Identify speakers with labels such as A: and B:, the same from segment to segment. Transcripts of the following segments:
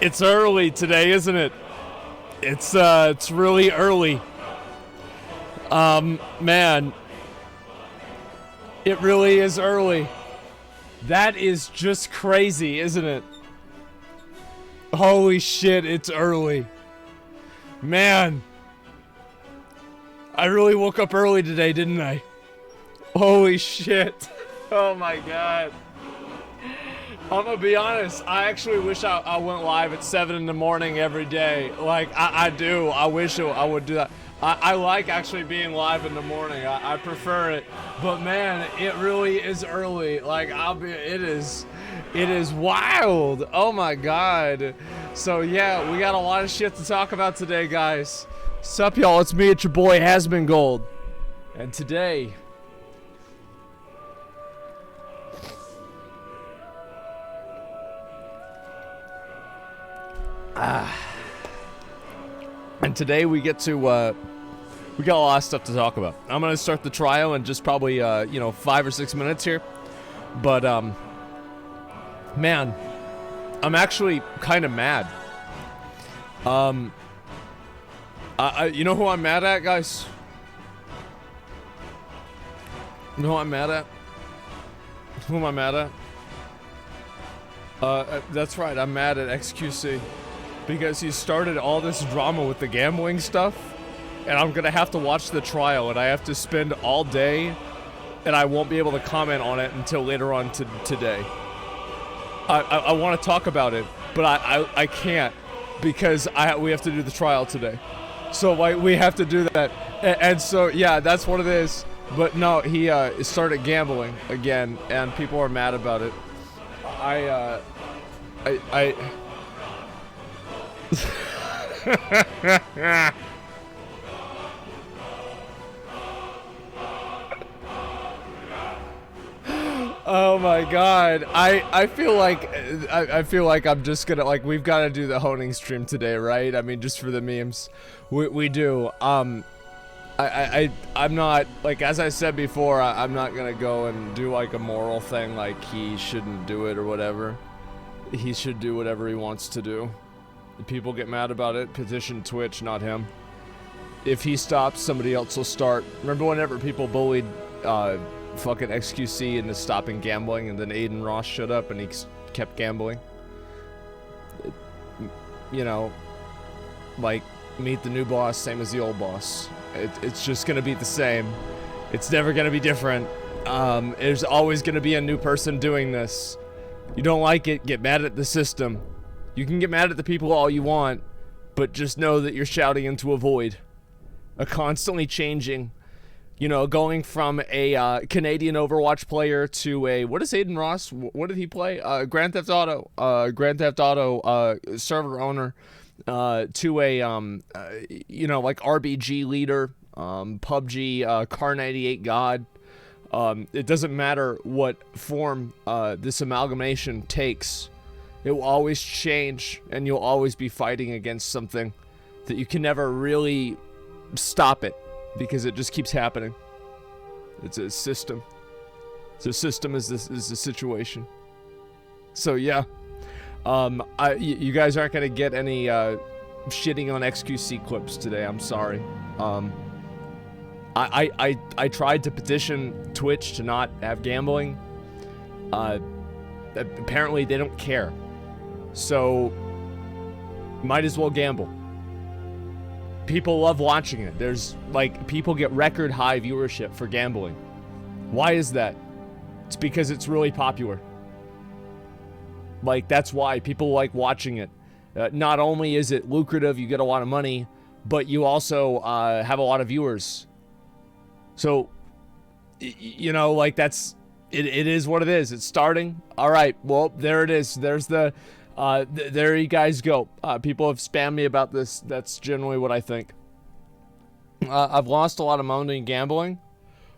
A: It's early today, isn't it? It's really early. Man. It really is early. That is just crazy, isn't it? Holy shit, it's early. Man. I really woke up early today, didn't I? Holy shit. Oh my god. I'm gonna be honest, I actually wish I went live at 7 in the morning every day. Like, I do. I wish I would do that. I like actually being live in the morning. I prefer it. But man, it really is early. Like, it is wild. Oh my god. So yeah, we got a lot of shit to talk about today, guys. Sup, y'all? It's me, it's your boy, Asmongold. And today... and today we get to, we got a lot of stuff to talk about. I'm gonna start the trial in just probably, 5 or 6 minutes here. But, man, I'm actually kind of mad. You know who I'm mad at, guys? You know who I'm mad at? Who am I mad at? That's right, I'm mad at XQC. Because he started all this drama with the gambling stuff. And I'm gonna have to watch the trial, and I have to spend all day, and I won't be able to comment on it until later on today. I want to talk about it, but I can't, because we have to do the trial today. So we have to do that, and so yeah, that's what it is. But no, he started gambling again, and people are mad about it. Oh my god, I feel like I'm just gonna, like, we've got to do the honing stream today, right? I mean, just for the memes, we do. I'm not, like, as I said before, I'm not gonna go and do like a moral thing, like he shouldn't do it or whatever. He should do whatever he wants to do. If people get mad about it, petition Twitch, not him. If he stops, somebody else will start. Remember whenever people bullied fucking XQC into stopping gambling, and then Aiden Ross showed up and he kept gambling? You know, like, meet the new boss, same as the old boss. It's just gonna be the same. It's never gonna be different. There's always gonna be a new person doing this. You don't like it, get mad at the system. You can get mad at the people all you want, but just know that you're shouting into a void. A constantly changing, you know, going from a Canadian Overwatch player to a, what is Aiden Ross? What did he play? Grand Theft Auto server owner, to a, you know, like RBG leader, PUBG, Car 98 God. It doesn't matter what form this amalgamation takes. It will always change, and you'll always be fighting against something that you can never really stop it, because it just keeps happening. It's a system. The system is the situation. So yeah, you guys aren't gonna get any shitting on XQC clips today. I'm sorry. I tried to petition Twitch to not have gambling. Apparently they don't care. So, might as well gamble. People love watching it. There's, like, people get record high viewership for gambling. Why is that? It's because it's really popular. Like, that's why people like watching it. Not only is it lucrative, you get a lot of money, but you also have a lot of viewers. So, you know, like, that's, it is what it is. It's starting. All right, well, there it is. There's the, there you guys go. People have spammed me about this. That's generally what I think. I've lost a lot of money in gambling.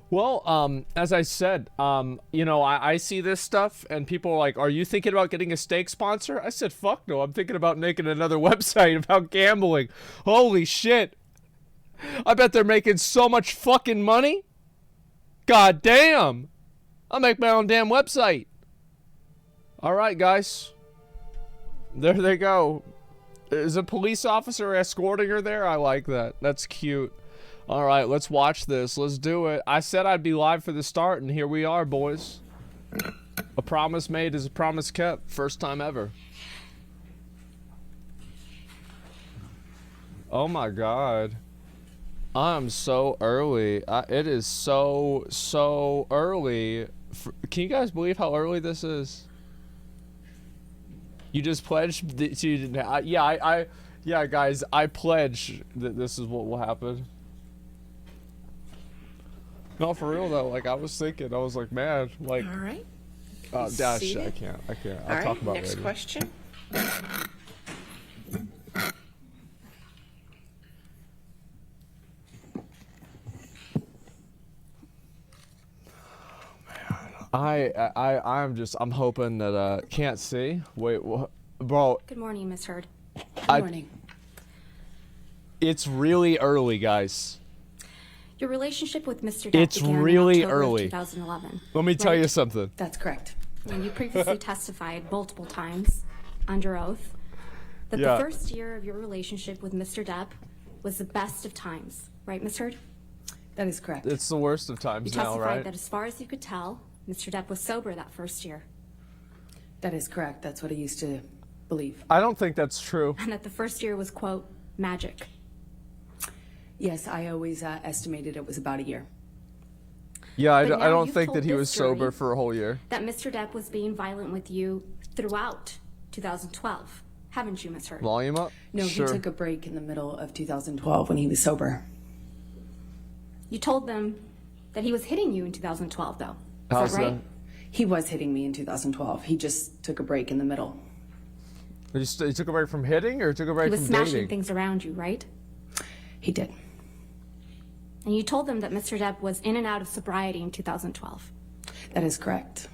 A: Well, as I said, you know, I see this stuff and people are like, are you thinking about getting a steak sponsor? I said, fuck no. I'm thinking about making another website about gambling. Holy shit. I bet they're making so much fucking money. God damn. I'll make my own damn website. All right, guys. There they go. Is a police officer escorting her there? I like that. That's cute. All right, let's watch this. Let's do it. I said I'd be live for the start, and here we are, boys. A promise made is a promise kept. First time ever. Oh my God. I'm so early. It is so early. Can you guys believe how early this is? You just pledged yeah, guys, I pledge that this is what will happen. No, for real though, like I was thinking, I was like, man, like.
B: All right.
A: Dash, I can't. I'll talk about it later.
B: Next question.
A: I'm hoping that can't see. Wait, what, bro?
C: Good morning, Miss Heard.
B: Good morning.
A: It's really early, guys.
C: Your relationship with Mr. Depp
A: It's
C: began
A: really
C: in October
A: early.
C: of 2011.
A: Let me tell you something.
B: That's correct.
C: And you previously testified multiple times under oath that the first year of your relationship with Mr. Depp was the best of times, right, Miss Heard?
B: That is correct.
A: It's the worst of
C: You
A: times now,
C: testified
A: right?
C: that as far as you could tell, Mr. Depp was sober that first year,
B: That is correct. That's what I used to believe.
A: I don't think that's true.
C: and that the first year was, quote, magic.
B: Yes, I always estimated it was about a year.
A: Yeah, I
C: But now
A: don't
C: you've
A: think
C: told
A: that he
C: this
A: was sober
C: jury
A: for a whole year.
C: That Mr. Depp was being violent with you throughout 2012, haven't you, Miss Heard?
A: Volume up?
B: No,
A: Sure.
B: he took a break in the middle of 2012 when he was sober.
C: You told them that he was hitting you in 2012, though. Is
A: How's
C: that right?
A: that?
B: He was hitting me in 2012. He just took a break in the middle.
A: He took a break from hitting or took a break
C: He was
A: from
C: smashing
A: dating?
C: things around you, right?
B: He did.
C: And you told them that Mr. Depp was in and out of sobriety in 2012.
B: That is correct.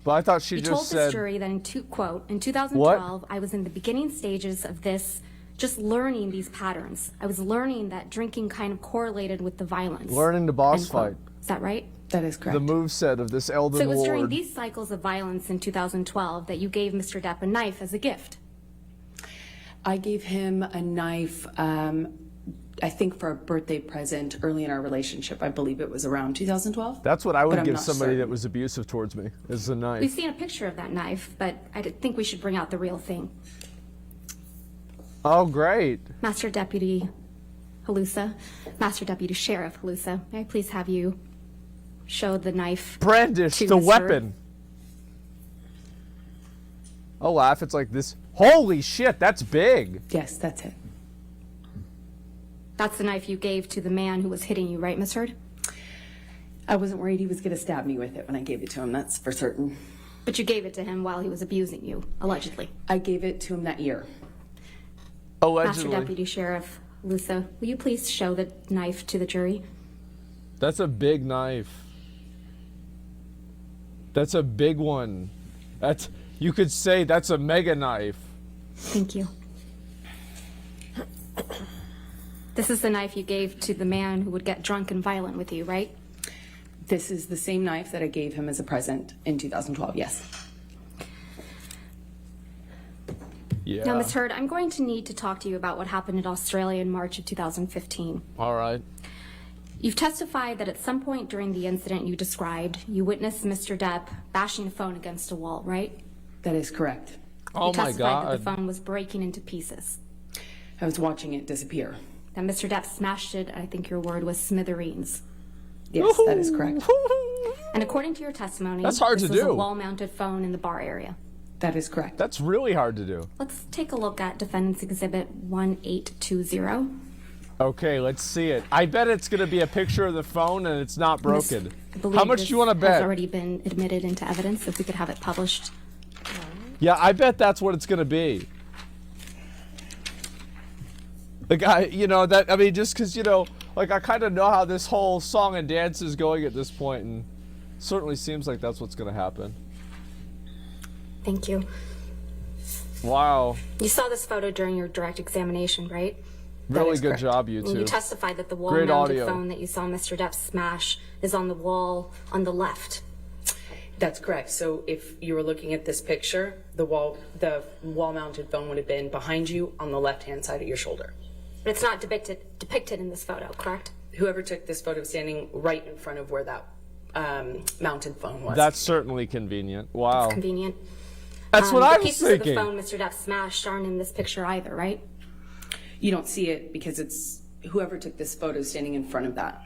A: But I thought she
C: You
A: just
C: told
A: said.
C: this jury that in 2012, I was in the beginning stages of this, just learning these patterns. I was learning that drinking kind of correlated with the violence.
A: Learning the boss
C: end quote.
A: fight.
C: Is that right?
B: That is correct.
A: The moveset of this Elden
C: So it was during
A: Lord.
C: these cycles of violence in 2012 that you gave Mr. Depp a knife as a gift.
B: I gave him a knife, I think for a birthday present early in our relationship. I believe it was around 2012.
A: That's what I
B: But
A: would
B: I'm
A: give
B: not
A: somebody
B: certain.
A: that was abusive towards me, is a knife.
C: We've seen a picture of that knife, but I think we should bring out the real thing.
A: Oh, great.
C: Master Deputy Halusa, Master Deputy Sheriff Halusa, may I please have you show the knife?
A: Brandish
C: to
A: the
C: Miss
A: weapon.
C: Heard?
A: Oh, laugh. It's like this. Holy shit, that's big.
B: Yes, that's it.
C: That's the knife you gave to the man who was hitting you, right, Miss Heard?
B: I wasn't worried he was going to stab me with it when I gave it to him, that's for certain.
C: But you gave it to him while he was abusing you, allegedly.
B: I gave it to him that year.
C: Master
A: Allegedly.
C: Deputy Sheriff Halusa, will you please show the knife to the jury?
A: That's a big knife. That's a big one. That's, you could say that's a mega knife.
C: Thank you. This is the knife you gave to the man who would get drunk and violent with you, right?
B: This is the same knife that I gave him as a present in 2012, yes.
A: Yeah.
C: Now, Miss Heard, I'm going to need to talk to you about what happened in Australia in March of 2015.
A: All right.
C: You've testified that at some point during the incident you described, you witnessed Mr. Depp bashing a phone against a wall, right?
B: That is correct.
A: Oh
C: You
A: my
C: testified that the
A: God.
C: phone was breaking into pieces.
B: I was watching it disappear.
C: That Mr. Depp smashed it, I think your word was smithereens.
B: Yes, that is correct.
C: And according to your testimony,
A: That's hard
C: this
A: to
C: was a
A: do.
C: wall-mounted phone in the bar area.
B: That is correct.
A: That's really hard to do.
C: Let's take a look at Defendant's Exhibit 1820.
A: Okay, let's see it. I bet it's going to be a picture of the phone and it's not broken.
C: I believe
A: How much
C: this
A: do you want to
C: has
A: bet?
C: already been admitted into evidence, if we could have it published.
A: Yeah, I bet that's what it's going to be. The guy, you know, that, I mean, just because, you know, like, I kind of know how this whole song and dance is going at this point, and it certainly seems like that's what's going to happen.
C: Thank you.
A: Wow.
C: You saw this photo during your direct examination, right?
A: Really
B: is
A: good
B: correct.
A: job, you
C: And you
A: two.
C: testified that the
A: Great
C: wall-mounted
A: audio.
C: phone that you saw Mr. Depp smash is on the wall on the left.
B: That's correct. So if you were looking at this picture, the wall-mounted phone would have been behind you on the left-hand side of your shoulder.
C: But it's not depicted in this photo, correct?
B: Whoever took this photo was standing right in front of where that mounted phone was.
A: That's certainly convenient. Wow.
C: It's convenient.
A: That's what I
C: the
A: was
C: pieces
A: thinking.
C: of the phone Mr. Depp smashed aren't in this picture either, right?
B: You don't see it because it's whoever took this photo standing in front of that.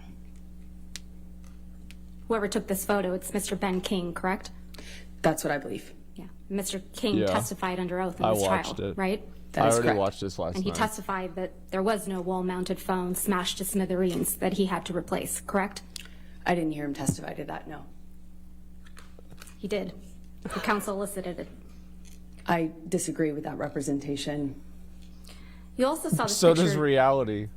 C: Whoever took this photo, it's Mr. Ben King, correct?
B: That's what I believe.
C: Yeah. Mr. King
A: Yeah.
C: testified under oath in
A: I
C: this
A: watched
C: trial,
A: it.
C: right?
B: That
A: I
B: is
A: already
B: correct.
A: watched this last
C: And he
A: night.
C: testified that there was no wall-mounted phone smashed to smithereens that he had to replace, correct?
B: I didn't hear him testify to that, no.
C: He did. The counsel elicited it.
B: I disagree with that representation.
C: You also saw this
A: So
C: picture.
A: does reality.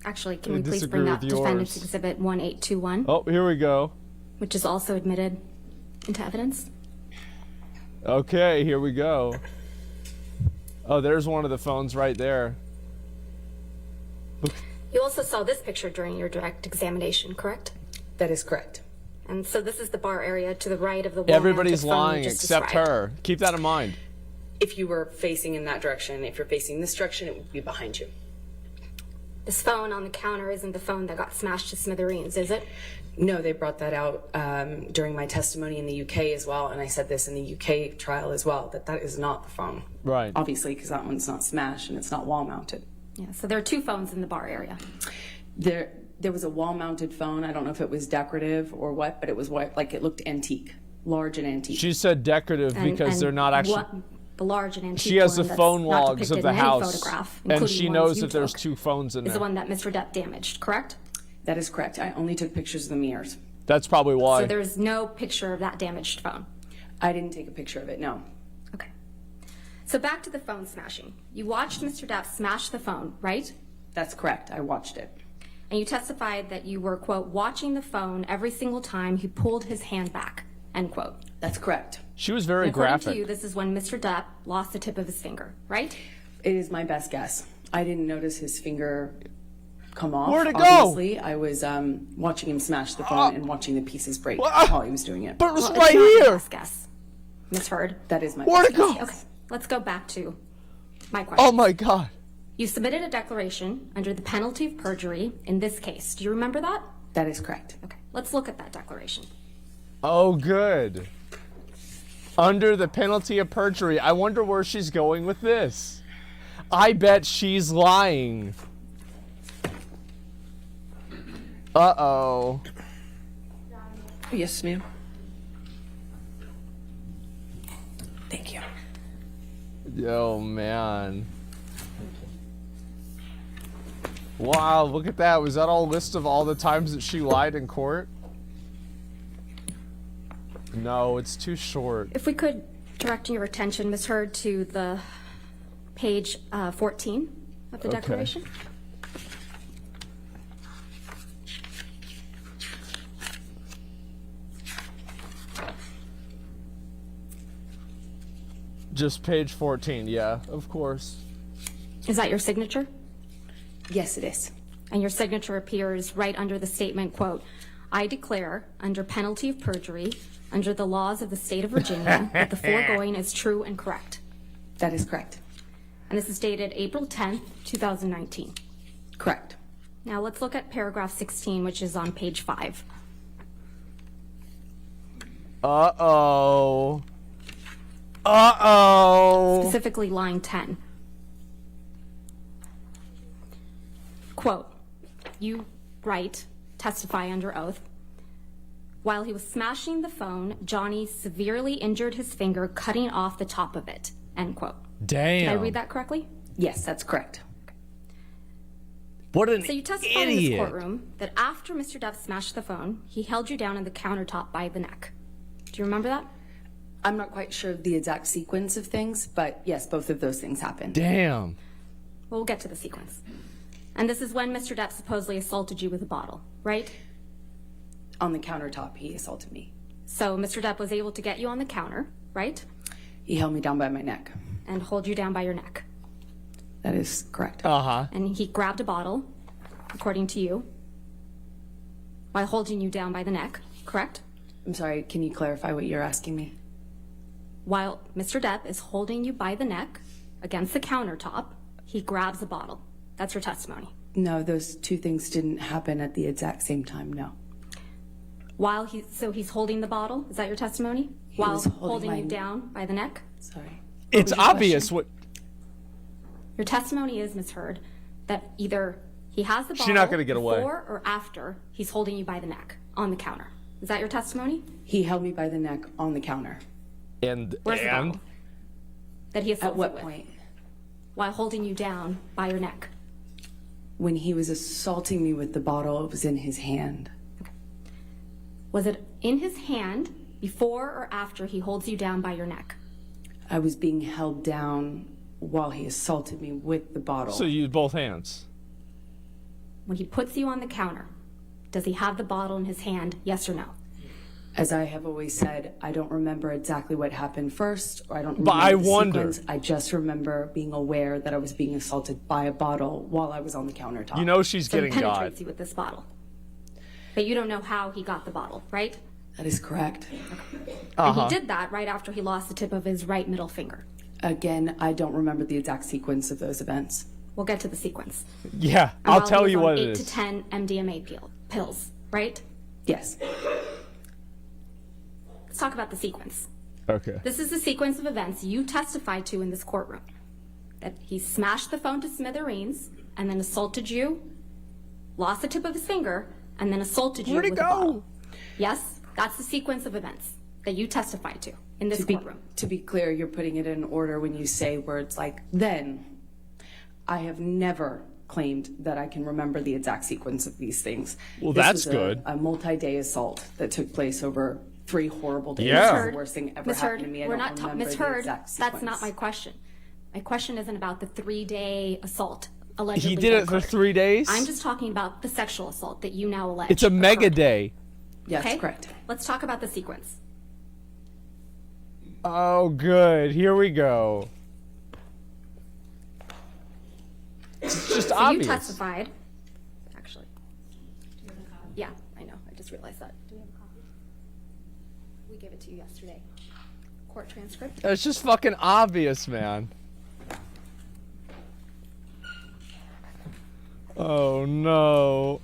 C: Actually, can
A: I
C: we please
A: disagree
C: bring up
A: with
C: Defendant's
A: yours.
C: Exhibit 1821,
A: Oh, here we go.
C: which is also admitted into evidence?
A: Okay, here we go. Oh, there's one of the phones right there.
C: You also saw this picture during your direct examination, correct?
B: That is correct.
C: And so this is the bar area to the right of the wall.
A: Everybody's lying except her. Keep that in mind.
B: If you were facing in that direction, if you're facing this direction, it would be behind you.
C: This phone on the counter isn't the phone that got smashed to smithereens, is it?
B: No, they brought that out during my testimony in the UK as well, and I said this in the UK trial as well, that is not the phone.
A: Right.
B: Obviously, because that one's not smashed and it's not wall-mounted.
C: Yeah, so there are two phones in the bar area.
B: There was a wall-mounted phone. I don't know if it was decorative or what, but it was like it looked antique, large and antique.
A: She said decorative because they're not actually.
C: What, the large and antique
A: She has the
C: one that's
A: phone
C: not
A: logs of
C: depicted
A: the
C: in any
A: house,
C: photograph,
A: and
C: including
A: she
C: ones
A: knows
C: you
A: that there's
C: took,
A: two phones in
C: is the
A: there.
C: one that Mr. Depp damaged, correct?
B: That is correct. I only took pictures of the mirrors.
A: That's probably why.
C: So there's no picture of that damaged phone.
B: I didn't take a picture of it, no.
C: Okay. So back to the phone smashing. You watched Mr. Depp smash the phone, right?
B: That's correct. I watched it.
C: And you testified that you were, quote, watching the phone every single time he pulled his hand back, end quote.
B: That's correct.
A: She was very
C: And according
A: graphic.
C: to you, this is when Mr. Depp lost the tip of his finger, right?
B: It is my best guess. I didn't notice his finger come off.
A: Where'd it go?
B: Obviously, I was watching him smash the phone and watching the pieces break while he was doing it.
A: But it was
C: Well,
A: right
C: it's not your
A: here.
C: best guess, Ms. Heard.
B: That is my
A: Where'd
B: best
A: it go?
B: guess.
C: Okay, let's go back to my question.
A: Oh my God.
C: You submitted a declaration under the penalty of perjury in this case. Do you remember that?
B: That is correct.
C: Okay, let's look at that declaration.
A: Oh, good. Under the penalty of perjury. I wonder where she's going with this. I bet she's lying. Uh-oh.
B: Yes, ma'am. Thank you.
A: Oh, man. Wow, look at that. Was that all a list of all the times that she lied in court? No, it's too short.
C: If we could direct your attention, Ms. Heard, to the page 14 of the
A: Okay.
C: declaration.
A: Just page 14, yeah, of course.
C: Is that your signature?
B: Yes, it is.
C: And your signature appears right under the statement, quote, I declare, under penalty of perjury, under the laws of the state of Virginia, that the foregoing is true and correct.
B: That is correct.
C: And this is dated April 10th, 2019.
B: Correct.
C: Now let's look at paragraph 16, which is on page 5.
A: Uh-oh. Uh-oh.
C: Specifically line 10. Quote, you write, testify under oath, while he was smashing the phone, Johnny severely injured his finger, cutting off the top of it, end quote.
A: Damn.
C: Did I read that correctly?
B: Yes, that's correct.
A: What an
C: So you testified in
A: idiot.
C: this courtroom that after Mr. Depp smashed the phone, he held you down on the countertop by the neck. Do you remember that?
B: I'm not quite sure of the exact sequence of things, but yes, both of those things happened.
A: Damn.
C: Well, we'll get to the sequence. And this is when Mr. Depp supposedly assaulted you with a bottle, right?
B: On the countertop, he assaulted me.
C: So Mr. Depp was able to get you on the counter, right?
B: He held me down by my neck.
C: And hold you down by your neck.
B: That is correct.
A: Uh-huh.
C: And he grabbed a bottle, according to you, while holding you down by the neck, correct?
B: I'm sorry, can you clarify what you're asking me?
C: While Mr. Depp is holding you by the neck against the countertop, he grabs a bottle. That's your testimony.
B: No, those two things didn't happen at the exact same time, no.
C: So he's holding the bottle? Is that your testimony? While
B: was holding
C: holding you
B: my-
C: down by the neck?
B: Sorry.
A: It's
B: was your
A: obvious
B: question?
C: Your testimony is, Ms. Heard, that either he has the bottle
A: She's not gonna get away.
C: before or after he's holding you by the neck on the counter. Is that your testimony?
B: He held me by the neck on the counter.
A: And
C: Where's the bottle? That he assaulted
B: At what
C: with,
B: point?
C: while holding you down by your neck.
B: When he was assaulting me with the bottle, it was in his hand.
C: Was it in his hand before or after he holds you down by your neck?
B: I was being held down while he assaulted me with the bottle.
A: So you use both hands.
C: When he puts you on the counter, does he have the bottle in his hand, yes or no?
B: As I have always said, I don't remember exactly what happened first, or I don't
A: But
B: remember
A: I
B: the
A: wonder.
B: sequence. I just remember being aware that I was being assaulted by a bottle while I was on the countertop.
A: You know she's
C: So he
A: getting
C: penetrates
A: God.
C: you with this bottle. But you don't know how he got the bottle, right?
B: That is correct.
C: And he did that right after he lost the tip of his right middle finger.
B: Again, I don't remember the exact sequence of those events.
C: We'll get to the sequence.
A: Yeah,
C: And
A: I'll
C: while
A: tell
C: he
A: you
C: was on
A: what it
C: 8 to
A: is.
C: 10 MDMA pills, right?
B: Yes.
C: Let's talk about the sequence.
A: Okay.
C: This is the sequence of events you testified to in this courtroom. That he smashed the phone to smithereens and then assaulted you, lost the tip of his finger, and then assaulted you
A: Where'd it
C: with a
A: go?
C: bottle. Yes, that's the sequence of events that you testified to in this courtroom.
B: To be clear, you're putting it in order when you say words like then. I have never claimed that I can remember the exact sequence of these things.
A: Well,
B: This
A: that's
B: was
A: good.
B: A multi-day assault that took place over 3 horrible days.
A: Yeah.
B: It's the worst thing ever
C: Ms. Heard,
B: happened to me. I
C: we're
B: don't
C: not
B: remember
C: Ms.
B: the
C: Heard,
B: exact
C: that's
B: sequence.
C: not my question. My question isn't about the 3-day assault allegedly.
A: He did
C: that
A: it for
C: occurred.
A: 3 days?
C: I'm just talking about the sexual assault that you now allege.
A: It's a mega
C: occurred.
A: day.
B: Yes,
C: Okay?
B: correct.
C: Let's talk about the sequence.
A: Oh, good. Here we go. It's just
C: So
A: obvious.
C: you testified, actually. Yeah, I know. I just realized that. Do we have a copy? We gave it to you yesterday. Court transcript.
A: It's just fucking obvious, man. Oh, no.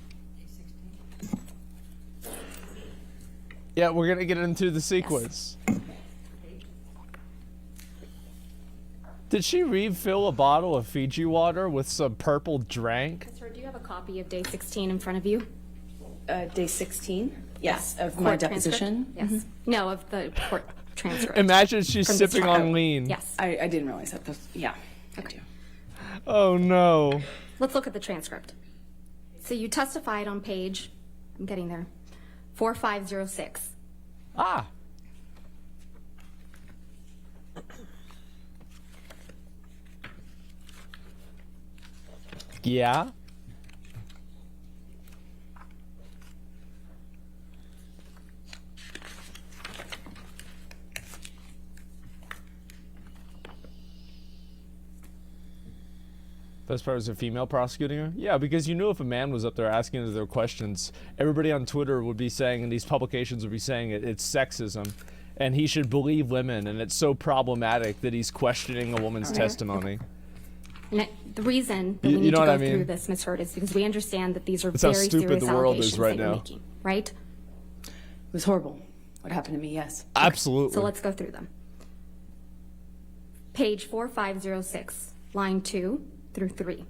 A: Yeah, we're gonna get into the sequence. Did she refill a bottle of Fiji water with some purple drank?
C: Sir, do you have a copy of day 16 in front of you?
B: Day 16? Yes, of my
C: Court transcript?
B: deposition?
C: Yes. No, of the court transcript.
A: Imagine she's
C: From this
A: sipping
C: trial.
A: on lean.
C: Yes.
B: I didn't realize that. Yeah.
C: Okay.
A: Oh, no.
C: Let's look at the transcript. So you testified on page, I'm getting there, 4506.
A: Ah. Yeah. Best part was a female prosecuting her? Yeah, because you knew if a man was up there asking their questions, everybody on Twitter would be saying, and these publications would be saying it's sexism, and he should believe women, and it's so problematic that he's questioning a woman's testimony.
C: And the reason that we
A: You
C: need
A: know
C: to
A: what
C: go
A: I mean?
C: through this, Ms. Hurd, is because we understand that these are
A: That's how
C: very
A: stupid
C: serious
A: the world is
C: allegations
A: right
C: that you're
A: now.
C: making, right?
B: It was horrible. What happened to me, yes.
A: Absolutely.
C: So let's go through them. Page 4506, line 2 through 3.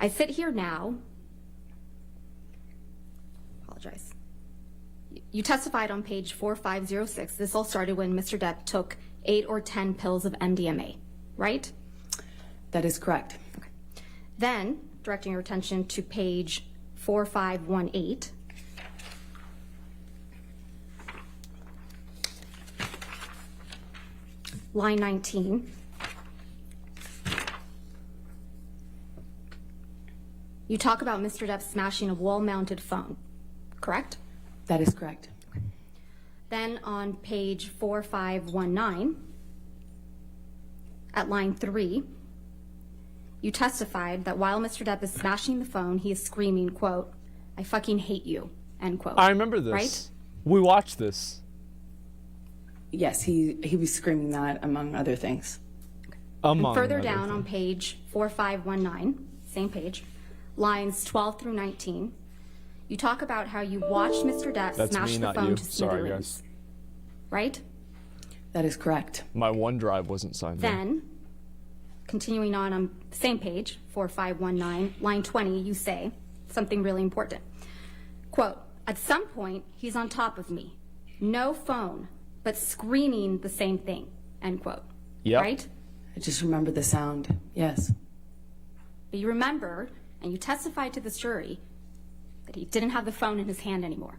C: I sit here now. Apologize. You testified on page 4506. This all started when Mr. Depp took 8 or 10 pills of MDMA, right?
B: That is correct.
C: Then, directing your attention to page 4518. Line 19. You talk about Mr. Depp smashing a wall-mounted phone, correct?
B: That is correct.
C: Then on page 4519, at line 3, you testified that while Mr. Depp is smashing the phone, he is screaming, quote, "I fucking hate you," end quote.
A: I remember this.
C: Right?
A: We watched this.
B: Yes, he was screaming that, among other things.
C: And further down on page 4519, same page, lines 12 through 19, you talk about how you watched Mr. Depp smash the phone to smithereens. Right?
B: That is correct.
A: My OneDrive wasn't signed in.
C: Then, continuing on the same page, 4519, line 20, you say something really important. Quote, at some point, he's on top of me. No phone, but screaming the same thing, end quote.
A: Yep.
C: Right?
B: I just remember the sound, yes.
C: But you remember, and you testified to this jury, that he didn't have the phone in his hand anymore.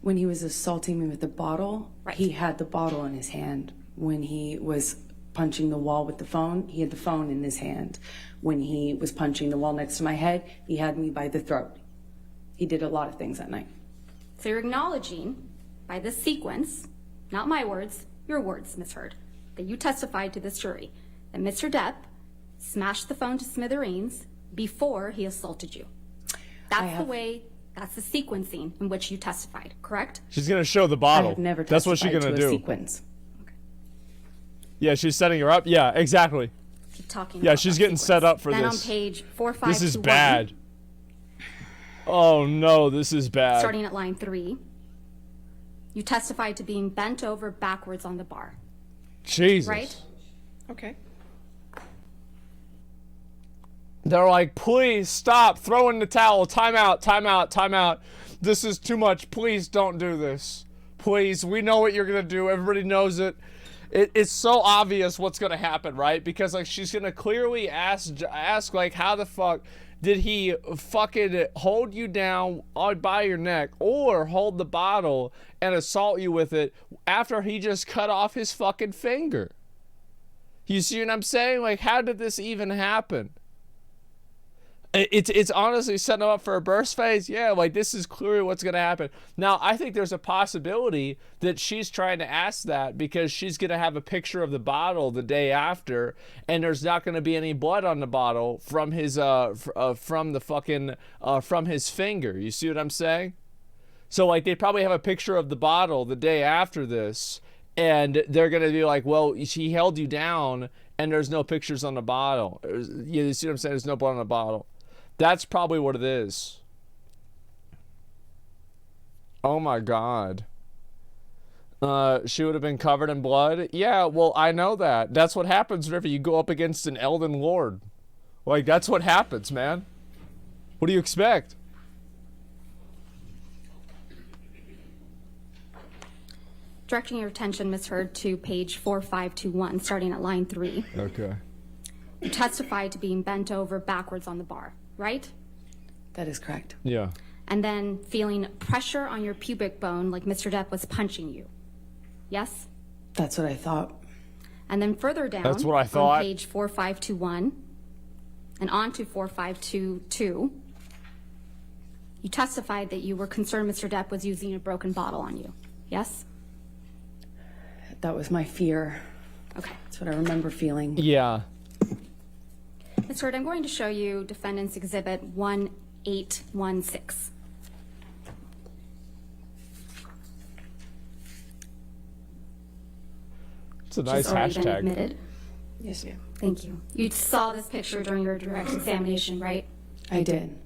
B: When he was assaulting me with the bottle,
C: Right.
B: he had the bottle in his hand. When he was punching the wall with the phone, he had the phone in his hand. When he was punching the wall next to my head, he had me by the throat. He did a lot of things that night.
C: So you're acknowledging, by this sequence, not my words, your words, Ms. Heard, that you testified to this jury that Mr. Depp smashed the phone to smithereens before he assaulted you. That's the sequencing in which you testified, correct?
A: She's going to show the bottle.
B: I have never
A: That's what she's
B: testified
A: going
B: to
A: to
B: a
A: do.
B: sequence.
A: Yeah, she's setting her up. Yeah, exactly.
C: Keep talking.
A: Yeah,
C: about
A: she's
C: that
A: getting
C: sequence.
A: set up for
C: then
A: this.
C: Then on page 4521.
A: This is bad. Oh, no, this is bad.
C: Starting at line 3, you testified to being bent over backwards on the bar,
A: Jesus.
C: right?
B: Okay.
A: They're like, please stop, throw in the towel, time out, time out, time out. This is too much. Please don't do this. Please, we know what you're going to do. Everybody knows it. It's so obvious what's going to happen, right? Because, like, she's going to clearly ask, like, how the fuck did he fucking hold you down by your neck or hold the bottle and assault you with it after he just cut off his fucking finger? You see what I'm saying? Like, how did this even happen? It's honestly setting up for a burst phase. Yeah, like, this is clearly what's going to happen. Now, I think there's a possibility that she's trying to ask that because she's going to have a picture of the bottle the day after, and there's not going to be any blood on the bottle from his from his finger. You see what I'm saying? So, like, they probably have a picture of the bottle the day after this, and they're going to be like, well, she held you down, and there's no pictures on the bottle. You see what I'm saying? There's no blood on the bottle. That's probably what it is. Oh my God. She would have been covered in blood? Yeah, well, I know that. That's what happens whenever you go up against an Elden Lord. Like, that's what happens, man. What do you expect?
C: Directing your attention, Ms. Heard, to page 4521, starting at line 3.
A: Okay.
C: You testified to being bent over backwards on the bar, right?
B: That is correct.
A: Yeah.
C: And then feeling pressure on your pubic bone like Mr. Depp was punching you. Yes?
B: That's what I thought.
C: And then further down
A: That's what I thought.
C: on page 4521 and on to 4522, you testified that you were concerned Mr. Depp was using a broken bottle on you. Yes?
B: That was my fear.
C: Okay.
B: That's what I remember feeling.
A: Yeah.
C: Ms. Heard, I'm going to show you Defendant's Exhibit 1816.
A: It's a nice
C: She's already been
A: hashtag.
C: admitted.
B: Yes, ma'am.
C: Thank you. You saw this picture during your direct examination, right?
B: I did.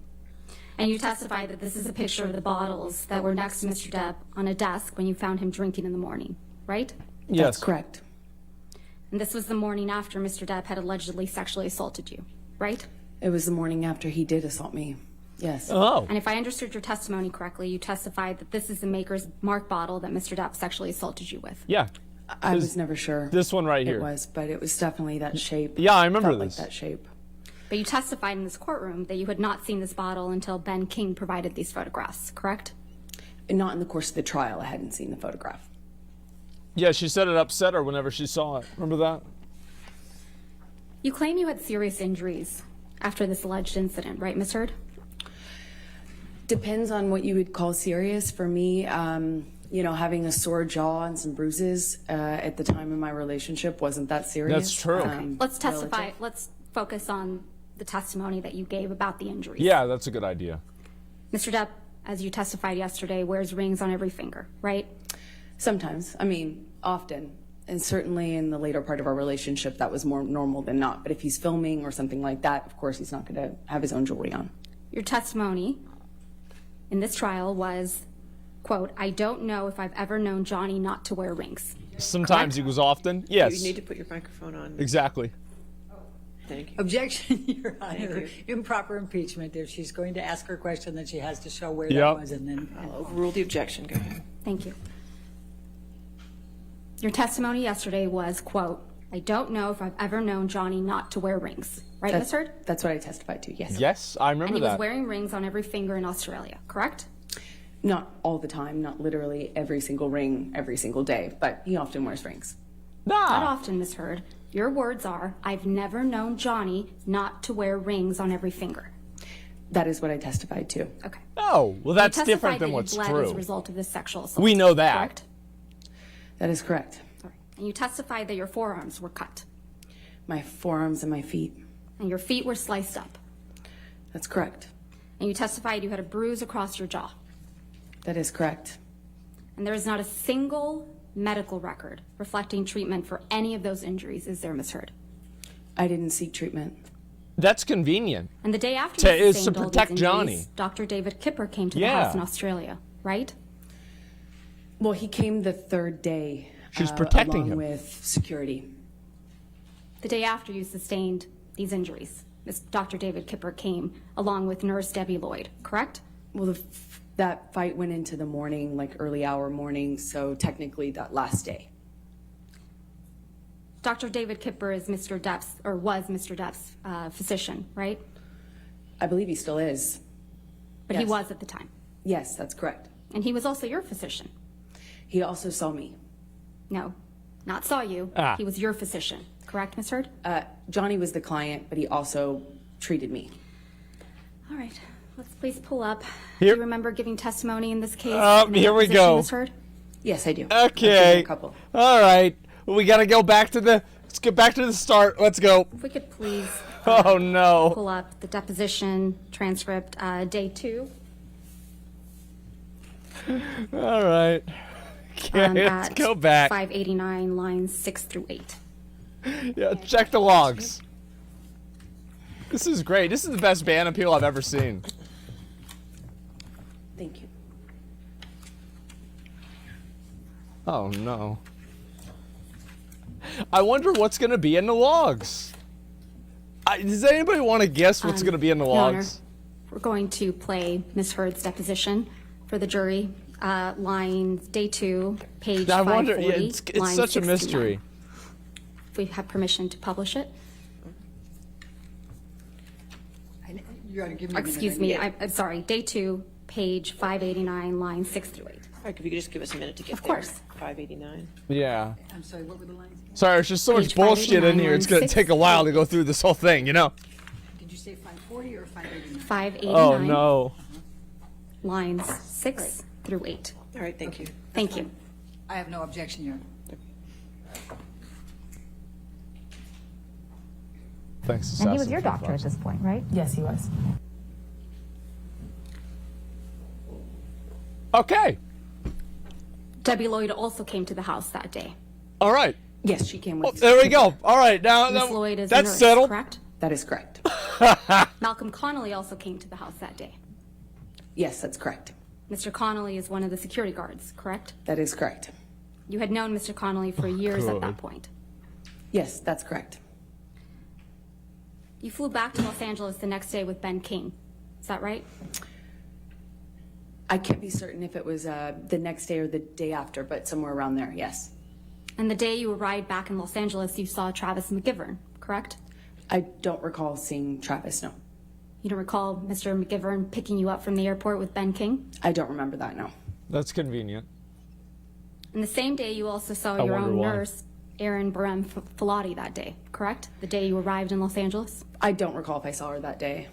C: And you testified that this is a picture of the bottles that were next to Mr. Depp on a desk when you found him drinking in the morning, right?
B: That's
A: Yes.
B: correct.
C: And this was the morning after Mr. Depp had allegedly sexually assaulted you, right?
B: It was the morning after he did assault me. Yes.
A: Oh.
C: And if I understood your testimony correctly, you testified that this is the Maker's Mark bottle that Mr. Depp sexually assaulted you with.
A: Yeah.
B: I was never sure.
A: This one right here.
B: It was, but it was definitely that shape.
A: Yeah, I remember
B: Felt
A: this.
B: like that shape.
C: But you testified in this courtroom that you had not seen this bottle until Ben King provided these photographs, correct?
B: And not in the course of the trial. I hadn't seen the photograph.
A: Yeah, she said it upset her whenever she saw it. Remember that?
C: You claim you had serious injuries after this alleged incident, right, Ms. Heard?
B: Depends on what you would call serious. For me, having a sore jaw and some bruises at the time of my relationship wasn't that serious.
A: That's true.
C: Let's testify. Let's focus on the testimony that you gave about the injuries.
A: Yeah, that's a good idea.
C: Mr. Depp, as you testified yesterday, wears rings on every finger, right?
B: Sometimes. I mean, often. And certainly in the later part of our relationship, that was more normal than not. But if he's filming or something like that, of course, he's not going to have his own jewelry on.
C: Your testimony in this trial was, quote, I don't know if I've ever known Johnny not to wear rings.
A: Sometimes he was often. Yes.
D: You need to put your microphone on.
A: Exactly.
D: Thank you.
E: Objection, Your Honor.
D: you.
E: Improper impeachment. If she's going to ask her question, then she has to show where
A: Yep.
E: that was, and then.
D: I'll overrule the objection. Go ahead.
C: Thank you. Your testimony yesterday was, quote, I don't know if I've ever known Johnny not to wear rings. Right, Ms. Heard?
B: That's what I testified to, yes.
A: Yes, I remember
C: And he
A: that.
C: was wearing rings on every finger in Australia, correct?
B: Not all the time, not literally every single ring, every single day, but he often wears rings.
C: Not
A: Nah.
C: often, Ms. Heard. Your words are, I've never known Johnny not to wear rings on every finger.
B: That is what I testified to.
C: Okay.
A: Oh, well, that's
C: You testified
A: different than
C: that
A: what's
C: you bled as a
A: true.
C: result of this sexual assault.
A: We know that.
C: Correct?
B: That is correct.
C: All right. And you testified that your forearms were cut
B: My forearms and my feet.
C: and your feet were sliced up.
B: That's correct.
C: And you testified you had a bruise across your jaw.
B: That is correct.
C: And there is not a single medical record reflecting treatment for any of those injuries, is there, Ms. Heard?
B: I didn't seek treatment.
A: That's convenient.
C: And the day after
A: To-
C: you
A: is to
C: sustained all
A: protect
C: these
A: Johnny.
C: injuries, Dr. David Kipper came to the
A: Yeah.
C: house in Australia, right?
B: Well, he came the third day.
A: She was protecting
B: along
A: him.
B: with security.
C: The day after you sustained these injuries, Dr. David Kipper came along with nurse Debbie Lloyd, correct?
B: Well, that fight went into the morning, like early hour morning, so technically that last day.
C: Dr. David Kipper is Mr. Depp's, or was Mr. Depp's physician, right?
B: I believe he still is.
C: But he
B: Yes.
C: was at the time.
B: Yes, that's correct.
C: And he was also your physician.
B: He also saw me.
C: No, not saw you.
A: Ah.
C: He was your physician, correct, Ms. Heard?
B: Johnny was the client, but he also treated me.
C: All right, let's please pull up.
A: Here-
C: Do you remember giving testimony in this case? in a
A: here we
C: deposition,
A: go.
C: Ms. Heard?
B: Yes, I do. I've given
A: Okay.
B: a couple.
A: All right. Well, we got to go back to the. Let's get back to the start. Let's go.
C: If we could please
A: Oh no.
C: pull up the deposition transcript, day 2.
A: All right. Okay, let's
C: At
A: go back.
C: 589, lines 6 through 8.
A: Yeah, check the logs. This is great. This is the best band appeal I've ever seen.
B: Thank you.
A: Oh no. I wonder what's gonna be in the logs. Does anybody want to guess what's gonna be in the
C: Your Honor,
A: logs?
C: we're going to play Ms. Heard's deposition for the jury. Lines day 2, page
A: I
C: 540.
A: wonder. Yeah, it's
C: lines
A: such a
C: 6 through
A: mystery.
C: 9. If we have permission to publish it.
E: You got to give me. a minute.
C: Excuse me, I'm sorry. Day 2, page 589, lines 6 through 8.
D: All right, if you could just give us a minute to get
C: Of
D: there.
C: course.
D: 589.
A: Yeah.
E: I'm sorry, what were the lines again?
A: Sorry, there's just so much
C: Page
A: bullshit in
C: 589,
A: here. It's gonna
C: line
A: take a
C: 6.
A: while to go through this whole thing, you know?
E: Did you say 540 or 589?
C: 589,
A: Oh no.
C: lines 6 through 8.
D: All right, thank you.
C: Thank you.
E: I have no objection, Your Honor.
A: Thanks.
F: And he was your doctor at this point, right?
B: Yes, he was.
A: Okay.
C: Debbie Lloyd also came to the house that day.
A: All right.
B: Yes, she came
A: Well,
B: with.
A: there we go. All right. Now
C: Ms. Lloyd is a
A: that's
C: nurse,
A: settled.
C: correct?
B: That is correct.
C: Malcolm Connolly also came to the house that day.
B: Yes, that's correct.
C: Mr. Connolly is one of the security guards, correct?
B: That is correct.
C: You had known Mr. Connolly for years at
A: God.
C: that point.
B: Yes, that's correct.
C: You flew back to Los Angeles the next day with Ben King. Is that right?
B: I can't be certain if it was the next day or the day after, but somewhere around there, yes.
C: And the day you arrived back in Los Angeles, you saw Travis McGivern, correct?
B: I don't recall seeing Travis, no.
C: You don't recall Mr. McGivern picking you up from the airport with Ben King?
B: I don't remember that, no.
A: That's convenient.
C: And the same day, you also saw
A: I
C: your
A: wonder
C: own
A: why.
C: nurse, Erin Barem Filati, that day, correct? The day you arrived in Los Angeles?
B: I don't recall if I saw her that day.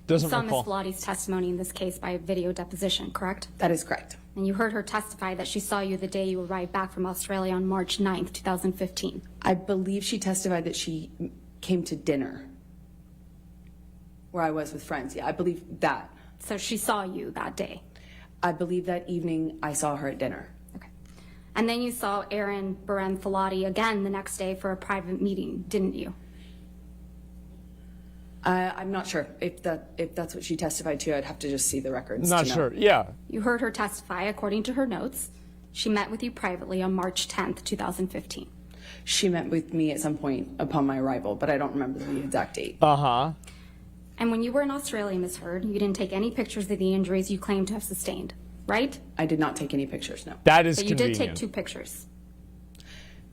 A: Doesn't
C: You saw Ms.
A: recall.
C: Filati's testimony in this case by video deposition, correct?
B: That is correct.
C: And you heard her testify that she saw you the day you arrived back from Australia on March 9th, 2015.
B: I believe she testified that she came to dinner where I was with friends. Yeah, I believe that.
C: So she saw you that day.
B: I believe that evening I saw her at dinner.
C: Okay. And then you saw Aaron Baran-Falati again the next day for a private meeting, didn't you?
B: I'm not sure if that's what she testified to. I'd have to just see the records.
A: Not
B: to know.
A: sure. Yeah.
C: You heard her testify according to her notes. She met with you privately on March 10th, 2015.
B: She met with me at some point upon my arrival, but I don't remember the exact date.
A: Uh-huh.
C: And when you were in Australia, Ms. Heard, you didn't take any pictures of the injuries you claim to have sustained, right?
B: I did not take any pictures, no.
A: That is
C: But you
A: convenient.
C: did take 2 pictures.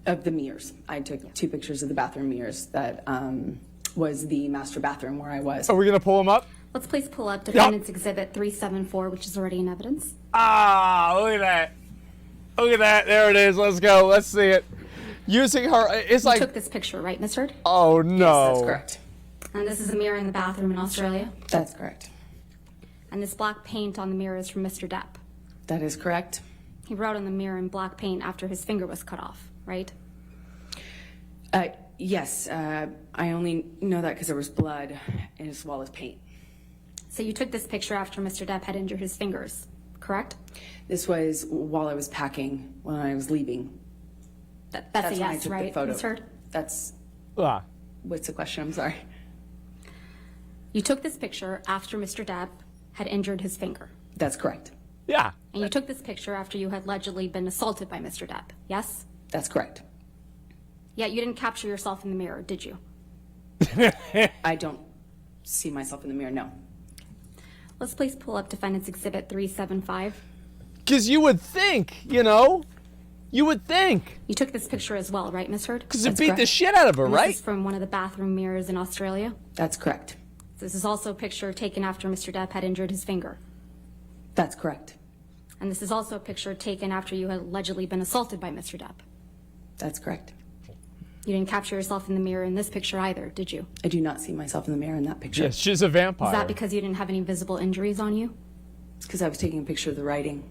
B: Of the mirrors. I took 2 pictures of the bathroom mirrors. That was the master bathroom where I was.
A: Are we going to pull them up?
C: Let's please pull up Defendant's Exhibit 374, which is already in evidence.
A: Ah, look at that. Look at that. There it is. Let's go. Let's see it. Using her, it's
C: You
A: like,
C: took this picture, right, Ms. Heard?
A: oh no.
B: That's correct.
C: And this is a mirror in the bathroom in Australia.
B: That's correct.
C: And this black paint on the mirror is from Mr. Depp.
B: That is correct.
C: He wrote on the mirror in black paint after his finger was cut off, right?
B: Yes, I only know that because there was blood as well as paint.
C: So you took this picture after Mr. Depp had injured his fingers, correct?
B: This was while I was packing when I was leaving.
C: That's a
B: when I
C: yes,
B: took
C: right,
B: the photo.
C: Ms. Heard?
B: That's
A: Ah.
B: what's the question? I'm sorry.
C: You took this picture after Mr. Depp had injured his finger.
B: That's correct.
A: Yeah.
C: And you took this picture after you had allegedly been assaulted by Mr. Depp, yes?
B: That's correct.
C: Yet you didn't capture yourself in the mirror, did you?
B: I don't see myself in the mirror, no.
C: Let's please pull up Defendant's Exhibit 375.
A: Because you would think, you know? You would think.
C: You took this picture as well, right, Ms. Heard?
A: Because it
B: That's
A: beat the
B: correct.
A: shit out of her,
C: And
A: right?
C: This is from one of the bathroom mirrors in Australia.
B: That's correct.
C: This is also a picture taken after Mr. Depp had injured his finger.
B: That's correct.
C: And this is also a picture taken after you had allegedly been assaulted by Mr. Depp.
B: That's correct.
C: You didn't capture yourself in the mirror in this picture either, did you?
B: I do not see myself in the mirror in that picture.
A: Yes, she's a vampire.
C: Is that because you didn't have any visible injuries on you?
B: It's because I was taking a picture of the writing.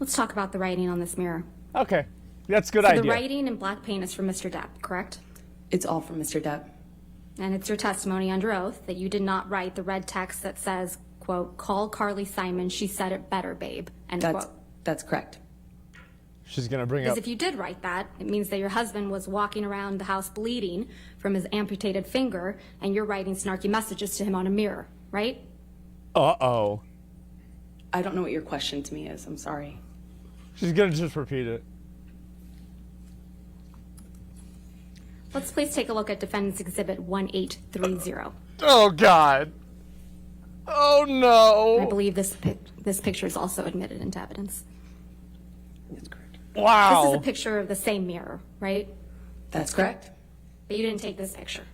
C: Let's talk about the writing on this mirror.
A: Okay. That's a good
C: So
A: idea.
C: the writing in black paint is from Mr. Depp, correct?
B: It's all from Mr. Depp.
C: And it's your testimony under oath that you did not write the red text that says, quote, call Carly Simon, she said it better, babe, end quote.
B: That's correct.
A: She's going to bring up.
C: Because if you did write that, it means that your husband was walking around the house bleeding from his amputated finger, and you're writing snarky messages to him on a mirror, right?
A: Uh-oh.
B: I don't know what your question to me is. I'm sorry.
A: She's going to just repeat it.
C: Let's please take a look at Defendant's Exhibit 1830.
A: Oh, God. Oh,
C: I
A: no.
C: believe this picture is also admitted into evidence.
B: That's correct.
A: Wow.
C: This is a picture of the same mirror, right?
B: That's correct.
C: But you didn't take this picture.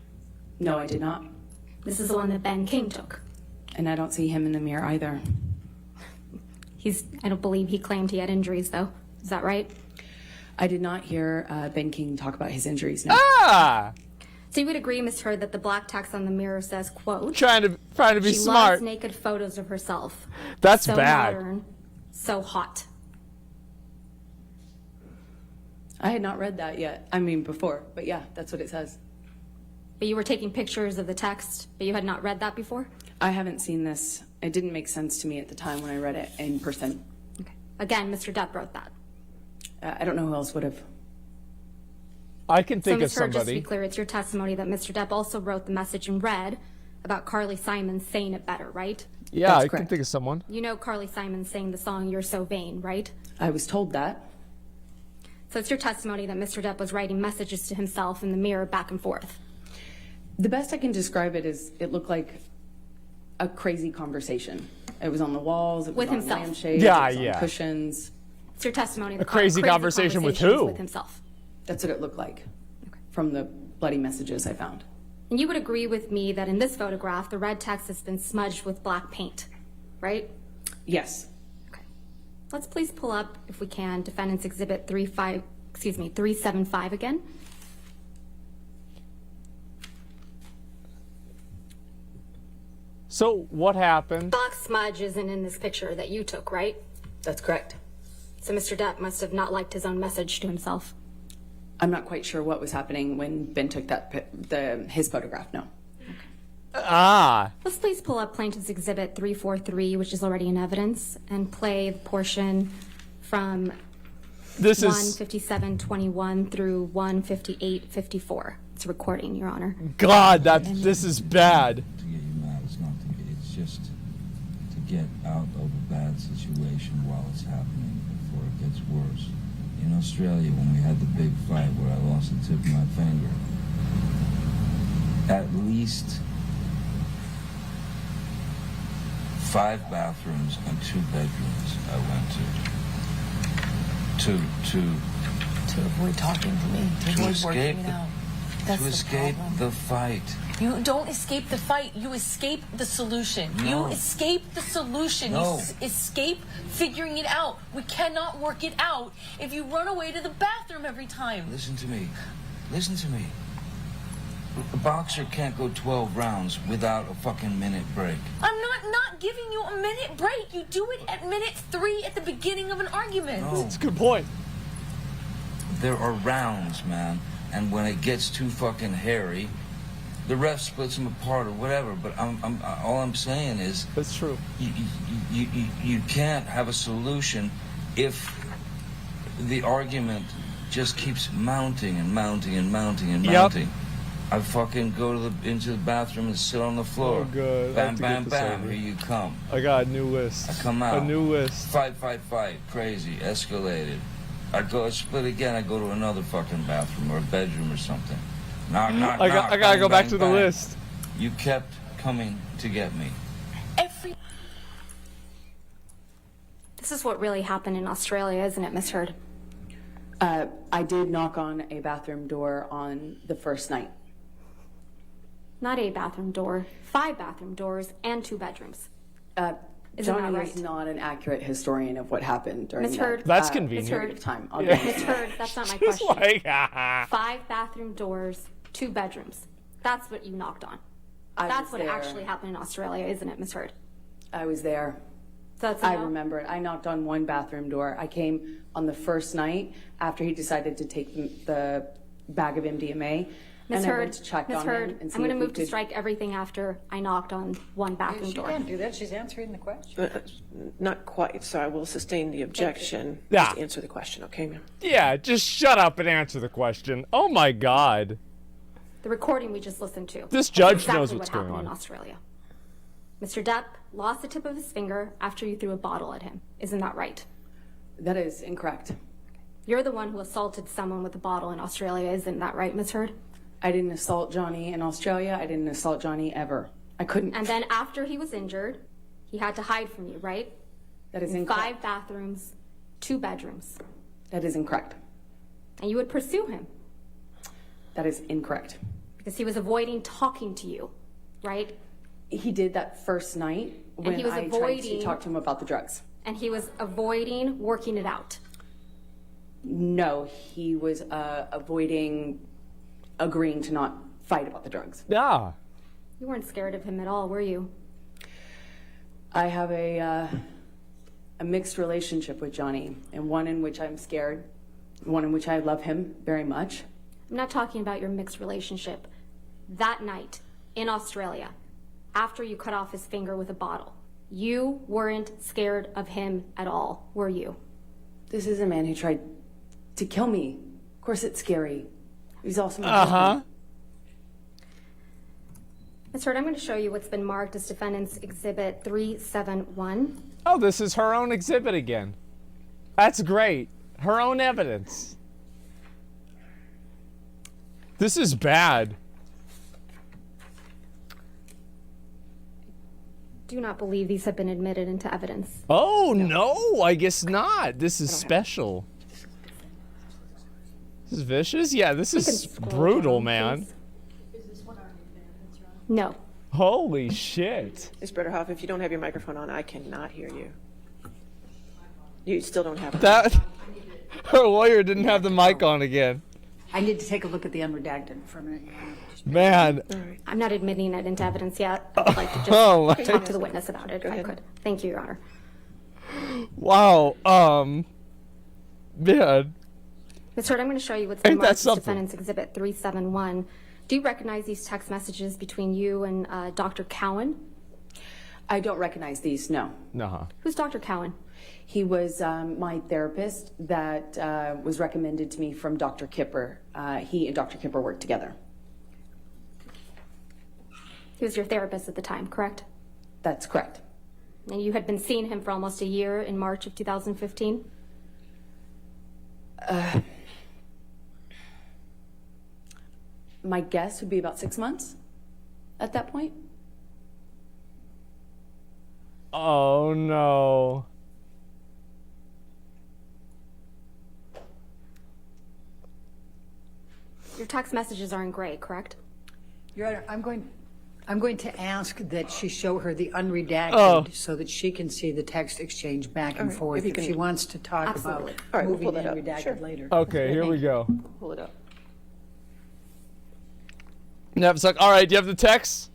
B: No, I did not.
C: This is the one that Ben King took.
B: And I don't see him in the mirror either.
C: I don't believe he claimed he had injuries, though. Is that right?
B: I did not hear Ben King talk about his injuries. No.
A: Ah!
C: So you would agree, Ms. Heard, that the black text on the mirror says, quote,
A: Trying to be
C: she
A: smart.
C: loves naked photos of herself.
A: That's
C: so
A: bad.
C: modern, so hot.
B: I had not read that yet. I mean, before. But yeah, that's what it says.
C: But you were taking pictures of the text, but you had not read that before?
B: I haven't seen this. It didn't make sense to me at the time when I read it in person.
C: Okay. Again, Mr. Depp wrote that.
B: I don't know who else would have.
A: I can
C: So,
A: think of
C: Ms. Heard, just to be
A: somebody.
C: clear, it's your testimony that Mr. Depp also wrote the message in red about Carly Simon saying it better, right?
A: Yeah,
B: That's
A: I can
B: correct.
A: think of someone.
C: You know Carly Simon sang the song You're So Vain, right?
B: I was told that.
C: So it's your testimony that Mr. Depp was writing messages to himself in the mirror back and forth.
B: The best I can describe it is it looked like a crazy conversation. It was on the walls. It was
C: With
B: on
C: himself.
B: lampshades.
A: Yeah,
B: it was
A: yeah.
B: on cushions.
C: It's your testimony that
A: crazy conversation with
C: conversations
A: who?
C: With himself.
B: That's what it looked like from the bloody messages I found.
C: And you would agree with me that in this photograph, the red text has been smudged with black paint, right?
B: Yes.
C: Okay. Let's please pull up, if we can, Defendant's Exhibit 375 again.
A: So, what happened?
C: Black smudge isn't in this picture that you took, right?
B: That's correct.
C: So Mr. Depp must have not liked his own message to himself.
B: I'm not quite sure what was happening when Ben took his photograph. No.
A: Ah.
C: Let's please pull up Plaintiff's Exhibit 343, which is already in evidence, and play the portion from
A: This is
C: 1:57:21 through 1:58:54. It's a recording, Your Honor.
A: God. This is bad.
G: To get you mad, it's just to get out of a bad situation while it's happening before it gets worse. In Australia, when we had the big fight where I lost the tip of my finger, at least 5 bathrooms and 2 bedrooms I went to
H: avoid talking to me, to avoid
G: escape
H: working it out. That's
G: to escape
H: the problem.
G: the fight.
H: You don't escape the fight. You escape the solution.
G: No.
H: You escape the solution.
G: No.
H: You escape figuring it out. We cannot work it out if you run away to the bathroom every time.
G: Listen to me. Listen to me. A boxer can't go 12 rounds without a fucking minute break.
H: I'm not giving you a minute break. You do it at minute 3 at the beginning of an argument.
G: No.
A: That's a good point.
G: There are rounds, man, and when it gets too fucking hairy, the ref splits them apart or whatever. But all I'm saying is,
A: That's true.
G: you can't have a solution if the argument just keeps mounting and mounting and mounting and
A: Yep.
G: mounting. I fucking go into the bathroom and sit on the floor.
A: Oh, good. I have
G: Bam,
A: to
G: bam,
A: get this
G: bam.
A: over.
G: Here you come.
A: I got a new list.
G: I come out.
A: A new list.
G: Fight. Crazy. Escalated. I split again. I go to another fucking bathroom or a bedroom or something. Knock.
A: I gotta
G: bang,
A: go back
G: bang,
A: to the
G: bang.
A: list.
G: You kept coming to get me.
H: Every
C: This is what really happened in Australia, isn't it, Miss Heard?
B: I did knock on a bathroom door on the first night.
C: Not a bathroom door, 5 bathroom doors, and 2 bedrooms. Isn't that
B: Johnny
C: right?
B: is not an accurate historian of what happened during
C: Ms.
B: that
C: Heard?
A: That's
B: uh,
A: convenient.
B: period of time. I'll
A: Yeah.
B: give it
C: Miss
B: to you.
C: Heard, that's not my
A: Just
C: question.
A: like,
C: 5 bathroom doors, 2 bedrooms. That's what you knocked on.
B: I
C: That's
B: was
C: what
B: there.
C: actually happened in Australia, isn't it, Miss Heard?
B: I was there.
C: So that's a
B: I
C: no?
B: remember it. I knocked on one bathroom door. I came on the first night after he decided to take the bag of MDMA.
C: Miss
B: and I
C: Heard,
B: went to check
C: Miss
B: on
C: Heard,
B: him and see
C: I'm going to
B: if we
C: move to
B: could-
C: strike everything after I knocked on one bathroom
E: She
C: door.
E: can't do that. She's answering the question.
D: Not quite, so I will sustain the objection.
A: Yeah.
D: Just answer the question, okay, ma'am?
A: yeah, just shut up and answer the question. Oh my God.
C: The recording we just listened to.
A: This
C: That's
A: judge
C: exactly
A: knows what's
C: what
A: going
C: happened
A: on.
C: in Australia. Mr. Depp lost the tip of his finger after you threw a bottle at him. Isn't that right?
B: That is incorrect.
C: You're the one who assaulted someone with a bottle in Australia. Isn't that right, Miss Heard?
B: I didn't assault Johnny in Australia. I didn't assault Johnny ever. I couldn't.
C: And then after he was injured, he had to hide from you, right?
B: That is
C: In
B: incorrect.
C: 5 bathrooms, 2 bedrooms.
B: That is incorrect.
C: And you would pursue him
B: That is incorrect.
C: because he was avoiding talking to you, right?
B: He did that first night when
C: he was
B: I tried to
C: avoiding-
B: talk to him about the drugs.
C: And he was avoiding working it out.
B: No, he was avoiding agreeing to not fight about the drugs.
A: Yeah.
C: You weren't scared of him at all, were you?
B: I have a mixed relationship with Johnny, and one in which I'm scared, one in which I love him very much.
C: I'm not talking about your mixed relationship. That night in Australia, after you cut off his finger with a bottle, you weren't scared of him at all, were you?
B: This is a man who tried to kill me. Of course, it's scary. He's also my
A: Uh-huh.
B: husband.
C: Ms. Heard, I'm going to show you what's been marked as Defendant's Exhibit 371.
A: Oh, this is her own exhibit again. That's great. Her own evidence. This is bad.
C: Do not believe these have been admitted into evidence.
A: Oh, no, I guess not. This is special. This is vicious? Yeah, this is
C: scroll
A: brutal,
C: down,
A: man.
C: please. No.
A: Holy shit.
D: Ms. Bretterhoff, if you don't have your microphone on, I cannot hear you. You still don't have it.
A: That her lawyer didn't have the mic on again.
E: I need to take a look at the unredacted for a minute.
A: Man.
C: I'm not admitting it into evidence yet. I'd like to just
A: Oh, my-
C: talk to the witness about it if I
D: ahead.
C: could. Thank you, Your Honor.
A: Wow. Man.
C: Ms. Heard, I'm going to show you what's
A: Ain't
C: been
A: that
C: marked as
A: something?
C: Defendant's Exhibit 371. Do you recognize these text messages between you and Dr. Cowan?
B: I don't recognize these, no.
A: No.
C: Who's Dr. Cowan?
B: He was my therapist that was recommended to me from Dr. Kipper. He and Dr. Kipper worked together.
C: He was your therapist at the time, correct?
B: That's correct.
C: And you had been seeing him for almost a year in March of 2015?
B: My guess would be about 6 months at that point.
A: Oh, no.
C: Your text messages are in gray, correct?
E: Your Honor, I'm going to ask that she show her the unredacted so that she can see the text exchange back and forth if she wants to talk
C: Absolutely.
E: about
D: All right, we'll
E: moving
D: pull that
E: in
D: up.
E: redacted
D: Sure.
E: later.
A: Okay, here we go.
D: Pull it up.
A: Yeah, it's like, all right, do you have the text?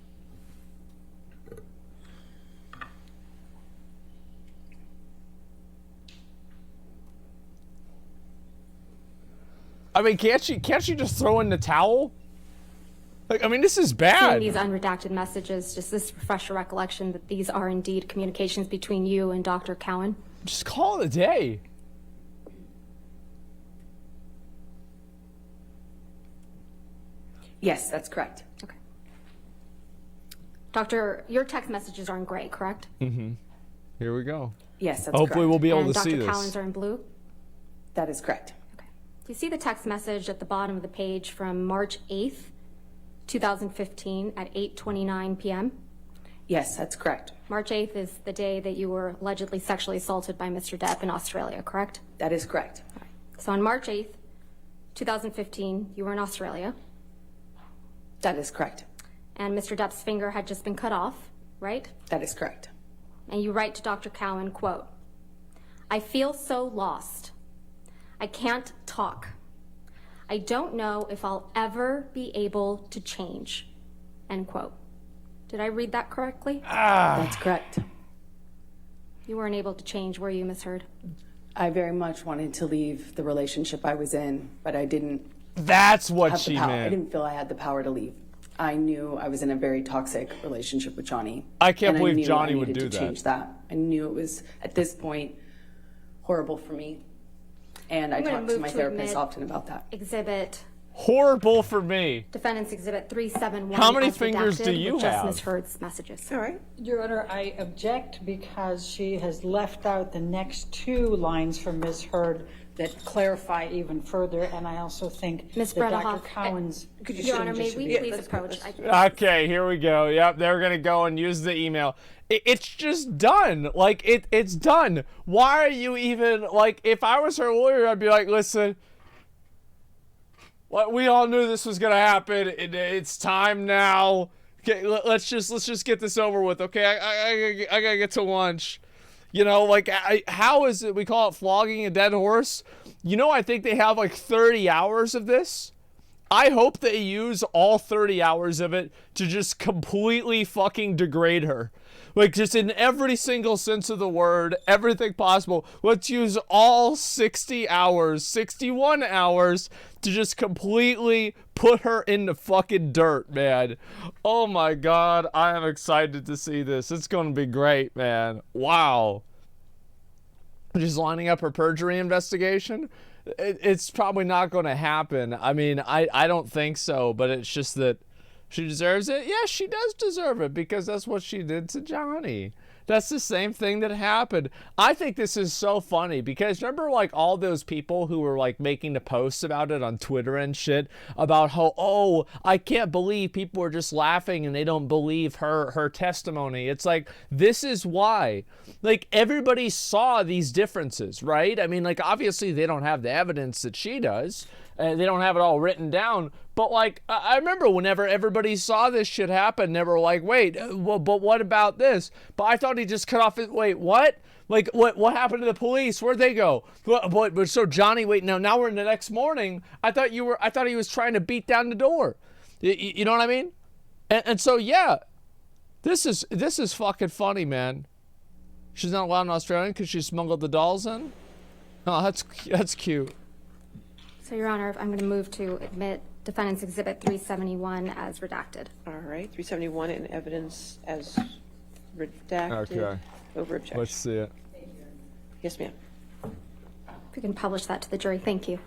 A: I mean, can't she just throw in the towel? Like, I mean, this is
C: Seeing
A: bad.
C: these unredacted messages, just this refresh your recollection that these are indeed communications between you and Dr. Cowan.
A: Just call it a day.
B: Yes, that's correct.
C: Okay. Doctor, your text messages are in gray, correct?
A: Here we go.
B: Yes, that's
A: Hopefully
B: correct.
A: we'll be able
C: And
A: to see
C: Dr.
A: this.
C: Cowan's are in blue?
B: That is correct.
C: Okay. Do you see the text message at the bottom of the page from March 8th, 2015 at 8:29 p.m.?
B: Yes, that's correct.
C: March 8th is the day that you were allegedly sexually assaulted by Mr. Depp in Australia, correct?
B: That is correct.
C: So on March 8th, 2015, you were in Australia,
B: That is correct.
C: and Mr. Depp's finger had just been cut off, right?
B: That is correct.
C: And you write to Dr. Cowan, quote, "I feel so lost. I can't talk. I don't know if I'll ever be able to change," end quote. Did I read that correctly?
B: That's correct.
C: You weren't able to change, were you, Ms. Heard?
B: I very much wanted to leave the relationship I was in, but I didn't
A: That's what
B: have
A: she
B: the power. I
A: meant.
B: didn't feel I had the power to leave. I knew I was in a very toxic relationship with Johnny.
A: I can't
B: and
A: believe
B: knew
A: Johnny
B: I
A: would
B: needed
A: do
B: to
A: that.
B: change that. I knew it was, at this point, horrible for me. And I
C: I'm gonna
B: talked to
C: move
B: my
C: to
B: therapist
C: admit-
B: often about that.
C: Exhibit,
A: Horrible for me.
C: Defendant's Exhibit 371.
A: How many
C: as
A: fingers do
C: redacted
A: you
C: with just
A: have?
C: Ms. Heard's messages.
D: All right.
E: Your Honor, I object because she has left out the next two lines from Ms. Heard that clarify even further, and I also think
C: Ms.
E: that Dr.
C: Bredehoff,
E: Cowan's...
C: Your Honor, may we please
D: let's-
C: approach?
A: Okay, here we go. Yep, they're gonna go and use the email. It's just done. Like, it's done. Why are you even, like, if I was her lawyer, I'd be like, listen, we all knew this was gonna happen. It's time now. Okay, let's just get this over with. Okay, I gotta get to lunch. You know, like, how is it? We call it flogging a dead horse. You know, I think they have like 30 hours of this. I hope they use all 30 hours of it to just completely fucking degrade her. Like, just in every single sense of the word, everything possible. Let's use all 60 hours, 61 hours to just completely put her in the fucking dirt, man. Oh my God, I am excited to see this. It's going to be great, man. Wow. Just lining up her perjury investigation? It's probably not going to happen. I mean, I don't think so, but it's just that she deserves it. Yeah, she does deserve it because that's what she did to Johnny. That's the same thing that happened. I think this is so funny because remember, like, all those people who were like making the posts about it on Twitter and shit about how, oh, I can't believe people are just laughing and they don't believe her testimony. It's like, this is why. Like, everybody saw these differences, right? I mean, like, obviously they don't have the evidence that she does. They don't have it all written down. But, like, I remember whenever everybody saw this shit happen, they were like, wait, well, but what about this? But I thought he just cut off his, wait, what? Like, what happened to the police? Where'd they go? But so Johnny, wait, now we're in the next morning. I thought he was trying to beat down the door. You know what I mean? And so, yeah, this is fucking funny, man. She's not allowed in Australia because she smuggled the dolls in? Oh, that's cute.
C: So, Your Honor, I'm going to move to admit Defendant's Exhibit 371 as redacted.
D: All right. 371 in evidence as redacted
A: Okay.
D: over objection.
A: Let's see it.
D: Yes, ma'am.
C: If you can publish that to the jury, thank you.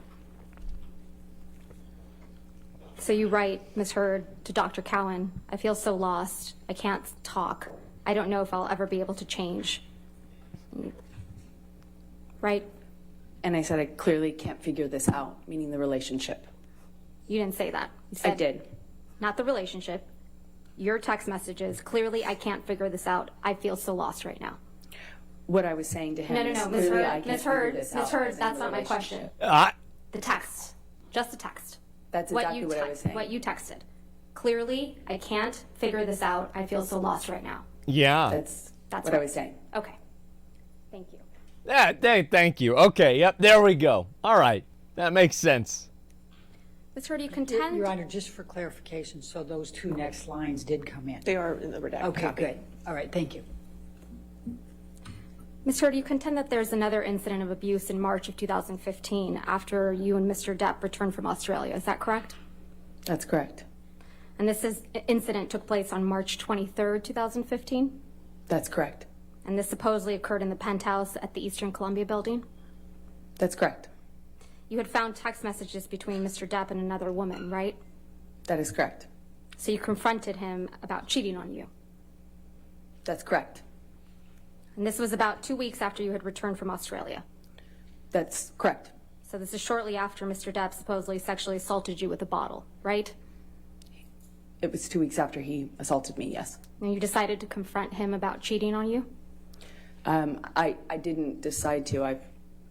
C: So you write, Ms. Heard, to Dr. Cowan, I feel so lost. I can't talk. I don't know if I'll ever be able to change. Right?
B: And I said I clearly can't figure this out, meaning the relationship.
C: You didn't say that. You
B: I
C: said,
B: did.
C: not the relationship. Your text messages, clearly I can't figure this out. I feel so lost right now.
B: What I was saying to him
C: No,
B: is
C: Ms.
B: clearly I
C: Heard,
B: can't
C: Ms.
B: figure
C: Heard,
B: this
C: Ms.
B: out.
C: Heard,
B: as in
C: that's
B: the
C: not my question.
B: relationship.
C: The text. Just the text.
B: That's exactly what I was saying.
C: What you texted. Clearly, I can't figure this out. I feel so lost right now.
A: Yeah.
B: That's
C: That's
B: what I was saying.
C: Okay. Thank you.
A: Thank you. Okay, yep, there we go. All right, that makes sense.
C: Ms. Heard, you contend?
E: Your Honor, just for clarification, so those two next lines did come in?
D: They are in the redacted
E: Okay,
D: copy.
E: good. All right, thank you.
C: Ms. Heard, you contend that there's another incident of abuse in March of 2015 after you and Mr. Depp returned from Australia. Is that correct?
B: That's correct.
C: And this incident took place on March 23rd, 2015?
B: That's correct.
C: And this supposedly occurred in the penthouse at the Eastern Columbia building?
B: That's correct.
C: You had found text messages between Mr. Depp and another woman, right?
B: That is correct.
C: So you confronted him about cheating on you.
B: That's correct.
C: And this was about 2 weeks after you had returned from Australia.
B: That's correct.
C: So this is shortly after Mr. Depp supposedly sexually assaulted you with a bottle, right?
B: It was 2 weeks after he assaulted me, yes.
C: And you decided to confront him about cheating on you?
B: I didn't decide to.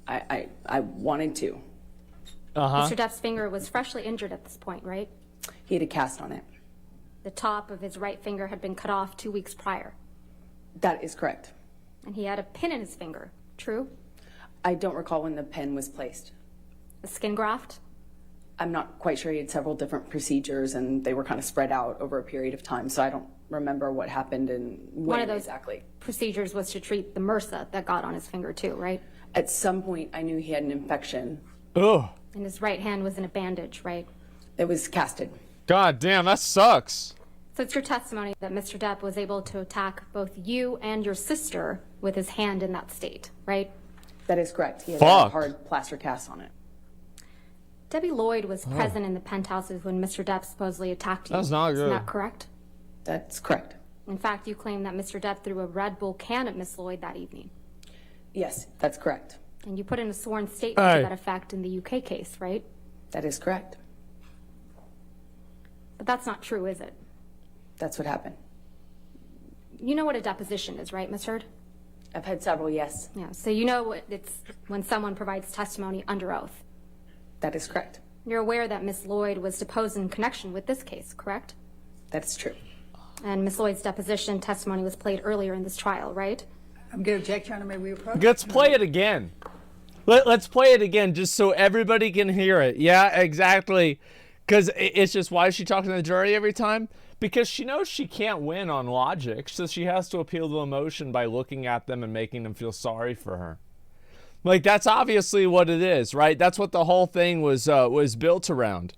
B: I wanted to.
A: Uh-huh.
C: Mr. Depp's finger was freshly injured at this point, right?
B: He had a cast on it.
C: The top of his right finger had been cut off 2 weeks prior.
B: That is correct.
C: And he had a pin in his finger, true?
B: I don't recall when the pen was placed.
C: A skin graft?
B: I'm not quite sure. He had several different procedures and they were kind of spread out over a period of time, so I don't remember what happened and when
C: One of those
B: exactly.
C: procedures was to treat the MRSA that got on his finger too, right?
B: At some point, I knew he had an infection.
A: Ugh.
C: And his right hand was in a bandage, right?
B: It was casted.
A: God damn, that sucks.
C: So it's your testimony that Mr. Depp was able to attack both you and your sister with his hand in that state, right?
B: That is correct. He had
A: Fuck.
B: a hard plaster cast on it.
C: Debbie Lloyd was present in the penthouses when Mr. Depp supposedly attacked you.
A: That's not
C: Isn't
A: good.
C: that correct?
B: That's correct.
C: In fact, you claim that Mr. Depp threw a Red Bull can at Miss Lloyd that evening.
B: Yes, that's correct.
C: And you put in a sworn statement
A: Hey.
C: to that effect in the UK case, right?
B: That is correct.
C: But that's not true, is it?
B: That's what happened.
C: You know what a deposition is, right, Ms. Heard?
B: I've had several, yes.
C: Yeah, so you know what it's when someone provides testimony under oath.
B: That is correct.
C: You're aware that Miss Lloyd was deposed in connection with this case, correct?
B: That is true.
C: And Miss Lloyd's deposition testimony was played earlier in this trial, right?
E: I'm going to object, Your Honor. May we approach?
A: Let's play it again. Let's play it again just so everybody can hear it. Yeah, exactly. Because it's just, why is she talking to the jury every time? Because she knows she can't win on logic, so she has to appeal to emotion by looking at them and making them feel sorry for her. Like, that's obviously what it is, right? That's what the whole thing was built around.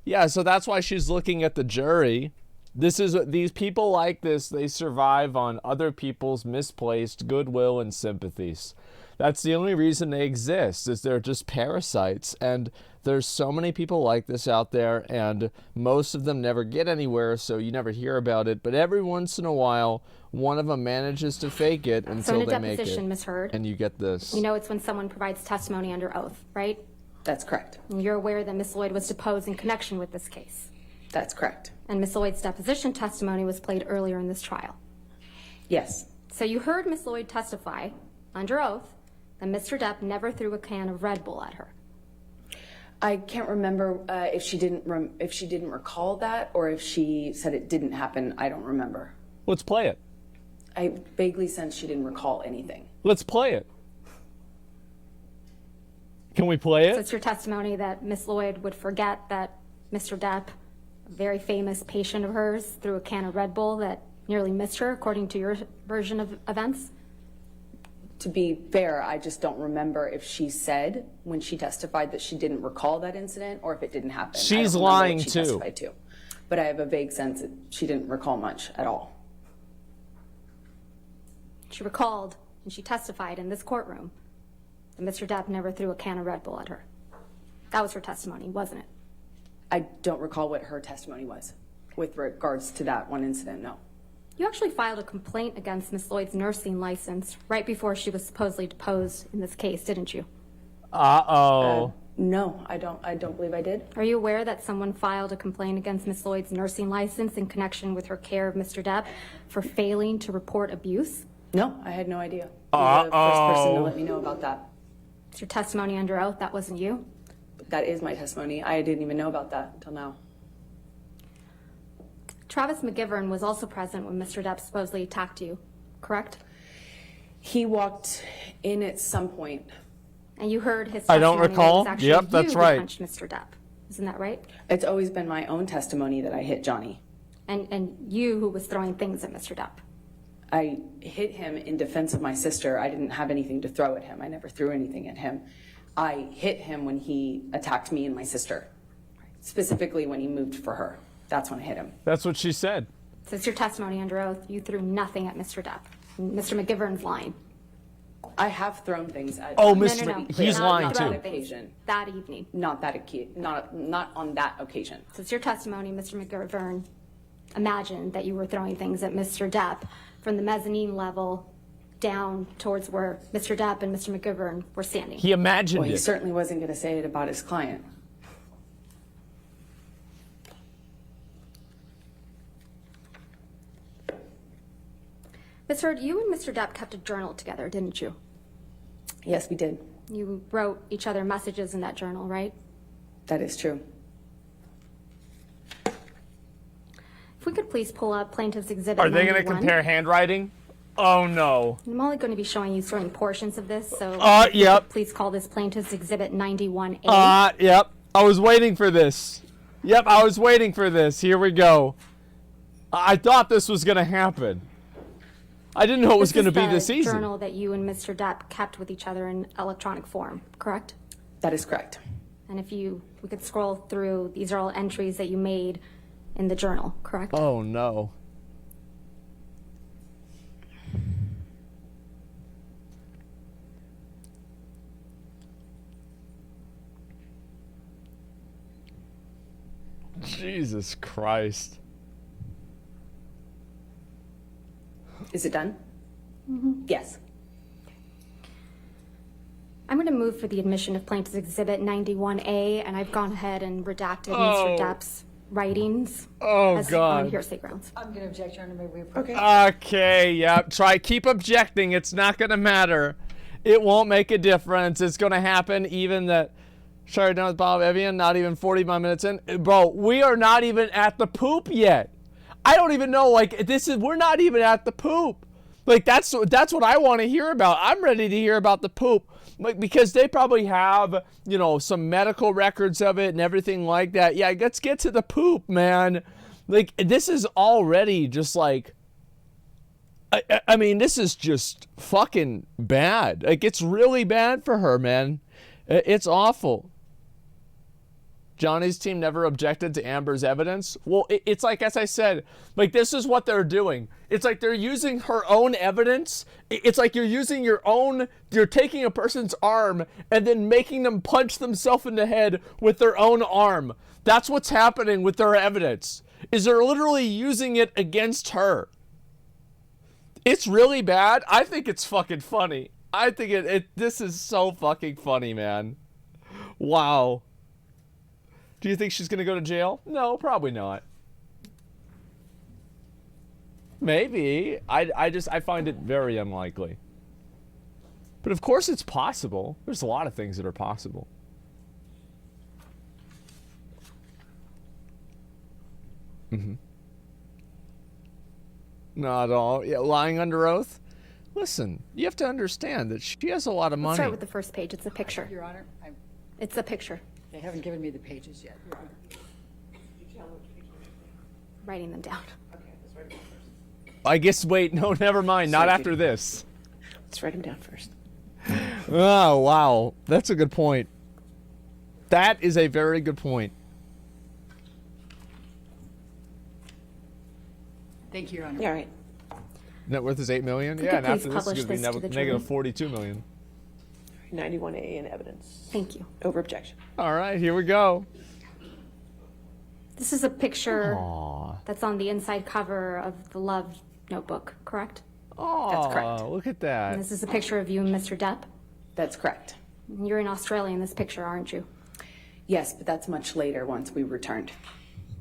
A: Yeah, so that's why she's looking at the jury. These people like this, they survive on other people's misplaced goodwill and sympathies. That's the only reason they exist, is they're just parasites. And there's so many people like this out there, and most of them never get anywhere, so you never hear about it. But every once in a while, one of them manages to fake it
C: So
A: until
C: in a
A: they make
C: deposition,
A: it.
C: Ms. Heard,
A: And you get this.
C: you know it's when someone provides testimony under oath, right?
B: That's correct.
C: And you're aware that Miss Lloyd was deposed in connection with this case.
B: That's correct.
C: And Miss Lloyd's deposition testimony was played earlier in this trial.
B: Yes.
C: So you heard Miss Lloyd testify under oath that Mr. Depp never threw a can of Red Bull at her.
B: I can't remember if she didn't recall that or if she said it didn't happen. I don't remember.
A: Let's play it.
B: I vaguely sense she didn't recall anything.
A: Let's play it. Can we play
C: So
A: it?
C: it's your testimony that Miss Lloyd would forget that Mr. Depp, a very famous patient of hers, threw a can of Red Bull that nearly missed her, according to your version of events?
B: To be fair, I just don't remember if she said when she testified that she didn't recall that incident or if it didn't happen. I
A: She's
B: don't remember what
A: lying
B: she
A: too.
B: testified to. But I have a vague sense that she didn't recall much at all.
C: She recalled, and she testified in this courtroom, that Mr. Depp never threw a can of Red Bull at her. That was her testimony, wasn't it?
B: I don't recall what her testimony was with regards to that one incident, no.
C: You actually filed a complaint against Miss Lloyd's nursing license right before she was supposedly deposed in this case, didn't you?
B: No, I don't believe I did.
C: Are you aware that someone filed a complaint against Miss Lloyd's nursing license in connection with her care of Mr. Depp for failing to report abuse?
B: No, I had no idea. You're the first person to let me know about that.
C: It's your testimony under oath, that wasn't you?
B: That is my testimony. I didn't even know about that until now.
C: Travis McGivern was also present when Mr. Depp supposedly attacked you, correct?
B: He walked in at some point.
C: And you heard his
A: I
C: testimony.
A: don't recall.
C: That it was actually
A: Yep, that's
C: you who
A: right.
C: punched Mr. Depp. Isn't that right?
B: It's always been my own testimony that I hit Johnny.
C: And you who was throwing things at Mr. Depp.
B: I hit him in defense of my sister. I didn't have anything to throw at him. I never threw anything at him. I hit him when he attacked me and my sister, specifically when he moved for her. That's when I hit him.
A: That's what she said.
C: So it's your testimony under oath. You threw nothing at Mr. Depp. Mr. McGivern's lying.
B: I have thrown things at
A: Oh,
B: him.
A: Mr.
C: No.
A: He's
C: Not
A: lying
C: throughout
A: too.
C: the
B: Occasion.
C: That evening.
B: Not on that occasion.
C: So it's your testimony, Mr. McGivern imagined that you were throwing things at Mr. Depp from the mezzanine level down towards where Mr. Depp and Mr. McGivern were standing.
A: He imagined
B: Well, he
A: it.
B: certainly wasn't going to say it about his client.
C: Ms. Heard, you and Mr. Depp kept a journal together, didn't you?
B: Yes, we did.
C: You wrote each other messages in that journal, right?
B: That is true.
C: If we could please pull up Plaintiff's Exhibit
A: Are they going to
C: 91.
A: compare handwriting? Oh, no.
C: I'm only going to be showing you certain portions of this, so
A: Yep.
C: please call this Plaintiff's Exhibit 91A.
A: Yep. I was waiting for this. Yep, I was waiting for this. Here we go. I thought this was going to happen. I didn't know it was going to be this
C: This is
A: easy.
C: the journal that you and Mr. Depp kept with each other in electronic form, correct?
B: That is correct.
C: And if we could scroll through, these are all entries that you made in the journal, correct?
A: Oh, no. Jesus Christ.
B: Is it done? Yes.
C: I'm going to move for the admission of Plaintiff's Exhibit 91A, and I've gone ahead and redacted Mr. Depp's writings
A: Oh,
C: as
A: God.
C: on hearsay grounds.
E: I'm going to object, Your Honor. May we approve?
A: Okay, yep. Keep objecting. It's not going to matter. It won't make a difference. It's going to happen even that. Sorry, done with Bob Evian, not even 45 minutes in. Bro, we are not even at the poop yet. I don't even know, we're not even at the poop. That's what I want to hear about. I'm ready to hear about the poop. Because they probably have, some medical records of it and everything like that. Yeah, let's get to the poop, man. This is already just I mean, this is just fucking bad. It's really bad for her, man. It's awful. Johnny's team never objected to Amber's evidence. Well, it's as I said, this is what they're doing. It's they're using her own evidence. It's you're taking a person's arm and then making them punch themselves in the head with their own arm. That's what's happening with their evidence, is they're literally using it against her. It's really bad. I think it's fucking funny. I think this is so fucking funny, man. Wow. Do you think she's going to go to jail? No, probably not. Maybe. I find it very unlikely. But of course it's possible. There's a lot of things that are possible. Not at all. Yeah, lying under oath? Listen, you have to understand that she has a lot of money.
C: Let's start with the first page. It's a picture.
E: Your Honor,
C: It's a picture.
E: they haven't given me the pages yet, Your Honor.
C: Writing them down.
A: I guess, wait, no, never mind. Not after this.
D: Let's write him down first.
A: Oh, wow. That's a good point. That is a very good point.
E: Thank you, Your Honor.
D: Yeah, all right.
A: Net worth is $8 million.
C: If you
A: Yeah,
C: could
A: and
C: please
A: after this
C: publish
A: is going
C: this
A: to
C: to
A: be
C: the
A: negative
C: jury.
A: $42 million.
D: 91A in evidence.
C: Thank you.
D: Over objection.
A: All right, here we go.
C: This is a picture
A: Aw.
C: that's on the inside cover of the Love Notebook, correct?
A: Oh,
B: That's correct.
A: look at
C: And
A: that.
C: this is a picture of you and Mr. Depp.
B: That's correct.
C: And you're in Australia in this picture, aren't you?
B: Yes, but that's much later once we returned.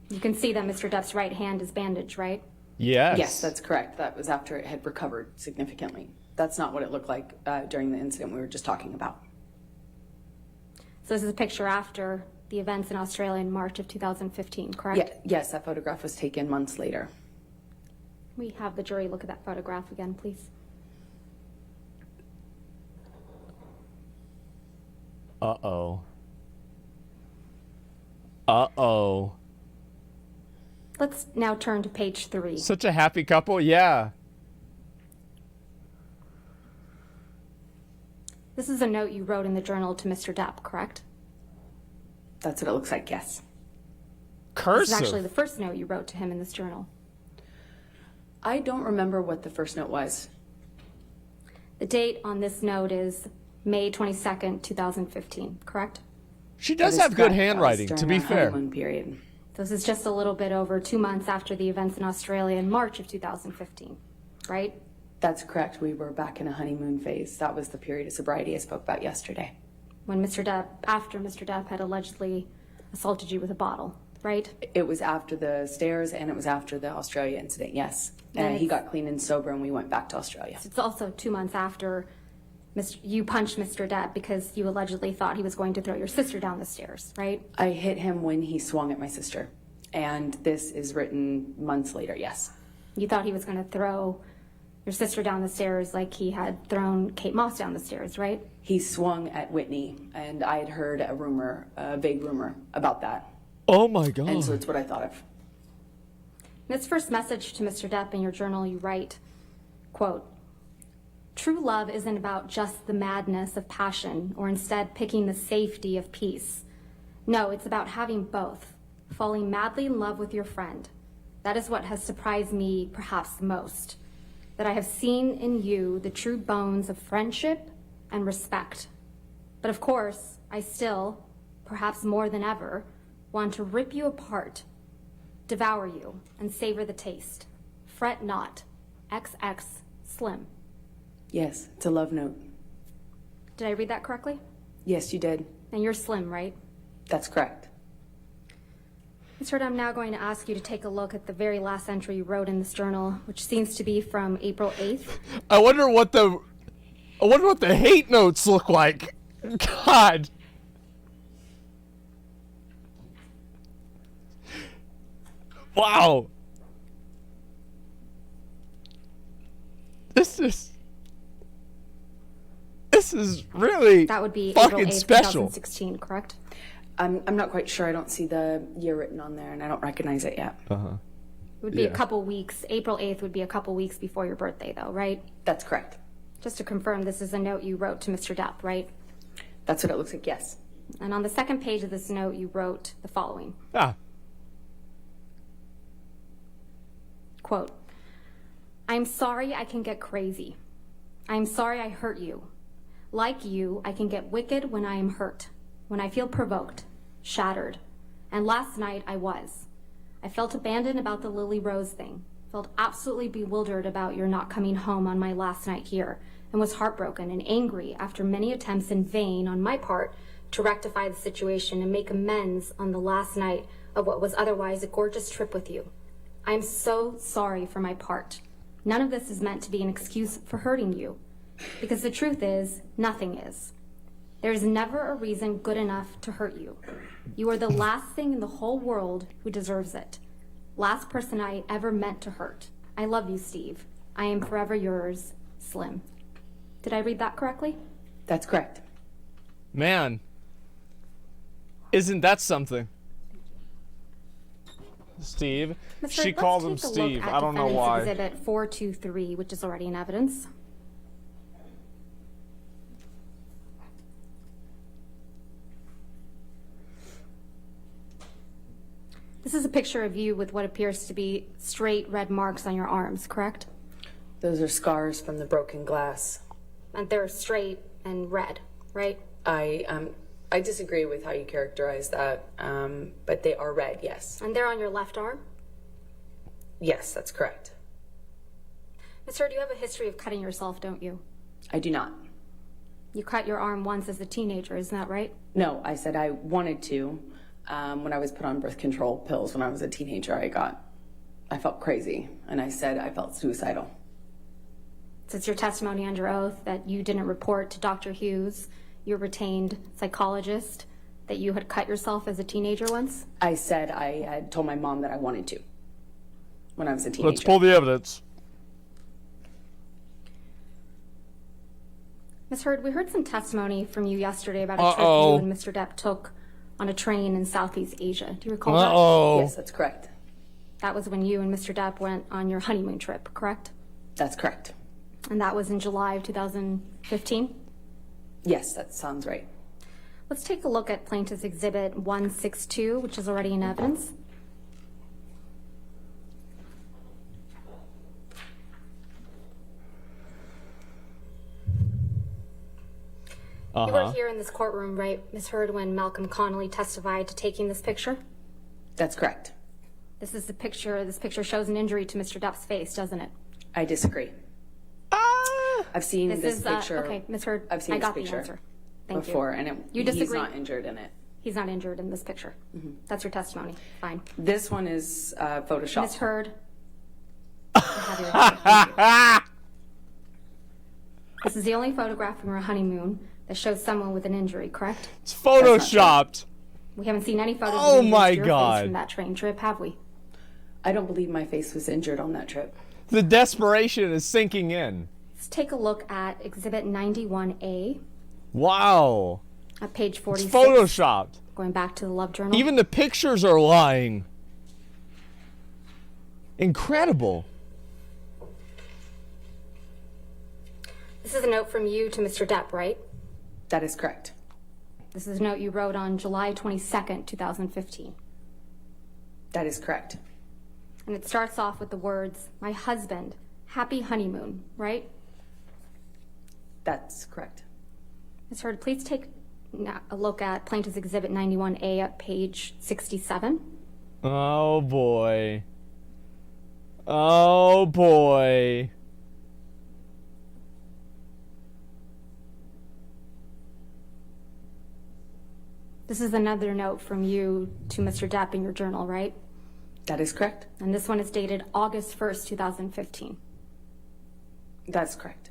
C: You can see that Mr. Depp's right hand is bandaged, right?
A: Yes.
B: Yes, that's correct. That was after it had recovered significantly. That's not what it looked like during the incident we were just talking about.
C: So this is a picture after the events in Australia in March of 2015, correct?
B: Yeah, yes, that photograph was taken months later.
C: We have the jury look at that photograph again, please.
A: Uh-oh. Uh-oh.
C: Let's now turn to page 3.
A: Such a happy couple. Yeah.
C: This is a note you wrote in the journal to Mr. Depp, correct?
B: That's what it looks like, yes.
C: This
A: Cursive.
C: is actually the first note you wrote to him in this journal.
B: I don't remember what the first note was.
C: The date on this note is May 22nd, 2015, correct?
A: She does
B: That is
A: have good
B: correct. That was
A: handwriting, to
B: during
A: be
B: our
A: fair.
B: honeymoon period.
C: This is just a little bit over 2 months after the events in Australia in March of 2015, right?
B: That's correct. We were back in a honeymoon phase. That was the period of sobriety I spoke about yesterday.
C: When after Mr. Depp had allegedly assaulted you with a bottle, right?
B: It was after the stairs and it was after the Australia incident, yes. And he got clean and sober and we went back to Australia.
C: It's also 2 months after you punched Mr. Depp because you allegedly thought he was going to throw your sister down the stairs, right?
B: I hit him when he swung at my sister. And this is written months later, yes.
C: You thought he was going to throw your sister down the stairs like he had thrown Kate Moss down the stairs, right?
B: He swung at Whitney and I had heard a rumor, a vague rumor about that.
A: Oh my God.
B: And so it's what I thought of.
C: In this first message to Mr. Depp in your journal, you write, quote, "True love isn't about just the madness of passion or instead picking the safety of peace. No, it's about having both, falling madly in love with your friend. That is what has surprised me perhaps the most, that I have seen in you the true bones of friendship and respect. But of course, I still, perhaps more than ever, want to rip you apart, devour you, and savor the taste. Fret not. XX Slim."
B: Yes, it's a love note.
C: Did I read that correctly?
B: Yes, you did.
C: And you're Slim, right?
B: That's correct.
C: Mr. I'm now going to ask you to take a look at the very last entry you wrote in this journal, which seems to be from April 8th.
A: I wonder what the hate notes look like. God. Wow. This is really
C: That would be April
A: fucking
C: 8th,
A: special.
C: 2016, correct?
B: I'm not quite sure. I don't see the year written on there and I don't recognize it yet.
C: It would be
A: Yeah.
C: a couple weeks. April 8th would be a couple weeks before your birthday, though, right?
B: That's correct.
C: Just to confirm, this is a note you wrote to Mr. Depp, right?
B: That's what it looks like, yes.
C: And on the second page of this note, you wrote the following.
A: Ah.
C: Quote, "I'm sorry I can get crazy. I'm sorry I hurt you. Like you, I can get wicked when I am hurt, when I feel provoked, shattered. And last night I was. I felt abandoned about the Lily Rose thing, felt absolutely bewildered about your not coming home on my last night here, and was heartbroken and angry after many attempts in vain on my part to rectify the situation and make amends on the last night of what was otherwise a gorgeous trip with you. I'm so sorry for my part. None of this is meant to be an excuse for hurting you, because the truth is, nothing is. There is never a reason good enough to hurt you. You are the last thing in the whole world who deserves it. Last person I ever meant to hurt. I love you, Steve. I am forever yours, Slim." Did I read that correctly?
B: That's correct.
A: Man. Isn't that something? Steve.
C: Mr.
A: She
C: let's
A: called him
C: take a look
A: Steve.
C: at
A: I don't know
C: Defendant's
A: why.
C: Exhibit 423, which is already in evidence. This is a picture of you with what appears to be straight red marks on your arms, correct?
B: Those are scars from the broken glass.
C: And they're straight and red, right?
B: I disagree with how you characterize that, but they are red, yes.
C: And they're on your left arm?
B: Yes, that's correct.
C: Ms. Heard, you have a history of cutting yourself, don't you?
B: I do not.
C: You cut your arm once as a teenager, isn't that right?
B: No, I said I wanted to. When I was put on birth control pills when I was a teenager, I felt crazy, and I said I felt suicidal.
C: Since your testimony under oath that you didn't report to Dr. Hughes, your retained psychologist, that you had cut yourself as a teenager once?
B: I said I had told my mom that I wanted to when I was a teenager.
A: Let's pull the evidence.
C: Ms. Heard, we heard some testimony from you yesterday about a trip you and Mr. Depp took on a train in Southeast Asia. Do you recall that?
B: Yes, that's correct.
C: That was when you and Mr. Depp went on your honeymoon trip, correct?
B: That's correct.
C: And that was in July of 2015?
B: Yes, that sounds right.
C: Let's take a look at Plaintiff's Exhibit 162, which is already in evidence. You were here in this courtroom, right, Ms. Heard, when Malcolm Connolly testified to taking this picture?
B: That's correct.
C: This is the picture. This picture shows an injury to Mr. Depp's face, doesn't it?
B: I disagree. I've seen this picture.
C: Okay, Ms. Heard,
B: I've seen
C: I
B: this
C: got the
B: picture
C: answer. Thank
B: before,
C: you.
B: and
C: You
B: he's
C: disagree?
B: not injured in it.
C: He's not injured in this picture. That's your testimony. Fine.
B: This one is Photoshop.
C: Ms. Heard, I have your answer. This is the only photograph from your honeymoon that shows someone with an injury, correct?
A: It's photoshopped.
C: We haven't seen any photos
A: Oh
C: of you
A: my
C: with your
A: God.
C: face from that train trip, have we?
B: I don't believe my face was injured on that trip.
A: The desperation is sinking in.
C: Let's take a look at Exhibit 91A
A: Wow.
C: at page
A: It's
C: 46.
A: photoshopped.
C: Going back to the Love Journal.
A: Even the pictures are lying. Incredible.
C: This is a note from you to Mr. Depp, right?
B: That is correct.
C: This is a note you wrote on July 22nd, 2015.
B: That is correct.
C: And it starts off with the words, "My husband, happy honeymoon," right?
B: That's correct.
C: Ms. Heard, please take a look at Plaintiff's Exhibit 91A at page 67.
A: Oh boy. Oh boy.
C: This is another note from you to Mr. Depp in your journal, right?
B: That is correct.
C: And this one is dated August 1st, 2015.
B: That's correct.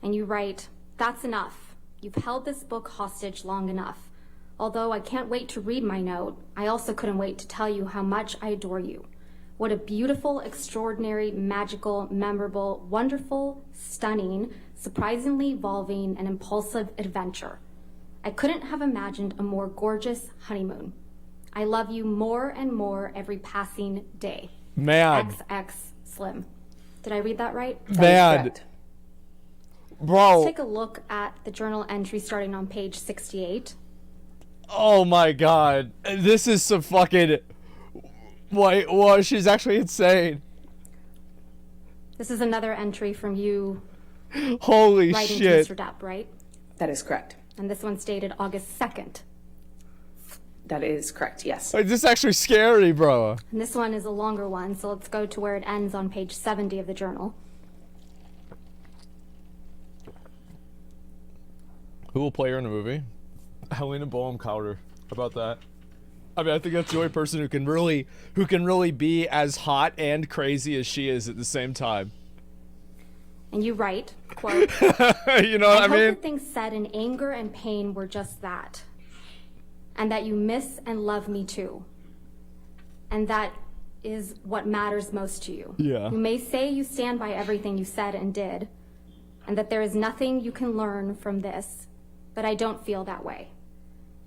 C: And you write, "That's enough. You've held this book hostage long enough. Although I can't wait to read my note, I also couldn't wait to tell you how much I adore you. What a beautiful, extraordinary, magical, memorable, wonderful, stunning, surprisingly evolving, and impulsive adventure. I couldn't have imagined a more gorgeous honeymoon. I love you more and more every passing day.
A: Man.
C: XX Slim." Did I read that right?
B: That is
A: Man.
B: correct.
A: Bro.
C: Take a look at the journal entry starting on page 68.
A: Oh my god. This is some fucking... Wait, she's actually insane.
C: This is another entry from you
A: Holy
C: writing
A: shit.
C: to Mr. Depp, right?
B: That is correct.
C: And this one's dated August 2nd.
B: That is correct, yes.
A: Like, this is actually scary, bro.
C: And this one is a longer one, so let's go to where it ends on page 70 of the journal.
A: Who will play her in the movie? Helena Bonham Carter. How about that? I mean, I think that's the only person who can really be as hot and crazy as she is at the same time.
C: And you write, quote,
A: You know what I
C: hope
A: mean?
C: the things said in anger and pain were just that. And that you miss and love me too. And that is what matters most to you.
A: Yeah.
C: You may say you stand by everything you said and did, and that there is nothing you can learn from this, but I don't feel that way.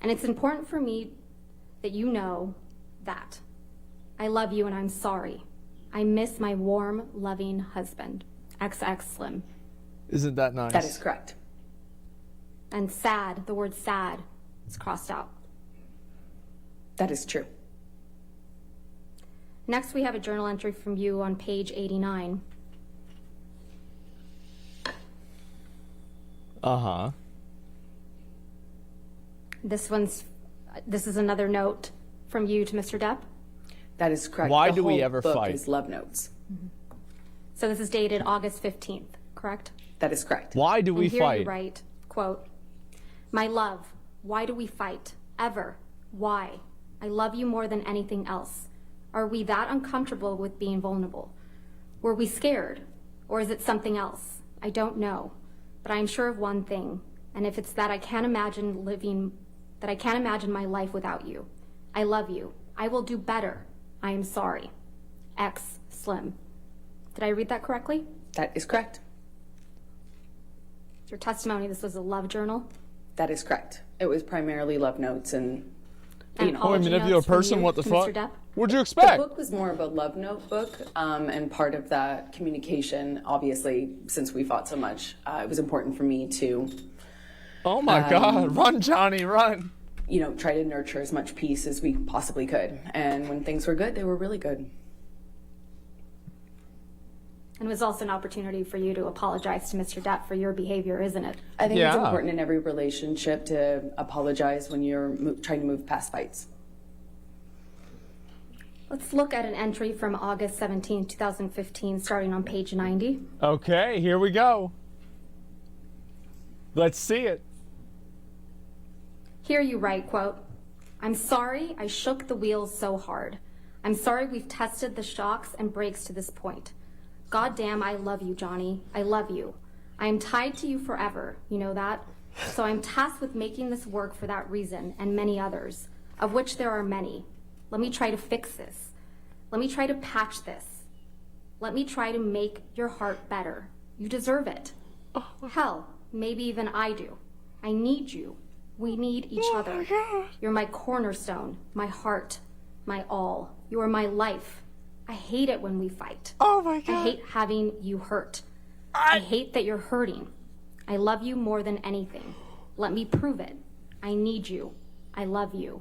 C: And it's important for me that you know that. I love you and I'm sorry. I miss my warm, loving husband. XX Slim.
A: Isn't that nice?
B: That is correct.
C: And sad, the word sad is crossed out.
B: That is true.
C: Next, we have a journal entry from you on page 89.
A: Uh-huh.
C: This is another note from you to Mr. Depp.
B: That is correct.
A: Why
B: The
A: do we
B: whole
A: ever
B: book
A: fight?
B: is love notes.
C: So this is dated August 15th, correct?
B: That is correct.
A: Why do we
C: And here
A: fight?
C: you write, quote, "My love, why do we fight? Ever? Why? I love you more than anything else. Are we that uncomfortable with being vulnerable? Were we scared? Or is it something else? I don't know. But I am sure of one thing, and if it's that I can't imagine my life without you. I love you. I will do better. I am sorry. X Slim." Did I read that correctly?
B: That is correct.
C: Your testimony, this was a love journal?
B: That is correct. It was primarily love notes and
C: And
A: Oh, I mean, if
C: apology
A: you're a
C: notes from
A: person,
C: you
A: what the
C: to
A: fuck?
C: Mr. Depp?
A: What'd you
B: the
A: expect?
B: book was more of a love notebook, and part of that communication, obviously, since we fought so much, it was important for me to,
A: Oh my God. Run, Johnny, run.
B: try to nurture as much peace as we possibly could. And when things were good, they were really good.
C: And it was also an opportunity for you to apologize to Mr. Depp for your behavior, isn't it?
B: I think it's
A: Yeah.
B: important in every relationship to apologize when you're trying to move past fights.
C: Let's look at an entry from August 17, 2015, starting on page 90.
A: Okay, here we go. Let's see it.
C: Here you write, quote, "I'm sorry I shook the wheels so hard. I'm sorry we've tested the shocks and brakes to this point. God damn, I love you, Johnny. I love you. I am tied to you forever. You know that? So I'm tasked with making this work for that reason and many others, of which there are many. Let me try to fix this. Let me try to patch this. Let me try to make your heart better. You deserve it. Hell, maybe even I do. I need you. We need each other. You're my cornerstone, my heart, my all. You are my life. I hate it when we fight.
A: Oh my God.
C: I hate having you hurt. I hate that you're hurting. I love you more than anything. Let me prove it. I need you. I love you.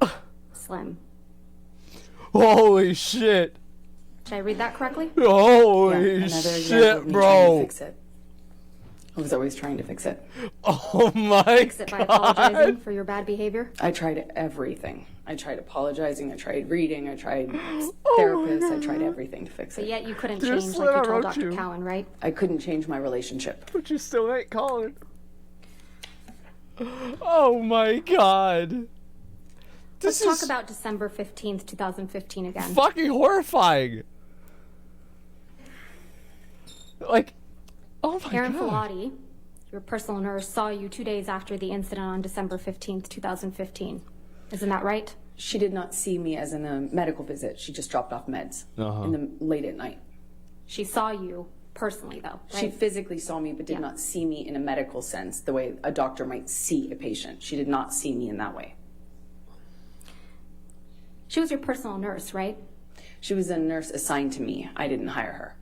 C: Slim."
A: Holy shit.
C: Did I read that correctly?
A: Holy
B: Another example of
A: shit,
B: me trying to
A: bro.
B: fix it. I was always trying to fix it.
A: Oh my
C: Fix it by apologizing for your bad behavior?
B: I tried everything. I tried apologizing, I tried reading, I tried therapists, I tried everything to fix
C: But
B: it.
C: yet you couldn't
A: Dear
C: change
A: Slim,
C: like
A: I
C: you told
A: wrote
C: Dr.
A: you.
C: Cowan, right?
B: I couldn't change my relationship.
A: But you still ain't calling. Oh my God.
C: Let's
A: This
C: talk
A: is
C: about December 15th, 2015 again.
A: fucking horrifying. Like, oh my
C: Aaron
A: God.
C: Filati, your personal nurse, saw you 2 days after the incident on December 15th, 2015. Isn't that right?
B: She did not see me as in a medical visit. She just dropped off meds in the late at night.
C: She saw you personally, though, right?
B: She physically saw me, but did not see me in a medical sense, the way a doctor might see a patient. She did not see me in that way.
C: She was your personal nurse, right?
B: She was a nurse assigned to me. I didn't hire her.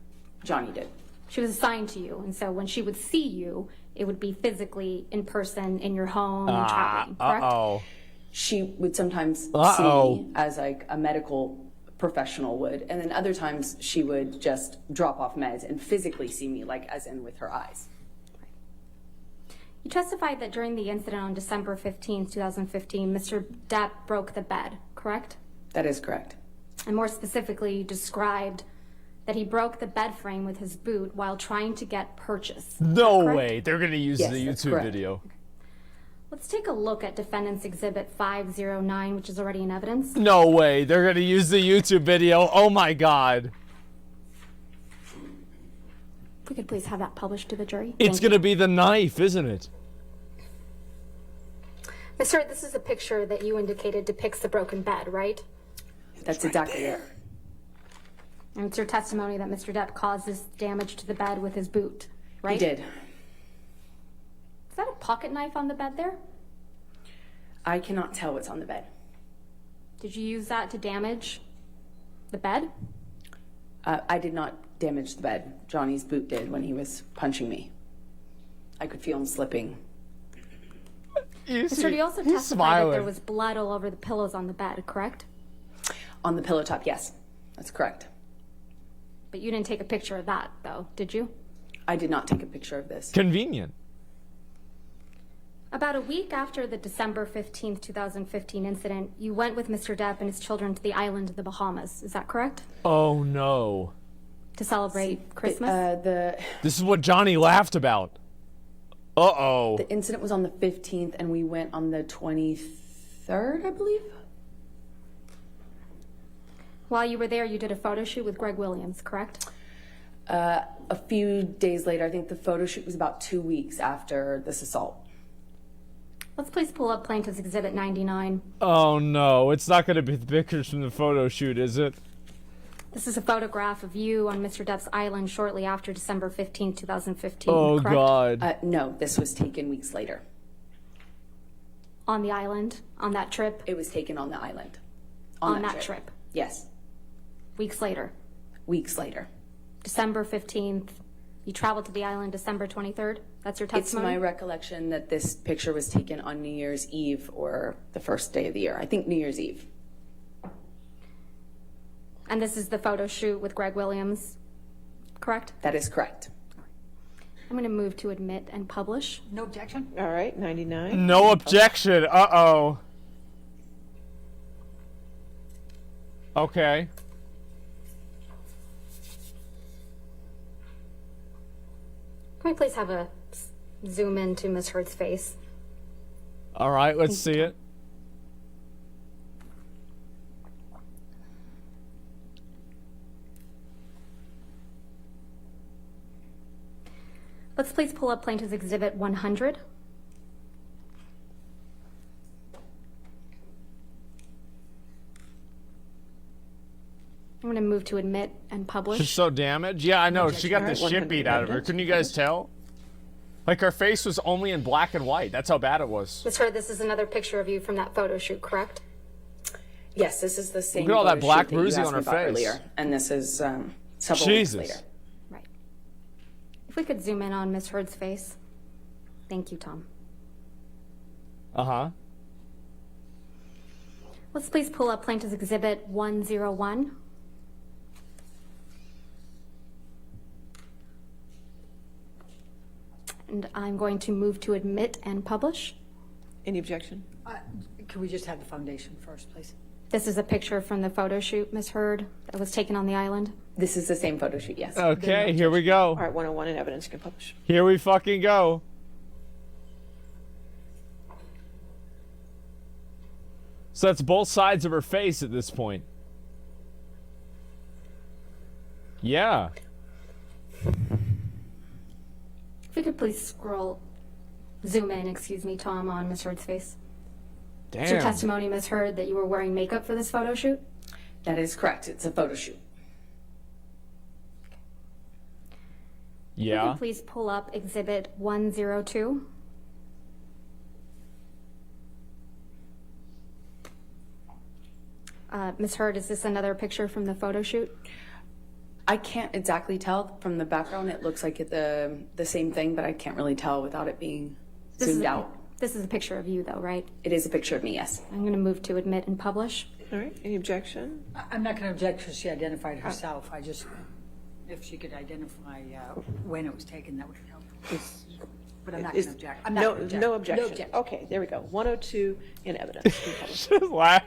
B: Johnny did.
C: She was assigned to you, and so when she would see you, it would be physically in person in your home and traveling, correct?
A: Uh-oh.
B: She would sometimes see me as like a medical professional would, and then other times she would just drop off meds and physically see me, like as in with her eyes.
C: You testified that during the incident on December 15th, 2015, Mr. Depp broke the bed, correct?
B: That is correct.
C: And more specifically, you described that he broke the bed frame with his boot while trying to get purchase.
A: No
C: correct?
A: way. They're going to use
B: Yes,
A: the
B: that's
A: YouTube
B: correct.
A: video.
C: Let's take a look at Defendant's Exhibit 509, which is already in evidence.
A: No way. They're going to use the YouTube video. Oh my God.
C: If we could please have that published to the jury.
A: It's going to be the knife, isn't it?
C: Mr. This is a picture that you indicated depicts the broken bed, right?
B: That's exactly it.
C: And it's your testimony that Mr. Depp caused this damage to the bed with his boot, right?
B: He did.
C: Is that a pocket knife on the bed there?
B: I cannot tell what's on the bed.
C: Did you use that to damage the bed?
B: I did not damage the bed. Johnny's boot did when he was punching me. I could feel him slipping.
C: Mr. You also
A: he's
C: testified that there
A: smiling.
C: was blood all over the pillows on the bed, correct?
B: On the pillow top, yes. That's correct.
C: But you didn't take a picture of that, though, did you?
B: I did not take a picture of this.
A: Convenient.
C: About a week after the December 15th, 2015 incident, you went with Mr. Depp and his children to the island of the Bahamas. Is that correct?
A: Oh no.
C: To celebrate Christmas?
A: This is what Johnny laughed about. Uh-oh.
B: The incident was on the 15th, and we went on the 23rd, I believe.
C: While you were there, you did a photo shoot with Greg Williams, correct?
B: A few days later, I think the photo shoot was about 2 weeks after this assault.
C: Let's please pull up Plaintiff's Exhibit 99.
A: Oh no, it's not going to be the pictures from the photo shoot, is it?
C: This is a photograph of you on Mr. Depp's island shortly after December 15th, 2015,
A: Oh
C: correct?
A: God.
B: No, this was taken weeks later.
C: On the island, on that trip,
B: It was taken on the island.
C: on that trip,
B: Yes,
C: weeks later.
B: weeks later.
C: December 15th, you traveled to the island December 23rd? That's your
B: It's
C: testimony?
B: my recollection that this picture was taken on New Year's Eve or the first day of the year. I think New Year's Eve.
C: And this is the photo shoot with Greg Williams, correct?
B: That is correct.
C: I'm going to move to admit and publish.
E: No objection?
D: All right, 99.
A: No objection. Uh-oh. Okay.
C: Can we please have a zoom in to Ms. Heard's face?
A: All right, let's see it.
C: Let's please pull up Plaintiff's Exhibit 100. I'm going to move to admit and publish.
A: She's so damaged. Yeah, I know. She got the
D: Alright,
A: shit beat out of her.
D: 100
A: Couldn't you guys tell? Like, her face was only in black and white. That's how bad it was.
C: Ms. Heard, this is another picture of you from that photo shoot, correct?
B: Yes, this is the same.
A: Look at all that
B: photo shoot
A: black
B: you
A: bruising
B: asked
A: on
B: me
A: her
B: about
A: face.
B: Earlier, and this is several
A: Jesus.
B: weeks later.
C: Right. If we could zoom in on Ms. Heard's face. Thank you, Tom.
A: Uh-huh.
C: Let's please pull up Plaintiff's Exhibit 101. And I'm going to move to admit and publish.
D: Any objection?
E: Can we just have the foundation first, please?
C: This is a picture from the photo shoot, Ms. Heard, that was taken on the island.
B: This is the same photo shoot, yes.
A: Okay, here we go.
D: All right, 101 in evidence, you can publish.
A: Here we fucking go. So that's both sides of her face at this point. Yeah.
C: If we could please zoom in, excuse me, Tom, on Ms. Heard's face. It's your
A: Damn.
C: testimony, Ms. Heard, that you were wearing makeup for this photo shoot?
B: That is correct. It's a photo shoot.
C: If you
A: Yeah.
C: could please pull up Exhibit 102. Ms. Heard, is this another picture from the photo shoot?
B: I can't exactly tell from the background. It looks like the same thing, but I can't really tell without it being zoomed out.
C: This is a picture of you, though, right?
B: It is a picture of me, yes.
C: I'm going to move to admit and publish.
D: All right, any objection?
E: I'm not going to object because she identified herself. I just, if she could identify when it was taken, that would help. But I'm not going to object. I'm not
D: No,
E: gonna object.
D: no objection.
E: No objection.
D: Okay, there we go. 102 in evidence. You can publish.
A: Just laugh.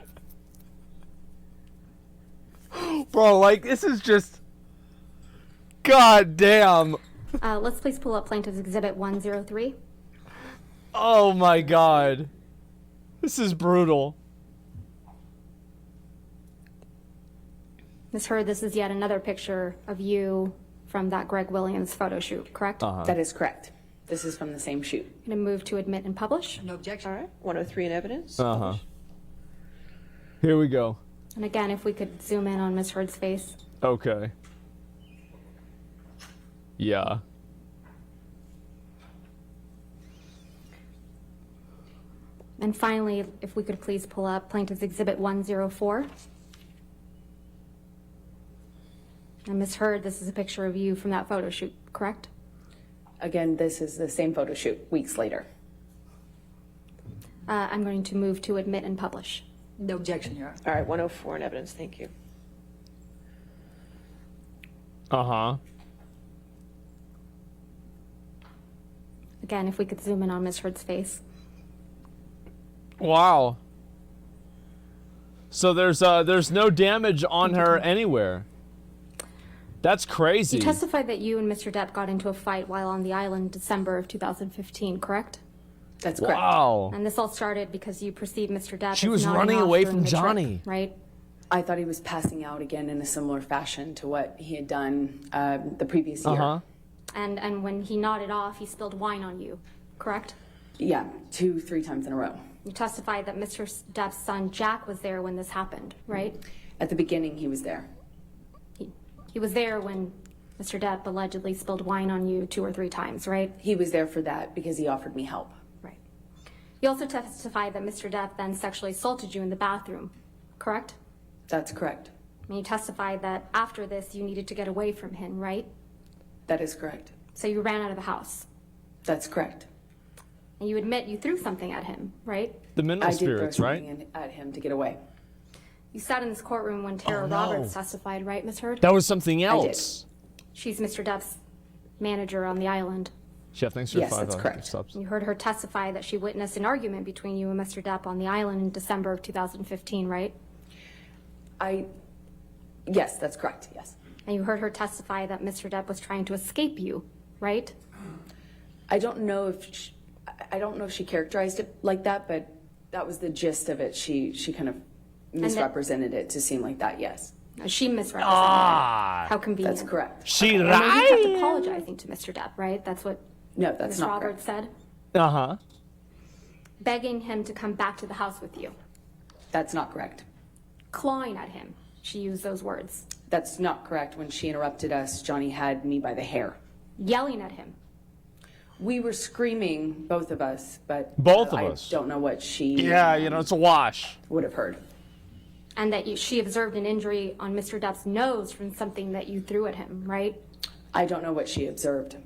A: Bro, like, this is just... God damn.
C: Let's please pull up Plaintiff's Exhibit 103.
A: Oh my god. This is brutal.
C: Ms. Heard, this is yet another picture of you from that Greg Williams photo shoot, correct?
B: That is correct. This is from the same shoot.
C: I'm going to move to admit and publish.
E: No objection.
D: All right, 103 in evidence.
A: Uh-huh. Here we go.
C: And again, if we could zoom in on Ms. Heard's face.
A: Okay. Yeah.
C: And finally, if we could please pull up Plaintiff's Exhibit 104. And Ms. Heard, this is a picture of you from that photo shoot, correct?
B: Again, this is the same photo shoot weeks later.
C: I'm going to move to admit and publish.
E: No objection, Your Honor.
D: All right, 104 in evidence. Thank you.
A: Uh-huh.
C: Again, if we could zoom in on Ms. Heard's face.
A: Wow. So there's no damage on her anywhere. That's crazy.
C: You testified that you and Mr. Depp got into a fight while on the island December of 2015, correct?
B: That's correct.
A: Wow.
C: And this all started because you perceived Mr. Depp
A: She
C: as
A: was
C: nodding
A: running
C: off
A: away
C: during
A: from
C: the trip,
A: Johnny.
C: right?
B: I thought he was passing out again in a similar fashion to what he had done the previous year.
A: Uh-huh.
C: And when he nodded off, he spilled wine on you, correct?
B: Yeah, 2-3 times in a row.
C: You testified that Mr. Depp's son Jack was there when this happened, right?
B: At the beginning, he was there.
C: He was there when Mr. Depp allegedly spilled wine on you 2 or 3 times, right?
B: He was there for that because he offered me help.
C: Right. You also testified that Mr. Depp then sexually assaulted you in the bathroom, correct?
B: That's correct.
C: And you testified that after this, you needed to get away from him, right?
B: That is correct.
C: So you ran out of the house.
B: That's correct.
C: And you admit you threw something at him, right?
A: The mineral
B: I did throw
A: spirits, right?
B: something at him to get away.
C: You sat in this courtroom when Tara
A: Oh, no.
C: Roberts testified, right, Ms. Heard?
A: That was something
B: did.
A: else.
C: She's Mr. Depp's manager on the island.
A: Chef, thanks for
B: Yes,
A: 5
B: that's correct.
A: subs.
C: You heard her testify that she witnessed an argument between you and Mr. Depp on the island in December of 2015, right?
B: Yes, that's correct, yes.
C: And you heard her testify that Mr. Depp was trying to escape you, right?
B: I don't know if she characterized it like that, but that was the gist of it. She kind of misrepresented it to seem like that, yes.
C: She misrepresented it. How convenient.
B: That's correct.
A: She
C: And then you kept apologizing to Mr. Depp, right? That's what
B: No, that's
C: Ms.
B: not
C: Roberts
B: correct.
C: said?
A: Uh-huh.
C: Begging him to come back to the house with you.
B: That's not correct.
C: Clawing at him. She used those words.
B: That's not correct. When she interrupted us, Johnny had me by the hair.
C: Yelling at him.
B: We were screaming, both of us, but
A: Both of
B: I
A: us.
B: don't know what she
A: Yeah, it's a wash.
B: would have heard.
C: And that she observed an injury on Mr. Depp's nose from something that you threw at him, right?
B: I don't know what she observed.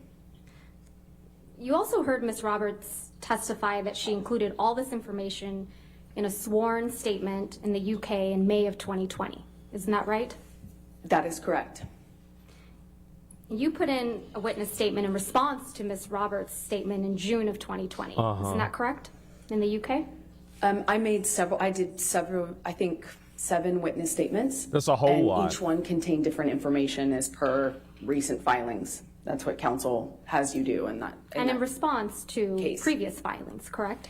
C: You also heard Ms. Roberts testify that she included all this information in a sworn statement in the UK in May of 2020. Isn't that right?
B: That is correct.
C: You put in a witness statement in response to Ms. Roberts' statement in June of 2020. Isn't that correct? In the UK?
B: I did several, I think 7 witness statements.
A: That's a whole lot.
B: And each one contained different information as per recent filings. That's what counsel has you do. And
C: In response to
B: case.
C: previous filings, correct?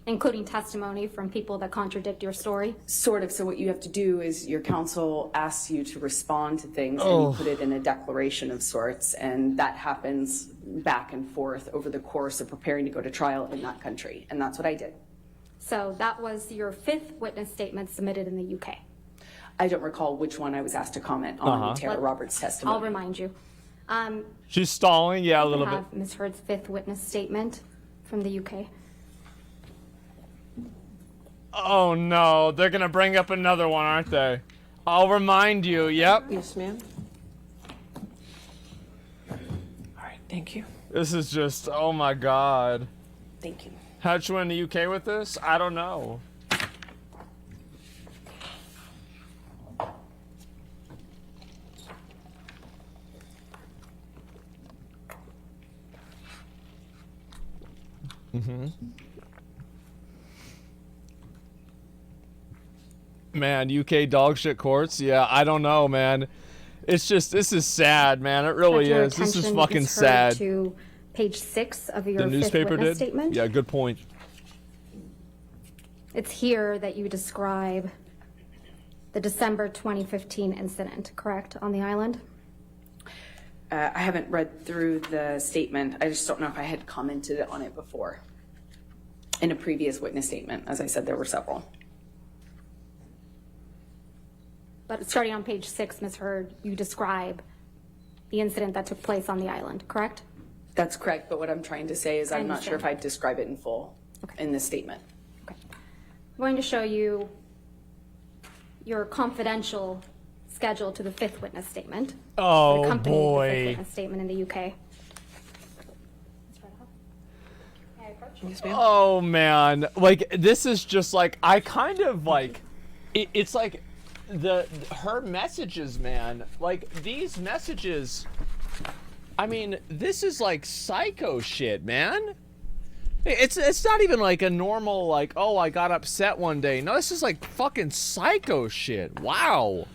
C: Including testimony from people that contradict your story?
B: Sort of. So what you have to do is your counsel asks you to respond to things and you put it in a declaration of sorts. And that happens back and forth over the course of preparing to go to trial in that country. And that's what I did.
C: So that was your 5th witness statement submitted in the UK.
B: I don't recall which one I was asked to comment on Tara Roberts' testimony.
C: I'll remind you.
A: She's stalling, yeah, a little bit.
C: Have Ms. Heard's 5th witness statement from the UK.
A: Oh no, they're gonna bring up another one, aren't they? I'll remind you, yep.
D: Yes, ma'am. All right, thank you.
A: This is just, oh my god.
B: Thank you.
A: How'd you in the UK with this? I don't know. Man, UK dog shit courts? Yeah, I don't know, man. It's just, this is sad, man. It really
C: Your
A: is. This is
C: attention,
A: fucking
C: Ms. Heard,
A: sad.
C: To page 6 of your
A: The
C: 5th
A: newspaper
C: witness
A: did?
C: statement.
A: Yeah, good point.
C: It's here that you describe the December 2015 incident, correct, on the island?
B: I haven't read through the statement. I just don't know if I had commented on it before. In a previous witness statement, as I said, there were several.
C: But starting on page 6, Ms. Heard, you describe the incident that took place on the island, correct?
B: That's correct, but what I'm trying to say is I'm not sure if
C: understand.
B: I'd describe it in full in this statement.
C: Okay. I'm going to show you your confidential schedule to the 5th witness statement.
A: Oh,
C: that accompanied the 5th
A: boy.
C: witness statement in the UK.
D: Yes, ma'am.
A: Oh, man. Like, this is just like, I kind of like, it's like her messages, man. Like, these messages, I mean, this is like psycho shit, man. It's not even like a normal, like, oh, I got upset one day. No, this is like fucking psycho shit. Wow.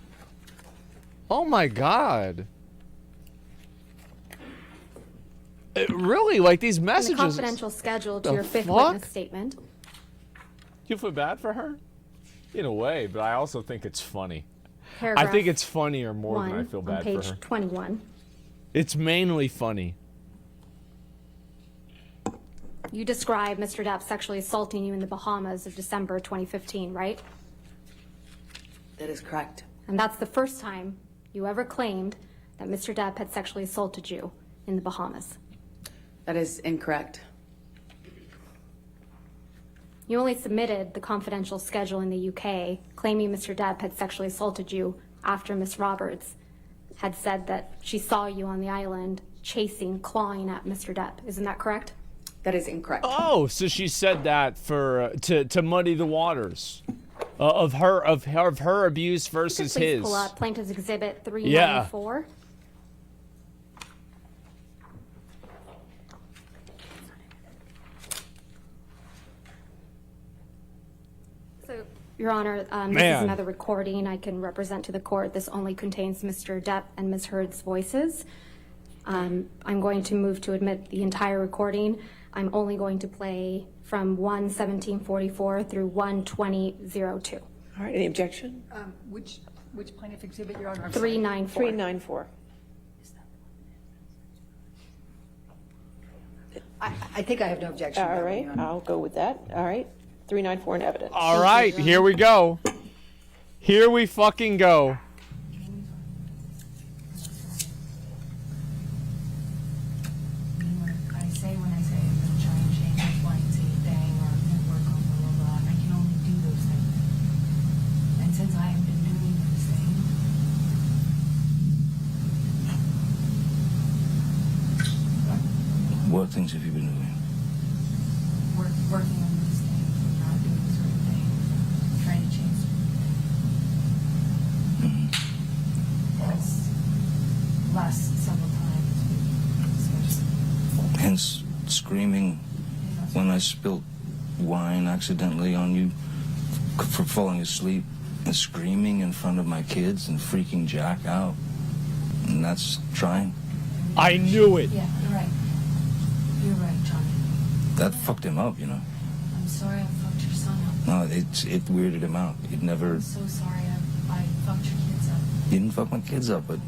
A: Oh my god. Really, like these
C: In
A: messages.
C: the confidential schedule to
A: The
C: your fifth
A: fuck?
C: witness statement.
A: You feel bad for her? In a way, but I also think it's funny.
C: Paragraph
A: I think it's funnier more
C: 1
A: than I feel
C: on
A: bad
C: page
A: for her.
C: 21.
A: It's mainly funny.
C: You describe Mr. Depp sexually assaulting you in the Bahamas of December 2015, right?
B: That is correct.
C: And that's the first time you ever claimed that Mr. Depp had sexually assaulted you in the Bahamas.
B: That is incorrect.
C: You only submitted the confidential schedule in the UK claiming Mr. Depp had sexually assaulted you after Miss Roberts had said that she saw you on the island chasing, clawing at Mr. Depp. Isn't that correct?
B: That is incorrect.
A: Oh, so she said that for to muddy the waters of her abuse versus
C: Please
A: his.
C: pull up Plaintiff's Exhibit 394. So, Your Honor, this
A: Man.
C: is another recording I can represent to the court. This only contains Mr. Depp and Ms. Heard's voices. I'm going to move to admit the entire recording. I'm only going to play from 1:17:44 through 1:20:02.
D: All right, any objection?
E: Which plaintiff exhibit, Your Honor?
C: 394.
D: 394.
E: I think I have no objection. to
D: All
E: that one,
D: right,
E: Your Honor.
D: I'll go with that. All right, 394 in evidence.
A: All right, here we go. Here we fucking go.
I: I say when I say I'm going to try and change X, Y, and Z thing or work on blah, blah, blah, I can only do those things. And since I have been doing those things,
G: What things have you been doing?
I: working on these things and not doing certain things, trying to change certain things. That's last several times, especially.
G: Hence, screaming when I spilled wine accidentally on you for falling asleep, and screaming in front of my kids and freaking Jack out. And that's trying.
A: I knew it.
I: Yeah, you're right. You're right, Johnny.
G: That fucked him up, you know.
I: I'm sorry I fucked your son up.
G: No, it weirded him out. He'd never.
I: I'm so sorry I fucked your kids up.
G: He didn't fuck my kids up, but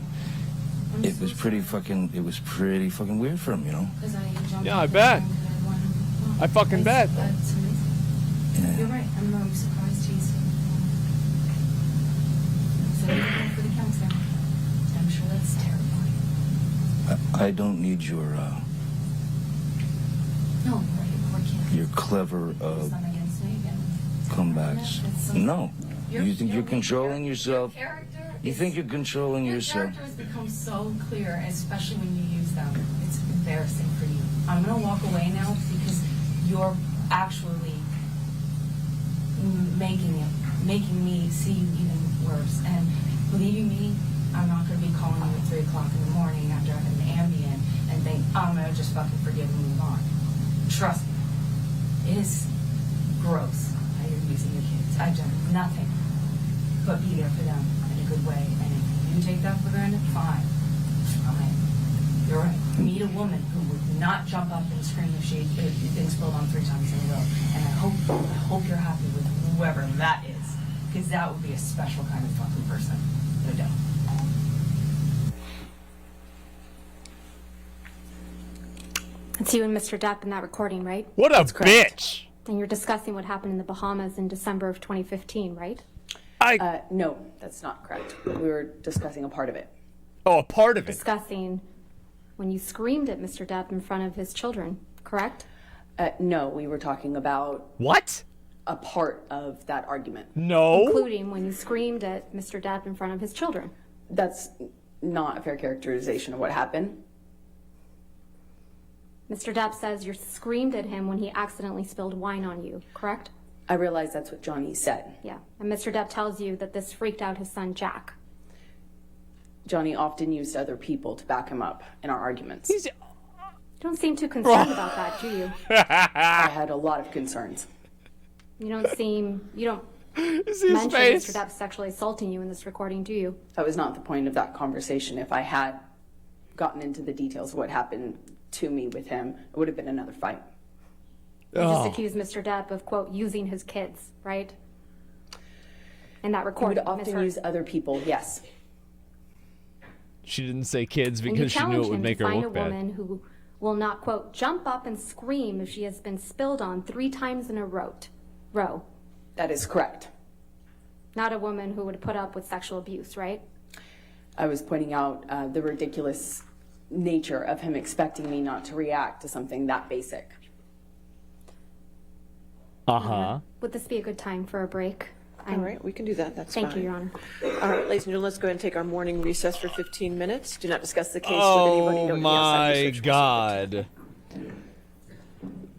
I: I'm
G: it
I: so
G: was pretty
I: sorry.
G: fucking. It was pretty fucking weird for him, you know.
I: 'Cause I jumped
A: Yeah, I
I: up
A: bet.
I: and won.
A: I fucking bet.
I: That's amazing.
G: Yeah.
I: You're right. I'm surprised he's. So you're going for the counselor. I'm sure that's terrifying.
G: I don't need your
I: No, you're right. Poor kid.
G: your clever
I: It's not against me again.
G: comebacks.
I: Yeah, it's
G: No,
I: Your-
G: you think
I: your-
G: you're controlling
I: your
G: yourself.
I: character
G: You
I: is-
G: think you're controlling
I: Your
G: yourself.
I: character has become so clear, especially when you use them. It's embarrassing for you. I'm gonna walk away now because you're actually making me see you even worse. And believe me, I'm not gonna be calling you at 3 o'clock in the morning after I have an Ambien and think I'm gonna just fucking forgive and move on. Trust me, it is gross how you're using your kids. I've done nothing but be there for them in a good way. And if you take that for granted, fine. Fine. You're right. Meet a woman who would not jump up and scream if things spilled on 3 times in a row. And I hope you're happy with whoever that is. Because that would be a special kind of fucking person. No doubt.
C: It's you and Mr. Depp in that recording, right?
A: What a bitch.
C: And you're discussing what happened in the Bahamas in December of 2015, right?
B: No, that's not correct. We were discussing a part of it.
A: Oh, a part of it.
C: Discussing when you screamed at Mr. Depp in front of his children, correct?
B: No, we were talking about
A: What?
B: a part of that argument.
A: No.
C: Including when you screamed at Mr. Depp in front of his children.
B: That's not a fair characterization of what happened.
C: Mr. Depp says you screamed at him when he accidentally spilled wine on you, correct?
B: I realize that's what Johnny said.
C: Yeah. And Mr. Depp tells you that this freaked out his son, Jack.
B: Johnny often used other people to back him up in our arguments.
C: You don't seem too concerned about that, do you?
B: I had a lot of concerns.
C: You don't
A: Is his
C: mention
A: face?
C: Mr. Depp sexually assaulting you in this recording, do you?
B: That was not the point of that conversation. If I had gotten into the details of what happened to me with him, it would have been another fight.
C: You just accused Mr. Depp of, quote, using his kids, right? In that
B: He
C: recording.
B: would often use other people, yes.
A: She didn't say kids
C: And you
A: because she knew
C: challenge
A: it would
C: him
A: make
C: to
A: her
C: find
A: look
C: a
A: bad.
C: woman who will not, quote, jump up and scream if she has been spilled on 3 times in a row.
B: That is correct.
C: Not a woman who would put up with sexual abuse, right?
B: I was pointing out the ridiculous nature of him expecting me not to react to something that basic.
A: Uh-huh.
C: Would this be a good time for a break?
D: All right, we can do that. That's fine.
C: Thank you, Your Honor.
D: All right, ladies and gentlemen, let's go ahead and take our morning recess for 15 minutes. Do not discuss the case with anybody.
A: Oh
D: Don't
A: my
D: research.
A: God.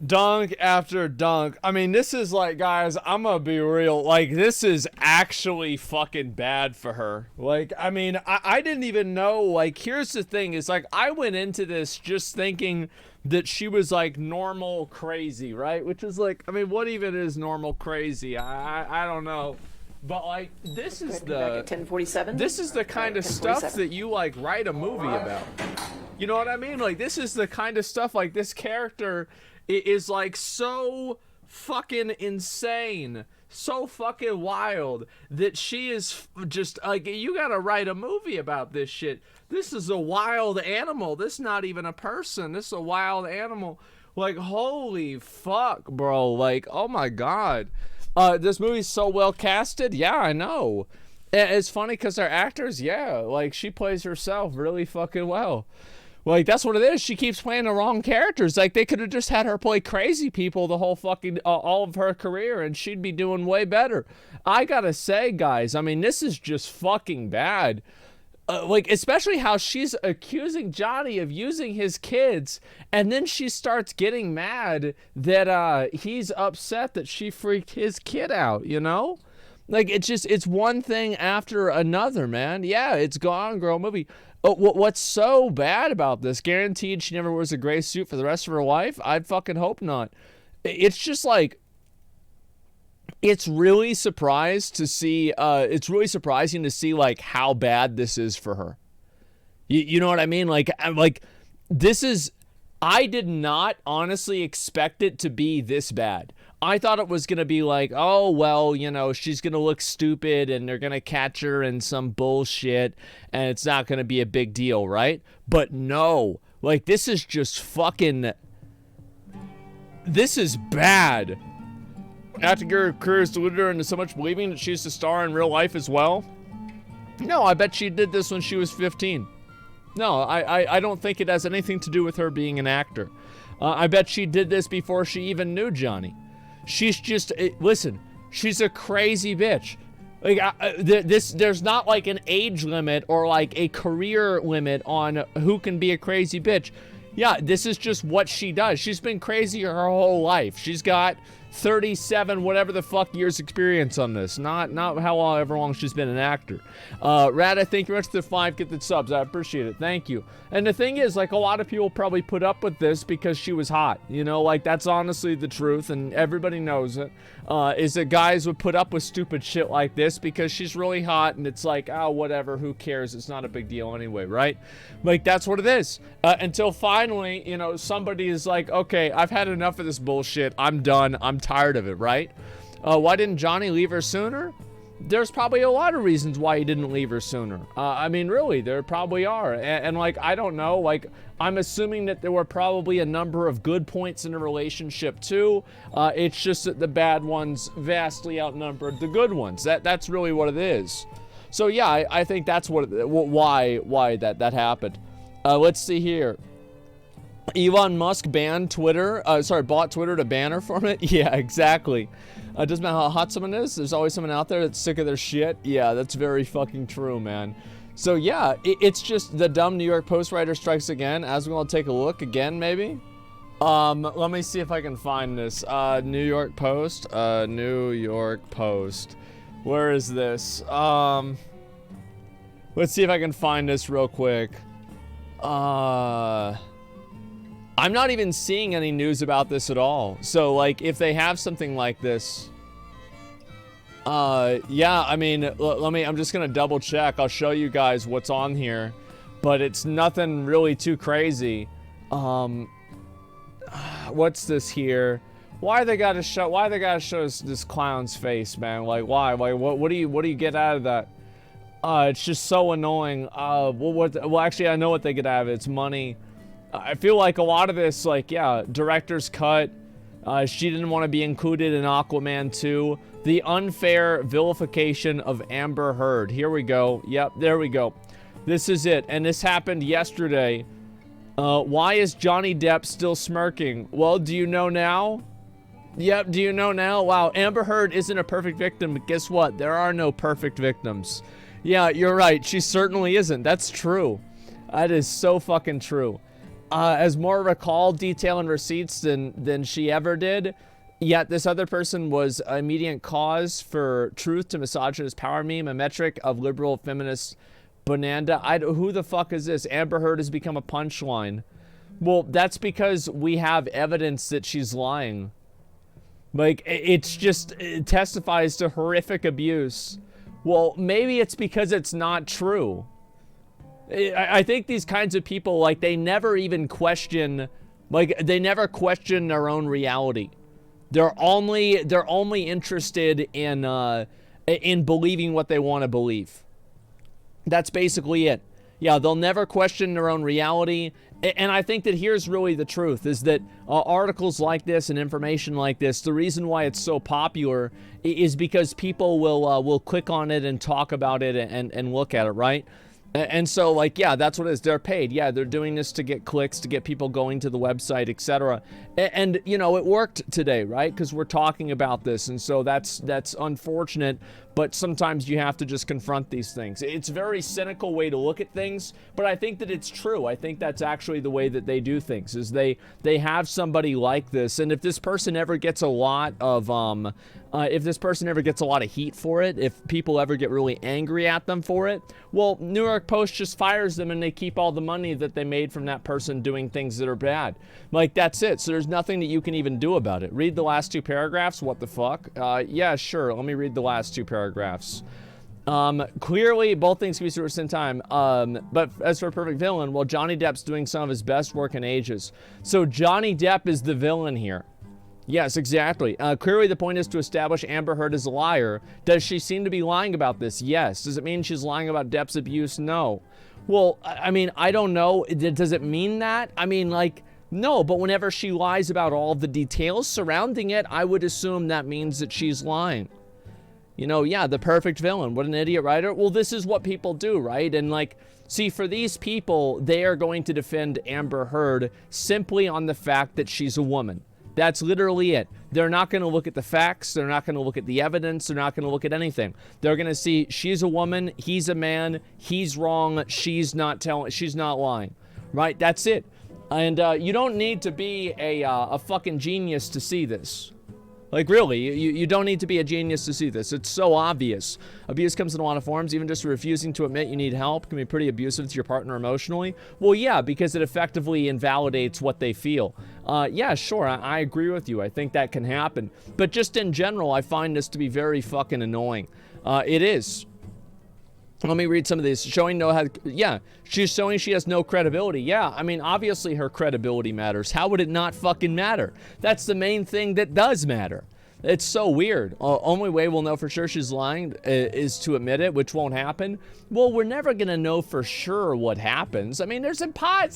A: Dunk after dunk. I mean, this is like, guys, I'm gonna be real. Like, this is actually fucking bad for her. Like, I mean, I didn't even know. Like, here's the thing. Is like, I went into this just thinking that she was like normal crazy, right? Which is like, I mean, what even is normal crazy? I don't know. But like, this is
D: Back at 10:47.
A: this is the kind of stuff that you like write a movie about. You know what I mean? Like, this is the kind of stuff, like, this character is like so fucking insane, so fucking wild, that she is just like, you gotta write a movie about this shit. This is a wild animal. This is not even a person. This is a wild animal. Like, holy fuck, bro. Like, oh my God. This movie's so well casted. Yeah, I know. It's funny because our actors, yeah, like, she plays herself really fucking well. Like, that's what it is. She keeps playing the wrong characters. Like, they could have just had her play crazy people the whole fucking, all of her career, and she'd be doing way better. I gotta say, guys, I mean, this is just fucking bad. Like, especially how she's accusing Johnny of using his kids, and then she starts getting mad that he's upset that she freaked his kid out, you know? Like, it's one thing after another, man. Yeah, it's Gone Girl movie. What's so bad about this? Guaranteed she never wears a gray suit for the rest of her life? I'd fucking hope not. It's just like, it's really surprising to see like how bad this is for her. You know what I mean? Like this is, I did not honestly expect it to be this bad. I thought it was going to be like, oh, well, you know, she's going to look stupid and they're going to catch her in some bullshit and it's not going to be a big deal, right? But no, like, this is just fucking, this is bad. After her career is deluded her into so much believing that she's a star in real life as well? No, I bet she did this when she was 15. No, I don't think it has anything to do with her being an actor. I bet she did this before she even knew Johnny. She's just, listen, she's a crazy bitch. Like, there's not like an age limit or like a career limit on who can be a crazy bitch. Yeah, this is just what she does. She's been crazy her whole life. She's got 37 whatever the fuck years experience on this. Not however long she's been an actor. Rad, I thank you very much for the 5 gifted subs. I appreciate it. Thank you. And the thing is, like, a lot of people probably put up with this because she was hot. You know, like, that's honestly the truth, and everybody knows it. Is that guys would put up with stupid shit like this because she's really hot, and it's like, oh, whatever, who cares? It's not a big deal anyway, right? Like, that's what it is. Until finally, you know, somebody is like, okay, I've had enough of this bullshit. I'm done. I'm tired of it, right? Why didn't Johnny leave her sooner? There's probably a lot of reasons why he didn't leave her sooner. I mean, really, there probably are. And like, I don't know, like, I'm assuming that there were probably a number of good points in a relationship too. It's just that the bad ones vastly outnumbered the good ones. That's really what it is. So yeah, I think that's why that happened. Let's see here. Elon Musk banned Twitter. Bought Twitter to ban her from it. Yeah, exactly. Doesn't matter how hot someone is, there's always someone out there that's sick of their shit. Yeah, that's very fucking true, man. So yeah, it's just the dumb New York Post writer strikes again. As we're gonna take a look again, maybe. Let me see if I can find this. New York Post. New York Post. Where is this? Let's see if I can find this real quick. I'm not even seeing any news about this at all. So, like, if they have something like this, yeah, I mean, I'm just gonna double check. I'll show you guys what's on here, but it's nothing really too crazy. What's this here? Why they gotta show us this clown's face, man? Like, why? Like, what do you get out of that? It's just so annoying. Well, actually, I know what they get out of it. It's money. I feel like a lot of this, like, yeah, director's cut. She didn't want to be included in Aquaman 2. The unfair vilification of Amber Heard. Here we go. Yep, there we go. This is it. And this happened yesterday. Why is Johnny Depp still smirking? Well, do you know now? Yep, do you know now? Wow, Amber Heard isn't a perfect victim, but guess what? There are no perfect victims. Yeah, you're right. She certainly isn't. That's true. That is so fucking true. Has more recall, detail, and receipts than she ever did. Yet this other person was immediate cause for truth to misogynist power meme, a metric of liberal feminist bonanza. Who the fuck is this? Amber Heard has become a punchline. Well, that's because we have evidence that she's lying. Like, it testifies to horrific abuse. Well, maybe it's because it's not true. I think these kinds of people, like, they never even question, like, they never question their own reality. They're only interested in believing what they want to believe. That's basically it. Yeah, they'll never question their own reality. And I think that here's really the truth, is that articles like this and information like this, the reason why it's so popular is because people will click on it and talk about it and look at it, right? And so, like, yeah, that's what it is. They're paid. Yeah, they're doing this to get clicks, to get people going to the website, etc. And you know, it worked today, right? Because we're talking about this, and so that's unfortunate. But sometimes you have to just confront these things. It's a very cynical way to look at things, but I think that it's true. I think that's actually the way that they do things, is they have somebody like this, and if this person ever gets a lot of heat for it, if people ever get really angry at them for it, well, New York Post just fires them and they keep all the money that they made from that person doing things that are bad. Like, that's it. So there's nothing that you can even do about it. Read the last two paragraphs. What the fuck? Yeah, sure. Let me read the last two paragraphs. Clearly, both things can be reversed in time. But as for a perfect villain, well, Johnny Depp's doing some of his best work in ages. So Johnny Depp is the villain here. Yes, exactly. Clearly, the point is to establish Amber Heard as a liar. Does she seem to be lying about this? Yes. Does it mean she's lying about Depp's abuse? No. Well, I mean, I don't know. Does it mean that? I mean, like, no. But whenever she lies about all of the details surrounding it, I would assume that means that she's lying. You know, yeah, the perfect villain. What an idiot writer. Well, this is what people do, right? And, like, see, for these people, they are going to defend Amber Heard simply on the fact that she's a woman. That's literally it. They're not going to look at the facts. They're not going to look at the evidence. They're not going to look at anything. They're going to see she's a woman, he's a man, he's wrong, she's not lying. Right? That's it. And you don't need to be a fucking genius to see this. Like, really, you don't need to be a genius to see this. It's so obvious. Abuse comes in a lot of forms. Even just refusing to admit you need help can be pretty abusive to your partner emotionally. Well, yeah, because it effectively invalidates what they feel. Yeah, sure, I agree with you. I think that can happen. But just in general, I find this to be very fucking annoying. It is. Let me read some of these. Yeah, she's showing she has no credibility. Yeah, I mean, obviously her credibility matters. How would it not fucking matter? That's the main thing that does matter. It's so weird. Only way we'll know for sure she's lying is to admit it, which won't happen. Well, we're never going to know for sure what happens. I mean, it's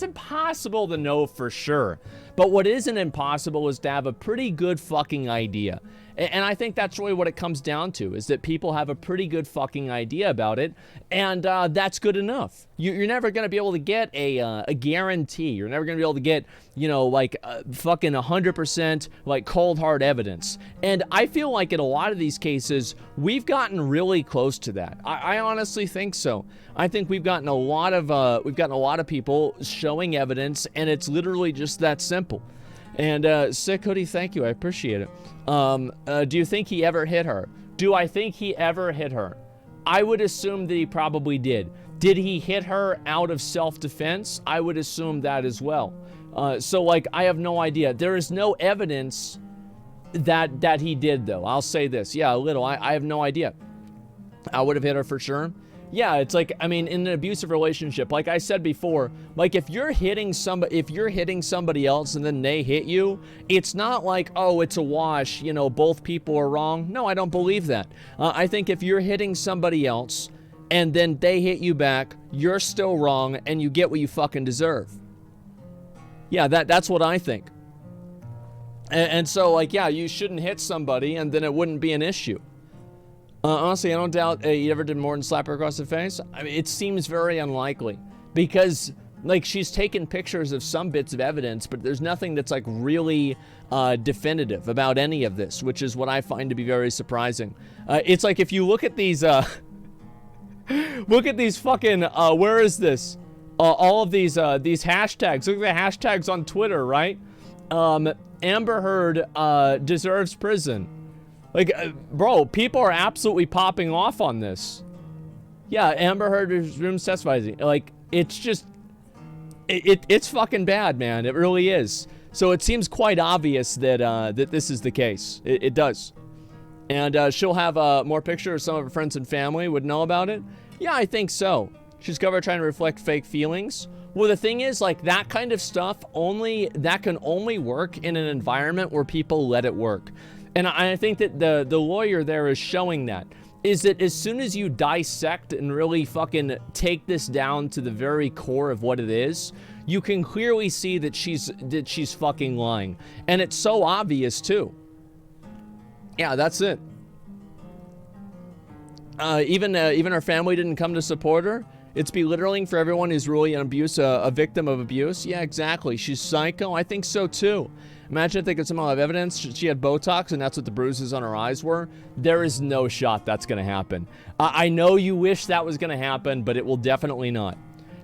A: impossible to know for sure. But what isn't impossible is to have a pretty good fucking idea. And I think that's really what it comes down to, is that people have a pretty good fucking idea about it, and that's good enough. You're never going to be able to get a guarantee. You're never going to be able to get, you know, like fucking 100% like cold hard evidence. And I feel like in a lot of these cases, we've gotten really close to that. I honestly think so. I think we've gotten a lot of people showing evidence, and it's literally just that simple. And Sick Hoodie, thank you. I appreciate it. Do you think he ever hit her? Do I think he ever hit her? I would assume that he probably did. Did he hit her out of self-defense? I would assume that as well. So like, I have no idea. There is no evidence that he did, though. I'll say this. Yeah, a little. I have no idea. I would have hit her for sure. Yeah, it's like, I mean, in an abusive relationship, like I said before, like if you're hitting somebody else and then they hit you, it's not like, oh, it's a wash, you know, both people are wrong. No, I don't believe that. I think if you're hitting somebody else and then they hit you back, you're still wrong and you get what you fucking deserve. Yeah, that's what I think. And so, like, yeah, you shouldn't hit somebody and then it wouldn't be an issue. Honestly, I don't doubt you ever did more than slap her across the face. I mean, it seems very unlikely because, like, she's taken pictures of some bits of evidence, but there's nothing that's, like, really definitive about any of this, which is what I find to be very surprising. It's like if you look at these, look at these fucking, where is this? All of these hashtags. Look at the hashtags on Twitter, right? Amber Heard deserves prison. Like, bro, people are absolutely popping off on this. Yeah, Amber Heard resumes testifying. Like, it's just, it's fucking bad, man. It really is. So it seems quite obvious that that this is the case. It does. And she'll have more pictures. Some of her friends and family would know about it. Yeah, I think so. She's covered trying to reflect fake feelings. Well, the thing is, like, that kind of stuff that can only work in an environment where people let it work. And I think that the lawyer there is showing that. Is that as soon as you dissect and really fucking take this down to the very core of what it is, you can clearly see that she's fucking lying. And it's so obvious, too. Yeah, that's it. Even her family didn't come to support her. It's belittling for everyone who's really a victim of abuse. Yeah, exactly. She's psycho. I think so, too. Imagine if they could somehow have evidence she had Botox and that's what the bruises on her eyes were. There is no shot that's going to happen. I know you wish that was going to happen, but it will definitely not.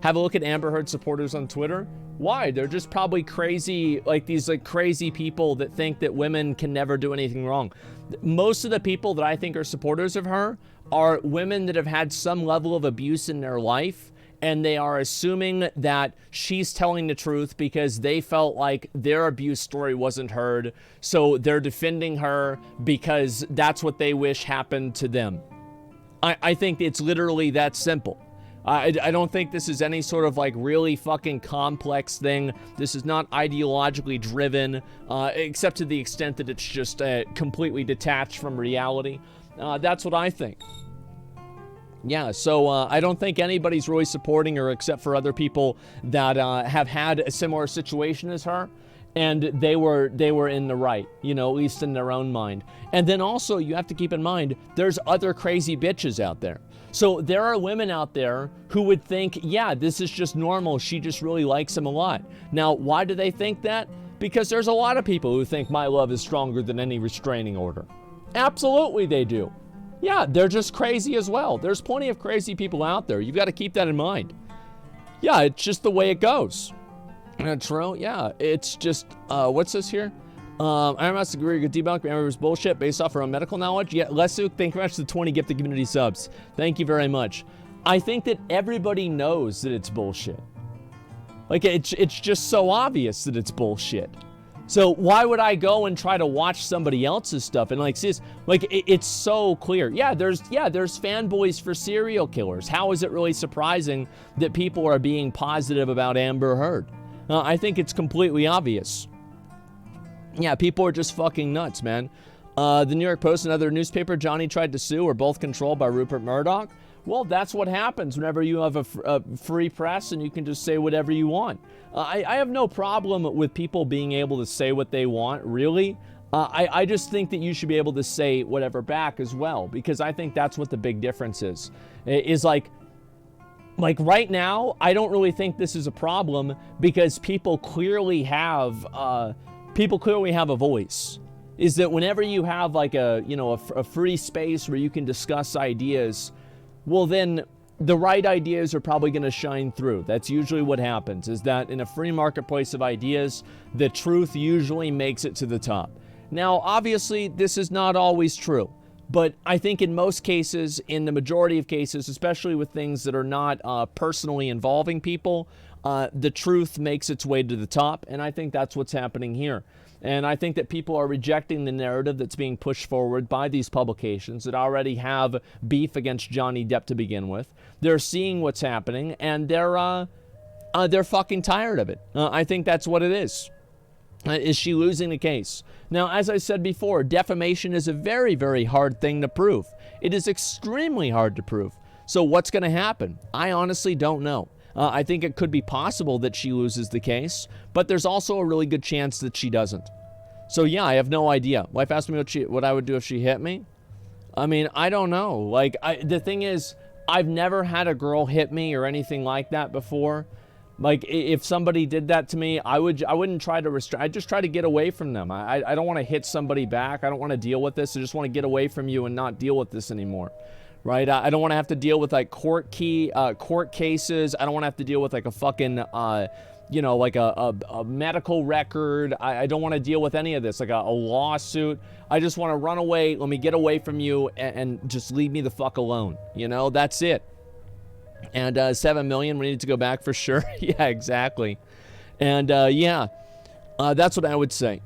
A: Have a look at Amber Heard supporters on Twitter. Why? They're just probably crazy, like these like crazy people that think that women can never do anything wrong. Most of the people that I think are supporters of her are women that have had some level of abuse in their life, and they are assuming that she's telling the truth because they felt like their abuse story wasn't heard, so they're defending her because that's what they wish happened to them. I think it's literally that simple. I don't think this is any sort of like really fucking complex thing. This is not ideologically driven, except to the extent that it's just completely detached from reality. That's what I think. Yeah, so I don't think anybody's really supporting her except for other people that have had a similar situation as her, and they were in the right, you know, at least in their own mind. And then also, you have to keep in mind, there's other crazy bitches out there. So there are women out there who would think, yeah, this is just normal. She just really likes him a lot. Now, why do they think that? Because there's a lot of people who think my love is stronger than any restraining order. Absolutely they do. Yeah, they're just crazy as well. There's plenty of crazy people out there. You've got to keep that in mind. Yeah, it's just the way it goes. True, yeah. It's just, what's this here? I must agree with debunk Amer's bullshit based off her own medical knowledge. Yeah, Lesu, thank you very much for the 20 gifted community subs. Thank you very much. I think that everybody knows that it's bullshit. Like, it's just so obvious that it's bullshit. So why would I go and try to watch somebody else's stuff and like see this? Like it's so clear. Yeah, there's fanboys for serial killers. How is it really surprising that people are being positive about Amber Heard? I think it's completely obvious. Yeah, people are just fucking nuts, man. The New York Post, another newspaper, Johnny tried to sue, are both controlled by Rupert Murdoch. Well, that's what happens whenever you have a free press and you can just say whatever you want. I have no problem with people being able to say what they want, really. I just think that you should be able to say whatever back as well, because I think that's what the big difference is. Is like right now, I don't really think this is a problem because people clearly have a voice. Is that whenever you have like a free space where you can discuss ideas, well then the right ideas are probably going to shine through. That's usually what happens, is that in a free marketplace of ideas, the truth usually makes it to the top. Now, obviously, this is not always true, but I think in most cases, in the majority of cases, especially with things that are not personally involving people, the truth makes its way to the top, and I think that's what's happening here. And I think that people are rejecting the narrative that's being pushed forward by these publications that already have beef against Johnny Depp to begin with. They're seeing what's happening, and they're fucking tired of it. I think that's what it is. Is she losing the case? Now, as I said before, defamation is a very, very hard thing to prove. It is extremely hard to prove. So what's going to happen? I honestly don't know. I think it could be possible that she loses the case, but there's also a really good chance that she doesn't. So yeah, I have no idea. Wife asked me what I would do if she hit me. I mean, I don't know. Like, the thing is, I've never had a girl hit me or anything like that before. Like, if somebody did that to me, I wouldn't try to restrain. I'd just try to get away from them. I don't want to hit somebody back. I don't want to deal with this. I just want to get away from you and not deal with this anymore. Right? I don't want to have to deal with like court cases. I don't want to have to deal with like a fucking, like a medical record. I don't want to deal with any of this, like a lawsuit. I just want to run away. Let me get away from you and just leave me the fuck alone. That's it. And 7 million, we need to go back for sure. Yeah, exactly. And that's what I would say.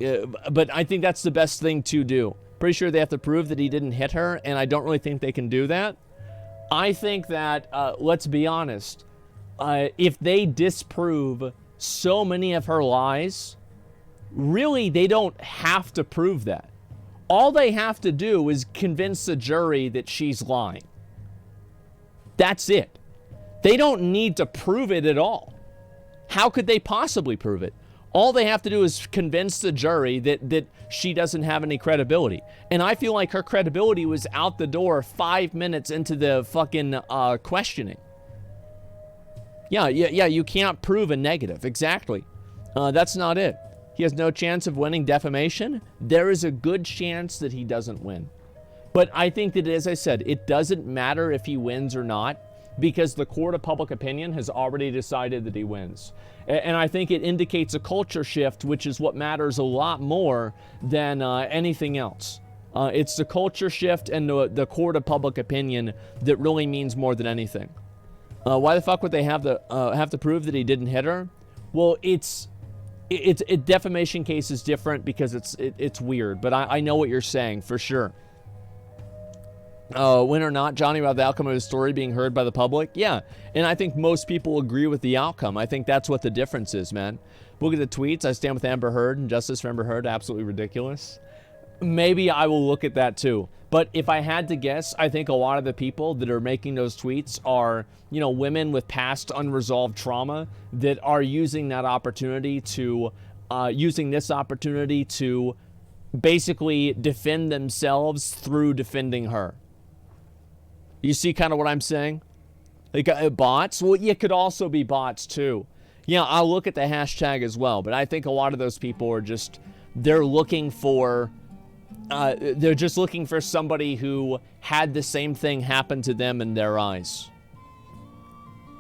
A: But I think that's the best thing to do. Pretty sure they have to prove that he didn't hit her, and I don't really think they can do that. I think that, let's be honest, if they disprove so many of her lies, really they don't have to prove that. All they have to do is convince the jury that she's lying. That's it. They don't need to prove it at all. How could they possibly prove it? All they have to do is convince the jury that she doesn't have any credibility. And I feel like her credibility was out the door 5 minutes into the fucking questioning. Yeah, you can't prove a negative. Exactly. That's not it. He has no chance of winning defamation. There is a good chance that he doesn't win. But I think that, as I said, it doesn't matter if he wins or not, because the court of public opinion has already decided that he wins. And I think it indicates a culture shift, which is what matters a lot more than anything else. It's the culture shift and the court of public opinion that really means more than anything. Why the fuck would they have to prove that he didn't hit her? Well, a defamation case is different because it's weird, but I know what you're saying for sure. Win or not, Johnny, about the outcome of his story being heard by the public? Yeah, and I think most people agree with the outcome. I think that's what the difference is, man. Look at the tweets. I stand with Amber Heard and justice for Amber Heard. Absolutely ridiculous. Maybe I will look at that too. But if I had to guess, I think a lot of the people that are making those tweets are, women with past unresolved trauma that are using that opportunity to, using this opportunity to basically defend themselves through defending her. You see kind of what I'm saying? Like bots? Well, it could also be bots too. Yeah, I'll look at the hashtag as well, but I think a lot of those people are just, they're looking for, they're just looking for somebody who had the same thing happen to them in their eyes.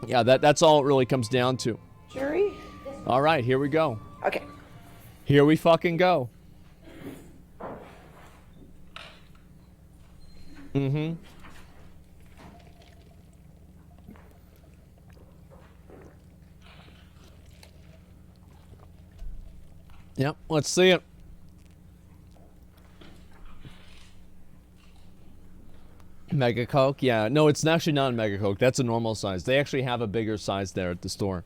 A: Yeah, that's all it really comes down to.
D: Jury?
A: All right, here we go.
D: Okay.
A: Here we fucking go. Mm-hmm. Yep, let's see it. Mega Coke? Yeah, no, it's actually not a Mega Coke. That's a normal size. They actually have a bigger size there at the store.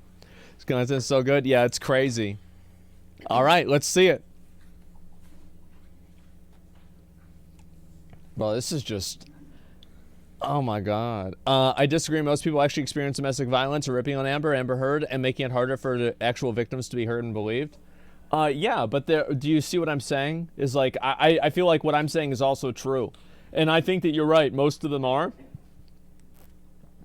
A: It's so good. Yeah, it's crazy. All right, let's see it. Bro, this is just... Oh my god. I disagree. Most people actually experience domestic violence or ripping on Amber Heard, and making it harder for the actual victims to be heard and believed. Yeah, but do you see what I'm saying? Is like, I feel like what I'm saying is also true. And I think that you're right. Most of them are.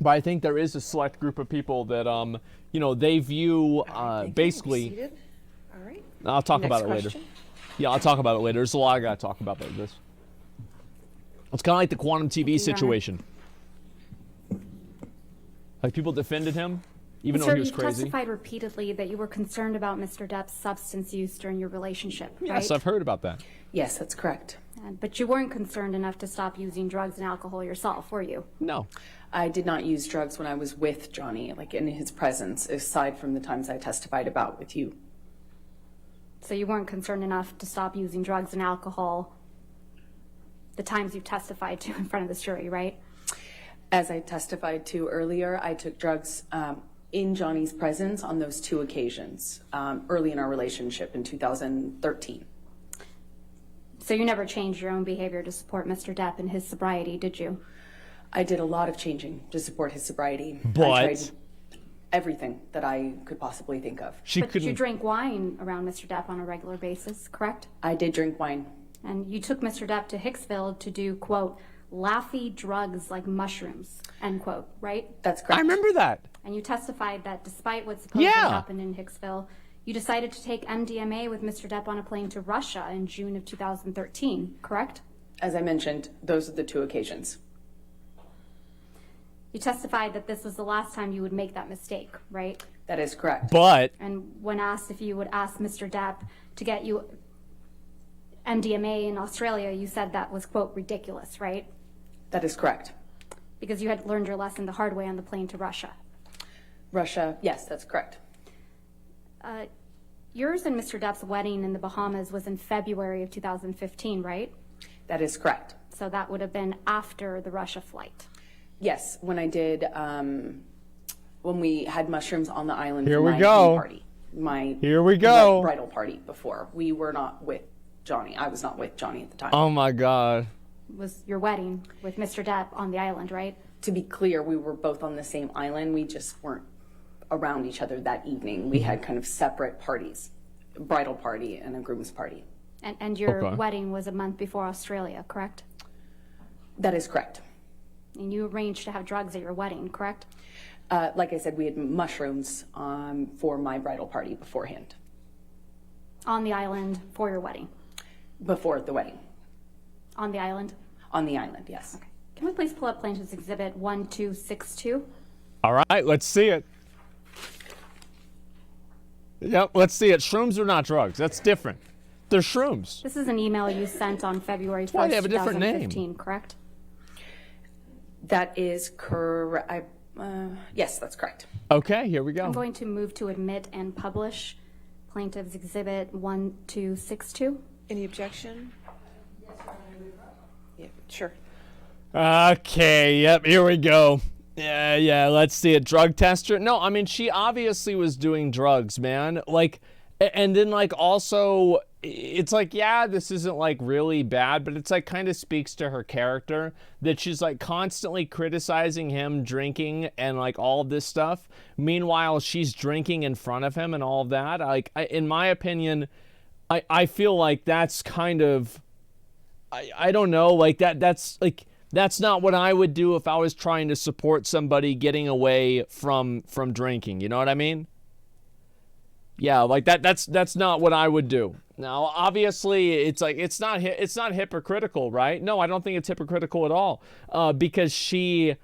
A: But I think there is a select group of people that, they view, basically...
D: All right.
A: I'll talk about it later. Yeah, I'll talk about it later. There's a lot I gotta talk about like this. It's kind of like the Quantum TV situation. Like, people defended him, even though he was crazy.
C: You testified repeatedly that you were concerned about Mr. Depp's substance use during your relationship, right?
A: Yes, I've heard about that.
B: Yes, that's correct.
C: But you weren't concerned enough to stop using drugs and alcohol yourself, were you?
A: No.
B: I did not use drugs when I was with Johnny, like in his presence, aside from the times I testified about with you.
C: So you weren't concerned enough to stop using drugs and alcohol the times you testified to in front of this jury, right?
B: As I testified to earlier, I took drugs in Johnny's presence on those 2 occasions, early in our relationship in 2013.
C: So you never changed your own behavior to support Mr. Depp in his sobriety, did you?
B: I did a lot of changing to support his sobriety.
A: But
B: I tried everything that I could possibly think of.
C: But you drank wine around Mr. Depp on a regular basis, correct?
B: I did drink wine.
C: And you took Mr. Depp to Hicksville to do, quote, laughy drugs like mushrooms, end quote, right?
B: That's correct.
A: I remember that.
C: And you testified that despite what supposedly happened in Hicksville, you decided to take MDMA with Mr. Depp on a plane to Russia in June of 2013, correct?
B: As I mentioned, those are the 2 occasions.
C: You testified that this was the last time you would make that mistake, right?
B: That is correct.
A: But
C: And when asked if you would ask Mr. Depp to get you MDMA in Australia, you said that was, quote, ridiculous, right?
B: That is correct.
C: Because you had learned your lesson the hard way on the plane to Russia.
B: Russia, yes, that's correct.
C: Yours and Mr. Depp's wedding in the Bahamas was in February of 2015, right?
B: That is correct.
C: So that would have been after the Russia flight.
B: Yes, when I did, when we had mushrooms on the island
A: Here
B: for
A: we
B: my
A: go.
B: party, my
A: Here we go.
B: bridal party before. We were not with Johnny. I was not with Johnny at the time.
A: oh my God.
C: Was your wedding with Mr. Depp on the island, right?
B: To be clear, we were both on the same island. We just weren't around each other that evening. We had kind of separate parties, a bridal party and a groom's party.
C: And your
A: Okay.
C: wedding was a month before Australia, correct?
B: That is correct.
C: And you arranged to have drugs at your wedding, correct?
B: Like I said, we had mushrooms for my bridal party beforehand,
C: On the island for your wedding?
B: before the wedding.
C: On the island?
B: On the island, yes.
C: Okay. Can we please pull up Plaintiff's Exhibit 1262?
A: All right, let's see it. Yep, let's see it. Shrooms are not drugs. That's different. They're shrooms.
C: This is an email you sent on February 1st,
A: why they have a different name.
C: 2015, correct?
B: That is correct. Yes, that's correct.
A: Okay, here we go.
C: I'm going to move to admit and publish Plaintiff's Exhibit 1262.
D: Any objection? Yeah, sure.
A: Okay, yep, here we go. Yeah, let's see it. Drug tester? No, I mean, she obviously was doing drugs, man. Like, and then, like, also, it's like, yeah, this isn't, like, really bad, but it's, like, kind of speaks to her character that she's, like, constantly criticizing him drinking and, like, all of this stuff. Meanwhile, she's drinking in front of him and all of that. Like, in my opinion, I feel like that's kind of, I don't know, like, that's, like, that's not what I would do if I was trying to support somebody getting away from drinking. You know what I mean? Yeah, like that's not what I would do. Now, obviously, it's like it's not hypocritical, right? No, I don't think it's hypocritical at all. Because she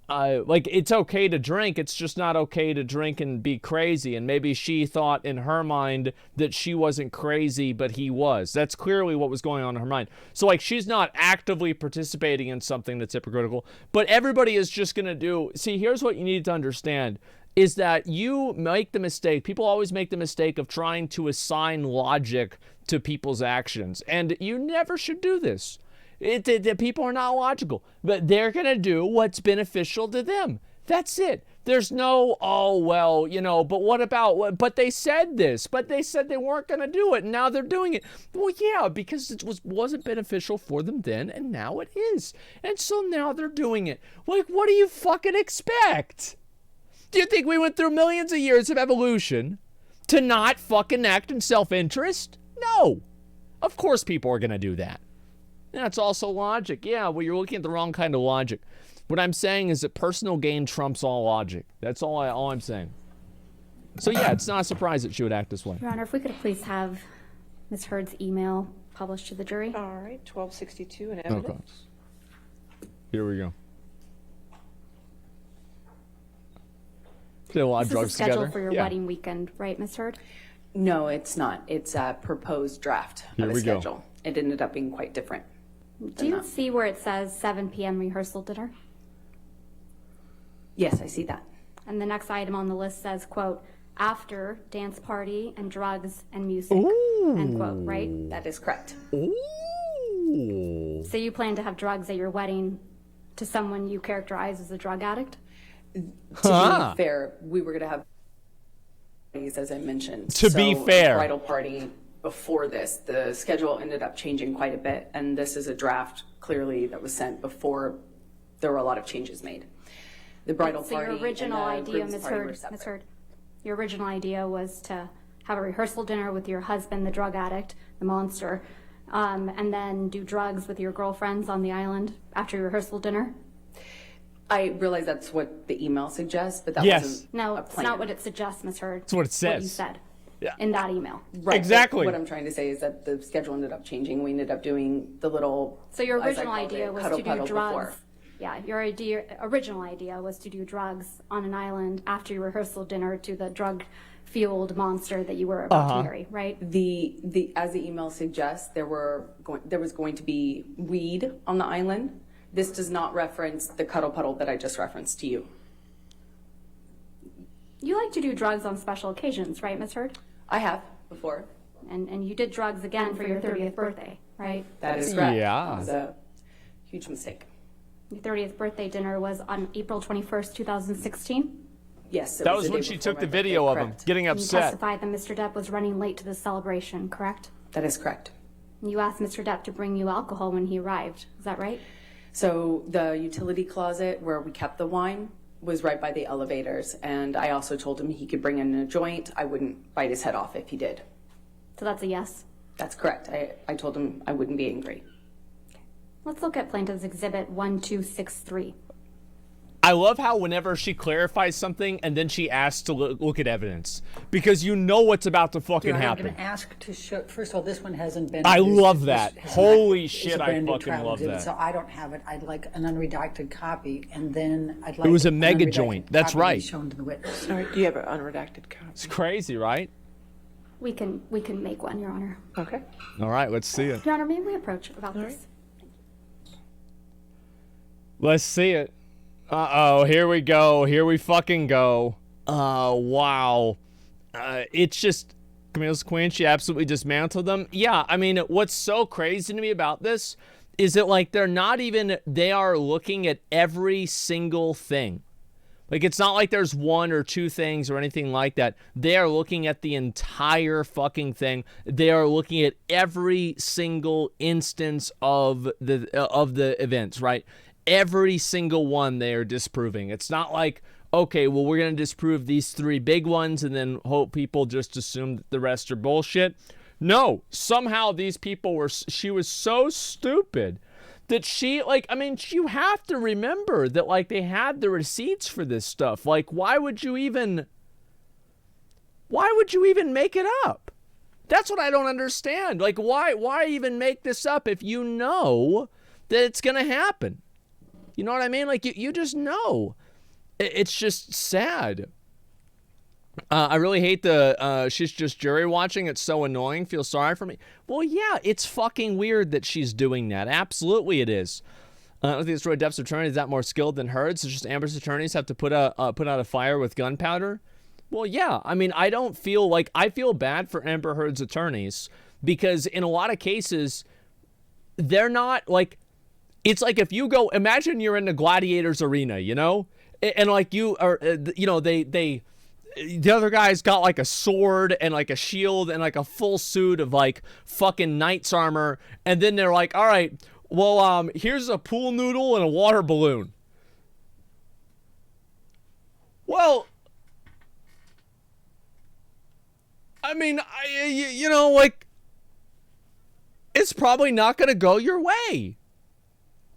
A: like, it's okay to drink. It's just not okay to drink and be crazy. And maybe she thought in her mind that she wasn't crazy, but he was. That's clearly what was going on in her mind. So, like, she's not actively participating in something that's hypocritical. But everybody is just going to do... See, here's what you need to understand, is that you make the mistake. People always make the mistake of trying to assign logic to people's actions. And you never should do this. People are not logical, but they're going to do what's beneficial to them. That's it. There's no, oh, well, you know, but what about, but they said this, but they said they weren't going to do it, and now they're doing it. Well, yeah, because it wasn't beneficial for them then, and now it is. And so now they're doing it. Like, what do you fucking expect? Do you think we went through millions of years of evolution to not fucking act in self-interest? No. Of course people are going to do that. That's also logic. Yeah, well, you're looking at the wrong kind of logic. What I'm saying is that personal gain trumps all logic. That's all I'm saying. So, yeah, it's not a surprise that she would act this way.
C: Your Honor, if we could please have Ms. Heard's email published to the jury.
D: All right, 1262 in evidence.
A: Okay. Here we go. Did a lot of drugs
C: This is scheduled
A: together.
C: for your
A: Yeah.
C: wedding weekend, right, Ms. Heard?
B: No, it's not. It's a proposed draft
A: Here
B: of a
A: we go.
B: schedule. it ended up being quite different.
C: Do you see where it says 7 p.m. rehearsal dinner?
B: Yes, I see that.
C: And the next item on the list says, quote, after dance party and drugs and music, end quote, right?
B: That is correct.
C: So you plan to have drugs at your wedding to someone you characterize as a drug addict?
B: To be fair, we were going to have parties, as I mentioned.
A: To be
B: So,
A: fair.
B: a bridal party before this. The schedule ended up changing quite a bit, and this is a draft, clearly, that was sent before there were a lot of changes made. The bridal
C: So
B: party
C: your original
B: and the
C: idea,
B: groom's
C: Ms.
B: party were
C: Heard,
B: separate.
C: Ms. Heard, your original idea was to have a rehearsal dinner with your husband, the drug addict, the monster, and then do drugs with your girlfriends on the island after your rehearsal dinner?
B: I realize that's what the email suggests, but that
A: Yes.
B: wasn't
C: No,
B: a
C: it's
B: plan.
C: not what it suggests, Ms. Heard.
A: It's what it
C: What you
A: says.
C: said
A: Yeah.
C: in that email.
B: Right,
A: Exactly.
B: but what I'm trying to say is that the schedule ended up changing. We ended up doing the little.
C: So your
B: as I
C: original
B: called
C: idea
B: it,
C: was
B: cuddle
C: to do
B: puddle
C: drugs.
B: before.
C: Yeah, your original idea was to do drugs on an island after your rehearsal dinner to the drug-fueled monster that you were about to marry, right?
B: The as the email suggests, there was going to be weed on the island. This does not reference the cuddle puddle that I just referenced to you.
C: You like to do drugs on special occasions, right, Ms. Heard?
B: I have before.
C: And you did drugs again for your 30th birthday, right?
B: That is correct.
A: Yeah.
B: It was a huge mistake.
C: Your 30th birthday dinner was on April 21st, 2016.
B: Yes, it
A: That
B: the
A: was
B: day
A: when she
B: before
A: took
B: my
A: the
B: birthday,
A: video of him
B: correct.
A: getting
C: And you
A: upset.
C: testified that Mr. Depp was running late to the celebration, correct?
B: That is correct.
C: And you asked Mr. Depp to bring you alcohol when he arrived. Is that right?
B: So the utility closet where we kept the wine was right by the elevators, and I also told him he could bring in a joint. I wouldn't bite his head off if he did.
C: So that's a yes.
B: That's correct. I told him I wouldn't be angry.
C: Let's look at Plaintiff's Exhibit 1263.
A: I love how whenever she clarifies something and then she asks to look at evidence, because you know what's about to fucking
E: I'm
A: happen.
E: going to ask to show. First of all, this one hasn't been.
A: I
E: produced.
A: love
E: This
A: that.
E: has
A: Holy
E: not- it's
A: shit,
E: a
A: I
E: brand new
A: fucking
E: trial
A: love
E: exhibit,
A: that.
E: So I don't have it. I'd like an unredacted copy, and then I'd like.
A: It was a
E: an
A: mega
E: unredacted
A: joint. That's
E: copy to be
A: right.
E: Shown to the witness.
D: All right, do you have an unredacted copy?
A: It's crazy, right?
C: We can make one, Your Honor.
D: Okay.
A: All right, let's see it.
C: Your Honor, may we approach about this?
A: Let's see it. Uh-oh, here we go. Here we fucking go. Wow. It's just, Camille's Queen, she absolutely dismantled them. Yeah, I mean, what's so crazy to me about this is that, like, they are looking at every single thing. Like, it's not like there's one or two things or anything like that. They are looking at the entire fucking thing. They are looking at every single instance of the events, right? Every single one they are disproving. It's not like, okay, well, we're going to disprove these three big ones and then hope people just assume that the rest are bullshit. No, somehow these people she was so stupid that she, like, I mean, you have to remember that, like, they had the receipts for this stuff. Like, why would you even make it up? That's what I don't understand. Like, why even make this up if you know that it's going to happen? You know what I mean? Like, you just know. It's just sad. I really hate she's just jury watching. It's so annoying. Feel sorry for me. Well, yeah, it's fucking weird that she's doing that. Absolutely it is. I don't think it's Roy Depp's attorney is that more skilled than hers. It's just Amber's attorneys have to put out a fire with gunpowder. Well, yeah. I mean, I feel bad for Amber Heard's attorneys because in a lot of cases, they're not like, it's like if you go, imagine you're in the gladiators arena, you know? And like you are, you know, the other guy's got like a sword and like a shield and like a full suit of like fucking knight's armor. And then they're like, all right, well, here's a pool noodle and a water balloon. Well, I mean, you know, like, it's probably not going to go your way.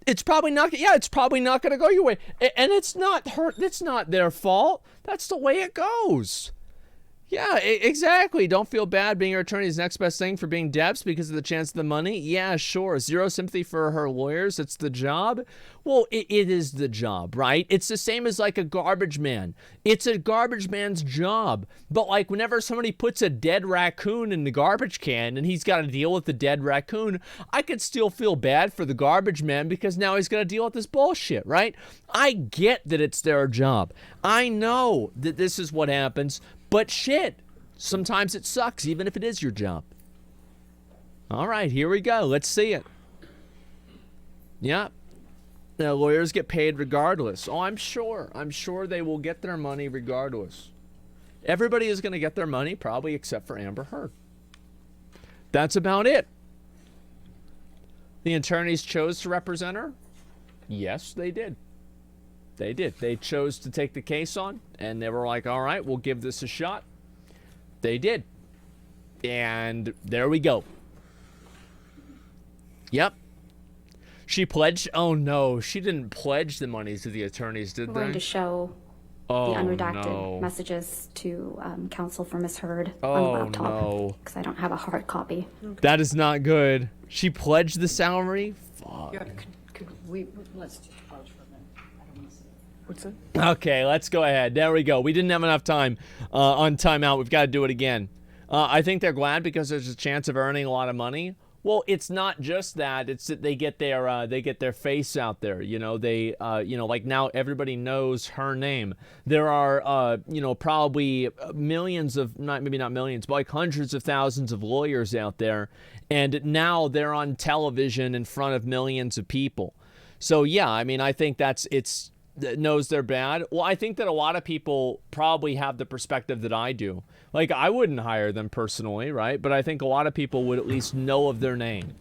A: It's probably not going to go your way. And it's not their fault. That's the way it goes. Yeah, exactly. Don't feel bad being her attorney's next best thing for being Debs because of the chance of the money. Yeah, sure. Zero sympathy for her lawyers. It's the job. Well, it is the job, right? It's the same as like a garbage man. It's a garbage man's job. But like whenever somebody puts a dead raccoon in the garbage can and he's got to deal with the dead raccoon, I could still feel bad for the garbage man because now he's got to deal with this bullshit, right? I get that it's their job. I know that this is what happens. But shit, sometimes it sucks, even if it is your job. All right, here we go. Let's see it. Yeah. The lawyers get paid regardless. Oh, I'm sure. I'm sure they will get their money regardless. Everybody is going to get their money, probably except for Amber Heard. That's about it. The attorneys chose to represent her? Yes, they did. They did. They chose to take the case on, and they were like, all right, we'll give this a shot. They did. And there we go. Yep. She pledged. Oh, no. She didn't pledge the money to the attorneys, did
C: I'm
A: they?
C: going to show the unredacted messages to counsel for Ms. Heard on the laptop. Because I don't have a hard copy.
A: Okay. That is not good. She pledged the salary? Fuck.
E: Yeah, let's just pause for a minute. I don't want to see it.
D: What's that?
A: Okay, let's go ahead. There we go. We didn't have enough time on timeout. We've got to do it again. I think they're glad because there's a chance of earning a lot of money. Well, it's not just that. It's that they get their face out there. You know, they like now everybody knows her name. There are probably millions of maybe not millions, but like hundreds of thousands of lawyers out there, and now they're on television in front of millions of people. So yeah, I mean, I think it knows they're bad. Well, I think that a lot of people probably have the perspective that I do. Like, I wouldn't hire them personally, right? But I think a lot of people would at least know of their name.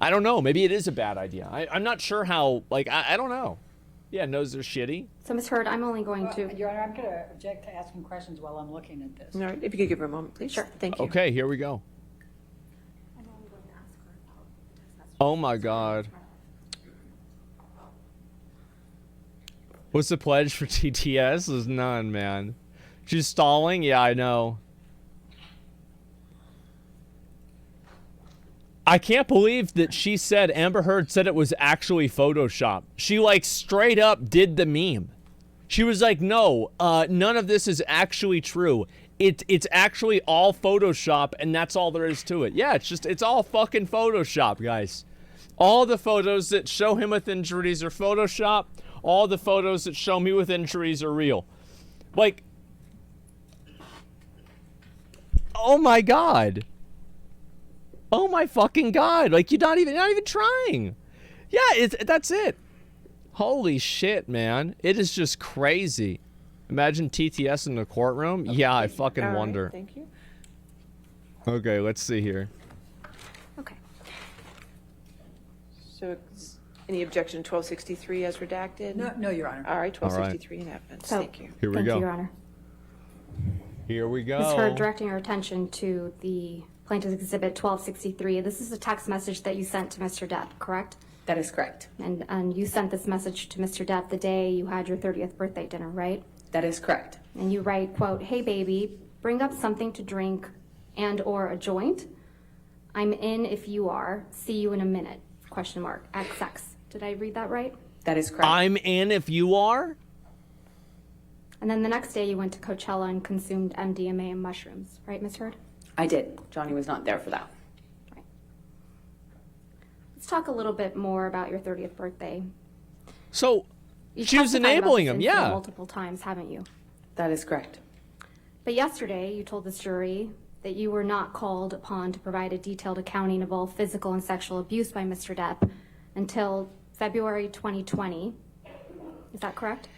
A: I don't know. Maybe it is a bad idea. I'm not sure how, like, I don't know. Yeah, knows they're shitty.
C: So, Ms. Heard, I'm only going to...
E: Your Honor, I'm going to object to asking questions while I'm looking at this.
D: All right, if you could give her a moment, please.
C: Sure.
D: Thank you.
A: Okay, here we go. Oh, my God. What's the pledge for TTS? There's none, man. She's stalling? Yeah, I know. I can't believe that she said, Amber Heard said it was actually Photoshop. She, like, straight up did the meme. She was like, no, none of this is actually true. It's actually all Photoshop, and that's all there is to it. Yeah, it's all fucking Photoshop, guys. All the photos that show him with injuries are Photoshop. All the photos that show me with injuries are real. Like, oh my God. Oh my fucking God. Like, you're not even trying. Yeah, that's it. Holy shit, man. It is just crazy. Imagine TTS in the courtroom. Yeah, I fucking wonder.
D: Thank you.
A: Okay, let's see here.
C: Okay.
D: So, any objection 1263 as redacted?
E: No, Your Honor.
D: All right, 1263 in evidence.
C: So,
D: Thank you.
A: Here we
C: Thank
A: go.
C: you, Your Honor.
A: Here we go.
C: Ms. Heard, directing your attention to the Plaintiff's Exhibit 1263. This is a text message that you sent to Mr. Depp, correct?
B: That is correct.
C: And you sent this message to Mr. Depp the day you had your 30th birthday dinner, right?
B: That is correct.
C: And you write, quote, "Hey baby, bring up something to drink and or a joint. I'm in if you are. See you in a minute. Question mark. XX." Did I read that right?
B: That is correct.
A: I'm in if you are?
C: And then the next day you went to Coachella and consumed MDMA and mushrooms, right, Ms. Heard?
B: I did. Johnny was not there for that.
C: Right. Let's talk a little bit more about your 30th birthday.
A: So, she was
C: testified about
A: enabling
C: this
A: him,
C: incident
A: yeah.
C: multiple times, haven't you?
B: That is correct.
C: But yesterday you told this jury that you were not called upon to provide a detailed accounting of all physical and sexual abuse by Mr. Depp until February 2020. Is that correct?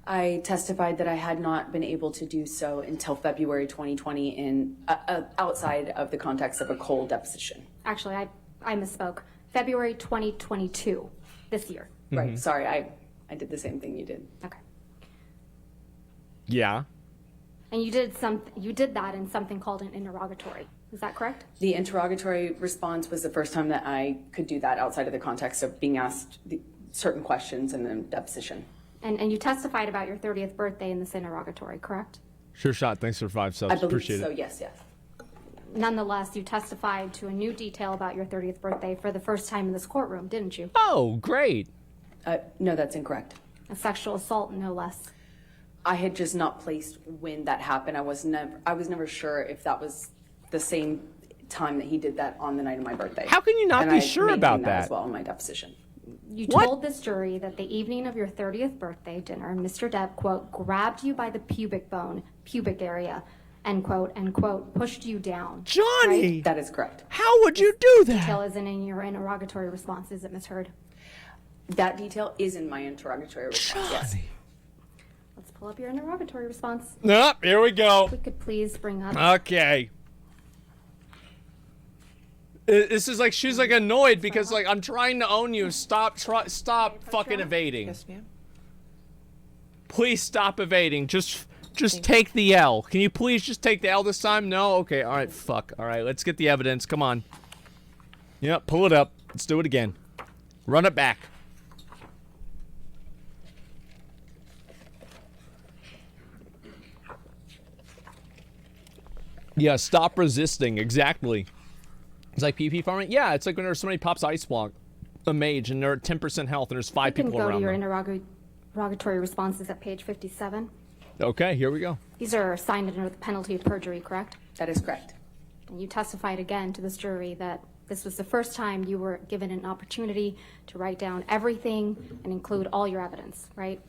B: I testified that I had not been able to do so until February 2020 in outside of the context of a cold deposition.
C: Actually, I misspoke. February 2022, this year.
B: Right. Sorry, I did the same thing you did.
C: Okay.
A: Yeah.
C: And you did that in something called an interrogatory. Is that correct?
B: The interrogatory response was the first time that I could do that outside of the context of being asked certain questions in the deposition.
C: And you testified about your 30th birthday in this interrogatory, correct?
A: Sure shot. Thanks for 5 subs.
B: I believe
A: Appreciate
B: so,
A: it.
B: yes.
C: Nonetheless, you testified to a new detail about your 30th birthday for the first time in this courtroom, didn't you?
A: Oh, great.
B: No, that's incorrect.
C: A sexual assault, no less.
B: I had just not placed when that happened. I was never sure if that was the same time that he did that on the night of my birthday.
A: How can you not
B: And
A: be
B: I
A: sure
B: maintained
A: about
B: that
A: that?
B: as well in my deposition.
C: You
A: What?
C: told this jury that the evening of your 30th birthday dinner, Mr. Depp, quote, grabbed you by the pubic area, end quote, pushed you down.
A: Johnny!
B: That is correct.
A: How would you do that?
C: Detail isn't in your interrogatory response, is it, Ms. Heard?
B: That detail is in my interrogatory response, yes.
A: Johnny.
C: Let's pull up your interrogatory response.
A: Nope, here we go.
C: If we could please bring up.
A: Okay. This is like, she's like annoyed because like, I'm trying to own you. Stop fucking evading.
D: Yes, ma'am.
A: Please stop evading. Just take the L. Can you please just take the L this time? No? Okay, alright, fuck. Alright, let's get the evidence. Come on. Yep, pull it up. Let's do it again. Run it back. Yeah, stop resisting. Exactly. It's like PP farming? Yeah, it's like when there's somebody pops ice block, a mage, and they're at 10% health, and there's 5 people around
C: You can go to
A: them.
C: your interrogatory responses at page 57.
A: Okay, here we go.
C: These are signed under the penalty of perjury, correct?
B: That is correct.
C: And you testified again to this jury that this was the first time you were given an opportunity to write down everything and include all your evidence, right?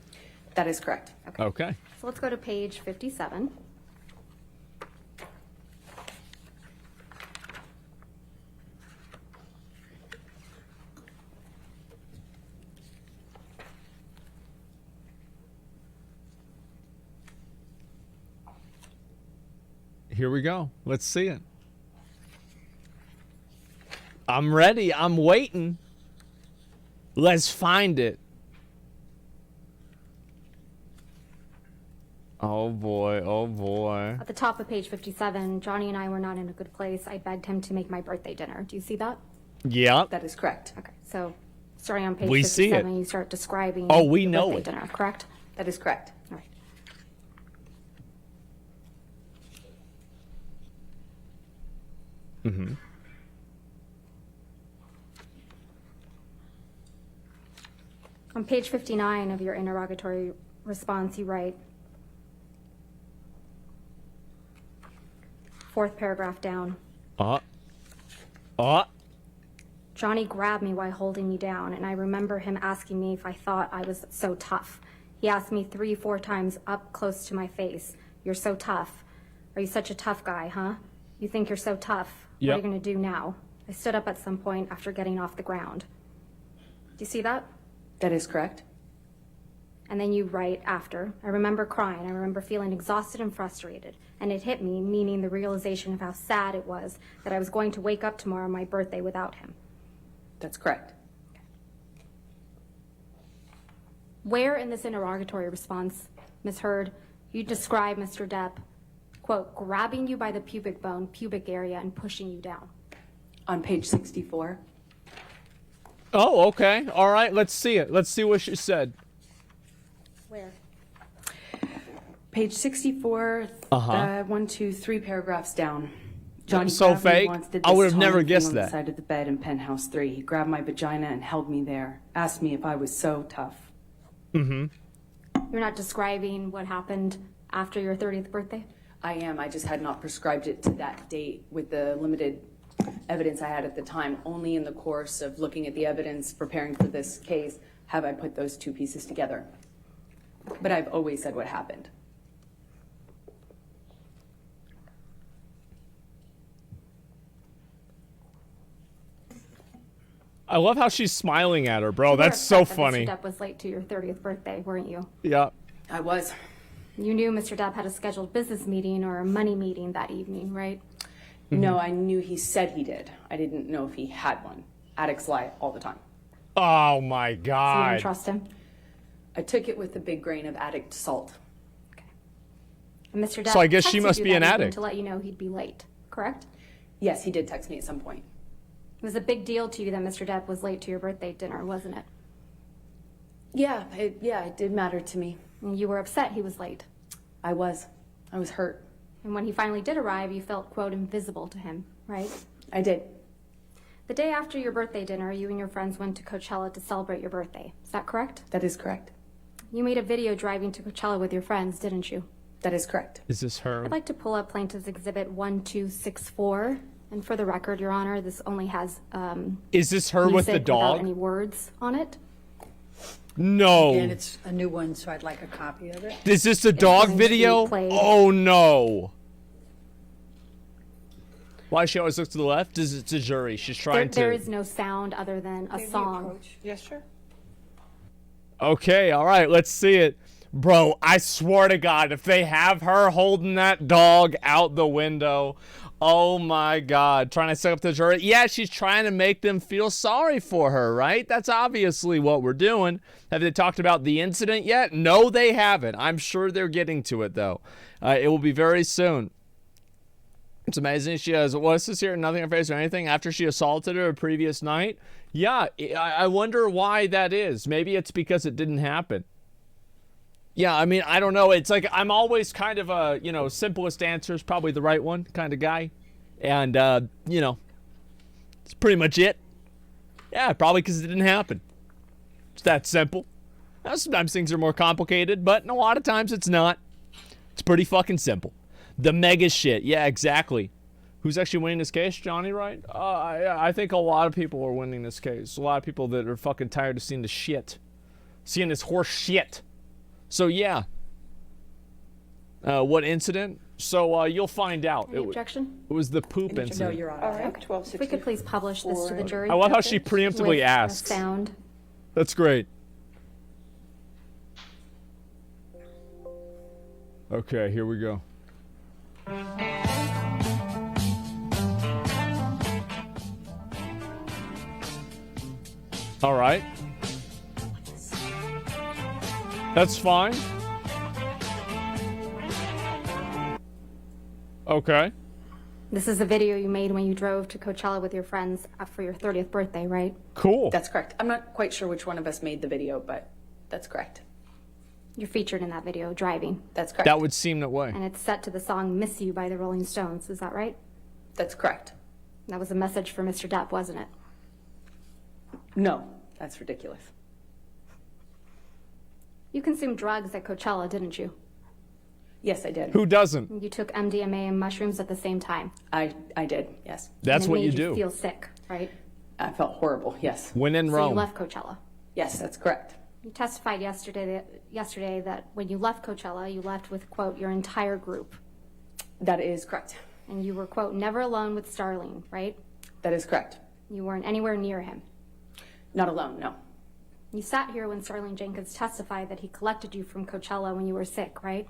B: That is correct.
A: Okay.
C: So let's go to page 57.
A: Here we go. Let's see it. I'm ready. I'm waiting. Let's find it. Oh boy. Oh boy.
C: At the top of page 57, Johnny and I were not in a good place. I begged him to make my birthday dinner. Do you see that?
A: Yep.
B: That is correct.
C: Okay, so starting on page
A: We see
C: 57,
A: it.
C: you start describing
A: Oh, we
C: the
A: know
C: birthday
A: it.
C: dinner, correct?
B: That is correct.
C: All right.
A: Mm-hmm.
C: On page 59 of your interrogatory response, you write, fourth paragraph down, Johnny grabbed me while holding me down, and I remember him asking me if I thought I was so tough. He asked me 3-4 times up close to my face, "You're so tough. Are you such a tough guy, huh? You think you're so tough. What are
A: Yep.
C: you going to do now?" I stood up at some point after getting off the ground. Do you see that?
B: That is correct.
C: And then you write after, "I remember crying. I remember feeling exhausted and frustrated. And it hit me, meaning the realization of how sad it was that I was going to wake up tomorrow on my birthday without him."
B: That's correct.
C: Where in this interrogatory response, Ms. Heard, you describe Mr. Depp, quote, grabbing you by the pubic area, and pushing you down?
B: On page 64.
A: Oh, okay. All right. Let's see it. Let's see what she said.
C: Where?
B: Page 64, 1, 2, 3 paragraphs down. Johnny
A: So
B: grabbed me
A: fake.
B: once, did
A: I would
B: this
A: have never
B: taunting
A: guessed
B: thing on
A: that.
B: the side of the bed in penthouse 3. He grabbed my vagina and held me there. Asked me if I was so tough.
A: Mm-hmm.
C: You're not describing what happened after your 30th birthday?
B: I am. I just had not prescribed it to that date with the limited evidence I had at the time. Only in the course of looking at the evidence, preparing for this case, have I put those two pieces together. But I've always said what happened.
A: I love how she's smiling at her, bro.
C: You were
A: That's so
C: upset that
A: funny.
C: Mr. Depp was late to your 30th birthday, weren't you?
A: Yeah.
B: I was.
C: You knew Mr. Depp had a scheduled business meeting or a money meeting that evening, right?
B: No, I knew he said he did. I didn't know if he had one. Addicts lie all the time.
A: Oh my
C: So you
A: God.
C: didn't trust him?
B: I took it with a big grain of addict salt.
C: And Mr. Depp
A: So I guess she
C: texted
A: must
C: you
A: be
C: that
A: an
C: evening
A: addict.
C: to let you know he'd be late, correct?
B: Yes, he did text me at some point.
C: It was a big deal to you that Mr. Depp was late to your birthday dinner, wasn't it?
B: Yeah, it did matter to me.
C: And you were upset he was late.
B: I was I was hurt.
C: And when he finally did arrive, you felt, quote, invisible to him, right?
B: I did.
C: The day after your birthday dinner, you and your friends went to Coachella to celebrate your birthday. Is that correct?
B: That is correct.
C: You made a video driving to Coachella with your friends, didn't you?
B: That is correct.
A: Is this her?
C: I'd like to pull up Plaintiff's Exhibit 1264. And for the record, Your Honor, this only has
A: Is this her with the
C: music without
A: dog?
C: any words on it.
A: No.
E: And it's a new one, so I'd like a copy of it.
A: Is this a dog
C: going to be
A: video?
C: played.
A: Oh no. Why she always looks to the left? Is it's a jury. She's trying
C: There
A: to.
C: is no sound other than a song.
D: Yes, sure.
A: Okay, all right, let's see it. Bro, I swear to God, if they have her holding that dog out the window, oh my God, trying to set up the jury. Yeah, she's trying to make them feel sorry for her, right? That's obviously what we're doing. Have they talked about the incident yet? No, they haven't. I'm sure they're getting to it, though. It will be very soon. It's amazing. She has, what's this here? Nothing on her face or anything after she assaulted her a previous night. Yeah, I wonder why that is. Maybe it's because it didn't happen. Yeah, I mean, I don't know. It's like I'm always kind of a, you know, simplest answer is probably the right one kind of guy. And, you know, it's pretty much it. Yeah, probably because it didn't happen. It's that simple. Now, sometimes things are more complicated, but a lot of times it's not. It's pretty fucking simple. The mega shit. Yeah, exactly. Who's actually winning this case? Johnny, right? I think a lot of people are winning this case. A lot of people that are fucking tired of seeing the shit. Seeing this horse shit. So, yeah. What incident? So, you'll find out.
C: Any objection?
A: It was the poop incident.
E: No, Your Honor.
D: All right,
C: Okay. If we could please publish this to the jury.
A: I love how she preemptively
C: with
A: asks.
C: Sound.
A: That's great. Okay, here we go. All right. That's fine. Okay.
C: This is a video you made when you drove to Coachella with your friends for your 30th birthday, right?
A: Cool.
B: That's correct. I'm not quite sure which one of us made the video, but that's correct.
C: You're featured in that video, driving.
B: That's correct.
A: That would seem that way.
C: And it's set to the song Miss You by the Rolling Stones. Is that right?
B: That's correct.
C: That was a message for Mr. Depp, wasn't it?
B: No, that's ridiculous.
C: You consumed drugs at Coachella, didn't you?
B: Yes, I did.
A: Who doesn't?
C: You took MDMA and mushrooms at the same time.
B: I did, yes.
A: That's
C: And it
A: what you
C: made
A: do.
C: Feel sick, right?
B: I felt horrible, yes.
A: When in
C: So you
A: Rome.
C: left Coachella.
B: Yes, that's correct.
C: You testified yesterday that when you left Coachella, you left with, quote, your entire group.
B: That is correct.
C: And you were, quote, never alone with Starling, right?
B: That is correct.
C: You weren't anywhere near him.
B: Not alone, no.
C: You sat here when Starling Jenkins testified that he collected you from Coachella when you were sick, right?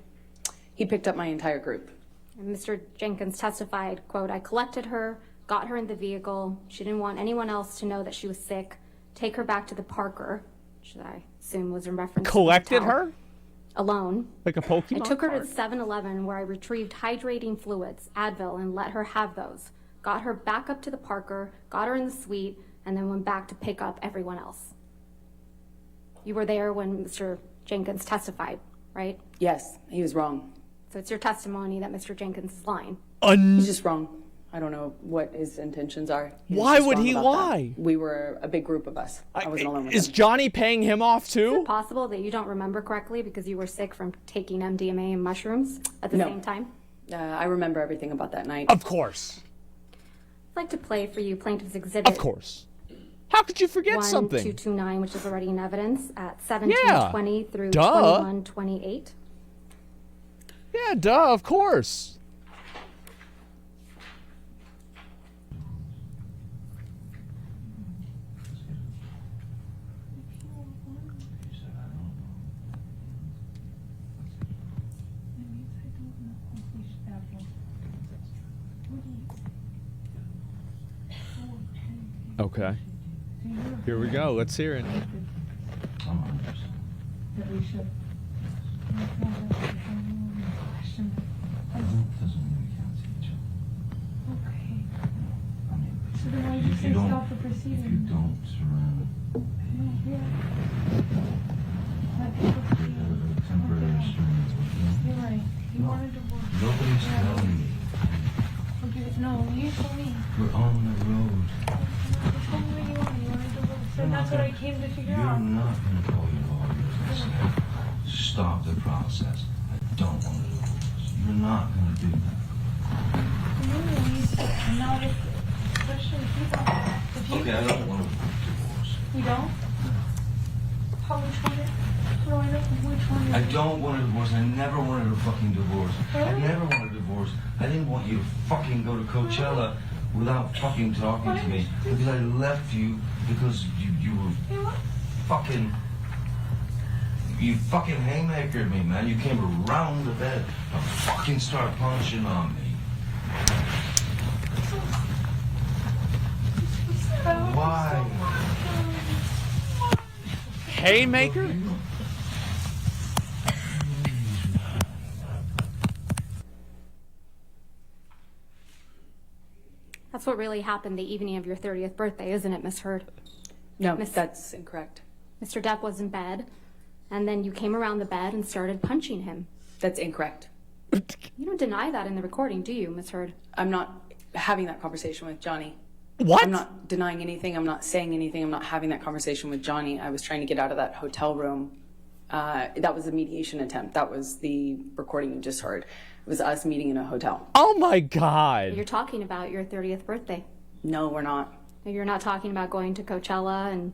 B: He picked up my entire group.
C: And Mr. Jenkins testified, quote, I collected her, got her in the vehicle. She didn't want anyone else to know that she was sick. Take her back to the Parker, which I assume was in reference
A: Collected
C: to the hotel,
A: her?
C: alone.
A: Like a Pokemon
C: I took her to
A: card?
C: 7-Eleven where I retrieved hydrating fluids, Advil, and let her have those. Got her back up to the Parker, got her in the suite, and then went back to pick up everyone else. You were there when Mr. Jenkins testified, right?
B: Yes, he was wrong.
C: So it's your testimony that Mr. Jenkins is lying.
B: He's just wrong. I don't know what his intentions are. He's
A: Why
B: just
A: would
B: wrong
A: he
B: about that.
A: lie?
B: We were a big group of us. I wasn't alone with
A: Is
B: him.
A: Johnny paying him off too?
C: Possible that you don't remember correctly because you were sick from taking MDMA and mushrooms at the
B: No.
C: same time?
B: I remember everything about that night.
A: Of course.
C: I'd like to play for you Plaintiff's Exhibit
A: Of course. How could you forget something?
C: 1229, which is already in evidence, at 1720 through
A: Duh.
C: 2128.
A: Yeah, duh, of course. Okay. Here we go. Let's hear it.
G: So then why did you say stop the proceeding? If you don't surrender, temporary restraint. You're right. You wanted to work. You're not going to call your lawyers and say, stop the process. I don't want a divorce. You're not going to do that. Okay, I don't want a divorce.
H: You don't? How much want it? Which one?
G: I don't want a divorce. I never wanted a fucking divorce. I never wanted a divorce. I didn't want you to fucking go to Coachella without fucking talking to me. Because I left you because you were fucking... You fucking haymakered me, man. You came around the bed to fucking start punching on me. Why?
A: Haymaker?
C: That's what really happened the evening of your 30th birthday, isn't it, Miss Heard?
B: No, that's incorrect.
C: Mr. Depp was in bed, and then you came around the bed and started punching him.
B: That's incorrect.
C: You don't deny that in the recording, do you, Miss Heard?
B: I'm not having that conversation with Johnny.
A: What?
B: I'm not denying anything. I'm not saying anything. I'm not having that conversation with Johnny. I was trying to get out of that hotel room. That was a mediation attempt. That was the recording you just heard. It was us meeting in a hotel.
A: Oh my God.
C: You're talking about your 30th birthday.
B: No, we're not.
C: You're not talking about going to Coachella and...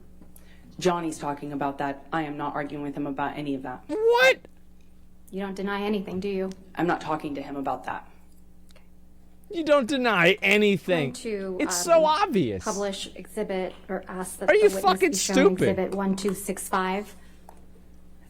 B: Johnny's talking about that. I am not arguing with him about any of that.
A: What?
C: You don't deny anything, do you?
B: I'm not talking to him about that.
A: You don't deny anything.
C: To,
A: it's so obvious.
C: Publish exhibit or ask that
A: Are
C: the
A: you
C: witness
A: fucking
C: be shown
A: stupid?
C: Exhibit 1265.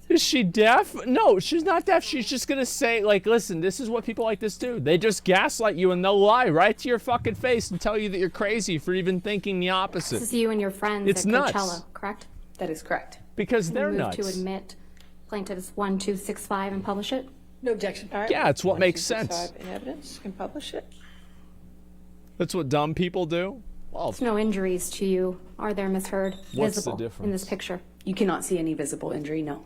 A: Is she deaf? No, she's not deaf. She's just gonna say, like, listen, this is what people like this do. They just gaslight you and they'll lie right to your fucking face and tell you that you're crazy for even thinking the opposite.
C: This is you and your friends
A: It's
C: at
A: nuts.
C: Coachella, correct?
B: That is correct.
A: Because they're
C: Move
A: nuts.
C: to admit plaintiff's 1265 and publish it?
D: No objection. All right.
A: Yeah, it's what makes sense.
D: In evidence, you can publish it.
A: That's what dumb people do. Well,
C: There's no injuries to you, are there, Miss Heard?
A: What's the
C: Visible
A: difference?
C: in this picture.
B: You cannot see any visible injury, no.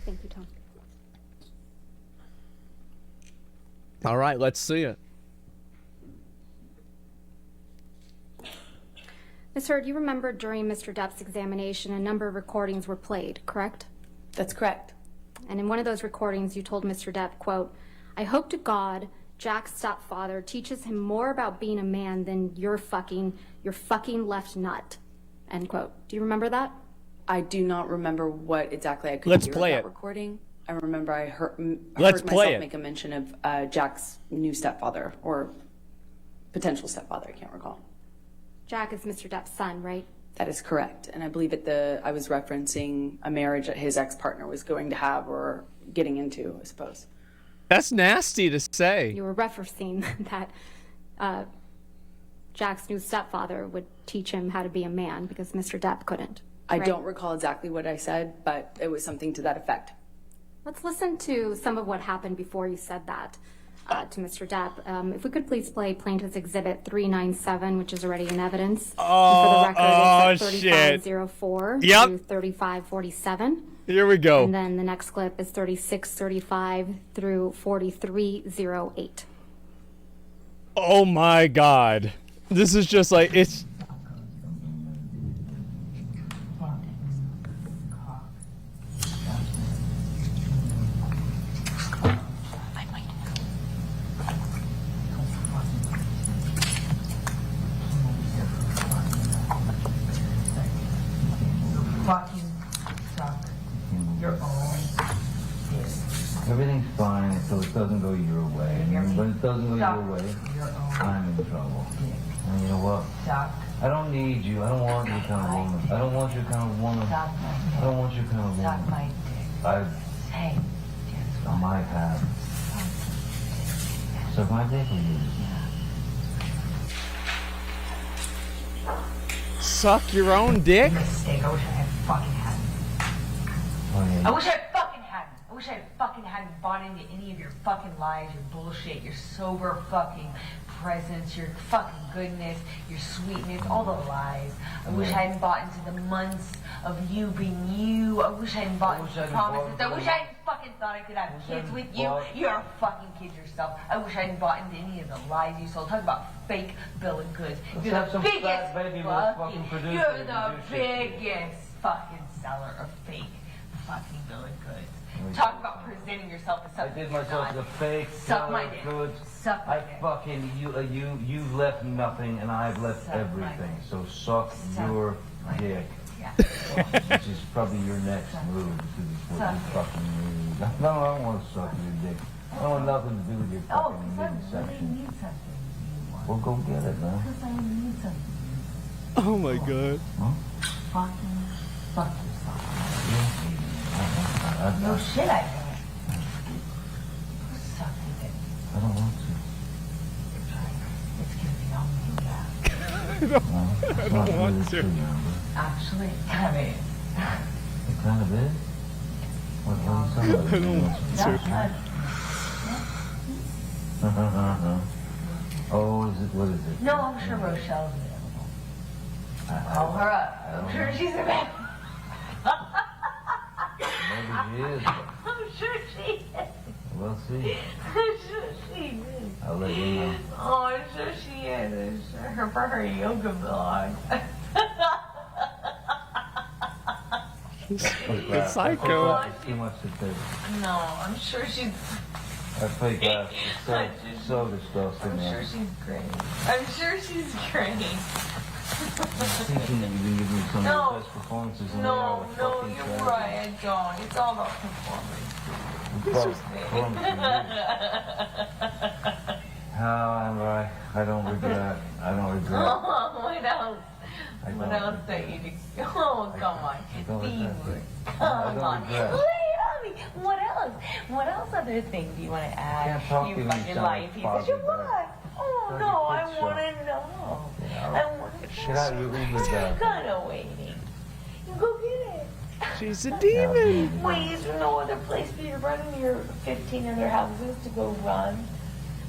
C: Thank you, Tom.
A: all right, let's see it.
C: Miss Heard, you remember during Mr. Depp's examination, a number of recordings were played, correct?
B: That's correct.
C: And in one of those recordings, you told Mr. Depp, quote, I hope to God Jack's stepfather teaches him more about being a man than your fucking left nut, end quote. Do you remember that?
B: I do not remember what exactly I could
A: Let's
B: hear
A: play
B: of that
A: it.
B: recording. I remember I heard
A: Let's play
B: myself
A: it.
B: make a mention of Jack's new stepfather or potential stepfather. I can't recall.
C: Jack is Mr. Depp's son, right?
B: That is correct. And I believe I was referencing a marriage that his ex-partner was going to have or getting into, I suppose.
A: That's nasty to say.
C: You were referencing that Jack's new stepfather would teach him how to be a man because Mr. Depp couldn't.
B: I
C: right?
B: don't recall exactly what I said, but it was something to that effect.
C: Let's listen to some of what happened before you said that to Mr. Depp. If we could please play Plaintiff's Exhibit 397, which is already in evidence.
A: Oh,
C: and for the record, it's
A: shit.
C: 3504
A: Yep.
C: through 3547.
A: Here we go.
C: And then the next clip is 3635 through 4308.
A: Oh my God. This is just like, it's...
J: Fucking suck your own dick.
G: Everything's fine so it doesn't go your way. And when it doesn't go your way, I'm in trouble. And you know what?
J: Suck.
G: I don't need you. I don't want your kind of woman. I don't want your kind of woman.
J: Suck my dick.
G: I don't want your kind of
J: Suck
G: woman.
J: my dick.
G: I
J: Hey, guess what?
G: might have. Suck my dick with you.
A: Suck your own dick?
J: Mistake. I wish I had fucking hadn't.
G: Oh, yeah.
J: I wish I fucking hadn't. I wish I fucking hadn't bought into any of your fucking lies, your bullshit, your sober fucking presence, your fucking goodness, your sweetness, all the lies. I wish I hadn't bought into the months of you being you. I wish I hadn't bought into the promises. I wish I hadn't fucking thought I could have kids with you. You're a fucking kid yourself. I wish I hadn't bought into any of the lies you sold. Talk about fake bill of goods. You're the biggest fucking seller of fake fucking bill of goods. Talk about presenting yourself as something.
G: I did myself the fake seller of goods.
J: Suck my dick.
G: Fucking you left nothing and I've left everything. So suck your dick.
J: Yeah.
G: Which is probably your next move, because it's what you fucking need. No, I don't want to suck your dick. I don't want nothing to do with your fucking midsection.
J: Need something.
G: Well, go get it, man.
J: Because I need something.
A: Oh my god.
G: Huh?
J: Fucking fuck yourself.
G: Yeah.
J: No shit, I don't. Suck your dick.
G: I don't want to.
J: It's gonna be all me, yeah.
A: I don't want to.
J: Actually, it kind of is.
G: It kind of is? What are you saying?
A: I don't want to.
G: Oh, is it? What is it?
J: No, I'm sure Rochelle's available. Call her up. I'm sure she's available.
G: Maybe she is.
J: I'm sure she is.
G: We'll see.
J: I'm sure she is.
G: I'll let you know.
J: Oh, I'm sure she is. I'm sure her for her yoga blog.
A: It's psycho.
G: It's too much to take.
J: No, I'm sure she's.
G: That fake laugh is so disgusting.
J: I'm sure she's great. I'm sure she's great.
G: I'm thinking that you've been giving me some of the best performances in the
J: No, you're right. I don't. It's all about performance.
G: How am I? I don't regret. I don't regret.
J: Oh, what else? What else that you do? Oh, come on. Be come on. Lay it on me. What else? What else other things do you want to add?
G: Can't talk
J: You
G: to me,
J: fucking
G: sound
J: lying
G: like
J: piece of shit. What? Oh, no, I want to know. I want to know.
G: Get out of your Uber
J: I'm
G: job.
J: kind of waiting. You go get it.
A: She's a demon.
J: Wait, is there no other place for you to run in your 15 other houses to go run?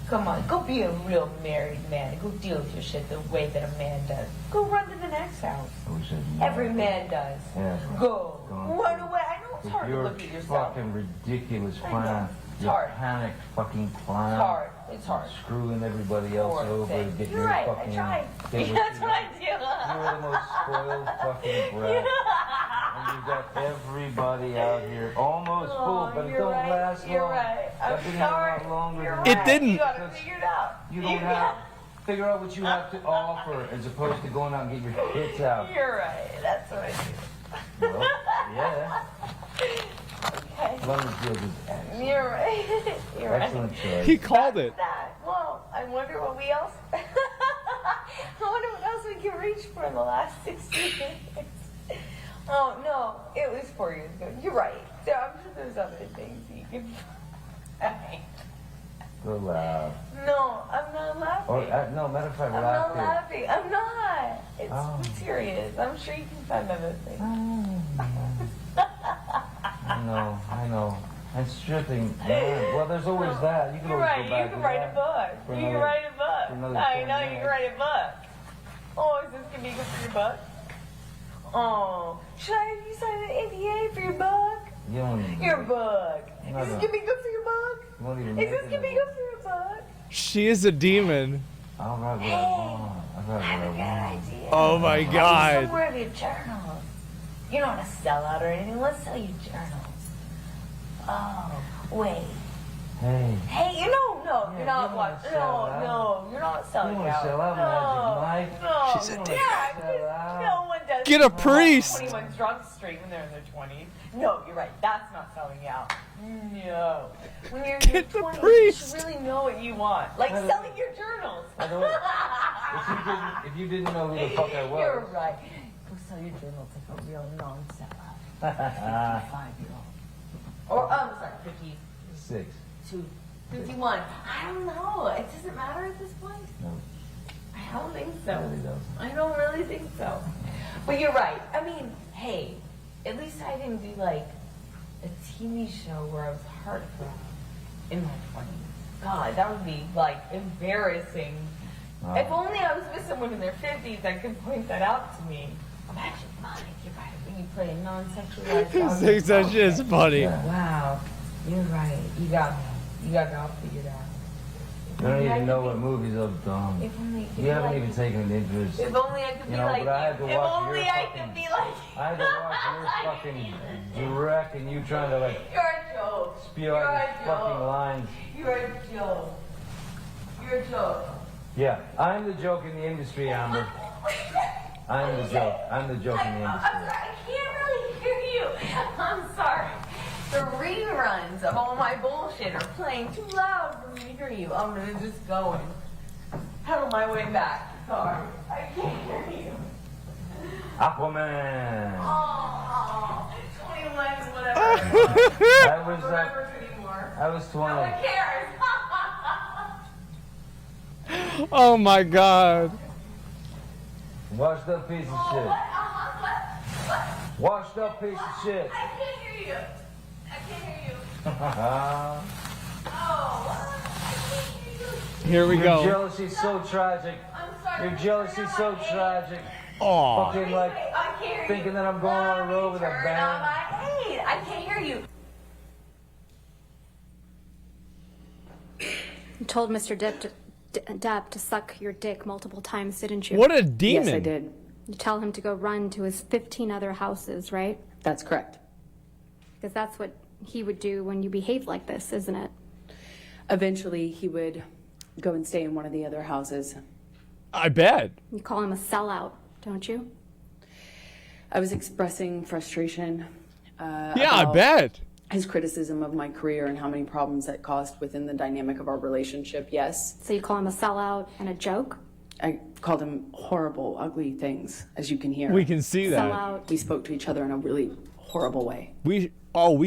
J: Come on, go be a real married man. Go deal with your shit the way that a man does. Go run to the next house. Every man does.
G: Yeah.
J: Go. Run away. I know it's hard to
G: Your
J: look at yourself.
G: fucking ridiculous
J: I know.
G: plan.
J: It's
G: Your
J: hard.
G: panic fucking plan.
J: It's hard. It's hard.
G: Screwing everybody else
J: Poor
G: over
J: thing.
G: to get
J: You're
G: your
J: right.
G: fucking.
J: I tried.
G: get
J: That's what I do.
G: You're the most spoiled fucking brat. And you got everybody out here almost full, but it don't last long.
J: You're right. I'm
G: I've been
J: sorry.
G: here a lot longer
J: You're
G: than
J: right.
A: It didn't.
J: You gotta figure it out.
G: You don't have. Figure out what you have to offer as opposed to going out and get your hits out.
J: You're right. That's what I do.
G: Well, yeah.
J: Okay.
G: London Field is excellent.
J: You're right. You're right.
G: Excellent choice.
A: He called it.
J: That. Well, I wonder what we else. I wonder what else we can reach for in the last 60 minutes. Oh no, it was 4 years ago. You're right. I'm sure there's other things you can.
G: Go loud.
J: No, I'm not laughing.
G: Or, no, matter of fact,
J: I'm
G: laugh
J: not
G: here.
J: laughing. I'm not. It's serious. I'm sure you can find other things.
G: I know. And stripping. Well, there's always that. You can
J: You're
G: always
J: right.
G: go back
J: You can
G: to
J: write
G: that
J: a book.
G: for
J: You can
G: another-
J: write a
G: for
J: book.
G: another
J: I
G: 10
J: know you
G: years.
J: can write a book. Oh, is this gonna be good for your book? Oh, should I have you sign an NDA for your book?
G: You don't even
J: Your book.
G: I'm
J: Is
G: not
J: this
G: gonna-
J: gonna be good for your book?
G: You won't even
J: Is
G: make
J: this
G: it
J: gonna be
G: in
J: good for your book?
A: She is a demon.
G: I'll write what I want. I'll write
J: I have a
G: what
J: good
G: I want.
J: idea.
A: Oh my god.
J: Somewhere of your journals. You don't want to sell out or anything. Let's sell your journals. Oh, wait.
G: Hey.
J: Hey,
G: Yeah,
J: no, you're
G: you
J: not
G: wanna
J: what?
G: sell
J: No,
G: out.
J: you're not selling
G: You wanna
J: out.
G: sell out,
J: no,
G: Magic Mike?
J: No,
A: She's a
J: yeah,
G: sell out.
J: no one does.
A: Get a priest.
J: 21's drunk street when they're in their 20s. No, you're right. That's not selling out. No. When you're in your
A: Get the
J: 20s,
A: priest.
J: you should really know what you want. Like selling your journals.
G: By the way, if you didn't know who the fuck I was.
J: You're right. Go sell your journals like a real non-sellout. 55-year-old. Or, I'm sorry,
G: 6.
J: 51. I don't know. It doesn't matter at this point.
G: No,
J: I don't think
G: it
J: so.
G: really doesn't.
J: I don't really think so. But you're right. I mean, hey, at least I didn't do like a TV show where I was heartbroken in my 20s. God, that would be like embarrassing.
G: Wow.
J: If only I was with someone in their 50s that could point that out to me. Imagine, Mike, you're right. When you play a non-sexualized
A: He thinks that shit is funny.
G: Yeah.
J: Wow.
I: You're right. You got me. You got me all figured out.
G: I don't even know what movies I've done.
I: If only,
G: You haven't even taken an interest.
I: if only I could be like
G: but I had to
I: you. If
G: watch
I: only
G: your
I: I
G: fucking,
I: could be like you.
G: I had to watch your fucking direct and you trying to like
I: You're a joke.
G: spew out these fucking lines.
I: You're a joke. You're a joke.
G: Yeah, I'm the joke in the industry, Amer. I'm the joke. I'm the joke in the
I: I'm
G: industry.
I: sorry. I can't really hear you. I'm sorry. The reruns of all my bullshit are playing too loud for me to hear you. I'm gonna just go and pedal my way back. Sorry. I can't hear you.
G: Aquaman.
I: Oh, 21, whatever.
G: I was
I: Remember anymore.
G: I was 20.
I: No one cares.
A: Oh my God.
G: Washed up piece of shit. Washed up piece of shit.
I: I can't hear you. I can't hear you.
G: Your
I: Oh, I can't hear you.
A: Here we go.
G: jealousy's so tragic.
I: I'm sorry.
G: Your jealousy's so tragic.
A: Aw.
G: Fucking like
I: I can't hear you.
G: thinking that I'm going on a road with a
I: Turn on
G: band.
I: my aid. I can't hear you.
C: You told Mr. Depp to suck your dick multiple times, didn't you?
A: What a demon.
B: Yes, I did.
C: You tell him to go run to his 15 other houses, right?
B: That's correct.
C: Because that's what he would do when you behave like this, isn't it?
B: Eventually, he would go and stay in one of the other houses.
A: I bet.
C: You call him a sellout, don't you?
B: I was expressing frustration.
A: Yeah, I
B: about
A: bet.
B: His criticism of my career and how many problems that caused within the dynamic of our relationship, yes.
C: So you call him a sellout and a joke?
B: I called him horrible, ugly things, as you can hear.
A: We can see that.
C: Sellout.
B: We spoke to each other in a really horrible way.
A: We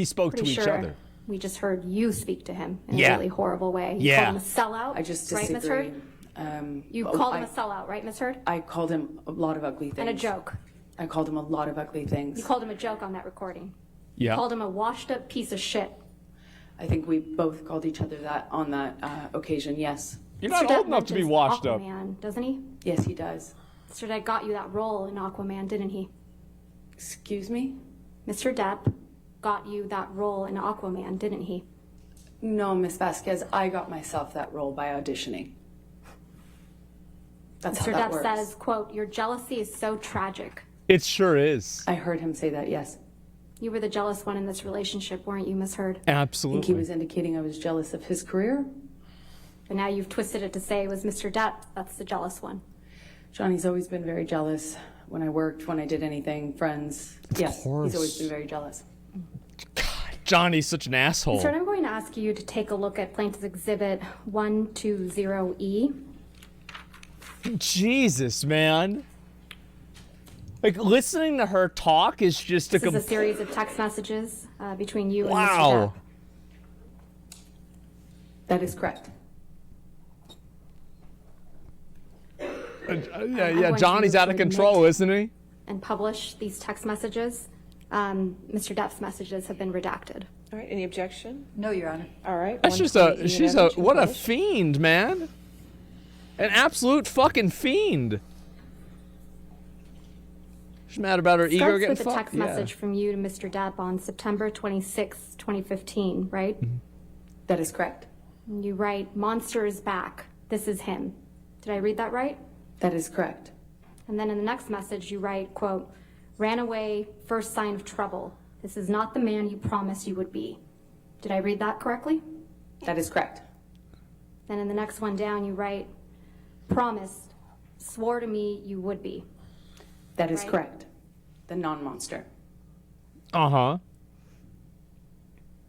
A: spoke
C: Pretty
A: to each
C: sure
A: other.
C: we just heard you speak to him in
A: Yeah.
C: a really horrible way. You
A: Yeah.
C: called him a sellout,
B: I just
C: right, Miss
B: disagree.
C: Heard? You called him a sellout, right, Miss Heard?
B: I called him a lot of ugly things.
C: And a joke.
B: I called him a lot of ugly things.
C: You called him a joke on that recording.
A: Yeah.
C: You called him a washed up piece of shit.
B: I think we both called each other that on that occasion, yes.
A: You're not
C: Mr. Depp
A: old enough to be
C: mentions
A: washed up.
C: Aquaman, doesn't he?
B: Yes, he does.
C: Mr. Depp got you that role in Aquaman, didn't he?
B: Excuse me?
C: Mr. Depp got you that role in Aquaman, didn't he?
B: No, Miss Vasquez, I got myself that role by auditioning. That's
C: Mr.
B: how that
C: Depp
B: works.
C: says, quote, your jealousy is so tragic.
A: It sure is.
B: I heard him say that, yes.
C: You were the jealous one in this relationship, weren't you, Miss Heard?
B: I think he
A: Absolutely.
B: was indicating I was jealous of his career.
C: But now you've twisted it to say it was Mr. Depp that's the jealous one.
B: Johnny's always been very jealous when I worked, when I did anything, friends. Yes,
A: course.
B: he's always been very jealous.
A: Johnny's such an asshole.
C: Sir, I'm going to ask you to take a look at Plaintiff's Exhibit 120E.
A: Jesus, man. Like, listening to her talk is just
C: This is a series of text messages between you and Mr.
A: Wow.
B: That is correct.
A: Yeah, Johnny's out of control, isn't he?
C: Depp. And publish these text messages. Mr. Depp's messages have been redacted.
D: All right, any objection?
E: No, Your Honor.
D: All right.
A: That's just what a fiend, man. An absolute fucking fiend. She's mad about her ego
C: Starts
A: getting
C: with a
A: fucked.
C: text message from you to Mr. Depp on September 26, 2015, right?
B: That is correct.
C: And you write, "Monster is back. This is him." Did I read that right?
B: That is correct.
C: And then in the next message, you write, quote, "Ran away, first sign of trouble. This is not the man you promised you would be." Did I read that correctly?
B: That is correct.
C: Then in the next one down, you write, "Promised, swore to me you would be."
B: That is
C: Right.
B: correct. The non-monster.
A: Uh-huh.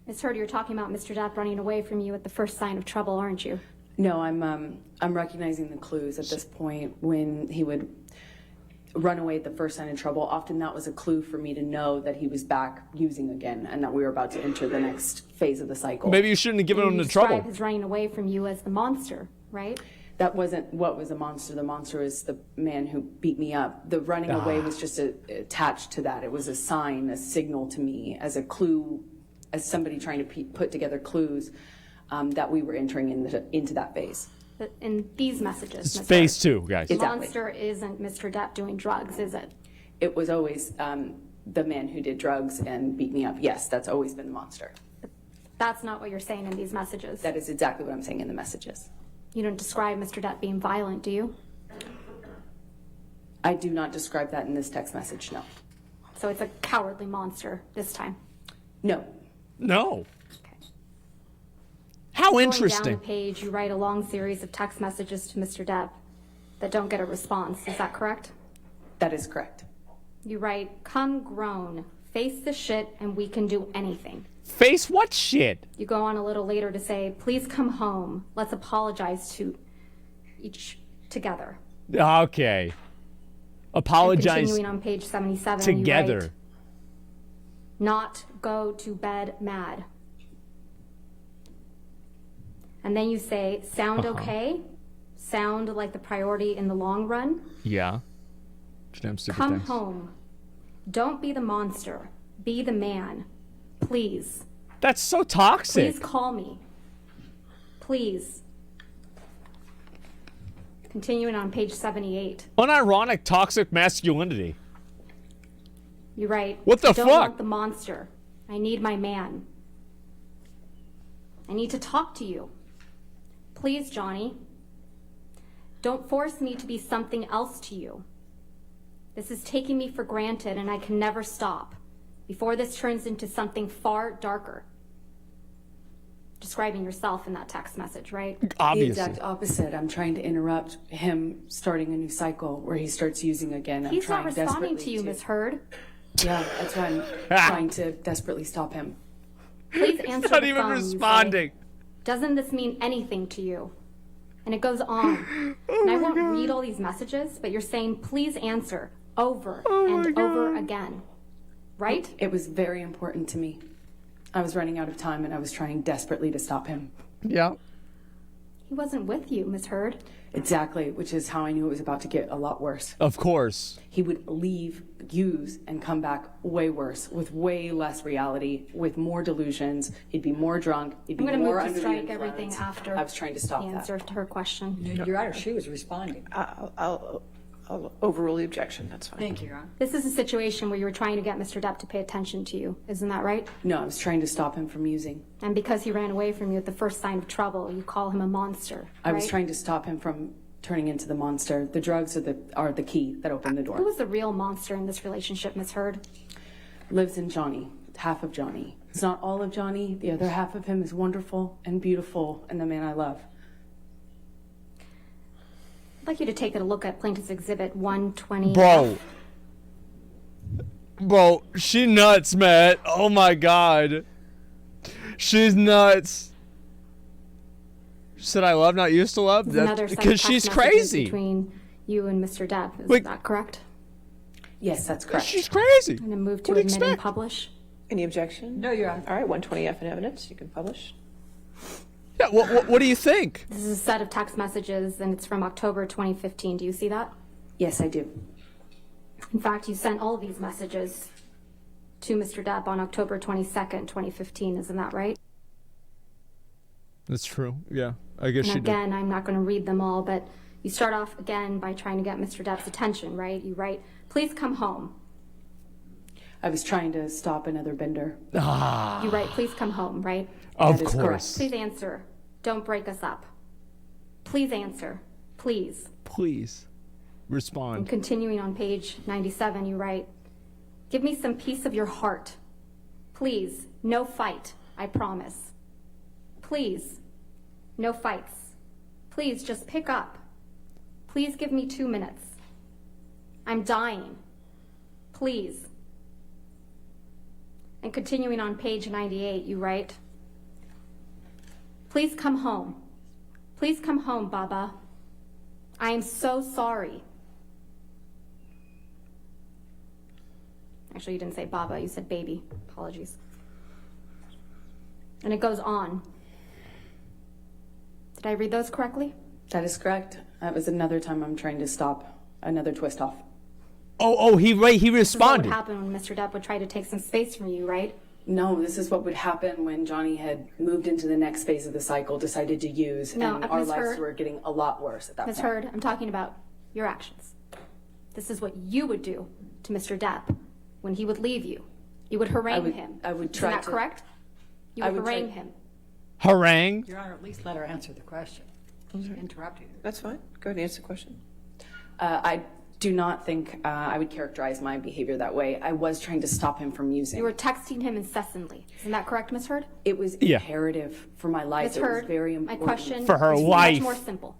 C: Miss Heard, you're talking about Mr. Depp running away from you at the first sign of trouble, aren't you?
B: No, I'm recognizing the clues at this point. When he would run away at the first sign of trouble, often that was a clue for me to know that he was back using again and that we were about to enter the next phase of the cycle.
A: Maybe you shouldn't have given him
C: You
A: the
C: describe
A: trouble.
C: his running away from you as the monster, right?
B: That wasn't what was a monster. The monster is the man who beat me up. The running away was just attached to that. It was a sign, a signal to me, as a clue, as somebody trying to put together clues that we were entering into that phase.
C: But in these messages,
A: It's
C: Miss
A: phase
C: Heard,
A: 2, guys.
B: Exactly.
C: monster isn't Mr. Depp doing drugs, is it?
B: It was always the man who did drugs and beat me up. Yes, that's always been the monster.
C: That's not what you're saying in these messages.
B: That is exactly what I'm saying in the messages.
C: You don't describe Mr. Depp being violent, do you?
B: I do not describe that in this text message, no.
C: So it's a cowardly monster this time.
B: No.
A: No.
C: Okay.
A: How
C: Going
A: interesting.
C: down the page, you write a long series of text messages to Mr. Depp that don't get a response. Is that correct?
B: That is correct.
C: You write, come grown, face the shit, and we can do anything.
A: Face what shit?
C: You go on a little later to say, please come home. Let's apologize to each together.
A: Okay.
C: And
A: Apologize
C: continuing on page 77, you
A: together.
C: write, not go to bed mad. And then you say, sound okay? Sound like the priority in the long run?
A: Yeah. Damn stupid
C: Come
A: things.
C: home. Don't be the monster. Be the man. Please.
A: That's so toxic.
C: Please call me. Please. Continuing on page 78.
A: Unironic toxic masculinity.
C: You write,
A: What the
C: don't
A: fuck?
C: want the monster. I need my man. I need to talk to you. Please, Johnny. Don't force me to be something else to you. This is taking me for granted and I can never stop before this turns into something far darker. Describing yourself in that text message, right?
A: Obviously.
B: The exact opposite. I'm trying to interrupt him starting a new cycle where he starts using again. I'm
C: He's not
B: trying
C: responding
B: desperately
C: to you, Miss Heard.
B: Yeah, that's why I'm trying to desperately stop him.
C: Please answer
A: Not
C: the
A: even
C: phone, you say.
A: responding.
C: Doesn't this mean anything to you? And it goes on. And I won't read all these messages, but you're saying, please answer over and over again. Right?
B: It was very important to me. I was running out of time and I was trying desperately to stop him.
A: Yeah.
C: He wasn't with you, Miss Heard.
B: Exactly, which is how I knew it was about to get a lot worse.
A: Of course.
B: He would leave, use, and come back way worse, with way less reality, with more delusions. He'd be more drunk. He'd be
C: I'm going to
B: more
C: move to
B: under the
C: strike
B: influence.
C: everything after
B: I was trying to stop
C: the
B: that.
C: answer to her question.
E: You're right, she was responding.
D: I'll overrule the objection. That's fine.
E: Thank you, Your Honor.
C: This is a situation where you were trying to get Mr. Depp to pay attention to you. Isn't that right?
B: No, I was trying to stop him from using.
C: And because he ran away from you at the first sign of trouble, you call him a monster,
B: I was
C: right?
B: trying to stop him from turning into the monster. The drugs are the key that opened the
C: Who
B: door.
C: was the real monster in this relationship, Miss Heard?
B: Lives in Johnny, half of Johnny. It's not all of Johnny. The other half of him is wonderful and beautiful and the man I love.
C: I'd like you to take a look at Plaintiff's Exhibit 120.
A: Bro, she nuts, man. Oh my god. She's nuts. She said I love, not used to love?
C: There's another set of
A: Because
C: text
A: she's
C: messages
A: crazy.
C: between you and Mr. Depp. Is
A: Like-
C: that correct?
B: Yes, that's correct.
A: She's crazy.
C: I'm going to move to
A: What do you
C: admit and
A: expect?
C: publish.
D: Any objection?
E: No, Your Honor.
D: All right, 120F in evidence. You can publish.
A: Yeah, what do you think?
C: This is a set of text messages, and it's from October 2015. Do you see that?
B: Yes, I do.
C: In fact, you sent all of these messages to Mr. Depp on October 22nd, 2015. Isn't that right?
A: That's true. Yeah, I guess
C: And
A: she did.
C: again, I'm not going to read them all, but you start off again by trying to get Mr. Depp's attention, right? You write, please come home.
B: I was trying to stop another bender.
C: You write, please come home, right?
A: Of
B: That is
A: course.
B: correct.
C: Please answer. Don't break us up. Please answer. Please.
A: Please
C: And
A: respond.
C: continuing on page 97, you write, give me some piece of your heart. Please, no fight, I promise. Please, no fights. Please, just pick up. Please give me 2 minutes. I'm dying. Please. And continuing on page 98, you write, please come home. Please come home, Baba. I am so sorry. Actually, you didn't say Baba, you said baby. Apologies. And it goes on. Did I read those correctly?
B: That is correct. That was another time I'm trying to stop another twist off.
A: He
C: This is what would
A: responded.
C: happen when Mr. Depp would try to take some space from you, right?
B: No, this is what would happen when Johnny had moved into the next phase of the cycle, decided to use,
C: No,
B: and our
C: Ms.
B: lives
C: Heard.
B: were getting a lot worse at that
C: Ms.
B: point.
C: Heard, I'm talking about your actions. This is what you would do to Mr. Depp when he would leave you. You would harangue him.
B: I would try
C: Isn't that
B: to-
C: correct? You would harangue him.
A: Harangue?
E: Your Honor, at least let her answer the question. She interrupted you.
D: That's fine. Go ahead and answer the question.
B: I do not think I would characterize my behavior that way. I was trying to stop him from using.
C: You were texting him incessantly. Isn't that correct, Ms. Heard?
B: It was imperative for my life.
C: Ms.
B: It was
C: Heard,
B: very
C: my
B: important.
C: question
A: For her
C: is
A: life.
C: much more simple.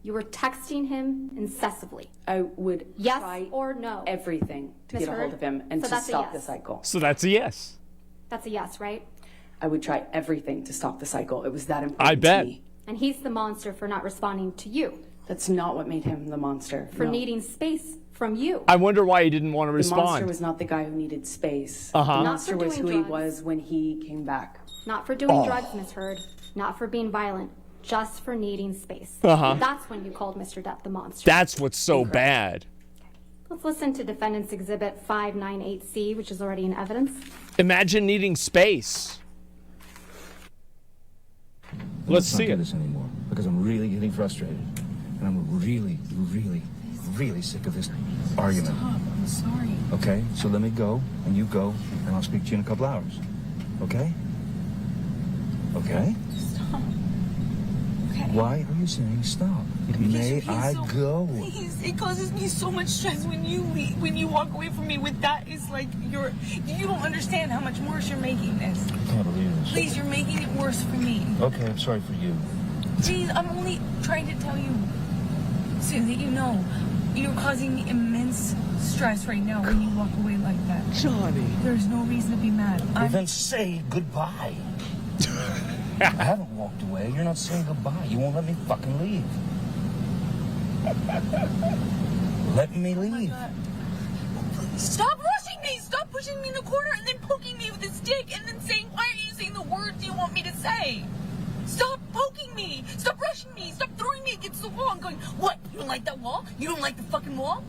C: You were texting him incessantly.
B: I would
C: Yes
B: try
C: or no?
B: everything to
C: Ms.
B: get a hold
C: Heard?
B: of him and
C: So
B: to
C: that's a
B: stop the
C: yes.
B: cycle.
A: So that's a yes.
C: That's a yes, right?
B: I would try everything to stop the cycle. It was that important
A: I bet.
B: to me.
C: And he's the monster for not responding to you,
B: That's not what made him the monster.
C: for
B: no.
C: needing space from you.
A: I wonder why he didn't want to
B: The monster
A: respond.
B: was not the guy who needed space.
A: Uh-huh.
B: The
A: Not
B: monster
C: for
B: was
C: doing
B: who he
C: drugs.
B: was when he came back.
C: Not for doing drugs, Ms. Heard. Not for being violent. Just for needing space.
A: Uh-huh.
C: That's when you called Mr. Depp the monster.
A: That's what's so bad.
C: Let's listen to Defendant's Exhibit 598C, which is already in evidence.
A: Imagine needing space. Let's see
G: I can't
A: it.
G: do this anymore because I'm really getting frustrated. And I'm really, really, really sick of this argument.
I: Stop. I'm sorry.
G: Okay? So let me go, and you go, and I'll speak to you in a couple hours. Okay? Okay?
I: Stop. Okay.
G: Why are you saying stop? May I go?
H: Please, it causes me so much stress when you leave, when you walk away from me with that. It's like you don't understand how much worse you're making this.
G: I can't believe this.
H: Please, you're making it worse for me.
G: Okay, I'm sorry for you.
H: Please, I'm only trying to tell you so that you know you're causing me immense stress right now when you walk away like that.
A: Johnny.
H: There's no reason to be mad.
G: Well, then say goodbye. I haven't walked away. You're not saying goodbye. You won't let me fucking leave. Let me leave.
H: Stop rushing me! Stop pushing me in the corner and then poking me with a stick and then saying, why aren't you saying the words you want me to say? Stop poking me! Stop rushing me! Stop throwing me against the wall and going, what? You don't like that wall? You don't like the fucking wall?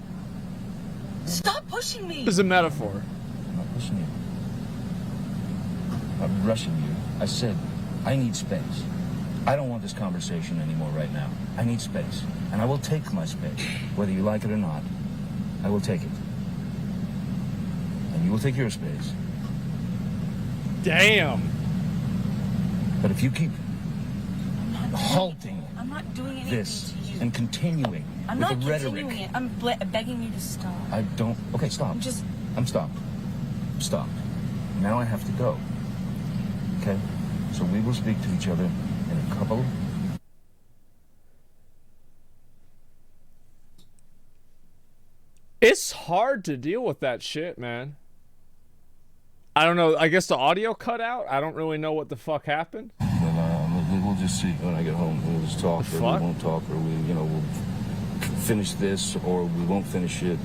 H: Stop pushing me!
A: It's a metaphor.
G: I'm not pushing you. I'm rushing you. I said, I need space. I don't want this conversation anymore right now. I need space. And I will take my space. Whether you like it or not, I will take it. And you will take your space.
A: Damn.
G: But if you keep halting
H: I'm not doing anything
G: this
H: to you.
G: and continuing
H: I'm
G: with
H: not
G: the rhetoric,
H: continuing it. I'm begging you to stop.
G: I don't... Okay, stop. I'm stopped. Stop. Now I have to go. Okay? So we will speak to each other in a couple...
A: It's hard to deal with that shit, man. I don't know. I guess the audio cut out. I don't really know what the fuck happened.
G: We'll just see when I get home. We'll just talk, or we won't talk, or we'll finish this, or we won't finish it.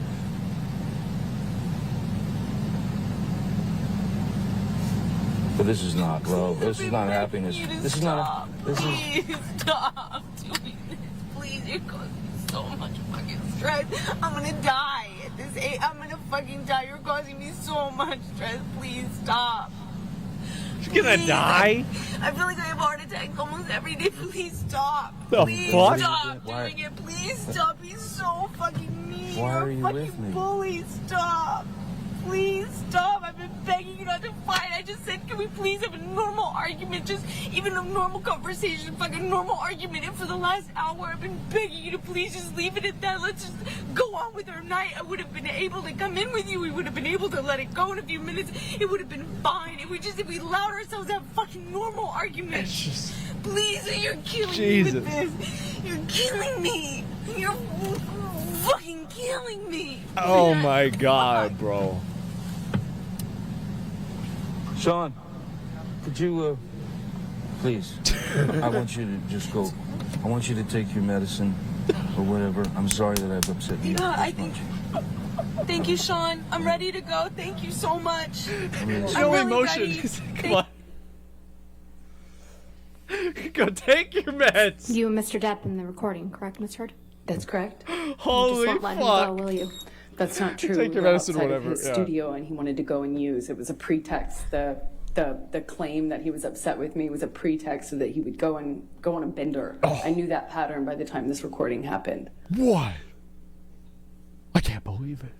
G: But this is not love. This is not happiness. This is not.
H: Please stop doing this. Please, you're causing me so much fucking stress. I'm gonna die at this age. I'm gonna fucking die. You're causing me so much stress. Please stop.
A: You're gonna die?
H: I feel like I have heart attacks almost every day. Please stop.
A: The
H: Please
A: fuck?
H: stop doing it. Please stop. He's so fucking mean.
G: Why
H: You're
G: are
H: a
G: you
H: fucking
G: with me?
H: bully. Stop. Please stop. I've been begging you not to fight. I just said, can we please have a normal argument? Just even a normal conversation, fucking normal argument. And for the last hour, I've been begging you to please just leave it at that. Let's just go on with our night. I would have been able to come in with you. We would have been able to let it go in a few minutes. It would have been fine. If we allowed ourselves to have fucking normal arguments.
A: It's just...
H: Please, you're killing
A: Jesus.
H: me with this. You're killing me. You're fucking killing me.
A: Oh my god, bro.
G: Sean, could you, please, I want you to just go. I want you to take your medicine or whatever. I'm sorry that I've upset you.
H: Yeah, I think. Thank you, Sean. I'm ready to go. Thank you so much.
A: No
H: really
A: emotion.
H: ready.
A: Come on. Go take your meds.
C: You and Mr. Depp in the recording, correct, Ms. Heard?
B: That's correct.
A: Holy
C: Just won't let him go,
A: fuck.
C: will you?
B: That's not true.
A: Take your
B: We were
A: medicine,
B: outside
A: whatever,
B: of his
A: yeah.
B: studio, and he wanted to go and use. It was a pretext. The claim that he was upset with me was a pretext so that he would go on a bender.
A: Oh.
B: I knew that pattern by the time this recording happened.
A: What? I can't believe it.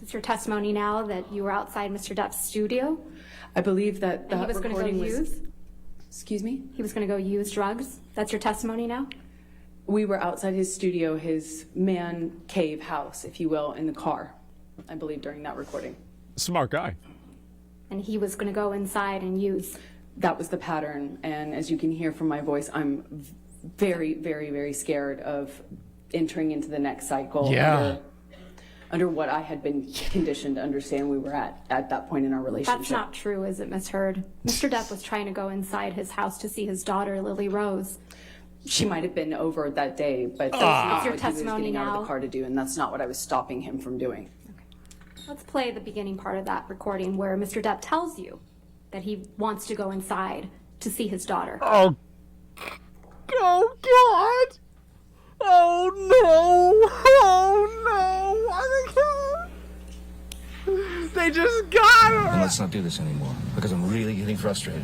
C: It's your testimony now that you were outside Mr. Depp's studio.
B: I believe that
C: And he
B: that
C: was going to go
B: recording was.
C: use.
B: Excuse me?
C: He was going to go use drugs. That's your testimony now.
B: We were outside his studio, his man cave house, if you will, in the car, I believe, during that recording.
A: Smart guy.
C: And he was going to go inside and use.
B: That was the pattern. And as you can hear from my voice, I'm very, very, very scared of entering into the next cycle.
A: Yeah.
B: Under what I had been conditioned to understand we were at that point in our relationship.
C: That's not true, is it, Miss Heard? Mr. Depp was trying to go inside his house to see his daughter, Lily Rose.
B: She might have been over that day, but that's
C: Your
B: not what he was
C: testimony
B: getting out of
C: now?
B: the car to do, and that's not what I was stopping him from doing.
C: Let's play the beginning part of that recording where Mr. Depp tells you that he wants to go inside to see his daughter.
A: Oh God! Oh no! Oh no! They just got her!
G: And let's not do this anymore, because I'm really getting frustrated.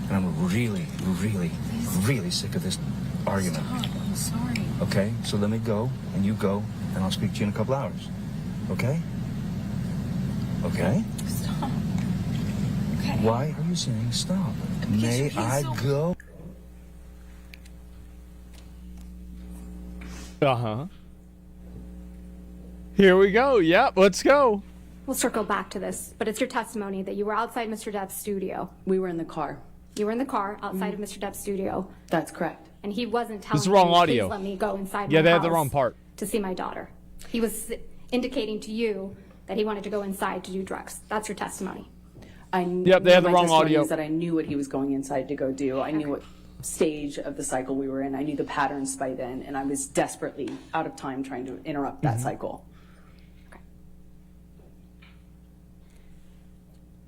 G: And I'm really, really, really sick of this argument.
I: Stop, I'm sorry.
G: Okay? So let me go, and you go, and I'll speak to you in a couple hours. Okay? Okay?
I: Stop. Okay.
G: Why are you saying stop? May
I: he's
G: I
I: so-
G: go?
A: Uh-huh. Here we go. Yep, let's go.
C: We'll circle back to this, but it's your testimony that you were outside Mr. Depp's studio.
B: We were in the car.
C: You were in the car outside of Mr. Depp's studio,
B: That's correct.
C: and he wasn't telling
A: This is the wrong
C: you,
A: audio.
C: please let me go inside
A: Yeah,
C: my
A: they had the
C: house
A: wrong part.
C: to see my daughter. He was indicating to you that he wanted to go inside to do drugs. That's your testimony.
A: Yep, they had the
B: my
A: wrong
B: testimony
A: audio.
B: is that I knew what he was going inside to go do. I knew what stage of the cycle we were in. I knew the patterns by then, and I was desperately out of time trying to interrupt that cycle.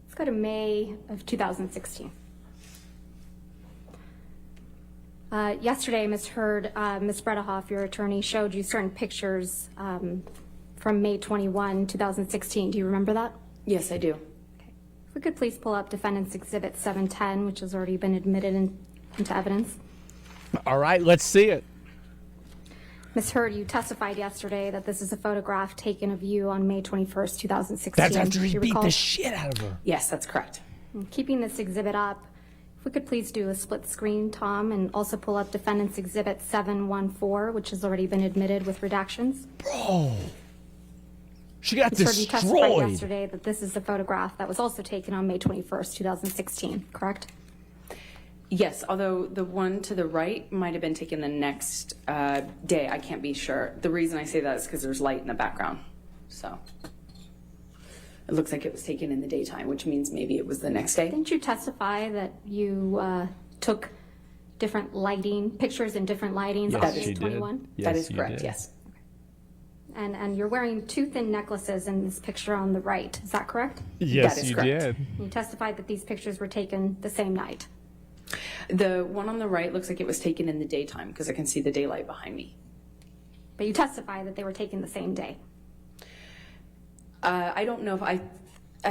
C: Let's go to May of 2016. Yesterday, Ms. Heard, Ms. Bredehoff, your attorney, showed you certain pictures from May 21, 2016. Do you remember that?
B: Yes, I do.
C: If we could please pull up Defendant's Exhibit 710, which has already been admitted into evidence.
A: All right, let's see it.
C: Ms. Heard, you testified yesterday that this is a photograph taken of you on May 21st, 2016.
A: That's after
C: Do
A: he
C: you
A: beat
C: recall?
A: the shit out of her.
B: Yes, that's correct.
C: Keeping this exhibit up, if we could please do a split screen, Tom, and also pull up Defendant's Exhibit 714, which has already been admitted with redactions.
A: Bro. She got
C: Ms. Heard, you testified
A: destroyed.
C: yesterday that this is a photograph that was also taken on May 21st, 2016, correct?
B: Yes, although the one to the right might have been taken the next day. I can't be sure. The reason I say that is because there's light in the background. So it looks like it was taken in the daytime, which means maybe it was the next day.
C: Didn't you testify that you took different lighting, pictures in different lightings
A: Yes,
C: on
A: she
C: May
A: did.
C: 21?
A: Yes,
B: That is
A: you
B: correct,
A: did.
B: yes.
C: And you're wearing two thin necklaces in this picture on the right. Is that correct?
A: Yes,
B: That is
A: you
B: correct.
A: did.
C: You testified that these pictures were taken the same night.
B: The one on the right looks like it was taken in the daytime because I can see the daylight behind me.
C: But you testified that they were taken the same day.
B: I don't know if I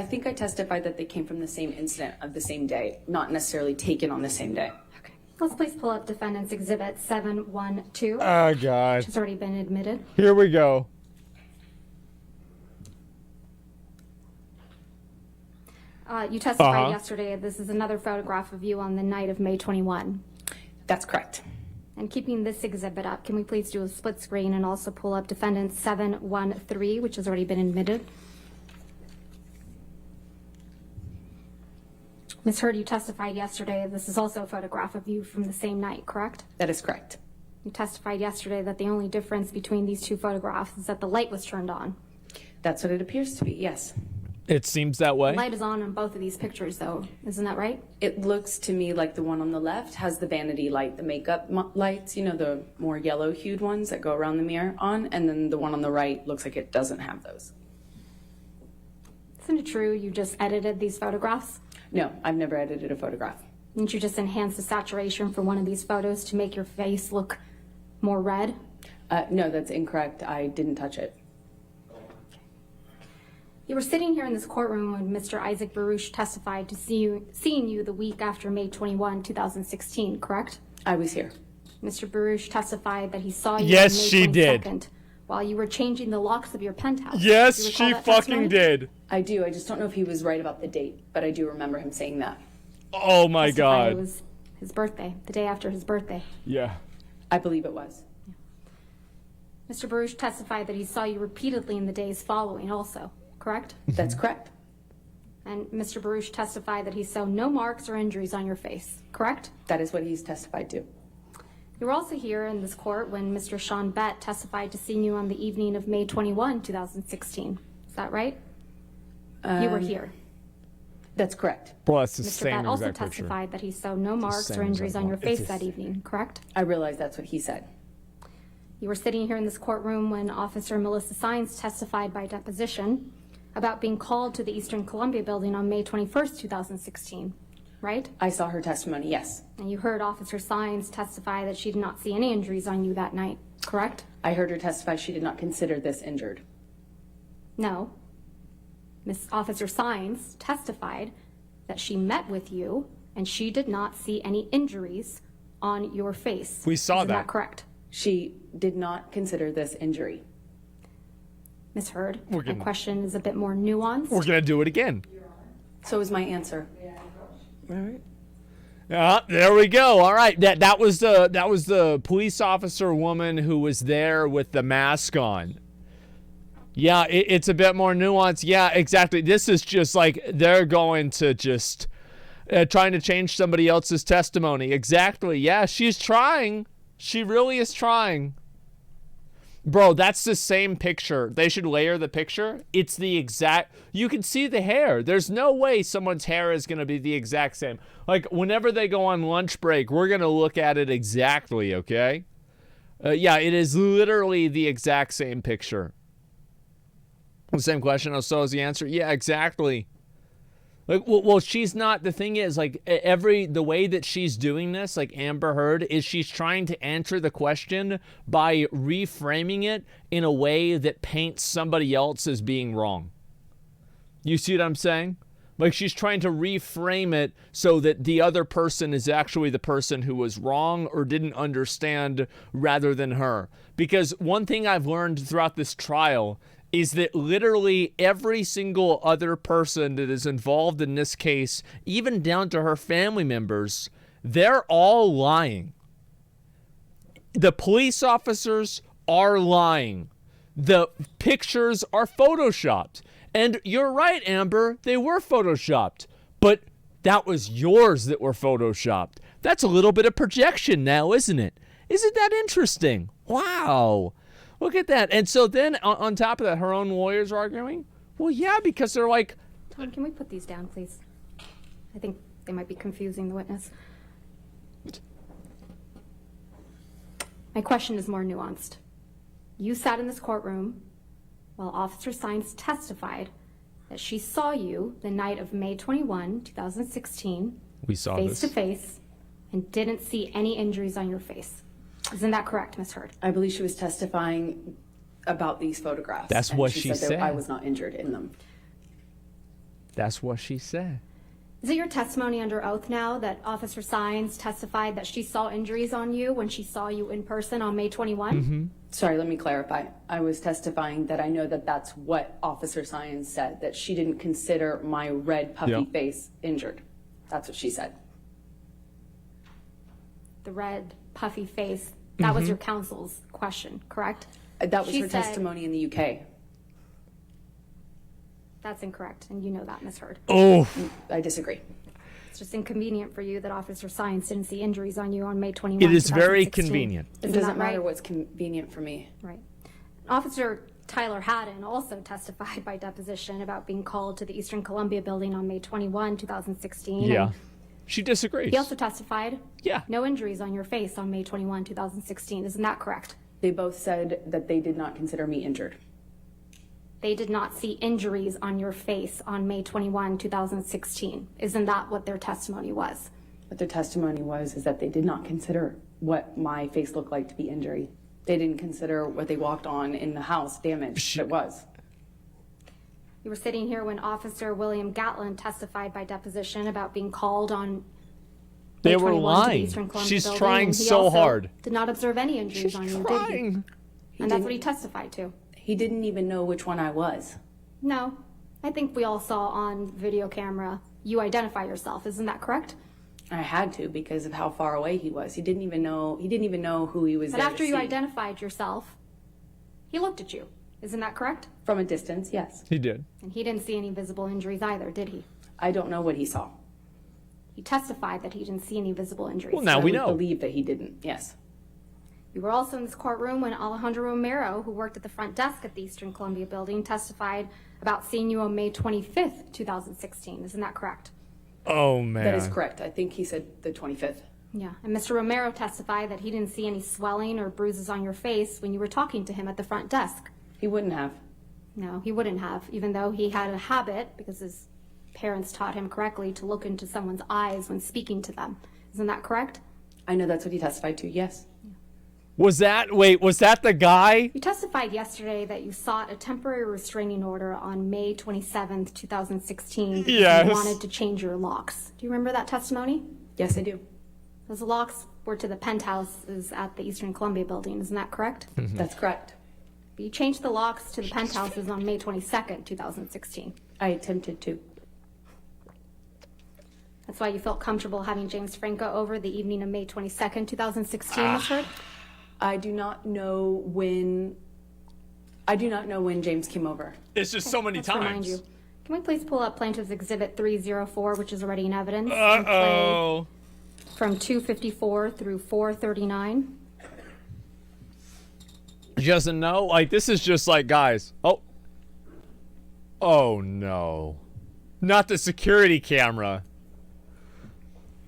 B: think I testified that they came from the same incident of the same day, not necessarily taken on the same day.
C: Okay. Let's please pull up Defendant's Exhibit 712,
A: Oh, God.
C: which has already been admitted.
A: Here we go.
C: You testified
A: Uh-huh.
C: yesterday this is another photograph of you on the night of May 21.
B: That's correct.
C: And keeping this exhibit up, can we please do a split screen and also pull up Defendant 713, which has already been admitted? Ms. Heard, you testified yesterday this is also a photograph of you from the same night, correct?
B: That is correct.
C: You testified yesterday that the only difference between these two photographs is that the light was turned on.
B: That's what it appears to be, yes.
A: It seems that way.
C: The light is on both of these pictures, though. Isn't that right?
B: It looks to me like the one on the left has the vanity light, the makeup lights, you know, the more yellow hued ones that go around the mirror on, and then the one on the right looks like it doesn't have those.
C: Isn't it true you just edited these photographs?
B: No, I've never edited a photograph.
C: Didn't you just enhance the saturation for one of these photos to make your face look more red?
B: No, that's incorrect. I didn't touch it.
C: You were sitting here in this courtroom when Mr. Isaac Baruch testified to seeing you the week after May 21, 2016, correct?
B: I was here.
C: Mr. Baruch testified that he saw you
A: Yes,
C: on May
A: she did.
C: 22nd while you were changing the locks of your penthouse.
A: Yes,
C: Do you recall
A: she
C: that
A: fucking
C: testimony?
A: did.
B: I do. I just don't know if he was right about the date, but I do remember him saying that.
A: Oh my
C: Testify
A: God.
C: It was his birthday, the day after his birthday.
A: Yeah.
B: I believe it was.
C: Mr. Baruch testified that he saw you repeatedly in the days following also, correct?
B: That's correct.
C: And Mr. Baruch testified that he saw no marks or injuries on your face, correct?
B: That is what he's testified to.
C: You were also here in this court when Mr. Sean Bett testified to seeing you on the evening of May 21, 2016. Is that right? You were here.
B: That's correct.
A: Well, that's the
C: Mr.
A: same
C: Bett also
A: exact picture.
C: testified that he saw no marks
A: same
C: or injuries
A: exact
C: on your
A: one.
C: face
A: It's
C: that
A: just-
C: evening, correct?
B: I realize that's what he said.
C: You were sitting here in this courtroom when Officer Melissa Sines testified by deposition about being called to the Eastern Columbia building on May 21st, 2016, right?
B: I saw her testimony, yes.
C: And you heard Officer Sines testify that she did not see any injuries on you that night, correct?
B: I heard her testify she did not consider this injured.
C: No. Miss Officer Sines testified that she met with you and she did not see any injuries on your face.
A: We saw
C: Isn't
A: that.
C: that correct?
B: She did not consider this injury.
C: Ms. Hurd,
A: We're
C: my
A: gonna-
C: question is a bit more nuanced.
A: We're going to do it again.
B: So is my answer.
D: All right.
A: There we go. All right. That was the police officer woman who was there with the mask on. Yeah, it's a bit more nuanced. Yeah, exactly. This is just like they're going to just trying to change somebody else's testimony. Exactly. Yeah, she's trying. She really is trying. Bro, that's the same picture. They should layer the picture. It's the exact... You can see the hair. There's no way someone's hair is going to be the exact same. Like, whenever they go on lunch break, we're going to look at it exactly, okay? Yeah, it is literally the exact same picture. The same question, so is the answer? Yeah, exactly. Like, well, she's not. The thing is, like, the way that she's doing this, like Amber Heard, is she's trying to answer the question by reframing it in a way that paints somebody else as being wrong. You see what I'm saying? Like, she's trying to reframe it so that the other person is actually the person who was wrong or didn't understand rather than her. Because one thing I've learned throughout this trial is that literally every single other person that is involved in this case, even down to her family members, they're all lying. The police officers are lying. The pictures are photoshopped. And you're right, Amber, they were photoshopped. But that was yours that were photoshopped. That's a little bit of projection now, isn't it? Isn't that interesting? Wow. Look at that. And so then on top of that, her own lawyers are arguing? Well, yeah, because they're like...
C: Tom, can we put these down, please? I think they might be confusing the witness. My question is more nuanced. You sat in this courtroom while Officer Sines testified that she saw you the night of May 21, 2016,
A: We saw
C: face
A: this.
C: to face, and didn't see any injuries on your face. Isn't that correct, Ms. Hurd?
B: I believe she was testifying about these photographs.
A: That's
B: and
A: what
B: she
A: she
B: that
A: said.
B: I was not injured in them.
A: That's what she said.
C: Is it your testimony under oath now that Officer Sines testified that she saw injuries on you when she saw you in person on May 21?
A: Mm-hmm.
B: Sorry, let me clarify. I was testifying that I know that that's what Officer Sines said, that she didn't consider my red puffy
A: Yep.
B: face injured. That's what she said.
C: The red, puffy face. That was your counsel's question, correct?
B: That was
C: She
B: her
C: said-
B: testimony in the UK.
C: That's incorrect, and you know that, Ms. Hurd.
A: Oh,
B: I disagree.
C: It's just inconvenient for you that Officer Sines didn't see injuries on you on May 21,
A: it is very
C: 2016.
A: convenient.
B: It
C: Isn't
B: doesn't
C: that
B: matter
C: right?
B: what's convenient for me.
C: Right. Officer Tyler Haddon also testified by deposition about being called to the Eastern Columbia building on May 21, 2016.
A: Yeah.
C: and
A: She disagrees.
C: He also testified
A: Yeah.
C: no injuries on your face on May 21, 2016. Isn't that correct?
B: They both said that they did not consider me injured.
C: They did not see injuries on your face on May 21, 2016. Isn't that what their testimony was?
B: What their testimony was is that they did not consider what my face looked like to be injury. They didn't consider what they walked on in the house damage that was.
C: You were sitting here when Officer William Gatlin testified by deposition about being called on
A: They
C: May
A: were
C: 21 to the
A: lying.
C: Eastern Columbia
A: She's
C: building,
A: trying
C: and he
A: so
C: also
A: hard.
C: Did not observe any injuries
A: She's
C: on you, did he?
A: trying.
C: And that's what he testified to.
B: He didn't even know which one I was.
C: No, I think we all saw on video camera you identify yourself. Isn't that correct?
B: I had to because of how far away he was. He didn't even know who he was.
C: But
B: there
C: after
B: to
C: you
B: see.
C: identified yourself, he looked at you. Isn't that correct?
B: From a distance, yes.
A: He did.
C: And he didn't see any visible injuries either, did he?
B: I don't know what he saw.
C: He testified that he didn't see any visible injuries.
A: Well, now we know.
B: I believe that he didn't. Yes.
C: You were also in this courtroom when Alejandro Romero, who worked at the front desk at the Eastern Columbia building, testified about seeing you on May 25th, 2016. Isn't that correct?
A: Oh, man.
B: That is correct. I think he said the 25th.
C: Yeah. And Mr. Romero testified that he didn't see any swelling or bruises on your face when you were talking to him at the front desk.
B: He wouldn't have.
C: No, he wouldn't have, even though he had a habit, because his parents taught him correctly, to look into someone's eyes when speaking to them. Isn't that correct?
B: I know that's what he testified to, yes.
A: Was that the guy?
C: You testified yesterday that you sought a temporary restraining order on May 27th, 2016. Because
A: Yes.
C: you wanted to change your locks. Do you remember that testimony?
B: Yes, I do.
C: Those locks were to the penthouses at the Eastern Columbia building. Isn't that correct?
B: That's correct.
C: But you changed the locks to the penthouses on May 22nd, 2016.
B: I attempted to.
C: That's why you felt comfortable having James Franco over the evening of May 22nd, 2016, Ms. Heard?
B: I do not know when James came over.
A: It's just so many
C: Let's remind you.
A: times.
C: Can we please pull up Plaintiff's Exhibit 304, which is already in evidence? And play
A: Uh-oh.
C: from 254 through 439.
A: She doesn't know? Like, this is just like, guys. Oh, no. Not the security camera.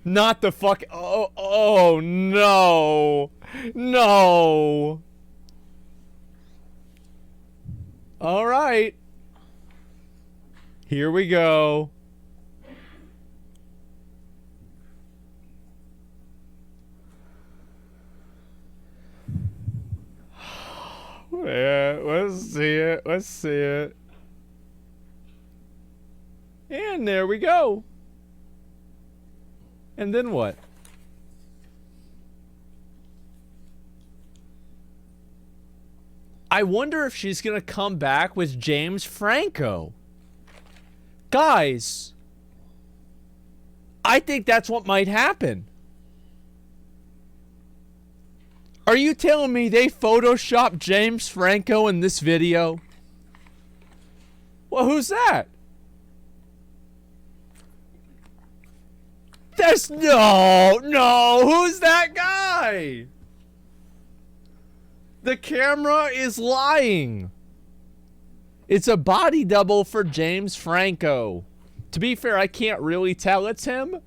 A: Not the fuck. Oh, no. No. All right. Here we go. Yeah, let's see it. Let's see it. And there we go. And then what? I wonder if she's gonna come back with James Franco. Guys, I think that's what might happen. Are you telling me they photoshopped James Franco in this video? Well, who's that? There's no, who's that guy? The camera is lying. It's a body double for James Franco. To be fair, I can't really tell it's him,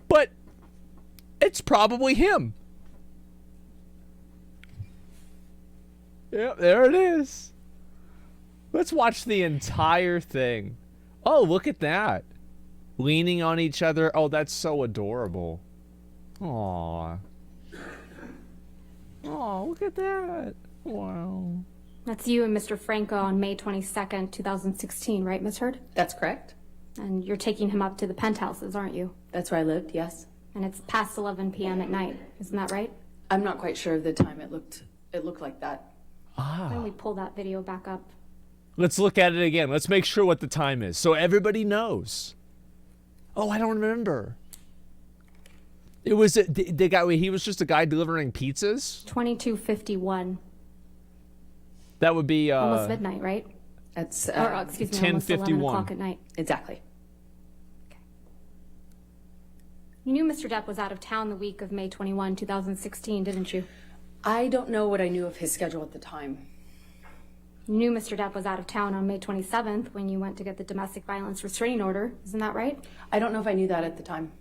A: but it's probably him. Yep, there it is. Let's watch the entire thing. Oh, look at that. Leaning on each other. Oh, that's so adorable. Aww. Oh, look at that. Wow.
C: That's you and Mr. Franco on May 22nd, 2016, right, Ms. Heard?
B: That's correct.
C: And you're taking him up to the penthouses, aren't you?
B: That's where I lived, yes.
C: And it's past 11 p.m. at night. Isn't that right?
B: I'm not quite sure of the time it looked like that.
C: Why don't we pull that video back up?
A: Let's look at it again. Let's make sure what the time is so everybody knows. Oh, I don't remember. It was the guy. He was just a guy delivering pizzas.
C: 22:51.
A: That would be
C: Almost midnight, right?
B: That's
C: Excuse me, almost 11 o'clock at night.
B: Exactly.
C: Okay. You knew Mr. Depp was out of town the week of May 21, 2016, didn't you?
B: I don't know what I knew of his schedule at the time.
C: You knew Mr. Depp was out of town on May 27th when you went to get the domestic violence restraining order. Isn't that right?
B: I don't know if I knew that at the time.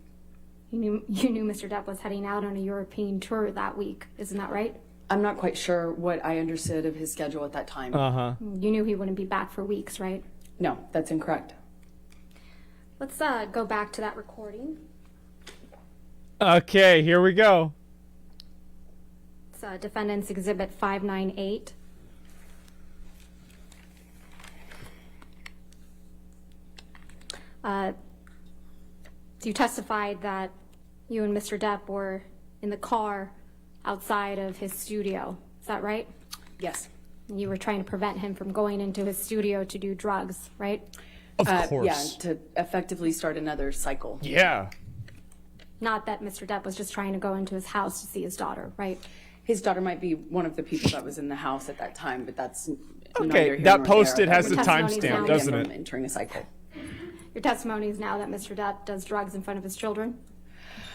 C: You knew Mr. Depp was heading out on a European tour that week. Isn't that right?
B: I'm not quite sure what I understood of his schedule at that time.
A: Uh-huh.
C: You knew he wouldn't be back for weeks, right?
B: No, that's incorrect.
C: Let's go back to that recording.
A: Okay, here we go.
C: It's Defendant's Exhibit 598. You testified that you and Mr. Depp were in the car outside of his studio. Is that right?
B: Yes.
C: You were trying to prevent him from going into his studio to do drugs, right?
A: Of course.
B: Yeah, to effectively start another cycle.
A: Yeah.
C: Not that Mr. Depp was just trying to go into his house to see his daughter, right?
B: His daughter might be one of the people that was in the house at that time, but that's
A: Okay,
B: neither here
A: that
B: nor
A: post-it
B: there.
A: has the
C: Testimony's
A: timestamp,
C: now
A: doesn't
B: From
A: it?
B: entering a cycle.
C: Your testimony is now that Mr. Depp does drugs in front of his children.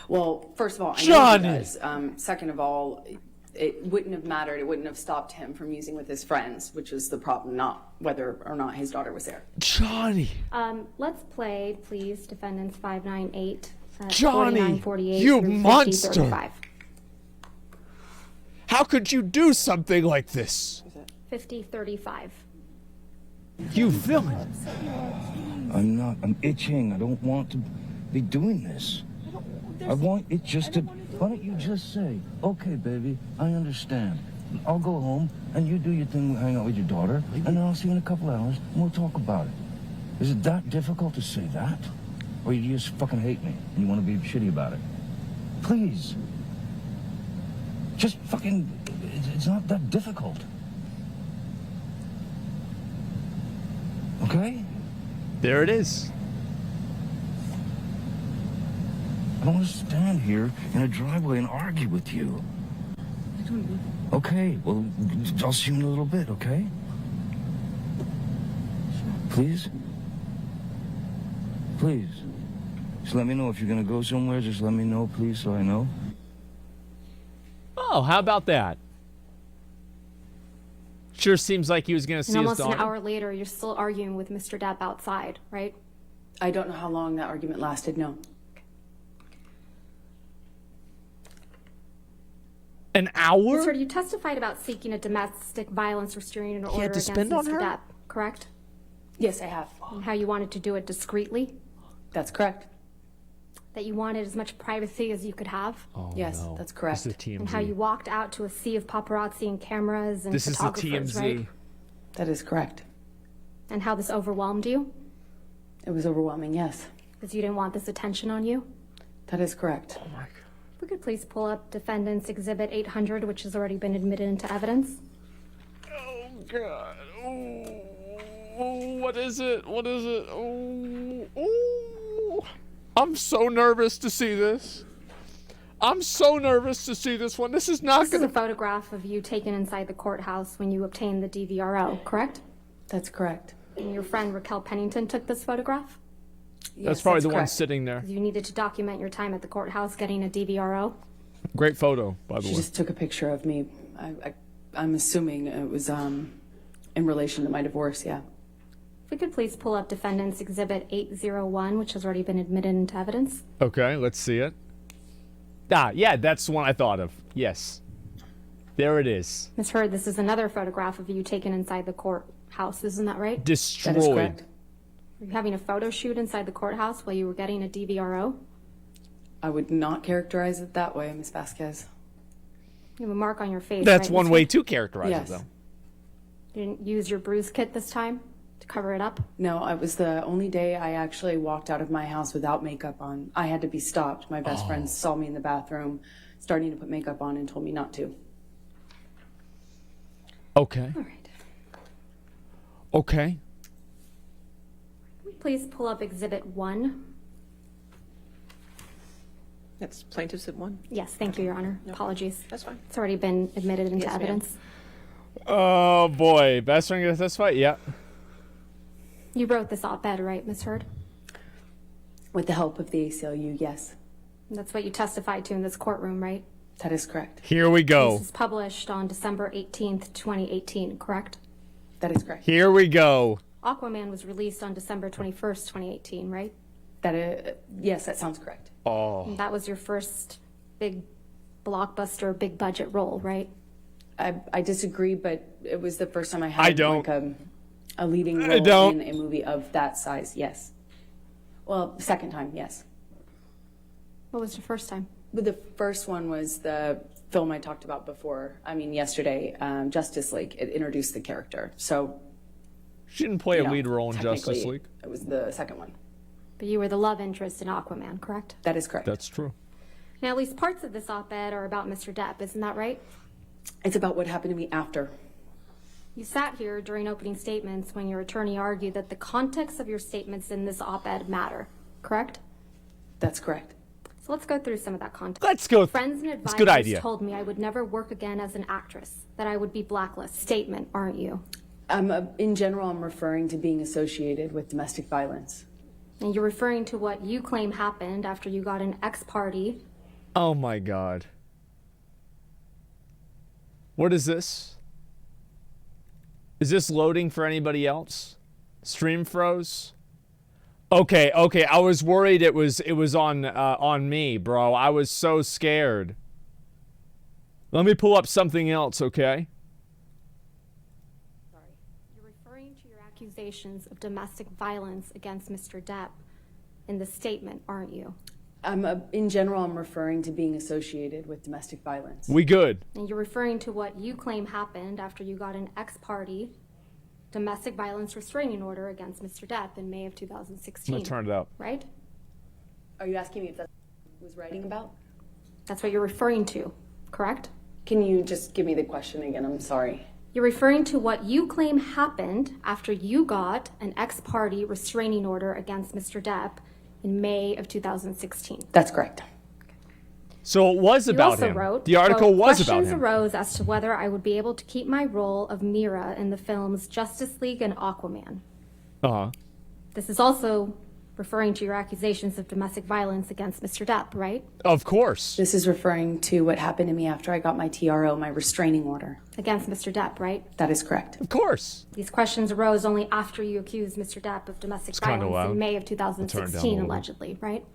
B: Well, first of all, I know
A: Johnny!
B: he does. Second of all, it wouldn't have mattered. It wouldn't have stopped him from using with his friends, which was the problem, not whether or not his daughter was there.
A: Johnny.
C: Let's play, please, defendants 598,
A: Johnny,
C: 4948
A: you
C: through
A: monster.
C: 5035.
A: How could you do something like this?
C: 5035.
A: You villain.
G: I'm itching. I don't want to be doing this. I want it just to, why don't you just say, okay, baby, I understand. I'll go home and you do your thing, hang out with your daughter, and then I'll see you in a couple hours and we'll talk about it. Is it that difficult to say that? Or you just fucking hate me and you want to be shitty about it? Please. Just fucking, it's not that difficult. Okay?
A: There it is.
G: I don't want to stand here in a driveway and argue with you. Okay, well, I'll see you in a little bit, okay? Please? Please. Just let me know if you're going to go somewhere. Just let me know, please, so I know.
A: Oh, how about that? Sure seems like he was going to see
C: And
A: his
C: almost
A: daughter.
C: an hour later, you're still arguing with Mr. Depp outside, right?
B: I don't know how long that argument lasted, no.
A: An hour?
C: Mr. You testified about seeking a domestic violence restraining order
A: had to
C: against
A: spend on
C: Mr.
A: her?
C: Depp, correct?
B: Yes, I have.
C: And how you wanted to do it discreetly?
B: That's correct.
C: That you wanted as much privacy as you could have?
A: Oh,
B: Yes,
A: no.
B: that's correct.
A: This is the TMZ.
C: And how you walked out to a sea of paparazzi and cameras and
A: This is the
C: photographers,
A: TMZ.
C: right?
B: That is correct.
C: And how this overwhelmed you?
B: It was overwhelming, yes.
C: Because you didn't want this attention on you?
B: That is correct.
C: If we could please pull up Defendant's Exhibit 800, which has already been admitted into evidence.
A: Oh, God. Oh, what is it? What is it? Oh, I'm so nervous to see this. I'm so nervous to see this one. This is not
C: This is
A: going
C: a
A: to...
C: photograph of you taken inside the courthouse when you obtained the DVRO, correct?
B: That's correct.
C: And your friend Raquel Pennington took this photograph?
A: That's probably the one
B: correct.
A: sitting there.
C: You needed to document your time at the courthouse getting a DVRO.
A: Great photo, by the
B: She
A: way.
B: just took a picture of me. I'm assuming it was in relation to my divorce, yeah.
C: If we could please pull up Defendant's Exhibit 801, which has already been admitted into evidence.
A: Okay, let's see it. Ah, yeah, that's the one I thought of. Yes. There it is.
C: Ms. Heard, this is another photograph of you taken inside the courthouse, isn't that right?
A: Destroyed.
B: That is correct.
C: Were you having a photo shoot inside the courthouse while you were getting a DVRO?
B: I would not characterize it that way, Ms. Vasquez.
C: You have a mark on your face,
A: That's
C: right,
A: one
C: Ms.
A: way
C: Heard?
A: to characterize
B: Yes.
A: it, though.
C: You didn't use your bruise kit this time to cover it up?
B: No, it was the only day I actually walked out of my house without makeup on. I had to be stopped. My best friend saw me in the bathroom starting to put makeup on and told me not to.
A: Okay.
C: All right.
A: Okay.
C: Please pull up Exhibit 1.
D: That's plaintiff's at one.
C: Yes, thank you, Your Honor. Apologies.
D: That's fine.
C: It's already been admitted into
D: Yes, ma'am.
C: evidence.
A: Oh, boy. Best friend gonna testify? Yeah.
C: You wrote this op-ed, right, Ms. Heard?
B: With the help of the ACLU, yes.
C: That's what you testified to in this courtroom, right?
B: That is correct.
A: Here we go.
C: This was published on December 18th, 2018, correct?
B: That is correct.
A: Here we go.
C: Aquaman was released on December 21st, 2018, right?
B: Yes, that sounds correct.
A: Oh.
C: And that was your first big blockbuster, big budget role, right?
B: I disagree, but it was the first time I had
A: I don't.
B: like a leading
A: I
B: role
A: don't.
B: in a movie of that size, yes. Well, second time, yes.
C: What was your first time?
B: But the first one was the film I talked about before. I mean, yesterday, Justice League. It introduced the character. So,
A: She didn't play
B: you
A: a
B: know,
A: lead role in Justice
B: technically,
A: League.
B: It was the second one.
C: But you were the love interest in Aquaman, correct?
B: That is correct.
A: That's true.
C: Now, at least parts of this op-ed are about Mr. Depp, isn't that right?
B: It's about what happened to me after.
C: You sat here during opening statements when your attorney argued that the context of your statements in this op-ed matter, correct?
B: That's correct.
C: So let's go through some of that context.
A: Let's go.
C: Friends and
A: It's a good
C: advisors
A: idea.
C: told me I would never work again as an actress, that I would be blacklisted. Statement, aren't you?
B: In general, I'm referring to being associated with domestic violence.
C: And you're referring to what you claim happened after you got an ex-party.
A: Oh my God. What is this? Is this loading for anybody else? Stream froze? Okay. I was worried it was on me, bro. I was so scared. Let me pull up something else, okay?
C: Sorry. You're referring to your accusations of domestic violence against Mr. Depp in the statement, aren't you?
B: In general, I'm referring to being associated with domestic violence.
A: We good.
C: And you're referring to what you claim happened after you got an ex-party domestic violence restraining order against Mr. Depp in May of 2016.
A: I'm gonna turn it up.
C: Right?
B: Are you asking me if that's what I was writing about?
C: That's what you're referring to, correct?
B: Can you just give me the question again? I'm sorry.
C: You're referring to what you claim happened after you got an ex-party restraining order against Mr. Depp in May of 2016.
B: That's correct.
A: So it was
C: You
A: about
C: also
A: him.
C: wrote,
A: The article
C: quote,
A: was about
C: questions
A: him.
C: arose as to whether I would be able to keep my role of Mira in the films Justice League and Aquaman.
A: Uh-huh.
C: This is also referring to your accusations of domestic violence against Mr. Depp, right?
A: Of course.
B: This is referring to what happened to me after I got my TRO, my restraining order.
C: Against Mr. Depp, right?
B: That is correct.
A: Of course.
C: These questions arose only after you accused Mr. Depp of domestic
A: kinda
C: violence
A: loud.
C: in May of
A: Turn it down a
C: 2016,
A: little bit.
C: allegedly, right?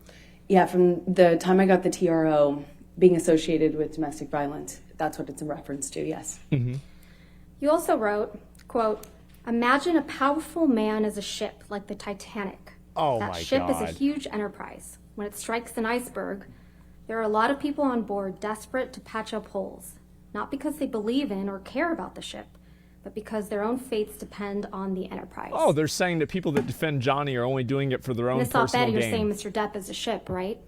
B: Yeah, from the time I got the TRO, being associated with domestic violence, that's what it's in reference to, yes.
C: You also wrote, quote, imagine a powerful man as a ship like the Titanic.
A: Oh
C: that
A: my
C: ship is
A: God.
C: a huge enterprise. When it strikes an iceberg, there are a lot of people on board desperate to patch up holes, not because they believe in or care about the ship, but because their own fates depend on the enterprise.
A: Oh, they're saying that people that defend Johnny are only doing it for their
C: In
A: own
C: this
A: personal
C: op-ed, you're
A: gain.
C: saying Mr. Depp is a ship, right?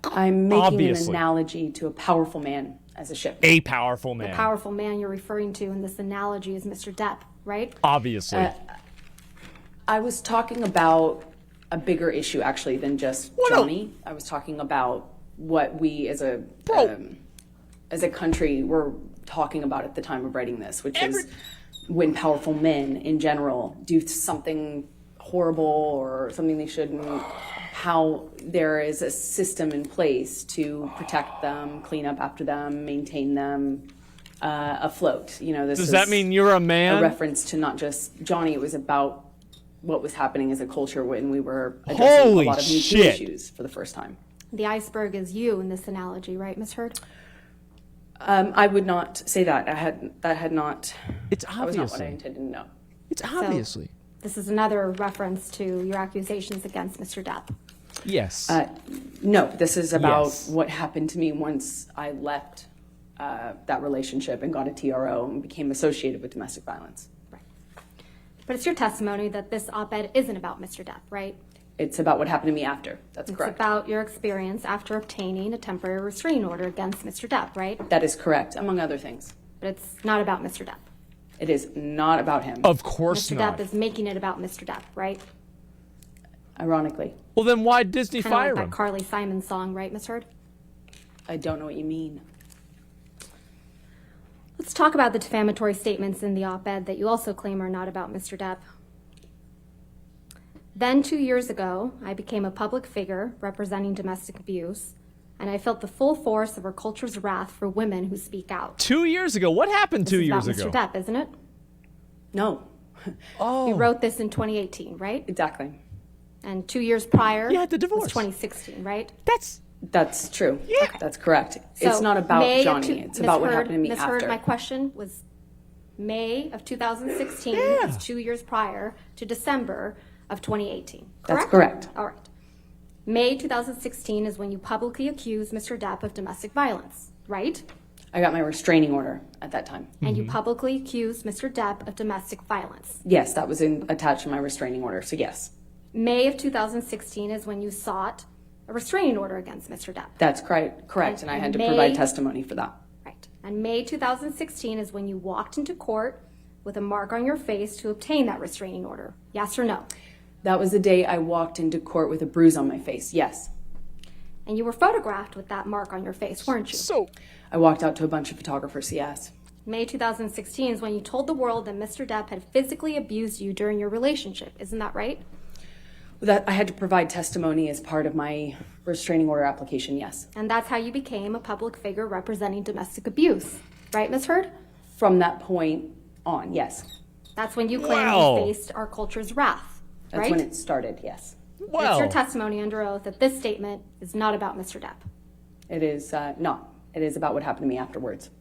B: I'm making
A: Obviously.
B: an analogy to a powerful man as a ship.
A: A powerful man.
C: The powerful man you're referring to in this analogy is Mr. Depp, right?
A: Obviously.
B: I was talking about a bigger issue, actually, than just Johnny. I was talking about what we as a country were talking about at the time of writing this, which is when powerful men in general do something horrible or something they shouldn't, how there is a system in place to protect them, clean up after them, maintain them afloat. You know, this
A: Does
B: is
A: that mean you're a man?
B: a reference to not just Johnny. It was about what was happening as a culture when we were addressing
A: Holy
B: a lot of Me Too
A: shit.
B: issues for the first time.
C: The iceberg is you in this analogy, right, Ms. Heard?
B: I would not say that. That was not what I
A: obviously.
B: intended to know.
A: It's obviously.
C: This is another reference to your accusations against Mr. Depp.
A: Yes.
B: No, this is about
A: Yes.
B: what happened to me once I left that relationship and got a TRO and became associated with domestic violence.
C: But it's your testimony that this op-ed isn't about Mr. Depp, right?
B: It's about what happened to me after. That's
C: It's
B: correct.
C: about your experience after obtaining a temporary restraining order against Mr. Depp, right?
B: That is correct, among other things.
C: But it's not about Mr. Depp.
B: It is not about him,
A: Of course
C: Mr.
A: not.
C: Depp is making it about Mr. Depp, right?
B: ironically.
A: Well, then why did Disney
C: Kind of
A: fire
C: like
A: him?
C: that Carly Simon song, right, Ms. Heard?
B: I don't know what you mean.
C: Let's talk about the defamatory statements in the op-ed that you also claim are not about Mr. Depp. Then 2 years ago, I became a public figure representing domestic abuse, and I felt the full force of our culture's wrath for women who speak out.
A: 2 years ago. What happened
C: This
A: 2
C: is
A: years
C: about
A: ago?
C: Mr. Depp, isn't it?
B: No.
A: Oh.
C: You wrote this in 2018, right?
B: Exactly.
C: And 2 years prior,
A: You had the divorce.
C: was 2016, right?
B: That's true.
A: Yeah.
B: That's correct.
C: So
B: It's not about
C: May of
B: Johnny. It's about what happened to me
C: Ms.
B: after.
C: Heard, my question was May of 2016
A: Yeah.
C: is 2 years prior to December of 2018.
B: That's correct.
C: All right. May 2016 is when you publicly accused Mr. Depp of domestic violence, right?
B: I got my restraining order at that time.
C: And you publicly accused Mr. Depp of domestic violence.
B: Yes, that was attached to my restraining order. So yes,
C: May of 2016 is when you sought a restraining order against Mr. Depp.
B: that's correct. And I had to
C: May-
B: provide testimony for that.
C: Right. And May 2016 is when you walked into court with a mark on your face to obtain that restraining order. Yes or no?
B: That was the day I walked into court with a bruise on my face. Yes.
C: And you were photographed with that mark on your face, weren't you?
A: So
B: I walked out to a bunch of photographers. Yes.
C: May 2016 is when you told the world that Mr. Depp had physically abused you during your relationship. Isn't that right?
B: That I had to provide testimony as part of my restraining order application. Yes.
C: And that's how you became a public figure representing domestic abuse. Right, Ms. Heard?
B: From that point on, yes.
C: That's when you claimed
A: Wow.
C: you faced our culture's wrath,
B: That's
C: right?
B: when it started. Yes.
C: It's your testimony under oath that this statement is not about Mr. Depp.
B: It is not. It is about what happened to me afterwards.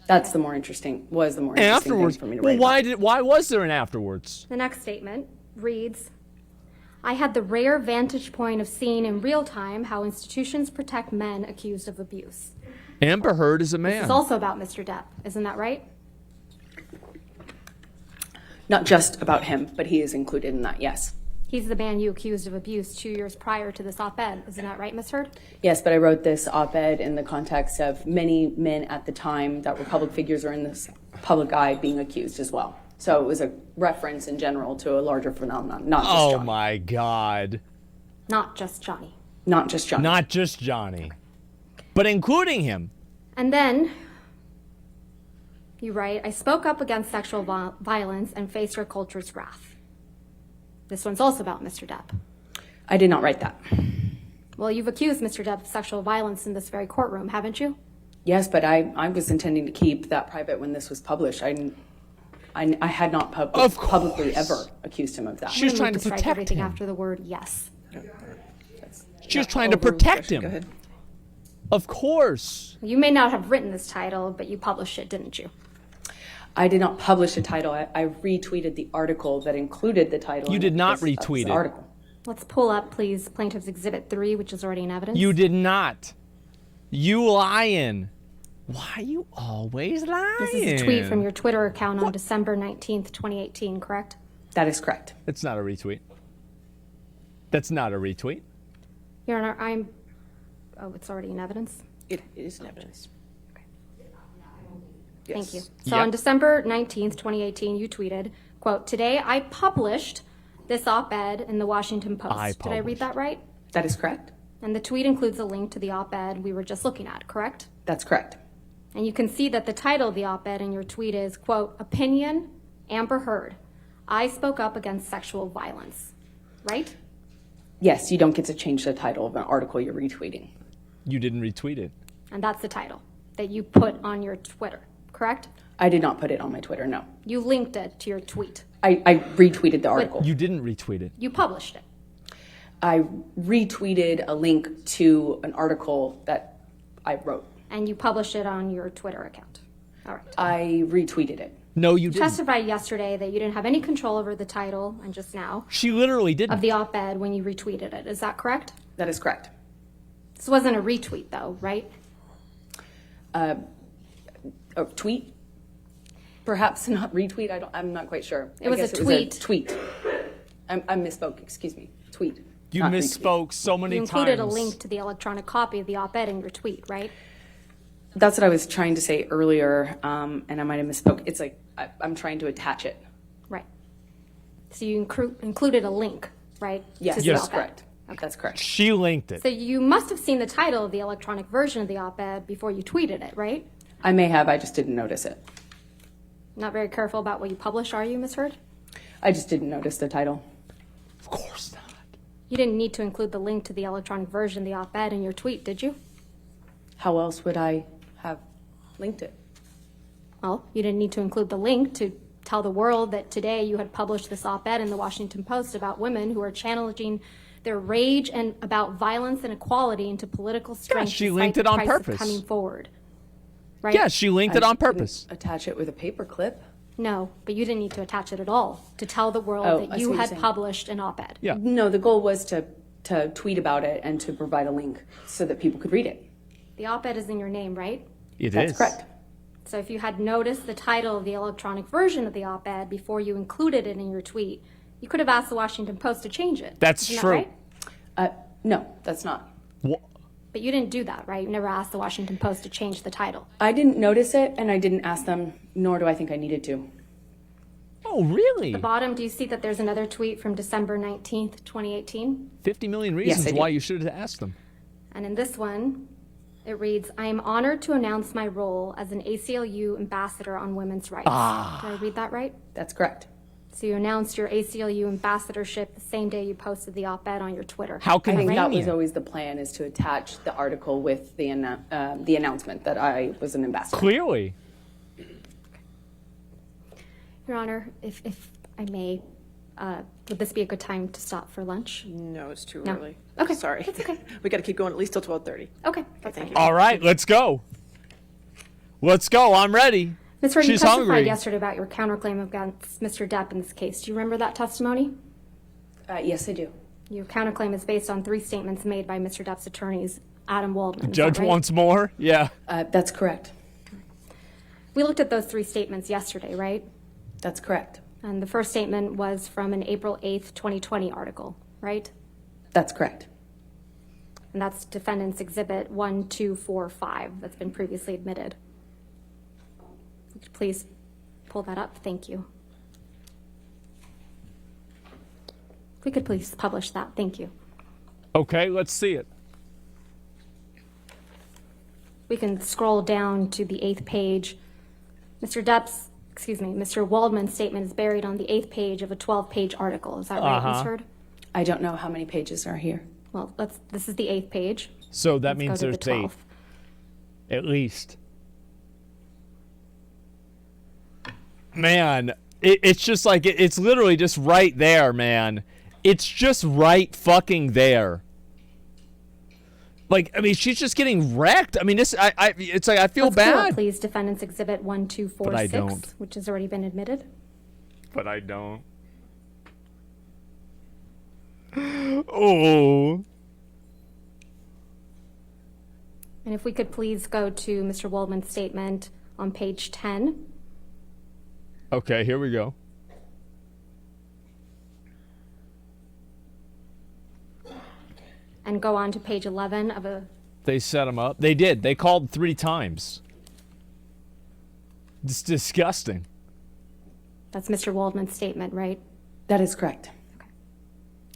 B: That's the more interesting. Was the more interesting
A: afterwards,
B: thing for me to
A: well,
B: write about.
A: why was there an afterwards?
C: The next statement reads, I had the rare vantage point of seeing in real time how institutions protect men accused of abuse.
A: Amber Heard is a man.
C: This is also about Mr. Depp, isn't that right?
B: Not just about him, but he is included in that. Yes.
C: He's the man you accused of abuse 2 years prior to this op-ed. Isn't that right, Ms. Heard?
B: Yes, but I wrote this op-ed in the context of many men at the time that were public figures or in this public eye being accused as well. So it was a reference in general to a larger phenomenon, not just
A: Oh
B: Johnny.
A: my God.
C: Not just Johnny.
B: Not just Johnny.
A: Not just Johnny, but including him.
C: And then you write, I spoke up against sexual violence and faced our culture's wrath. This one's also about Mr. Depp.
B: I did not write that.
C: Well, you've accused Mr. Depp of sexual violence in this very courtroom, haven't you?
B: Yes, but I was intending to keep that private when this was published. I had not publicly ever accused him of that.
A: She was trying to
C: strike
A: protect
C: everything
A: him.
C: after the word yes.
A: She was trying to protect
D: Go
A: him.
D: ahead.
A: Of course.
C: You may not have written this title, but you published it, didn't you?
B: I did not publish a title. I retweeted the article that included the title.
A: You did not retweet it.
B: Article.
C: Let's pull up, please, Plaintiff's Exhibit 3, which is already in evidence.
A: You did not. You lying. Why are you always lying?
C: This is a tweet from your Twitter account on December 19th, 2018, correct?
B: That is correct.
A: It's not a retweet. That's not a retweet.
C: Your Honor, oh, it's already in evidence?
D: It is in evidence.
C: Thank you.
D: Yes.
C: So
A: Yep.
C: on December 19th, 2018, you tweeted, quote, today I published this op-ed in the Washington Post. Did I read that right?
B: That is correct.
C: And the tweet includes a link to the op-ed we were just looking at, correct?
B: That's correct.
C: And you can see that the title of the op-ed in your tweet is, quote, Opinion, Amber Heard. I spoke up against sexual violence. Right?
B: Yes, you don't get to change the title of an article you're retweeting.
A: You didn't retweet it.
C: And that's the title that you put on your Twitter, correct?
B: I did not put it on my Twitter, no.
C: You linked it to your tweet.
B: I retweeted the article.
A: You didn't retweet it.
C: You published it.
B: I retweeted a link to an article that I wrote.
C: And you published it on your Twitter account. All right.
B: I retweeted it.
A: No, you
C: You
A: didn't.
C: testified yesterday that you didn't have any control over the title, and just now,
A: She literally didn't.
C: of the op-ed when you retweeted it. Is that correct?
B: That is correct.
C: This wasn't a retweet, though, right?
B: A tweet? Perhaps not retweet. I'm not quite sure.
C: It was
B: I guess
C: a tweet.
B: Tweet. I misspoke. Excuse me. Tweet.
A: You
B: not
A: misspoke so many
C: You
A: times.
C: included a link to the electronic copy of the op-ed in your tweet, right?
B: That's what I was trying to say earlier, and I might have misspoke. It's like I'm trying to attach it.
C: Right. So you included a link, right?
B: Yes,
C: to the
B: that's
C: op-ed.
B: correct. That's correct.
A: She linked it.
C: So you must have seen the title of the electronic version of the op-ed before you tweeted it, right?
B: I may have. I just didn't notice it.
C: Not very careful about what you publish, are you, Ms. Heard?
B: I just didn't notice the title.
A: Of course not.
C: You didn't need to include the link to the electronic version of the op-ed in your tweet, did you?
B: How else would I have linked it?
C: Well, you didn't need to include the link to tell the world that today you had published this op-ed in the Washington Post about women who are channeling their rage and about violence and equality into political strength.
A: she
C: despite
A: linked
C: the
A: it on
C: price of
A: purpose.
C: Coming forward. Right?
A: Yeah, she linked it on purpose.
B: Attach it with a paper clip.
C: No, but you didn't need to attach it at all to tell the world
B: Oh, I
C: that
B: see
C: you
B: what you're
C: had
B: saying.
C: published an op-ed.
A: Yeah.
B: No, the goal was to tweet about it and to provide a link so that people could read it.
C: The op-ed is in your name, right?
B: That's correct.
C: So if you had noticed the title of the electronic version of the op-ed before you included it in your tweet, you could have asked the Washington Post to change it.
A: That's
C: Isn't
A: true.
C: That right?
B: No, that's not.
C: But you didn't do that, right? You never asked the Washington Post to change the title.
B: I didn't notice it, and I didn't ask them, nor do I think I needed to.
A: Oh, really?
C: At the bottom, do you see that there's another tweet from December 19th, 2018?
A: 50 million
B: Yes,
A: reasons
B: I do.
A: why you should have asked them.
C: And in this one, it reads, I am honored to announce my role as an ACLU ambassador on women's rights. Did I read that right?
B: That's correct.
C: So you announced your ACLU ambassadorship the same day you posted the op-ed on your Twitter.
A: How
B: I think that
A: convenient.
B: was always the plan, is to attach the article with the announcement that I was an ambassador.
A: Clearly.
C: Your Honor, if I may, would this be a good time to stop for lunch?
D: No, it's too
C: No.
D: early.
C: Okay,
D: Sorry.
C: that's okay.
D: We got to keep going at least till 12:30.
C: Okay, that's
D: Thank
C: fine.
D: you.
A: All right, let's go. Let's go. I'm ready.
C: Ms. Hurd, you
A: She's
C: testified
A: hungry.
C: yesterday about your counterclaim against Mr. Depp in this case. Do you remember that testimony?
B: Yes, I do.
C: Your counterclaim is based on 3 statements made by Mr. Depp's attorneys, Adam Waldman. Is
A: Judge
C: that right?
A: wants more? Yeah.
B: That's correct.
C: We looked at those 3 statements yesterday, right?
B: That's correct.
C: And the first statement was from an April 8th, 2020 article, right?
B: That's correct.
C: And that's Defendant's Exhibit 1245 that's been previously admitted. Would you please pull that up? Thank you. If we could please publish that. Thank you.
A: Okay, let's see it.
C: We can scroll down to the 8th page. Mr. Waldman's statement is buried on the 8th page of a 12-page article. Is that right, Ms. Hurd?
B: I don't know how many pages are here.
C: Well, this is the 8th page.
A: So that
C: Let's
A: means
C: go to
A: there's
C: the
A: 8.
C: 12th.
A: At least. Man, it's just like, it's literally just right there, man. It's just right fucking there. Like, I mean, she's just getting wrecked. I mean, it's like, I feel
C: Let's pull up,
A: bad.
C: please, Defendant's Exhibit 1246,
A: But I don't.
C: which has already been admitted.
A: But I don't. Oh.
C: And if we could please go to Mr. Waldman's statement on page 10.
A: Okay, here we go.
C: And go on to page 11 of a...
A: They set him up. They did. They called 3 times. It's disgusting.
C: That's Mr. Waldman's statement, right?
B: That is correct.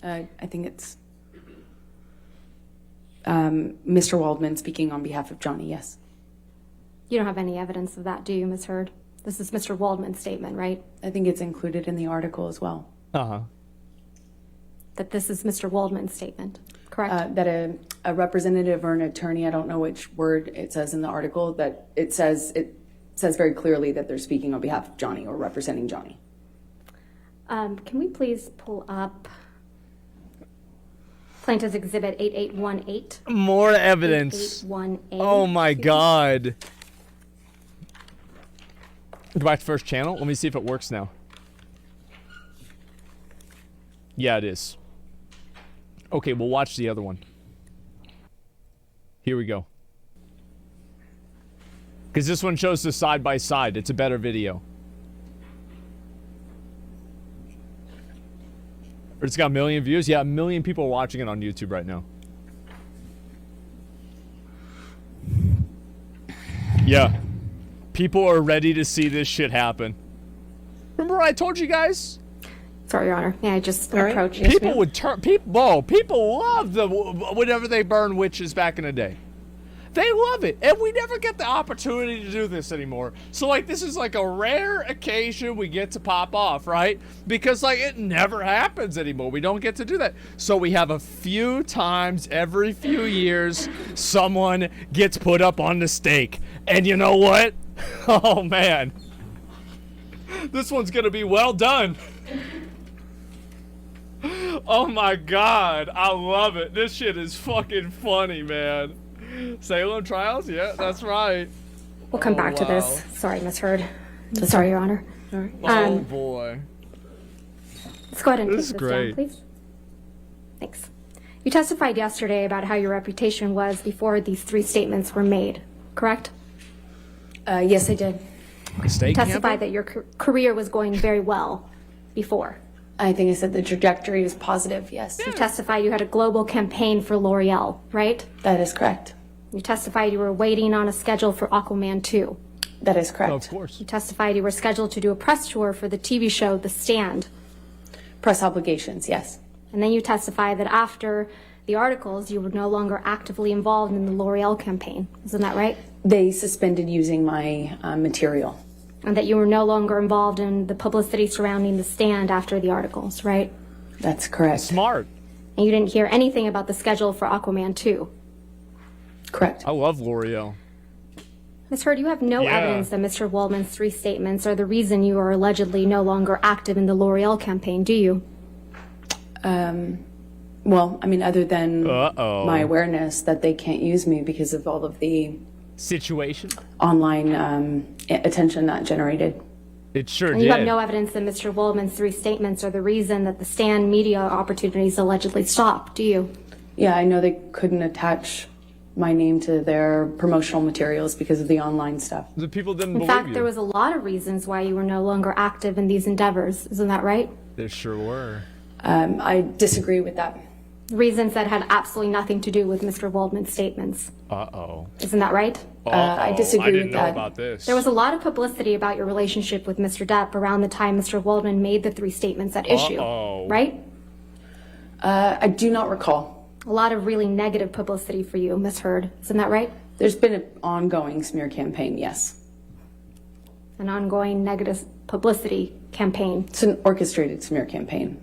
B: I think it's Mr. Waldman speaking on behalf of Johnny, yes.
C: You don't have any evidence of that, do you, Ms. Hurd? This is Mr. Waldman's statement, right?
B: I think it's included in the article as well.
A: Uh-huh.
C: That this is Mr. Waldman's statement, correct?
B: That a representative or an attorney, I don't know which word it says in the article, that it says very clearly that they're speaking on behalf of Johnny or representing Johnny.
C: Can we please pull up Plaintiff's Exhibit 8818?
A: More evidence.
C: 8818.
A: Oh my god. Go back to first channel. Let me see if it works now. Yeah, it is. Okay, we'll watch the other one. Here we go. Because this one shows the side by side. It's a better video. It's got 1 million views. Yeah, 1 million people are watching it on YouTube right now. Yeah. People are ready to see this shit happen. Remember what I told you guys?
C: Sorry, Your Honor. May I just
B: right.
C: approach?
A: People would turn... People love the... Whenever they burn witches back in the day. They love it. And we never get the opportunity to do this anymore. So, like, this is like a rare occasion we get to pop off, right? Because, like, it never happens anymore. We don't get to do that. So we have a few times every few years someone gets put up on the stake. And you know what? Oh, man. This one's gonna be well done. Oh, my God. I love it. This shit is fucking funny, man. Salem trials? Yeah, that's right.
C: We'll come back to this. Sorry, Ms. Hurd. Sorry, Your Honor.
A: Oh, boy.
C: Let's go ahead and take
A: This is
C: this
A: great.
C: down, please. Thanks. You testified yesterday about how your reputation was before these 3 statements were made, correct?
B: Yes, I did.
A: Stay
C: Testified that your career was going very well before.
B: I think I said the trajectory is positive, yes.
C: You testified you had a global campaign for L'Oreal, right?
B: That is correct.
C: You testified you were waiting on a schedule for Aquaman 2.
B: That is correct.
A: Of course.
C: You testified you were scheduled to do a press tour for the TV show The Stand.
B: Press obligations, yes.
C: And then you testified that after the articles, you were no longer actively involved in the L'Oreal campaign. Isn't that right?
B: They suspended using my material.
C: And that you were no longer involved in the publicity surrounding The Stand after the articles, right?
B: That's correct.
A: Smart.
C: And you didn't hear anything about the schedule for Aquaman 2.
B: Correct.
A: I love L'Oreal.
C: Ms. Heard, you have no evidence that Mr. Waldman's 3 statements are the reason you are allegedly no longer active in the L'Oreal campaign, do you?
B: Well, I mean, other than my awareness that they can't use me because of all of the
A: situation
B: online attention that generated.
A: It sure
C: And
A: did.
C: you have no evidence that Mr. Waldman's 3 statements are the reason that the Stand media opportunities allegedly stopped, do you?
B: Yeah, I know they couldn't attach my name to their promotional materials because of the online stuff.
A: The people didn't
C: In
A: believe
C: fact,
A: you.
C: there was a lot of reasons why you were no longer active in these endeavors. Isn't that right?
A: There sure were.
B: I disagree with that.
C: Reasons that had absolutely nothing to do with Mr. Waldman's statements.
A: Uh-oh.
C: Isn't that right?
B: I disagree
A: I didn't
B: with
A: know
B: that.
A: about this.
C: There was a lot of publicity about your relationship with Mr. Depp around the time Mr. Waldman made the 3 statements at issue, right?
B: I do not recall.
C: A lot of really negative publicity for you, Ms. Heard. Isn't that right?
B: There's been an ongoing smear campaign, yes.
C: An ongoing negative publicity campaign.
B: It's an orchestrated smear campaign.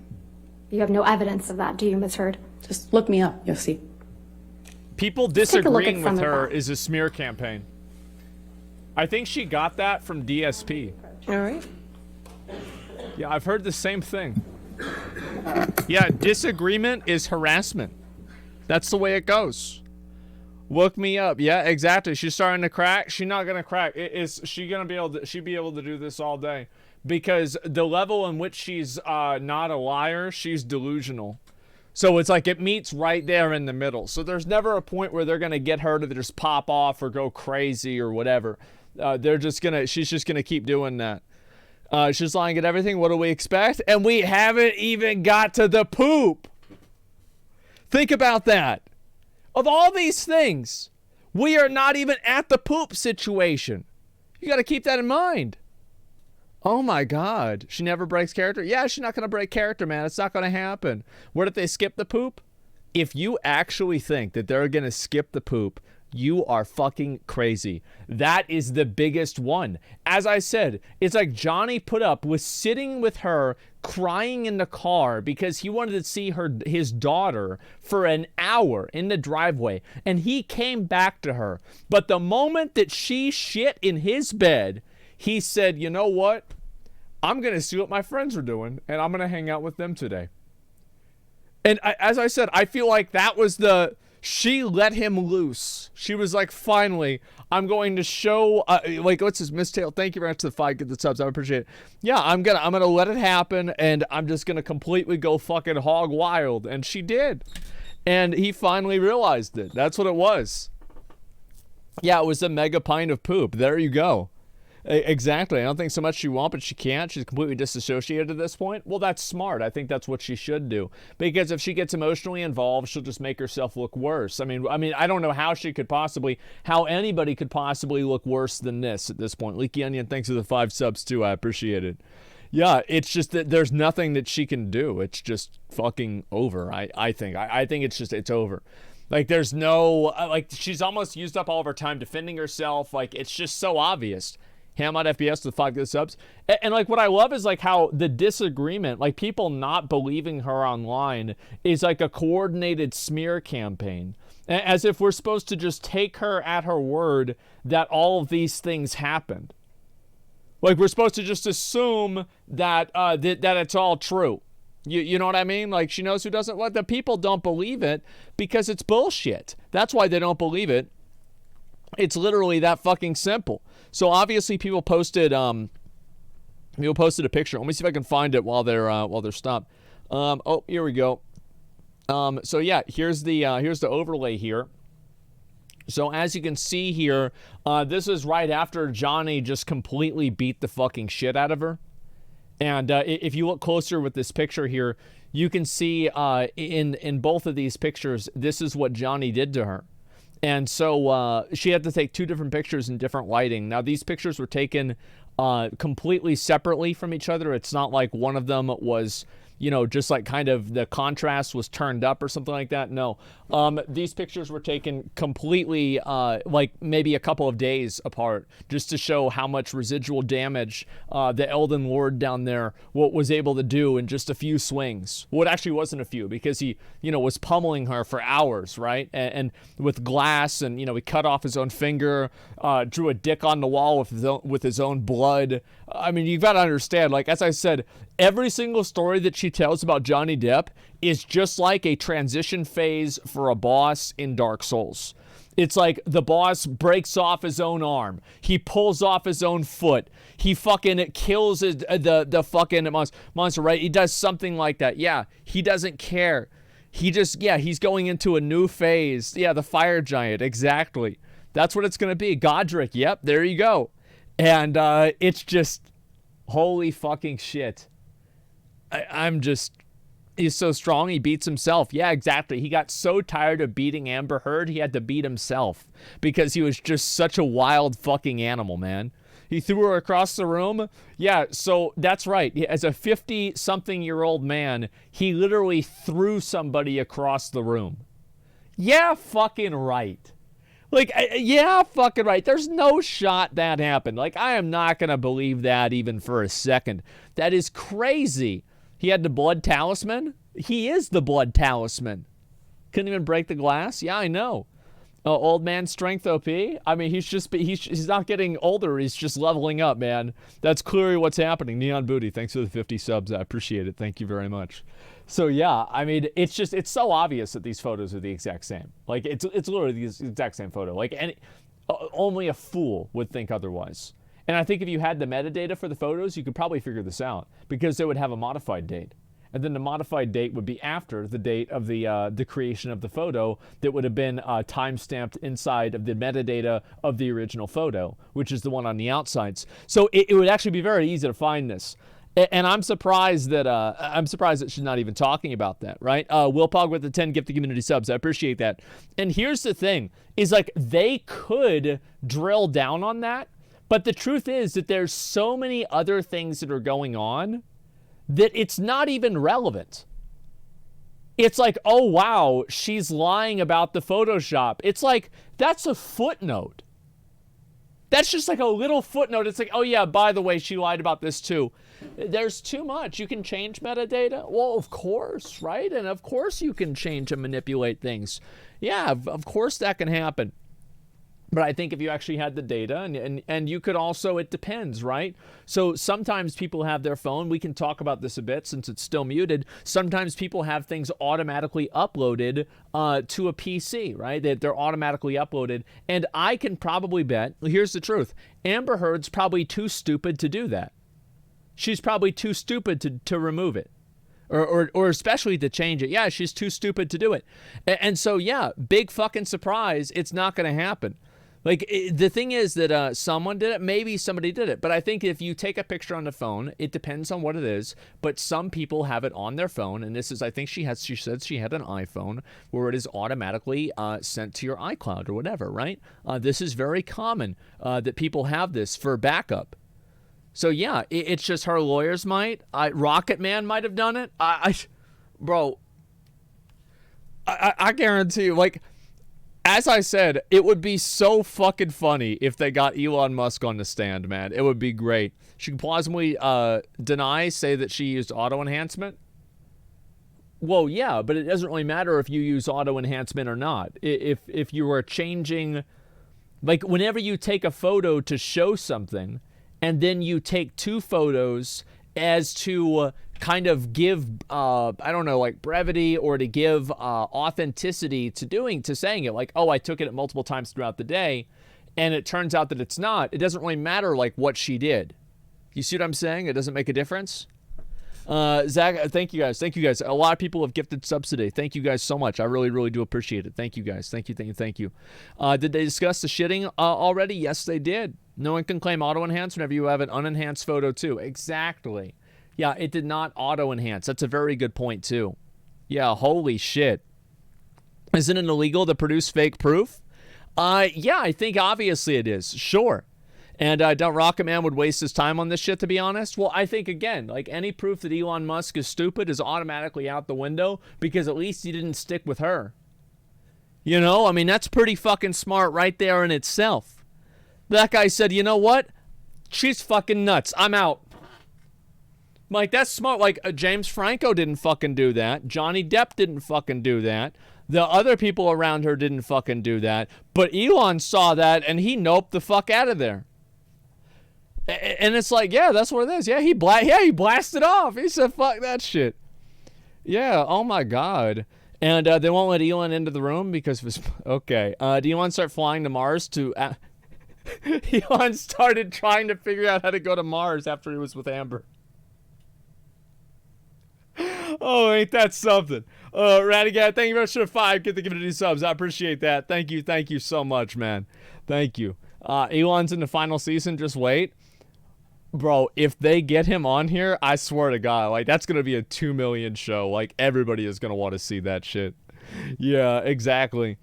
C: You have no evidence of that, do you, Ms. Heard?
B: Just look me up, you'll see.
A: People
C: take a look at
A: disagreeing
C: some
A: with
C: of
A: her
C: that.
A: is a smear campaign. I think she got that from DSP.
D: All right.
A: Yeah, I've heard the same thing. Yeah, disagreement is harassment. That's the way it goes. Look me up. Yeah, exactly. She's starting to crack. She's not gonna crack. Is she gonna be able to? She'd be able to do this all day, because the level in which she's not a liar, she's delusional. So it's like it meets right there in the middle. So there's never a point where they're gonna get her to just pop off or go crazy or whatever. She's just gonna keep doing that. She's lying at everything. What do we expect? And we haven't even got to the poop. Think about that. Of all these things, we are not even at the poop situation. You got to keep that in mind. Oh my God. She never breaks character? Yeah, she's not going to break character, man. It's not going to happen. Where did they skip the poop? If you actually think that they're going to skip the poop, you are fucking crazy. That is the biggest one. As I said, it's like Johnny put up with sitting with her crying in the car because he wanted to see his daughter for an hour in the driveway, and he came back to her. But the moment that she shit in his bed, he said, you know what? I'm going to see what my friends are doing, and I'm going to hang out with them today. And as I said, I feel like that was she let him loose. She was like, finally, I'm going to show, what's his Miss Tail? Thank you very much to the 5 good subs. I appreciate it. Yeah, I'm gonna let it happen, and I'm just gonna completely go fucking hog wild. And she did. And he finally realized it. That's what it was. Yeah, it was a mega pint of poop. There you go. Exactly. I don't think so much she won't, but she can't. She's completely disassociated at this point. Well, that's smart. I think that's what she should do. Because if she gets emotionally involved, she'll just make herself look worse. I mean, I don't know how anybody could possibly look worse than this at this point. Leaky Onion, thanks for the 5 subs too. I appreciate it. Yeah, it's just that there's nothing that she can do. It's just fucking over. I think it's over. Like, there's no, she's almost used up all of her time defending herself. Like, it's just so obvious. Hamad FBS with 5 good subs. And like, what I love is like how the disagreement, like people not believing her online, is like a coordinated smear campaign. As if we're supposed to just take her at her word that all of these things happened. Like, we're supposed to just assume that that it's all true. You know what I mean? Like, she knows who doesn't. What the people don't believe it because it's bullshit. That's why they don't believe it. It's literally that fucking simple. So obviously people posted a picture. Let me see if I can find it while they're stopped. Oh, here we go. So yeah, here's the overlay here. So as you can see here, this is right after Johnny just completely beat the fucking shit out of her. And if you look closer with this picture here, you can see in both of these pictures, this is what Johnny did to her. And so she had to take 2 different pictures in different lighting. Now, these pictures were taken completely separately from each other. It's not like one of them was, you know, just like kind of the contrast was turned up or something like that. No, these pictures were taken completely like maybe a couple of days apart, just to show how much residual damage the Elden Lord down there was able to do in just a few swings. Well, it actually wasn't a few, because he, you know, was pummeling her for hours, right? And with glass, and, you know, he cut off his own finger, drew a dick on the wall with his own blood. I mean, you've got to understand, like, as I said, every single story that she tells about Johnny Depp is just like a transition phase for a boss in Dark Souls. It's like the boss breaks off his own arm. He pulls off his own foot. He fucking kills the fucking monster, right? He does something like that. Yeah, he doesn't care. He just, yeah, he's going into a new phase. Yeah, the fire giant, exactly. That's what it's going to be. Godric, yep, there you go. And it's just, holy fucking shit. I'm just, he's so strong, he beats himself. Yeah, exactly. He got so tired of beating Amber Heard, he had to beat himself, because he was just such a wild fucking animal, man. He threw her across the room. Yeah, so that's right. As a 50-something-year-old man, he literally threw somebody across the room. Yeah, fucking right. Like, yeah, fucking right. There's no shot that happened. Like, I am not going to believe that even for a second. That is crazy. He had the blood talisman. He is the blood talisman. Couldn't even break the glass. Yeah, I know. Old man strength OP. I mean, he's not getting older. He's just leveling up, man. That's clearly what's happening. Neon Booty, thanks for the 50 subs. I appreciate it. Thank you very much. So yeah, I mean, it's so obvious that these photos are the exact same. Like, it's literally the exact same photo. Like, only a fool would think otherwise. And I think if you had the metadata for the photos, you could probably figure this out, because they would have a modified date. And then the modified date would be after the date of the creation of the photo that would have been time-stamped inside of the metadata of the original photo, which is the one on the outsides. So it would actually be very easy to find this. And I'm surprised that she's not even talking about that, right? Will Pog with the 10 gifted community subs. I appreciate that. And here's the thing, is like, they could drill down on that, but the truth is that there's so many other things that are going on that it's not even relevant. It's like, oh wow, she's lying about the Photoshop. It's like, that's a footnote. That's just like a little footnote. It's like, oh yeah, by the way, she lied about this too. There's too much. You can change metadata? Well, of course, right? And of course you can change and manipulate things. Yeah, of course that can happen. But I think if you actually had the data, and you could also, it depends, right? So sometimes people have their phone. We can talk about this a bit since it's still muted. Sometimes people have things automatically uploaded to a PC, right? They're automatically uploaded. And I can probably bet, here's the truth, Amber Heard's probably too stupid to do that. She's probably too stupid to remove it. Or especially to change it. Yeah, she's too stupid to do it. And so, yeah, big fucking surprise, it's not going to happen. Like, the thing is that someone did it. Maybe somebody did it. But I think if you take a picture on the phone, it depends on what it is. But some people have it on their phone. And this is, I think she said she had an iPhone where it is automatically sent to your iCloud or whatever, right? This is very common that people have this for backup. So, yeah, it's just her lawyers might. Rocket Man might have done it. Bro, I guarantee you, like, as I said, it would be so fucking funny if they got Elon Musk on the stand, man. It would be great. She can plausibly say that she used auto enhancement. Well, yeah, but it doesn't really matter if you use auto enhancement or not. If you were changing, like, whenever you take a photo to show something, and then you take 2 photos as to kind of give, I don't know, like brevity, or to give authenticity to saying it. Like, oh, I took it multiple times throughout the day, and it turns out that it's not. It doesn't really matter, like, what she did. You see what I'm saying? It doesn't make a difference. Zach, thank you guys. Thank you guys. A lot of people have gifted subs today. Thank you guys so much. I really, really do appreciate it. Thank you guys. Thank you. Did they discuss the shitting already? Yes, they did. No one can claim auto enhance whenever you have an unenhanced photo too. Exactly. Yeah, it did not auto-enhance. That's a very good point, too. Yeah, holy shit. Isn't it illegal to produce fake proof? Yeah, I think obviously it is. Sure. And don't Rocket Man would waste his time on this shit, to be honest? Well, I think, again, like any proof that Elon Musk is stupid is automatically out the window because at least he didn't stick with her. You know, I mean, that's pretty fucking smart right there in itself. That guy said, you know what? She's fucking nuts. I'm out. Like, that's smart. Like, James Franco didn't fucking do that. Johnny Depp didn't fucking do that. The other people around her didn't fucking do that. But Elon saw that, and he noped the fuck out of there. And it's like, yeah, that's what it is. Yeah, he blasted off. He said, fuck that shit. Yeah, oh my God. And they won't let Elon into the room because of his... Okay. Do you want to start flying to Mars to... Elon started trying to figure out how to go to Mars after he was with Amer. Oh, ain't that something? Radigat, thank you very much for the 5. Get to give it 2 subs. I appreciate that. Thank you so much, man. Thank you. Elon's in the final season. Just wait. Bro, if they get him on here, I swear to God, like, that's going to be a 2 million show. Like, everybody is going to want to see that shit. Yeah, exactly.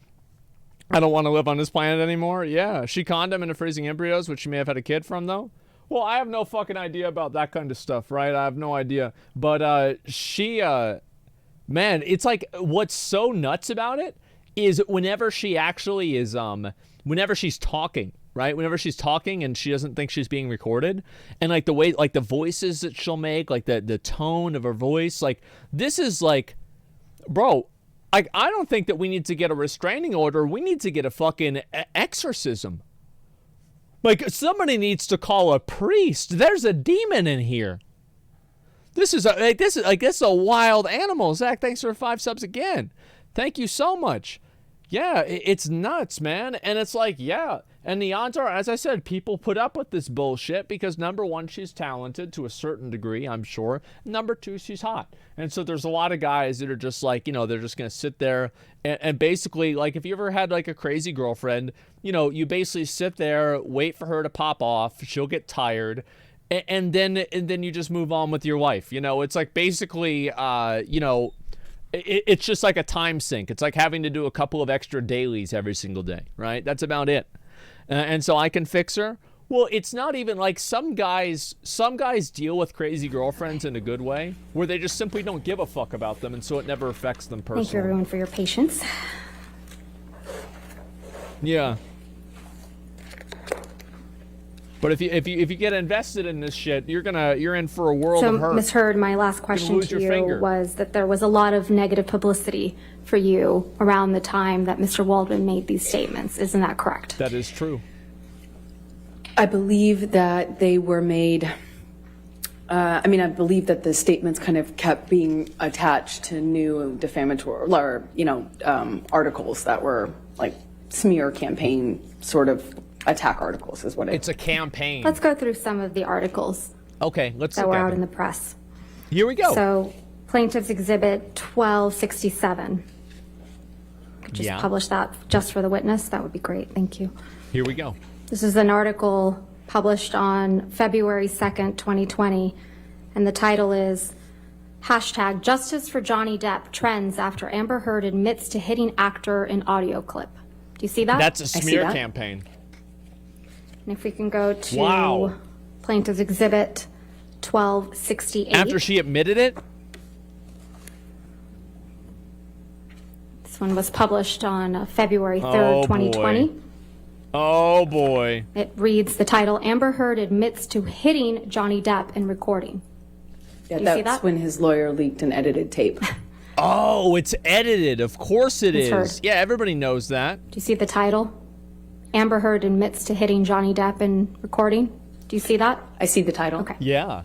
A: I don't want to live on this planet anymore. Yeah, she conned him into freezing embryos, which she may have had a kid from, though. Well, I have no fucking idea about that kind of stuff, right? I have no idea. But she, man, it's like what's so nuts about it is whenever she actually is, whenever she's talking, right? Whenever she's talking and she doesn't think she's being recorded, and like the way, like the voices that she'll make, like the tone of her voice, like this is like, bro, like I don't think that we need to get a restraining order. We need to get a fucking exorcism. Like, somebody needs to call a priest. There's a demon in here. This is a wild animal. Zach, thanks for 5 subs again. Thank you so much. Yeah, it's nuts, man. And it's like, yeah. And the odds are, as I said, people put up with this bullshit because, number one, she's talented to a certain degree, I'm sure. Number 2, she's hot. And so there's a lot of guys that are just like, you know, they're just going to sit there and basically, like, if you ever had, like, a crazy girlfriend, you know, you basically sit there, wait for her to pop off. She'll get tired. And then you just move on with your life. You know, it's like basically, you know, it's just like a time sink. It's like having to do a couple of extra dailies every single day, right? That's about it. And so I can fix her. Well, it's not even like some guys deal with crazy girlfriends in a good way where they just simply don't give a fuck about them. And so it never affects them personally.
C: Thank you, everyone, for your patience.
A: Yeah. But if you get invested in this shit, you're in for a world of hurt.
C: So, Ms. Heard, my last question to you was that there was a lot of negative publicity for you around the time that Mr. Waldman made these statements. Isn't that correct?
A: That is true.
B: I believe that they were made. I believe that the statements kind of kept being attached to new defamatory, or articles that were like smear campaign sort of attack articles is what
A: it's a campaign.
C: Let's go through some of the articles.
A: Okay, let's
C: that
A: look
C: were
A: at
C: out
A: them.
C: in the press.
A: Here we go.
C: So, Plaintiff's Exhibit 1267. Could just publish that just for the witness. That would be great. Thank you.
A: Here we go.
C: This is an article published on February 2nd, 2020, and the title is hashtag Justice for Johnny Depp trends after Amber Heard admits to hitting actor in audio clip. Do you see that?
A: That's a smear campaign.
C: And if we can go to Plaintiff's Exhibit 1268.
A: After she admitted it?
C: This one was published on February 3rd, 2020.
A: Oh, boy.
C: It reads the title, Amber Heard admits to hitting Johnny Depp in recording.
B: Yeah, that's when his lawyer leaked an edited tape.
A: Oh, it's edited. Of course it is.
C: Heard.
A: Yeah, everybody knows that.
C: Do you see the title? Amber Heard admits to hitting Johnny Depp in recording. Do you see that?
B: I see the title.
C: Okay.
A: Yeah.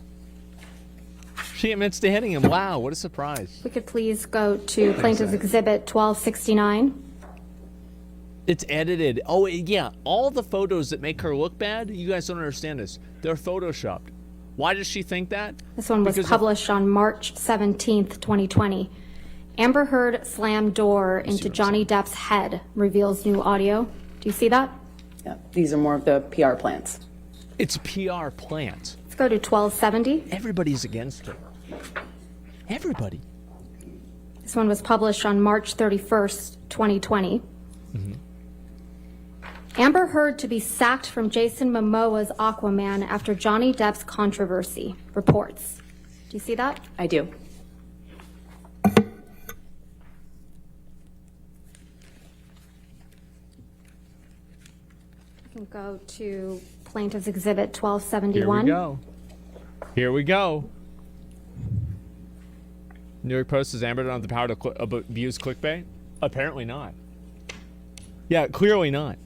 A: She admits to hitting him. Wow, what a surprise.
C: We could please go to Plaintiff's Exhibit 1269.
A: It's edited. Oh, yeah. All the photos that make her look bad, you guys don't understand this. They're photoshopped. Why does she think that?
C: This one was published on March 17th, 2020. Amber Heard slammed door into Johnny Depp's head, reveals new audio. Do you see that?
B: Yeah, these are more of the PR plants.
A: It's a PR plant.
C: Let's go to 1270.
A: Everybody's against her. Everybody.
C: This one was published on March 31st, 2020. Amber Heard to be sacked from Jason Momoa's Aquaman after Johnny Depp's controversy. Reports. Do you see that?
B: I do.
C: We can go to Plaintiff's Exhibit
A: Here
C: 1271.
A: we go. Here we go. New York Post says Amber don't have the power to abuse clickbait? Apparently not. Yeah, clearly not.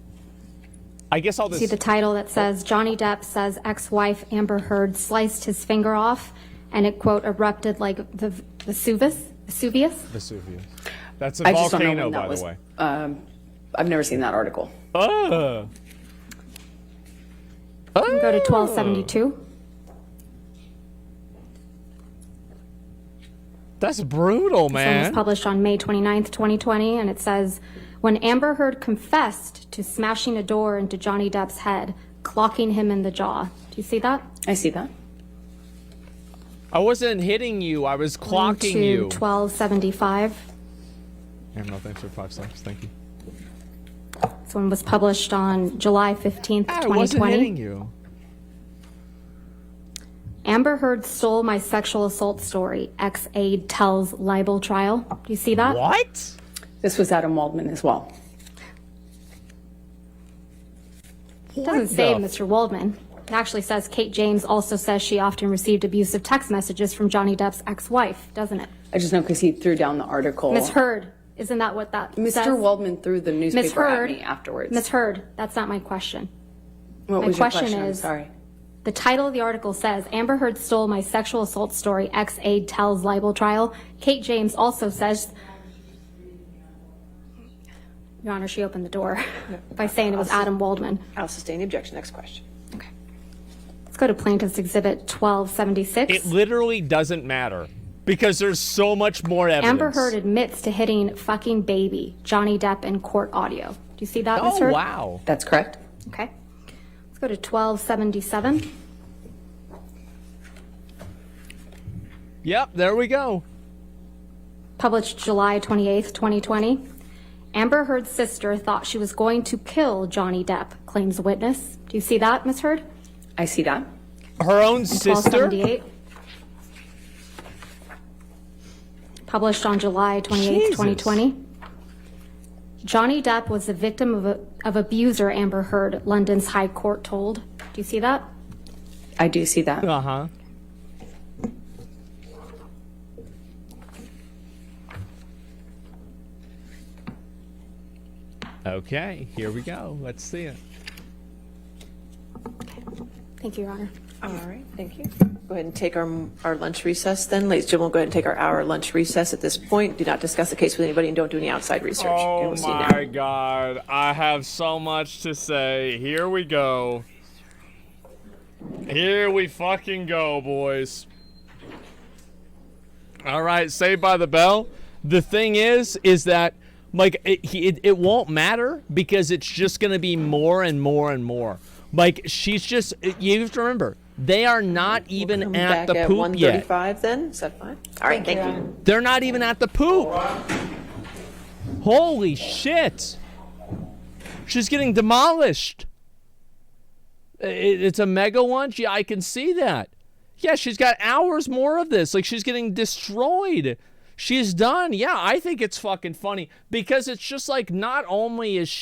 A: I guess all this...
C: See the title that says, Johnny Depp says ex-wife Amber Heard sliced his finger off, and it, quote, erupted like the Vesuvius?
A: Vesuvius. That's a
B: I just don't know
A: volcano,
B: when that
A: by
B: was.
A: the way.
B: I've never seen that article.
C: We can go to 1272.
A: That's brutal,
C: This one was
A: man.
C: published on May 29th, 2020, and it says, when Amber Heard confessed to smashing a door into Johnny Depp's head, clocking him in the jaw. Do you see that?
B: I see that.
A: I wasn't hitting you. I was clocking
C: to
A: you.
C: 1275.
A: Amber, no, thanks for 5 stars. Thank you.
C: This one was published on July 15th, 2020.
A: I wasn't hitting you.
C: Amber Heard stole my sexual assault story. Ex-aide tells libel trial. Do you see that?
A: What?
B: This was Adam Waldman as well.
C: It doesn't say Mr. Waldman. It actually says Kate James also says she often received abusive text messages from Johnny Depp's ex-wife, doesn't it?
B: I just know because he threw down the article.
C: Ms. Heard, isn't that what that says?
B: Mr. Waldman threw the newspaper
C: Heard,
B: at me afterwards.
C: Ms. Heard, that's not my question.
B: What
C: my
B: was your
C: question
B: I'm
C: is,
B: sorry.
C: the title of the article says, Amber Heard stole my sexual assault story, ex-aide tells libel trial. Kate James also says, Your Honor, she opened the door by saying it was Adam Waldman.
D: I'll sustain the objection. Next question.
C: Okay. Let's go to Plaintiff's Exhibit 1276.
A: It literally doesn't matter because there's so much more evidence.
C: Amber Heard admits to hitting fucking baby Johnny Depp in court audio. Do you see that, Ms.
A: Oh,
C: Heard?
A: wow.
B: That's correct.
C: Okay. Let's go to 1277.
A: Yep, there we go.
C: Published July 28th, 2020. Amber Heard's sister thought she was going to kill Johnny Depp, claims witness. Do you see that, Ms. Heard?
B: I see that.
A: Her own sister?
C: 1278. Published on July 28th,
A: Jesus.
C: 2020. Johnny Depp was the victim of abuser Amber Heard, London's High Court told. Do you see that?
B: I do see that.
A: Uh-huh. Okay, here we go. Let's see it.
C: Thank you, Your Honor.
D: All right, thank you. Go ahead and take our lunch recess then. Ladies and gentlemen, we'll go ahead and take our hour lunch recess at this point. Do not discuss the case with anybody and don't do any outside research. And
A: Oh
D: we'll see you now.
A: my God, I have so much to say. Here we go. Here we fucking go, boys. All right, Saved by the Bell. The thing is that like it won't matter because it's just gonna be more and more and more. Like she's just, you have to remember, they are not even
D: Come
A: at
D: back
A: the
D: at
A: poop yet.
D: 1:35 then? Is that fine? All right, thank you.
A: They're not even at the poop. Holy shit. She's getting demolished. It's a mega one. Yeah, I can see that. Yeah, she's got hours more of this. Like, she's getting destroyed. She's done. Yeah, I think it's fucking funny because it's just like not only is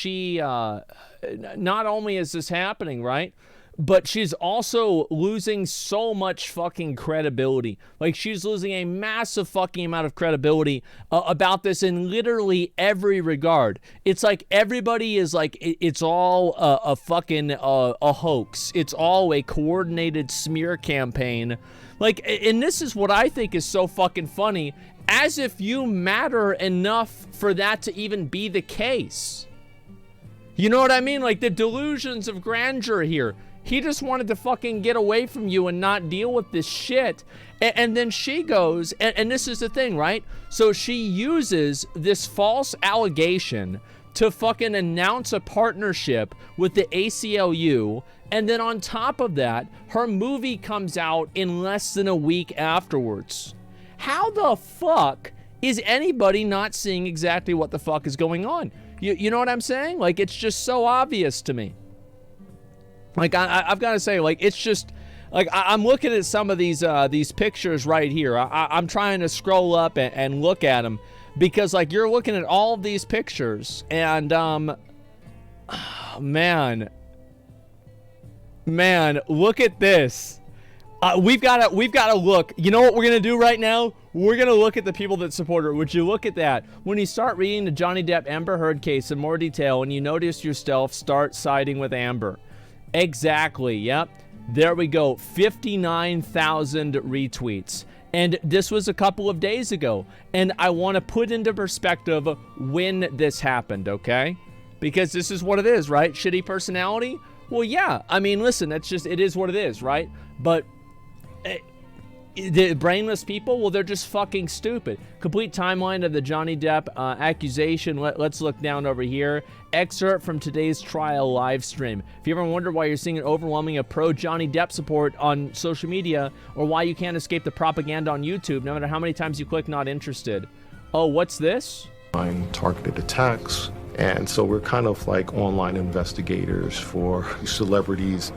A: this happening, right? But she's also losing so much fucking credibility. Like, she's losing a massive fucking amount of credibility about this in literally every regard. It's like everybody is like, it's all a fucking a hoax. It's all a coordinated smear campaign. Like, and this is what I think is so fucking funny. As if you matter enough for that to even be the case. You know what I mean? Like, the delusions of grandeur here. He just wanted to fucking get away from you and not deal with this shit. And then she goes, and this is the thing, right? So she uses this false allegation to fucking announce a partnership with the ACLU, and then on top of that, her movie comes out in less than a week afterwards. How the fuck is anybody not seeing exactly what the fuck is going on? You know what I'm saying? Like, it's just so obvious to me. Like, I've got to say, like, it's just, like, I'm looking at some of these pictures right here. I'm trying to scroll up and look at them, because, like, you're looking at all of these pictures, and, man, look at this. We've got to look. You know what we're going to do right now? We're going to look at the people that support her. Would you look at that? When you start reading the Johnny Depp Amber Heard case in more detail, and you notice yourself start siding with Amber. Exactly, yep. There we go, 59,000 retweets. And this was a couple of days ago. And I want to put into perspective when this happened, okay? Because this is what it is, right? Shitty personality? Well, yeah. I mean, listen, it is what it is, right? But the brainless people, well, they're just fucking stupid. Complete timeline of the Johnny Depp accusation. Let's look down over here. Excerpt from today's trial live stream. If you ever wonder why you're seeing an overwhelming of pro-Johnny Depp support on social media, or why you can't escape the propaganda on YouTube, no matter how many times you click not interested. Oh, what's this?
K: Targeted attacks. And so we're kind of like online investigators for celebrities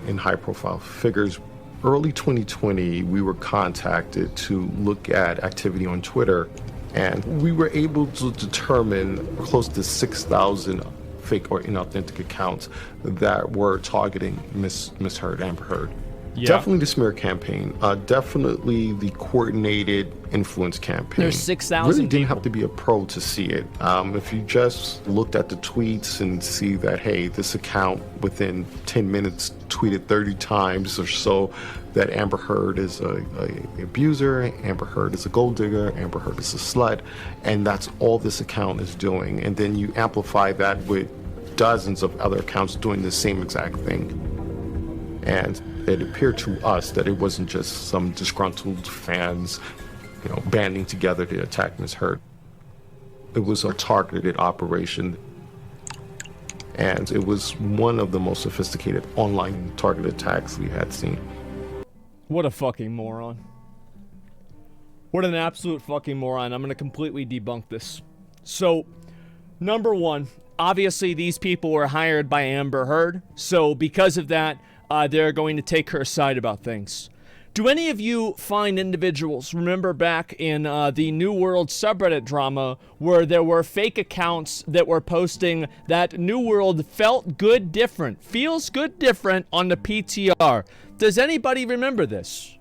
K: and high-profile figures. Early 2020, we were contacted to look at activity on Twitter, and we were able to determine close to 6,000 fake or inauthentic accounts that were targeting Miss Heard, Amber Heard. Yeah. Definitely the smear campaign. Definitely the coordinated influence campaign.
A: There's 6,000
K: really didn't have to be a pro to see it. If you just looked at the tweets and see that, hey, this account within 10 minutes tweeted 30 times or so that Amber Heard is a abuser, Amber Heard is a gold digger, Amber Heard is a slut, and that's all this account is doing. And then you amplify that with dozens of other accounts doing the same exact thing. And it appeared to us that it wasn't just some disgruntled fans, banding together to attack Ms. Heard. It was a targeted operation, and it was one of the most sophisticated online targeted attacks we had seen.
A: What a fucking moron. What an absolute fucking moron. I'm going to completely debunk this. So, number one, obviously these people were hired by Amber Heard, so because of that, they're going to take her side about things. Do any of you find individuals remember back in the New World subreddit drama where there were fake accounts that were posting that New World felt good different, feels good different on the PTR? Does anybody remember this?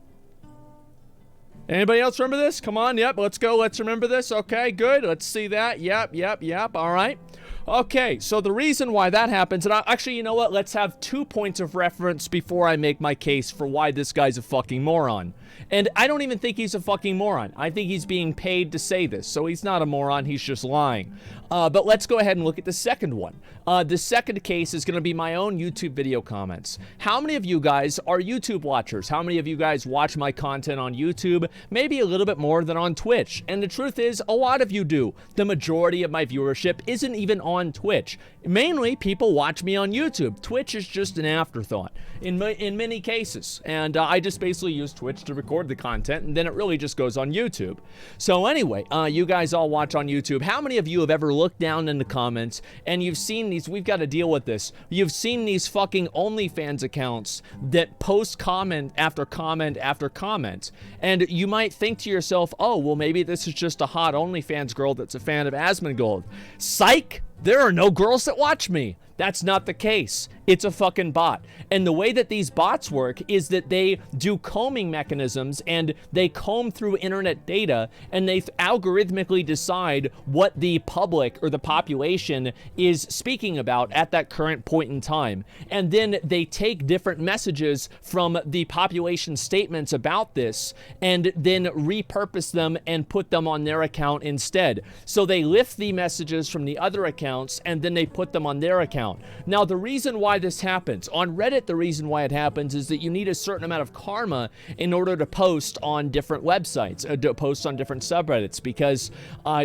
A: Anybody else remember this? Come on, yep, let's go, let's remember this. Okay, good, let's see that. Yep, all right. Okay, so the reason why that happens, and actually, you know what? Let's have 2 points of reference before I make my case for why this guy's a fucking moron. And I don't even think he's a fucking moron. I think he's being paid to say this, so he's not a moron, he's just lying. But let's go ahead and look at the second one. The second case is going to be my own YouTube video comments. How many of you guys are YouTube watchers? How many of you guys watch my content on YouTube? Maybe a little bit more than on Twitch. And the truth is, a lot of you do. The majority of my viewership isn't even on Twitch. Mainly, people watch me on YouTube. Twitch is just an afterthought in many cases. And I just basically use Twitch to record the content, and then it really just goes on YouTube. So anyway, you guys all watch on YouTube. How many of you have ever looked down in the comments and you've seen these, we've got to deal with this, you've seen these fucking OnlyFans accounts that post comment after comment after comment, and you might think to yourself, oh, well, maybe this is just a hot OnlyFans girl that's a fan of Asmongold. Psych! There are no girls that watch me. That's not the case. It's a fucking bot. And the way that these bots work is that they do combing mechanisms, and they comb through internet data, and they algorithmically decide what the public or the population is speaking about at that current point in time. And then they take different messages from the population statements about this and then repurpose them and put them on their account instead. So they lift the messages from the other accounts and then they put them on their account. account. Now, the reason why this happens, on Reddit, the reason why it happens is that you need a certain amount of karma in order to post on different websites, to post on different subreddits, because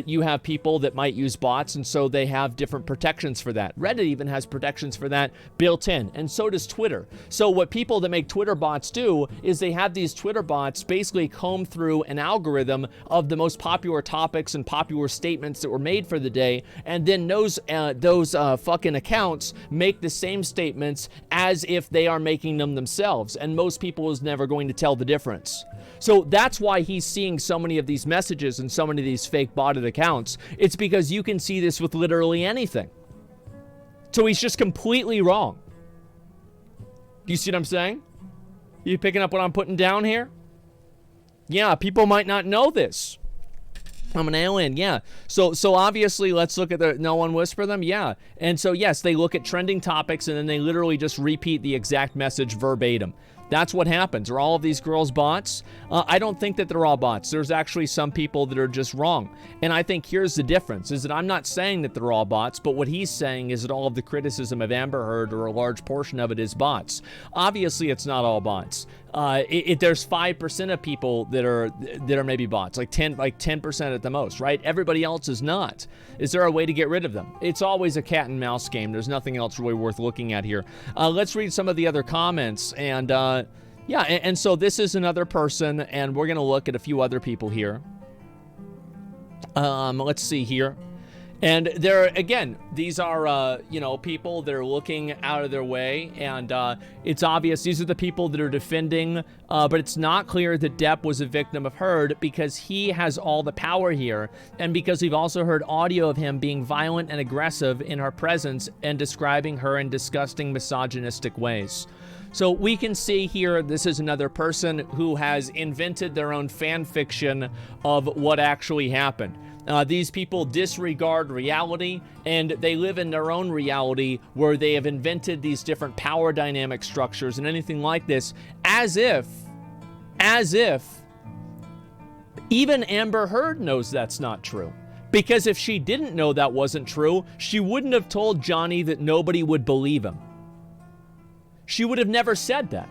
A: you have people that might use bots, and so they have different protections for that. Reddit even has protections for that built in, and so does Twitter. So what people that make Twitter bots do is they have these Twitter bots basically comb through an algorithm of the most popular topics and popular statements that were made for the day, and then those fucking accounts make the same statements as if they are making them themselves, and most people is never going to tell the difference. So that's why he's seeing so many of these messages and so many of these fake botted accounts. It's because you can see this with literally anything. So he's just completely wrong. Do you see what I'm saying? You picking up what I'm putting down here? Yeah, people might not know this. I'm an alien, yeah. So obviously, let's look at the no one whisper them, yeah. And so yes, they look at trending topics and then they literally just repeat the exact message verbatim. That's what happens. Are all of these girls bots? I don't think that they're all bots. There's actually some people that are just wrong. And I think here's the difference, is that I'm not saying that they're all bots, but what he's saying is that all of the criticism of Amber Heard, or a large portion of it, is bots. Obviously, it's not all bots. There's 5% of people that are maybe bots, like 10% at the most, right? Everybody else is not. Is there a way to get rid of them? It's always a cat and mouse game. There's nothing else really worth looking at here. Let's read some of the other comments, and yeah, and so this is another person, and we're gonna look at a few other people here. Let's see here. And there, again, these are, people that are looking out of their way, and it's obvious these are the people that are defending, but it's not clear that Depp was a victim of Heard because he has all the power here, and because we've also heard audio of him being violent and aggressive in her presence and describing her in disgusting misogynistic ways. So we can see here, this is another person who has invented their own fan fiction of what actually happened. These people disregard reality, and they live in their own reality where they have invented these different power dynamic structures and anything like this, as if even Amber Heard knows that's not true. Because if she didn't know that wasn't true, she wouldn't have told Johnny that nobody would believe him. She would have never said that.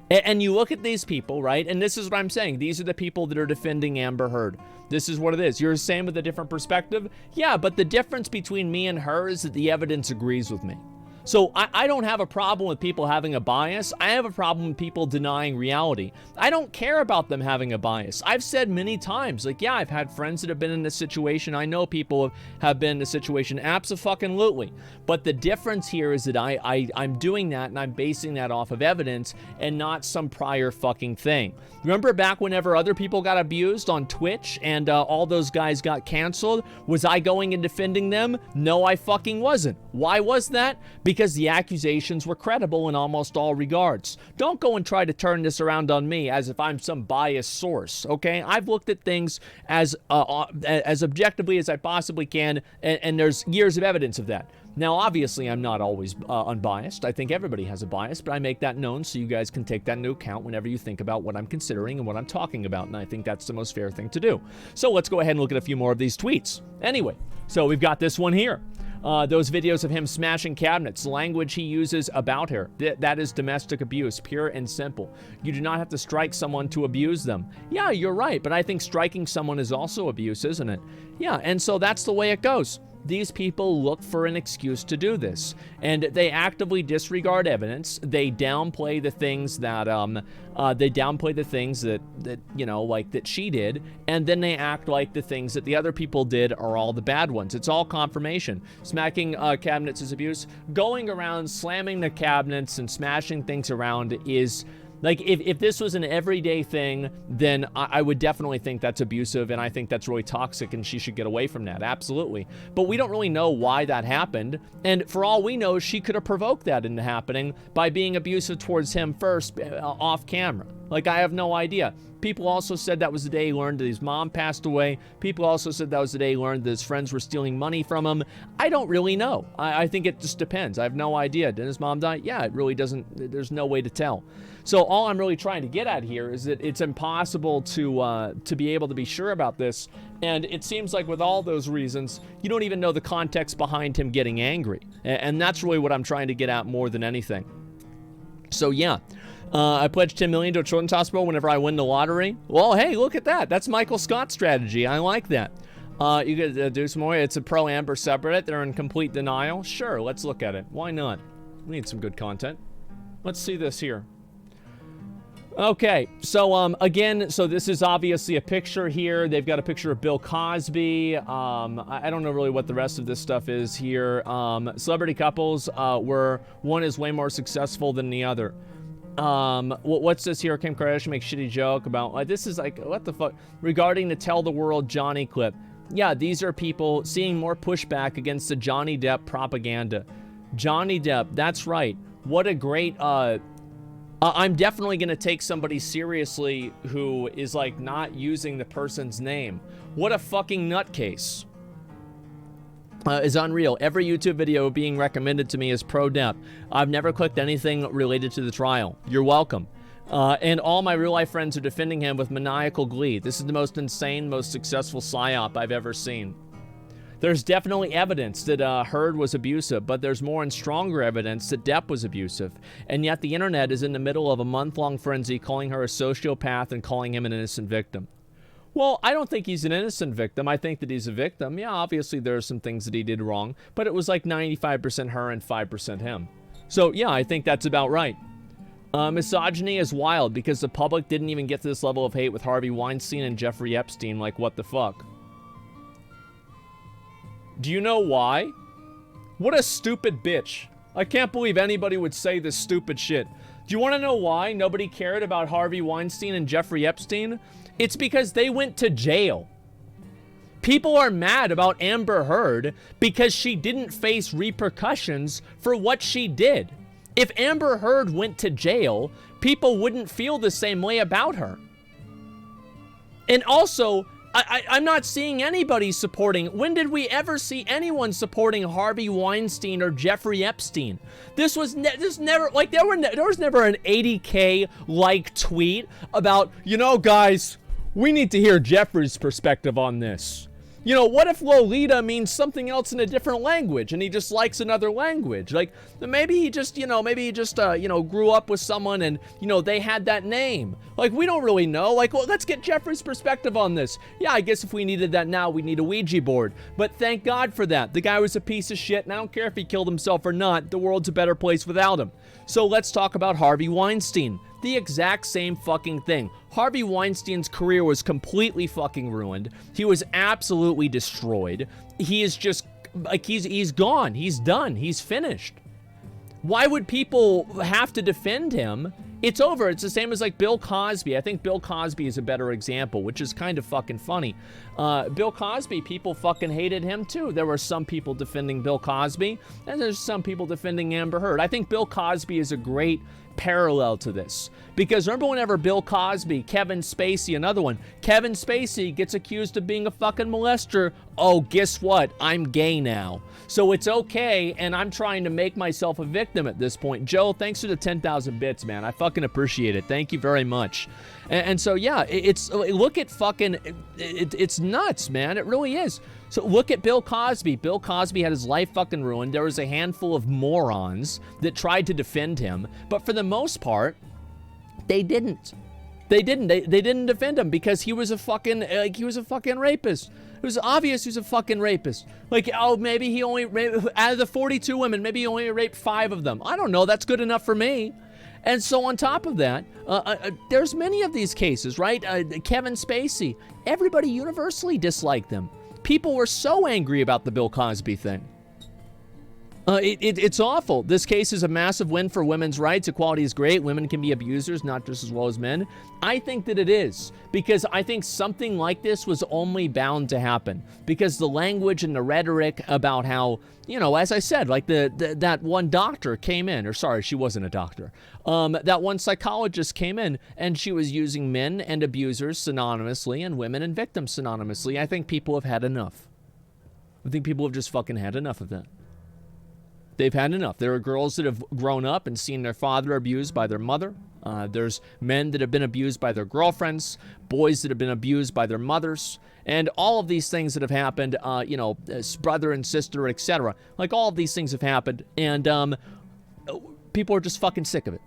A: And you look at these people, right? And this is what I'm saying. These are the people that are defending Amber Heard. This is what it is. You're the same with a different perspective? Yeah, but the difference between me and her is that the evidence agrees with me. So I don't have a problem with people having a bias. I have a problem with people denying reality. I don't care about them having a bias. I've said many times, like, yeah, I've had friends that have been in this situation. I know people have been in this situation. Abso-fucking-lutely. But the difference here is that I'm doing that, and I'm basing that off of evidence and not some prior fucking thing. Remember back whenever other people got abused on Twitch and all those guys got canceled? Was I going and defending them? No, I fucking wasn't. Why was that? Because the accusations were credible in almost all regards. Don't go and try to turn this around on me as if I'm some biased source, okay? I've looked at things as objectively as I possibly can, and there's years of evidence of that. Now, obviously, I'm not always unbiased. I think everybody has a bias, but I make that known so you guys can take that into account whenever you think about what I'm considering and what I'm talking about, and I think that's the most fair thing to do. So let's go ahead and look at a few more of these tweets. Anyway, so we've got this one here. Those videos of him smashing cabinets, language he uses about her, that is domestic abuse, pure and simple. You do not have to strike someone to abuse them. Yeah, you're right, but I think striking someone is also abuse, isn't it? Yeah, and so that's the way it goes. These people look for an excuse to do this, and they actively disregard evidence. They downplay the things that that she did, and then they act like the things that the other people did are all the bad ones. It's all confirmation. Smacking cabinets is abuse. Going around slamming the cabinets and smashing things around is... Like, if this was an everyday thing, then I would definitely think that's abusive, and I think that's really toxic, and she should get away from that, absolutely. But we don't really know why that happened, and for all we know, she could have provoked that into happening by being abusive towards him first, off camera. Like, I have no idea. People also said that was the day he learned that his mom passed away. People also said that was the day he learned that his friends were stealing money from him. I don't really know. I think it just depends. I have no idea. Did his mom die? Yeah, it really doesn't, there's no way to tell. So all I'm really trying to get at here is that it's impossible to be able to be sure about this. And it seems like with all those reasons, you don't even know the context behind him getting angry. And that's really what I'm trying to get at more than anything. So yeah. I pledged $10 million to a children's hospital whenever I win the lottery. Well, hey, look at that. That's Michael Scott's strategy. I like that. You could do some more. It's a pro-Amber subreddit. They're in complete denial. Sure, let's look at it. Why not? We need some good content. Let's see this here. Okay, so again, so this is obviously a picture here. They've got a picture of Bill Cosby. I don't know really what the rest of this stuff is here. Celebrity couples where one is way more successful than the other. What's this here? Kim Kardashian makes shitty joke about, this is like, what the fuck? Regarding the Tell the World Johnny clip. Yeah, these are people seeing more pushback against the Johnny Depp propaganda. Johnny Depp, that's right. What a great, I'm definitely going to take somebody seriously who is like not using the person's name. What a fucking nutcase. Is unreal. Every YouTube video being recommended to me is pro-Depp. I've never clicked anything related to the trial. You're welcome. And all my real-life friends are defending him with maniacal glee. This is the most insane, most successful psyop I've ever seen. There's definitely evidence that Heard was abusive, but there's more and stronger evidence that Depp was abusive. And yet the internet is in the middle of a month-long frenzy calling her a sociopath and calling him an innocent victim. Well, I don't think he's an innocent victim. I think that he's a victim. Yeah, obviously there are some things that he did wrong, but it was like 95% her and 5% him. So yeah, I think that's about right. Misogyny is wild because the public didn't even get to this level of hate with Harvey Weinstein and Jeffrey Epstein. Like, what the fuck? Do you know why? What a stupid bitch. I can't believe anybody would say this stupid shit. Do you want to know why nobody cared about Harvey Weinstein and Jeffrey Epstein? It's because they went to jail. People are mad about Amber Heard because she didn't face repercussions for what she did. If Amber Heard went to jail, people wouldn't feel the same way about her. And also, I'm not seeing anybody supporting. When did we ever see anyone supporting Harvey Weinstein or Jeffrey Epstein? This never, like, there was never an 80K like tweet about, you know, guys, we need to hear Jeffrey's perspective on this. You know, what if Lolita means something else in a different language and he just likes another language? Like, maybe he just, you know, grew up with someone and, you know, they had that name. Like, we don't really know. Like, well, let's get Jeffrey's perspective on this. Yeah, I guess if we needed that now, we need a Ouija board. But thank God for that. The guy was a piece of shit, and I don't care if he killed himself or not. The world's a better place without him. So let's talk about Harvey Weinstein. The exact same fucking thing. Harvey Weinstein's career was completely fucking ruined. He was absolutely destroyed. He is just, like, he's gone. He's done. He's finished. Why would people have to defend him? It's over. It's the same as, like, Bill Cosby. I think Bill Cosby is a better example, which is kind of fucking funny. Bill Cosby, people fucking hated him too. There were some people defending Bill Cosby, and there's some people defending Amber Heard. I think Bill Cosby is a great parallel to this, because remember whenever Bill Cosby, Kevin Spacey, another one, Kevin Spacey gets accused of being a fucking molester. Oh, guess what? I'm gay now. So it's okay, and I'm trying to make myself a victim at this point. Joe, thanks for the 10,000 bits, man. I fucking appreciate it. Thank you very much. And so, yeah, look at fucking, it's nuts, man. It really is. So look at Bill Cosby. Bill Cosby had his life fucking ruined. There was a handful of morons that tried to defend him, but for the most part, they didn't. They didn't defend him because he was a fucking, rapist. It was obvious he was a fucking rapist. Like, oh, maybe he only, out of the 42 women, maybe he only raped 5 of them. I don't know. That's good enough for me. And so on top of that, there's many of these cases, right? Kevin Spacey, everybody universally disliked them. People were so angry about the Bill Cosby thing. It's awful. This case is a massive win for women's rights. Equality is great. Women can be abusers, not just as well as men. I think that it is, because I think something like this was only bound to happen, because the language and the rhetoric about how, you know, as I said, like that one doctor came in, or sorry, she wasn't a doctor. That one psychologist came in and she was using men and abusers synonymously and women and victims synonymously. I think people have had enough. I think people have just fucking had enough of that. They've had enough. There are girls that have grown up and seen their father abused by their mother. There's men that have been abused by their girlfriends, boys that have been abused by their mothers, and all of these things that have happened, you know, as brother and sister, etc. Like, all of these things have happened, and people are just fucking sick of it.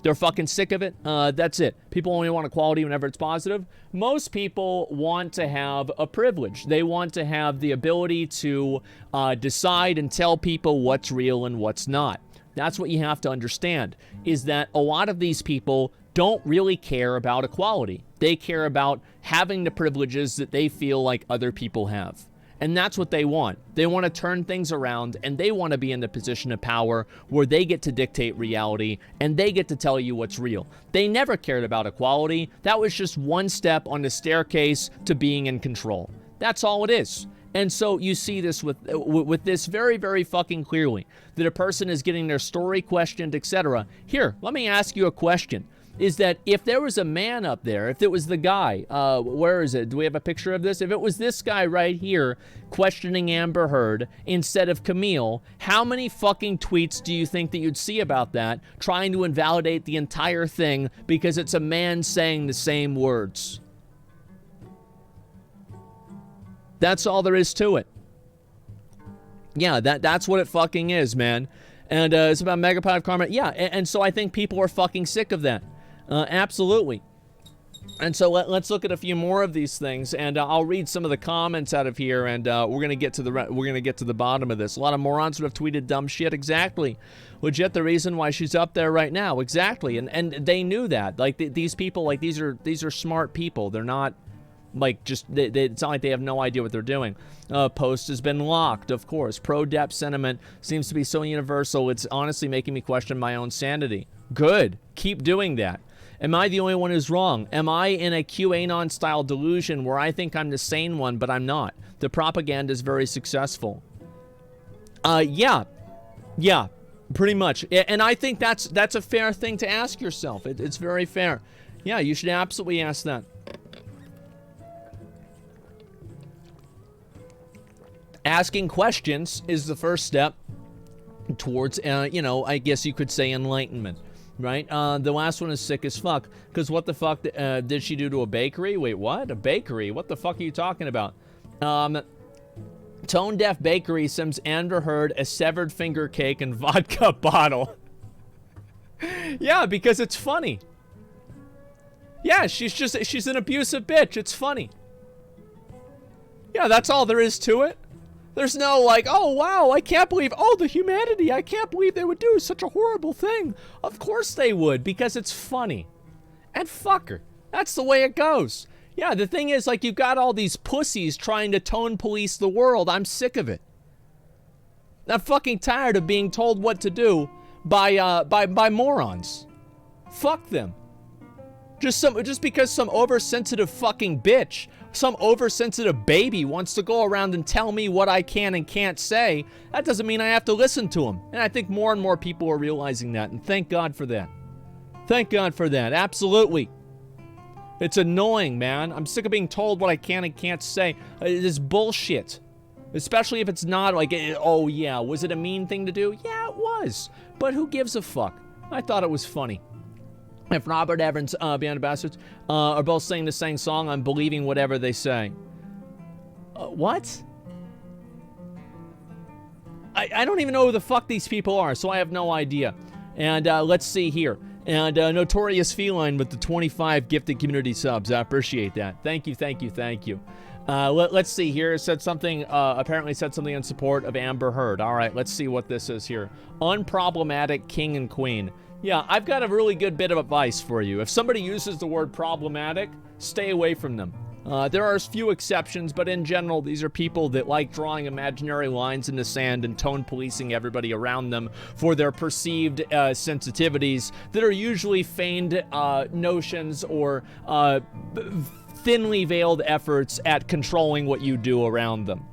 A: They're fucking sick of it. That's it. People only want equality whenever it's positive. Most people want to have a privilege. They want to have the ability to decide and tell people what's real and what's not. That's what you have to understand, is that a lot of these people don't really care about equality. They care about having the privileges that they feel like other people have. And that's what they want. They want to turn things around, and they want to be in the position of power where they get to dictate reality and they get to tell you what's real. They never cared about equality. That was just one step on the staircase to being in control. That's all it is. And so you see this with this very, very fucking clearly, that a person is getting their story questioned, etc. Here, let me ask you a question. Is that if there was a man up there, if it was the guy, where is it? Do we have a picture of this? If it was this guy right here questioning Amber Heard instead of Camille, how many fucking tweets do you think that you'd see about that, trying to invalidate the entire thing because it's a man saying the same words? That's all there is to it. Yeah, that's what it fucking is, man. And it's about Megapod of Karma. Yeah, and so I think people are fucking sick of that. Absolutely. And so let's look at a few more of these things, and I'll read some of the comments out of here, and we're gonna get to the bottom of this. A lot of morons would have tweeted dumb shit. Exactly. Legit, the reason why she's up there right now. Exactly. And they knew that. Like these people, like these are smart people. They're not like just it's not like they have no idea what they're doing. Post has been locked, of course. Pro-dep sentiment seems to be so universal. It's honestly making me question my own sanity. Good. Keep doing that. Am I the only one who's wrong? Am I in a QAnon-style delusion where I think I'm the sane one, but I'm not? The propaganda is very successful. Yeah, pretty much. And I think that's a fair thing to ask yourself. It's very fair. Yeah, you should absolutely ask that. Asking questions is the first step towards, you know, I guess you could say enlightenment. Right? The last one is sick as fuck. Because what the fuck did she do to a bakery? Wait, what? A bakery? What the fuck are you talking about? Tone Deaf Bakery sends Amber Heard a severed finger cake and vodka bottle. Yeah, because it's funny. Yeah, she's an abusive bitch. It's funny. Yeah, that's all there is to it. There's no like, oh wow, I can't believe, oh the humanity, I can't believe they would do such a horrible thing. Of course they would, because it's funny. And fuck her. That's the way it goes. Yeah, the thing is, like, you've got all these pussies trying to tone police the world. I'm sick of it. I'm fucking tired of being told what to do by morons. Fuck them. Just because some oversensitive fucking bitch, some oversensitive baby wants to go around and tell me what I can and can't say, that doesn't mean I have to listen to him. And I think more and more people are realizing that, and thank God for that. Thank God for that. Absolutely. It's annoying, man. I'm sick of being told what I can and can't say. It is bullshit. Especially if it's not like, oh yeah, was it a mean thing to do? Yeah, it was. But who gives a fuck? I thought it was funny. If Robert Evans, Beyond the Bastards, are both singing the same song, I'm believing whatever they say. What? I don't even know who the fuck these people are, so I have no idea. And let's see here. And Notorious Feline with the 25 gifted community subs. I appreciate that. Thank you, thank you, thank you. Let's see here. It said something, apparently said something in support of Amber Heard. All right, let's see what this is here. Unproblematic king and queen. Yeah, I've got a really good bit of advice for you. If somebody uses the word problematic, stay away from them. There are a few exceptions, but in general, these are people that like drawing imaginary lines in the sand and tone policing everybody around them for their perceived sensitivities that are usually feigned notions or thinly veiled efforts at controlling what you do around them.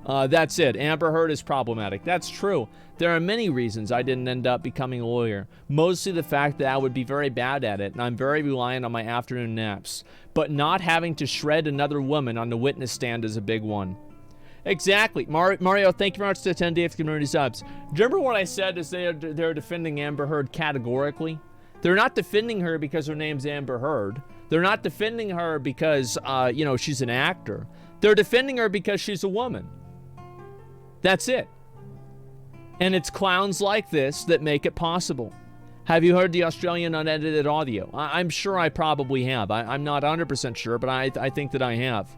A: That's it. Amber Heard is problematic. That's true. There are many reasons I didn't end up becoming a lawyer. Mostly the fact that I would be very bad at it, and I'm very reliant on my afternoon naps. But not having to shred another woman on the witness stand is a big one. Exactly. Mario, thank you very much to the 10 DX community subs. Do you remember what I said is they're defending Amber Heard categorically? They're not defending her because her name's Amber Heard. They're not defending her because, she's an actor. They're defending her because she's a woman. That's it. And it's clowns like this that make it possible. Have you heard the Australian unedited audio? I'm sure I probably have. I'm not 100% sure, but I think that I have.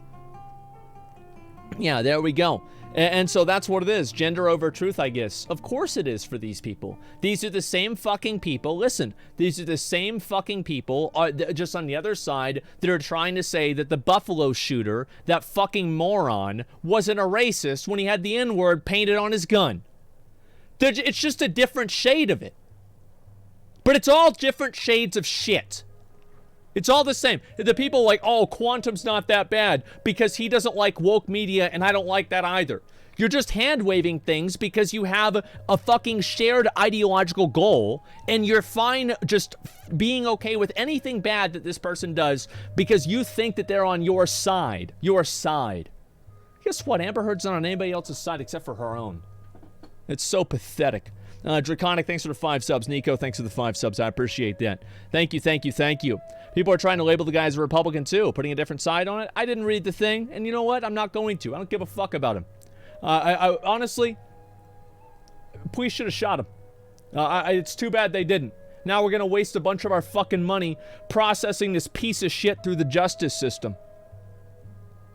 A: Yeah, there we go. And so that's what it is. Gender over truth, I guess. Of course it is for these people. These are the same fucking people. Listen, these are the same fucking people, just on the other side, that are trying to say that the Buffalo shooter, that fucking moron, wasn't a racist when he had the N-word painted on his gun. It's just a different shade of it. But it's all different shades of shit. It's all the same. The people like, oh, Quantum's not that bad because he doesn't like woke media and I don't like that either. You're just hand-waving things because you have a fucking shared ideological goal and you're fine just being okay with anything bad that this person does because you think that they're on your side. Your side. Guess what? Amber Heard's not on anybody else's side except for her own. It's so pathetic. Draconic, thanks for the 5 subs. Nico, thanks for the 5 subs. I appreciate that. Thank you, thank you, thank you. People are trying to label the guy as a Republican, too, putting a different side on it. I didn't read the thing, and you know what? I'm not going to. I don't give a fuck about him. I honestly, police should have shot him. It's too bad they didn't. Now we're going to waste a bunch of our fucking money processing this piece of shit through the justice system.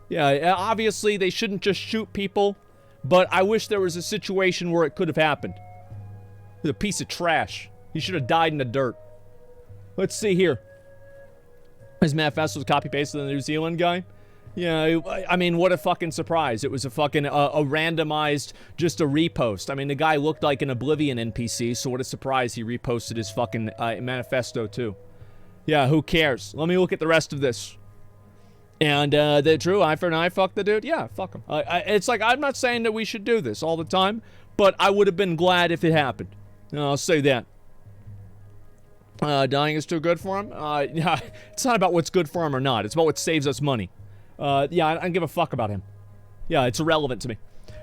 A: Yeah, obviously they shouldn't just shoot people, but I wish there was a situation where it could have happened. With a piece of trash. He should have died in the dirt. Let's see here. His manifesto was copy-pasted on the New Zealand guy. Yeah, I mean, what a fucking surprise. It was a fucking, a randomized, just a repost. I mean, the guy looked like an Oblivion NPC, so what a surprise he reposted his fucking manifesto, too. Yeah, who cares? Let me look at the rest of this. And, the true eye for an eye, fuck the dude? Yeah, fuck him. It's like, I'm not saying that we should do this all the time, but I would have been glad if it happened. I'll say that. Dying is too good for him? Yeah, it's not about what's good for him or not. It's about what saves us money. Yeah, I don't give a fuck about him. Yeah, it's irrelevant to me.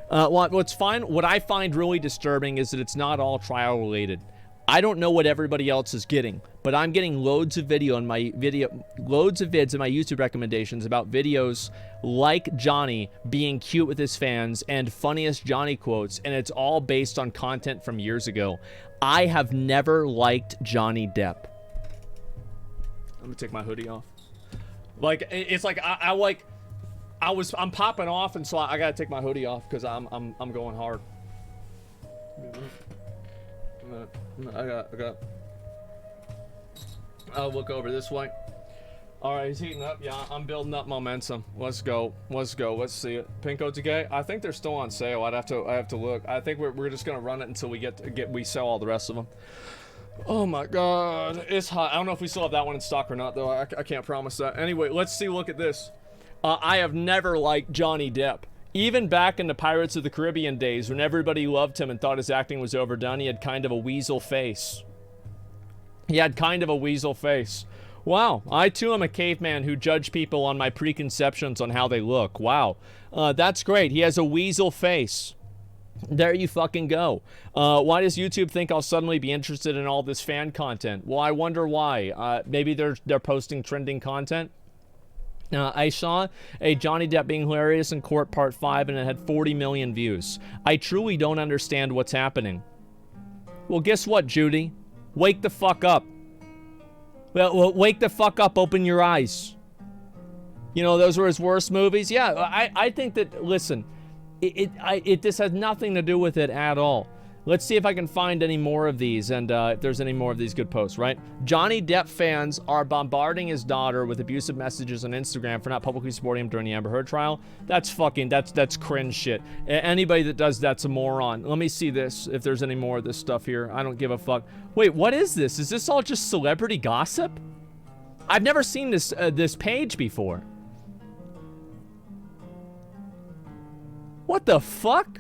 A: What I find really disturbing is that it's not all trial related. I don't know what everybody else is getting, but I'm getting loads of vids in my YouTube recommendations about videos like Johnny being cute with his fans and funniest Johnny quotes, and it's all based on content from years ago. I have never liked Johnny Depp. Let me take my hoodie off. Like, it's like I'm popping off, and so I gotta take my hoodie off because I'm going hard. I'll look over this way. Alright, he's heating up. Yeah, I'm building up momentum. Let's go. Let's go. Let's see it. Pinko Decay? I think they're still on sale. I have to look. I think we're just gonna run it until we sell all the rest of them. Oh my god. It's hot. I don't know if we still have that one in stock or not, though. I can't promise that. Anyway, let's see. Look at this. I have never liked Johnny Depp. Even back in the Pirates of the Caribbean days, when everybody loved him and thought his acting was overdone, he had kind of a weasel face. Wow, I too am a caveman who judged people on my preconceptions on how they look. Wow, that's great. He has a weasel face. There you fucking go. Why does YouTube think I'll suddenly be interested in all this fan content? Well, I wonder why. Maybe they're posting trending content. I saw a Johnny Depp being hilarious in court part 5 and it had 40 million views. I truly don't understand what's happening. Well, guess what, Judy? Wake the fuck up. Well, wake the fuck up, open your eyes. You know, those were his worst movies? Yeah, I think that, listen, this has nothing to do with it at all. Let's see if I can find any more of these and if there's any more of these good posts, right? Johnny Depp fans are bombarding his daughter with abusive messages on Instagram for not publicly supporting him during the Amber Heard trial. That's cringe shit. Anybody that does that's a moron. Let me see this, if there's any more of this stuff here. I don't give a fuck. Wait, what is this? Is this all just celebrity gossip? I've never seen this page before. What the fuck?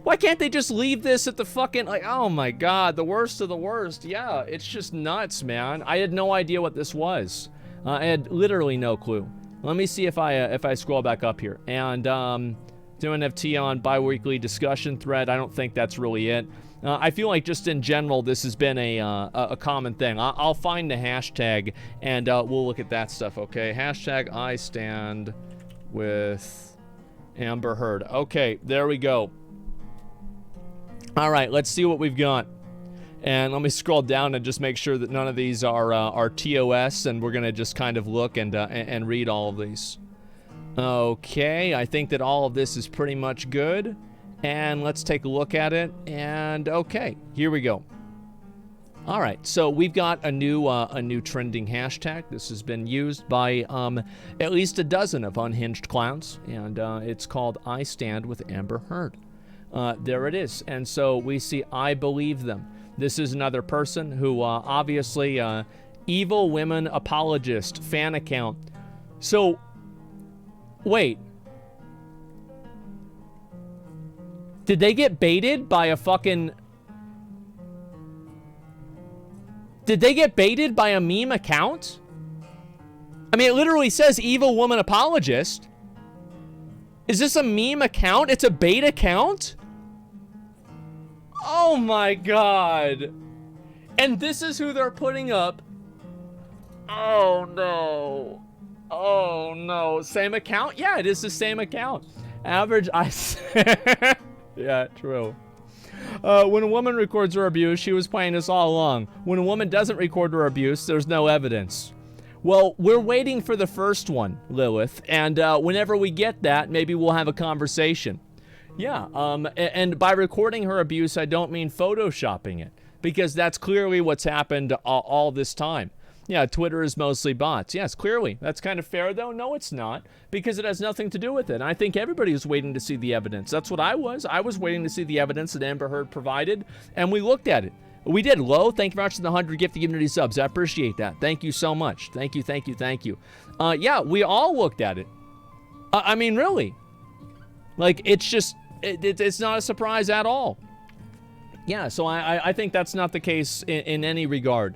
A: Why can't they just leave this at the fucking, like, oh my god, the worst of the worst. Yeah, it's just nuts, man. I had no idea what this was. I had literally no clue. Let me see if I scroll back up here. And doing FT on bi-weekly discussion thread. I don't think that's really it. I feel like just in general, this has been a common thing. I'll find the hashtag and we'll look at that stuff, okay? Hashtag I stand with Amber Heard. Okay, there we go. All right, let's see what we've got. And let me scroll down and just make sure that none of these are TOS, and we're going to just kind of look and read all of these. Okay, I think that all of this is pretty much good. And let's take a look at it. And okay, here we go. All right, so we've got a new trending hashtag. This has been used by at least a dozen of unhinged clowns, and it's called I Stand with Amber Heard. There it is. And so we see I believe them. This is another person who obviously evil women apologist fan account. So wait. Did they get baited by a fucking... Did they get baited by a meme account? I mean, it literally says evil woman apologist. Is this a meme account? It's a bait account? Oh my god. And this is who they're putting up. Oh no. Oh no. Same account? Yeah, it is the same account. Average Yeah, true. When a woman records her abuse, she was playing this all along. When a woman doesn't record her abuse, there's no evidence. Well, we're waiting for the first one, Lilith, and whenever we get that, maybe we'll have a conversation. Yeah, and by recording her abuse, I don't mean photoshopping it, because that's clearly what's happened all this time. Yeah, Twitter is mostly bots. Yes, clearly. That's kind of fair, though. No, it's not, because it has nothing to do with it. And I think everybody was waiting to see the evidence. That's what I was. I was waiting to see the evidence that Amber Heard provided, and we looked at it. We did. Lo, thank you very much for the 100 gifted community subs. I appreciate that. Thank you so much. Thank you, thank you, thank you. Yeah, we all looked at it. I mean, really. Like, it's just, it's not a surprise at all. Yeah, so I think that's not the case in any regard.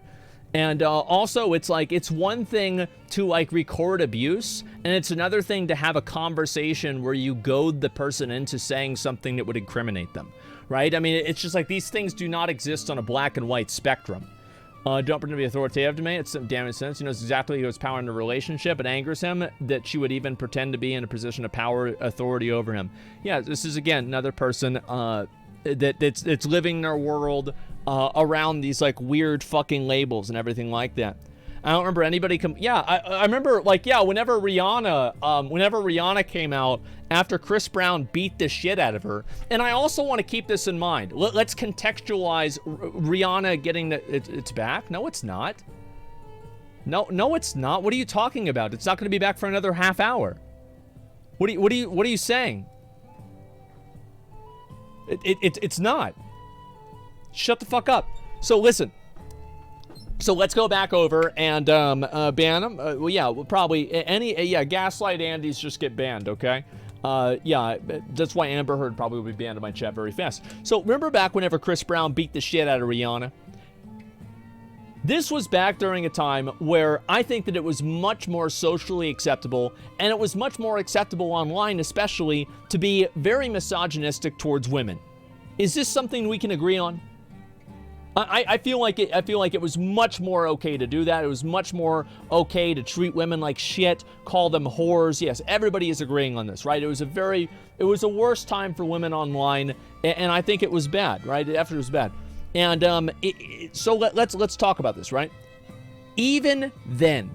A: And also, it's like, it's one thing to, like, record abuse, and it's another thing to have a conversation where you goad the person into saying something that would incriminate them, right? I mean, it's just like, these things do not exist on a black and white spectrum. Don't pretend to be authoritative to me. It's some damn sense. He knows exactly who's power in the relationship. It angers him that she would even pretend to be in a position of power, authority over him. Yeah, this is, again, another person that's living their world around these, like, weird fucking labels and everything like that. I don't remember anybody I remember, like, yeah, whenever Rihanna came out after Chris Brown beat the shit out of her. And I also want to keep this in mind. Let's contextualize Rihanna getting it's back. No, it's not. No, it's not. What are you talking about? It's not going to be back for another half hour. What are you saying? It's not. Shut the fuck up. So listen. So let's go back over and ban them. Well, yeah, we'll probably Gaslight Andy's just get banned, okay? Yeah, that's why Amber Heard probably would be banned in my chat very fast. So remember back whenever Chris Brown beat the shit out of Rihanna? This was back during a time where I think that it was much more socially acceptable, and it was much more acceptable online, especially, to be very misogynistic towards women. Is this something we can agree on? I feel like it was much more okay to do that. It was much more okay to treat women like shit, call them whores. Yes, everybody is agreeing on this, right? It was a worse time for women online, and I think it was bad, right? After it was bad. And so let's talk about this, right? Even then,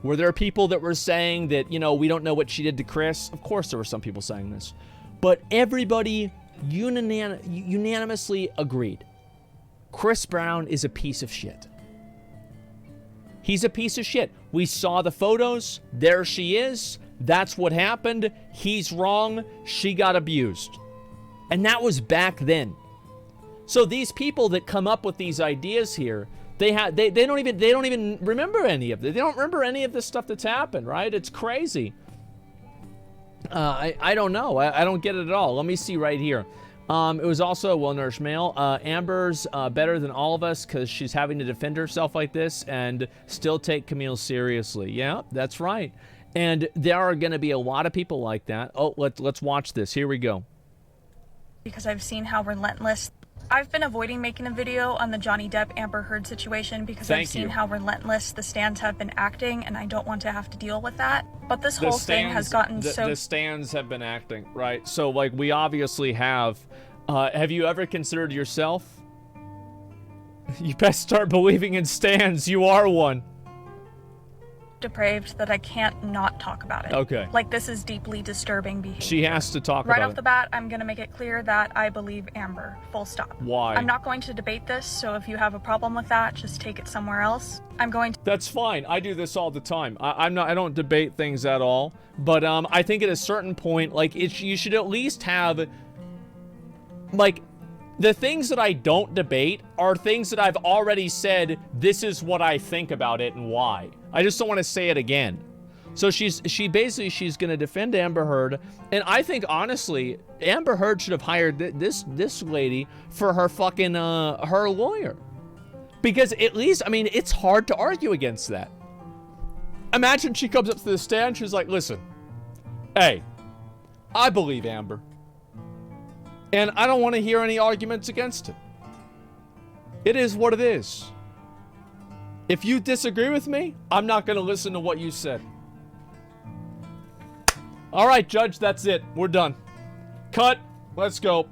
A: Were there people that were saying that, you know, we don't know what she did to Chris? Of course there were some people saying this. But everybody unanimously agreed. Chris Brown is a piece of shit. He's a piece of shit. We saw the photos. There she is. That's what happened. He's wrong. She got abused. And that was back then. So these people that come up with these ideas here, they don't even remember any of it. They don't remember any of this stuff that's happened, right? It's crazy. I don't know. I don't get it at all. Let me see right here. It was also a well-nourished male. Amber's better than all of us because she's having to defend herself like this and still take Camille seriously. Yeah, that's right. And there are going to be a lot of people like that. Oh, let's watch this. Here we go.
L: Because I've seen how relentless. I've been avoiding making a video on the Johnny Depp Amber Heard situation because I've seen how relentless the stands have been acting, and I don't want to have to deal with that. But this whole thing has gotten so...
A: The stands have been acting, right? So, like, we obviously have... have you ever considered yourself? You best start believing in stands. You are one.
L: Depraved that I can't not talk about it.
A: Okay.
L: Like, this is deeply disturbing behavior.
A: She has to talk about it.
L: Right off the bat, I'm going to make it clear that I believe Amber. Full stop.
A: Why?
L: I'm not going to debate this, so if you have a problem with that, just take it somewhere else. I'm going to...
A: That's fine. I do this all the time. I don't debate things at all. But I think at a certain point, like, you should at least have... Like, the things that I don't debate are things that I've already said, this is what I think about it and why. I just don't want to say it again. So she's going to defend Amber Heard, and I think honestly, Amber Heard should have hired this lady for her fucking her lawyer, because at least, I mean, it's hard to argue against that. Imagine she comes up to the stand, she's like, listen, hey, I believe Amber, and I don't want to hear any arguments against it. It is what it is. If you disagree with me, I'm not going to listen to what you said. All right, Judge, that's it. We're done. Cut. Let's go.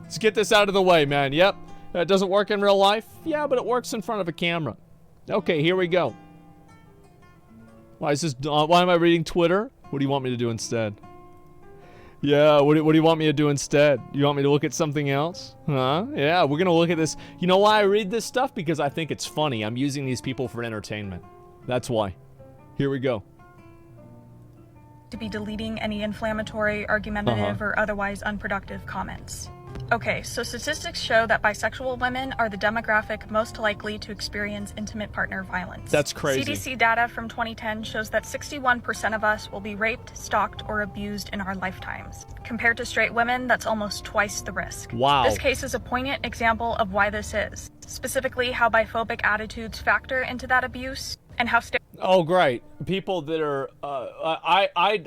A: Let's get this out of the way, man. Yep. It doesn't work in real life. Yeah, but it works in front of a camera. Okay, here we go. Why am I reading Twitter? What do you want me to do instead? Yeah, what do you want me to do instead? You want me to look at something else? Huh? Yeah, we're gonna look at this. You know why I read this stuff? Because I think it's funny. I'm using these people for entertainment. That's why. Here we go.
L: To be deleting any inflammatory, argumentative, or otherwise unproductive comments. Okay, so statistics show that bisexual women are the demographic most likely to experience intimate partner violence.
A: That's crazy.
L: CDC data from 2010 shows that 61% of us will be raped, stalked, or abused in our lifetimes. Compared to straight women, that's almost twice the risk.
A: Wow.
L: This case is a poignant example of why this is, specifically how biphobic attitudes factor into that abuse, and how
A: oh, great. People that are,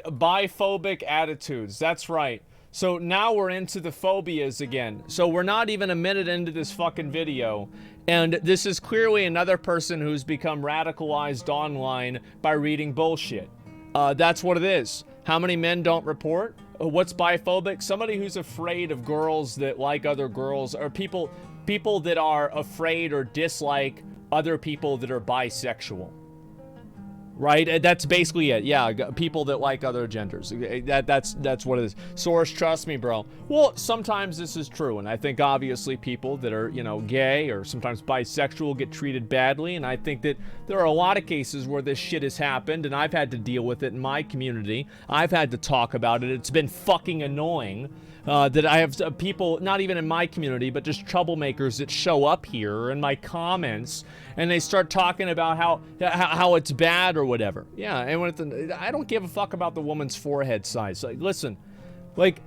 A: biphobic attitudes. That's right. So now we're into the phobias again. So we're not even a minute into this fucking video. And this is clearly another person who's become radicalized online by reading bullshit. That's what it is. How many men don't report? What's biphobic? Somebody who's afraid of girls that like other girls, or people that are afraid or dislike other people that are bisexual. Right? That's basically it. Yeah, people that like other genders. That's what it is. Source, trust me, bro. Well, sometimes this is true, and I think obviously people that are, you know, gay or sometimes bisexual get treated badly, and I think that there are a lot of cases where this shit has happened, and I've had to deal with it in my community. I've had to talk about it. It's been fucking annoying. That I have people, not even in my community, but just troublemakers that show up here in my comments, and they start talking about how it's bad or whatever. Yeah, and I don't give a fuck about the woman's forehead size. Like, listen, like,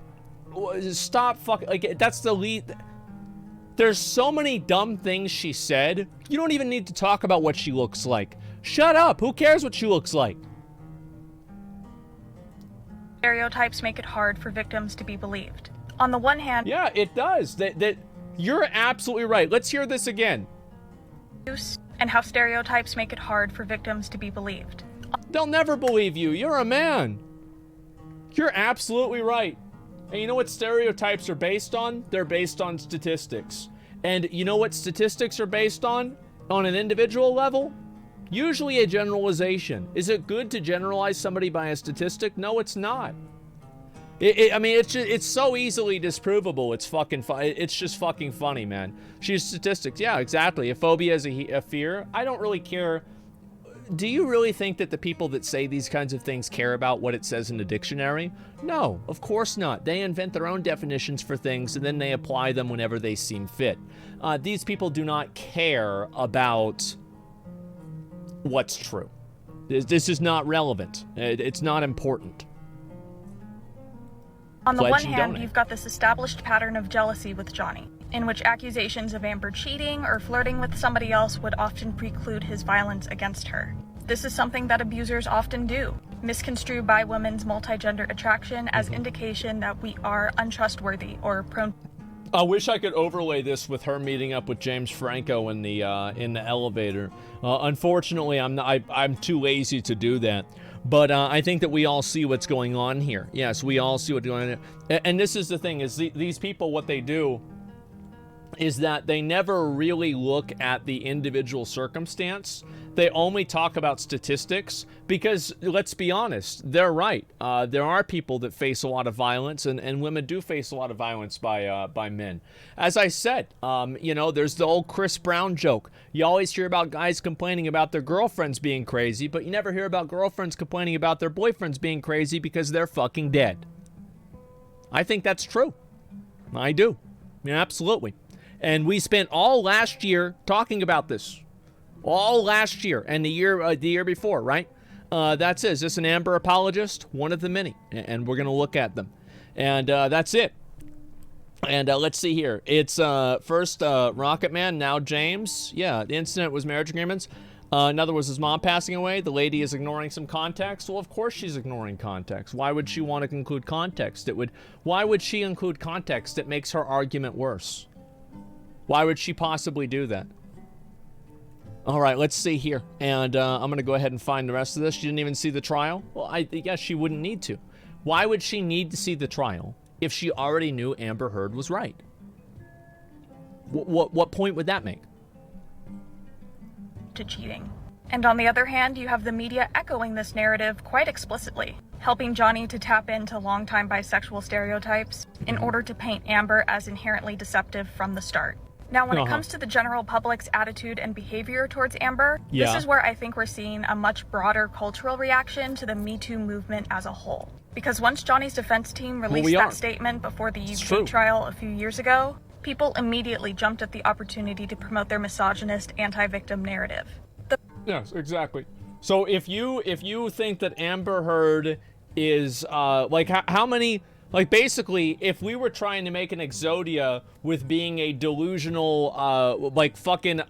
A: stop fucking, like, that's the lead. There's so many dumb things she said. You don't even need to talk about what she looks like. Shut up. Who cares what she looks like?
L: Stereotypes make it hard for victims to be believed. On the one hand,
A: yeah, it does. You're absolutely right. Let's hear this again.
L: And how stereotypes make it hard for victims to be believed.
A: They'll never believe you. You're a man. You're absolutely right. And you know what stereotypes are based on? They're based on statistics. And you know what statistics are based on an individual level? Usually a generalization. Is it good to generalize somebody by a statistic? No, it's not. I mean, it's so easily disprovable. It's fucking it's just fucking funny, man. She's statistics. Yeah, exactly. A phobia is a fear. I don't really care. Do you really think that the people that say these kinds of things care about what it says in the dictionary? No, of course not. They invent their own definitions for things and then they apply them whenever they seem fit. These people do not care about what's true. This is not relevant. It's not important.
L: On the one hand, you've got this established pattern of jealousy with Johnny, in which accusations of Amer cheating or flirting with somebody else would often preclude his violence against her. This is something that abusers often do, misconstrue by women's multigender attraction as indication that we are untrustworthy or prone.
A: I wish I could overlay this with her meeting up with James Franco in the elevator. Unfortunately, I'm too lazy to do that. But I think that we all see what's going on here. Yes, we all see what's going on here. And this is the thing, is these people, what they do is that they never really look at the individual circumstance. They only talk about statistics because, let's be honest, they're right. There are people that face a lot of violence, and women do face a lot of violence by men. As I said, you know, there's the old Chris Brown joke. You always hear about guys complaining about their girlfriends being crazy, but you never hear about girlfriends complaining about their boyfriends being crazy because they're fucking dead. I think that's true. I do. Yeah, absolutely. And we spent all last year talking about this. All last year and the year before, right? That's it. Is this an Amer apologist? One of the many. And we're going to look at them. And that's it. And let's see here. It's first Rocket Man, now James. Yeah, the incident was marriage agreements. Another was his mom passing away. The lady is ignoring some context. Well, of course she's ignoring context. Why would she want to include context? Why would she include context that makes her argument worse? Why would she possibly do that? All right, let's see here. And I'm going to go ahead and find the rest of this. She didn't even see the trial? Well, I guess she wouldn't need to. Why would she need to see the trial if she already knew Amer Heard was right? What point would that make?
L: To cheating. And on the other hand, you have the media echoing this narrative quite explicitly, helping Johnny to tap into longtime bisexual stereotypes in order to paint Amer as inherently deceptive from the start. Now, when it comes to the general public's attitude and behavior towards Amer, this is where I think we're seeing a much broader cultural reaction to the Me Too movement as a whole. Because once Johnny's defense team released that statement before the UK trial a few years ago, people immediately jumped at the opportunity to promote their misogynist, anti-victim narrative.
A: Yes, exactly. So if you think that Amer Heard is like how many, like basically if we were trying to make an Exodia with being a delusional like fucking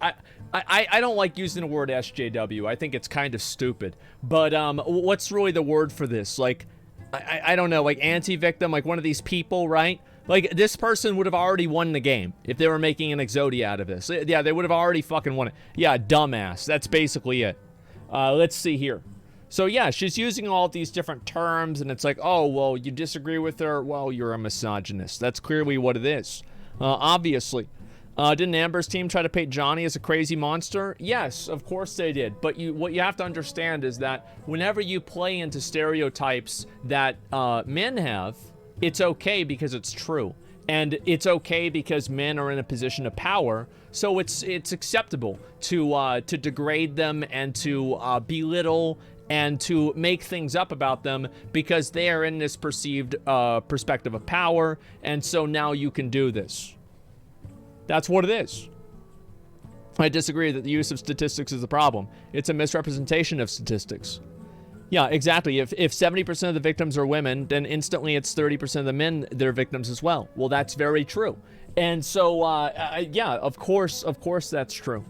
A: I don't like using the word SJW. I think it's kind of stupid. But what's really the word for this? Like I don't know, like anti-victim, like one of these people, right? Like, this person would have already won the game if they were making an Exodia out of this. Yeah, they would have already fucking won it. Yeah, dumbass. That's basically it. Let's see here. So, yeah, she's using all these different terms, and it's like, oh, well, you disagree with her? Well, you're a misogynist. That's clearly what it is. Obviously. Didn't Amer's team try to paint Johnny as a crazy monster? Yes, of course they did. But what you have to understand is that whenever you play into stereotypes that men have, it's okay because it's true. And it's okay because men are in a position of power. So it's acceptable to degrade them and to belittle and to make things up about them because they are in this perceived perspective of power. And so now you can do this. That's what it is. I disagree that the use of statistics is the problem. It's a misrepresentation of statistics. Yeah, exactly. If 70% of the victims are women, then instantly it's 30% of the men that are victims as well. Well, that's very true. And so, yeah, of course that's true.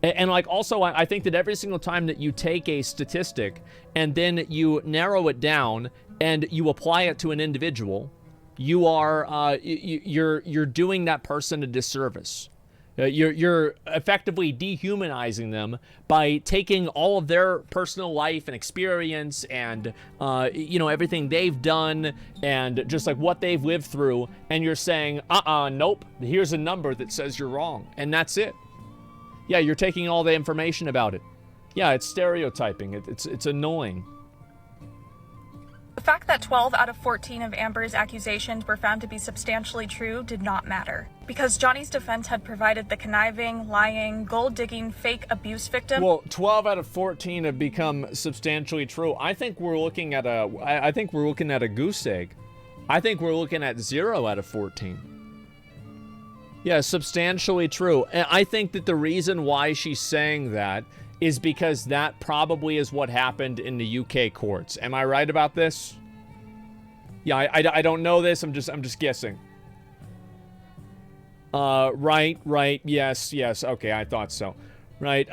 A: And like, also, I think that every single time that you take a statistic and then you narrow it down and you apply it to an individual, you are, you're doing that person a disservice. You're effectively dehumanizing them by taking all of their personal life and experience and, you know, everything they've done and just like what they've lived through. And you're saying, nope, here's a number that says you're wrong. And that's it. Yeah, you're taking all the information about it. Yeah, it's stereotyping. It's annoying.
L: The fact that 12 out of 14 of Amber's accusations were found to be substantially true did not matter, because Johnny's defense had provided the conniving, lying, gold-digging, fake abuse victim.
A: Well, 12 out of 14 have become substantially true. I think we're looking at a goose egg. I think we're looking at 0 out of 14. Yeah, substantially true. And I think that the reason why she's saying that is because that probably is what happened in the UK courts. Am I right about this? Yeah, I don't know this. I'm just guessing. Right. Yes. Okay, I thought so. Right.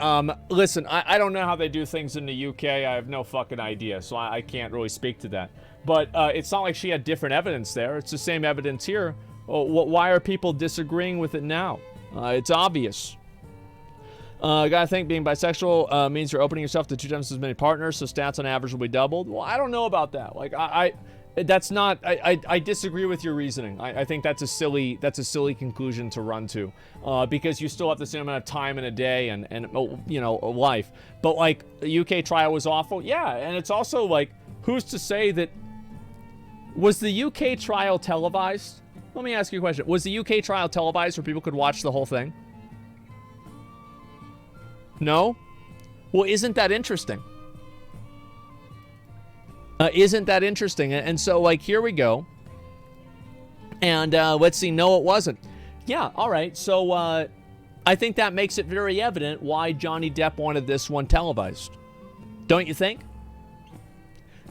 A: Listen, I don't know how they do things in the UK. I have no fucking idea, so I can't really speak to that. But it's not like she had different evidence there. It's the same evidence here. Why are people disagreeing with it now? It's obvious. Gotta think being bisexual means you're opening yourself to 2 times as many partners, so stats on average will be doubled. Well, I don't know about that. Like, that's not. I disagree with your reasoning. I think that's a silly conclusion to run to, because you still have the same amount of time in a day and you know, a life. But like, the UK trial was awful. Yeah, and it's also like, who's to say that? Was the UK trial televised? Let me ask you a question. Was the UK trial televised where people could watch the whole thing? No? Well, isn't that interesting? Isn't that interesting? And so, like, here we go. And let's see. No, it wasn't. Yeah, all right. So I think that makes it very evident why Johnny Depp wanted this one televised. Don't you think?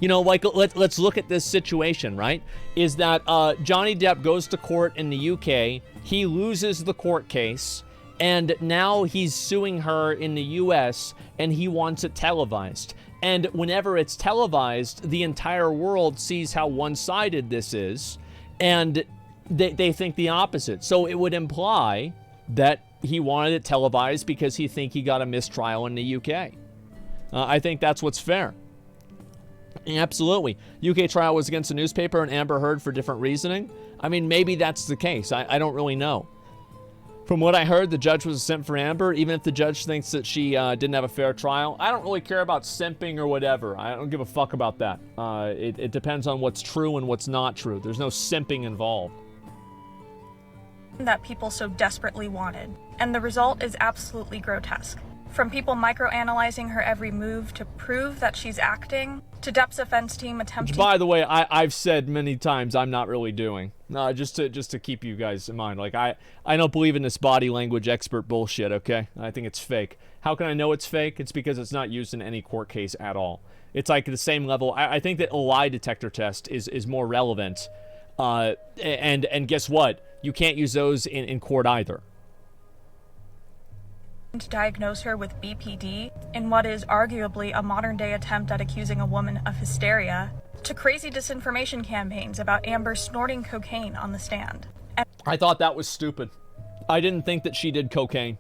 A: You know, like, let's look at this situation, right? Is that Johnny Depp goes to court in the UK. He loses the court case. And now he's suing her in the US, and he wants it televised. And whenever it's televised, the entire world sees how one-sided this is, and they think the opposite. So it would imply that he wanted it televised because he think he got a mistrial in the UK. I think that's what's fair. Absolutely. UK trial was against a newspaper and Amber Heard for different reasoning. I mean, maybe that's the case. I don't really know. From what I heard, the judge was a simp for Amber, even if the judge thinks that she didn't have a fair trial. I don't really care about simping or whatever. I don't give a fuck about that. It depends on what's true and what's not true. There's no simping involved.
L: That people so desperately wanted. And the result is absolutely grotesque. From people microanalyzing her every move to prove that she's acting, to Depp's defense team attempting...
A: Which, by the way, I've said many times I'm not really doing. No, just to keep you guys in mind. Like, I don't believe in this body language expert bullshit, okay? I think it's fake. How can I know it's fake? It's because it's not used in any court case at all. It's like the same level. I think that a lie detector test is more relevant. And guess what? You can't use those in court either.
L: To diagnose her with BPD in what is arguably a modern-day attempt at accusing a woman of hysteria, to crazy disinformation campaigns about Amber snorting cocaine on the stand.
A: I thought that was stupid. I didn't think that she did cocaine.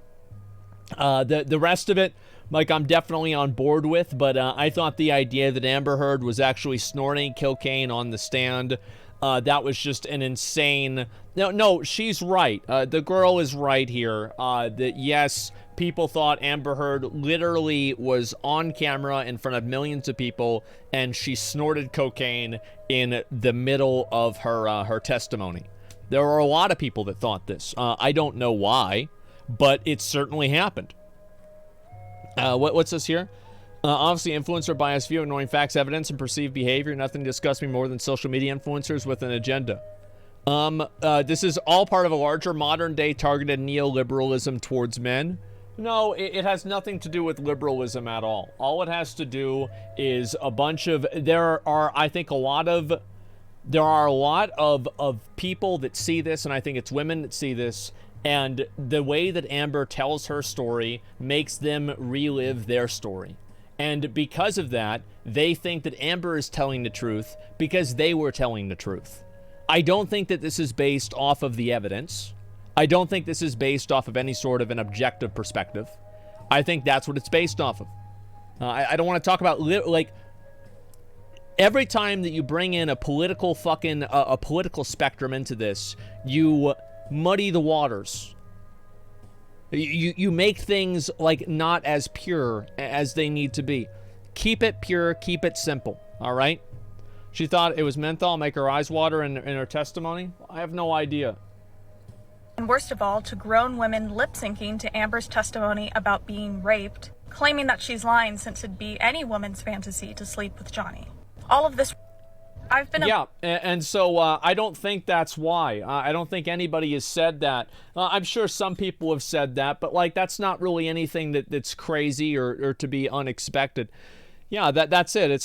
A: The rest of it, like, I'm definitely on board with, but I thought the idea that Amber Heard was actually snorting cocaine on the stand, that was just an insane... No, she's right. The girl is right here. That, yes, people thought Amber Heard literally was on camera in front of millions of people, and she snorted cocaine in the middle of her testimony. There are a lot of people that thought this. I don't know why, but it certainly happened. What's this here? Obviously, influencer bias view, ignoring facts, evidence, and perceived behavior. Nothing disgusts me more than social media influencers with an agenda. This is all part of a larger modern-day targeted neoliberalism towards men. No, it has nothing to do with liberalism at all. All it has to do is a bunch of... There are a lot of people that see this, and I think it's women that see this, and the way that Amber tells her story makes them relive their story. And because of that, they think that Amber is telling the truth because they were telling the truth. I don't think that this is based off of the evidence. I don't think this is based off of any sort of an objective perspective. I think that's what it's based off of. I don't want to talk about, like, every time that you bring in a political political spectrum into this, you muddy the waters. You make things like not as pure as they need to be. Keep it pure, keep it simple, all right? She thought it was menthol, make her eyes water in her testimony? I have no idea.
L: And worst of all, to grown women lip-syncing to Amber's testimony about being raped, claiming that she's lying since it'd be any woman's fantasy to sleep with Johnny. All of this, I've been...
A: Yeah, and so I don't think that's why. I don't think anybody has said that. I'm sure some people have said that, but like that's not really anything that's crazy or to be unexpected. Yeah, that's it. It's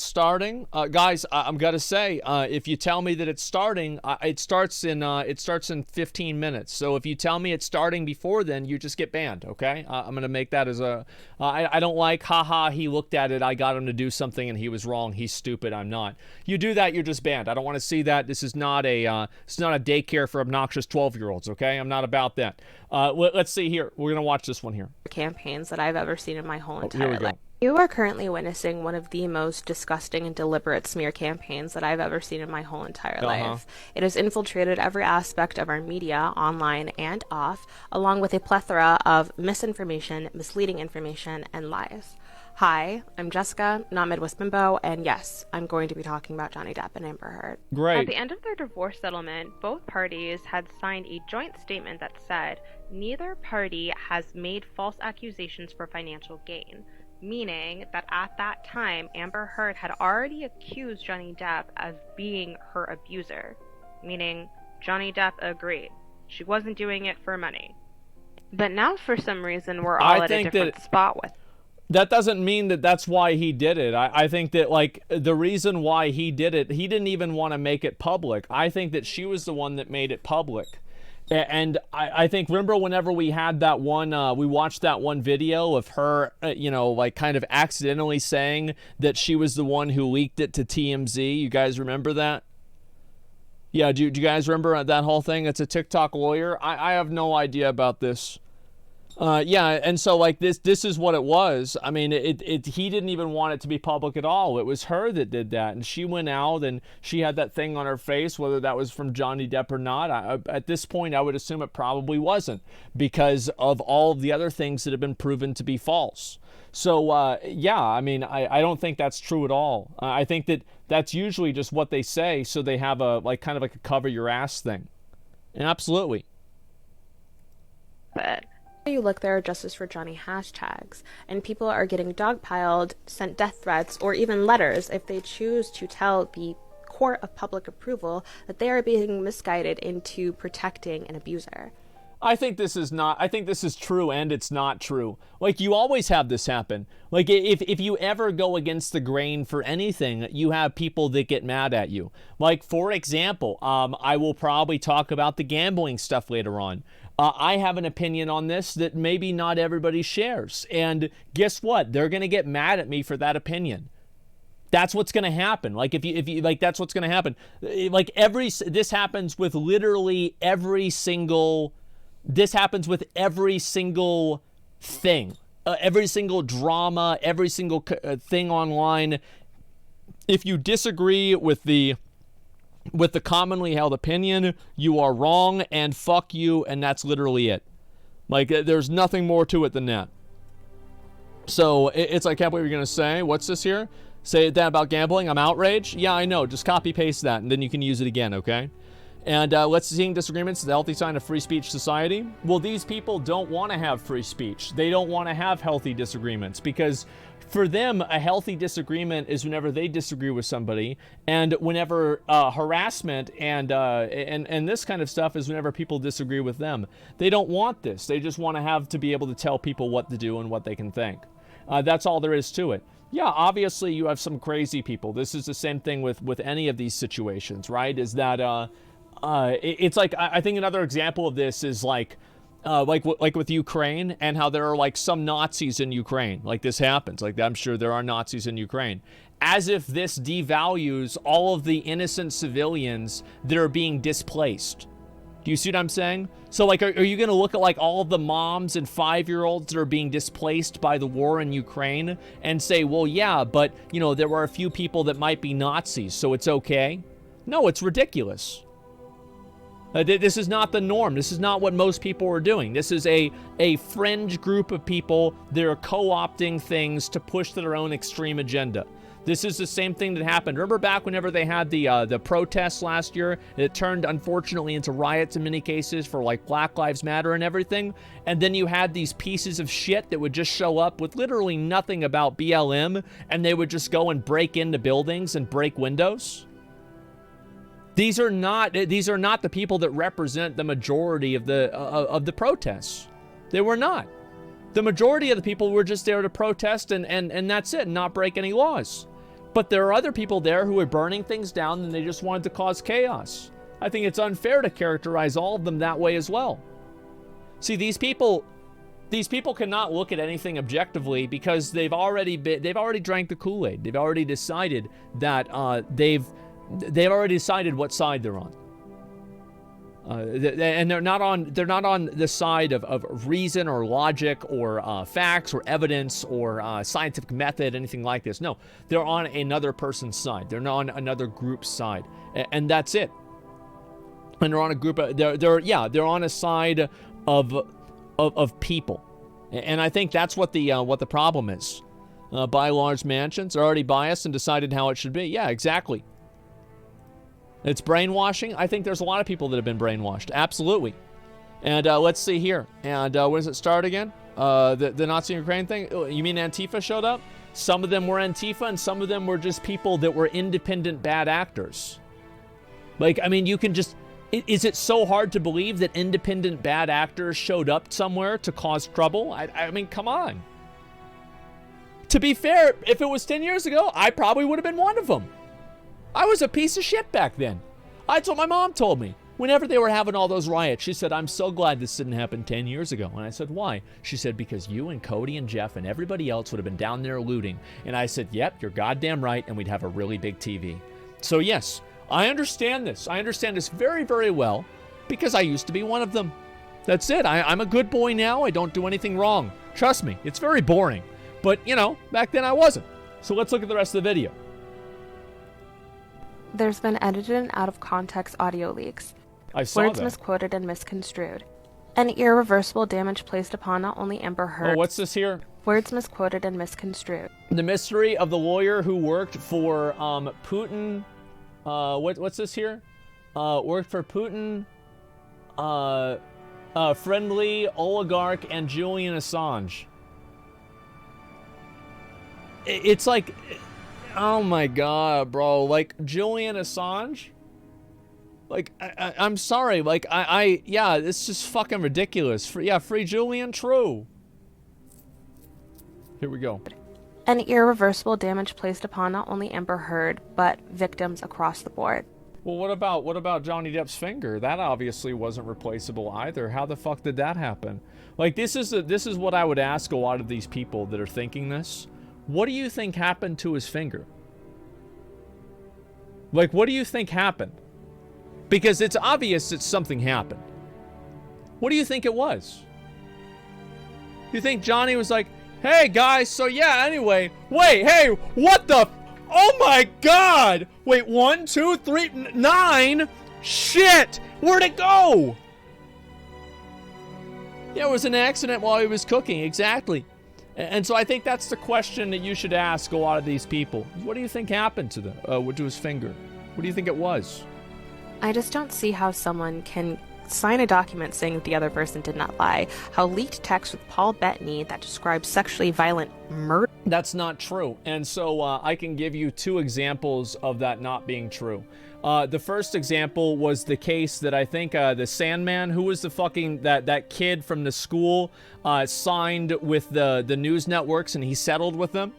A: starting, guys. I'm gonna say, if you tell me that it's starting, it starts in 15 minutes. So if you tell me it's starting before then, you just get banned. Okay, I'm gonna make that as a. I don't like, haha. He looked at it. I got him to do something, and he was wrong. He's stupid. I'm not. You do that, you're just banned. I don't want to see that. This is not a. It's not a daycare for obnoxious 12-year-olds. Okay, I'm not about that. Let's see here. We're gonna watch this one here.
M: Campaigns that I've ever seen in my whole
A: Here
M: entire
A: we go.
M: life. You are currently witnessing one of the most disgusting and deliberate smear campaigns that I've ever seen in my whole entire life. It has infiltrated every aspect of our media, online and off, along with a plethora of misinformation, misleading information, and lies. Hi, I'm Jessica, not Midwest Bimbo, and yes, I'm going to be talking about Johnny Depp and Amber Heard.
A: Great.
M: At the end of their divorce settlement, both parties had signed a joint statement that said neither party has made false accusations for financial gain. Meaning that at that time, Amber Heard had already accused Johnny Depp of being her abuser. Meaning, Johnny Depp agreed. She wasn't doing it for money. But now, for some reason, we're all at a different spot with it.
A: That doesn't mean that that's why he did it. I think that, like, the reason why he did it, he didn't even want to make it public. I think that she was the one that made it public. And I think, remember whenever we had that one, we watched that one video of her, like kind of accidentally saying that she was the one who leaked it to TMZ. You guys remember that? Yeah, do you guys remember that whole thing? It's a TikTok lawyer. I have no idea about this. Yeah, and so like this is what it was. I mean, he didn't even want it to be public at all. It was her that did that, and she went out and she had that thing on her face, whether that was from Johnny Depp or not. At this point, I would assume it probably wasn't because of all of the other things that have been proven to be false. So yeah, I mean, I don't think that's true at all. I think that that's usually just what they say, so they have a kind of like a cover your ass thing. And absolutely.
M: But you look, there are Justice for Johnny hashtags, and people are getting dogpiled, sent death threats, or even letters if they choose to tell the court of public approval that they are being misguided into protecting an abuser.
A: I think this is true and it's not true. Like, you always have this happen. Like, if you ever go against the grain for anything, you have people that get mad at you. Like, for example, I will probably talk about the gambling stuff later on. I have an opinion on this that maybe not everybody shares. And guess what? They're going to get mad at me for that opinion. That's what's going to happen. Like, if you like, that's what's going to happen. Like, this happens with literally every single... This happens with every single thing, every single drama, every single thing online. If you disagree with the commonly held opinion, you are wrong and fuck you, and that's literally it. Like, there's nothing more to it than that. So it's like, I can't believe you're gonna say, what's this here? Say that about gambling? I'm outraged? Yeah, I know. Just copy paste that, and then you can use it again, okay? And let's see, disagreements is a healthy sign of free speech society. Well, these people don't want to have free speech. They don't want to have healthy disagreements because for them, a healthy disagreement is whenever they disagree with somebody, and whenever harassment and this kind of stuff is whenever people disagree with them. They don't want this. They just want to have to be able to tell people what to do and what they can think. That's all there is to it. Yeah, obviously you have some crazy people. This is the same thing with any of these situations, right? Is that it's like, I think another example of this is like with Ukraine and how there are like some Nazis in Ukraine. Like, this happens. Like, I'm sure there are Nazis in Ukraine. As if this devalues all of the innocent civilians that are being displaced. Do you see what I'm saying? So, like, are you going to look at, like, all of the moms and 5-year-olds that are being displaced by the war in Ukraine and say, well, yeah, but, you know, there were a few people that might be Nazis, so it's okay? No, it's ridiculous. This is not the norm. This is not what most people are doing. This is a fringe group of people that are co-opting things to push their own extreme agenda. This is the same thing that happened. Remember back whenever they had the protests last year? It turned, unfortunately, into riots in many cases for, like, Black Lives Matter and everything. And then you had these pieces of shit that would just show up with literally nothing about BLM, and they would just go and break into buildings and break windows. These are not the people that represent the majority of the protests. They were not. The majority of the people were just there to protest and that's it, and not break any laws. But there are other people there who are burning things down and they just wanted to cause chaos. I think it's unfair to characterize all of them that way as well. See, these people cannot look at anything objectively because they've already drank the Kool-Aid. They've already decided that they've already decided what side they're on. And they're not on the side of reason or logic or facts or evidence or scientific method, anything like this. No, they're on another person's side. They're not on another group's side, and that's it. And they're on a group. They're on a side of people, and I think that's what the problem is. By large mansions are already biased and decided how it should be. Yeah, exactly. It's brainwashing. I think there's a lot of people that have been brainwashed. Absolutely. And let's see here. And when does it start again? The Nazi Ukraine thing? You mean Antifa showed up? Some of them were Antifa, and some of them were just people that were independent bad actors. Like, I mean, you can just... Is it so hard to believe that independent bad actors showed up somewhere to cause trouble? I mean, come on. To be fair, if it was 10 years ago, I probably would have been one of them. I was a piece of shit back then. That's what my mom told me. Whenever they were having all those riots, she said, I'm so glad this didn't happen 10 years ago. And I said, why? She said, because you and Cody and Jeff and everybody else would have been down there looting. And I said, yep, you're goddamn right, and we'd have a really big TV. So yes, I understand this. I understand this very, very well because I used to be one of them. That's it. I'm a good boy now. I don't do anything wrong. Trust me, it's very boring. But, you know, back then I wasn't. So let's look at the rest of the video.
N: There's been edited and out-of-context audio leaks.
A: I saw
N: Words
A: that.
N: misquoted and misconstrued. And irreversible damage placed upon not only Amber Heard...
A: Oh, what's this here?
N: Words misquoted and misconstrued.
A: The mystery of the lawyer who worked for Putin... what's this here? Worked for Putin, friendly oligarch, and Julian Assange. It's like... Oh my god, bro. Like, Julian Assange? Like, I'm sorry. Like, yeah, it's just fucking ridiculous. Free Julian, true. Here we go.
N: And irreversible damage placed upon not only Amber Heard, but victims across the board.
A: Well, what about Johnny Depp's finger? That obviously wasn't replaceable either. How the fuck did that happen? Like, this is what I would ask a lot of these people that are thinking this. What do you think happened to his finger? Like, what do you think happened? Because it's obvious that something happened. What do you think it was? You think Johnny was like, hey guys, so yeah, anyway, wait, hey, what the? Oh my god! Wait, 1, 2, 3, 9? Shit! Where'd it go? Yeah, it was an accident while he was cooking, exactly. And so I think that's the question that you should ask a lot of these people. What do you think happened to to his finger? What do you think it was?
N: I just don't see how someone can sign a document saying that the other person did not lie. How leaked text with Paul Bettany that describes sexually violent murder.
A: That's not true. And so I can give you 2 examples of that not being true. The first example was the case that I think the Sandman, who was the fucking, that kid from the school, signed with the news networks and he settled with them.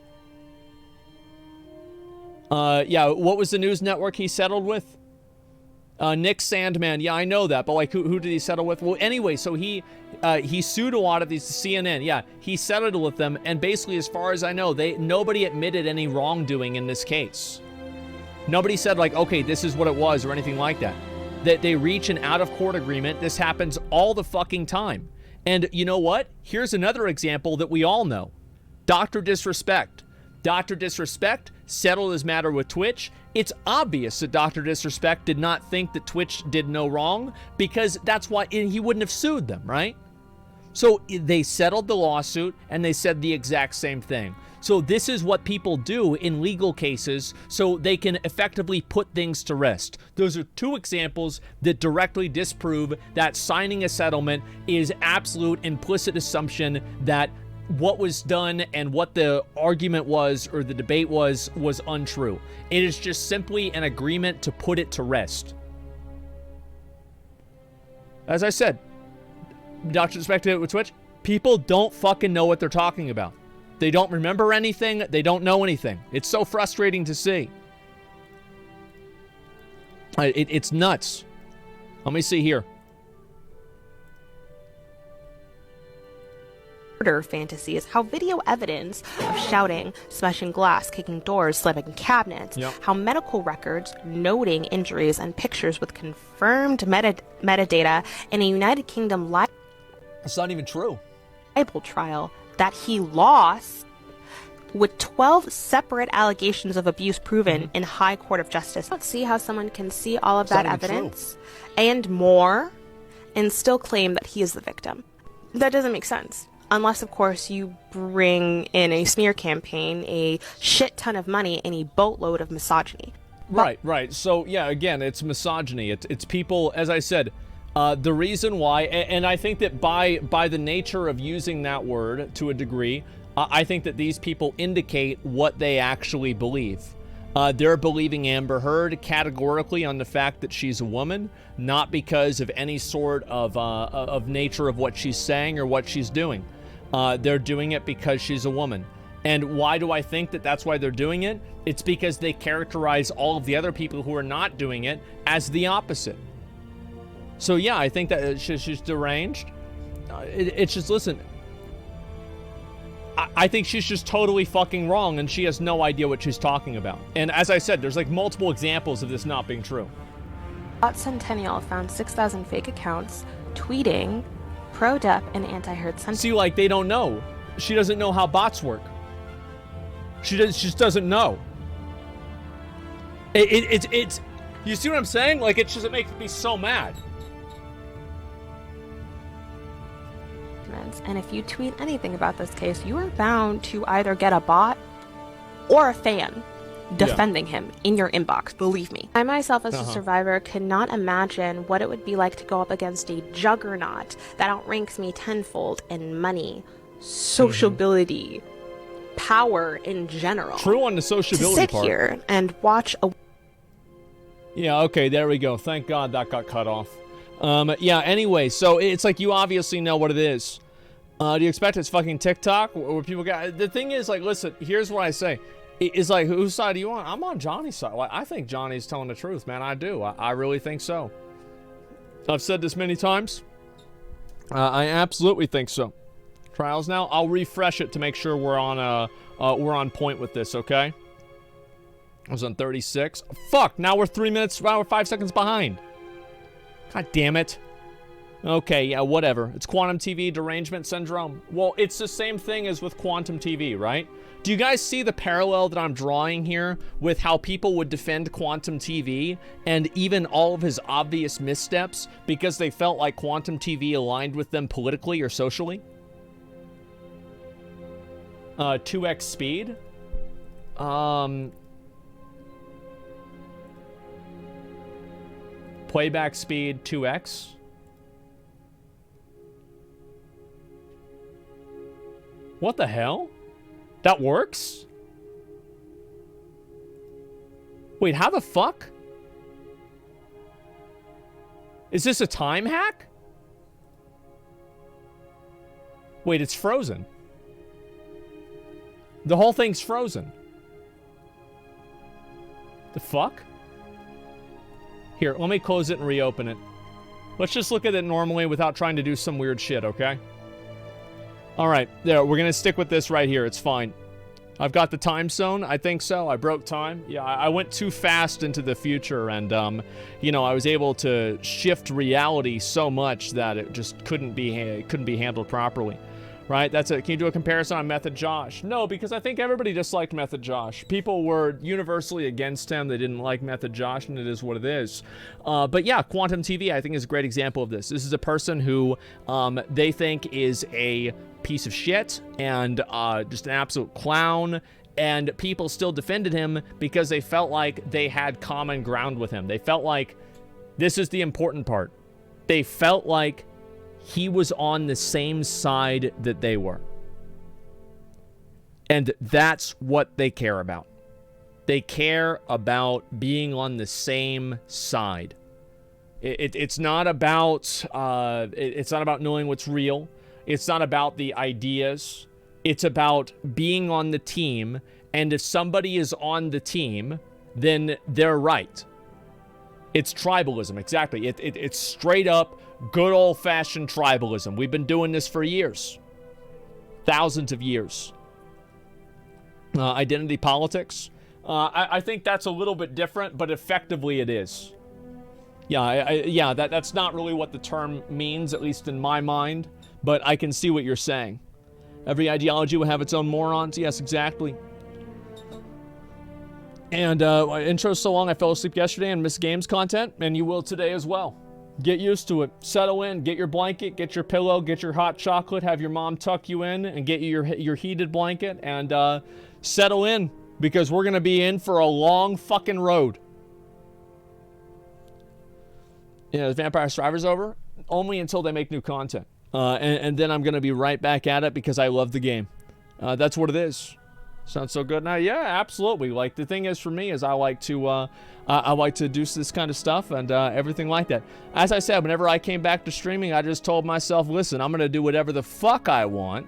A: Yeah, what was the news network he settled with? Nick Sandman. Yeah, I know that, but like, who did he settle with? Well, anyway, so he sued a lot of these, CNN. Yeah, he settled with them, and basically, as far as I know, nobody admitted any wrongdoing in this case. Nobody said like, okay, this is what it was, or anything like that. That they reach an out-of-court agreement. This happens all the fucking time. And you know what? Here's another example that we all know. Dr. Disrespect. Dr. Disrespect settle his matter with Twitch, it's obvious that Dr. Disrespect did not think that Twitch did no wrong, because that's why he wouldn't have sued them, right? So they settled the lawsuit, and they said the exact same thing. So this is what people do in legal cases so they can effectively put things to rest. Those are two examples that directly disprove that signing a settlement is absolute implicit assumption that what was done and what the argument was or the debate was untrue. It is just simply an agreement to put it to rest. As I said, Dr. Spectator with Twitch, people don't fucking know what they're talking about. They don't remember anything. They don't know anything. It's so frustrating to see. It's nuts. Let me see here.
N: Murder fantasies, how video evidence of shouting, smashing glass, kicking doors, slamming cabinets, how medical records noting injuries and pictures with confirmed metadata in a United Kingdom
A: It's not even true.
N: libel trial that he lost with 12 separate allegations of abuse proven in High Court of Justice. I don't see how someone can see all of that evidence and more and still claim that he is the victim. That doesn't make sense. Unless, of course, you bring in a smear campaign, a shit ton of money, and a boatload of misogyny.
A: Right. So, yeah, again, it's misogyny. It's people, as I said, the reason why, and I think that by the nature of using that word to a degree, I think that these people indicate what they actually believe. They're believing Amber Heard categorically on the fact that she's a woman, not because of any sort of nature of what she's saying or what she's doing. They're doing it because she's a woman. And why do I think that that's why they're doing it? It's because they characterize all of the other people who are not doing it as the opposite. So yeah, I think that she's deranged. It's just, listen, I think she's just totally fucking wrong, and she has no idea what she's talking about. And as I said, there's like multiple examples of this not being true.
N: Centennial found 6,000 fake accounts tweeting pro-Depp and anti-Heard sentiments.
A: See, like, they don't know. She doesn't know how bots work. She just doesn't know. It's you see what I'm saying? Like, it makes me so mad.
N: And if you tweet anything about this case, you are bound to either get a bot or a fan defending him in your inbox, believe me. I myself as a survivor could not imagine what it would be like to go up against a juggernaut that outranks me tenfold in money, sociability, power in general.
A: True on the sociability
N: part. To sit
A: part.
N: here and watch a...
A: Yeah, okay, there we go. Thank God that got cut off. Yeah, anyway, so it's like you obviously know what it is. Do you expect it's fucking TikTok where people got... The thing is, like, listen, here's what I say. It's like, whose side are you on? I'm on Johnny's side. Like, I think Johnny's telling the truth, man. I do. I really think so. I've said this many times. I absolutely think so. Trials now. I'll refresh it to make sure we're on point with this, okay? I was on 36. Fuck, now we're 5 seconds behind. God damn it. Okay, yeah, whatever. It's Quantum TV derangement syndrome. Well, it's the same thing as with Quantum TV, right? Do you guys see the parallel that I'm drawing here with how people would defend Quantum TV and even all of his obvious missteps because they felt like Quantum TV aligned with them politically or socially? 2x speed? Playback speed 2x? What the hell? That works? Wait, how the fuck? Is this a time hack? Wait, it's frozen. The whole thing's frozen. The fuck? Here, let me close it and reopen it. Let's just look at it normally without trying to do some weird shit, okay? Alright, there, we're gonna stick with this right here. It's fine. I've got the time zone. I think so. I broke time. Yeah, I went too fast into the future, and, you know, I was able to shift reality so much that it just couldn't be handled properly. right? Can you do a comparison on Method Josh? No, because I think everybody disliked Method Josh. People were universally against him. They didn't like Method Josh, and it is what it is. But yeah, Quantum TV, I think, is a great example of this. This is a person who they think is a piece of shit and just an absolute clown, and people still defended him because they felt like they had common ground with him. They felt like, this is the important part, they felt like he was on the same side that they were. And that's what they care about. They care about being on the same side. It's not about knowing what's real. It's not about the ideas. It's about being on the team. And if somebody is on the team, then they're right. It's tribalism, exactly. It's straight up good old-fashioned tribalism. We've been doing this for years. Thousands of years. Identity politics. I think that's a little bit different, but effectively it is. Yeah, that's not really what the term means, at least in my mind, but I can see what you're saying. Every ideology will have its own morons. Yes, exactly. And intro's so long I fell asleep yesterday and missed games content, and you will today as well. Get used to it. Settle in. Get your blanket, get your pillow, get your hot chocolate, have your mom tuck you in and get you your heated blanket, and settle in, because we're going to be in for a long fucking road. Yeah, the Vampire Survivor's over. Only until they make new content. And then I'm going to be right back at it because I love the game. That's what it is. Sounds so good now. Yeah, absolutely. Like, the thing is for me is I like to do this kind of stuff and everything like that. As I said, whenever I came back to streaming, I just told myself, listen, I'm going to do whatever the fuck I want.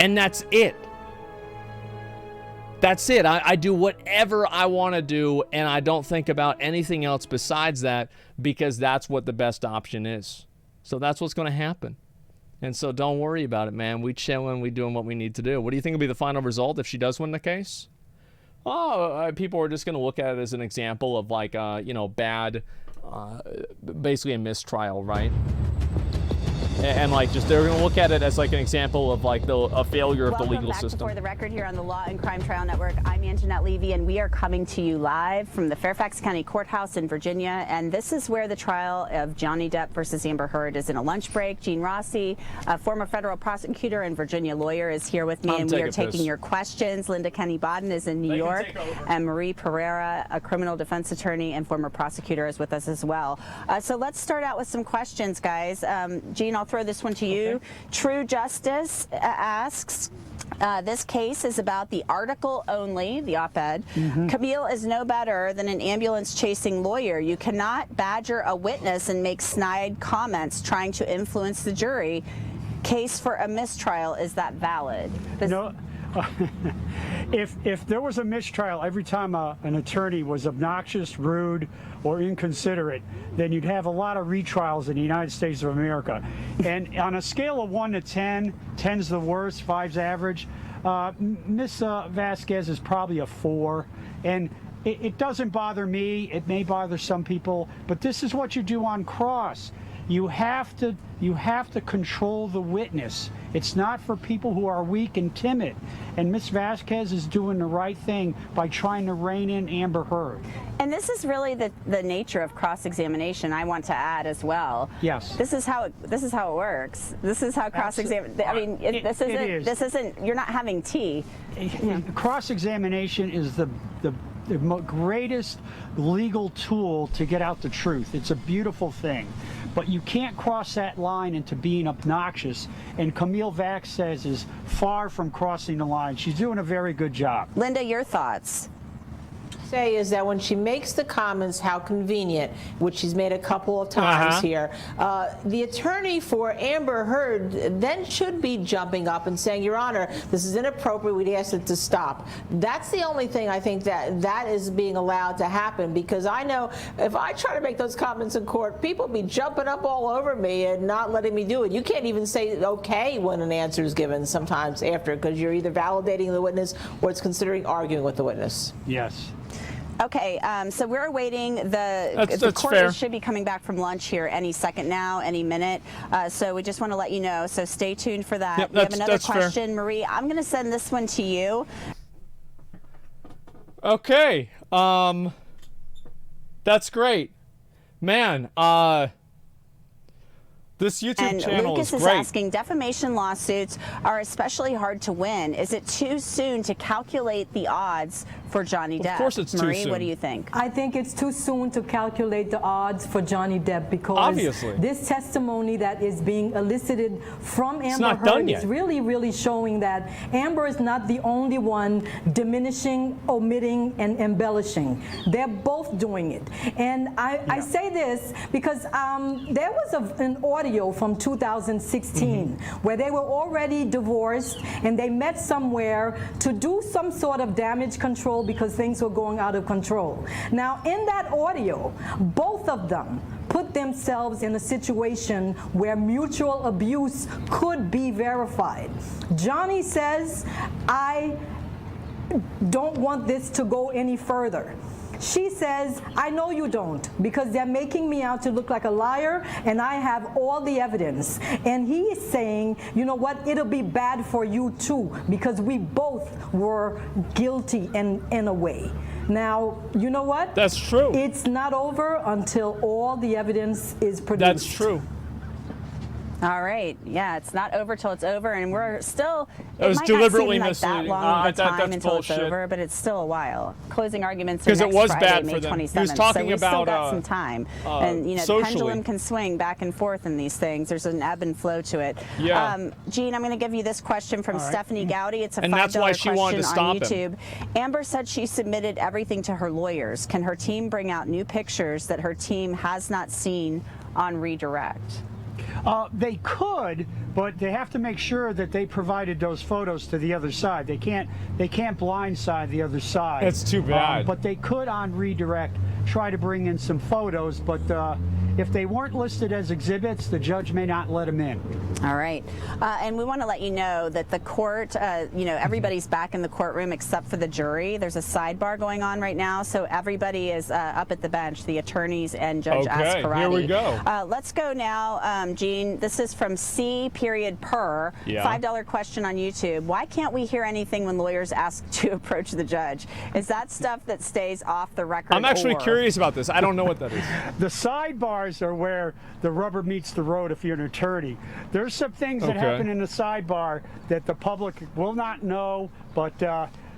A: And that's it. That's it. I do whatever I want to do, and I don't think about anything else besides that, because that's what the best option is. So that's what's going to happen. And so don't worry about it, man. We chilling, we doing what we need to do. What do you think will be the final result if she does win the case? Oh, people are just going to look at it as an example of, like, bad, basically a mistrial, right? And like, just they're going to look at it as like an example of like a failure of the legal system.
O: Welcome back to For the Record here on the Law and Crime Trial Network. I'm Anjanette Levy, and we are coming to you live from the Fairfax County Courthouse in Virginia. And this is where the trial of Johnny Depp versus Amber Heard is in a lunch break. Gene Rossi, a former federal prosecutor and Virginia lawyer, is here with me, and we are taking your questions. Linda Kenny Bodden is in New York, and Marie Pereira, a criminal defense attorney and former prosecutor, is with us as well. So let's start out with some questions, guys. Gene, I'll throw this one to you. Okay. True Justice asks, this case is about the article only, the op-ed. Camille is no better than an ambulance-chasing lawyer. You cannot badger a witness and make snide comments trying to influence the jury. Case for a mistrial, is that valid?
P: No. If there was a mistrial every time an attorney was obnoxious, rude, or inconsiderate, then you'd have a lot of retrials in the United States of America. And on a scale of 1 to 10, 10's the worst, 5's average, Miss Vasquez is probably a 4. And it doesn't bother me. It may bother some people, but this is what you do on cross. You have to control the witness. It's not for people who are weak and timid. And Miss Vasquez is doing the right thing by trying to rein in Amber Heard.
O: And this is really the nature of cross-examination, I want to add as well.
P: Yes.
O: This is how it works. This is how cross-examination, I mean, this isn't, you're not having tea.
P: Cross-examination is the greatest legal tool to get out the truth. It's a beautiful thing. But you can't cross that line into being obnoxious, and Camille Vasquez is far from crossing the line. She's doing a very good job.
O: Linda, your thoughts?
Q: Say is that when she makes the comments, how convenient, which she's made a couple of times here, the attorney for Amber Heard then should be jumping up and saying, Your Honor, this is inappropriate, we'd ask it to stop. That's the only thing I think that is being allowed to happen, because I know if I try to make those comments in court, people be jumping up all over me and not letting me do it. You can't even say okay when an answer is given sometimes after, because you're either validating the witness or it's considering arguing with the witness.
P: Yes.
O: Okay, so we're awaiting the court
A: fair.
O: should be coming back from lunch here any second now, any minute. So we just want to let you know. So stay tuned for that.
A: Yep,
O: we have another
A: fair.
O: question, Marie. I'm going to send this one to you.
A: Okay. That's great. Man, this YouTube channel
O: Lucas
A: is
O: is
A: great.
O: asking, defamation lawsuits are especially hard to win. Is it too soon to calculate the odds for Johnny Depp?
A: Of course it's too
O: Marie,
A: soon.
O: what do you think?
R: I think it's too soon to calculate the odds for Johnny Depp because
A: Obviously.
R: this testimony that is being elicited from Amber
A: not done
R: Heard
A: yet.
R: is really showing that Amber is not the only one diminishing, omitting, and embellishing. They're both doing it. And I say this because there was an audio from 2016 where they were already divorced and they met somewhere to do some sort of damage control because things were going out of control. Now, in that audio, both of them put themselves in a situation where mutual abuse could be verified. Johnny says, I don't want this to go any further. She says, I know you don't, because they're making me out to look like a liar, and I have all the evidence. And he is saying, you know what, it'll be bad for you too, because we both were guilty in a way. Now, you know what?
A: That's true.
R: It's not over until all the evidence is produced.
A: That's true.
O: All right. Yeah, it's not over till it's over, and we're still.
A: That was
O: might
A: deliberately
O: not seem like
A: misleading.
O: that long of a time
A: that's
O: until
A: bullshit.
O: it's over, but it's still a while. Closing arguments are
A: Because it
O: next
A: was
O: Friday,
A: bad
O: May
A: for them.
O: 27th.
A: He was talking
O: so we
A: about
O: still got some time, and you know, the
A: socially.
O: pendulum can swing back and forth in these things. There's an ebb and flow to it.
A: Yeah.
O: Gene, I'm going to give you this question from Stephanie Gowdy. It's a
A: And
O: $5
A: that's why she
O: question
A: wanted to
O: on
A: stop
O: YouTube.
A: him.
O: Amber said she submitted everything to her lawyers. Can her team bring out new pictures that her team has not seen on redirect?
P: They could, but they have to make sure that they provided those photos to the other side. They can't blindside the other side.
A: That's too bad.
P: But they could on redirect try to bring in some photos, but if they weren't listed as exhibits, the judge may not let them in.
O: All right. And we want to let you know that the court, you know, everybody's back in the courtroom except for the jury. There's a sidebar going on right now, so everybody is up at the bench, the attorneys and Judge Askarati.
A: Here we go.
O: Let's go now, Gene. This is from C.Per.
A: Yeah.
O: $5 question on YouTube. Why can't we hear anything when lawyers ask to approach the judge? Is that stuff that stays off the record?
A: I'm actually curious about this. I don't know what that is.
P: The sidebars are where the rubber meets the road if you're an attorney. There's some things that happen in the sidebar that the public will not know, but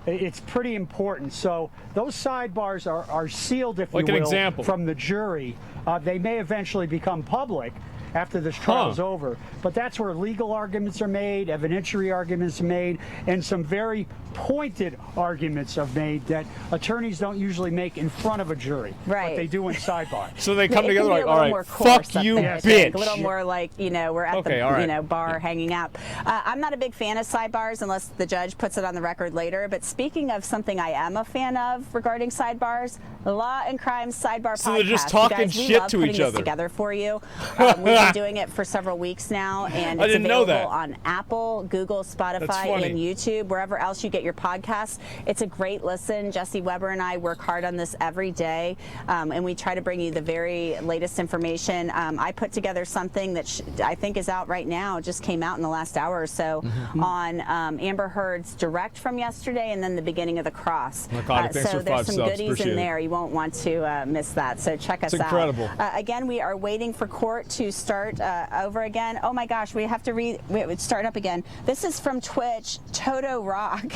P: it's pretty important. So those sidebars are sealed, if you will,
A: an example.
P: from the jury. They may eventually become public after this trial is over. But that's where legal arguments are made, evidentiary arguments are made, and some very pointed arguments are made that attorneys don't usually make in front of a jury.
O: Right.
P: But they do in sidebar.
A: So they come
O: It
A: together
O: can be
A: like,
O: a
A: all
O: little
A: right,
O: more coarse
A: fuck
O: up
A: you,
O: there, I think.
A: bitch.
O: A little more like, you know, we're at
A: Okay,
O: the
A: all right.
O: you know, bar hanging out. I'm not a big fan of sidebars unless the judge puts it on the record later. But speaking of something I am a fan of regarding sidebars, the Law and Crime Sidebar
A: So
O: podcast.
A: they're just
O: You
A: talking
O: guys, we
A: shit
O: love
A: to
O: putting
A: each
O: this
A: other.
O: together for you. We've been doing it for several weeks now, and
A: I
O: it's
A: didn't know
O: available
A: that.
O: on Apple, Google, Spotify,
A: funny.
O: and YouTube, wherever else you get your podcasts. It's a great listen. Jesse Weber and I work hard on this every day, and we try to bring you the very latest information. I put together something that I think is out right now, just came out in the last hour or so, on Amber Heard's direct from yesterday and then the beginning of the cross.
A: Oh God, thanks
O: so
A: for
O: there's
A: 5
O: some
A: subs.
O: goodies
A: Appreciate
O: in
A: it.
O: there. You won't want to miss that. So check us
A: It's incredible.
O: out. Again, we are waiting for court to start over again. Oh my gosh, we have to start up again. This is from Twitch, Toto Rock,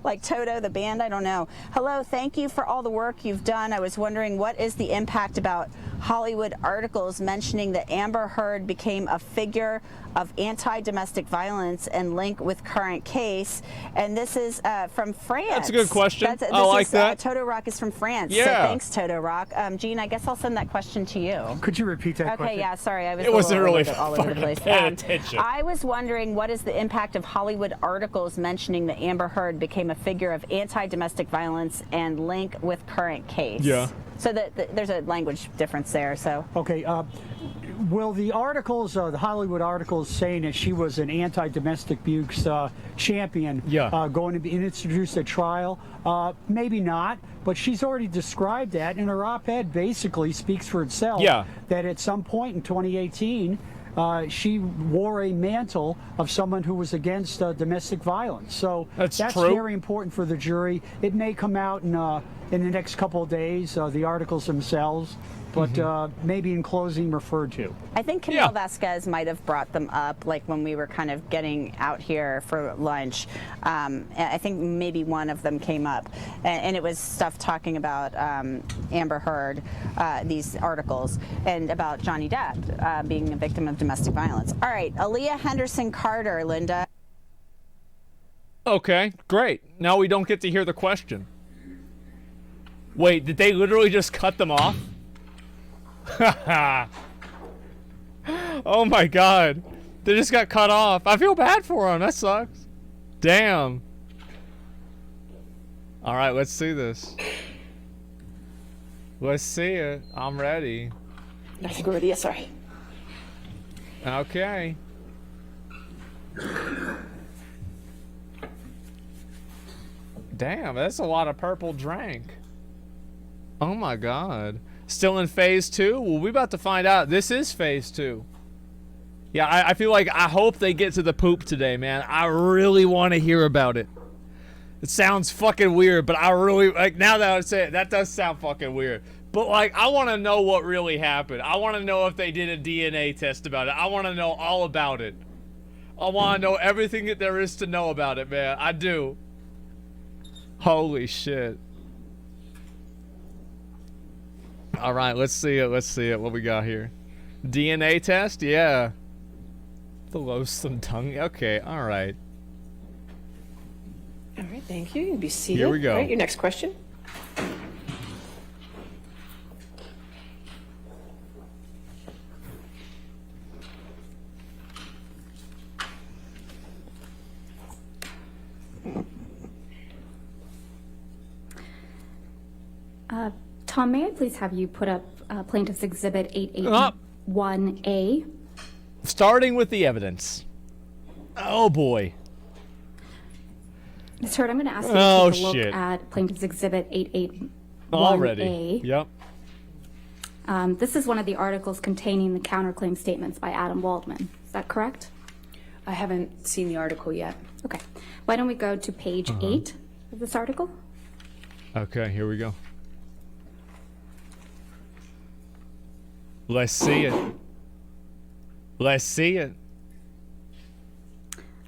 O: like Toto the band, I don't know. Hello, thank you for all the work you've done. I was wondering, what is the impact about Hollywood articles mentioning that Amber Heard became a figure of anti-domestic violence and link with current case? And this is from France.
A: That's a good question.
O: I
A: like that.
O: Toto Rock is from France.
A: Yeah.
O: So thanks, Toto Rock. Gene, I guess I'll send that question to you.
P: Could you repeat that question?
O: Okay, yeah, sorry. I was
A: It wasn't really
O: all over the place.
A: paying attention.
O: I was wondering, what is the impact of Hollywood articles mentioning that Amber Heard became a figure of anti-domestic violence and link with current case?
A: Yeah.
O: So there's a language difference there. So
P: Okay. Will the articles, the Hollywood articles saying that she was an anti-domestic abuse champion going to be introduced at trial? Maybe not, but she's already described that, and her op-ed basically speaks for itself. That at some point in 2018, she wore a mantle of someone who was against domestic violence. So that's
A: true.
P: very important for the jury. It may come out in the next couple of days, the articles themselves, but maybe in closing referred to.
O: I think Camille Vasquez might have brought them up, like when we were kind of getting out here for lunch. I think maybe one of them came up, and it was stuff talking about Amber Heard, these articles, and about Johnny Depp being a victim of domestic violence. All right, Aaliyah Henderson Carter, Linda.
A: Okay, great. Now we don't get to hear the question. Wait, did they literally just cut them off? Oh my god. They just got cut off. I feel bad for them. That sucks. Damn. Alright, let's see this. Let's see it. I'm ready.
D: I think we're ready. Yes, sorry.
A: Okay. Damn, that's a lot of purple drink. Oh my god. Still in phase 2? Well, we about to find out. This is phase 2. Yeah, I feel like I hope they get to the poop today, man. I really want to hear about it. It sounds fucking weird, but I really, like, now that I say it, that does sound fucking weird. But, like, I want to know what really happened. I want to know if they did a DNA test about it. I want to know all about it. I want to know everything that there is to know about it, man. I do. Holy shit. All right, let's see it. Let's see it. What we got here? DNA test? Yeah. The loathsome tongue. Okay, all right.
D: All right, thank you. You can be seated.
A: Here we go.
D: All right, your next question.
C: Tom, may I please have you put up Plaintiff's Exhibit 881A?
A: Starting with the evidence. Oh boy.
C: Ms. Heard, I'm going to ask you
A: Oh,
C: to take a look
A: shit.
C: at Plaintiff's Exhibit 881A.
A: Already. Yep.
C: This is one of the articles containing the counterclaim statements by Adam Waldman. Is that correct?
B: I haven't seen the article yet.
C: Okay. Why don't we go to page 8 of this article?
A: Okay, here we go. Let's see it. Let's see it.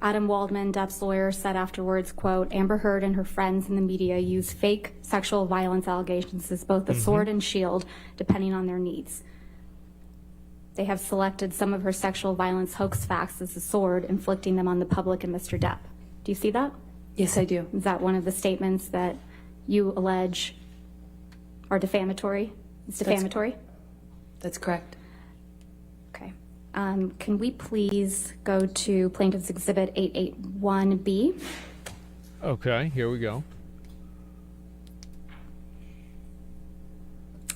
C: Adam Waldman, Depp's lawyer, said afterwards, quote, Amber Heard and her friends in the media use fake sexual violence allegations as both a sword and shield, depending on their needs. They have selected some of her sexual violence hoax facts as a sword, inflicting them on the public and Mr. Depp. Do you see that?
B: Yes, I do.
C: Is that one of the statements that you allege are defamatory? It's defamatory?
B: That's correct.
C: Okay. Can we please go to Plaintiff's Exhibit 881B?
A: Okay, here we go.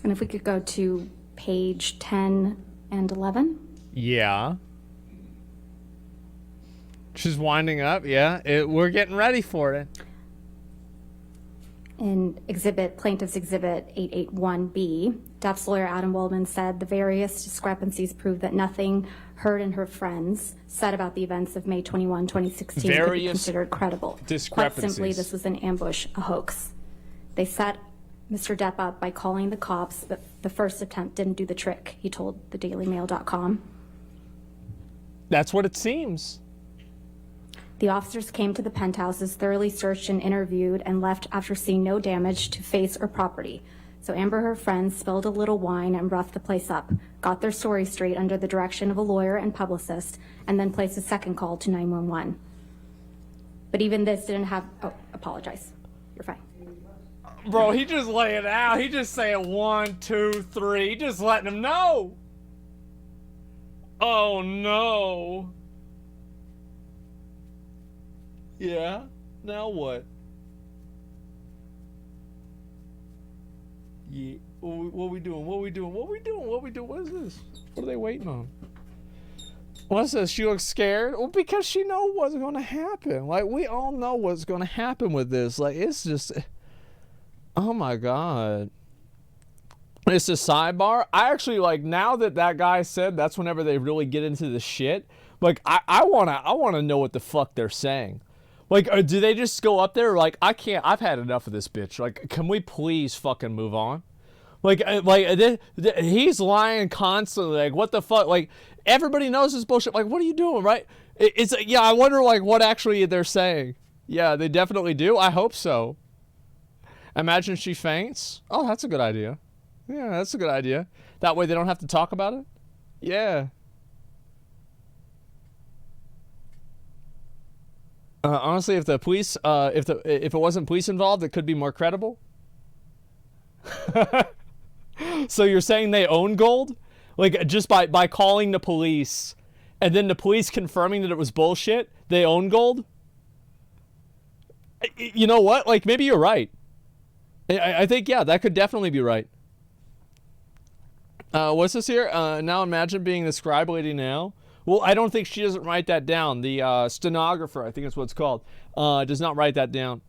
C: And if we could go to page 10 and 11?
A: Yeah. She's winding up, yeah. We're getting ready for it.
C: In Plaintiff's Exhibit 881B, Depp's lawyer Adam Waldman said the various discrepancies prove that nothing Heard and her friends said about the events of May 21, 2016 could be considered credible. Quite simply, this was an ambush, a hoax. They set Mr. Depp up by calling the cops, but the first attempt didn't do the trick, he told thedailymail.com.
A: That's what it seems.
C: The officers came to the penthouses, thoroughly searched and interviewed, and left after seeing no damage to face or property. So Amber and her friends spilled a little wine and roughed the place up, got their story straight under the direction of a lawyer and publicist, and then placed a second call to 911. But even this didn't have... Oh, apologize. You're fine.
A: Bro, he just lay it out. He just saying 1, 2, 3. He just letting them know. Oh, no. Yeah? Now what? Yeah. What we doing? What we doing? What we doing? What we doing? What is this? What are they waiting on? What's this? She looks scared? Well, because she knows what's going to happen. Like, we all know what's going to happen with this. Like, it's just... Oh, my God. It's a sidebar. I actually, like, now that that guy said that's whenever they really get into the shit, like, I wanna know what the fuck they're saying. Like, do they just go up there like, I've had enough of this bitch. Like, can we please fucking move on? Like he's lying constantly. Like, what the fuck? Like, everybody knows this bullshit. Like, what are you doing, right? It's yeah, I wonder, like, what actually they're saying. Yeah, they definitely do. I hope so. Imagine she faints. Oh, that's a good idea. Yeah, that's a good idea. That way they don't have to talk about it. Yeah. Honestly, if the police, if it wasn't police involved, it could be more credible. So you're saying they own gold? Like, just by calling the police, and then the police confirming that it was bullshit, they own gold? You know what? Like, maybe you're right. I think, yeah, that could definitely be right. What's this here? Now imagine being the scribe lady now. Well, I don't think she doesn't write that down. The stenographer, I think that's what it's called, does not write that down.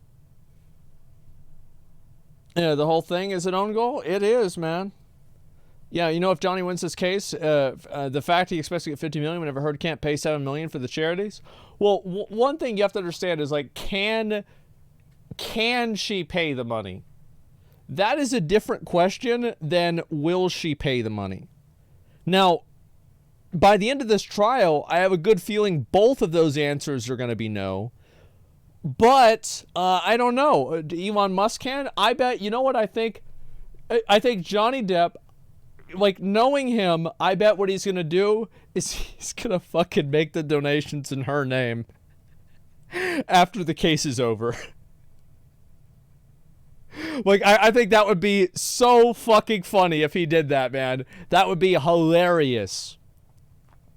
A: Yeah, the whole thing is an own goal? It is, man. Yeah, you know, if Johnny wins this case, the fact he expects to get $50 million whenever Heard can't pay $7 million for the charities. Well, one thing you have to understand is, like, can she pay the money? That is a different question than will she pay the money. Now, by the end of this trial, I have a good feeling both of those answers are going to be no. But I don't know. Elon Musk can? I bet, you know what I think? I think Johnny Depp, like, knowing him, I bet what he's going to do is he's going to fucking make the donations in her name after the case is over. Like, I think that would be so fucking funny if he did that, man. That would be hilarious.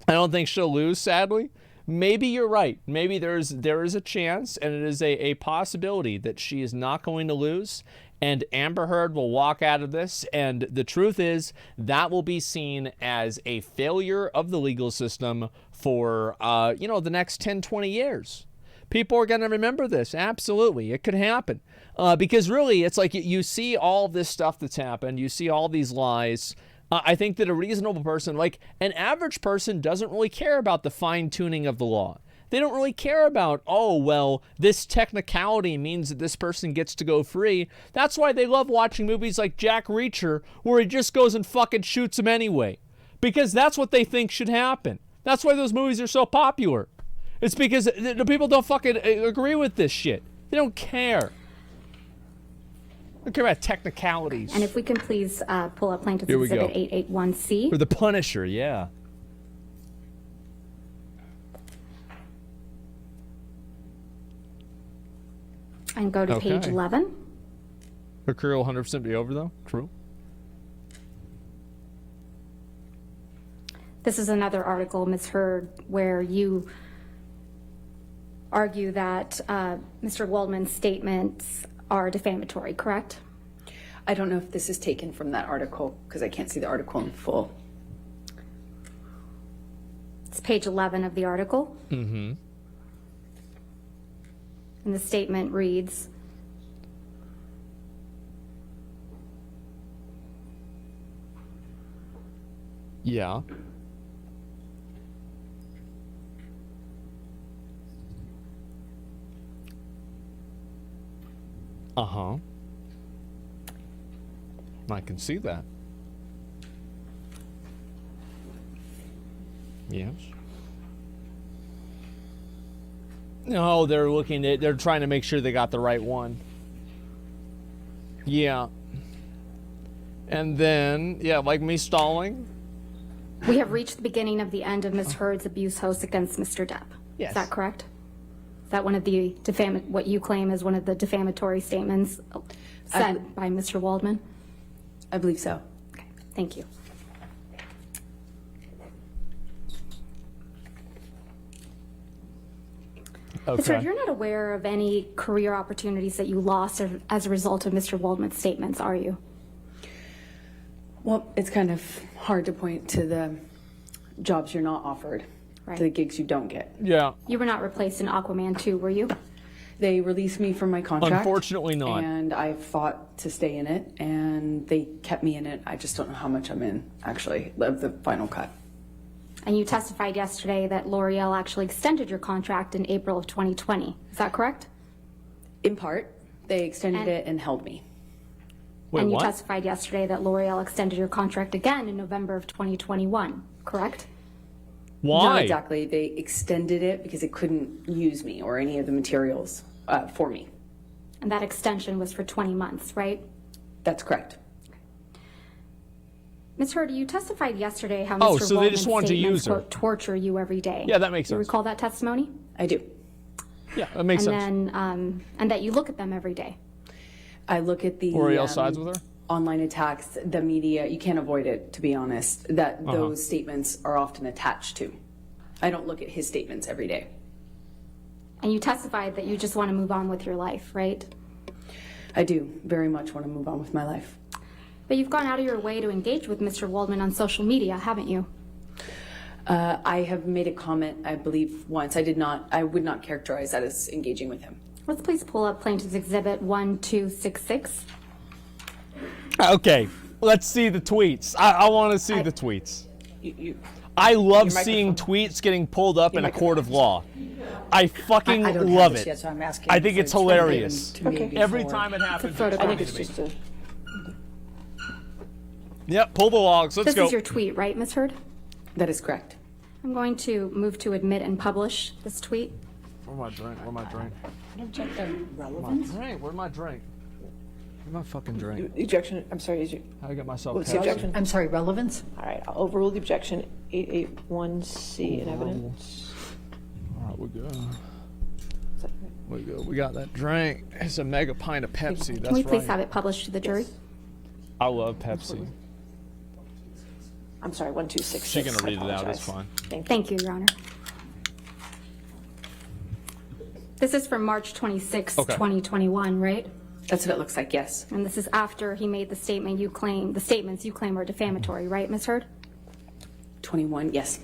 A: I don't think she'll lose, sadly. Maybe you're right. Maybe there is a chance, and it is a possibility that she is not going to lose, and Amber Heard will walk out of this, and the truth is that will be seen as a failure of the legal system for, the next 10, 20 years. People are going to remember this. Absolutely. It could happen. Because really, it's like you see all this stuff that's happened. You see all these lies. I think that a reasonable person, like an average person, doesn't really care about the fine-tuning of the law. They don't really care about, oh, well, this technicality means that this person gets to go free. That's why they love watching movies like Jack Reacher, where he just goes and fucking shoots him anyway. Because that's what they think should happen. That's why those movies are so popular. It's because the people don't fucking agree with this shit. They don't care. I don't care about technicalities.
C: And if we can please pull up Plaintiff's Exhibit 881C.
A: Or the Punisher, yeah.
C: And go to page 11.
A: Her career will 100% be over, though? True.
C: This is another article, Ms. Heard, where you argue that Mr. Waldman's statements are defamatory, correct?
B: I don't know if this is taken from that article because I can't see the article in full.
C: It's page 11 of the article.
A: Mm-hmm.
C: And the statement reads,
A: yeah. Uh-huh. I can see that. Yes. No, they're looking at, they're trying to make sure they got the right one. Yeah. And then, yeah, like me stalling.
C: we have reached the beginning of the end of Ms. Heard's abuse hoax against Mr. Depp.
A: Yes.
C: Is that correct? Is that one of the what you claim is one of the defamatory statements sent by Mr. Waldman?
B: I believe so.
C: Okay, thank you.
A: Okay.
C: Mr. You're not aware of any career opportunities that you lost as a result of Mr. Waldman's statements, are you?
B: Well, it's kind of hard to point to the jobs you're not offered, to the gigs you don't get.
A: Yeah.
C: You were not replaced in Aquaman 2, were you?
B: They released me from my contract.
A: Unfortunately not.
B: And I fought to stay in it, and they kept me in it. I just don't know how much I'm in, actually, of the final cut.
C: And you testified yesterday that L'Oreal actually extended your contract in April of 2020. Is that correct?
B: In part, they extended it and held me.
A: Wait,
C: and you
A: what?
C: testified yesterday that L'Oreal extended your contract again in November of 2021, correct?
A: Why?
B: Not exactly. They extended it because it couldn't use me or any of the materials for me.
C: And that extension was for 20 months, right?
B: That's correct.
C: Ms. Hurd, you testified yesterday how
A: Oh,
C: Mr.
A: so they
C: Waldman's
A: just wanted to
C: statements,
A: use her.
C: quote, torture you every day.
A: Yeah, that makes
C: You
A: sense.
C: recall that testimony?
B: I do.
A: Yeah, that makes sense.
C: And then, and that you look at them every day.
B: I look at the
A: L'Oreal sides with her?
B: online attacks, the media. You can't avoid it, to be honest, that
A: Uh-huh.
B: those statements are often attached to. I don't look at his statements every day.
C: And you testified that you just want to move on with your life, right?
B: I do very much want to move on with my life.
C: But you've gone out of your way to engage with Mr. Waldman on social media, haven't you?
B: I have made a comment, I believe, once. I would not characterize that as engaging with him.
C: Let's please pull up Plaintiff's Exhibit 1266.
A: Okay, let's see the tweets. I want to see the tweets. I love
E: Your
A: seeing tweets getting pulled up
E: Your
A: in a court of law. I fucking
E: I don't have
A: love
E: this
A: it.
E: yet, so I'm asking
A: I think
E: for
A: it's
E: it to be
A: hilarious.
E: given to me
A: Every
E: before.
A: time it happens,
D: I think
A: it's
D: it's
A: funny
D: just
A: to me.
D: a.
A: Yep, pull the logs. Let's
C: This
A: go.
C: is your tweet, right, Ms. Hurd?
B: That is correct.
C: I'm going to move to admit and publish this tweet.
A: Where's my drink? Where's my drink?
E: Object the
A: Where's
E: relevance?
A: my drink? Where's my drink? Where's my fucking drink?
D: Ejection, I'm sorry, is you,
A: How I get myself
D: what's the
A: Pepsi?
D: objection?
E: I'm sorry, relevance?
D: All right, I'll overrule the objection. 881C in evidence.
A: All right, we're good. We're good. We got that drink. It's a mega pint of Pepsi. That's
C: Can we please
A: right.
C: have it published to the jury?
A: I love Pepsi.
D: I'm sorry, 1266.
A: She's gonna read it out.
D: I
A: It's fine.
D: Thank you.
C: Thank you, Your Honor. This is from March 26,
A: Okay.
C: 2021, right?
B: That's what it looks like, yes.
C: And this is after he made the statements you claim are defamatory, right, Ms. Hurd?
B: 21, yes.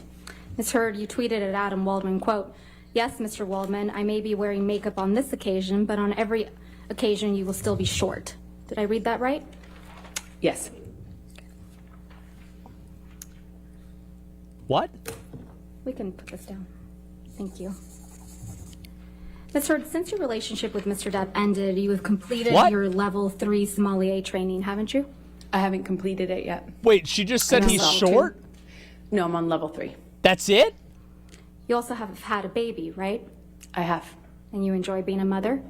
C: Ms. Hurd, you tweeted at Adam Waldman, quote, "Yes, Mr. Waldman, I may be wearing makeup on this occasion, but on every occasion you will still be short." Did I read that right?
B: Yes.
A: What?
C: We can put this down. Thank you. Ms. Hurd, since your relationship with Mr. Depp ended, you have completed
A: What?
C: your level 3 sommelier training, haven't you?
B: I haven't completed it yet.
A: Wait, she just said
B: I'm on
A: he's
B: level
A: short?
B: 2. No, I'm on level 3.
A: That's it?
C: You also have had a baby, right?
B: I have.
C: And you enjoy being a mother?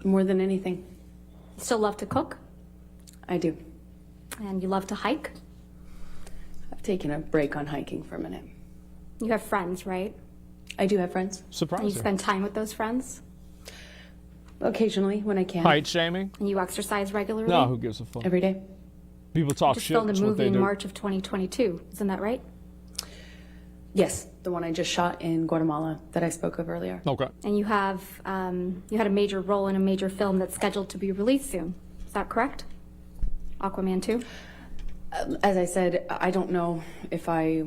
B: More than anything.
C: You still love to cook?
B: I do.
C: And you love to hike?
B: I've taken a break on hiking for a minute.
C: You have friends, right?
B: I do have friends.
C: And you
A: Surprising.
C: spend time with those friends?
B: Occasionally, when I can.
A: Height shaming?
C: And you exercise regularly?
A: No, who gives a fuck?
B: Every day.
A: People talk
C: Just
A: shit.
C: filmed a
A: That's what
C: movie
A: they
C: in
A: do.
C: March of 2022. Isn't that right?
B: Yes, the one I just shot in Guatemala that I spoke of earlier.
A: Okay.
C: And you have you had a major role in a major film that's scheduled to be released soon. Is that correct? Aquaman 2?
B: As I said, I don't know if I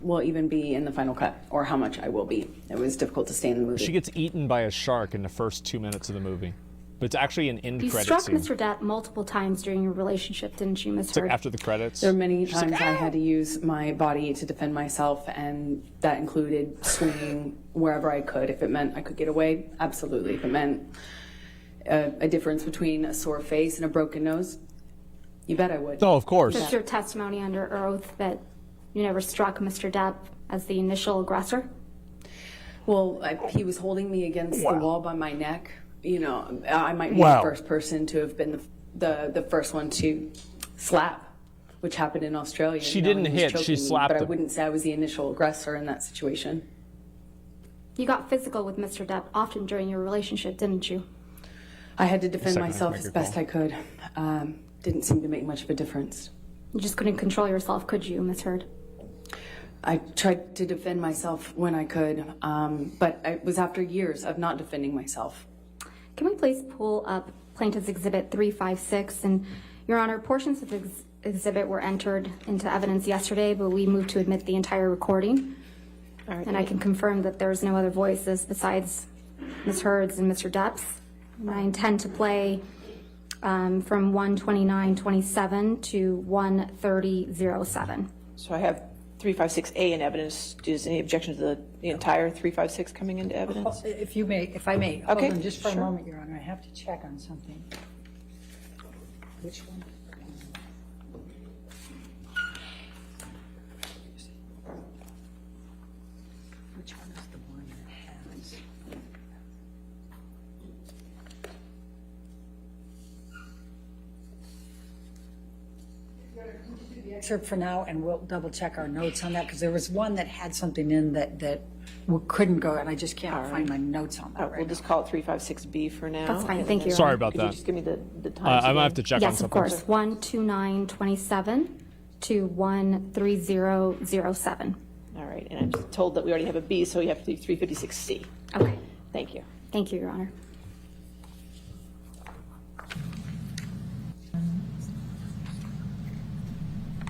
B: will even be in the final cut or how much I will be. It was difficult to stay in the movie.
A: She gets eaten by a shark in the first 2 minutes of the movie. But it's actually an end
C: You
A: credit
C: struck
A: scene.
C: Mr. Depp multiple times during your relationship, didn't you, Ms.
A: It's like
C: Hurd?
A: after the credits.
B: There were many
A: She's like,
B: times I had to use my body to defend myself, and that included swinging wherever I could. If it meant I could get away, absolutely. If it meant a difference between a sore face and a broken nose, you bet I would.
A: Oh, of course.
C: Is your testimony under oath that you never struck Mr. Depp as the initial aggressor?
B: Well, he was holding me against the wall by my neck. You know, I might be
A: Wow.
B: the first person to have been the first one to slap, which happened in Australia.
A: She
B: you know,
A: didn't
B: and he was
A: hit, she
B: choking me,
A: slapped
B: But I
A: him.
B: wouldn't say I was the initial aggressor in that situation.
C: You got physical with Mr. Depp often during your relationship, didn't you?
B: I had to defend
A: Second,
B: myself
A: make
B: as
A: your
B: best
A: call.
B: I could. Didn't seem to make much of a difference.
C: You just couldn't control yourself, could you, Ms. Hurd?
B: I tried to defend myself when I could, but it was after years of not defending myself.
C: Can we please pull up Plaintiff's Exhibit 356? And, Your Honor, portions of exhibit were entered into evidence yesterday, but we moved to admit the entire recording.
D: All right.
C: And I can confirm that there's no other voices besides Ms. Hurd's and Mr. Depp's. And I intend to play from 1:29:27 to 1:30:07.
D: So I have 356A in evidence. Is any objection to the entire 356 coming into evidence?
E: If I may.
D: Okay,
E: Hold on just for
D: sure.
E: a moment, Your Honor. I have to check on something. Which one? Which one is the one that has? The excerpt for now, and we'll double check our notes on that, because there was one that had something in that couldn't go, and I just can't find my notes on that
D: We'll just call it 356B for now.
C: That's fine, thank you.
A: Sorry about
D: Could
A: that.
D: you just give me the times
A: I might
D: again?
A: have to check on
C: Yes,
A: something.
C: of course. 1:29:27 to 1:30:07.
D: All right, and I'm just told that we already have a B, so you have to do 356C.
C: Okay.
D: Thank you.
C: Thank you, Your Honor.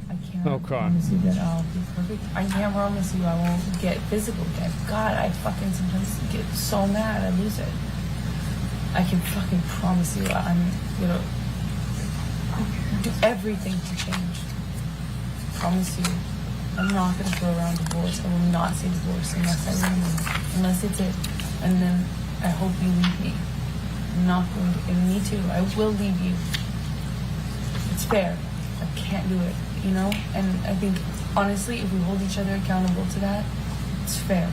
I: I can't
A: Okay.
I: promise you that I'll be perfect. I can't promise you I won't get physical again. God, I fucking sometimes get so mad I lose it. I can fucking promise you I'm gonna do everything to change. Promise you. I'm not gonna throw around divorce. I will not say divorce unless I win you. Unless it's it. And then I hope you leave me. I'm not going to, and me too. I will leave you. It's fair. I can't do it, you know? And I think, honestly, if we hold each other accountable to that, it's fair.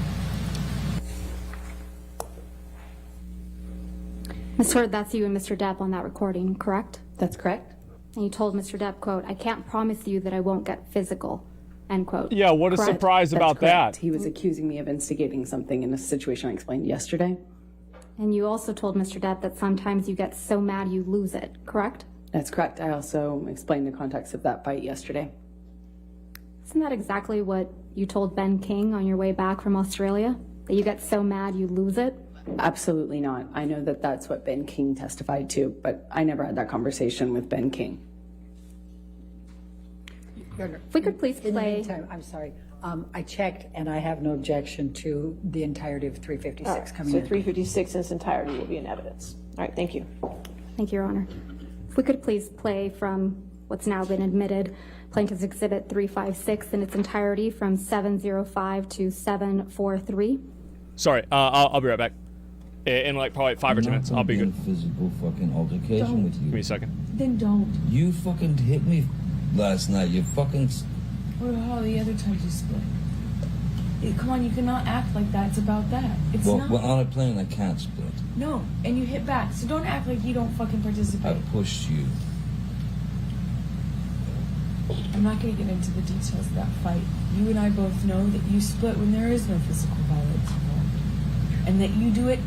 C: Ms. Hurd, that's you and Mr. Depp on that recording, correct?
B: That's correct.
C: And you told Mr. Depp, quote, "I can't promise you that I won't get physical," end quote.
A: Yeah, what a
C: Correct?
A: surprise
B: That's
A: about
B: correct.
A: that.
B: He was accusing me of instigating something in a situation I explained yesterday.
C: And you also told Mr. Depp that sometimes you get so mad you lose it, correct?
B: That's correct. I also explained the context of that fight yesterday.
C: Isn't that exactly what you told Ben King on your way back from Australia? That you get so mad you lose it?
B: Absolutely not. I know that that's what Ben King testified to, but I never had that conversation with Ben King.
C: If we could please
E: In the
C: play.
E: meantime, I'm sorry. I checked, and I have no objection to the entirety of 356 coming
D: So
E: in.
D: 356 in its entirety will be in evidence. All right, thank you.
C: Thank you, Your Honor. If we could please play from what's now been admitted, Plaintiff's Exhibit 356 in its entirety from 7:05 to 7:43.
A: Sorry, I'll be right back. In like probably 5 or 10 minutes, I'll be good.
G: Physical fucking altercation with you.
A: Give me a second.
I: Then don't.
G: You fucking hit me last night. You fucking.
I: What about all the other times you split? Come on, you cannot act like that. It's about that. It's
G: Well,
I: not.
G: well, on a plane I can't split.
I: No, and you hit back. So don't act like you don't fucking
G: I
I: participate.
G: pushed you.
I: I'm not going to get into the details of that fight. You and I both know that you split when there is no physical violence involved. And that you do it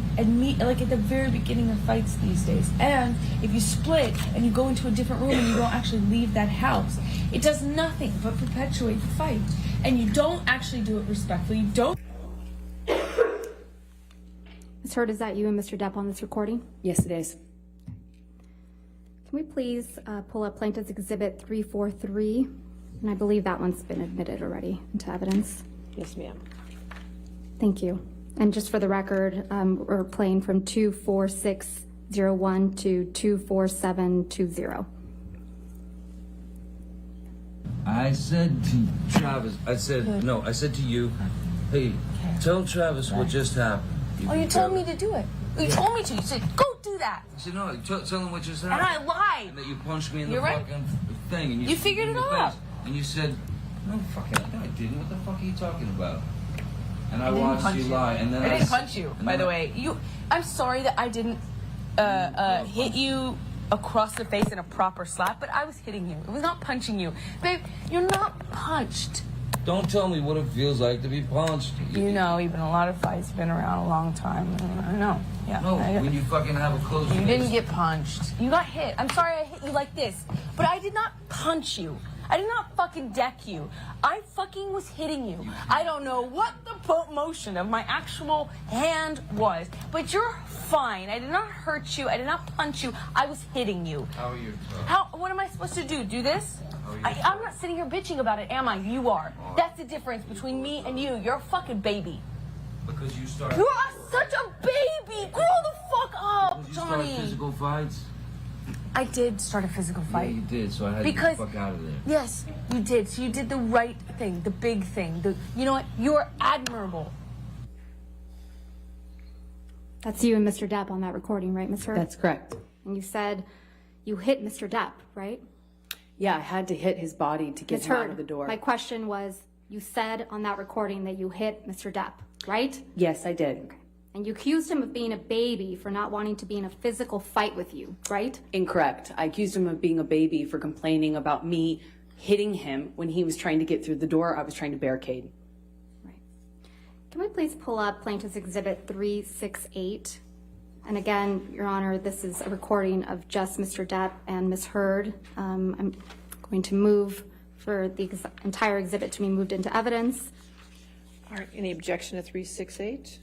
I: like at the very beginning of fights these days. And if you split and you go into a different room and you don't actually leave that house, it does nothing but perpetuate the fight. And you don't actually do it respectfully. You don't.
C: Ms. Hurd, is that you and Mr. Depp on this recording?
B: Yes, it is.
C: Can we please pull up Plaintiff's Exhibit 343? And I believe that one's been admitted already into evidence.
D: Yes, ma'am.
C: Thank you. And just for the record, we're playing from 24601 to 24720.
G: I said to Travis, I said to you, hey, tell Travis what just happened.
H: Oh, you told me to do it. You told me to. You said, go do that.
G: I said, no, tell him what just
H: And
G: happened.
H: I lied.
G: And that you punched me in
H: You're
G: the
H: right.
G: fucking thing. And
H: You figured
G: in
H: it
G: the
H: out.
G: face. And you said, no, I didn't. What the fuck are you talking about? And I
H: didn't
G: watched
H: punch
G: you lie. And then
H: I didn't punch you,
G: and
H: by
G: then
H: the way. I'm sorry that I didn't hit you across the face in a proper slap, but I was hitting you. It was not punching you. Babe, you're not punched.
G: Don't tell me what it feels like to be punched.
H: You know, you've been in a lot of fights, you've been around a long time. I know. Yeah.
G: No, when you fucking have a close
H: You
G: face.
H: didn't get punched. You got hit. I'm sorry I hit you like this, but I did not punch you. I did not fucking deck you. I fucking was hitting you. I don't know what the motion of my actual hand was, but you're fine. I did not hurt you. I did not punch you. I was hitting you.
G: How are you?
H: What am I supposed to do? Do this? I'm not sitting here bitching about it, am I? You are. That's the difference between me and you. You're a fucking baby.
G: Because you started.
H: You are such a baby. Grow the fuck up,
G: You
H: Johnny.
G: started physical fights.
H: I did start a physical fight.
G: Yeah, you did. So I had to get the fuck out of there.
H: Yes, you did. So you did the right thing, the big thing. You know what? You're admirable.
C: That's you and Mr. Depp on that recording, right, Ms. Hurd?
B: That's correct.
C: And you said you hit Mr. Depp, right?
B: Yeah, I had to hit his body to get
C: Ms.
B: him out
C: Hurd,
B: of the door.
C: my question was, you said on that recording that you hit Mr. Depp, right?
B: Yes, I did.
C: And you accused him of being a baby for not wanting to be in a physical fight with you, right?
B: Incorrect. I accused him of being a baby for complaining about me hitting him when he was trying to get through the door. I was trying to barricade.
C: Can we please pull up Plaintiff's Exhibit 368? And again, Your Honor, this is a recording of just Mr. Depp and Ms. Hurd. I'm going to move for the entire exhibit to be moved into evidence.
D: All right, any objection to 368?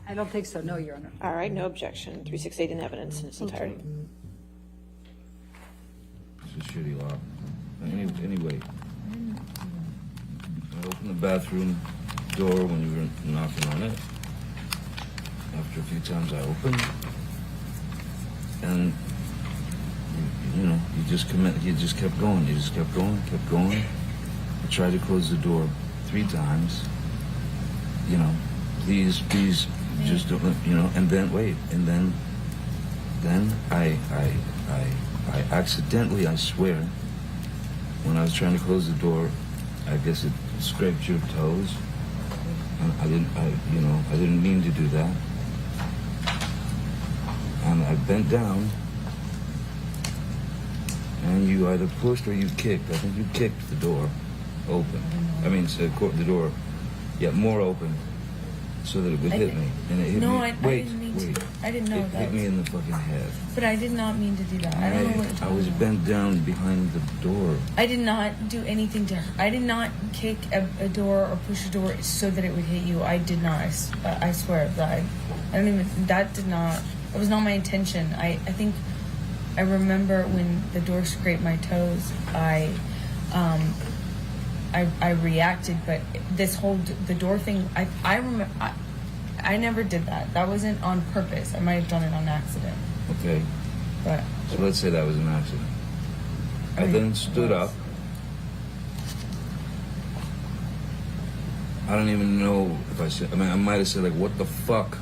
E: I don't think so, no, Your Honor.
D: All right, no objection. 368 in evidence in its entirety.
G: It's a shitty law. Anyway, I opened the bathroom door when you were knocking on it. After a few times I opened, and you just kept going. You just kept going. I tried to close the door 3 times. Please, just don't. And then wait, and then I accidentally, I swear, when I was trying to close the door, I guess it scraped your toes. And I didn't mean to do that. And I bent down, and you either pushed or you kicked. I think you kicked the door open. I mean, the door, more open, so that it would hit me. And it hit me.
H: I didn't mean to. I didn't know that.
G: It hit me in the fucking head.
H: But I did not mean to do that. I don't know what you're talking
G: I was bent down behind the door.
H: I did not do anything to her. I did not kick a door or push a door so that it would hit you. I did not. I swear that that was not my intention. I think I remember when the door scraped my toes, I reacted, but the door thing, I remember, I never did that. That wasn't on purpose. I might have done it on accident.
G: Okay.
H: But
G: so let's say that was an accident. I then stood up. I don't even know if I said, I might have said, like, what the fuck,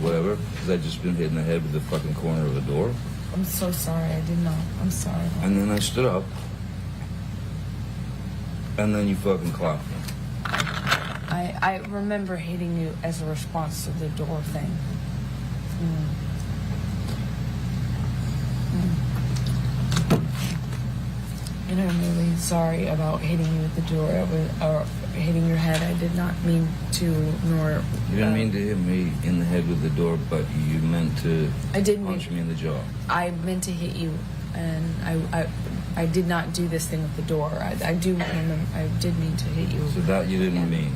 G: whatever, because I'd just been hit in the head with the fucking corner of the door.
H: I'm so sorry. I did not. I'm sorry.
G: And then I stood up, and then you fucking clocked me.
H: I remember hitting you as a response to the door thing. And I'm really sorry about hitting you with the door or hitting your head. I did not mean to, nor...
G: You didn't mean to hit me in the head with the door, but you meant to punch me in the jaw.
H: I meant to hit you, and I did not do this thing with the door. I do remember, I did mean to hit you.
G: So that you didn't mean?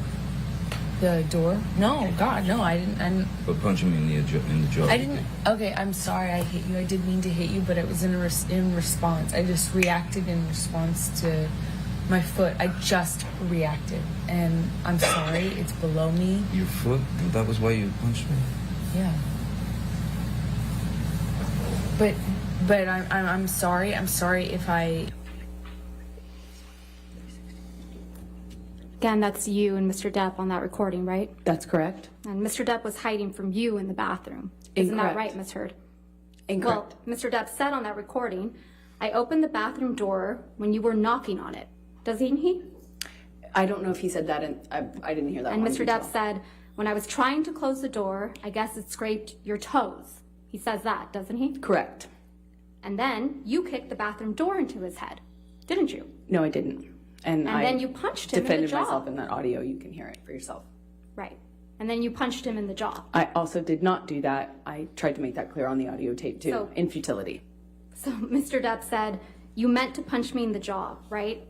H: The door? No, God, no, I didn't.
G: But punching me in the jaw.
H: I didn't. Okay, I'm sorry I hit you. I did mean to hit you, but it was in response. I just reacted in response to my foot. I just reacted, and I'm sorry. It's below me.
G: Your foot? That was why you punched me?
H: Yeah. But I'm sorry. I'm sorry if I...
C: Again, that's you and Mr. Depp on that recording, right?
B: That's correct.
C: And Mr. Depp was hiding from you in the bathroom. Isn't that right, Ms. Hurd?
B: Incorrect.
C: Well, Mr. Depp said on that recording, I opened the bathroom door when you were knocking on it. Doesn't he?
B: I don't know if he said that, and I didn't hear that.
C: And Mr. Depp said, when I was trying to close the door, I guess it scraped your toes. He says that, doesn't he?
B: Correct.
C: And then you kicked the bathroom door into his head, didn't you?
B: No, I didn't. And
C: then you punched him in the
B: defended
C: jaw.
B: myself in that audio. You can hear it for yourself.
C: Right. And then you punched him in the jaw.
B: I also did not do that. I tried to make that clear on the audio tape, too, in futility.
C: So Mr. Depp said, you meant to punch me in the jaw, right?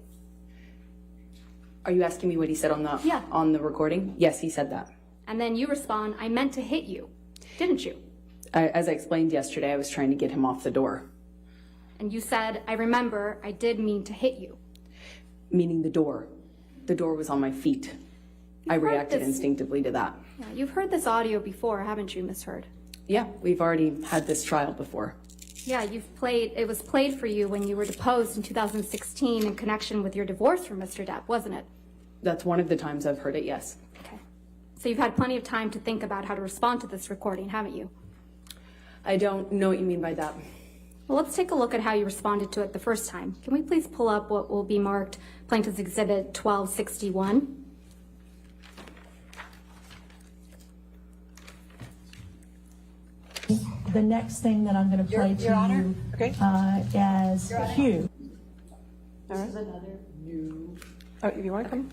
B: Are you asking me what he said on the recording? Yes, he said that.
C: And then you respond, I meant to hit you, didn't you?
B: As I explained yesterday, I was trying to get him off the door.
C: And you said, I remember, I did mean to hit you.
B: Meaning the door. The door was on my feet. I reacted instinctively to that.
C: Yeah, you've heard this audio before, haven't you, Miss Heard?
B: Yeah, we've already had this trial before.
C: Yeah, it was played for you when you were deposed in 2016 in connection with your divorce from Mr. Depp, wasn't it?
B: That's one of the times I've heard it, yes.
C: Okay. So you've had plenty of time to think about how to respond to this recording, haven't you?
B: I don't know what you mean by that.
C: Well, let's take a look at how you responded to it the first time. Can we please pull up what will be marked Plaintiff's Exhibit 1261?
S: The next thing that I'm going to play to
D: Your Honor?
S: you
D: Okay.
S: as cue.
D: All right. Oh, if you want to come.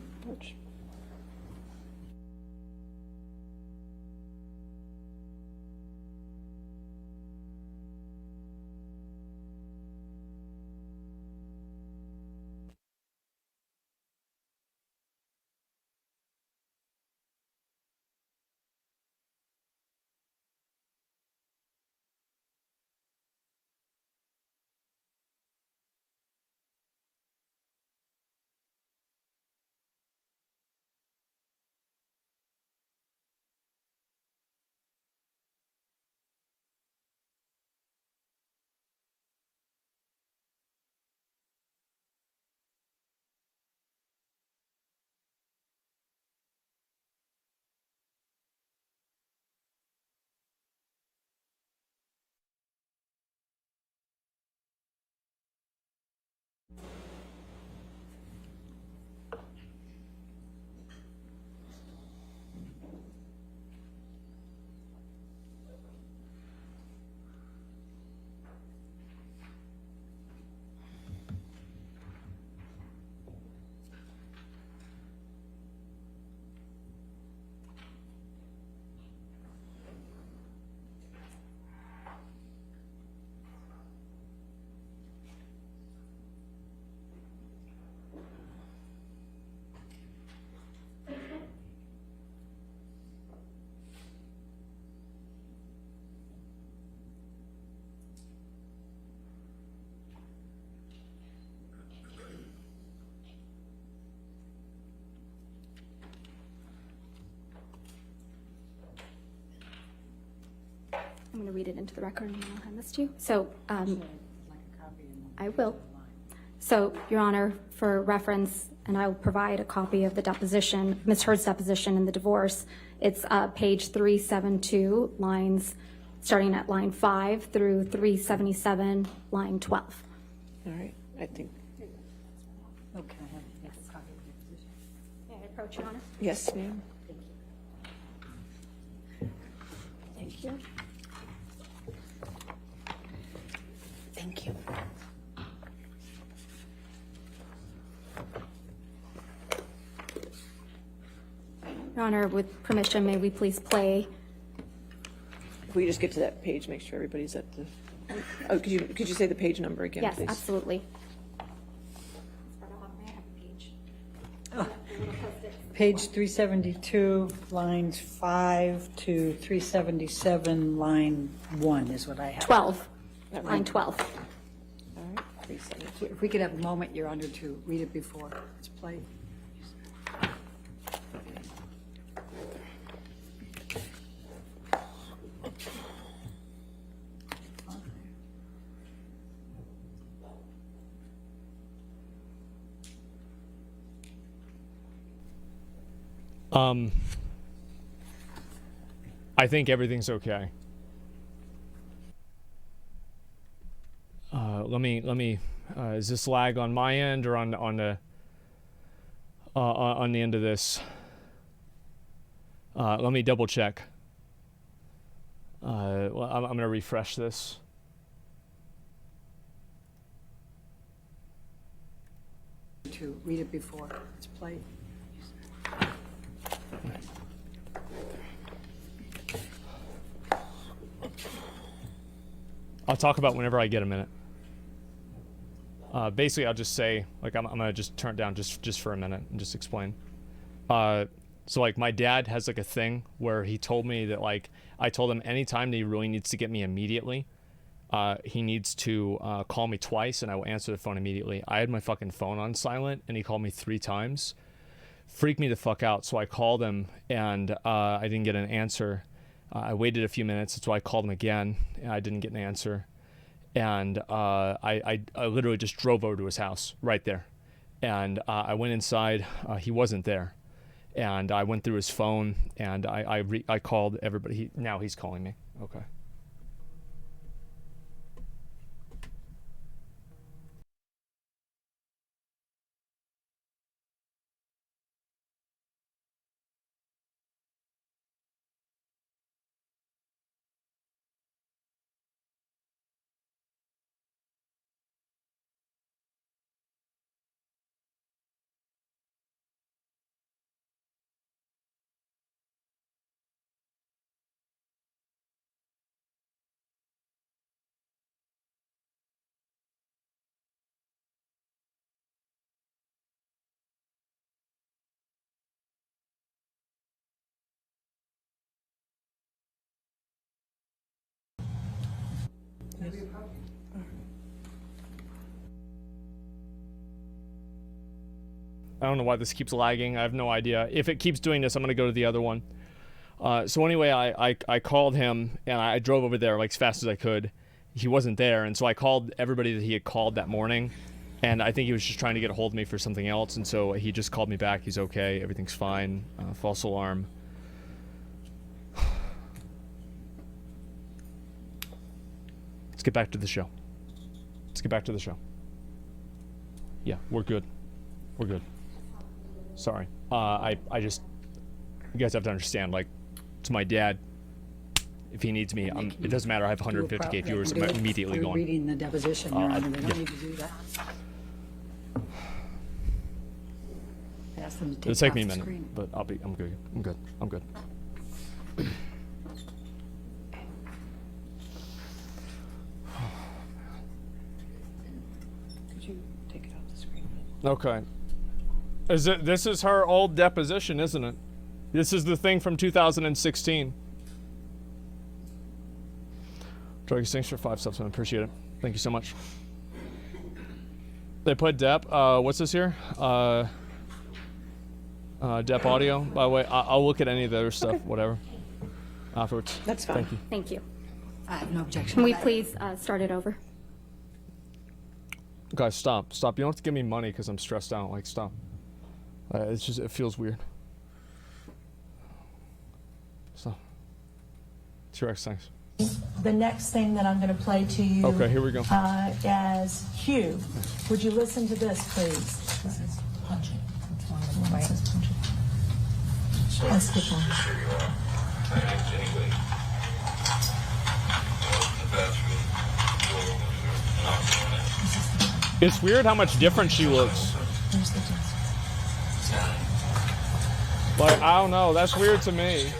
C: I'm going to read it into the record and then I'll hand this to you. So, I will. So, Your Honor, for reference, and I will provide a copy of the deposition, Ms. Heard's deposition in the divorce. It's page 372, lines starting at line 5 through 377, line 12.
D: All right, I think.
E: Okay, I have a copy of the position.
C: May I approach, Your Honor?
D: Yes, ma'am.
C: Thank you.
B: Thank you.
C: Your Honor, with permission, may we please play?
D: If we just get to that page, make sure everybody's at the. Oh, could you say the page number again,
C: Yes,
D: please?
C: absolutely.
E: Page 372, lines 5 to 377, line 1 is what I have.
C: 12, line 12.
D: All right, 372.
E: If we could have a moment, Your Honor, to read it before it's played.
A: I think everything's okay. Let me. Is this lag on my end or on the end of this? Let me double check. Well, I'm gonna refresh this.
E: To read it before it's played.
A: I'll talk about whenever I get a minute. Basically, I'll just say, like, I'm gonna just turn it down just for a minute and just explain. So, like, my dad has, like, a thing where he told me that, like, I told him anytime that he really needs to get me immediately, he needs to call me twice, and I will answer the phone immediately. I had my fucking phone on silent, and he called me 3 times. Freaked me the fuck out, so I called him, and I didn't get an answer. I waited a few minutes, so I called him again, and I didn't get an answer. And I literally just drove over to his house right there. And I went inside. He wasn't there. And I went through his phone, and I called everybody. Now he's calling me. Okay. I don't know why this keeps lagging. I have no idea. If it keeps doing this, I'm going to go to the other one. So anyway, I called him, and I drove over there like as fast as I could. He wasn't there, and so I called everybody that he had called that morning, and I think he was just trying to get a hold of me for something else, and so he just called me back. He's okay. Everything's fine. False alarm. Let's get back to the show. Let's get back to the show. Yeah, we're good. We're good. Sorry. I just... You guys have to understand, like, it's my dad. If he needs me, it doesn't matter. I have 150K viewers. I'm immediately going.
R: Reading the deposition, Your Honor. They don't
A: yeah.
R: need to do that. Ask them to take
A: It'll take
R: off
A: me a
R: the
A: minute,
R: screen.
A: but I'm good. I'm good. I'm good.
B: Could you take it off the screen?
A: Okay. This is her old deposition, isn't it? This is the thing from 2016. Druggies, thanks for 5 subs, man. Appreciate it. Thank you so much. They put Dep. What's this here? Dep audio. By the way, I'll look at any of the other stuff, whatever, afterwards.
B: That's fine.
A: Thank you.
C: Thank you.
B: I have no objection.
C: Can we please start it over?
A: Guys, stop. Stop. You don't have to give me money because I'm stressed out. Like, stop. It's just, it feels weird. Stop. T-Rex, thanks.
S: The next thing that I'm going to play to you.
A: Okay, here we go.
S: As Hugh. Would you listen to this, please? This is punching. It's one of them, right? Says punching. Let's keep on.
A: It's weird how much different she looks. Like, I don't know. That's weird to me.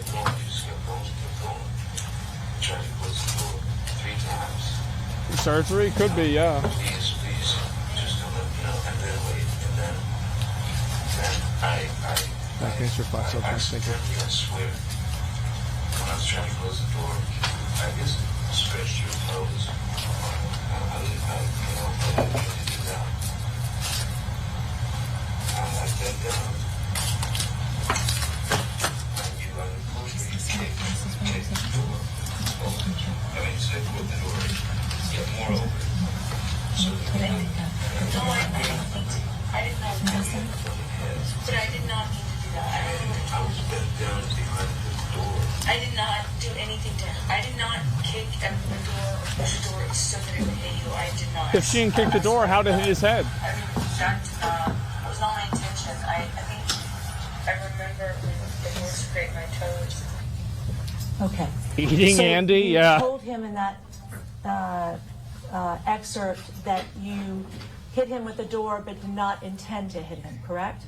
A: Surgery? Could be, yeah. Thanks for 5 subs. Thank you.
T: When I was trying to close the door, I just stretched your toes. I didn't do that. I bent down. You push me, kick the door open. I mean, say, put the door in. Get more open. So
H: I did not mean to. But I did not mean to do that.
T: I was bent down behind the door.
H: I did not do anything to her. I did not kick at the door or push the door so that it would hit you. I did not.
A: If she didn't kick the door, how did it hit his head?
H: I mean, that was not my intention. I think I remember when the door scraped my toes.
S: Okay.
A: Eating
S: so
A: Andy?
S: You
A: Yeah.
S: told him in that excerpt that you hit him with the door but did not intend to hit him, correct?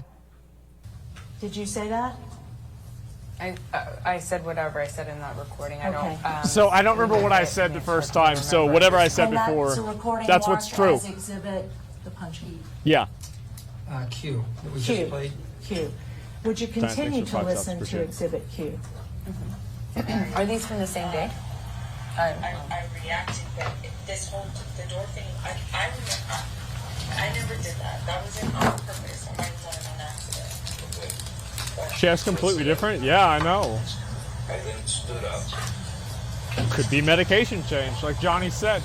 S: Did you say that?
U: I said whatever I said in that recording. I don't.
A: So I don't remember what I said the first time. So whatever I said
S: And
A: before,
S: that's a recording
A: that's what's
S: marked
A: true.
S: as exhibit the punching.
A: Yeah.
V: Q. That we
S: Q.
V: just played.
S: Q. Would you
V: Thanks
S: continue
V: for
S: to
V: 5 subs,
S: listen to
V: appreciate it.
S: exhibit Q?
U: Are these from the same day?
H: I reacted, but this whole, the door thing, I remember, I never did that. That wasn't on purpose. I might have done it on accident.
A: She has completely different? Yeah, I know.
T: I then stood up.
A: Could be medication change, like Johnny said.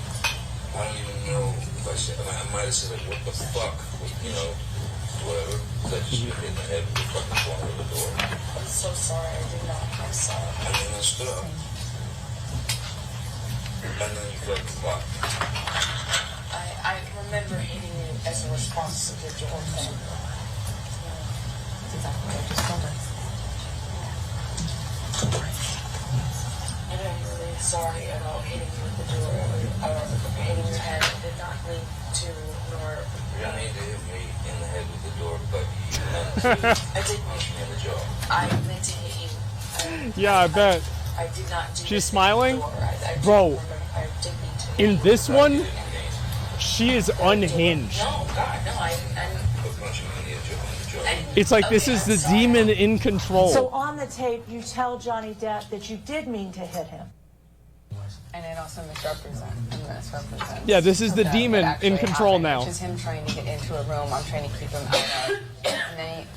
T: I don't even know if I said, I might have said, like, what the fuck, you know, whatever. That she hit in the head with the fucking corner of the door.
H: I'm so sorry, I did not. I'm sorry.
T: And then I stood up. And then you felt the clock.
H: I remember hitting you as a response to the door thing. That's exactly what I just told her. And I'm really sorry about hitting you with the door or hitting your head. I did not mean to, nor...
T: You don't need to hit me in the head with the door, but you meant to.
H: I did
T: punch me in the jaw.
H: I meant to hit you.
A: Yeah, I bet.
H: I did not do
A: She's smiling? Bro, in this one, she is unhinged.
H: No, God, no,
A: It's like this is the demon in control.
S: So on the tape, you tell Johnny Depp that you did mean to hit him.
U: And it also misrepresents.
A: Yeah, this is the demon in control now.
U: Which is him trying to get into a room I'm trying to keep him out of. And then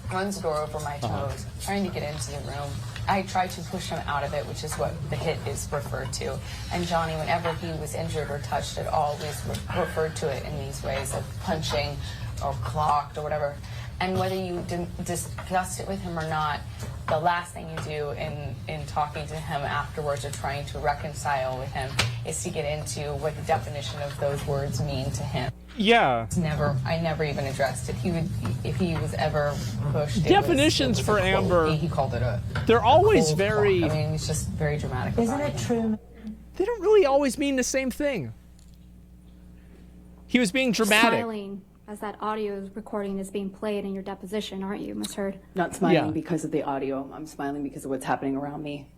U: he runs the door over my toes, trying to get into the room. I tried to push him out of it, which is what the hit is referred to. And Johnny, whenever he was injured or touched, it always referred to it in these ways of punching or clocked or whatever. And whether you discussed it with him or not, the last thing you do in talking to him afterwards or trying to reconcile with him is to get into what the definition of those words mean to him.
A: Yeah.
U: I never even addressed it. He would, if he was ever pushed.
A: Definitions for Amber.
U: He called it a.
A: They're always very.
U: I mean, it's just very dramatic.
S: Isn't it true?
A: They don't really always mean the same thing. He was being dramatic.
C: Smiling as that audio recording is being played in your deposition, aren't you, Ms. Heard?
B: Not smiling because of the audio. I'm smiling because of what's happening around me.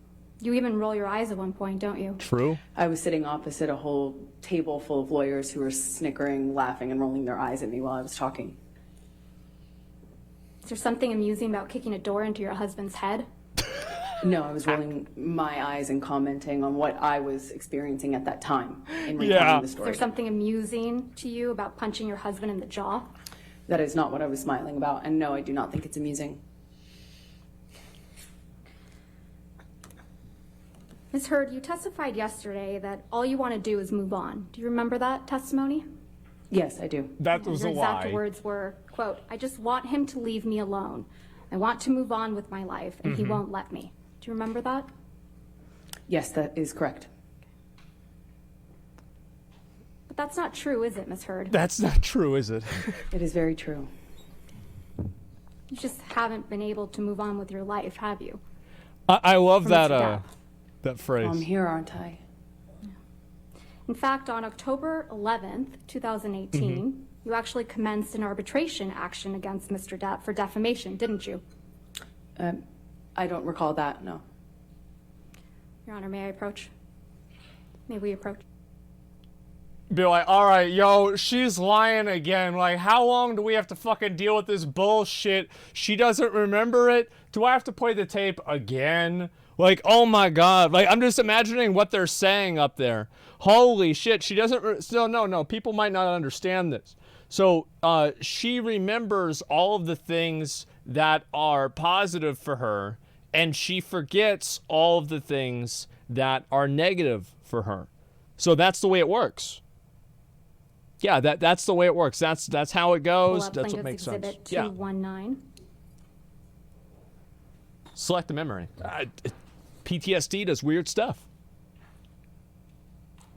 C: You even roll your eyes at one point, don't you?
A: True.
B: I was sitting opposite a whole table full of lawyers who were snickering, laughing, and rolling their eyes at me while I was talking.
C: Is there something amusing about kicking a door into your husband's head?
B: No, I was rolling my eyes and commenting on what I was experiencing at that time in recounting the
C: Is
B: story.
C: there something amusing to you about punching your husband in the jaw?
B: That is not what I was smiling about, and no, I do not think it's amusing.
C: Ms. Heard, you testified yesterday that all you want to do is move on. Do you remember that testimony?
B: Yes, I do.
A: That was a
C: Your exact
A: lie.
C: words were, quote, "I just want him to leave me alone. I want to move on with my life, and he won't let me." Do you remember that?
B: Yes, that is correct.
C: But that's not true, is it, Ms. Heard?
A: That's not true, is it?
B: It is very true.
C: You just haven't been able to move on with your life, have you?
A: I love
C: From
A: that
C: Mr. Depp.
A: that phrase.
B: I'm here, aren't I?
C: In fact, on October 11th, 2018, you actually commenced an arbitration action against Mr. Depp for defamation, didn't you?
B: I don't recall that, no.
C: Your Honor, may I approach? May we approach?
A: Be like, all right, yo, she's lying again. Like, how long do we have to fucking deal with this bullshit? She doesn't remember it. Do I have to play the tape again? Like, oh my God. Like, I'm just imagining what they're saying up there. Holy shit, she doesn't. Still, no, people might not understand this. So, she remembers all of the things that are positive for her, and she forgets all of the things that are negative for her. So that's the way it works. Yeah, that's the way it works. That's how it goes. That's what makes sense.
C: Exhibit 219.
A: Select the memory. PTSD does weird stuff.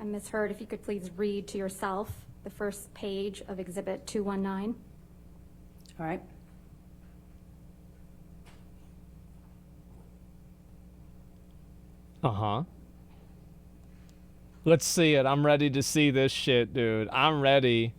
C: And Ms. Heard, if you could please read to yourself the first page of Exhibit 219.
B: All right.
A: Let's see it. I'm ready to see this shit, dude. I'm ready.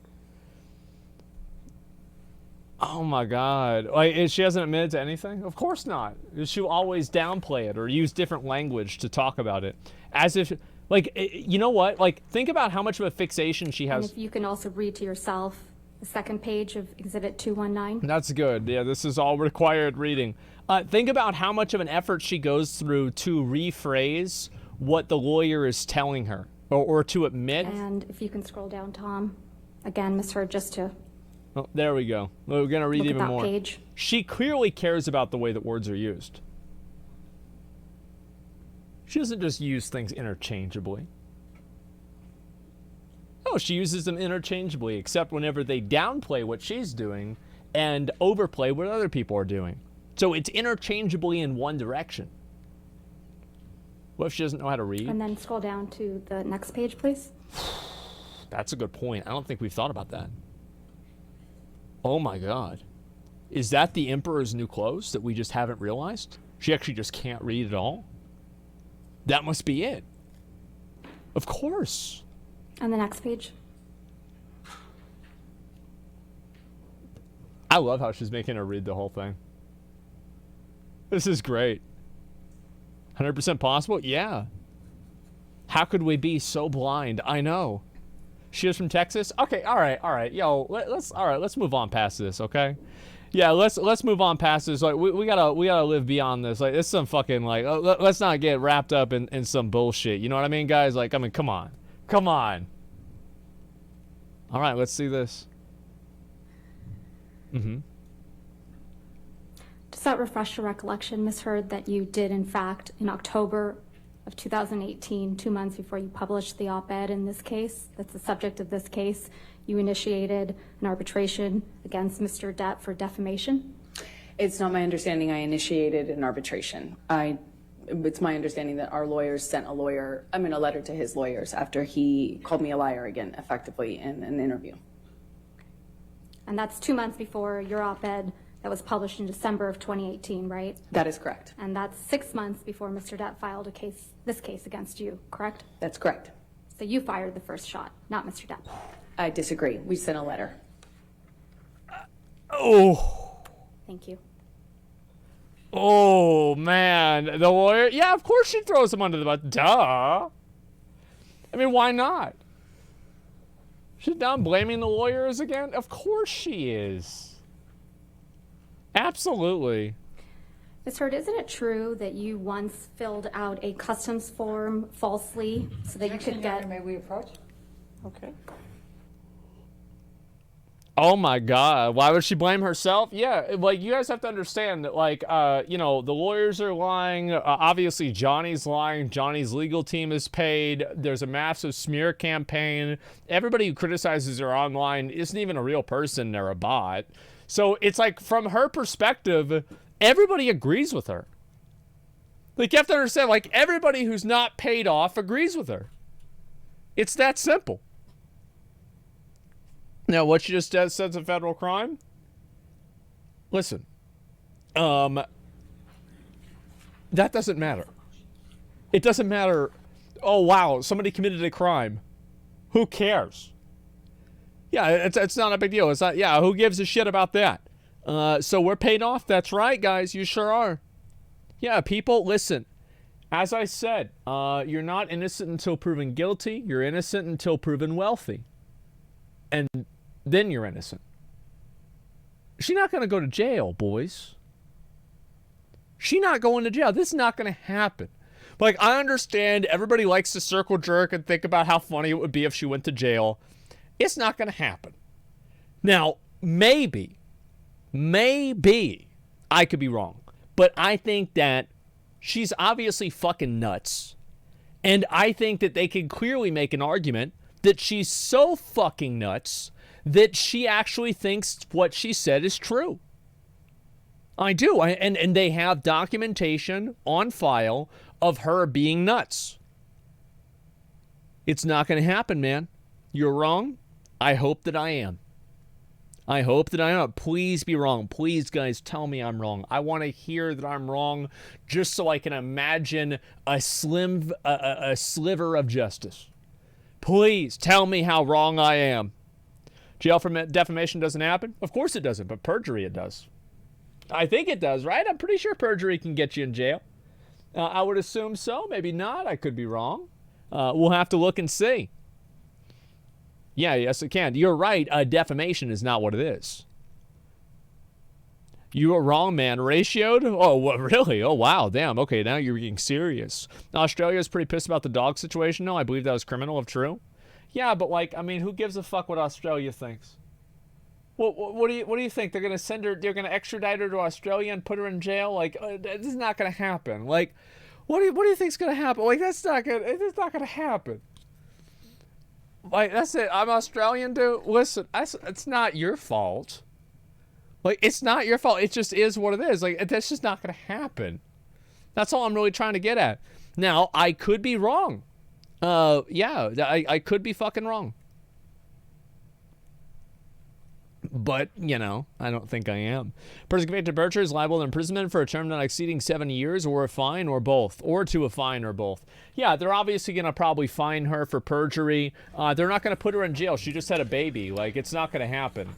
A: Oh my God. Like, she hasn't admitted to anything? Of course not. She'll always downplay it or use different language to talk about it. As if, like, you know what? Like, think about how much of a fixation she has.
C: And if you can also read to yourself the second page of Exhibit 219.
A: That's good. Yeah, this is all required reading. Think about how much of an effort she goes through to rephrase what the lawyer is telling her, or to admit.
C: And if you can scroll down, Tom, again, Ms. Heard, just to
A: Oh, there we go. We're going to read
C: look at
A: even
C: that
A: more.
C: page.
A: She clearly cares about the way that words are used. She doesn't just use things interchangeably. Oh, she uses them interchangeably, except whenever they downplay what she's doing and overplay what other people are doing. So it's interchangeably in one direction. What if she doesn't know how to read?
C: And then scroll down to the next page, please.
A: That's a good point. I don't think we've thought about that. Oh my God. Is that the Emperor's new clothes that we just haven't realized? She actually just can't read at all? That must be it. Of course.
C: And the next page.
A: I love how she's making her read the whole thing. This is great. 100% possible? Yeah. How could we be so blind? I know. She is from Texas? Okay, all right. Yo, let's move on past this, okay? Yeah, let's move on past this. Like we gotta live beyond this. Like it's some fucking like let's not get wrapped up in some bullshit. You know what I mean, guys? Like I mean, come on. All right, let's see this.
C: Does that refresh your recollection, Ms. Heard, that you did, in fact, in October of 2018, 2 months before you published the op-ed in this case, that's the subject of this case, you initiated an arbitration against Mr. Depp for defamation?
B: It's not my understanding I initiated an arbitration. It's my understanding that our lawyers sent a letter to his lawyers after he called me a liar again, effectively, in an interview.
C: And that's 2 months before your op-ed that was published in December of 2018, right?
B: That is correct.
C: And that's 6 months before Mr. Depp filed this case against you, correct?
B: That's correct.
C: So you fired the first shot, not Mr. Depp.
B: I disagree. We sent a letter.
A: Oh.
C: Thank you.
A: Oh, man. The lawyer? Yeah, of course she throws him under the bus. Duh. I mean, why not? She's done blaming the lawyers again? Of course she is. Absolutely.
C: Ms. Heard, isn't it true that you once filled out a customs form falsely so that you could get...
E: May we approach? Okay.
A: Oh my God, why would she blame herself? Yeah, like you guys have to understand that like, you know, the lawyers are lying. Obviously Johnny's lying. Johnny's legal team is paid. There's a massive smear campaign. Everybody who criticizes her online isn't even a real person. They're a bot. So it's like from her perspective, everybody agrees with her. Like you have to understand, like everybody who's not paid off agrees with her. It's that simple. Now, what she just said is a federal crime? Listen, that doesn't matter. It doesn't matter, oh, wow, somebody committed a crime. Who cares? Yeah, it's not a big deal. It's not, yeah, who gives a shit about that? So we're paid off. That's right, guys. You sure are. Yeah, people, listen. As I said, you're not innocent until proven guilty. You're innocent until proven wealthy. And then you're innocent. She's not going to go to jail, boys. She's not going to jail. This is not going to happen. Like, I understand everybody likes to circle jerk and think about how funny it would be if she went to jail. It's not going to happen. Now, maybe, I could be wrong. But I think that she's obviously fucking nuts. And I think that they can clearly make an argument that she's so fucking nuts that she actually thinks what she said is true. I do. And they have documentation on file of her being nuts. It's not going to happen, man. You're wrong. I hope that I am. I hope that I am. Please be wrong. Please, guys, tell me I'm wrong. I want to hear that I'm wrong just so I can imagine a sliver of justice. Please tell me how wrong I am. Jail for defamation doesn't happen? Of course it doesn't, but perjury it does. I think it does, right? I'm pretty sure perjury can get you in jail. I would assume so. Maybe not. I could be wrong. We'll have to look and see. Yeah, yes, it can. You're right. Defamation is not what it is. You were wrong, man. Ratioed? Oh, what, really? Oh, wow. Damn. Okay, now you're getting serious. Australia's pretty pissed about the dog situation. No, I believe that was criminal, if true. Yeah, but like, I mean, who gives a fuck what Australia thinks? What do you think? They're gonna send her? They're gonna extradite her to Australia and put her in jail? Like, this is not gonna happen. Like, what do you think's gonna happen? Like, it's not gonna happen. Like, that's it. I'm Australian, dude. Listen, it's not your fault. Like, it's not your fault. It just is what it is. Like, that's just not gonna happen. That's all I'm really trying to get at. Now, I could be wrong. Yeah, I could be fucking wrong. But, you know, I don't think I am. Person convicted of perjury is liable to imprisonment for a term not exceeding 7 years, or a fine, or both, or to a fine, or both. Yeah, they're obviously going to probably fine her for perjury. They're not going to put her in jail. She just had a baby. Like, it's not going to happen.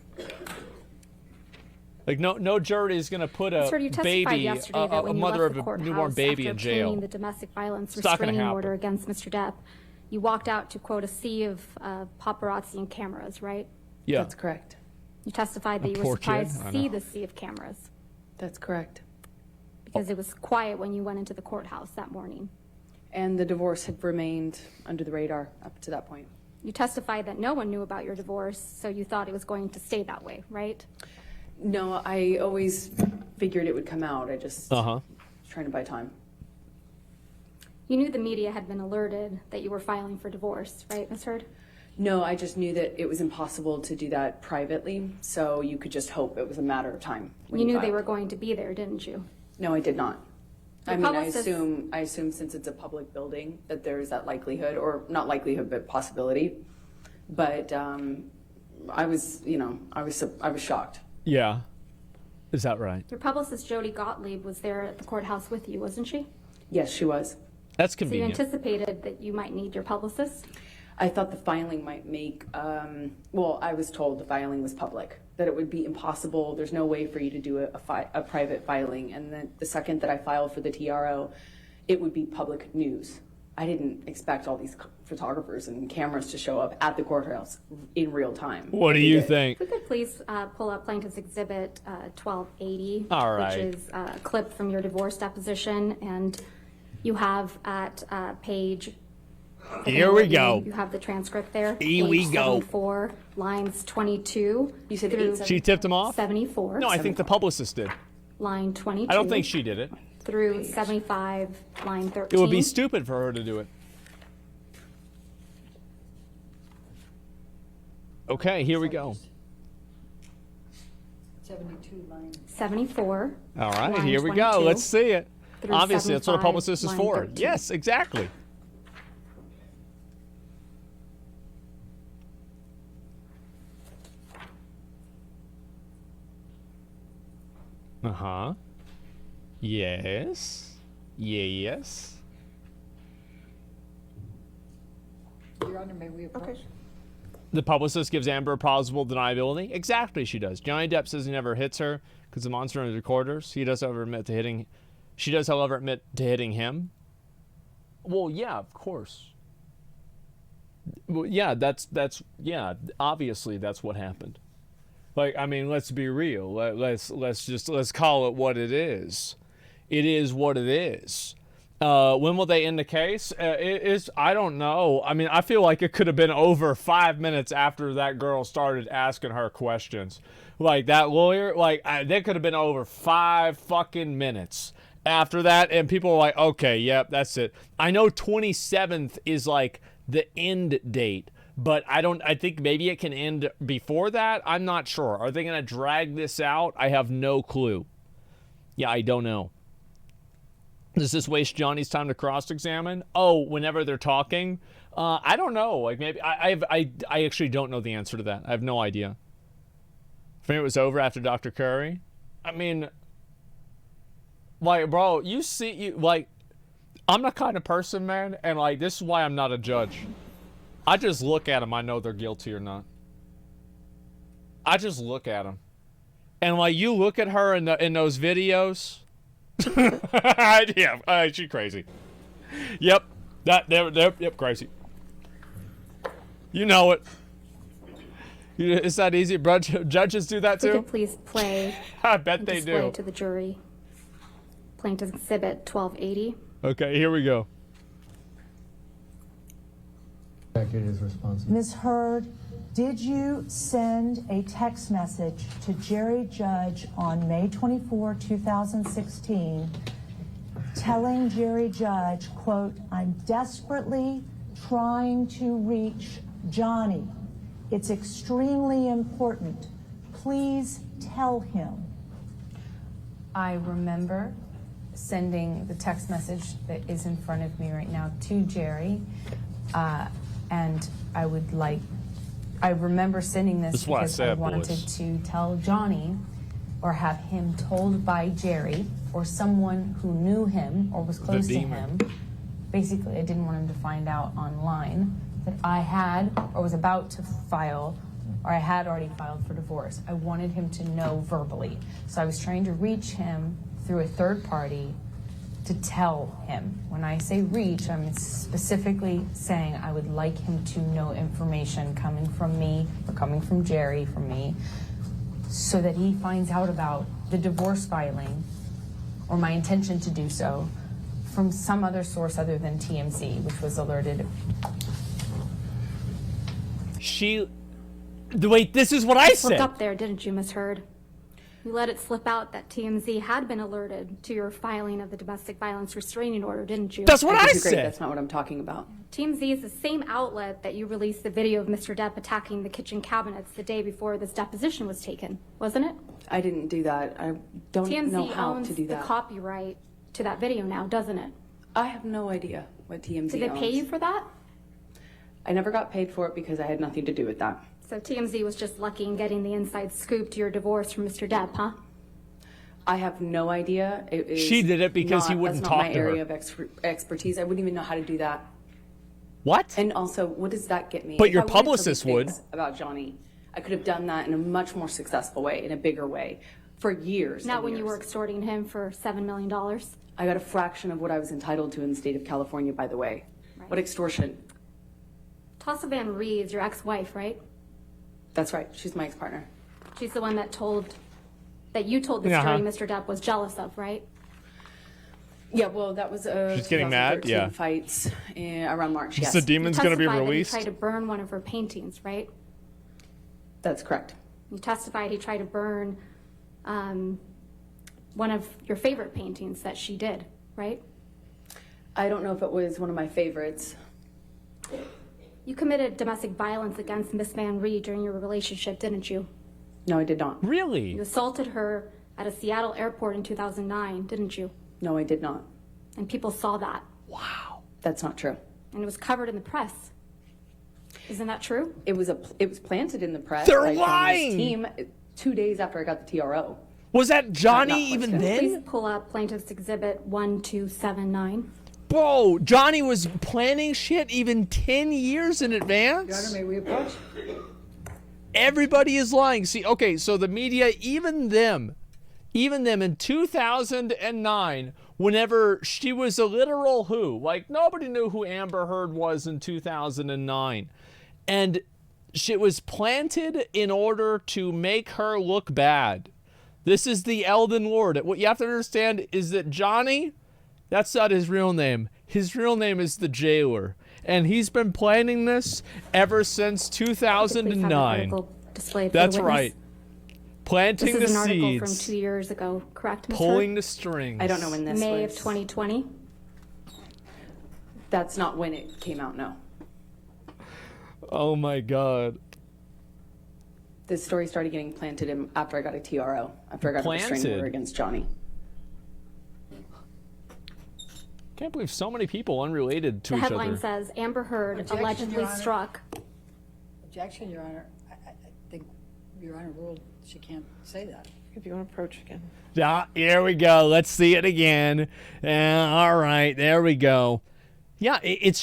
A: Like, no jury is going to put a baby, a mother of a newborn baby in jail.
C: The domestic violence
A: It's not gonna
C: restraining
A: happen.
C: order against Mr. Depp. You walked out to, quote, a sea of paparazzi and cameras, right?
A: Yeah.
B: That's correct.
C: You testified that
B: A
C: you were
B: poor
C: surprised
B: kid, I
C: to see
B: know.
C: the sea of cameras
B: That's correct.
C: because it was quiet when you went into the courthouse that morning.
B: And the divorce had remained under the radar up to that point.
C: You testified that no one knew about your divorce, so you thought it was going to stay that way, right?
B: No, I always figured it would come out. I just was trying to buy time.
C: You knew the media had been alerted that you were filing for divorce, right, Ms. Heard?
B: No, I just knew that it was impossible to do that privately, so you could just hope it was a matter of time. when
C: You knew they
B: filed.
C: were going to be there, didn't you?
B: No, I did not.
C: Your
B: I mean, I
C: publicist-
B: assume since it's a public building that there is that likelihood, or not likelihood, but possibility. But I was shocked.
A: Yeah. Is that right?
C: Your publicist, Jody Gottlieb, was there at the courthouse with you, wasn't she?
B: Yes, she was.
A: That's
C: So you
A: convenient.
C: anticipated that you might need your publicist?
B: I thought the filing might make, well, I was told the filing was public, that it would be impossible. There's no way for you to do a private filing. And then the second that I filed for the TRO, it would be public news. I didn't expect all these photographers and cameras to show up at the courthouse in real time.
A: What do you think?
C: If we could please pull up Plaintiff's Exhibit 1280,
A: All right.
C: which is a clip from your divorce deposition, and you have at page...
A: Here we go.
C: You have the transcript there.
A: Here we
C: page
A: go.
C: 74, lines 22
B: You said
C: through
A: She tipped him off?
C: 74.
A: No, I think the publicist did.
C: Line 22.
A: I don't think she did it.
C: Through 75, line 13.
A: It would be stupid for her to do it. Okay, here we go.
E: 72 lines.
C: 74.
A: All right,
C: line
A: here we go.
C: 22
A: Let's see it.
C: through
A: Obviously, that's what a
C: 75,
A: publicist is
C: line
A: for.
C: 13.
A: Yes, exactly. Uh-huh. Yes. Yes.
E: Your Honor, may we approach?
A: The publicist gives Amber plausible deniability. Exactly, she does. Johnny Depp says he never hits her because the monster in the recorders. He does, however, admit to hitting. She does, however, admit to hitting him. Well, yeah, of course. Well, yeah, that's yeah. Obviously, that's what happened. Like, I mean, let's be real. Let's call it what it is. It is what it is. When will they end the case? I don't know. I mean, I feel like it could have been over 5 minutes after that girl started asking her questions. Like, that lawyer, like, they could have been over 5 fucking minutes after that. And people were like, okay, yep, that's it. I know 27th is like the end date. But I think maybe it can end before that. I'm not sure. Are they going to drag this out? I have no clue. Yeah, I don't know. Does this waste Johnny's time to cross-examine? Oh, whenever they're talking? I don't know. Like, maybe I actually don't know the answer to that. I have no idea. For me, it was over after Dr. Curry. I mean, like, bro, like, I'm the kind of person, man, and like, this is why I'm not a judge. I just look at them. I know they're guilty or not. I just look at them. And like, you look at her in those videos. Yeah, she's crazy. Yep. Yep, crazy. You know it. It's that easy. Judges do that
C: If you
A: too?
C: could please play
A: I bet
C: and
A: they
C: display
A: do.
C: to the jury. Plaintiff's Exhibit 1280.
A: Okay, here we go.
F: Executive responsible.
S: Ms. Heard, did you send a text message to Jerry Judge on May 24, 2016, telling Jerry Judge, quote, I'm desperately trying to reach Johnny. It's extremely important. Please tell him.
U: I remember sending the text message that is in front of me right now to Jerry, and I remember sending this
A: That's what I
U: because I
A: said,
U: wanted
A: boys.
U: to tell Johnny or have him told by Jerry or someone who knew him or was close to
A: demon.
U: him. Basically, I didn't want him to find out online that I had or was about to file, or I had already filed for divorce. I wanted him to know verbally. So I was trying to reach him through a third party to tell him. When I say reach, I'm specifically saying I would like him to know information coming from me or coming from Jerry from me so that he finds out about the divorce filing or my intention to do so from some other source other than TMZ, which was alerted.
A: Wait, this is what I
C: You slipped
A: said.
C: up there, didn't you, Miss Heard? You let it slip out that TMZ had been alerted to your filing of the domestic violence restraining order, didn't you?
A: That's what I
B: disagree.
A: said.
B: That's not what I'm talking about.
C: TMZ is the same outlet that you released the video of Mr. Depp attacking the kitchen cabinets the day before this deposition was taken, wasn't it?
B: I didn't do that. I don't
C: TMZ
B: know how
C: owns
B: to do
C: the
B: that.
C: copyright to that video now, doesn't it?
B: I have no idea what TMZ
C: Did they
B: owns.
C: pay you for that?
B: I never got paid for it because I had nothing to do with that.
C: So TMZ was just lucky in getting the inside scoop to your divorce from Mr. Depp, huh?
B: I have no idea. It is
A: She did it because he
B: not-
A: wouldn't
B: that's not
A: talk
B: my
A: to her.
B: area of expertise. I wouldn't even know how to do that.
A: What?
B: And also, what does that get me?
A: But
B: If
A: your
B: I wanted to
A: publicist
B: leak
A: would.
B: things about Johnny, I could have done that in a much more successful way, in a bigger way, for years.
C: Not
B: and
C: when you
B: years.
C: were extorting him for $7 million.
B: I got a fraction of what I was entitled to in the state of California, by the way. What extortion?
C: Tassa Van Ree is your ex-wife, right?
B: That's right. She's my ex-partner.
C: She's the one that you told this
B: Uh-huh.
C: jury Mr. Depp was jealous of, right?
B: Yeah, well, that was
A: She's getting mad?
B: 2013
A: Yeah.
B: fights around March. Yes.
A: The demon's going to be
C: You testified that
A: released?
C: he tried to burn one of her paintings, right?
B: That's correct.
C: You testified he tried to burn one of your favorite paintings that she did, right?
B: I don't know if it was one of my favorites.
C: You committed domestic violence against Miss Van Ree during your relationship, didn't you?
B: No, I did not.
A: Really?
C: You assaulted her at a Seattle airport in 2009, didn't you?
B: No, I did not.
C: And people saw that.
A: Wow.
B: That's not true.
C: And it was covered in the press. Isn't that true?
B: It was planted in the press.
A: They're
B: by Johnny's
A: lying!
B: Team 2 days after I got the TRO.
A: Was that Johnny
B: Not
A: even
B: posted.
A: then?
C: Please pull up Plaintiff's Exhibit 1279.
A: Bro, Johnny was planning shit even 10 years in advance?
E: Your Honor, may we approach?
A: Everybody is lying. See, okay, so the media, even them in 2009, whenever she was a literal who, like nobody knew who Amber Heard was in 2009. And shit was planted in order to make her look bad. This is the Elden Lord. What you have to understand is that Johnny, that's not his real name. His real name is the Jailer. And he's been planning this ever since 2009. That's right. Planting
C: This is
A: the
C: an article from
A: seeds.
C: 2 years ago, correct, Ms.
A: Pulling
C: Heard?
A: the strings.
B: I don't know when this
C: May
B: was.
C: of 2020.
B: That's not when it came out, no.
A: Oh my God.
B: This story started getting planted after I got a TRO, after I got a restraining
A: Planted?
B: order against Johnny.
A: Can't believe so many people unrelated to
C: The
A: each
C: headline
A: other.
C: says Amber Heard
E: Objection,
C: allegedly
E: Your Honor.
C: struck.
E: Objection, Your Honor. I think Your Honor ruled she can't say that.
D: If you want to approach again.
A: Yeah, here we go. Let's see it again. All right, there we go. Yeah, it's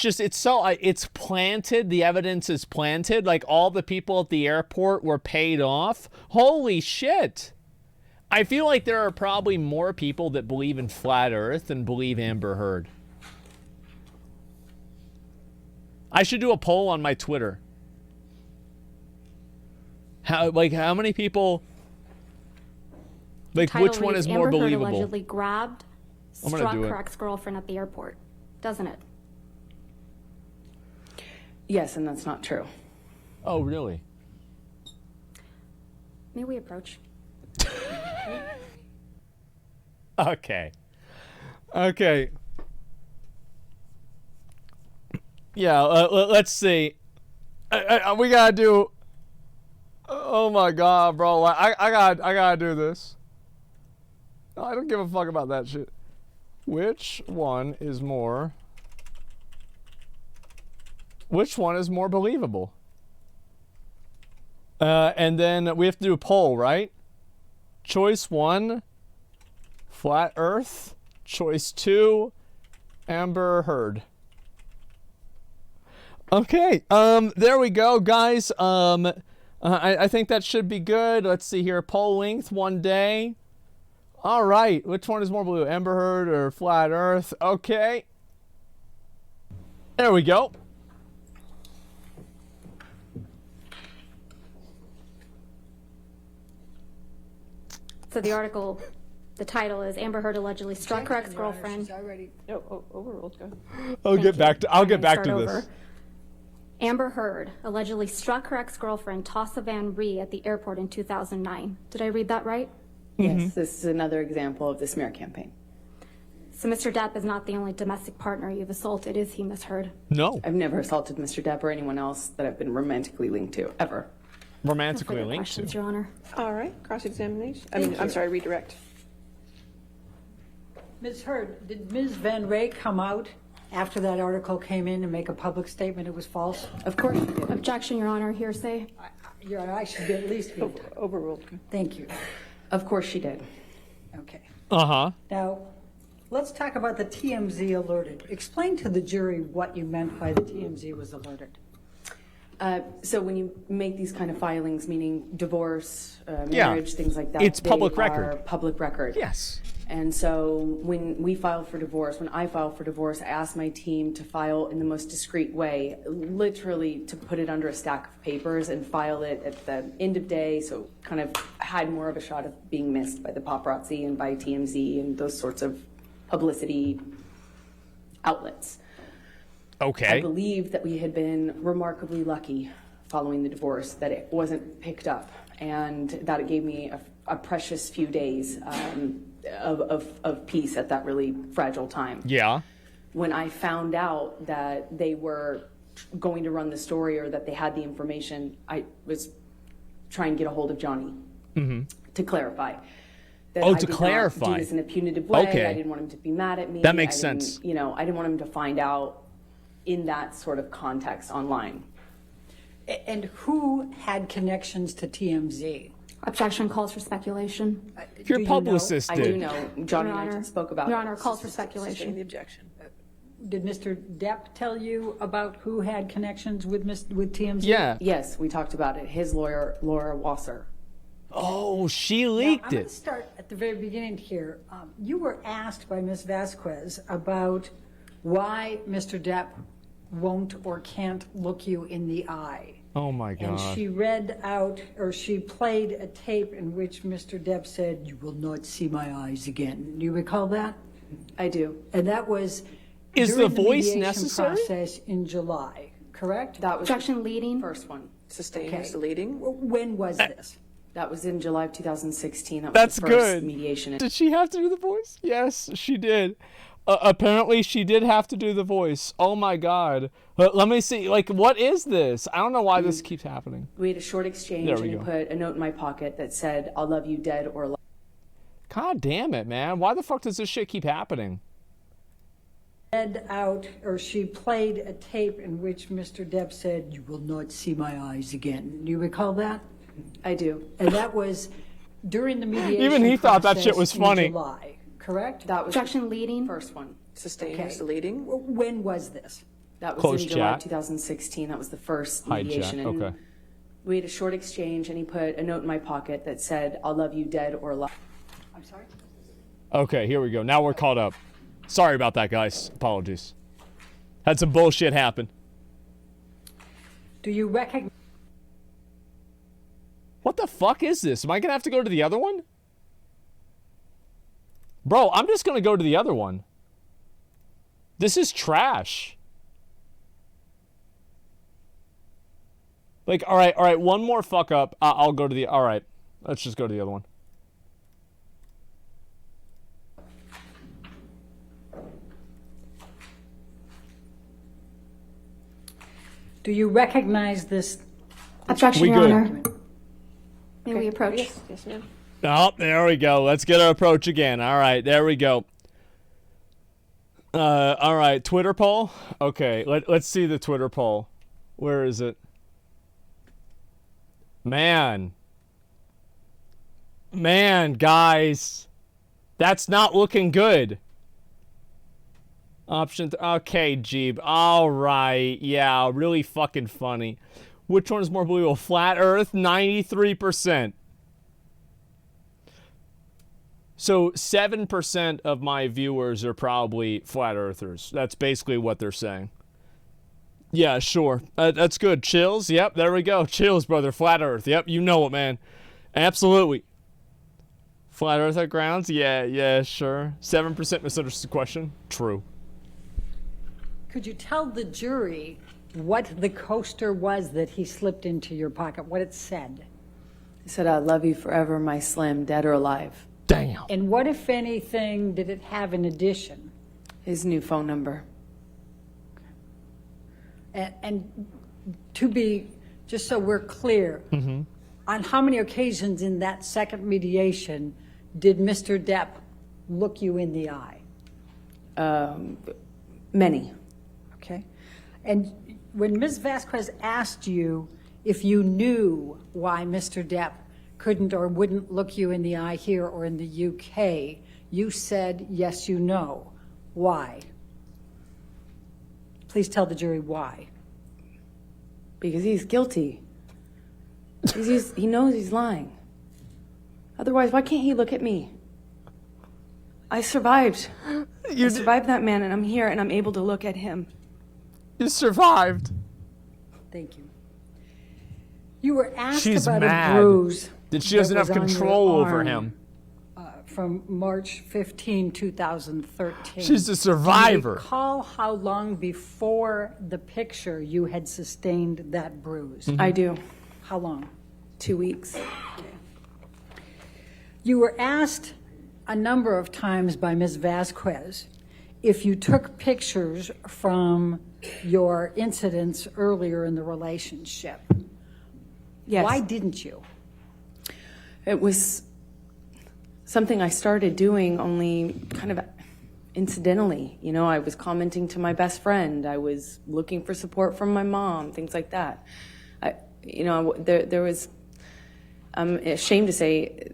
A: planted. The evidence is planted. Like all the people at the airport were paid off. Holy shit. I feel like there are probably more people that believe in flat earth than believe Amber Heard. I should do a poll on my Twitter. How many people? Like,
C: Title
A: which one
C: reads,
A: is more
C: Amber Heard
A: believable?
C: allegedly grabbed,
A: I'm gonna
C: struck
A: do it.
C: her ex-girlfriend at the airport. Doesn't it?
B: Yes, and that's not true.
A: Oh, really?
C: May we approach?
A: Okay. Okay. Yeah, let's see. We gotta do. Oh my god, bro! I gotta do this. I don't give a fuck about that shit. Which one is more? Which one is more believable? And then we have to do a poll, right? Choice 1, Flat Earth. Choice 2, Amber Heard. Okay, there we go, guys. I think that should be good. Let's see here. Poll length, 1 day. All right, which one is more blue, Amber Heard or Flat Earth? Okay. There we go.
C: So the article, the title is Amber Heard allegedly struck her ex-girlfriend.
D: Overruled. Go ahead.
A: I'll get back to
C: Start
A: this.
C: over. Amber Heard allegedly struck her ex-girlfriend Tassa Van Ree at the airport in 2009. Did I read that right?
B: Yes, this is another example of the smear campaign.
C: So Mr. Depp is not the only domestic partner you've assaulted, is he, Miss Heard?
A: No.
B: I've never assaulted Mr. Depp or anyone else that I've been romantically linked to, ever.
A: Romantically
C: No further
A: linked to?
C: questions, Your Honor.
D: All right, cross-examination.
E: Thank
D: I'm
E: you.
D: sorry, redirect.
E: Ms. Heard, did Ms. Van Ray come out after that article came in and make a public statement it was false?
B: Of course she did.
C: Objection, Your Honor. Hearsay.
E: I should be at least be.
D: Overruled.
E: Thank you.
B: Of course she did.
E: Okay.
A: Uh-huh.
E: Now, let's talk about the TMZ alerted. Explain to the jury what you meant by the TMZ was alerted.
B: So when you make these kind of filings, meaning divorce,
A: Yeah.
B: marriage, things like that,
A: It's
B: they
A: public
B: are
A: record.
B: Public record.
A: Yes.
B: And so when we filed for divorce, when I filed for divorce, I asked my team to file in the most discreet way, literally to put it under a stack of papers and file it at the end of day, so kind of had more of a shot of being missed by the paparazzi and by TMZ and those sorts of publicity outlets.
A: Okay.
B: I believe that we had been remarkably lucky following the divorce, that it wasn't picked up, and that it gave me a precious few days of peace at that really fragile time.
A: Yeah.
B: When I found out that they were going to run the story or that they had the information, I was trying to get a hold of Johnny to clarify. That
A: Oh,
B: I
A: to
B: did
A: clarify.
B: not do this in a punitive way.
A: Okay.
B: I didn't want him to be mad at me.
A: That makes
B: I didn't-
A: sense.
B: You know, I didn't want him to find out in that sort of context online.
E: And who had connections to TMZ?
C: Objection calls for speculation.
A: Your
E: Do you
A: publicist
B: I
A: did.
B: do know. Johnny
C: Your
B: and I
C: Honor.
B: spoke about
C: Your
B: it.
C: Honor, calls for
D: Sustain
C: speculation.
D: the objection.
E: Did Mr. Depp tell you about who had connections with TMZ?
A: Yeah.
B: Yes, we talked about it. His lawyer, Laura Wasser.
A: Oh, she
E: Now,
A: leaked
E: I'm going
A: it.
E: to start at the very beginning here. You were asked by Ms. Vasquez about why Mr. Depp won't or can't look you in the eye.
A: Oh my
E: And
A: god.
E: she read out, or she played a tape in which Mr. Depp said, "You will not see my eyes again." Do you recall that?
B: I do.
E: And that was
A: Is
E: during
A: the voice
E: mediation
A: necessary?
E: process in July, correct?
B: That was
C: Objection leading.
B: the first one.
D: Sustain
E: Okay.
D: is the leading.
E: When was this?
B: That was in July of 2016. That was
A: That's
B: the first
A: good.
B: mediation.
A: Did she have to do the voice? Yes, she did. Apparently, she did have to do the voice. Oh my god. Let me see. Like, what is this? I don't know why this keeps happening.
B: We had a short exchange,
A: There
B: and
A: we
B: he
A: go.
B: put a note in my pocket that said, "I'll love you dead or alive."
A: God damn it, man. Why the fuck does this shit keep happening?
E: Read out, or she played a tape in which Mr. Depp said, "You will not see my eyes again." Do you recall that?
B: I do.
E: And that was during the mediation
A: Even he thought that shit
E: process
A: was funny.
E: in July, correct?
B: That was
C: Objection leading.
B: the first one.
D: Sustain
E: Okay.
D: is the leading.
E: When was this?
B: That was
A: Close
B: in July
A: chat.
B: of 2016. That was the first
A: Hide
B: mediation.
A: chat.
B: And
A: Okay.
B: we had a short exchange, and he put a note in my pocket that said, "I'll love you dead or alive."
E: I'm sorry?
A: Okay, here we go. Now we're caught up. Sorry about that, guys. Apologies. Had some bullshit happen.
E: Do you recognize
A: the fuck is this? Am I going to have to go to the other one? Bro, I'm just going to go to the other one. This is trash. Like, all right, one more fuck up. I'll go to the... All right, let's just go to the other one.
E: Do you recognize this?
C: Objection, Your Honor. May we approach?
D: Yes, ma'am.
A: Oh, there we go. Let's get our approach again. All right, there we go. All right, Twitter poll. Okay, let's see the Twitter poll. Where is it? Man, guys, that's not looking good. Option. Okay, Jeeb. All right. Yeah, really fucking funny. Which one is more believable? Flat Earth, 93%. So 7% of my viewers are probably flat earthers. That's basically what they're saying. Yeah, sure. That's good. Chills? Yep, there we go. Chills, brother. Flat Earth. Yep, you know it, man. Absolutely. Flat Earth at grounds? Yeah, sure. 7% misunderstood question? True.
E: Could you tell the jury what the coaster was that he slipped into your pocket, what it said?
B: It said, I love you forever, my Slim, dead or alive.
A: Damn.
E: And what, if anything, did it have in addition?
B: His new phone number.
E: And to be, just so we're clear, on how many occasions in that second mediation did Mr. Depp look you in the eye?
B: Many.
E: Okay. And when Ms. Vasquez asked you if you knew why Mr. Depp couldn't or wouldn't look you in the eye here or in the UK, you said, yes, you know. Why? Please tell the jury why.
B: Because he's guilty. He knows he's lying. Otherwise, why can't he look at me? I survived. I survived that man, and I'm here, and I'm able to look at him.
A: You survived.
E: Thank you. You were asked
A: She's
E: about
A: mad
E: a bruise
A: that she doesn't have
E: was on your
A: control over
E: arm,
A: him.
E: From March 15, 2013.
A: She's a survivor.
E: Do you recall how long before the picture you had sustained that bruise?
B: I do.
E: How long?
B: 2 weeks.
E: You were asked a number of times by Ms. Vasquez if you took pictures from your incidents earlier in the relationship.
B: Yes.
E: Why didn't you?
B: It was something I started doing only kind of incidentally. You know, I was commenting to my best friend. I was looking for support from my mom, things like that. There was, I'm ashamed to say,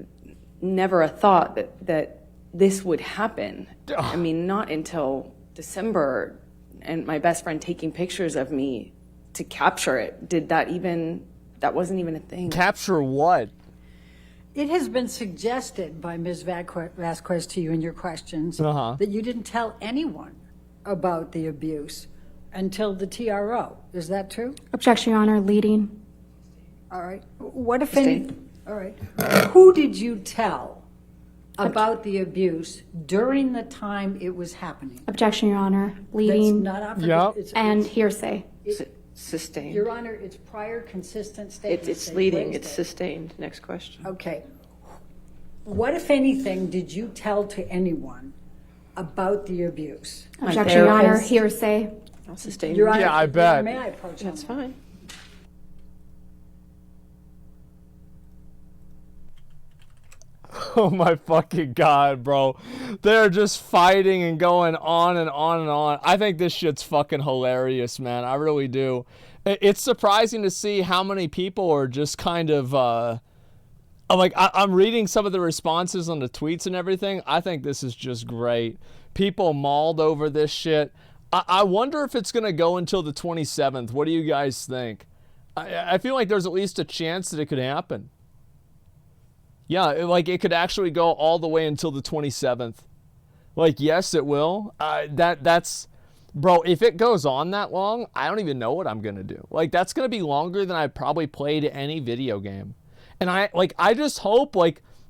B: never a thought that this would happen. I mean, not until December and my best friend taking pictures of me to capture it. That wasn't even a thing.
A: Capture what?
E: It has been suggested by Ms. Vasquez to you in your questions that you didn't tell anyone about the abuse until the TRO. Is that true?
C: Objection, Your Honor. Leading.
E: All right. What if any? All right. Who did you tell about the abuse during the time it was happening?
C: Objection, Your Honor. Leading.
E: That's not operative.
C: And hearsay.
D: Sustained.
E: Your Honor, it's prior consistent statements.
D: It's leading. It's sustained. Next question.
E: Okay. What, if anything, did you tell to anyone about the abuse?
C: Objection, Your Honor. Hearsay.
D: Sustained.
E: Your Honor,
A: yeah, I bet.
E: May I approach?
D: That's fine.
A: Oh my fucking God, bro. They're just fighting and going on and on and on. I think this shit's fucking hilarious, man. I really do. It's surprising to see how many people are just kind of, I'm reading some of the responses on the tweets and everything. I think this is just great. People mauled over this shit. I wonder if it's going to go until the 27th. What do you guys think? I feel like there's at least a chance that it could happen. Yeah, it could actually go all the way until the 27th. Yes, it will. That's, bro, if it goes on that long, I don't even know what I'm going to do. That's going to be longer than I probably played any video game. And I just hope,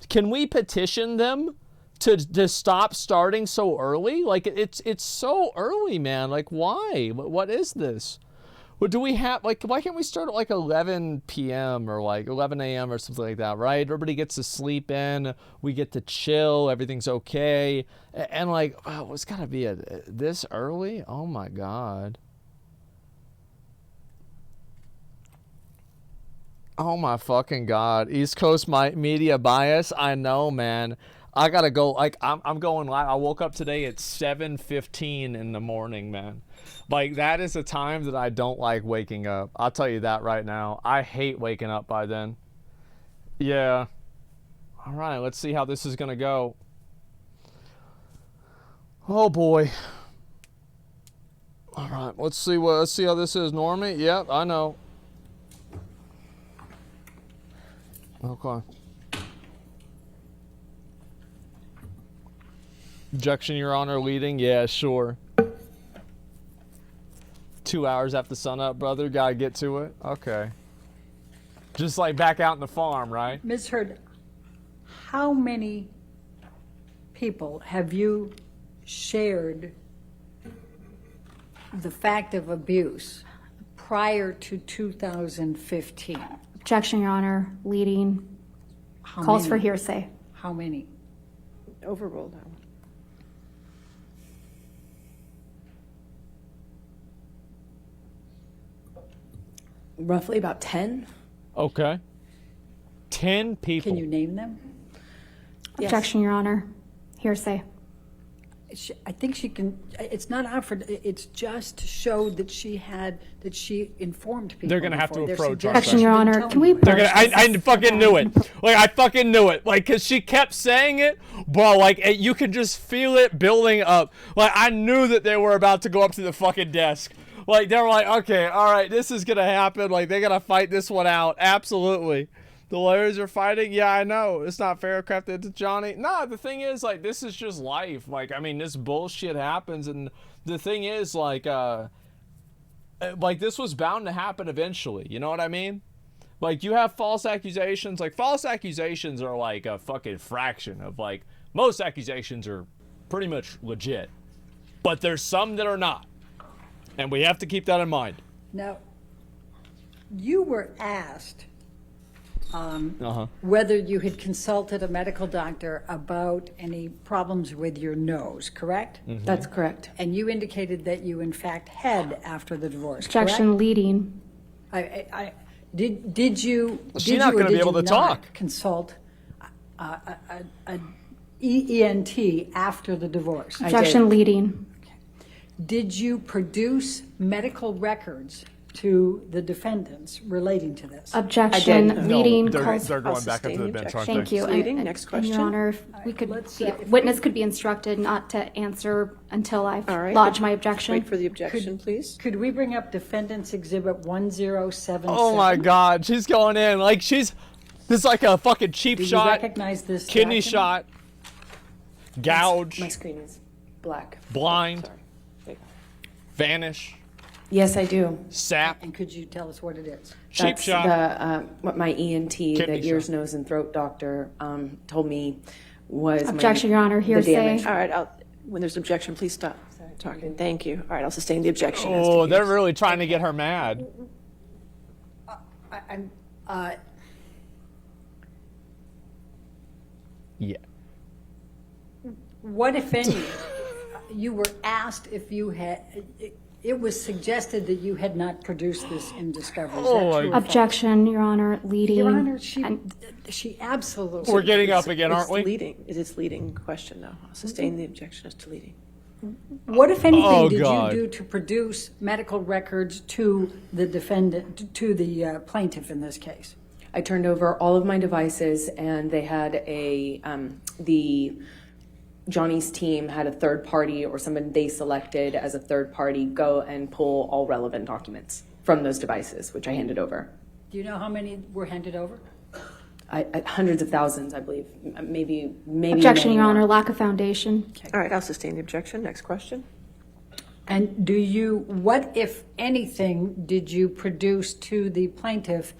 A: can we petition them to stop starting so early? Like, it's so early, man. Like, why? What is this? What do we have? Like, why can't we start at 11 p.m. or 11 a.m. or something like that, right? Everybody gets to sleep in. We get to chill. Everything's okay. And wow, it's got to be this early? Oh, my God. Oh, my fucking God. East Coast media bias? I know, man. I got to go. I'm going live. I woke up today at 7:15 in the morning, man. That is a time that I don't like waking up. I'll tell you that right now. I hate waking up by then. Yeah. All right, let's see how this is going to go. Oh, boy. All right, let's see how this is. Normie? Yep, I know. Okay. Objection, Your Honor, leading? Yeah, sure. 2 hours after sunup, brother. Gotta get to it. Okay. Just back out in the farm, right?
E: Ms. Heard, how many people have you shared the fact of abuse prior to 2015?
C: Objection, Your Honor. Leading.
E: How
C: Calls
E: many?
C: for hearsay.
E: How many?
D: Overruled that one.
B: Roughly about 10.
A: Okay. 10 people.
E: Can you name them?
C: Objection, Your Honor. Hearsay.
E: I think she can. It's not offered. It's just to show that she informed people.
A: They're gonna have to approach.
C: Objection, Your Honor. Can we?
A: I fucking knew it. I fucking knew it. Cause she kept saying it, bro. You could just feel it building up. I knew that they were about to go up to the fucking desk. They were okay, all right, this is gonna happen. They're gonna fight this one out. Absolutely. The lawyers are fighting. Yeah, I know. It's not fair crafted to Johnny. Nah, the thing is, this is just life. This bullshit happens, and the thing is, this was bound to happen eventually. You know what I mean? You have false accusations. False accusations are a fucking fraction of most accusations are pretty much legit, but there's some that are not, and we have to keep that in mind.
E: Now, you were asked whether you had consulted a medical doctor about any problems with your nose, correct?
B: Mm-hmm. That's correct.
E: And you indicated that you, in fact, had after the divorce,
C: Objection,
E: correct?
C: leading.
E: Did you?
A: She's not going to be able to talk.
E: Consult an ENT after the divorce?
C: Objection, leading.
E: Did you produce medical records to the defendants relating to this?
C: Objection, leading.
A: They're going back up to the bench, aren't they?
C: Thank you.
D: Leading. Next question.
C: Your Honor, if we could, witness could be instructed not to answer until I've lodged my objection.
D: Wait for the objection, please.
E: Could we bring up Defendant's Exhibit 1077?
A: Oh my God, she's going in this is a fucking cheap
E: Do
A: shot.
E: you recognize this
A: kidney
E: document?
A: shot. Gouge.
B: My screen is black.
A: Blind. Vanish.
B: Yes, I do.
A: Sap.
E: And could you tell us what it is?
A: Cheap shot.
B: The, what my ENT,
A: Kidney
B: the ears,
A: shot.
B: nose, and throat doctor told me was
C: Objection, Your Honor. Hearsay.
D: All right, when there's objection, please stop talking. Thank you. All right, I'll sustain the objection.
A: Oh, they're really trying to get her mad. Yeah.
E: What, if any, you were asked if you had, it was suggested that you had not produced this in discovery. Is that true or false?
C: Objection, Your Honor. Leading.
E: Your Honor, she absolutely.
A: We're getting up again, aren't we?
D: Leading. It's leading question, though. I'll sustain the objection as to leading.
E: What, if anything, did
A: God.
E: you do to produce medical records to the defendant, to the plaintiff in this case?
B: I turned over all of my devices, and they had Johnny's team had a third party or someone they selected as a third party go and pull all relevant documents from those devices, which I handed over.
E: Do you know how many were handed over?
B: Hundreds of thousands, I believe. Maybe.
C: Objection, Your Honor. Lack of foundation.
D: All right, I'll sustain the objection. Next question.
E: And what, if anything, did you produce to the plaintiff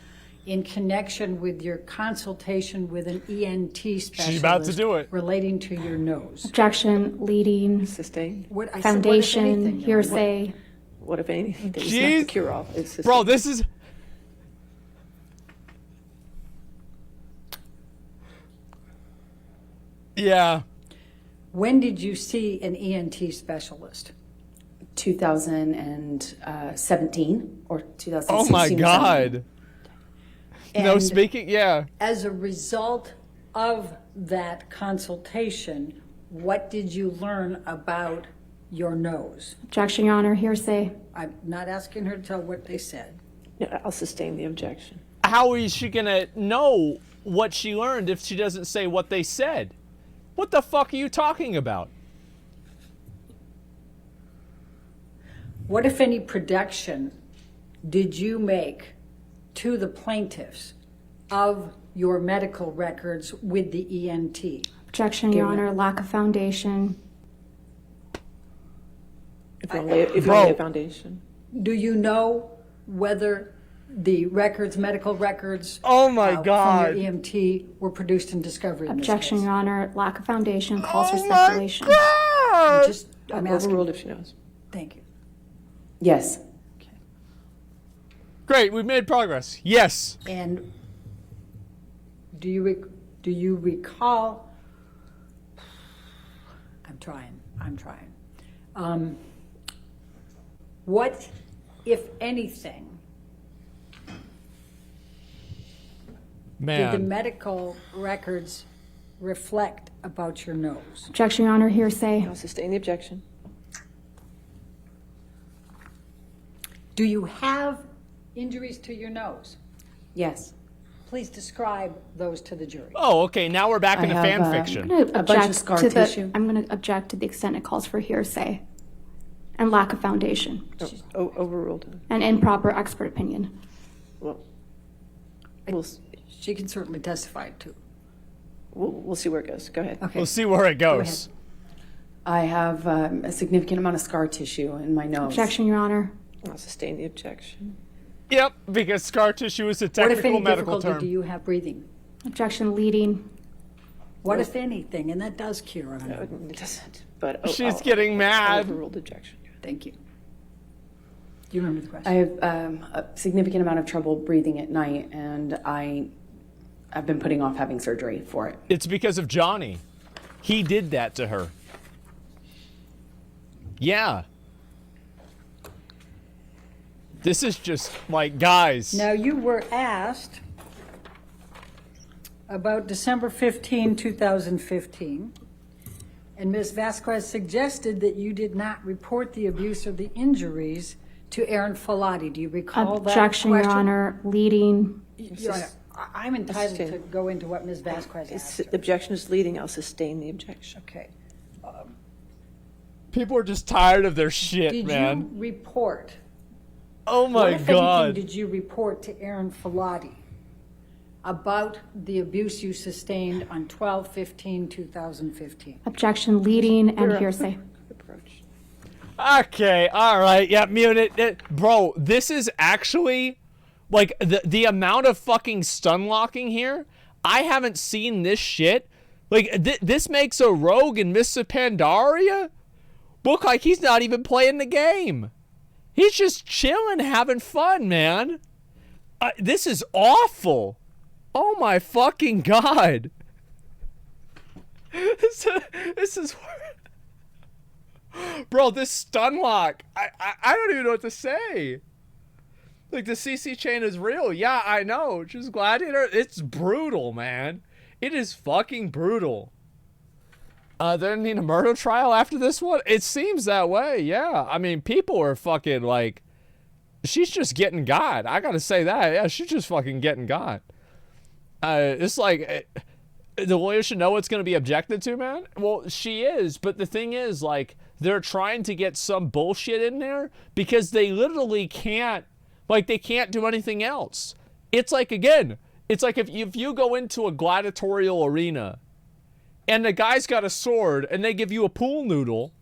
E: in connection with your consultation with an ENT specialist.
A: She's about to do it.
E: Relating to your nose.
C: Objection, leading,
D: Sustained.
E: What, I
C: foundation,
E: said, what if anything,
C: hearsay.
D: What if anything? It's not
A: Jeez.
D: the cure-all. It's sustained.
A: Bro, this is... Yeah.
E: When did you see an ENT specialist?
B: 2017 or 2016.
A: Oh my
B: or
A: God. No
E: And
A: speaking? Yeah.
E: As a result of that consultation, what did you learn about your nose?
C: Objection, Your Honor, hearsay.
E: I'm not asking her to tell what they said.
D: Yeah, I'll sustain the objection.
A: How is she gonna know what she learned if she doesn't say what they said? What the fuck are you talking about?
E: What, if any, production did you make to the plaintiffs of your medical records with the ENT?
C: Objection, Your Honor, lack of foundation.
D: If you lay a foundation.
E: Do you know whether the records, medical records,
A: oh my God,
E: from your EMT were produced in discovery?
C: Objection, Your Honor, lack of foundation calls for
A: Oh
C: speculation.
E: I'm asking.
D: Overruled if she knows.
E: Thank you.
B: Yes.
A: Great, we've made progress. Yes.
E: And do you recall? I'm trying. What, if anything, did the medical records reflect about your nose?
C: Objection, Your Honor, hearsay.
D: I'll sustain the objection.
E: Do you have injuries to your nose?
B: Yes.
E: Please describe those to the jury.
A: Oh, okay. Now we're back into fan fiction.
B: A bunch of scar tissue.
C: I'm going to object to the extent it calls for hearsay and lack of foundation.
D: Overruled.
C: And improper expert opinion.
D: Well,
E: she can certainly testify too.
D: We'll see where it goes. Go ahead.
E: Okay.
A: We'll see where it goes.
B: I have a significant amount of scar tissue in my nose.
C: Objection, Your Honor.
D: I'll sustain the objection.
A: Yep, because scar tissue is a
E: What, if
A: technical
E: any,
A: medical
E: difficulty
A: term.
E: do you have breathing?
C: Objection, leading.
E: What, if anything? And that does cure on
D: No,
E: it.
D: it doesn't. But
A: She's getting mad.
D: Overruled objection.
E: Thank you. Do you remember the question?
B: I have a significant amount of trouble breathing at night, and I've been putting off having surgery for it.
A: It's because of Johnny. He did that to her. Yeah. This is just like, guys.
E: Now, you were asked about December 15, 2015, and Ms. Vasquez suggested that you did not report the abuse or the injuries to Aaron Falati. Do you recall that
C: Objection,
E: question?
C: Your Honor, leading.
E: Your Honor, I'm entitled to go into what Ms. Vasquez asked.
D: The objection is leading. I'll sustain the objection.
E: Okay.
A: People are just tired of their shit,
E: Did
A: man.
E: you report?
A: Oh my
E: what, if
A: God.
E: anything, did you report to Aaron Falati about the abuse you sustained on 12/15/2015?
C: Objection, leading and hearsay.
A: Okay, all right, yeah, mute it. Bro, this is actually, like, the amount of fucking stun locking here, I haven't seen this shit. Like, this makes a rogue in Mists of Pandaria look like he's not even playing the game. He's just chilling, having fun, man. This is awful. Oh my fucking God. This is... Bro, this stun lock, I don't even know what to say. Like, the CC chain is real. Yeah, I know. Just Gladiator, it's brutal, man. It is fucking brutal. There need a murder trial after this one? It seems that way, yeah. I mean, people are fucking like, she's just getting got. I gotta say that. Yeah, she's just fucking getting got. It's like, the lawyer should know what's gonna be objected to, man. Well, she is, but the thing is, like, they're trying to get some bullshit in there because they literally can't, like, they can't do anything else. It's like, again, it's like if you go into a gladiatorial arena and the guy's got a sword and they give you a pool noodle,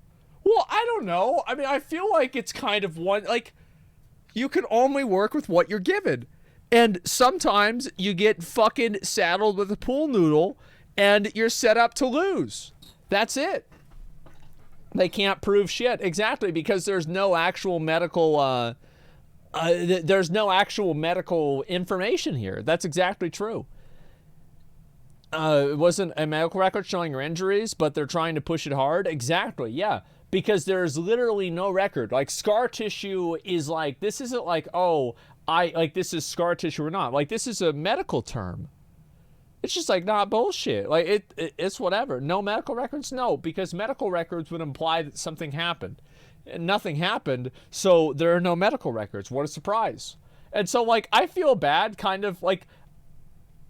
A: well, I don't know. I mean, I feel like it's kind of one, like, you can only work with what you're given. And sometimes you get fucking saddled with a pool noodle and you're set up to lose. That's it. They can't prove shit. Exactly, because there's no actual medical information here. That's exactly true. It wasn't a medical record showing your injuries, but they're trying to push it hard. Exactly, yeah. Because there's literally no record. Like, scar tissue is like, this isn't like, oh, this is scar tissue or not. Like, this is a medical term. It's just like, nah, bullshit. Like, it's whatever. No medical records? No, because medical records would imply that something happened. And nothing happened, so there are no medical records. What a surprise. And so, like, I feel bad, kind of, like,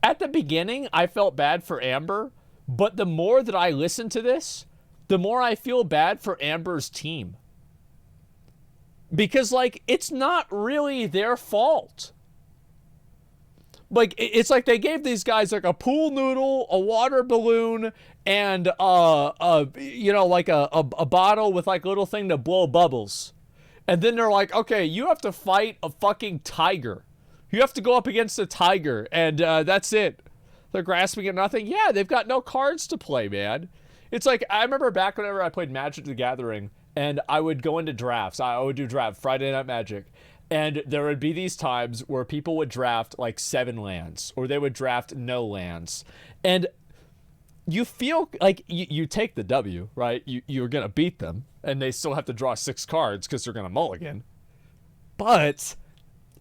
A: at the beginning, I felt bad for Amer, but the more that I listen to this, the more I feel bad for Amber's team. Because, like, it's not really their fault. Like, it's like they gave these guys, like, a pool noodle, a water balloon, and, you know, like a bottle with, like, a little thing to blow bubbles. And then they're like, okay, you have to fight a fucking tiger. You have to go up against a tiger, and that's it. They're grasping at nothing. Yeah, they've got no cards to play, man. It's like, I remember back whenever I played Magic the Gathering, and I would go into drafts. I would do draft, Friday Night Magic. And there would be these times where people would draft like 7 lands, or they would draft no lands. And you feel like you take the W, right? You're going to beat them, and they still have to draw 6 cards because they're going to mulligan. But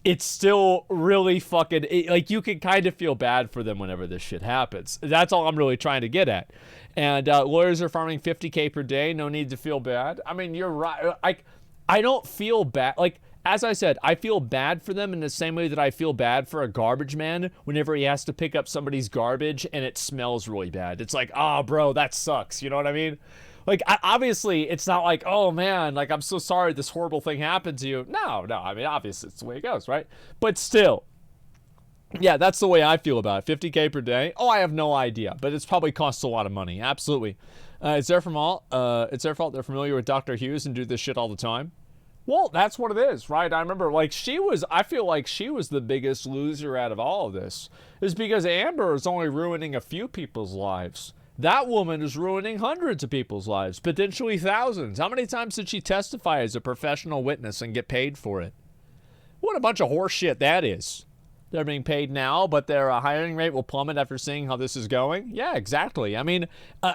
A: it's still really fucking, like, you can kind of feel bad for them whenever this shit happens. That's all I'm really trying to get at. And lawyers are farming $50K per day. No need to feel bad. I mean, you're right. I don't feel bad. Like, as I said, I feel bad for them in the same way that I feel bad for a garbage man whenever he has to pick up somebody's garbage and it smells really bad. It's like, oh, bro, that sucks. You know what I mean? Like, obviously, it's not like, oh, man, like, I'm so sorry this horrible thing happened to you. No, I mean, obviously, it's the way it goes, right? But still, yeah, that's the way I feel about it. $50K per day? Oh, I have no idea, but it's probably costs a lot of money. Absolutely. It's their fault they're familiar with Dr. Hughes and do this shit all the time. Well, that's what it is, right? I remember, like, I feel like she was the biggest loser out of all of this. Is because Amer is only ruining a few people's lives. That woman is ruining hundreds of people's lives, potentially thousands. How many times did she testify as a professional witness and get paid for it? What a bunch of horse shit that is. They're being paid now, but their hiring rate will plummet after seeing how this is going? Yeah, exactly. I mean,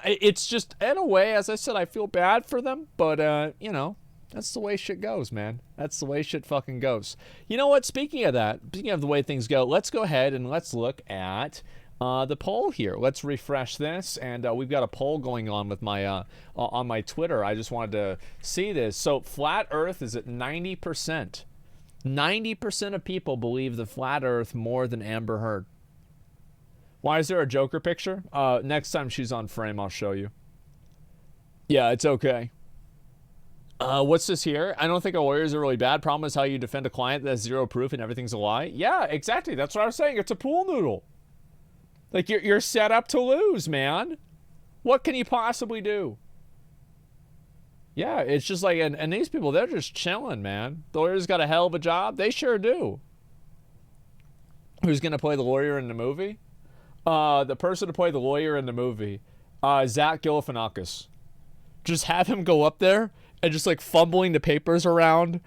A: it's just, in a way, as I said, I feel bad for them, but, you know, that's the way shit goes, man. That's the way shit fucking goes. You know what? Speaking of that, speaking of the way things go, let's go ahead and let's look at the poll here. Let's refresh this, and we've got a poll going on with my on my Twitter. I just wanted to see this. So flat Earth is at 90%. 90% of people believe the flat Earth more than Amer Heard. Why is there a Joker picture? Next time she's on frame, I'll show you. Yeah, it's okay. What's this here? I don't think a lawyer is a really bad problem is how you defend a client that has zero proof and everything's a lie. Yeah, exactly. That's what I was saying. It's a pool noodle. Like, you're set up to lose, man. What can you possibly do? Yeah, it's just like, and these people, they're just chilling, man. The lawyers got a hell of a job. They sure do. Who's going to play the lawyer in the movie? The person to play the lawyer in the movie, Zach Galifianakis. Just have him go up there and just, like, fumbling the papers around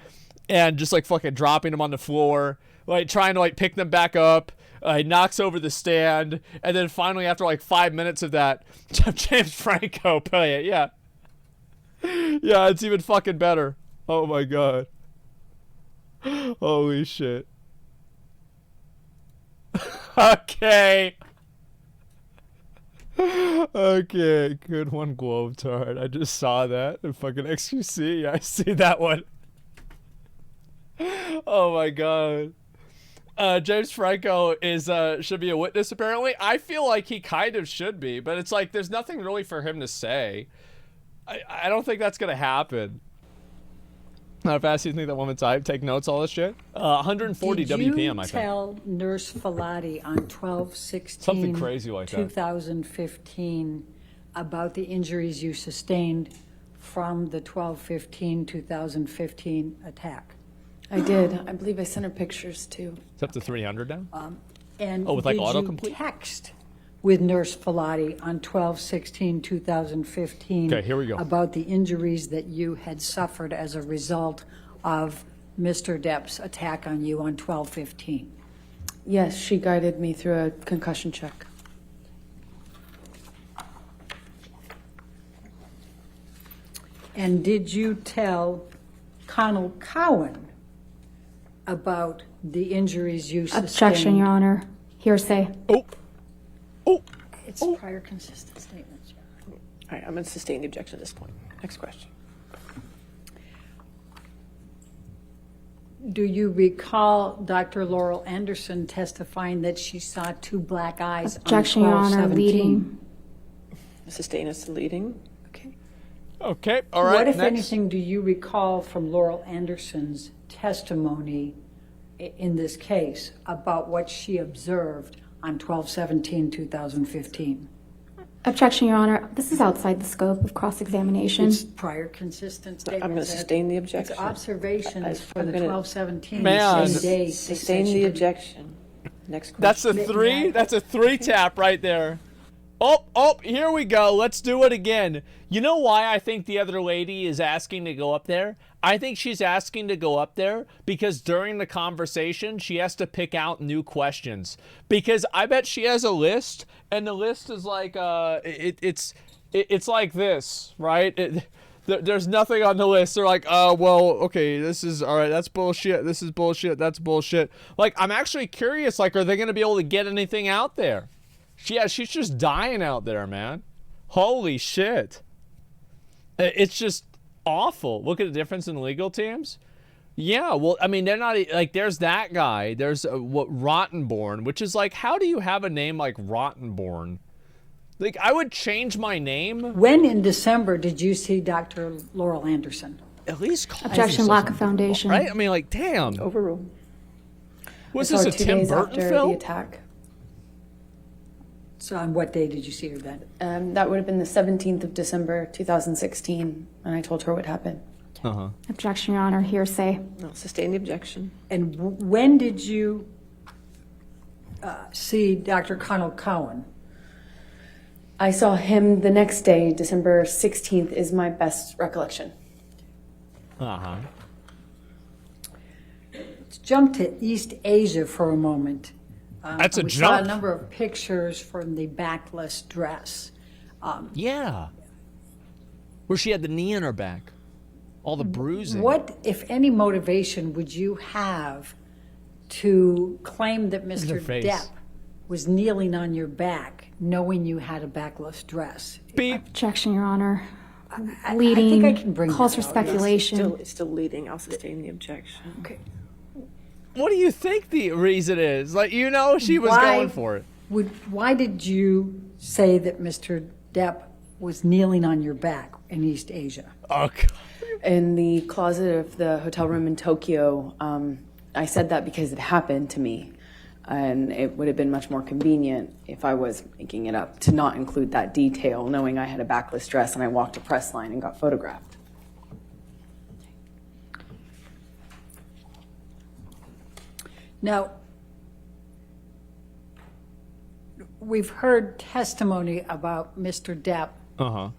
A: and just, like, fucking dropping them on the floor, like, trying to, like, pick them back up. He knocks over the stand, and then finally, after, like, 5 minutes of that, James Franco play it. Yeah. Yeah, it's even fucking better. Oh, my God. Holy shit. Okay. Okay, good one, Globetard. I just saw that in fucking XQC. I see that one. Oh my god. James Franco is should be a witness apparently. I feel like he kind of should be, but it's like there's nothing really for him to say. I don't think that's gonna happen. How fast do you think that woman typed? Take notes, all this shit? 140 WPM, I think.
E: Tell Nurse Falati on 12/16,
A: something crazy like
E: 2015 about the injuries you sustained from the 12/15/2015 attack?
B: I did. I believe I sent her pictures too.
A: It's up to 300 now?
E: And
A: Oh, with like
E: did you
A: autocomplete?
E: text with Nurse Filati on 12/16/2015
A: Okay, here we go.
E: about the injuries that you had suffered as a result of Mr. Depp's attack on you on 12/15?
B: Yes, she guided me through a concussion check.
E: And did you tell Connell Cowan about the injuries you sustained?
C: Objection, Your Honor. Hearsay.
E: It's prior consistent statements.
D: All right, I'm going to sustain the objection at this point. Next question.
E: Do you recall Dr. Laurel Anderson testifying that she saw two black eyes
C: Objection,
E: on
C: Your Honor.
E: 12/17?
C: Leading.
D: Sustain as to leading.
A: Okay, all right.
E: What, if
A: next.
E: anything, do you recall from Laurel Anderson's testimony in this case about what she observed on 12/17/2015?
C: Objection, Your Honor. This is outside the scope of cross-examination.
E: It's prior consistent statements.
D: I'm going to sustain the objection.
E: It's observations for the
D: I'm gonna
E: 12/17
A: Man.
E: same day.
D: Sustain the objection. Next question.
A: That's a three. That's a three tap right there. Oh, here we go. Let's do it again. You know why I think the other lady is asking to go up there? I think she's asking to go up there because during the conversation, she has to pick out new questions. Because I bet she has a list, and the list is like, it's like this, right? There's nothing on the list. They're like, well, okay, this is, all right, that's bullshit. This is bullshit. That's bullshit. Like, I'm actually curious, like, are they going to be able to get anything out there? She's just dying out there, man. Holy shit. It's just awful. Look at the difference in the legal teams. Yeah, well, I mean, they're not, like, there's that guy. There's, Rottenborn, which is like, how do you have a name like Rottenborn? Like, I would change my name.
E: When in December did you see Dr. Laurel Anderson?
A: At least call
C: Objection, lack of foundation.
A: Right? I mean, like, damn.
D: Overruled.
A: Was
B: I saw
A: this a
B: her 2
A: Tim
B: days
A: Burton
B: after
A: film?
B: the attack.
E: So on what day did you see her then?
B: That would have been the 17th of December, 2016, and I told her what happened.
A: Uh-huh.
C: Objection, Your Honor. Hearsay.
D: No, sustain the objection.
E: And when did you see Dr. Connell Cowan?
B: I saw him the next day, December 16th is my best recollection.
A: Uh-huh.
E: Let's jump to East Asia for a moment.
A: That's a
E: we
A: jump.
E: saw a number of pictures from the backless dress.
A: Yeah. Where she had the knee in her back. All the bruising.
E: What, if any, motivation would you have to claim that
A: at
E: Mr.
A: her face.
E: Depp was kneeling on your back, knowing you had a backless dress?
C: Objection, Your Honor.
E: I
C: Leading.
E: think I can bring
C: calls
E: that
C: for
E: out, yes.
C: speculation.
D: It's still leading. I'll sustain the objection.
E: Okay.
A: What do you think the reason is? Like, you know, she was going for it.
E: Why did you say that Mr. Depp was kneeling on your back in East Asia?
A: Oh, God.
B: In the closet of the hotel room in Tokyo, I said that because it happened to me. And it would have been much more convenient if I was making it up to not include that detail, knowing I had a backless dress and I walked a press line and got photographed.
E: Now, we've heard testimony about Mr. Depp
A: Uh-huh.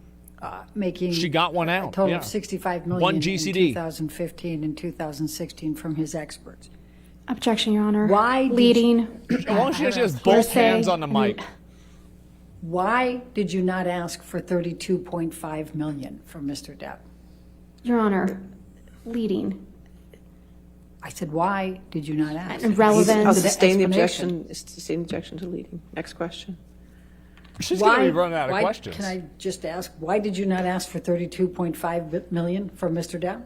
E: making
A: She got one
E: a
A: out,
E: total
A: yeah.
E: of $65 million
A: One
E: in
A: GCD.
E: 2015 and 2016 from his experts.
C: Objection, Your Honor.
E: Why did
C: Leading.
A: As long as she has both
C: Hearsay.
A: hands on the mic.
E: Why did you not ask for $32.5 million from Mr. Depp?
C: Your Honor. Leading.
E: I said, why did you not ask?
C: Relevant.
D: I'll
E: The
D: sustain the
E: explanation.
D: objection. Sustain the objection to leading. Next question.
A: She's going to be running out of questions.
E: Can I just ask, why did you not ask for $32.5 million from Mr. Depp?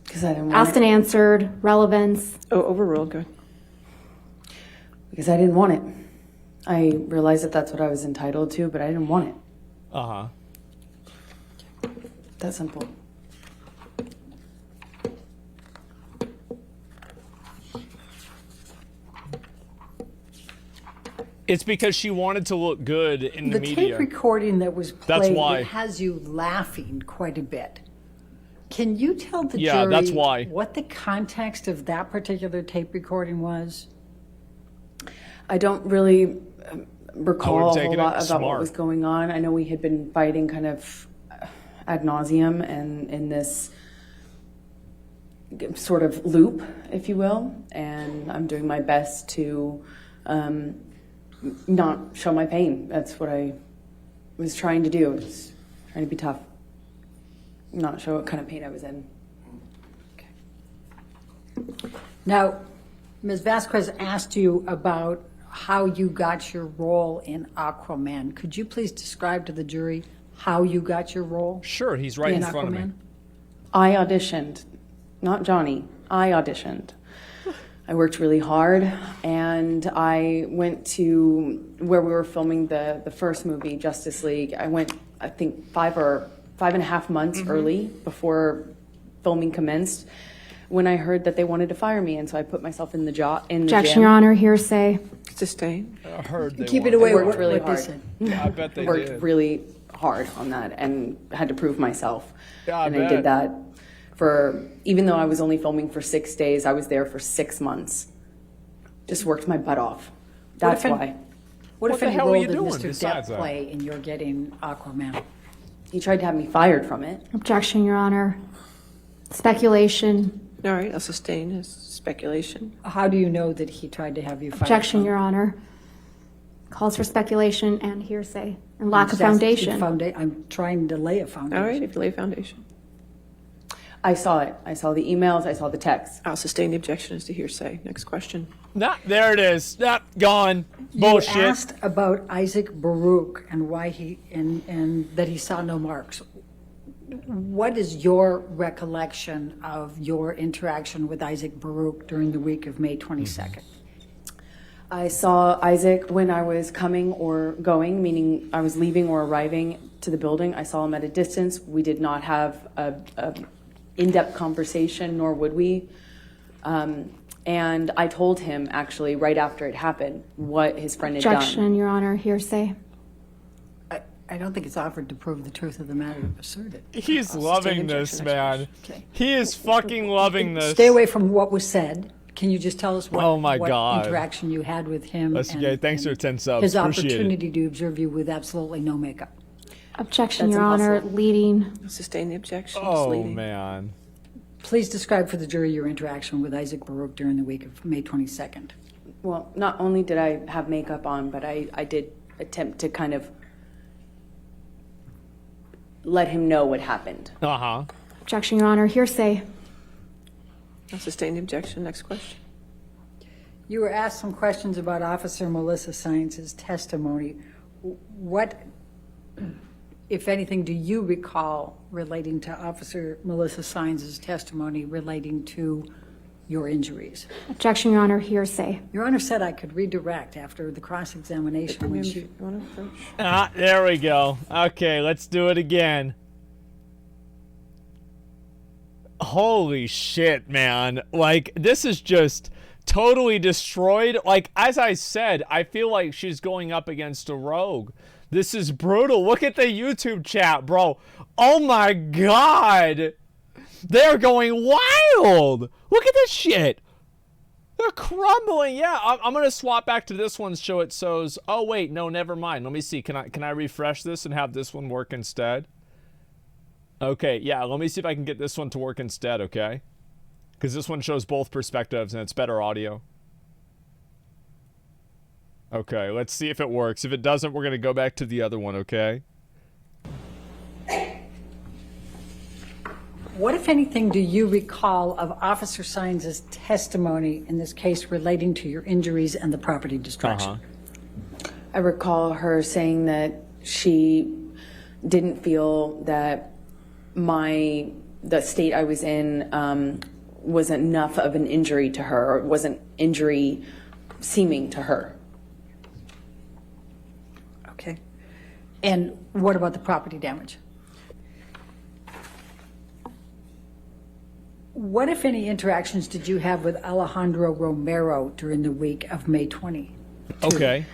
B: Because I didn't want
C: Asked and
B: it.
C: answered. Relevance.
D: Oh, overruled. Good.
B: Because I didn't want it. I realized that that's what I was entitled to, but I didn't want it.
A: Uh-huh.
B: That simple.
A: It's because she wanted to look good in the
E: The
A: media.
E: tape recording that was
A: That's
E: played
A: why.
E: it has you laughing quite a bit. Can you tell the
A: Yeah,
E: jury
A: that's why.
E: what the context of that particular tape recording was?
B: I don't really recall a
A: taking
B: whole
A: it
B: lot about
A: smart.
B: what was going on. I know we had been fighting kind of ad nauseum and in this sort of loop, if you will, and I'm doing my best to not show my pain. That's what I was trying to do. I was trying to be tough, not show what kind of pain I was in.
E: Now, Ms. Vasquez asked you about how you got your role in Aquaman. Could you please describe to the jury how you got your role?
A: Sure, he's right in front of me.
B: I auditioned, not Johnny. I auditioned. I worked really hard, and I went to where we were filming the first movie, Justice League. I went, I think, 5.5 months early before filming commenced, when I heard that they wanted to fire me, and so I put myself in the job in the
C: Objection,
B: gym.
C: Your Honor. Hearsay.
D: Sustain.
A: I heard they
E: Keep
A: wanted-
E: it away.
B: I worked
E: what
B: really
E: they
B: hard.
E: said.
A: Yeah, I bet they
B: worked
A: did.
B: really hard on that and had to prove myself.
A: Yeah, I
B: and I
A: bet.
B: did that for, even though I was only filming for 6 days, I was there for 6 months. Just worked my butt off. That's why.
E: What
A: What
E: if
A: the
E: any
A: hell are
E: role
A: you
E: did
A: doing
E: Mr.
A: besides
E: Depp
A: that?
E: play in your getting Aquaman?
B: He tried to have me fired from it.
C: Objection, Your Honor. Speculation.
D: All right, I'll sustain his speculation.
E: How do you know that he tried to have you fired?
C: Objection,
E: from?
C: Your Honor. Calls for speculation and hearsay and
E: I'm
C: lack of
E: just asking you
C: foundation.
E: I'm trying to lay a foundation.
D: All right, if you lay a foundation.
B: I saw it. I saw the emails. I saw the texts.
D: I'll sustain the objection as to hearsay. Next question.
A: Nah, there it is. Nah, gone.
E: You
A: Bullshit.
E: asked about Isaac Baruch and why he and that he saw no marks. What is your recollection of your interaction with Isaac Baruch during the week of May 22nd?
B: I saw Isaac when I was coming or going, meaning I was leaving or arriving to the building. I saw him at a distance. We did not have a in-depth conversation, nor would we. And I told him, actually, right after it happened, what his friend had done.
C: Objection, Your Honor. Hearsay.
E: I don't think it's offered to prove the truth of the matter asserted.
A: He's loving this, man. He is fucking loving this.
E: Stay away from what was said. Can you just tell us what,
A: Oh my
E: what
A: God.
E: interaction you had with him?
A: That's okay. Thanks for 10 subs.
E: His
A: Appreciate it.
E: opportunity to observe you with absolutely no makeup.
C: Objection,
B: That's
C: Your Honor.
B: impossible.
C: Leading.
D: Sustain the objection.
A: Oh,
D: leading.
A: man.
E: Please describe for the jury your interaction with Isaac Baruch during the week of May 22nd.
B: Well, not only did I have makeup on, but I did attempt to kind of let him know what happened.
A: Uh-huh.
C: Objection, Your Honor. Hearsay.
D: I'll sustain the objection. Next question.
E: You were asked some questions about Officer Melissa Sainz's testimony. What, if anything, do you recall relating to Officer Melissa Sainz's testimony relating to your injuries?
C: Objection, Your Honor. Hearsay.
E: Your Honor said I could redirect after the cross-examination when she...
A: Ah, there we go. Okay, let's do it again. Holy shit, man. Like, this is just totally destroyed. Like, as I said, I feel like she's going up against a rogue. This is brutal. Look at the YouTube chat, bro. Oh my God. They're going wild. Look at this shit. They're crumbling. Yeah, I'm going to swap back to this one, show it shows. Oh, wait. No, never mind. Let me see. Can I refresh this and have this one work instead? Okay, yeah, let me see if I can get this one to work instead, okay? Because this one shows both perspectives and it's better audio. Okay, let's see if it works. If it doesn't, we're going to go back to the other one, okay?
E: What, if anything, do you recall of Officer Sainz's testimony in this case relating to your injuries and the property destruction?
B: I recall her saying that she didn't feel that the state I was in was enough of an injury to her, or wasn't injury seeming to her.
E: Okay. And what about the property damage? What, if any, interactions did you have with Alejandro Romero during the week of May 20?
A: Okay.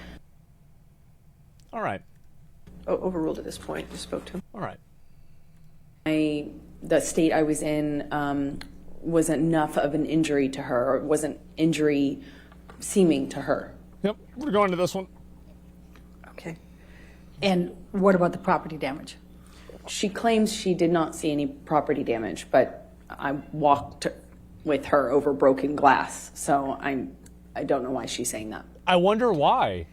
A: All right.
D: Overruled at this point. Just spoke to him.
A: All right.
B: the state I was in wasn't enough of an injury to her, or wasn't injury seeming to her.
A: Yep, we're going to this one.
E: Okay. And what about the property damage?
B: She claims she did not see any property damage, but I walked with her over broken glass, so I don't know why she's saying that.
A: I wonder why.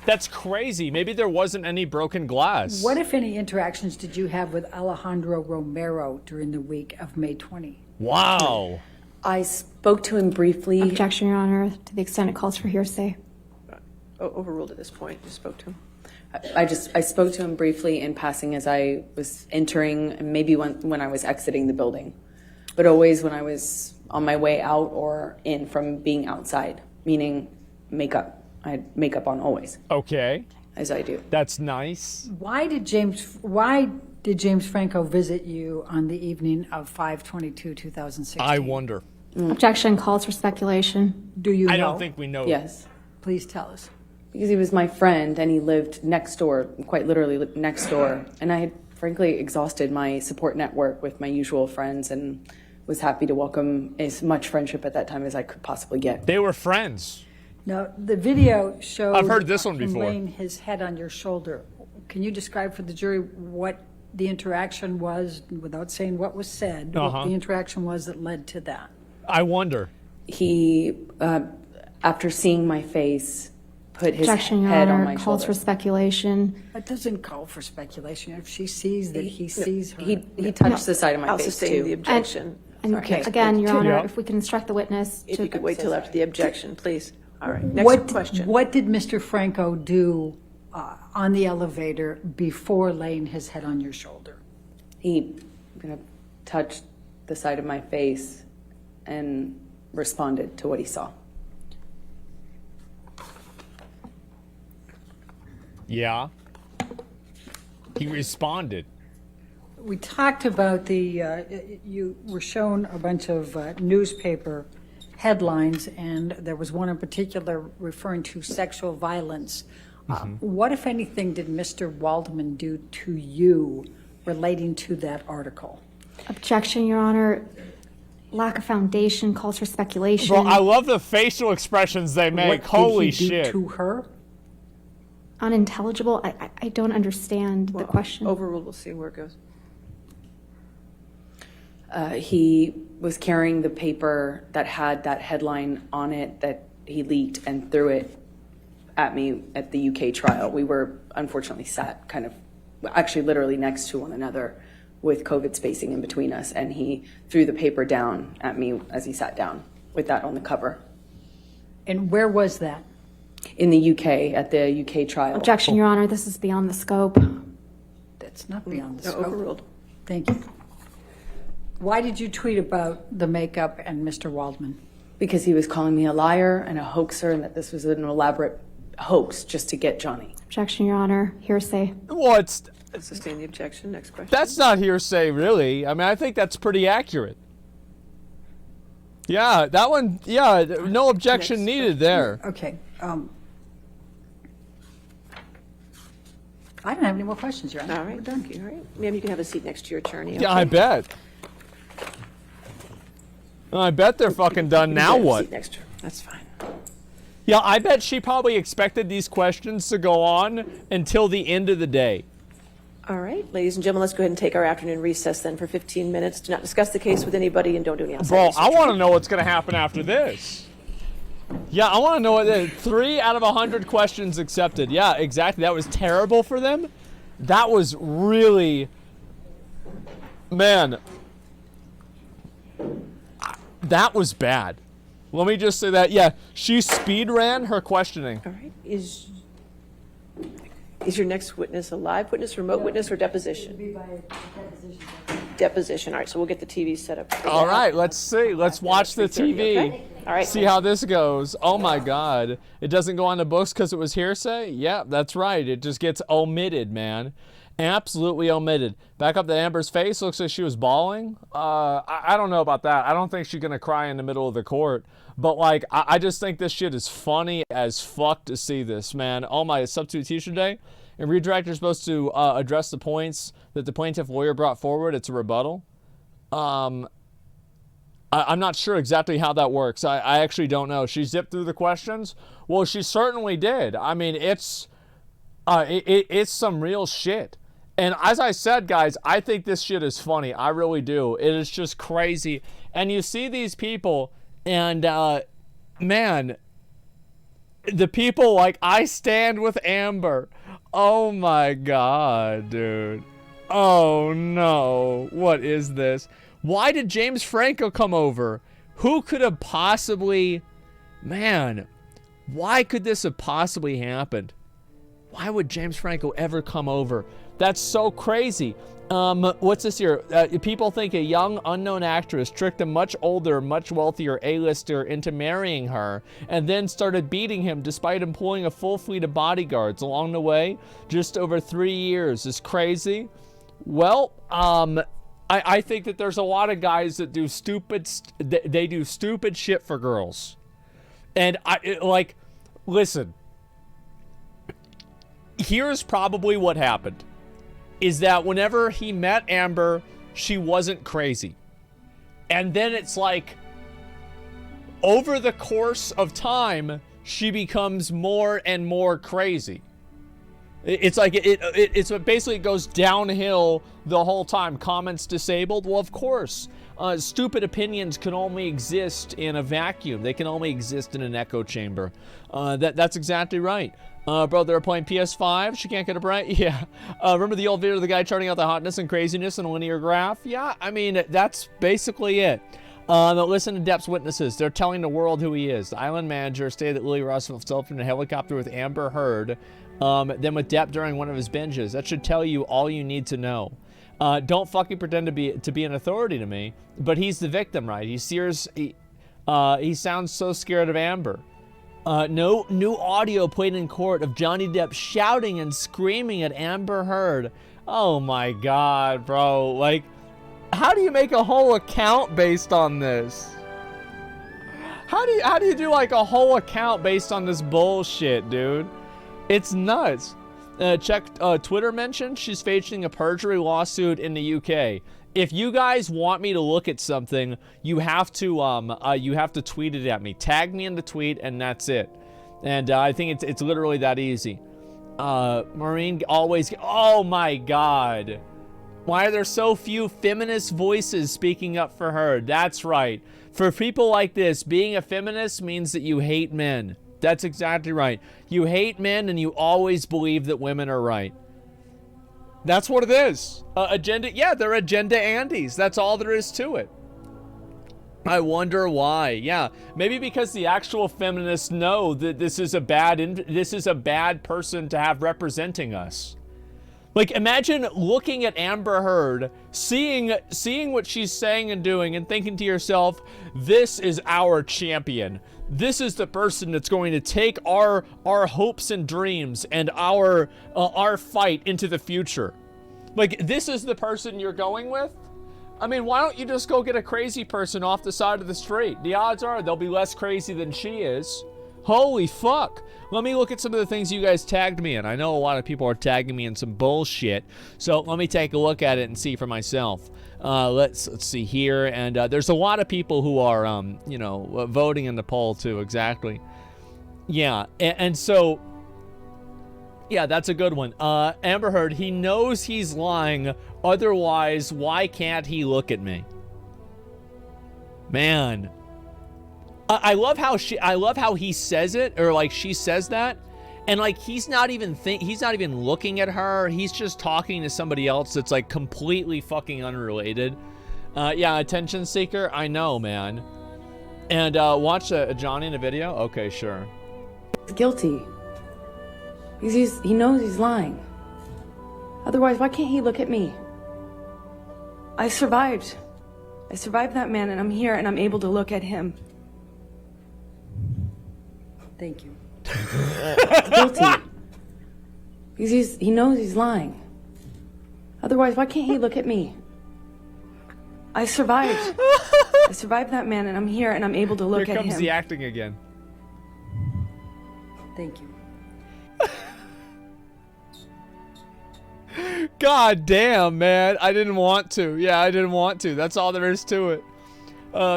A: That's crazy. Maybe there wasn't any broken glass.
E: What, if any, interactions did you have with Alejandro Romero during the week of May 20?
A: Wow.
B: I spoke to him briefly.
C: Objection, Your Honor, to the extent it calls for hearsay.
D: Overruled at this point. You spoke to him.
B: I spoke to him briefly in passing as I was entering, and maybe when I was exiting the building, but always when I was on my way out or in from being outside, meaning makeup. I had makeup on always.
A: Okay.
B: As I do.
A: That's nice.
E: Why did James Franco visit you on the evening of 5/22/2016?
A: I wonder.
C: Objection calls for speculation.
E: Do you know?
A: I don't think we know.
B: Yes.
E: Please tell us.
B: Because he was my friend and he lived next door, quite literally next door. And I had frankly exhausted my support network with my usual friends and was happy to welcome as much friendship at that time as I could possibly get.
A: They were friends.
E: Now, the video showed
A: I've heard this one
E: him
A: before.
E: laying his head on your shoulder. Can you describe for the jury what the interaction was, without saying what was said, what the interaction was that led to that?
A: I wonder.
B: He, after seeing my face, put his
C: Objection, Your
B: head on
C: Honor,
B: my
C: calls
B: shoulder.
C: for speculation.
E: That doesn't call for speculation. If she sees that he sees her.
B: He touched the side of my
D: I'll
B: face
D: sustain
B: too.
D: the objection.
C: And
B: Okay.
C: again, Your Honor,
A: Yeah.
C: if we can instruct the witness
D: If
C: to...
D: you could wait till after the objection, please. All right, next question.
E: What did Mr. Franco do on the elevator before laying his head on your shoulder?
B: He touched the side of my face and responded to what he saw.
A: Yeah. He responded.
E: We talked about you were shown a bunch of newspaper headlines, and there was one in particular referring to sexual violence. What, if anything, did Mr. Waldman do to you relating to that article?
C: Objection, Your Honor. Lack of foundation calls for speculation.
A: Bro, I love the facial expressions they make. Holy
E: What did he do
A: shit.
E: to her?
C: Unintelligible? I don't understand the question.
D: Overruled. We'll see where it goes.
B: He was carrying the paper that had that headline on it that he leaked and threw it at me at the UK trial. We were unfortunately sat kind of, actually literally next to one another with COVID spacing in between us, and he threw the paper down at me as he sat down with that on the cover.
E: And where was that?
B: In the UK, at the UK trial.
C: Objection, Your Honor. This is beyond the scope.
E: That's not beyond the
D: No,
E: scope.
D: overruled.
E: Thank you. Why did you tweet about the makeup and Mr. Waldman?
B: Because he was calling me a liar and a hoaxer, and that this was an elaborate hoax just to get Johnny.
C: Objection, Your Honor. Hearsay.
A: What?
D: Sustain the objection. Next question.
A: That's not hearsay, really. I mean, I think that's pretty accurate. Yeah, that one, yeah, no objection needed there.
E: Okay. I don't have any more questions, Your Honor.
D: All right, thank you. All right, ma'am, you can have a seat next to your attorney.
A: Yeah, I bet. I bet they're fucking done. Now what?
D: Next to her. That's fine.
A: Yeah, I bet she probably expected these questions to go on until the end of the day.
D: All right, ladies and gentlemen, let's go ahead and take our afternoon recess then for 15 minutes. Do not discuss the case with anybody and don't do any outside
A: Bro,
D: research.
A: I want to know what's going to happen after this. Yeah, I want to know what 3 out of 100 questions accepted. Yeah, exactly. That was terrible for them. That was really, man, that was bad. Let me just say that. Yeah, she speed ran her questioning.
D: All right, is your next witness a live witness, remote witness, or deposition? Deposition. All right, so we'll get the TV set up.
A: All right, let's see. Let's watch the
D: 3:30,
A: TV.
D: okay? All right.
A: See how this goes. Oh my God. It doesn't go on the books because it was hearsay? Yeah, that's right. It just gets omitted, man. Absolutely omitted. Back up to Amber's face. Looks like she was bawling. I don't know about that. I don't think she's going to cry in the middle of the court. But, like, I just think this shit is funny as fuck to see this, man. Oh my, substitute teacher day. And redirect are supposed to address the points that the plaintiff lawyer brought forward. It's a rebuttal. I'm not sure exactly how that works. I actually don't know. She zipped through the questions? Well, she certainly did. I mean, it's some real shit. And as I said, guys, I think this shit is funny. I really do. It is just crazy. And you see these people, and man, the people like, I stand with Amer. Oh my God, dude. Oh no. What is this? Why did James Franco come over? Who could have possibly... Man, why could this have possibly happened? Why would James Franco ever come over? That's so crazy. What's this here? People think a young, unknown actress tricked a much older, much wealthier A-lister into marrying her and then started beating him despite employing a full fleet of bodyguards along the way. Just over 3 years. Is crazy? Well, I think that there's a lot of guys that do stupid, they do stupid shit for girls. And listen, here's probably what happened. Is that whenever he met Amer, she wasn't crazy. And then it's like, over the course of time, she becomes more and more crazy. It's like, it's basically goes downhill the whole time. Comments disabled? Well, of course. Stupid opinions can only exist in a vacuum. They can only exist in an echo chamber. That's exactly right. Bro, they're playing PS5. She can't get it right. Yeah. Remember the old video of the guy charting out the hotness and craziness in a linear graph? Yeah, I mean, that's basically it. Listen to Depp's witnesses. They're telling the world who he is. The island manager stayed at Lily Russell himself in a helicopter with Amer Heard, then with Depp during one of his binges. That should tell you all you need to know. Don't fucking pretend to be an authority to me. But he's the victim, right? He sounds so scared of Amer. No new audio played in court of Johnny Depp shouting and screaming at Amer Heard. Oh my God, bro. Like, how do you make a whole account based on this? How do you do like a whole account based on this bullshit, dude? It's nuts. Check Twitter mentioned she's facing a perjury lawsuit in the UK. If you guys want me to look at something, you have to tweet it at me. Tag me in the tweet, and that's it. And I think it's literally that easy. Maureen always. Oh my God. Why are there so few feminist voices speaking up for her? That's right. For people like this, being a feminist means that you hate men. That's exactly right. You hate men, and you always believe that women are right. That's what it is. Agenda, yeah, they're agenda Andes. That's all there is to it. I wonder why. Yeah, maybe because the actual feminists know that this is a bad person to have representing us. Like, imagine looking at Amer Heard, seeing what she's saying and doing, and thinking to yourself, this is our champion. This is the person that's going to take our hopes and dreams and our fight into the future. Like, this is the person you're going with? I mean, why don't you just go get a crazy person off the side of the street? The odds are they'll be less crazy than she is. Holy fuck. Let me look at some of the things you guys tagged me in. I know a lot of people are tagging me in some bullshit, so let me take a look at it and see for myself. Let's see here, and there's a lot of people who are, voting in the poll too, exactly. Yeah, and so, yeah, that's a good one. Amer Heard, he knows he's lying, otherwise, why can't he look at me? Man. I love how he says it, or like she says that, and like he's not even looking at her. He's just talking to somebody else that's like completely fucking unrelated. Yeah, attention seeker. I know, man. And watch Johnny in a video. Okay, sure.
B: He's guilty. He knows he's lying. Otherwise, why can't he look at me? I survived. I survived that man, and I'm here, and I'm able to look at him.
E: Thank you.
B: He's guilty. He knows he's lying. Otherwise, why can't he look at me? I survived. I survived that man, and I'm here, and I'm able to look at him.
A: Here comes the acting again.
E: Thank you.
A: God damn, man. I didn't want to. Yeah, I didn't want to. That's all there is to it.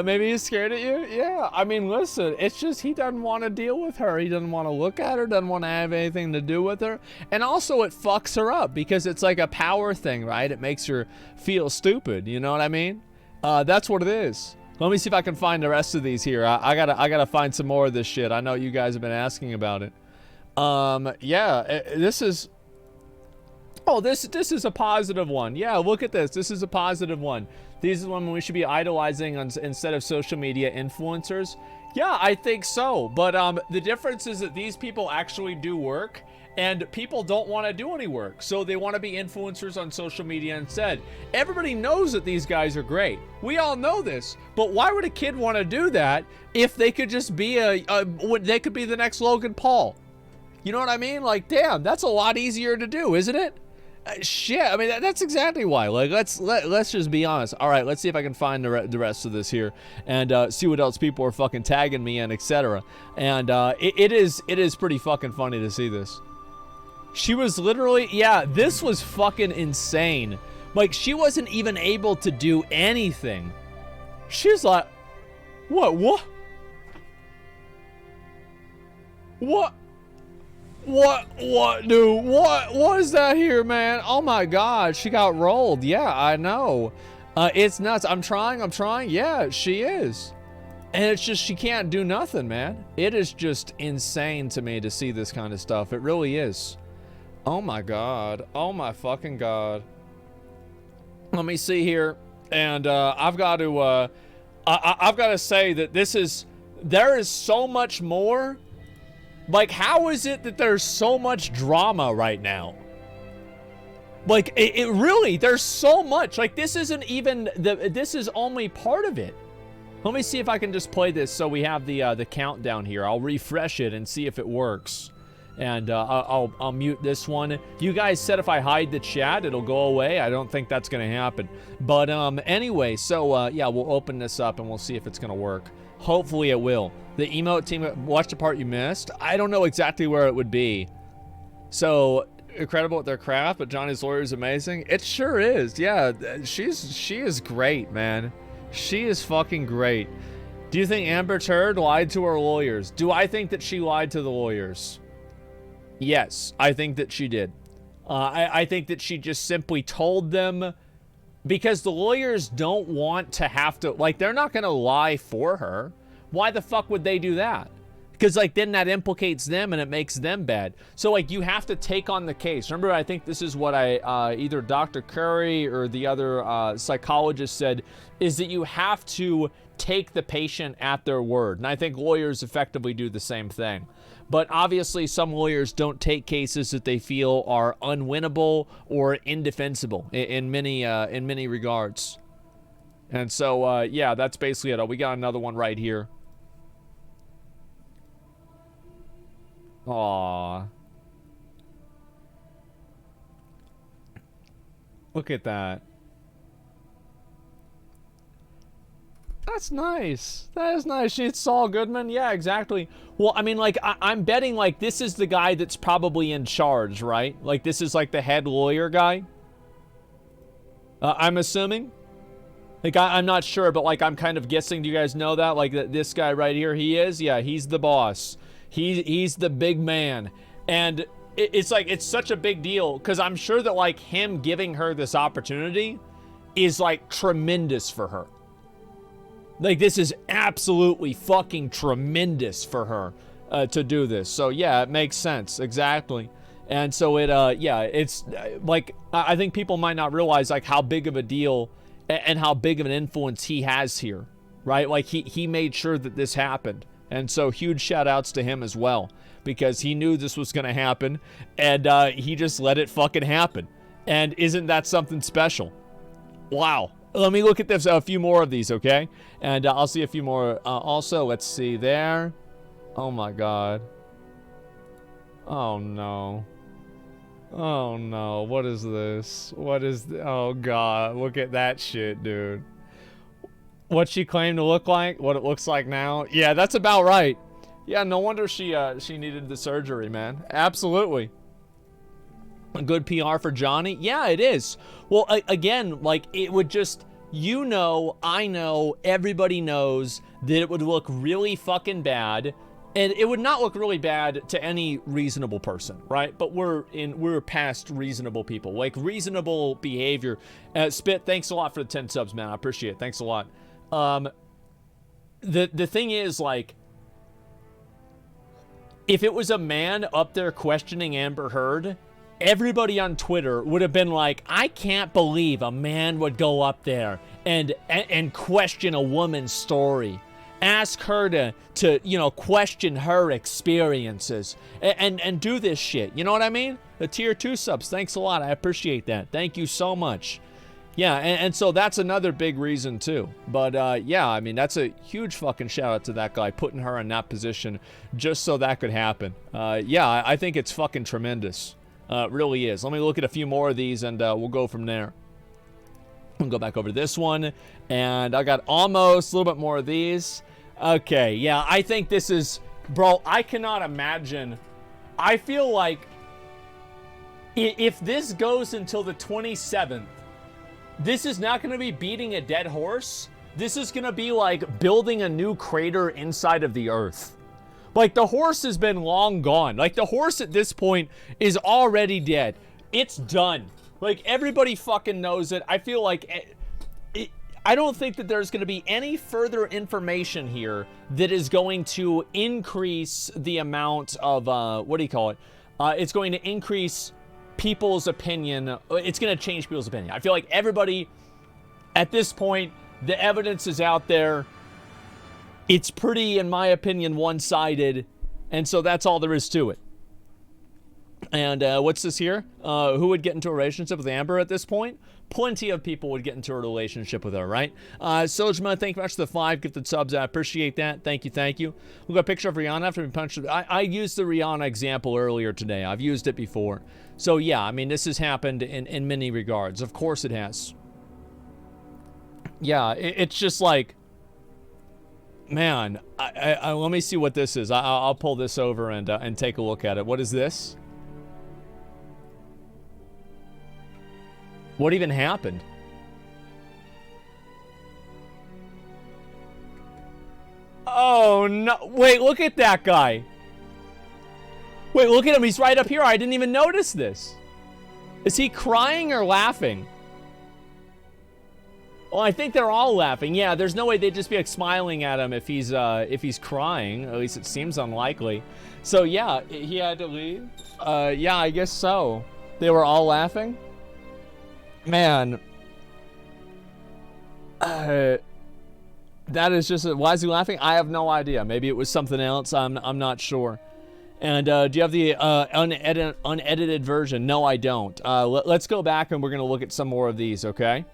A: Maybe he's scared at you? Yeah, I mean, listen, it's just he doesn't want to deal with her. He doesn't want to look at her, doesn't want to have anything to do with her. And also it fucks her up because it's like a power thing, right? It makes her feel stupid, you know what I mean? That's what it is. Let me see if I can find the rest of these here. I gotta find some more of this shit. I know you guys have been asking about it. Yeah, this is... Oh, this is a positive one. Yeah, look at this. This is a positive one. These are the one we should be idolizing instead of social media influencers. Yeah, I think so. But the difference is that these people actually do work, and people don't want to do any work. So they want to be influencers on social media instead. Everybody knows that these guys are great. We all know this. But why would a kid want to do that if they could just be they could be the next Logan Paul? You know what I mean? Like, damn, that's a lot easier to do, isn't it? Shit, I mean, that's exactly why. Like, let's just be honest. All right, let's see if I can find the rest of this here and see what else people are fucking tagging me in, etc. And it is pretty fucking funny to see this. She was literally, yeah, this was fucking insane. Like, she wasn't even able to do anything. She's like, what? Dude, what is that here, man? Oh my God, she got rolled. Yeah, I know. It's nuts. I'm trying. Yeah, she is. And it's just, she can't do nothing, man. It is just insane to me to see this kind of stuff. It really is. Oh my God. Oh my fucking God. Let me see here. And I've got to say that there is so much more. Like, how is it that there's so much drama right now? Like, it really, there's so much. Like, this isn't even, this is only part of it. Let me see if I can just play this so we have the countdown here. I'll refresh it and see if it works. And I'll mute this one. You guys said if I hide the chat, it'll go away. I don't think that's going to happen. But anyway, so yeah, we'll open this up and we'll see if it's going to work. Hopefully it will. The emote team, watch the part you missed. I don't know exactly where it would be. So, incredible at their craft, but Johnny's lawyer is amazing. It sure is. Yeah, she is great, man. She is fucking great. Do you think Amber Heard lied to her lawyers? Do I think that she lied to the lawyers? Yes, I think that she did. I think that she just simply told them, because the lawyers don't want to have to, like, they're not going to lie for her. Why the fuck would they do that? Because, like, then that implicates them and it makes them bad. So, like, you have to take on the case. Remember, I think this is what either Dr. Curry or the other psychologist said, is that you have to take the patient at their word. And I think lawyers effectively do the same thing. But obviously, some lawyers don't take cases that they feel are unwinnable or indefensible in many regards. And so, yeah, that's basically it. Oh, we got another one right here. Aww. Look at that. That's nice. That is nice. It's Saul Goodman. Yeah, exactly. Well, I mean, like, I'm betting, like, this is the guy that's probably in charge, right? Like, this is, like, the head lawyer guy. I'm assuming. Like, I'm not sure, but, like, I'm kind of guessing. Do you guys know that? Like, this guy right here, he is? Yeah, he's the boss. He's the big man. And it's, like, it's such a big deal, because I'm sure that, like, him giving her this opportunity is, like, tremendous for her. Like, this is absolutely fucking tremendous for her to do this. So, yeah, it makes sense. Exactly. And so yeah, it's like, I think people might not realize, like, how big of a deal and how big of an influence he has here, right? Like, he made sure that this happened. And so huge shout outs to him as well, because he knew this was going to happen and he just let it fucking happen. And isn't that something special? Wow. Let me look at this, a few more of these, okay? And I'll see a few more. Also, let's see there. Oh my God. Oh no. Oh no. What is this? What is oh God. Look at that shit, dude. What she claimed to look like? What it looks like now? Yeah, that's about right. Yeah, no wonder she needed the surgery, man. Absolutely. Good PR for Johnny? Yeah, it is. Well, again, like, it would just, you know, I know, everybody knows that it would look really fucking bad, and it would not look really bad to any reasonable person, right? But we're past reasonable people, like reasonable behavior. Spit, thanks a lot for the 10 subs, man. I appreciate it. Thanks a lot. The thing is, like, if it was a man up there questioning Amber Heard, everybody on Twitter would have been like, I can't believe a man would go up there and question a woman's story. Ask her to you know, question her experiences and do this shit. You know what I mean? The tier 2 subs, thanks a lot. I appreciate that. Thank you so much. Yeah, and so that's another big reason too. But yeah, I mean, that's a huge fucking shout out to that guy putting her in that position just so that could happen. Yeah, I think it's fucking tremendous. It really is. Let me look at a few more of these and we'll go from there. We'll go back over to this one. And I got almost a little bit more of these. Okay, yeah, I think this is... Bro, I cannot imagine. I feel like if this goes until the 27th, this is not going to be beating a dead horse. This is going to be like building a new crater inside of the earth. Like, the horse has been long gone. Like, the horse at this point is already dead. It's done. Like, everybody fucking knows it. I feel like... I don't think that there's going to be any further information here that is going to increase the amount of... what do you call it? It's going to increase people's opinion. It's going to change people's opinion. I feel like everybody... At this point, the evidence is out there. It's pretty, in my opinion, one-sided, and so that's all there is to it. And what's this here? Who would get into a relationship with Amber at this point? Plenty of people would get into a relationship with her, right? Sojima, thank you much for the 5 gifted subs. I appreciate that. Thank you, thank you. We got a picture of Rihanna after we punched her. I used the Rihanna example earlier today. I've used it before. So yeah, I mean, this has happened in many regards. Of course it has. Yeah, it's just like... Man, let me see what this is. I'll pull this over and take a look at it. What is this? What even happened? Oh, no. Wait, look at that guy. Wait, look at him. He's right up here. I didn't even notice this. Is he crying or laughing? Well, I think they're all laughing. Yeah, there's no way they'd just be like smiling at him if he's crying. At least it seems unlikely. So yeah, he had to leave. Yeah, I guess so. They were all laughing. Man, that is just. Why is he laughing? I have no idea. Maybe it was something else. I'm not sure. And do you have the unedited version? No, I don't. Let's go back and we're gonna look at some more of these. Okay.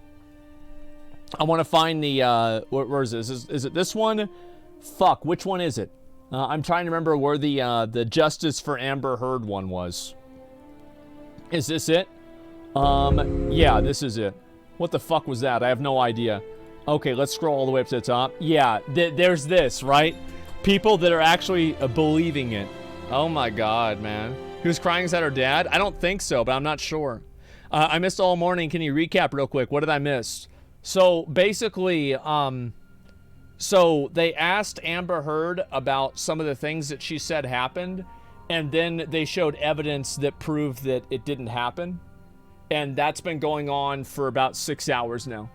A: I want to find the, where is this? Is it this one? Fuck, which one is it? I'm trying to remember where the Justice for Amber Heard one was. Is this it? Yeah, this is it. What the fuck was that? I have no idea. Okay, let's scroll all the way up to the top. Yeah, there's this, right? People that are actually believing it. Oh my god, man. He was crying, is that her dad? I don't think so, but I'm not sure. I missed all morning. Can you recap real quick? What did I miss? So basically, so they asked Amber Heard about some of the things that she said happened, and then they showed evidence that proved that it didn't happen. And that's been going on for about 6 hours now.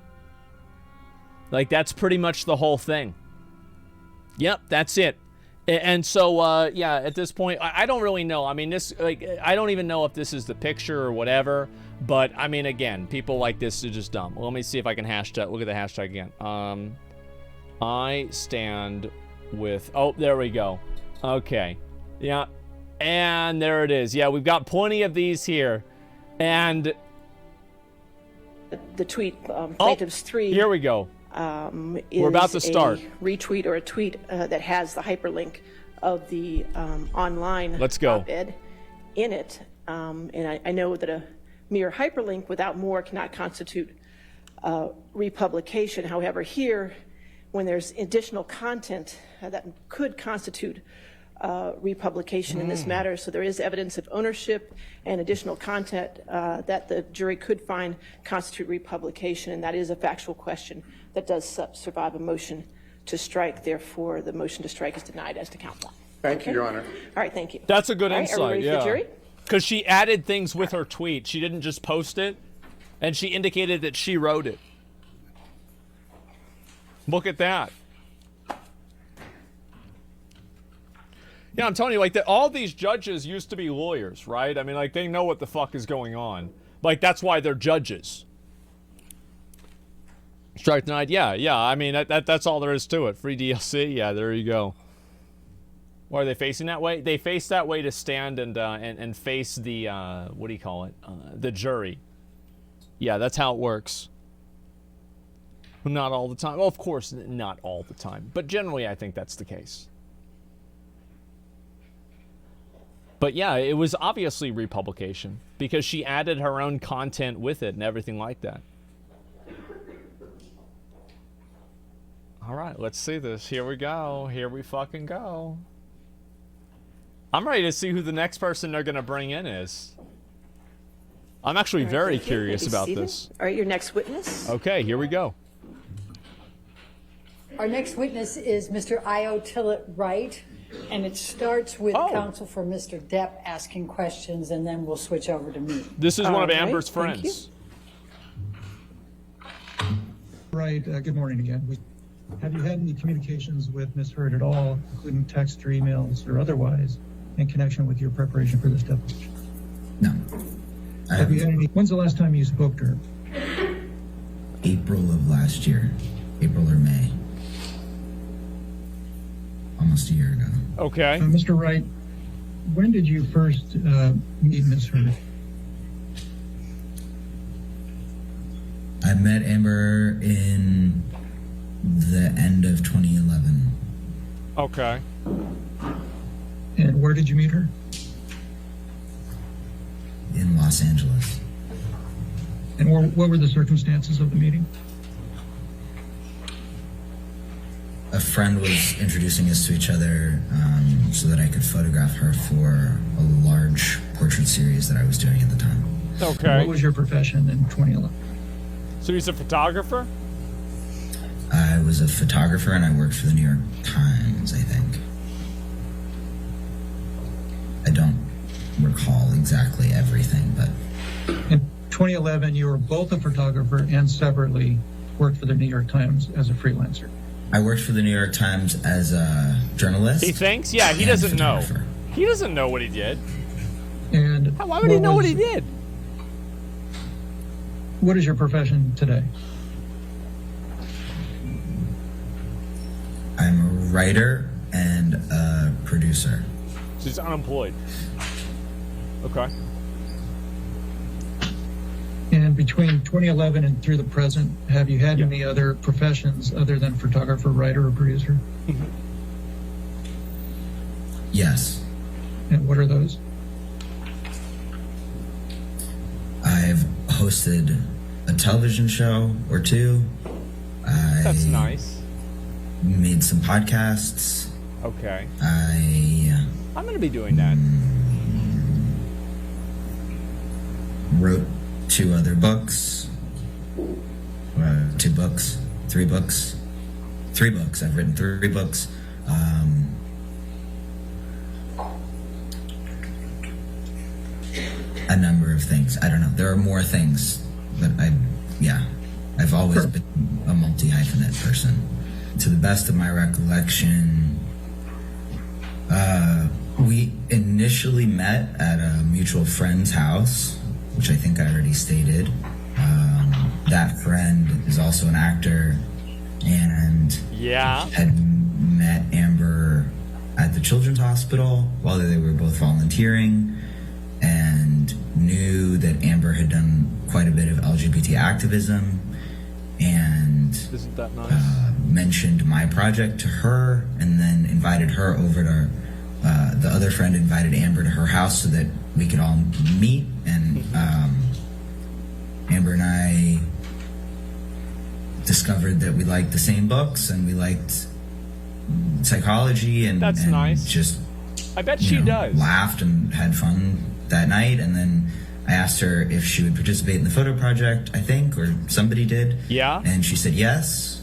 A: Like, that's pretty much the whole thing. Yep, that's it. And so, yeah, at this point, I don't really know. I mean, this, like, I don't even know if this is the picture or whatever. But, I mean, again, people like this are just dumb. Well, let me see if I can hashtag. Look at the hashtag again. I stand with... Oh, there we go. Okay. Yeah. And there it is. Yeah, we've got plenty of these here. And...
D: The tweet, Plaintiffs 3...
A: Here we go. We're about to start.
D: A retweet or a tweet that has the hyperlink of the online
A: Let's go.
D: op-ed in it. And I know that a mere hyperlink without more cannot constitute republication. However, here, when there's additional content that could constitute republication in this matter. So there is evidence of ownership and additional content that the jury could find constitute republication, and that is a factual question that does survive a motion to strike. Therefore, the motion to strike is denied as to count one.
J: Thank you, Your Honor.
D: All right, thank you.
A: That's a good
D: All right,
A: insight,
D: are we ready for the jury?
A: Because she added things with her tweet. She didn't just post it, and she indicated that she wrote it. Look at that. Yeah, I'm telling you, like, all these judges used to be lawyers, right? I mean, like, they know what the fuck is going on. Like, that's why they're judges. Strike denied, yeah. I mean, that's all there is to it. Free DLC, yeah, there you go. Why are they facing that way? They face that way to stand and face the, what do you call it? The jury. Yeah, that's how it works. Not all the time. Well, of course, not all the time. But generally, I think that's the case. But yeah, it was obviously republication because she added her own content with it and everything like that. All right, let's see this. Here we go. Here we fucking go. I'm ready to see who the next person they're going to bring in is. I'm actually very curious about this.
D: All right, your next witness.
A: Okay, here we go.
E: Our next witness is Mr. Io Tillett Wright, and it starts with counsel for Mr. Depp asking questions, and then we'll switch over to me.
A: This is one of Amber's friends.
K: Right. Good morning again. Have you had any communications with Ms. Heard at all, including text or emails or otherwise, in connection with your preparation for this deposition?
W: No.
K: Have you had any? When's the last time you spoke to her?
W: April of last year. April or May. Almost a year ago.
A: Okay.
K: Mr. Wright, when did you first meet Ms. Heard?
W: I met Amber in the end of 2011.
A: Okay.
K: And where did you meet her?
W: In Los Angeles.
K: And what were the circumstances of the meeting?
W: A friend was introducing us to each other so that I could photograph her for a large portrait series that I was doing at the time.
A: Okay.
K: What was your profession in 2011?
A: So he's a photographer?
W: I was a photographer and I worked for the New York Times, I think. I don't recall exactly everything, but...
K: In 2011, you were both a photographer and separately worked for the New York Times as a freelancer.
W: I worked for the New York Times as a journalist.
A: He thinks? Yeah, he doesn't know. He doesn't know what he did.
K: And
A: why would he know what he did?
K: What is your profession today?
W: I'm a writer and a producer.
A: So he's unemployed. Okay.
K: And between 2011 and through the present, have you had any other professions other than photographer, writer, or producer?
W: Yes.
K: And what are those?
W: I've hosted a television show or two.
A: That's nice.
W: Made some podcasts.
A: Okay.
W: I'm
A: going to be doing that.
W: Wrote 2 other books. 2 books. 3 books. 3 books. I've written 3 books. A number of things. I don't know. There are more things, but I've always been a multi-hyphenate person. To the best of my recollection, we initially met at a mutual friend's house, which I think I already stated. That friend is also an actor and had met Amber at the Children's Hospital while they were both volunteering, and knew that Amber had done quite a bit of LGBT activism, and
A: isn't that nice?
W: Mentioned my project to her, and then invited her over to the other friend invited Amber to her house so that we could all meet, and Amber and I discovered that we liked the same books and we liked psychology, and
A: that's nice.
W: Just
A: I bet she does.
W: Laughed and had fun that night, and then I asked her if she would participate in the photo project, I think, or somebody did.
A: Yeah.
W: And she said yes.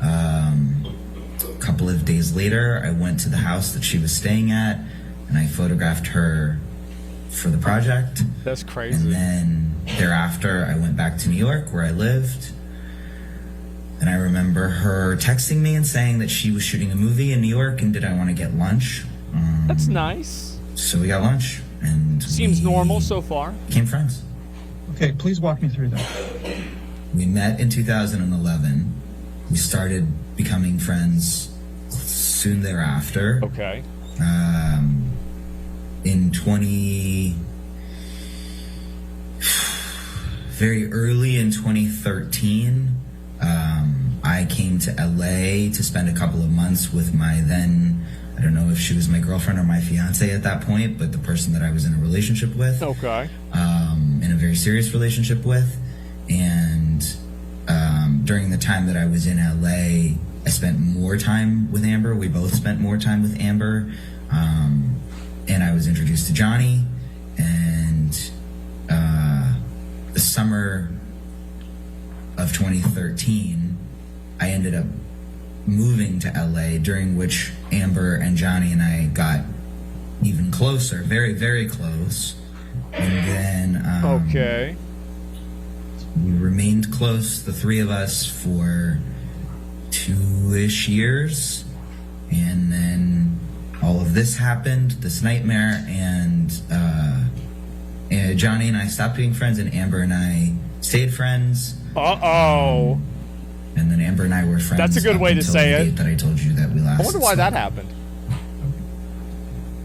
W: A couple of days later, I went to the house that she was staying at, and I photographed her for the project.
A: That's crazy.
W: And then thereafter, I went back to New York, where I lived. And I remember her texting me and saying that she was shooting a movie in New York, and did I want to get lunch?
A: That's nice.
W: So we got lunch, and
A: seems normal so far.
W: Became friends.
K: Okay, please walk me through that.
W: We met in 2011. We started becoming friends soon thereafter.
A: Okay.
W: Very early in 2013, I came to LA to spend a couple of months with my then, I don't know if she was my girlfriend or my fiance at that point, but the person that I was in a relationship with.
A: Okay.
W: In a very serious relationship with. And during the time that I was in LA, I spent more time with Amer. We both spent more time with Amer. And I was introduced to Johnny. And the summer of 2013, I ended up moving to LA, during which Amer and Johnny and I got even closer, very, very close. And then
A: okay.
W: We remained close, the three of us, for 2-ish years. And then all of this happened, this nightmare, and Johnny and I stopped being friends, and Amer and I stayed friends.
A: Uh-oh.
W: And then Amer and I were friends.
A: That's a good way to say it.
W: That I told you that we last.
A: I wonder why that happened.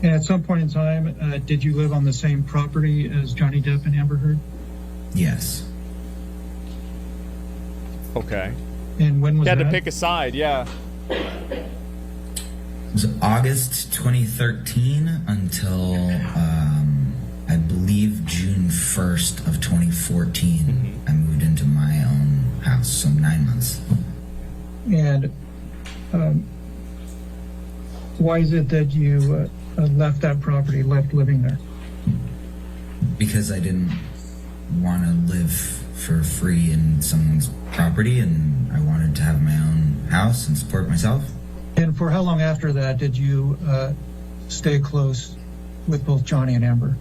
K: And at some point in time, did you live on the same property as Johnny Depp and Amber Heard?
W: Yes.
A: Okay.
K: And when was
A: you had
K: that?
A: to pick a side, yeah.
W: It was August 2013 until I believe June 1st of 2014. I moved into my own house, so 9 months.
K: And why is it that you left that property, left living there?
W: Because I didn't want to live for free in someone's property, and I wanted to have my own house and support myself.
K: And for how long after that did you stay close with both Johnny and Amber?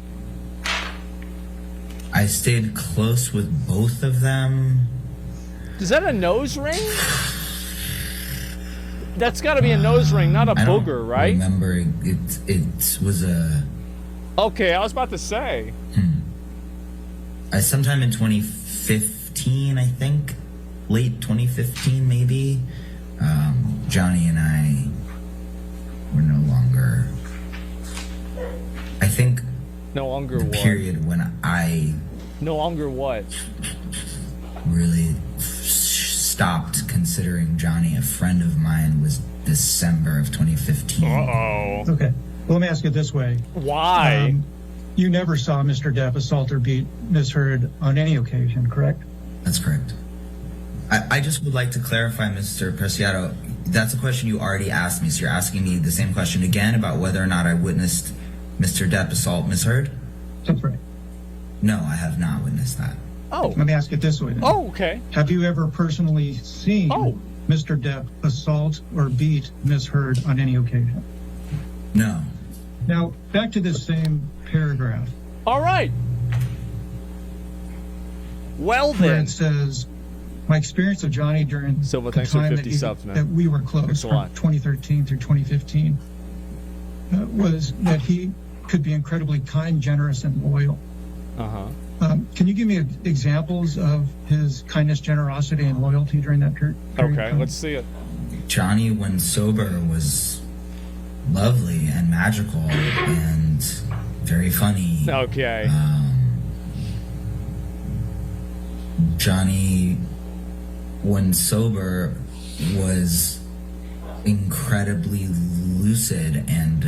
W: I stayed close with both of them.
A: Is that a nose ring? That's got to be a nose ring, not a booger, right?
W: I remember it was a...
A: Okay, I was about to say.
W: Sometime in 2015, I think, late 2015 maybe, Johnny and I were no longer, I think,
A: no longer
W: the
A: what?
W: period when I
A: no longer what?
W: Really stopped considering Johnny a friend of mine was December of 2015.
A: Uh-oh.
K: Okay. Well, let me ask it this way.
A: Why?
K: You never saw Mr. Depp assault or beat Ms. Heard on any occasion, correct?
W: That's correct. I just would like to clarify, Mr. Preciado, that's a question you already asked me, so you're asking me the same question again about whether or not I witnessed Mr. Depp assault Ms. Heard?
K: That's right.
W: No, I have not witnessed that.
A: Oh.
K: Let me ask it this way then.
A: Oh, okay.
K: Have you ever personally seen Mr. Depp assault or beat Ms. Heard on any occasion?
W: No.
K: Now, back to this same paragraph.
A: All right. Well
K: where
A: then.
K: it says, my experience of Johnny during
A: Silva,
K: the
A: thanks for
K: time
A: 50 subs, man.
K: that we were close,
A: Thanks a
K: from
A: lot.
K: 2013 through 2015, was that he could be incredibly kind, generous, and loyal.
A: Uh-huh.
K: Can you give me examples of his kindness, generosity, and loyalty during that period?
A: Okay, let's see it.
W: Johnny, when sober, was lovely and magical and very funny.
A: Okay.
W: Johnny, when sober, was incredibly lucid and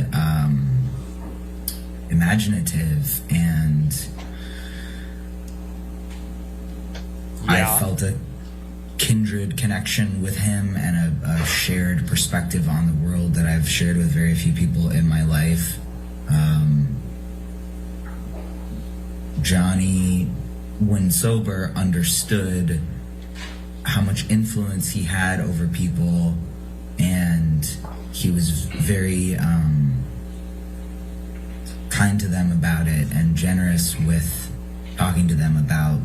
W: imaginative, and I felt a kindred connection with him and a shared perspective on the world that I've shared with very few people in my life. Johnny, when sober, understood how much influence he had over people, and he was very kind to them about it and generous with talking to them about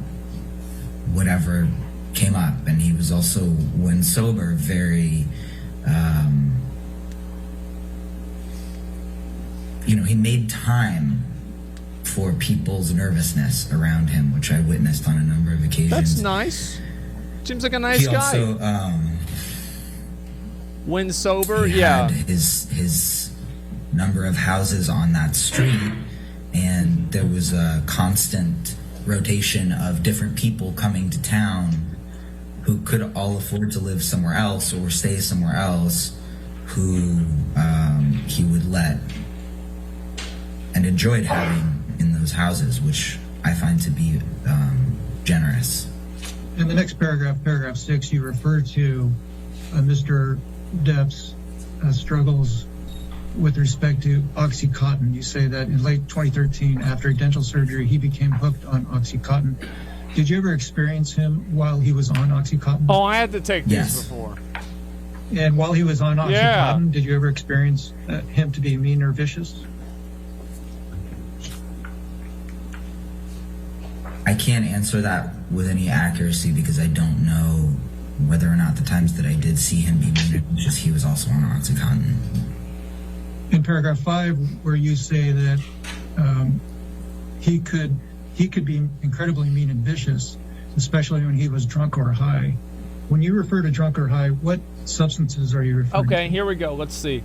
W: whatever came up. And he was also, when sober, very he made time for people's nervousness around him, which I witnessed on a number of occasions.
A: That's nice. Seems like a nice guy.
W: He also,
A: when sober,
W: he
A: yeah.
W: had his number of houses on that street, and there was a constant rotation of different people coming to town who could all afford to live somewhere else or stay somewhere else, who he would let and enjoyed having in those houses, which I find to be generous.
K: In the next paragraph, paragraph 6, you refer to Mr. Depp's struggles with respect to OxyContin. You say that in late 2013, after dental surgery, he became hooked on OxyContin. Did you ever experience him while he was on OxyContin?
A: Oh, I had to take these before.
K: And while he was on OxyContin,
A: Yeah.
K: did you ever experience him to be mean or vicious?
W: I can't answer that with any accuracy because I don't know whether or not the times that I did see him be mean, just he was also on OxyContin.
K: In paragraph 5, where you say that he could be incredibly mean and vicious, especially when he was drunk or high. When you refer to drunk or high, what substances are you referring to?
A: Okay, here we go. Let's see.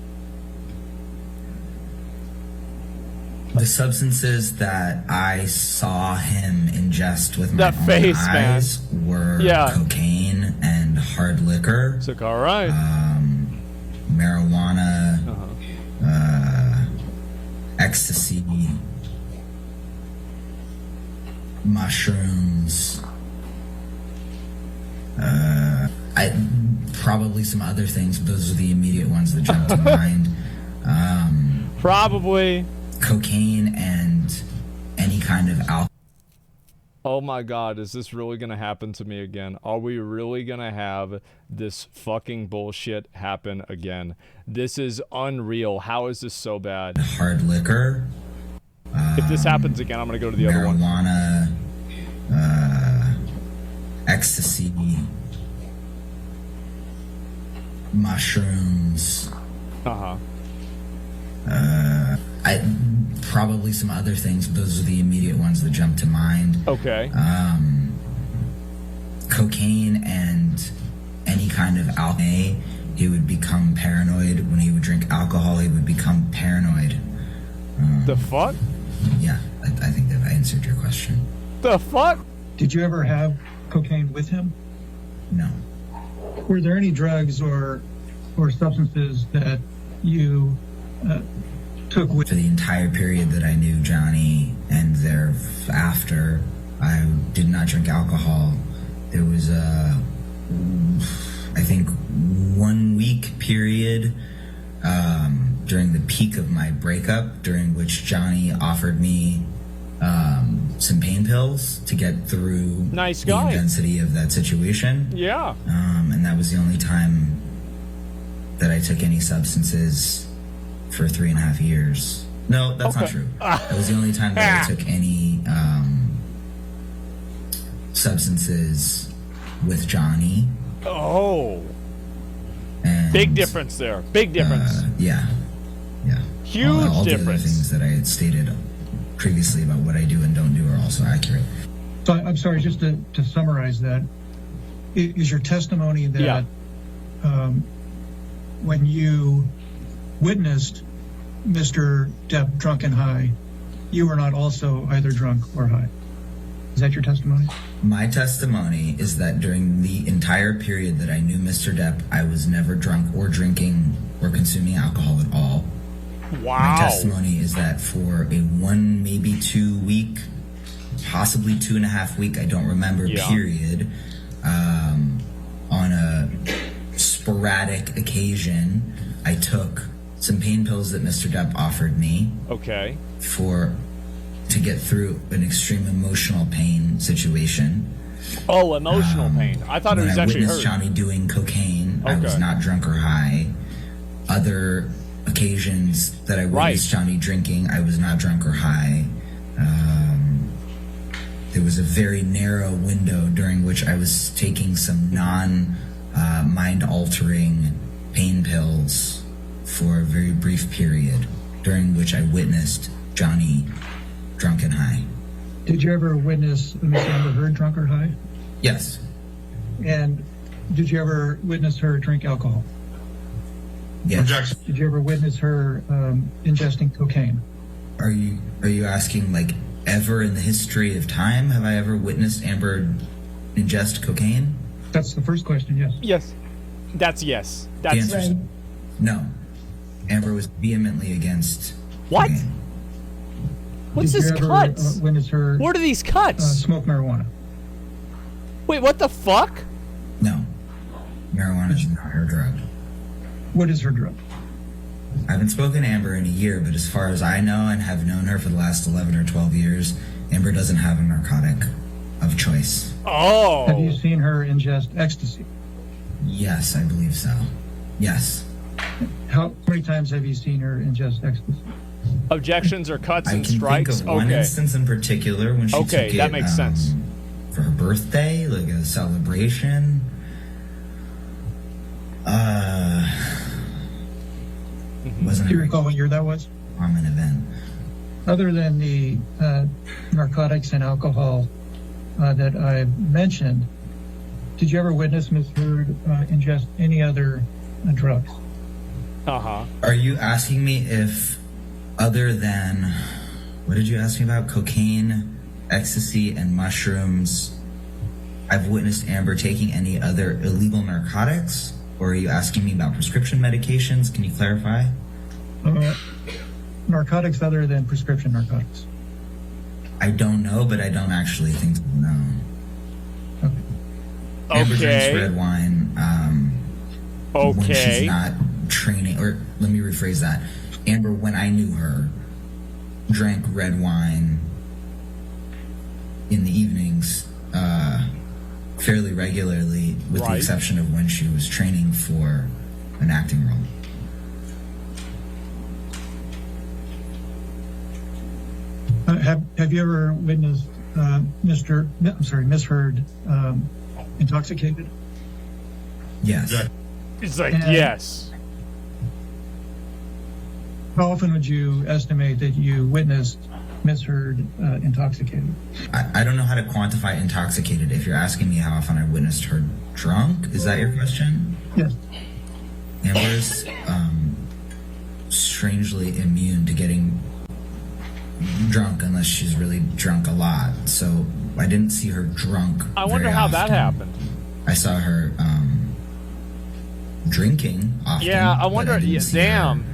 W: The substances that I saw him ingest with my
A: That
W: own
A: face,
W: eyes
A: man.
W: were
A: Yeah.
W: cocaine and hard liquor.
A: It's like, all right.
W: Marijuana, ecstasy, mushrooms, probably some other things, but those are the immediate ones that jump to mind.
A: Probably.
W: Cocaine and any kind of alcohol.
A: Oh my God, is this really going to happen to me again? Are we really going to have this fucking bullshit happen again? This is unreal. How is this so bad?
W: Hard liquor.
A: If this happens again, I'm going to go to the other one.
W: Marijuana, ecstasy, mushrooms. Probably some other things, but those are the immediate ones that jump to mind.
A: Okay.
W: Cocaine and any kind of alcohol. He would become paranoid. When he would drink alcohol, he would become paranoid.
A: The fuck?
W: Yeah, I think that I answered your question.
A: The fuck?
K: Did you ever have cocaine with him?
W: No.
K: Were there any drugs or substances that you took with?
W: For the entire period that I knew Johnny and thereafter, I did not drink alcohol. There was I think 1 week period during the peak of my breakup, during which Johnny offered me some pain pills to get through the intensity of that situation.
A: Yeah.
W: And that was the only time that I took any substances for 3.5 years. No, that's not true. That was the only time that I took any substances with Johnny.
A: Oh.
W: And,
A: big difference there. Big difference.
W: Yeah.
A: Huge
W: all the other
A: difference.
W: things that I had stated previously about what I do and don't do are also accurate.
K: So I'm sorry, just to summarize that, is your testimony that when you witnessed Mr. Depp drunk and high, you were not also either drunk or high? Is that your testimony?
W: My testimony is that during the entire period that I knew Mr. Depp, I was never drunk or drinking or consuming alcohol at all.
A: Wow.
W: My testimony is that for a 1, maybe 2 week, possibly 2.5 week, I don't remember, period, on a sporadic occasion, I took some pain pills that Mr. Depp offered me.
A: Okay.
W: To get through an extreme emotional pain situation.
A: Oh, emotional pain. I thought it was actually
W: When I witnessed
A: hurt.
W: Johnny doing cocaine, I was
A: Okay.
W: not drunk or high. Other occasions that I witnessed Johnny drinking, I was not drunk or high. There was a very narrow window during which I was taking some mind-altering pain pills for a very brief period, during which I witnessed Johnny drunk and high.
K: Did you ever witness Miss Amber Heard drunk or high?
W: Yes.
K: And did you ever witness her drink alcohol?
W: Yes.
K: Did you ever witness her ingesting cocaine?
W: Are you asking, like, ever in the history of time have I ever witnessed Amber ingest cocaine?
K: That's the first question, yes.
A: Yes. That's yes.
W: The
A: That's
W: answer is no. Amber was vehemently against
A: what?
W: cocaine.
A: What's
K: Did
A: this
K: you ever,
A: cuts?
K: witness her
A: What are these cuts?
K: smoke marijuana?
A: Wait, what the fuck?
W: No. Marijuana is not her drug.
K: What is her drug?
W: I haven't spoken to Amber in a year, but as far as I know and have known her for the last 11 or 12 years, Amber doesn't have a narcotic of choice.
A: Oh.
K: Have you seen her ingest ecstasy?
W: Yes, I believe so. Yes.
K: How many times have you seen her ingest ecstasy?
A: Objections or cuts
W: I
A: and
W: can
A: strikes?
W: think of one
A: Okay.
W: instance in particular when she took it,
A: that makes sense.
W: for her birthday, like a celebration. Wasn't
K: Do
W: a
K: you recall what year that was?
W: common event.
K: Other than the narcotics and alcohol that I mentioned, did you ever witness Ms. Heard ingest any other drugs?
A: Uh-huh.
W: Are you asking me if, other than, what did you ask me about? Cocaine, ecstasy, and mushrooms, I've witnessed Amber taking any other illegal narcotics? Or are you asking me about prescription medications? Can you clarify?
K: Narcotics other than prescription narcotics.
W: I don't know, but I don't actually think so, no. Amber drinks
A: Okay.
W: red wine when
A: Okay.
W: she's not training, or let me rephrase that. Amber, when I knew her, drank red wine in the evenings fairly regularly, with the exception of when she was training for an acting role.
K: Have you ever witnessed Miss Heard intoxicated?
W: Yes.
A: It's like,
K: And
A: yes.
K: How often would you estimate that you witnessed Miss Heard intoxicated?
W: I don't know how to quantify intoxicated. If you're asking me how often I witnessed her drunk, is that your question?
K: Yes.
W: Amber's strangely immune to getting drunk unless she's really drunk a lot. So I didn't see her drunk.
A: I wonder
W: very
A: how that
W: often.
A: happened.
W: I saw her drinking often.
A: Yeah, I
W: but
A: wonder.
W: didn't
A: Yeah,
W: see her,
A: damn.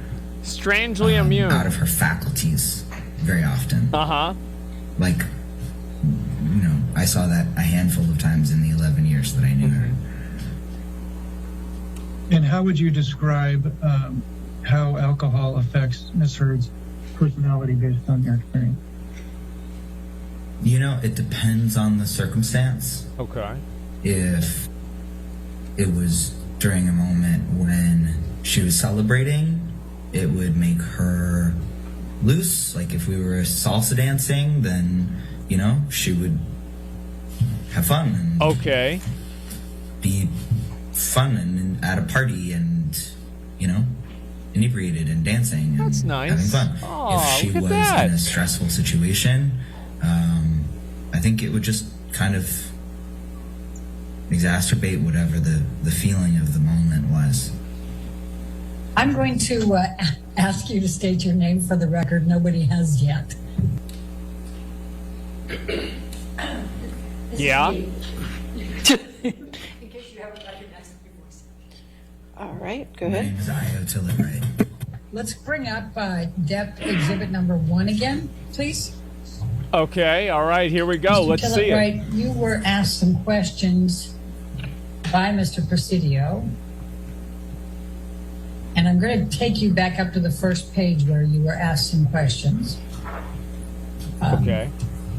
A: Strangely immune.
W: out of her faculties very often.
A: Uh-huh.
W: Like, you know, I saw that a handful of times in the 11 years that I knew her.
K: And how would you describe how alcohol affects Miss Heard's personality based on your experience?
W: You know, it depends on the circumstance.
A: Okay.
W: If it was during a moment when she was celebrating, it would make her loose. Like if we were salsa dancing, then, you know, she would have fun and
A: Okay.
W: be fun and at a party and, you know, inebriated and dancing and
A: That's nice.
W: having fun.
A: Aw,
W: If she
A: look at
W: was
A: that.
W: in a stressful situation, I think it would just kind of exacerbate whatever the feeling of the moment was.
E: I'm going to ask you to state your name for the record. Nobody has yet.
A: Yeah.
E: In case you haven't recognized me before.
D: All right, go
W: My
D: ahead.
W: name is Io Tillett.
E: Let's bring up Depp exhibit number 1 again, please.
A: Okay. All right. Here we go.
E: Mr.
A: Let's see it.
E: Tillett-Wright, you were asked some questions by Mr. Presidio I'm going to take you back up to the first page where you were asked some questions.
A: Okay,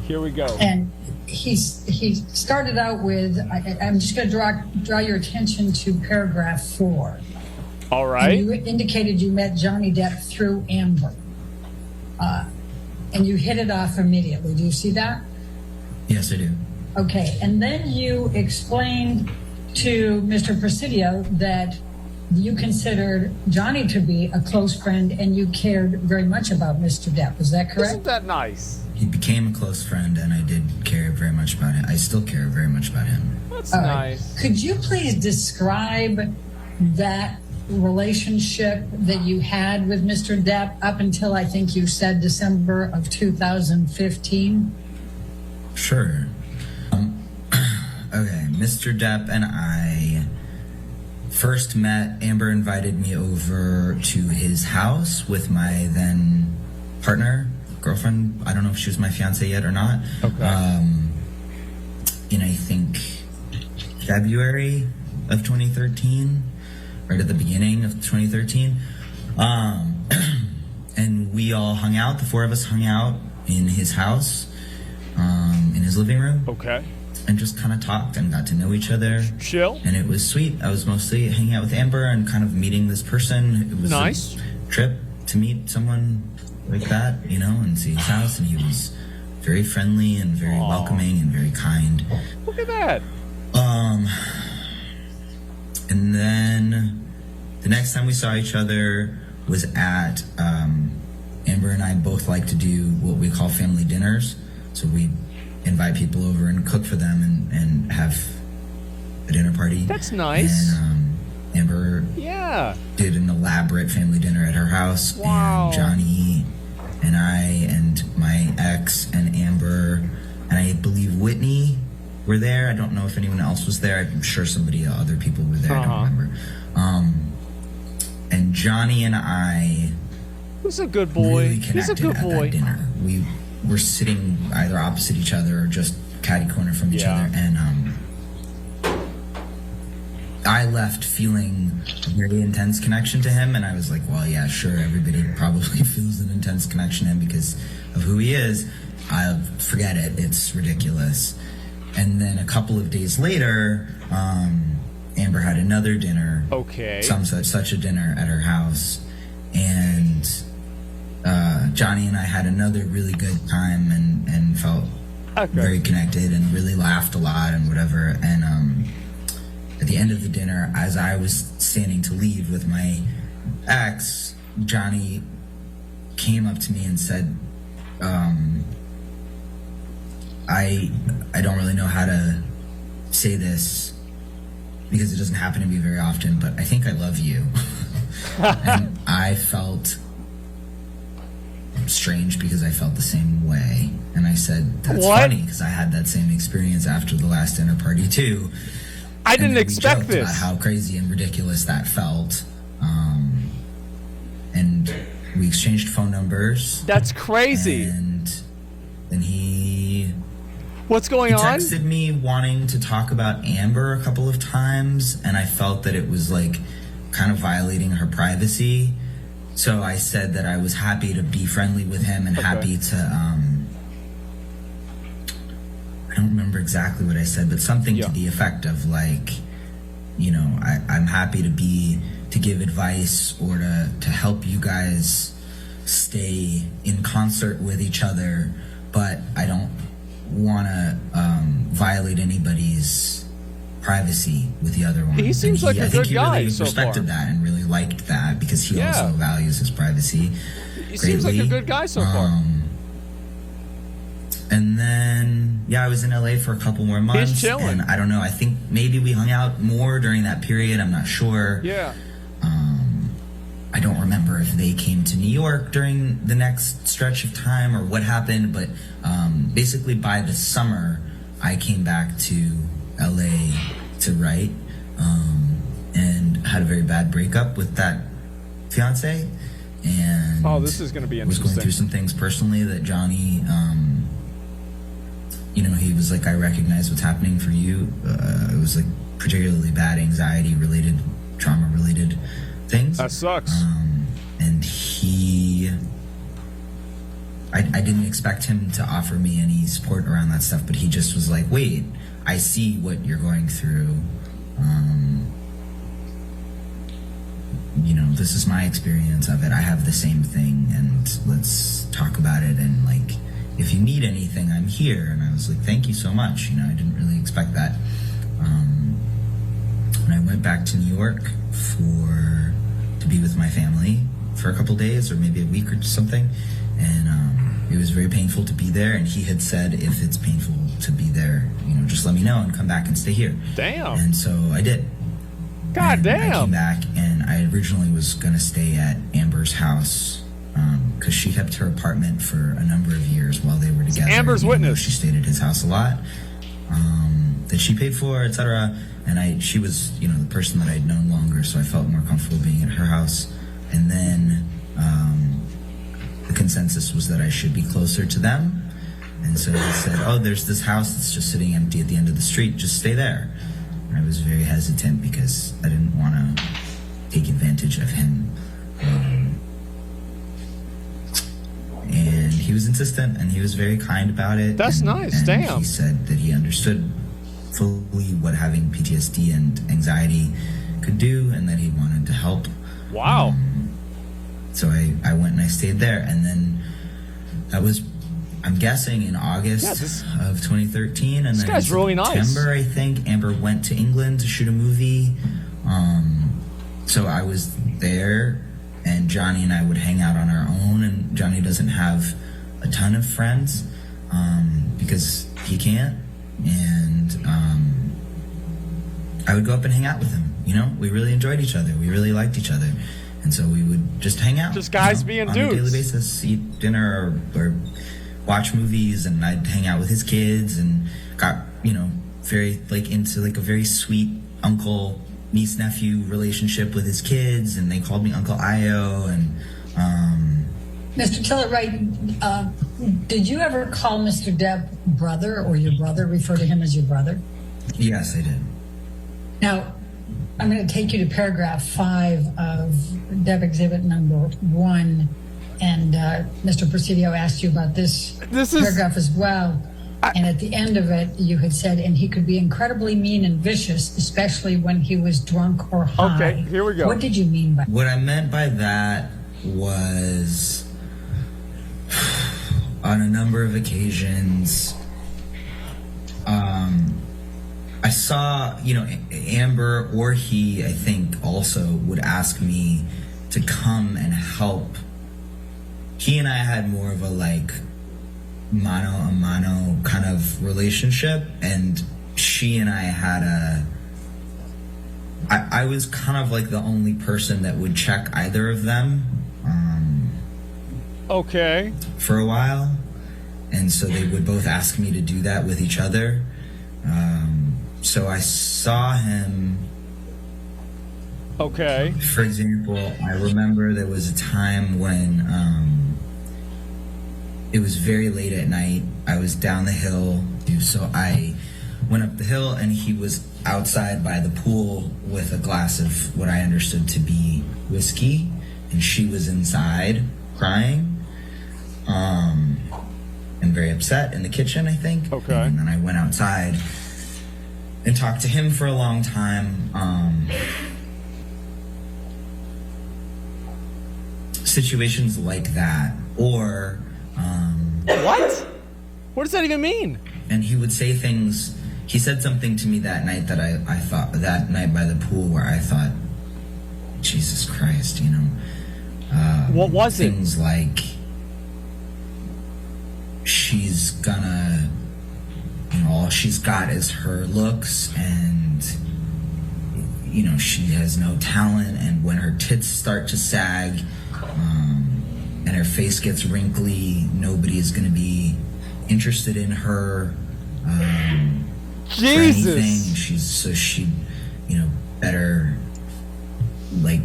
A: here we go.
E: And he started out with, I'm just going to draw your attention to paragraph 4.
A: All right.
E: And you indicated you met Johnny Depp through Amer. And you hit it off immediately. Do you see that?
W: Yes, I do.
E: Okay, and then you explained to Mr. Presidio that you considered Johnny to be a close friend and you cared very much about Mr. Depp. Is that correct?
A: Isn't that nice?
W: He became a close friend, and I did care very much about him. I still care very much about him.
A: That's
E: All
A: nice.
E: right. Could you please describe that relationship that you had with Mr. Depp up until, I think you said, December of 2015?
W: Sure. Okay, Mr. Depp and I first met. Amer invited me over to his house with my then girlfriend. I don't know if she was my fiance yet or not.
A: Okay.
W: In, I think, February of 2013, right at the beginning of 2013. And we all hung out, the four of us hung out in his house, in his living room.
A: Okay.
W: And just kind of talked and got to know each other.
A: Chill.
W: And it was sweet. I was mostly hanging out with Amer and kind of meeting this person. It was
A: nice.
W: a trip to meet someone like that, you know, and see his house. And he was very friendly and very welcoming and very kind.
A: Look at that.
W: And then the next time we saw each other was at, Amer and I both like to do what we call family dinners. So we invite people over and cook for them and have a dinner party.
A: That's nice.
W: And Amer did an elaborate family dinner at her house.
A: Wow.
W: And Johnny and I and my ex and Amer and I believe Whitney were there. I don't know if anyone else was there. I'm sure other people were there. I don't remember. And Johnny and I
A: He's a good boy.
W: Really
A: He's a good
W: at
A: boy.
W: that dinner. We were sitting either opposite each other or just catty corner from each other, and I left feeling a very intense connection to him, and I was like, well, yeah, sure, everybody probably feels an intense connection to him because of who he is. I'll forget it. It's ridiculous. And then a couple of days later, Amer had another dinner.
A: Okay.
W: Such a dinner at her house, and Johnny and I had another really good time and felt very connected and really laughed a lot and whatever. And at the end of the dinner, as I was standing to leave with my ex, Johnny came up to me and said, I don't really know how to say this because it doesn't happen to me very often, but I think I love you. And I felt strange because I felt the same way. And I said, that's funny because I had that same experience after the last dinner party too.
A: I didn't expect this.
W: About how crazy and ridiculous that felt. And we exchanged phone numbers.
A: That's crazy.
W: And then he...
A: What's going on?
W: He texted me wanting to talk about Amer a couple of times, and I felt that it was like kind of violating her privacy. So I said that I was happy to be friendly with him and happy to, I don't remember exactly what I said, but something to the effect of like, you know, I'm happy to give advice or to help you guys stay in concert with each other, but I don't want to violate anybody's privacy with the other one.
A: He seems like a good guy.
W: I think he really respected that and really liked that because he also values his privacy.
A: He seems like a good guy so far.
W: And then, I was in LA for a couple more months.
A: He's chilling.
W: And I don't know, I think maybe we hung out more during that period. I'm not sure.
A: Yeah.
W: I don't remember if they came to New York during the next stretch of time or what happened, but basically by the summer, I came back to LA to write and had a very bad breakup with that fiance. And
A: this is going to be
W: was
A: interesting.
W: going through some things personally that Johnny, you know, he was like, I recognize what's happening for you. It was like particularly bad anxiety-related, trauma-related things.
A: That sucks.
W: And I didn't expect him to offer me any support around that stuff, but he just was like, wait, I see what you're going through. You know, this is my experience of it. I have the same thing, and let's talk about it. And like, if you need anything, I'm here. And I was like, thank you so much. You know, I didn't really expect that. And I went back to New York to be with my family for a couple days, or maybe a week or something. And it was very painful to be there. And he had said, if it's painful to be there, you know, just let me know and come back and stay here.
A: Damn.
W: And so I did.
A: God damn.
W: I came back, and I originally was going to stay at Amber's house because she kept her apartment for a number of years while they were together.
A: Amber's witness.
W: She stayed at his house a lot. That she paid for, etc. And she was, you know, the person that I'd known longer, so I felt more comfortable being at her house. And then the consensus was that I should be closer to them. And so they said, oh, there's this house that's just sitting empty at the end of the street. Just stay there. And I was very hesitant because I didn't want to take advantage of him. And he was insistent, and he was very kind about it.
A: That's nice, damn.
W: He said that he understood fully what having PTSD and anxiety could do, and that he wanted to help.
A: Wow.
W: So I went and I stayed there, and then that was, I'm guessing, in August of 2013, and
A: this
W: then
A: guy's
W: in
A: really nice.
W: September, I think, Amber went to England to shoot a movie. So I was there, and Johnny and I would hang out on our own, and Johnny doesn't have a ton of friends because he can't, and I would go up and hang out with him. You know, we really enjoyed each other. We really liked each other. And so we would just hang out.
A: Just guys being
W: on
A: dudes.
W: On a daily basis, eat dinner or watch movies, and I'd hang out with his kids, and got, you know, very, like, into, like, a very sweet uncle, niece-nephew relationship with his kids, and they called me Uncle Io, and,
E: Mr. Tiller-Wright, did you ever call Mr. Depp brother, or your brother, refer to him as your brother?
W: Yes, I did.
E: Now, I'm going to take you to paragraph 5 of Depp Exhibit number 1, and Mr. Presidio asked you about this paragraph as well. And at the end of it, you had said, and he could be incredibly mean and vicious, especially when he was drunk or high.
A: Okay, here we go.
E: What did you mean by that?
W: What I meant by that was, on a number of occasions, I saw, you know, Amber or he, I think, also would ask me to come and help. He and I had more of a, like, mano-a-mano kind of relationship, and she and I had I was kind of like the only person that would check either of them.
A: Okay.
W: For a while. And so they would both ask me to do that with each other. So I saw him.
A: Okay.
W: For example, I remember there was a time when it was very late at night. I was down the hill, so I went up the hill, and he was outside by the pool with a glass of what I understood to be whiskey, and she was inside crying, and very upset in the kitchen, I think.
A: Okay.
W: And then I went outside and talked to him for a long time. Situations like that, or
A: what? What does that even mean?
W: And he would say things. He said something to me that night that I thought, that night by the pool, where I thought, Jesus Christ, you know.
A: What was it?
W: Things like, she's gonna, you know, all she's got is her looks, and, you know, she has no talent, and when her tits start to sag, and her face gets wrinkly, nobody is going to be interested in her
A: Jesus.
W: for anything. She, you know, better, like,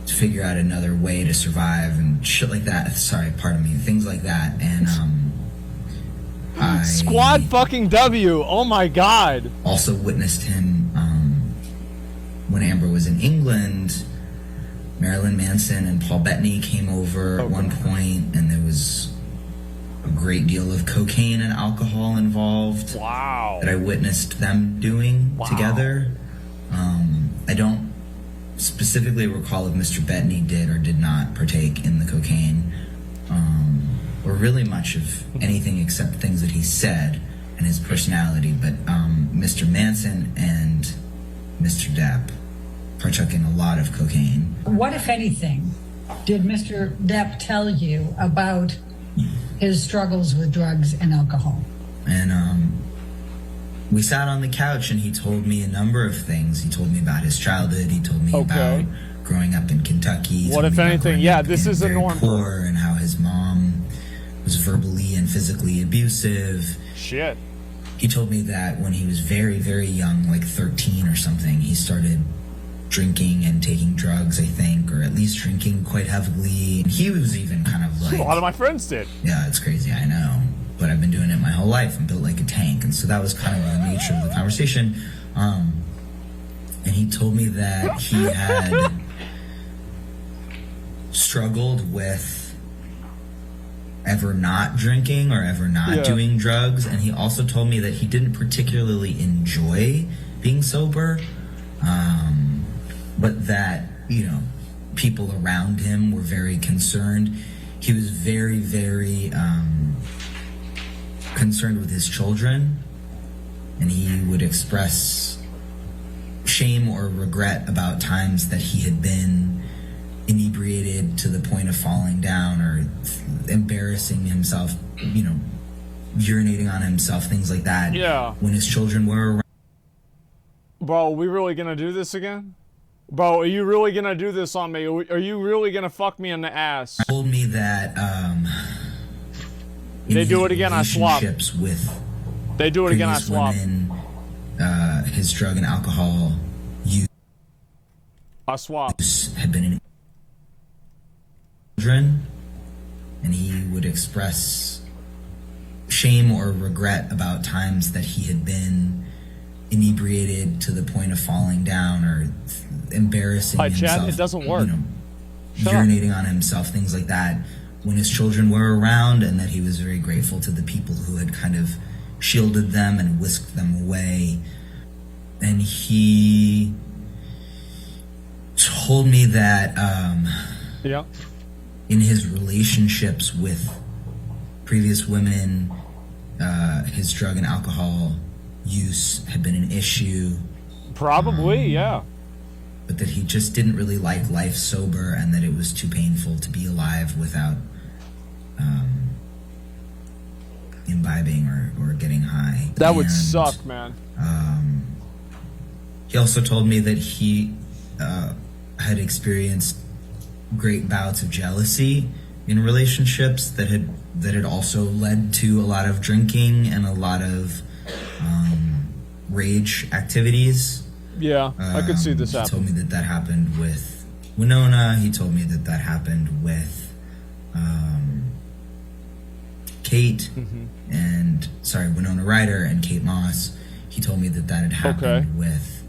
W: figure out another way to survive and shit like that. Sorry, pardon me. Things like that. And
A: Squad fucking W. Oh my God.
W: Also witnessed him when Amber was in England, Marilyn Manson and Paul Bettany came over at one point, and there was a great deal of cocaine and alcohol involved.
A: Wow.
W: That I witnessed them doing together. I don't specifically recall if Mr. Bettany did or did not partake in the cocaine, or really much of anything except things that he said and his personality. But Mr. Manson and Mr. Depp partook in a lot of cocaine.
E: What, if anything, did Mr. Depp tell you about his struggles with drugs and alcohol?
W: And we sat on the couch and he told me a number of things. He told me about his childhood. He told me about growing up in Kentucky.
A: What, if anything? Yeah, this is a norm.
W: Poor, and how his mom was verbally and physically abusive.
A: Shit.
W: He told me that when he was very, very young, like 13 or something, he started drinking and taking drugs, I think, or at least drinking quite heavily. He was even kind of like...
A: A lot of my friends did.
W: Yeah, it's crazy, I know. But I've been doing it my whole life. I'm built like a tank. And so that was kind of the nature of the conversation. And he told me that he had struggled with ever not drinking or ever not doing drugs. And he also told me that he didn't particularly enjoy being sober, but that, you know, people around him were very concerned. He was very, very concerned with his children, and he would express shame or regret about times that he had been inebriated to the point of falling down or embarrassing himself, you know, urinating on himself, things like that.
A: Yeah.
W: When his children were around.
A: Bro, are we really gonna do this again? Bro, are you really gonna do this on me? Are you really gonna fuck me in the ass?
W: Told me that
A: they do it again, I swap.
W: With
A: they do it again, I swap.
W: Women, his drug and alcohol use.
A: I swap.
W: Had been in children, and he would express shame or regret about times that he had been inebriated to the point of falling down or embarrassing himself.
A: Chad, it doesn't work.
W: You know, urinating on himself, things like that, when his children were around, and that he was very grateful to the people who had kind of shielded them and whisked them away. And he told me that in his relationships with previous women, his drug and alcohol use had been an issue.
A: Probably, yeah.
W: But that he just didn't really like life sober, and that it was too painful to be alive without imbibing or getting high.
A: That would suck, man.
W: He also told me that he had experienced great bouts of jealousy in relationships that had also led to a lot of drinking and a lot of rage activities.
A: Yeah, I could see this happen.
W: He told me that happened with Winona. He told me that happened with Kate and Winona Ryder and Kate Moss. He told me that had happened with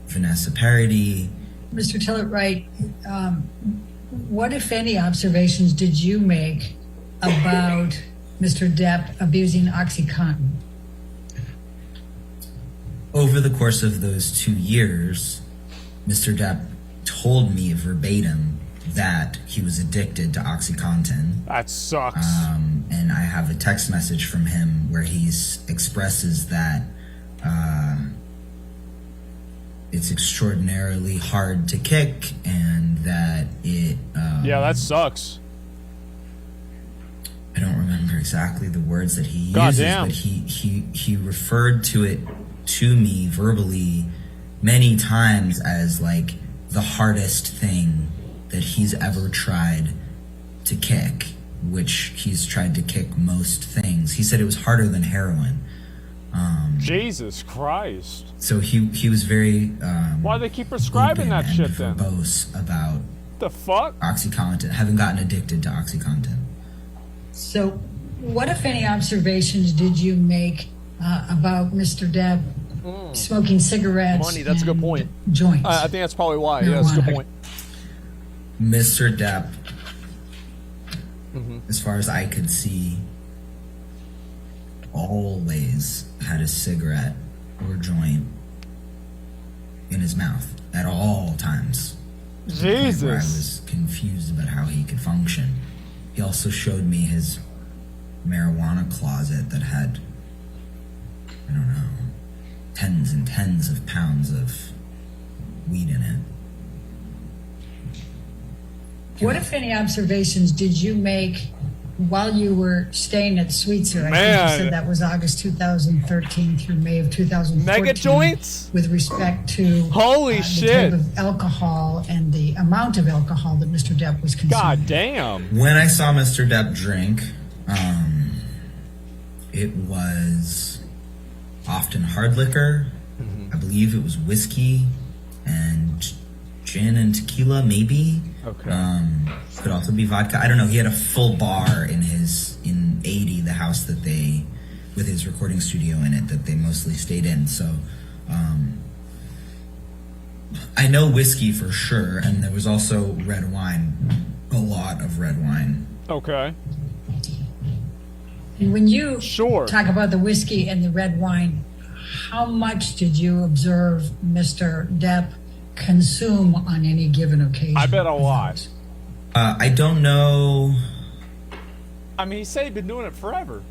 W: Vanessa Paradis.
E: Mr. Tillett-Wright, what, if any, observations did you make about Mr. Depp abusing OxyContin?
W: Over the course of those 2 years, Mr. Depp told me verbatim that he was addicted to OxyContin.
A: That sucks.
W: And I have a text message from him where he expresses that it's extraordinarily hard to kick, and that it...
A: yeah, that sucks.
W: I don't remember exactly the words that he
A: God
W: uses,
A: damn.
W: but he referred to it to me verbally many times as like the hardest thing that he's ever tried to kick, which he's tried to kick most things. He said it was harder than heroin.
A: Jesus Christ.
W: So he was very
A: why do they keep prescribing that shit then?
W: Verbose about
A: the fuck?
W: OxyContin, having gotten addicted to OxyContin.
E: So what, if any, observations did you make about Mr. Depp smoking cigarettes?
A: Money, that's a good point.
E: Joints.
A: I think that's probably why. Yeah, that's a good point.
W: Mr. Depp, as far as I could see, always had a cigarette or joint in his mouth at all times.
A: Jesus.
W: Where I was confused about how he could function. He also showed me his marijuana closet that had, I don't know, tens and tens of pounds of weed in it.
E: What, if any, observations did you make while you were staying at Sweetser? I think you said that was August 2013 through May of 2014.
A: Mega joints?
E: With respect to
A: holy
E: the
A: shit
E: type of alcohol and the amount of alcohol that Mr. Depp was consuming.
A: God damn.
W: When I saw Mr. Depp drink, it was often hard liquor. I believe it was whiskey and gin and tequila, maybe.
A: Okay.
W: Could also be vodka. I don't know. He had a full bar in 80, the house that they, with his recording studio in it, that they mostly stayed in. So, I know whiskey for sure, and there was also red wine, a lot of red wine.
A: Okay.
E: And when you talk about the whiskey and the red wine, how much did you observe Mr. Depp consume on any given occasion?
A: I bet a lot.
W: I don't know.
A: I mean, he said he'd been doing it forever.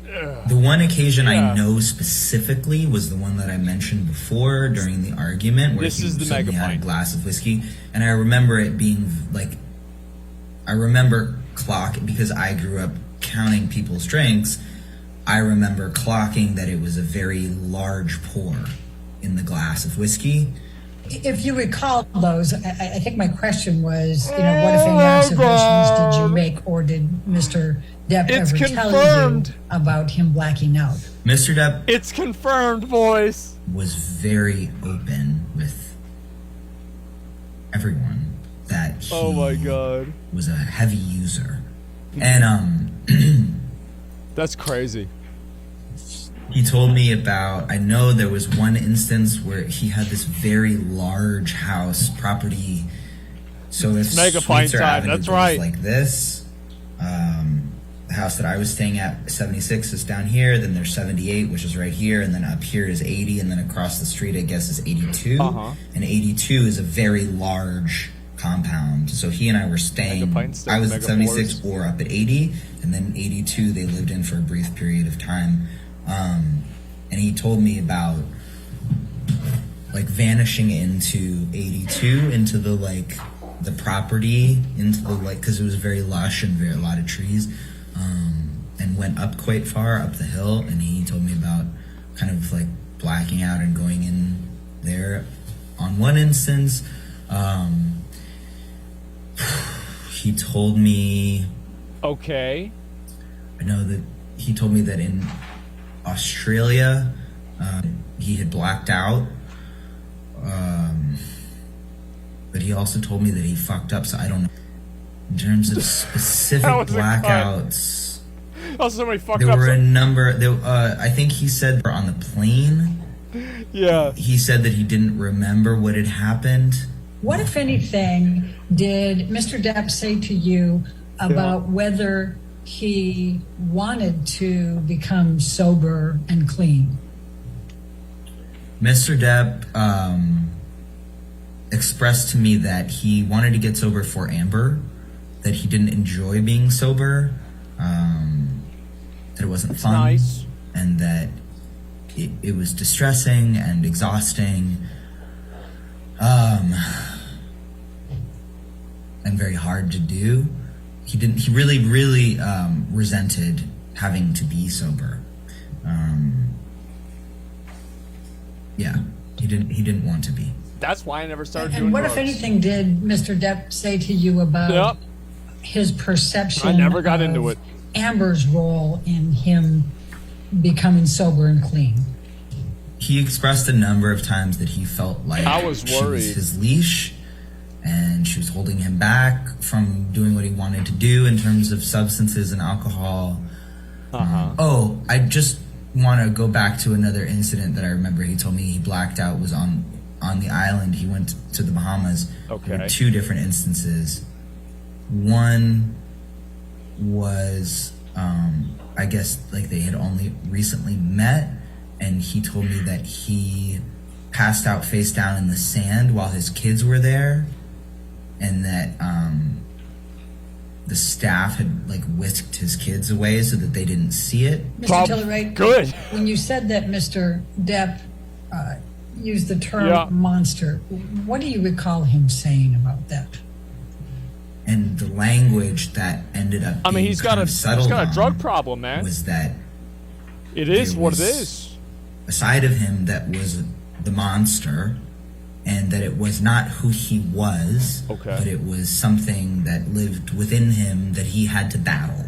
W: The one occasion I know specifically was the one that I mentioned before during the argument, where he suddenly had a glass of whiskey, and I remember it being like, I remember because I grew up counting people's drinks. I remember clocking that it was a very large pour in the glass of whiskey.
E: If you recall those, I think my question was, what if any observations did you make, or did Mr. Depp ever tell you about him blacking out?
W: Mr. Depp,
A: it's confirmed, boys,
W: was very open with everyone that he was a heavy user. And
A: that's crazy.
W: He told me about, I know there was one instance where he had this very large house property. So if
A: Mega fine
W: Sweetser
A: time,
W: Avenue
A: that's
W: goes
A: right.
W: like this, the house that I was staying at, 76, is down here, then there's 78, which is right here, and then up here is 80, and then across the street, I guess, is 82. And 82 is a very large compound. So he and I were staying, I was at 76 or up at 80, and then 82 they lived in for a brief period of time. And he told me about like vanishing into 82, into the like the property, into the like, because it was very lush and a lot of trees, and went up quite far up the hill. And he told me about kind of like blacking out and going in there. On one instance, he told me.
A: Okay.
W: I know that he told me that in Australia, he had blacked out, but he also told me that he fucked up. So I don't know in terms of specific blackouts.
A: Also, somebody fucked
W: there
A: up.
W: Were a number. I think he said on the plane.
A: Yeah.
W: He said that he didn't remember what had happened.
E: What, if anything, did Mr. Depp say to you about whether he wanted to become sober and clean?
W: Mr. Depp expressed to me that he wanted to get sober for Amber, that he didn't enjoy being sober, that it wasn't fun, and that it was distressing and exhausting, and very hard to do. He really resented having to be sober. He didn't want to be.
A: That's why I never started doing
E: And what,
A: drugs.
E: if anything, did Mr. Depp say to you about his perception
A: I never got into it.
E: Amber's role in him becoming sober and clean?
W: He expressed a number of times that he felt like
A: I was
W: she
A: worried.
W: was his leash, and she was holding him back from doing what he wanted to do in terms of substances and alcohol. I just want to go back to another incident that I remember he told me he blacked out was on on the island. He went to the Bahamas.
A: Okay.
W: There were 2 different instances. One was, I guess, like they had only recently met, and he told me that he passed out face down in the sand while his kids were there, and that the staff had like whisked his kids away so that they didn't see it.
E: Mr. Tilleray,
A: good.
E: When you said that Mr. Depp used the term monster, what do you recall him saying about that?
W: And the language that ended up being
A: he's got a drug problem, man.
W: Was that
A: it is what it is.
W: A side of him that was the monster, and that it was not who he was, but it was something that lived within him that he had to battle.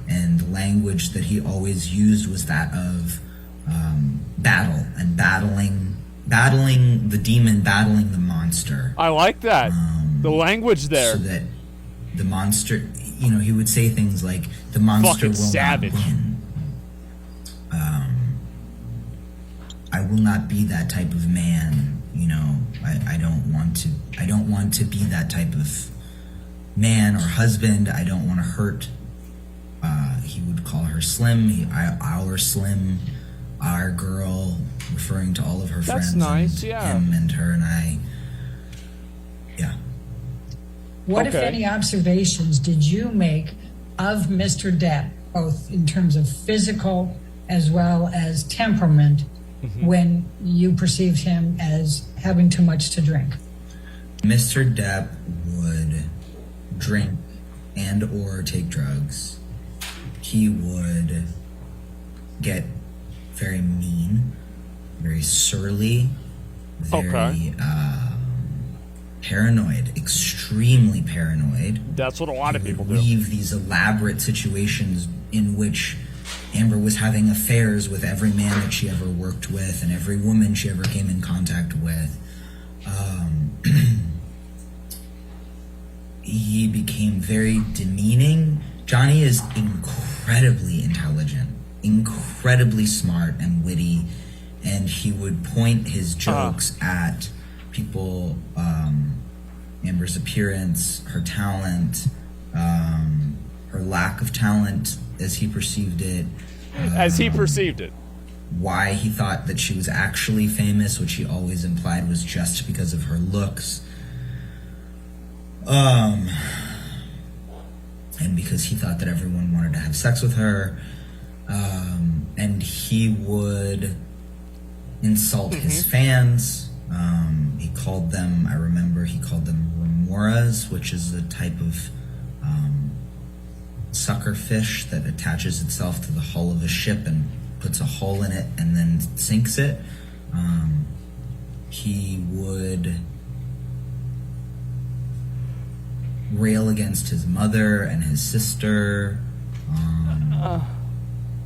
W: And the language that he always used was that of battle and battling the demon, battling the monster.
A: I like that. The language there.
W: So that the monster, he would say things like, the monster will
A: savage.
W: not win. I will not be that type of man. I don't want to be that type of man or husband. I don't want to hurt. He would call her Slim, our Slim, our girl, referring to all of her friends.
A: That's nice,
W: and
A: yeah.
W: Him and her and I. Yeah.
E: What, if any, observations did you make of Mr. Depp, both in terms of physical as well as temperament, when you perceived him as having too much to drink?
W: Mr. Depp would drink and or take drugs. He would get very mean, very surly, very paranoid, extremely paranoid.
A: That's what a lot of people do.
W: Weave these elaborate situations in which Amber was having affairs with every man that she ever worked with and every woman she ever came in contact with. He became very demeaning. Johnny is incredibly intelligent, incredibly smart and witty, and he would point his jokes at people, Amber's appearance, her talent, her lack of talent as he perceived it. Why he thought that she was actually famous, which he always implied was just because of her looks. And because he thought that everyone wanted to have sex with her. And he would insult his fans. He called them, I remember he called them remoras, which is a type of sucker fish that attaches itself to the hull of a ship and puts a hole in it and then sinks it. He would rail against his mother and his sister,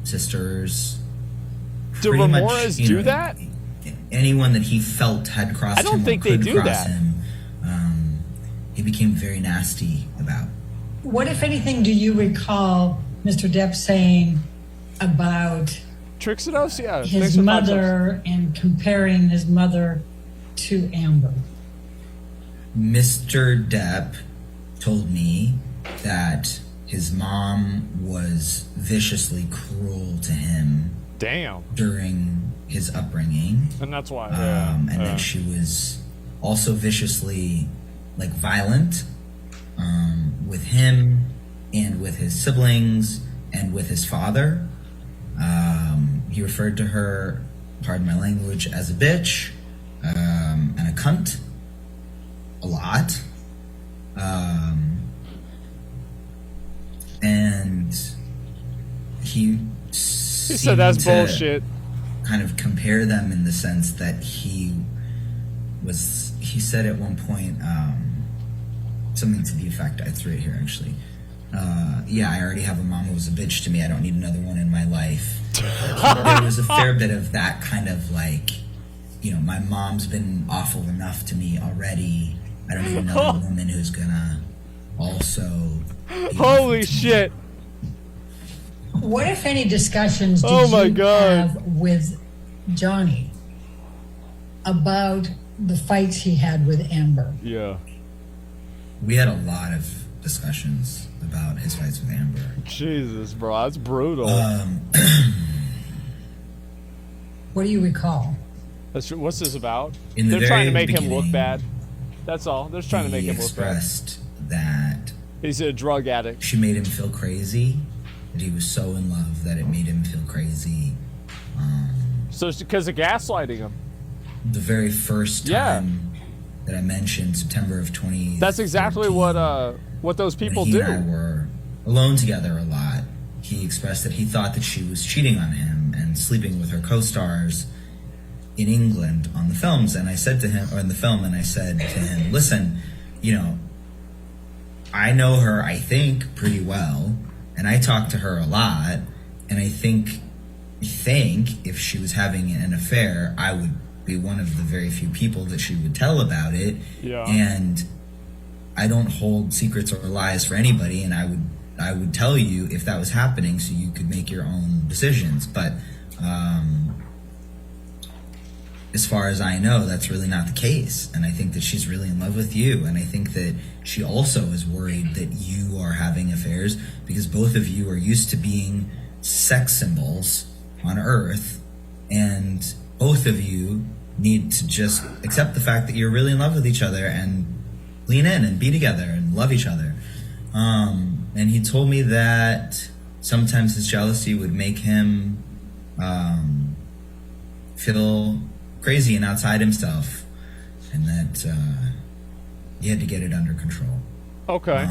W: sisters.
A: Do remoras do that?
W: Anyone that he felt had crossed him,
A: I don't think they do that.
W: He became very nasty about.
E: What, if anything, do you recall Mr. Depp saying about
A: Trixados? Yeah,
E: his mother and comparing his mother to Amber?
W: Mr. Depp told me that his mom was viciously cruel to him.
A: Damn.
W: During his upbringing.
A: And that's why.
W: And that she was also viciously, violent with him and with his siblings and with his father. He referred to her, pardon my language, as a bitch and a cunt a lot. And he
A: said that's bullshit.
W: Kind of compare them in the sense that he said at one point something to the effect, I threw it here actually, I already have a mom who was a bitch to me, I don't need another one in my life. There was a fair bit of that kind of my mom's been awful enough to me already, I don't need another woman who's gonna also
A: holy shit.
E: What, if any, discussions did you have with Johnny about the fights he had with Amber.
A: Yeah.
W: We had a lot of discussions about his fights with Amber.
A: Jesus, bro, that's brutal.
E: What do you recall?
A: What's this about?
W: In the
A: They're trying to
W: very
A: make him look
W: beginning,
A: bad. That's all. They're just trying to make him look bad.
W: Expressed that
A: he's a drug addict.
W: She made him feel crazy. That he was so in love that it made him feel crazy.
A: So it's because of gaslighting him.
W: The very first time that I mentioned, September of 20.
A: That's exactly what those people
W: when he
A: do.
W: and I were alone together a lot. He expressed that he thought that she was cheating on him and sleeping with her co-stars in England on the films. And I said to him, or in the film, and I said to him, listen, you know, I know her, I think, pretty well, and I talk to her a lot, and I think if she was having an affair, I would be one of the very few people that she would tell about it.
A: Yeah.
W: And I don't hold secrets or lies for anybody, and I would tell you if that was happening so you could make your own decisions. But as far as I know, that's really not the case. And I think that she's really in love with you. And I think that she also is worried that you are having affairs because both of you are used to being sex symbols on Earth. And both of you need to just accept the fact that you're really in love with each other and lean in and be together and love each other. And he told me that sometimes his jealousy would make him feel crazy and outside himself, and that he had to get it under control.
A: Okay.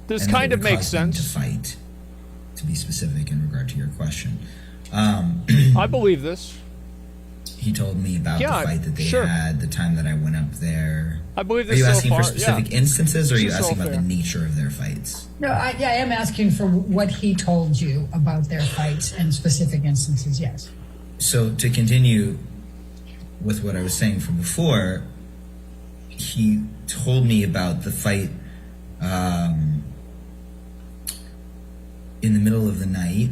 A: This
W: and
A: kind
W: it
A: of
W: would
A: makes
W: cause him
A: sense.
W: to fight, to be specific in regard to your question.
A: I believe this.
W: He told me about the fight that they had, the time that I went up there.
A: I believe
W: Are
A: this
W: you
A: so
W: asking
A: far.
W: for specific instances, or are you
A: This is
W: asking
A: so
W: about
A: fair.
W: the nature of their fights?
E: No, I am asking for what he told you about their fights and specific instances, yes.
W: So to continue with what I was saying from before, he told me about the fight in the middle of the night.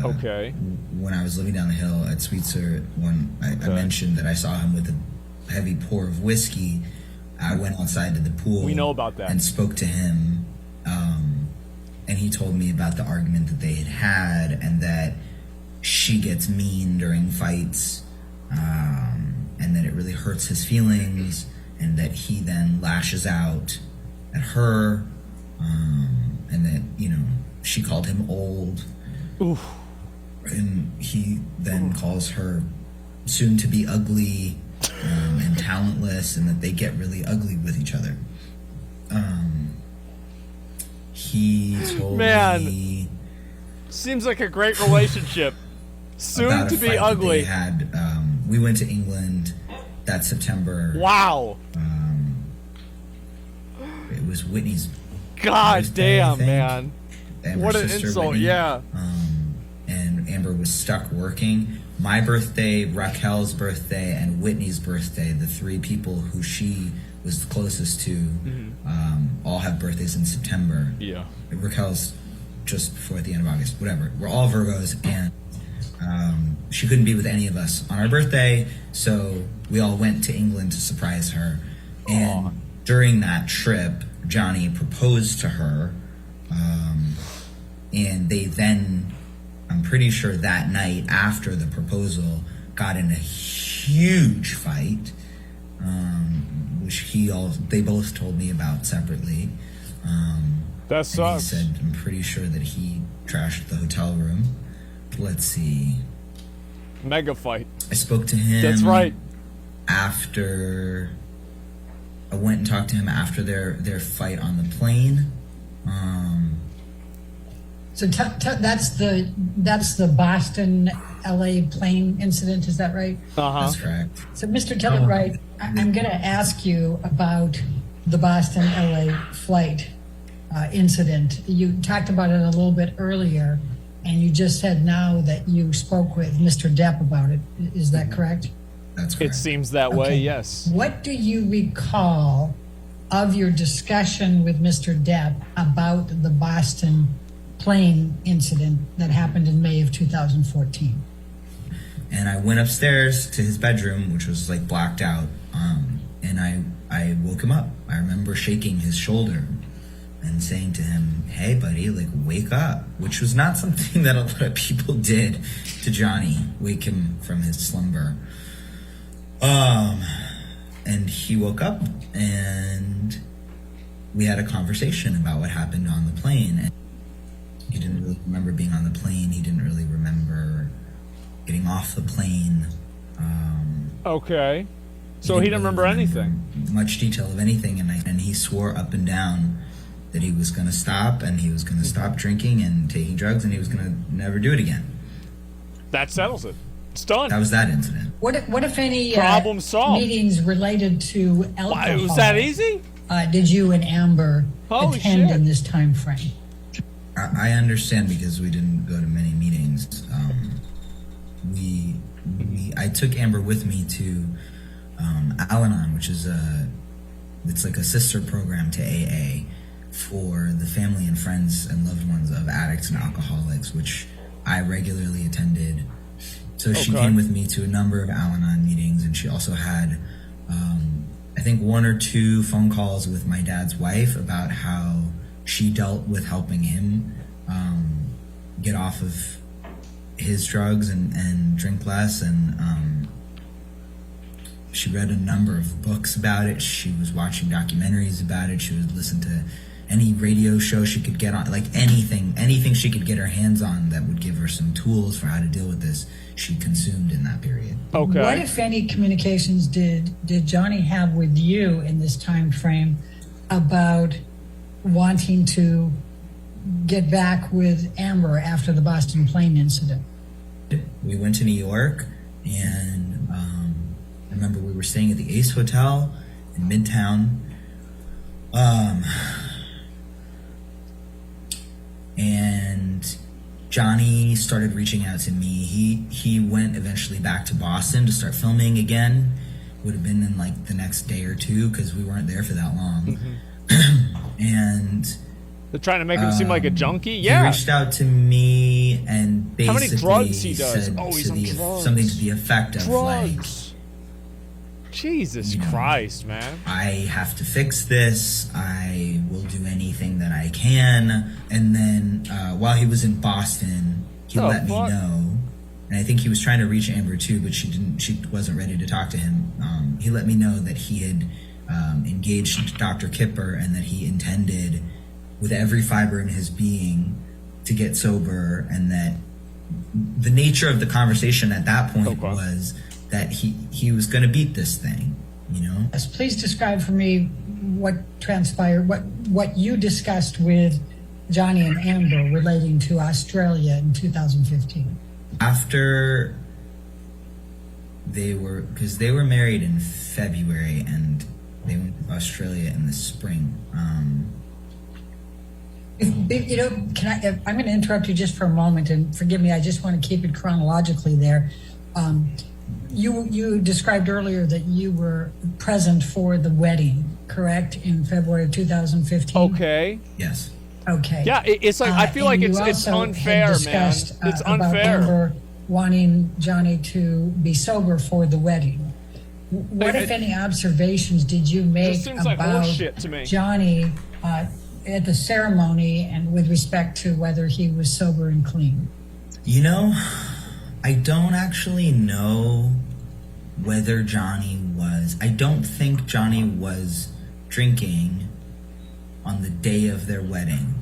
A: Okay.
W: When I was living down the hill at Sweetser, when I mentioned that I saw him with a heavy pour of whiskey, I went outside to the pool.
A: We know about that.
W: And spoke to him, and he told me about the argument that they had and that she gets mean during fights, and that it really hurts his feelings, and that he then lashes out at her, and that, you know, she called him old.
A: Oof.
W: And he then calls her soon to be ugly and talentless, and that they get really ugly with each other. He told me
A: seems like a great relationship. Soon
W: about
A: to
W: a
A: be
W: fight that
A: ugly.
W: they had. We went to England that September.
A: Wow.
W: It was Whitney's.
A: God
W: birthday, I
A: damn,
W: think.
A: man.
W: Amber's
A: What an
W: sister,
A: insult,
W: Whitney.
A: yeah.
W: And Amber was stuck working. My birthday, Raquel's birthday, and Whitney's birthday, the three people who she was the closest to, all have birthdays in September.
A: Yeah.
W: Raquel's just before at the end of August, whatever. We're all Virgos, and she couldn't be with any of us on our birthday, so we all went to England to surprise her. And during that trip, Johnny proposed to her, and they then, I'm pretty sure that night after the proposal, got in a huge fight, which they both told me about separately.
A: That sucks.
W: And he said, I'm pretty sure that he trashed the hotel room. Let's see.
A: Mega fight.
W: I spoke to him.
A: That's right.
W: After I went and talked to him after their fight on the plane.
E: So that's the Boston, LA plane incident, is that right?
W: That's correct.
E: So, Mr. Telleright, I'm going to ask you about the Boston, LA flight incident. You talked about it a little bit earlier, and you just said now that you spoke with Mr. Depp about it. Is that correct?
W: That's
A: correct. It seems that way, yes.
E: What do you recall of your discussion with Mr. Depp about the Boston plane incident that happened in May of 2014?
W: And I went upstairs to his bedroom, which was like blacked out And I woke him up. I remember shaking his shoulder and saying to him, "Hey, buddy, like, wake up," which was not something that a lot of people did to Johnny, wake him from his slumber. And he woke up, and we had a conversation about what happened on the plane. And he didn't really remember being on the plane. He didn't really remember getting off the plane.
A: Okay. So he didn't remember anything.
W: Much detail of anything, and he swore up and down that he was going to stop, and he was going to stop drinking and taking drugs, and he was going to never do it again.
A: That settles it. It's done.
W: That was that incident.
E: What if any
A: Problem solved.
E: meetings related to alcohol?
A: Was that easy?
E: Did you and Amber
A: Holy
E: attend
A: shit.
E: in this time frame?
W: I understand because we didn't go to many meetings. I took Amber with me to Al-Anon, which is it's like a sister program to AA for the family and friends and loved ones of addicts and alcoholics, which I regularly attended. So she came with me to a number of Al-Anon meetings, and she also had, I think, 1 or 2 phone calls with my dad's wife about how she dealt with helping him get off of his drugs and drink less, and she read a number of books about it. She was watching documentaries about it. She would listen to any radio show she could get on, like anything she could get her hands on that would give her some tools for how to deal with this, she consumed in that period.
E: Okay. What, if any, communications did Johnny have with you in this time frame about wanting to get back with Amber after the Boston plane incident?
W: We went to New York, and I remember we were staying at the Ace Hotel in Midtown. And Johnny started reaching out to me. He went eventually back to Boston to start filming again. Would have been in like the next day or two because we weren't there for that long. And
A: they're trying to make him seem like a junkie. Yeah.
W: He reached out to me and basically
A: how many drugs he does?
W: said
A: He's on drugs.
W: something to the effect of like,
A: Jesus Christ, man.
W: I have to fix this. I will do anything that I can. And then while he was in Boston, he let me know. And I think he was trying to reach Amber too, but she wasn't ready to talk to him. He let me know that he had engaged Dr. Kipper and that he intended with every fiber in his being to get sober, and that the nature of the conversation at that point was that he was going to beat this thing, you know?
E: Yes, please describe for me what transpired, what you discussed with Johnny and Amber relating to Australia in 2015.
W: After because they were married in February and they went to Australia in the spring.
E: I'm going to interrupt you just for a moment, and forgive me, I just want to keep it chronologically there. You described earlier that you were present for the wedding, correct, in February of 2015?
A: Okay.
W: Yes.
E: Okay.
A: Yeah, it's like I feel like it's unfair, man. It's
E: about
A: unfair.
E: Amber wanting Johnny to be sober for the wedding. What, if any, observations did you make
A: seems like
E: about
A: horseshit to me.
E: Johnny at the ceremony and with respect to whether he was sober and clean?
W: You know, I don't actually know whether Johnny was. I don't think Johnny was drinking on the day of their wedding.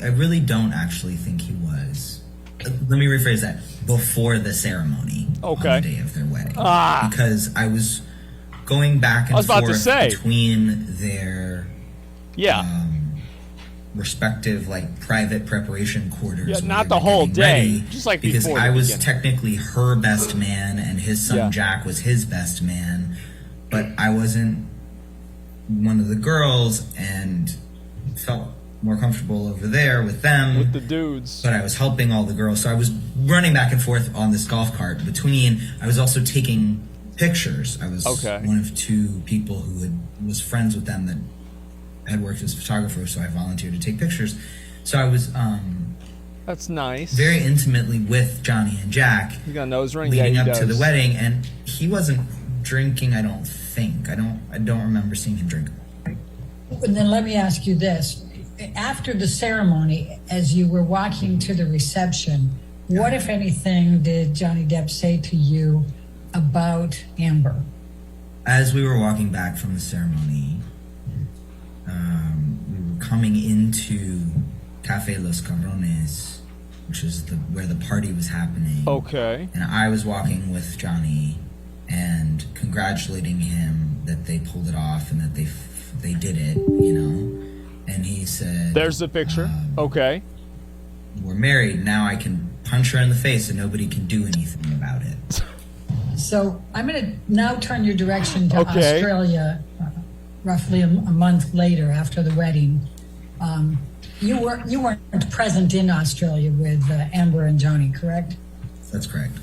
W: I really don't actually think he was. Let me rephrase that. Before the ceremony.
A: Okay.
W: On the day of their wedding. Because I was going back and forth between their respective like private preparation quarters.
A: Yeah, not the whole day.
W: Ready,
A: just like
W: because
A: before
W: I
A: the
W: was
A: beginning.
W: technically her best man and his son Jack was his best man, but I wasn't one of the girls and felt more comfortable over there with them.
A: With the dudes.
W: But I was helping all the girls. So I was running back and forth on this golf cart I was also taking pictures. I was one of 2 people who was friends with them that had worked as a photographer, so I volunteered to take pictures. So I was
A: that's nice.
W: Very intimately with Johnny and Jack.
A: You got a nose ring?
W: Leading
A: Yeah,
W: up
A: he
W: to
A: does.
W: the wedding, and he wasn't drinking, I don't think. I don't remember seeing him drink.
E: And then let me ask you this. After the ceremony, as you were walking to the reception, what, if anything, did Johnny Depp say to you about Amber?
W: As we were walking back from the ceremony, we were coming into Café Los Cabrones, which is where the party was happening.
A: Okay.
W: And I was walking with Johnny and congratulating him that they pulled it off and that they did it, you know. And he said,
A: "There's the picture." Okay.
W: "We're married now. I can punch her in the face and nobody can do anything about it."
E: So I'm going to now turn your direction to Australia, roughly a month later after the wedding. You weren't present in Australia with Amber and Johnny, correct?
W: That's correct.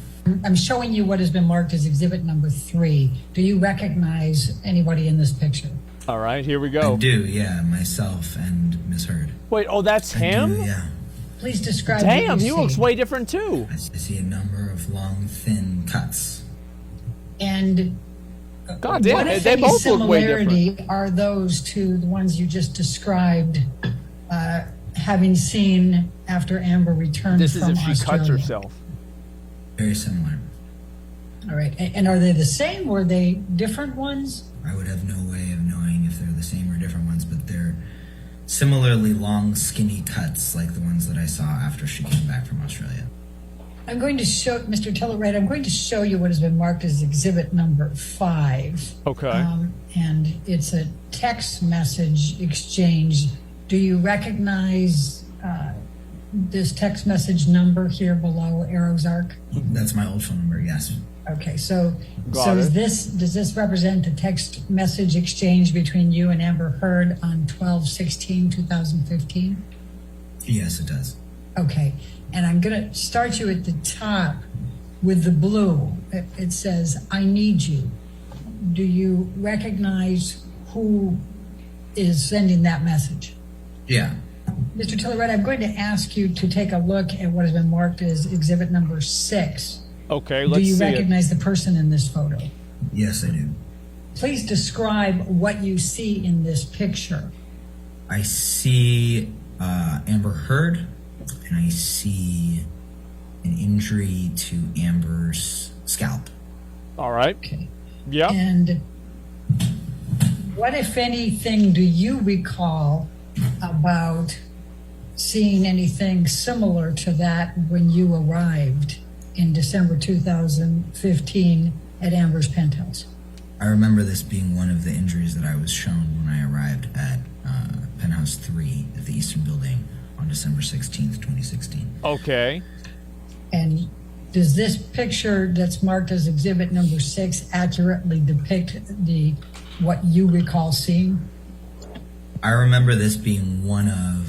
E: I'm showing you what has been marked as exhibit number 3. Do you recognize anybody in this picture?
A: All right, here we go.
W: I do, yeah, myself and Miss Heard.
A: Wait, oh, that's him?
W: Do, yeah.
E: Please describe.
A: Damn,
E: what
A: he
E: you
A: looks
E: see.
A: way different too.
W: I see a number of long, thin cuts.
E: And
A: God damn,
E: what, if
A: they
E: any,
A: both look way different.
E: similarity are those to the ones you just described, having seen after Amber returned
A: This is
E: from
A: if she
E: Australia?
A: cuts herself.
W: Very similar.
E: All right, and are they the same or are they different ones?
W: I would have no way of knowing if they're the same or different ones, but they're similarly long, skinny cuts like the ones that I saw after she came back from Australia.
E: I'm going to show, Mr. Tillett, I'm going to show you what has been marked as exhibit number 5.
A: Okay.
E: And it's a text message exchange. Do you recognize this text message number here below Arrow's Arc?
W: That's my old phone number, yes.
E: Okay, so
W: Got it.
E: does this represent a text message exchange between you and Amber Heard on 12/16/2015?
W: Yes, it does.
E: Okay, and I'm going to start you at the top with the blue. It says, "I need you." Do you recognize who is sending that message?
W: Yeah.
E: Mr. Tillett, I'm going to ask you to take a look at what has been marked as exhibit number 6.
A: Okay,
E: Do
A: let's
E: you
A: see
E: recognize the person in this photo?
W: Yes, I do.
E: Please describe what you see in this picture.
W: I see Amber Heard, and I see an injury to Amber's scalp.
A: All right.
E: Okay.
A: Yeah.
E: And what, if anything, do you recall about seeing anything similar to that when you arrived in December 2015 at Amber's penthouse?
W: I remember this being one of the injuries that I was shown when I arrived at Penthouse 3 at the Eastern Building on December 16th, 2016.
A: Okay.
E: And does this picture that's marked as exhibit number 6 accurately depict what you recall seeing?
W: I remember this being one of,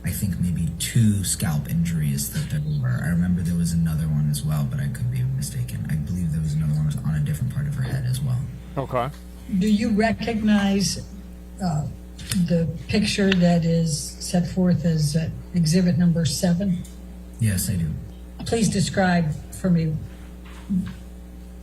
W: I think maybe 2 scalp injuries that there were. I remember there was another one as well, but I could be mistaken. I believe there was another one on a different part of her head as well.
A: Okay.
E: Do you recognize the picture that is set forth as exhibit number 7?
W: Yes, I do.
E: Please describe for me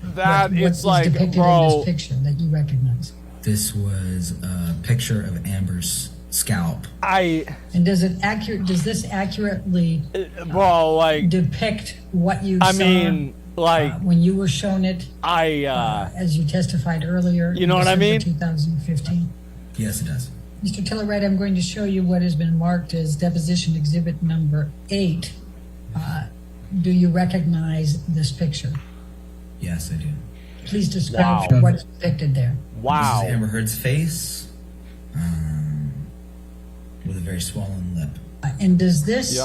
A: That
E: what
A: it's
E: is
A: like,
E: depicted in
A: bro.
E: this picture that you recognize.
W: This was a picture of Amber's scalp.
E: And does this accurately
A: bro, like,
E: depict what you
A: I
E: saw
A: mean, like,
E: when you were shown it
A: as
E: you testified earlier?
A: You know what I mean?
E: 2015.
W: Yes, it does.
E: Mr. Tillett, I'm going to show you what has been marked as deposition exhibit number 8. Do you recognize this picture?
W: Yes, I do.
E: Please describe
W: Wow.
E: what is depicted there.
W: This is Amber Heard's face with a very swollen lip.
E: And does this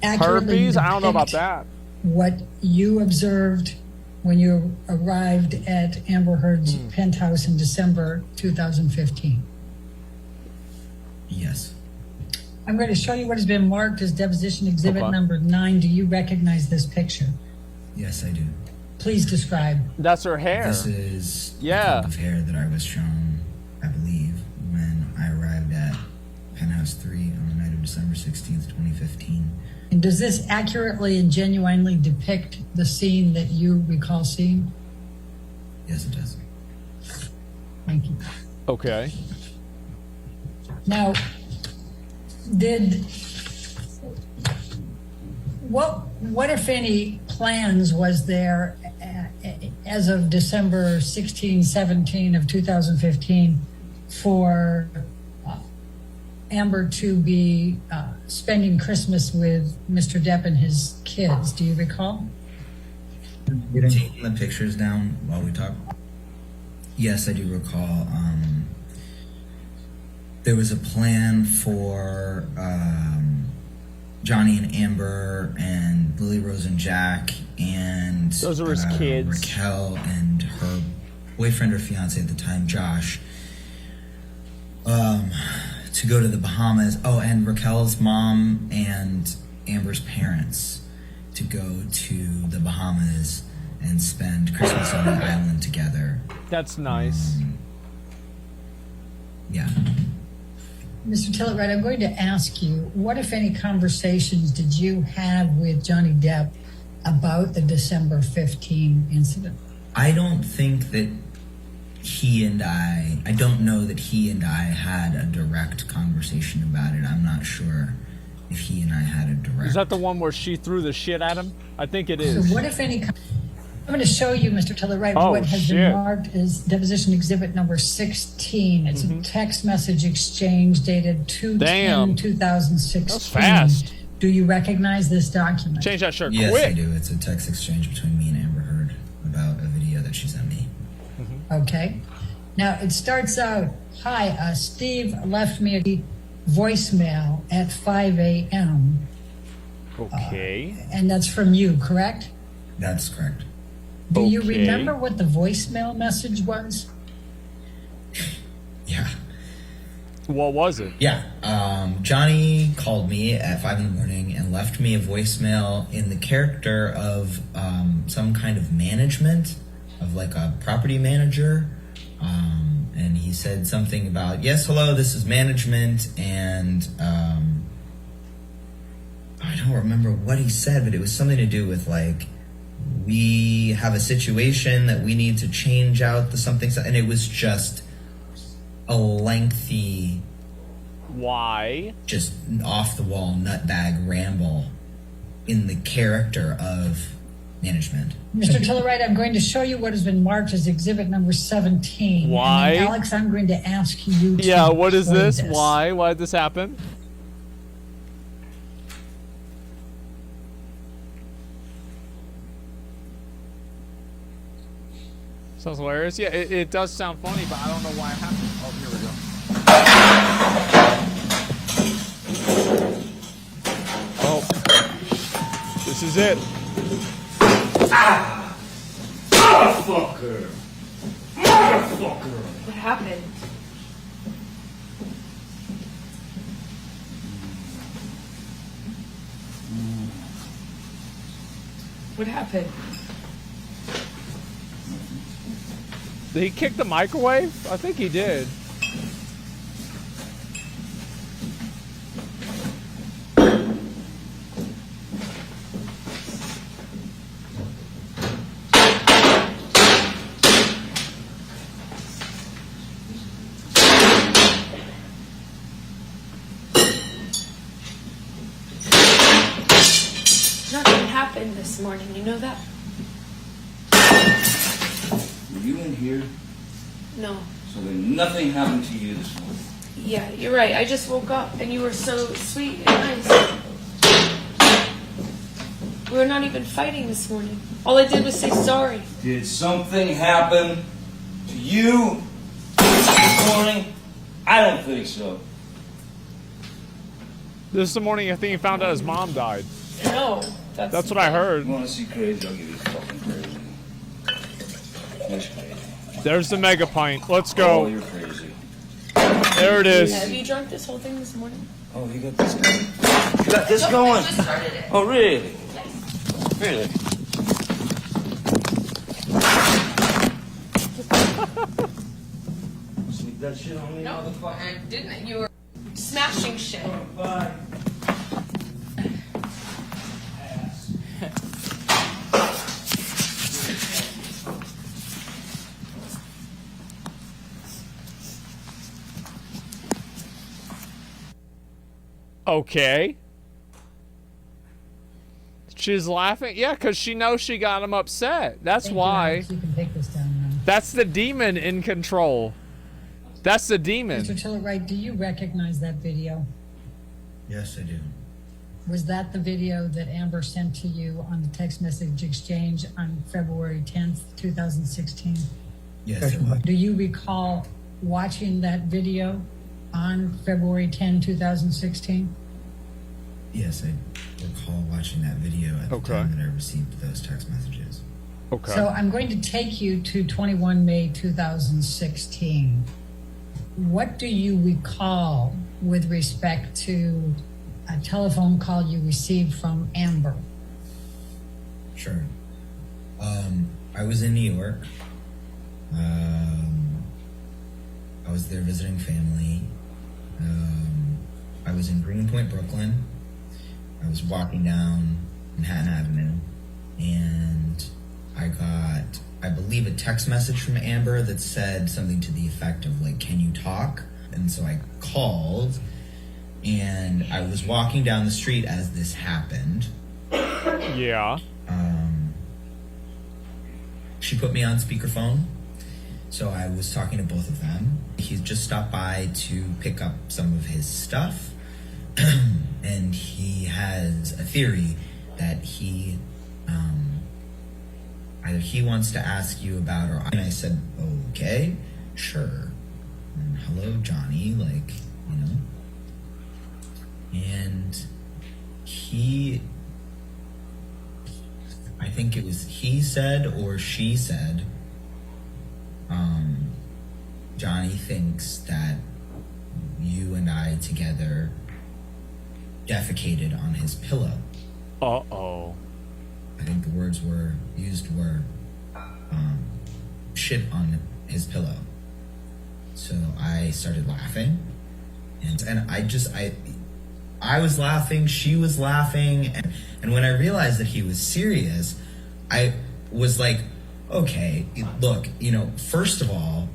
E: accurately
A: herpes? I don't know about
E: depict
A: that.
E: what you observed when you arrived at Amber Heard's penthouse in December 2015?
W: Yes.
E: I'm going to show you what has been marked as deposition exhibit number 9. Do you recognize this picture?
W: Yes, I do.
E: Please describe.
A: That's her hair.
W: This is the type of hair that I was shown, I believe, when I arrived at Penthouse 3 on the night of December 16th, 2015.
E: And does this accurately and genuinely depict the scene that you recall seeing?
W: Yes, it does.
E: Thank you.
A: Okay.
E: Now, what if any plans was there as of December 16, 17 of 2015 for Amer to be spending Christmas with Mr. Depp and his kids? Do you recall?
W: Taking the pictures down while we talk. Yes, I do recall. There was a plan for Johnny and Amber and Lily Rose and Jack and
A: those are his kids.
W: Raquel and her boyfriend or fiance at the time, Josh, to go to the Bahamas. Oh, and Raquel's mom and Amber's parents to go to the Bahamas and spend Christmas on the island together.
A: That's nice.
W: Yeah.
E: Mr. Tillett, I'm going to ask you, what, if any, conversations did you have with Johnny Depp about the December 15 incident?
W: I don't think that I don't know that he and I had a direct conversation about it. I'm not sure if he and I had a direct.
A: Is that the one where she threw the shit at him? I think it is.
E: So what, if any, I'm going to show you, Mr. Tillett,
A: Oh,
E: what has
A: shit.
E: been marked as deposition exhibit number 16. It's a text message exchange dated 2/10/2016.
A: That's fast.
E: Do you recognize this document?
A: Change that shirt
W: Yes,
A: quick.
W: I do. It's a text exchange between me and Amber Heard about a video that she sent me.
E: Okay. Now, it starts out, hi, Steve left me a voicemail at 5 a.m.
A: Okay.
E: And that's from you, correct?
W: That's correct.
E: Do you remember what the voicemail message was?
W: Yeah.
A: What was it?
W: Yeah. Johnny called me at 5 in the morning and left me a voicemail in the character of some kind of management, of like a property manager. And he said something about, yes, hello, this is management. And I don't remember what he said, but it was something to do with like, we have a situation that we need to change out the something. And it was just a lengthy,
A: why?
W: just off the wall nutbag ramble in the character of management.
E: Mr. Tillett, I'm going to show you what has been marked as exhibit number 17.
A: Why?
E: And then, Alex, I'm going to ask you to
A: Yeah, what is
E: play
A: this? Why? Why did this happen? Sounds hilarious. Yeah, it does sound funny, but I don't know why it happened. Oh, here we go. Oh, this is it.
T: Ah! Motherfucker! Motherfucker!
H: What happened? What happened?
A: Did he kick the microwave? I think he did.
H: Nothing happened this morning, you know that?
T: Were you in here?
H: No.
T: So then nothing happened to you this morning.
H: Yeah, you're right. I just woke up and you were so sweet and nice. We were not even fighting this morning. All I did was say sorry.
T: Did something happen to you this morning? I don't think so.
A: This is the morning I think he found out his mom died.
H: No.
A: That's what I heard.
T: You want to see crazy? I'll give you fucking crazy. That's crazy.
A: There's the mega pint. Let's
T: Oh,
A: go.
T: you're crazy.
A: There it is.
H: Have you drunk this whole thing this morning?
T: Oh, you got this going? You got this going?
H: I just started it.
T: Oh, really? Really? Sneak that shit on me,
H: No,
T: motherfucker.
H: I didn't. You were smashing shit.
T: Bye.
A: Okay. She's laughing? Yeah, because she knows she got him upset. That's why.
E: You can take this down now.
A: That's the demon in control. That's the demon.
E: Mr. Tillett-Wright, do you recognize that video?
W: Yes, I do.
E: Was that the video that Amber sent to you on the text message exchange on February 10th, 2016?
W: Yes, it was.
E: Do you recall watching that video on February 10, 2016?
W: Yes, I recall watching that video at the time that I received those text messages.
A: Okay.
E: So I'm going to take you to 21 May 2016. What do you recall with respect to a telephone call you received from Amber?
W: Sure. I was in New York. I was there visiting family. I was in Greenpoint, Brooklyn. I was walking down Manhattan Avenue, and I got, I believe, a text message from Amber that said something to the effect of, like, can you talk? And so I called, and I was walking down the street as this happened.
A: Yeah.
W: She put me on speakerphone, so I was talking to both of them. He just stopped by to pick up some of his stuff, and he has a theory that he, either he wants to ask you about, or and I said, okay, sure. And hello, Johnny, like, you know. And he, I think it was he said or she said, Johnny thinks that you and I together defecated on his pillow.
A: Uh-oh.
W: I think the words were used were shit on his pillow. So I started laughing, and I was laughing, she was laughing, and when I realized that he was serious, I was like, okay, look, you know, first of all,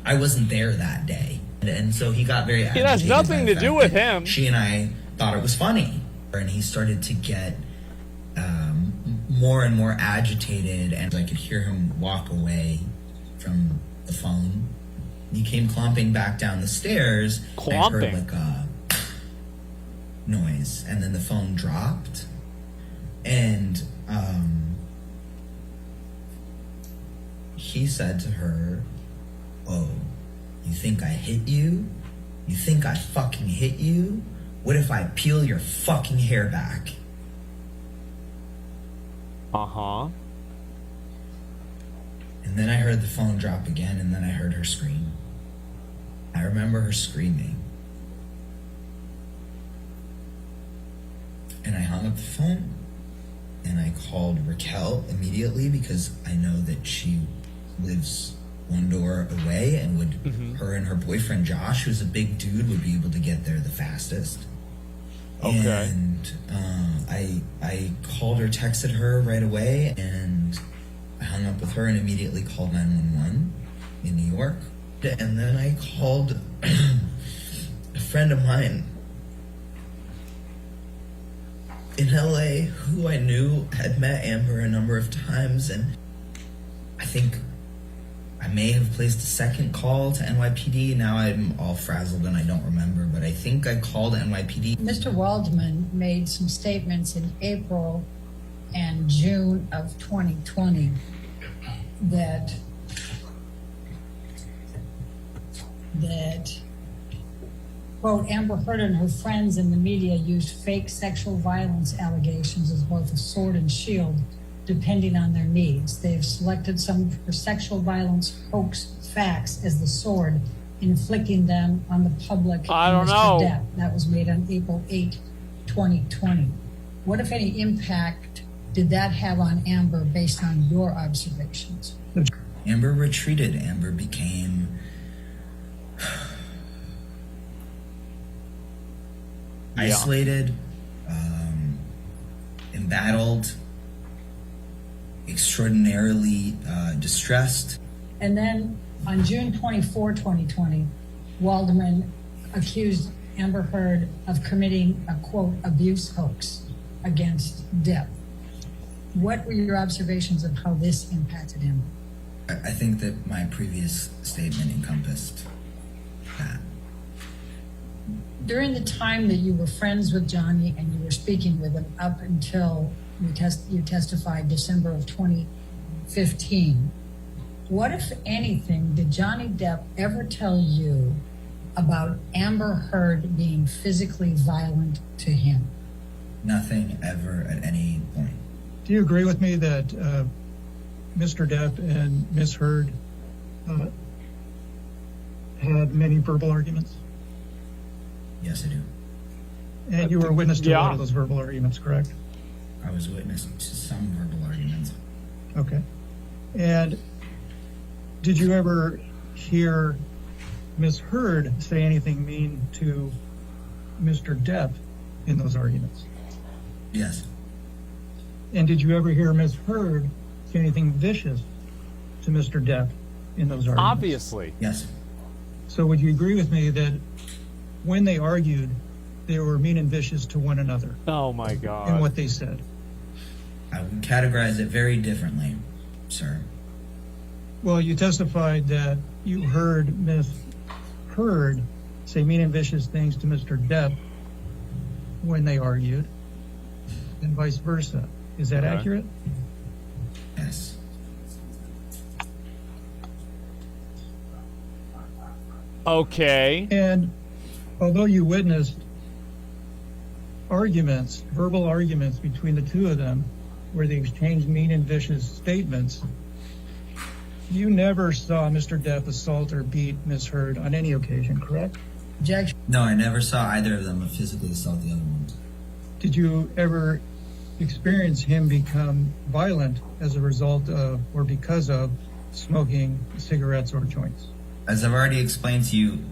W: I wasn't there that day, and so he got very agitated.
A: It has nothing to do with him.
W: She and I thought it was funny, and he started to get more and more agitated, and I could hear him walk away from the phone. He came clomping back down the stairs.
A: Clomping?
W: I heard like a noise, and then the phone dropped, and he said to her, "Oh, you think I hit you? You think I fucking hit you? What if I peel your fucking hair back?"
A: Uh-huh.
W: And then I heard the phone drop again, and then I heard her scream. I remember her screaming. And I hung up the phone, and I called Raquel immediately because I know that she lives one door away, and would her and her boyfriend Josh, who's a big dude, would be able to get there the fastest.
A: Okay.
W: And I called her, texted her right away, and I hung up with her and immediately called 911 in New York. And then I called a friend of mine in LA who I knew had met Amer a number of times, and I think I may have placed a second call to NYPD. Now I'm all frazzled and I don't remember, but I think I called NYPD.
E: Mr. Waldman made some statements in April and June of 2020 that quote, Amber Heard and her friends in the media used fake sexual violence allegations as both a sword and shield, depending on their needs. They have selected some for sexual violence hoax facts as the sword, inflicting them on the public.
A: I don't
E: Mr.
A: know.
E: Depp. That was made on April 8, 2020. What, if any, impact did that have on Amber based on your observations?
W: Amber retreated. Amber became isolated, embattled, extraordinarily distressed.
E: And then on June 24, 2020, Waldman accused Amber Heard of committing a, quote, abuse hoax against Depp. What were your observations of how this impacted him?
W: I think that my previous statement encompassed that.
E: During the time that you were friends with Johnny and you were speaking with him up until you testified December of 2015, what, if anything, did Johnny Depp ever tell you about Amber Heard being physically violent to him?
W: Nothing ever at any point.
K: Do you agree with me that Mr. Depp and Ms. Heard had many verbal arguments?
W: Yes, I do.
K: And you were witness to a lot of those verbal arguments, correct?
W: I was witness to some verbal arguments.
K: Okay. And did you ever hear Ms. Heard say anything mean to Mr. Depp in those arguments?
W: Yes.
K: And did you ever hear Ms. Heard say anything vicious to Mr. Depp in those arguments?
A: Obviously.
W: Yes.
K: So would you agree with me that when they argued, they were mean and vicious to one another
A: Oh my God.
K: in what they said?
W: I would categorize it very differently, sir.
K: Well, you testified that you heard Ms. Heard say mean and vicious things to Mr. Depp when they argued, and vice versa. Is that accurate?
W: Yes.
A: Okay.
K: And although you witnessed arguments, verbal arguments between the two of them, where they exchanged mean and vicious statements, you never saw Mr. Depp assault or beat Ms. Heard on any occasion, correct? Objection.
W: No, I never saw either of them physically assault the other one.
K: Did you ever experience him become violent as a result of or because of smoking cigarettes or joints?
W: As I've already explained to you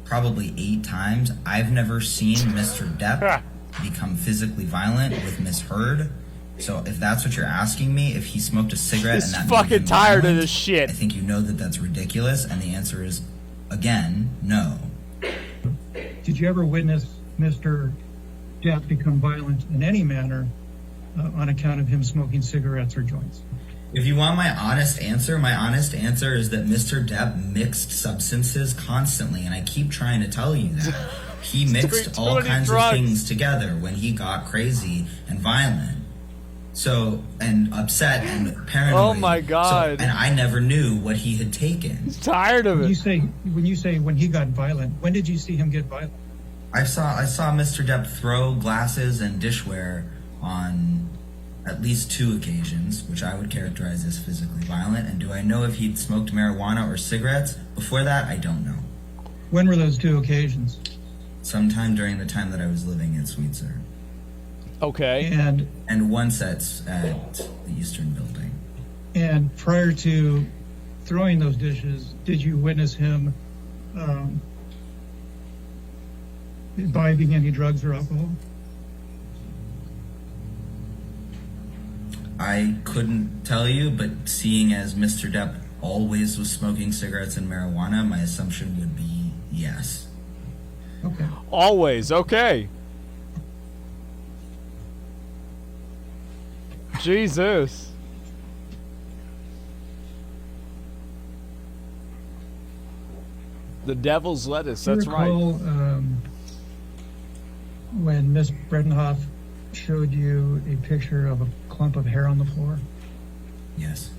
W: probably 8 times, I've never seen Mr. Depp become physically violent with Ms. Heard. So if that's what you're asking me, if he smoked a cigarette
A: He's
W: and that made
A: fucking
W: him
A: tired
W: violent,
A: of this shit.
W: I think you know that that's ridiculous, and the answer is, again, no.
K: Did you ever witness Mr. Depp become violent in any manner on account of him smoking cigarettes or joints?
W: If you want my honest answer is that Mr. Depp mixed substances constantly, and I keep trying to tell you that. He mixed all kinds of things together when he got crazy and violent. So, and upset and paranoid.
A: Oh my God.
W: So, and I never knew what he had taken.
A: He's tired of it.
K: When you say when he got violent, when did you see him get violent?
W: I saw Mr. Depp throw glasses and dishware on at least 2 occasions, which I would characterize as physically violent. And do I know if he'd smoked marijuana or cigarettes? Before that, I don't know.
K: When were those 2 occasions?
W: Sometime during the time that I was living in Sweetser.
A: Okay.
W: And once at the Eastern Building.
K: And prior to throwing those dishes, did you witness him imbibing any drugs or alcohol?
W: I couldn't tell you, but seeing as Mr. Depp always was smoking cigarettes and marijuana, my assumption would be yes.
K: Okay.
A: Always. Okay. Jesus. The devil's lettuce. That's
K: Do you recall,
A: right.
K: When Miss Bredenhoff showed you a picture of a clump of hair on the floor?
W: Yes.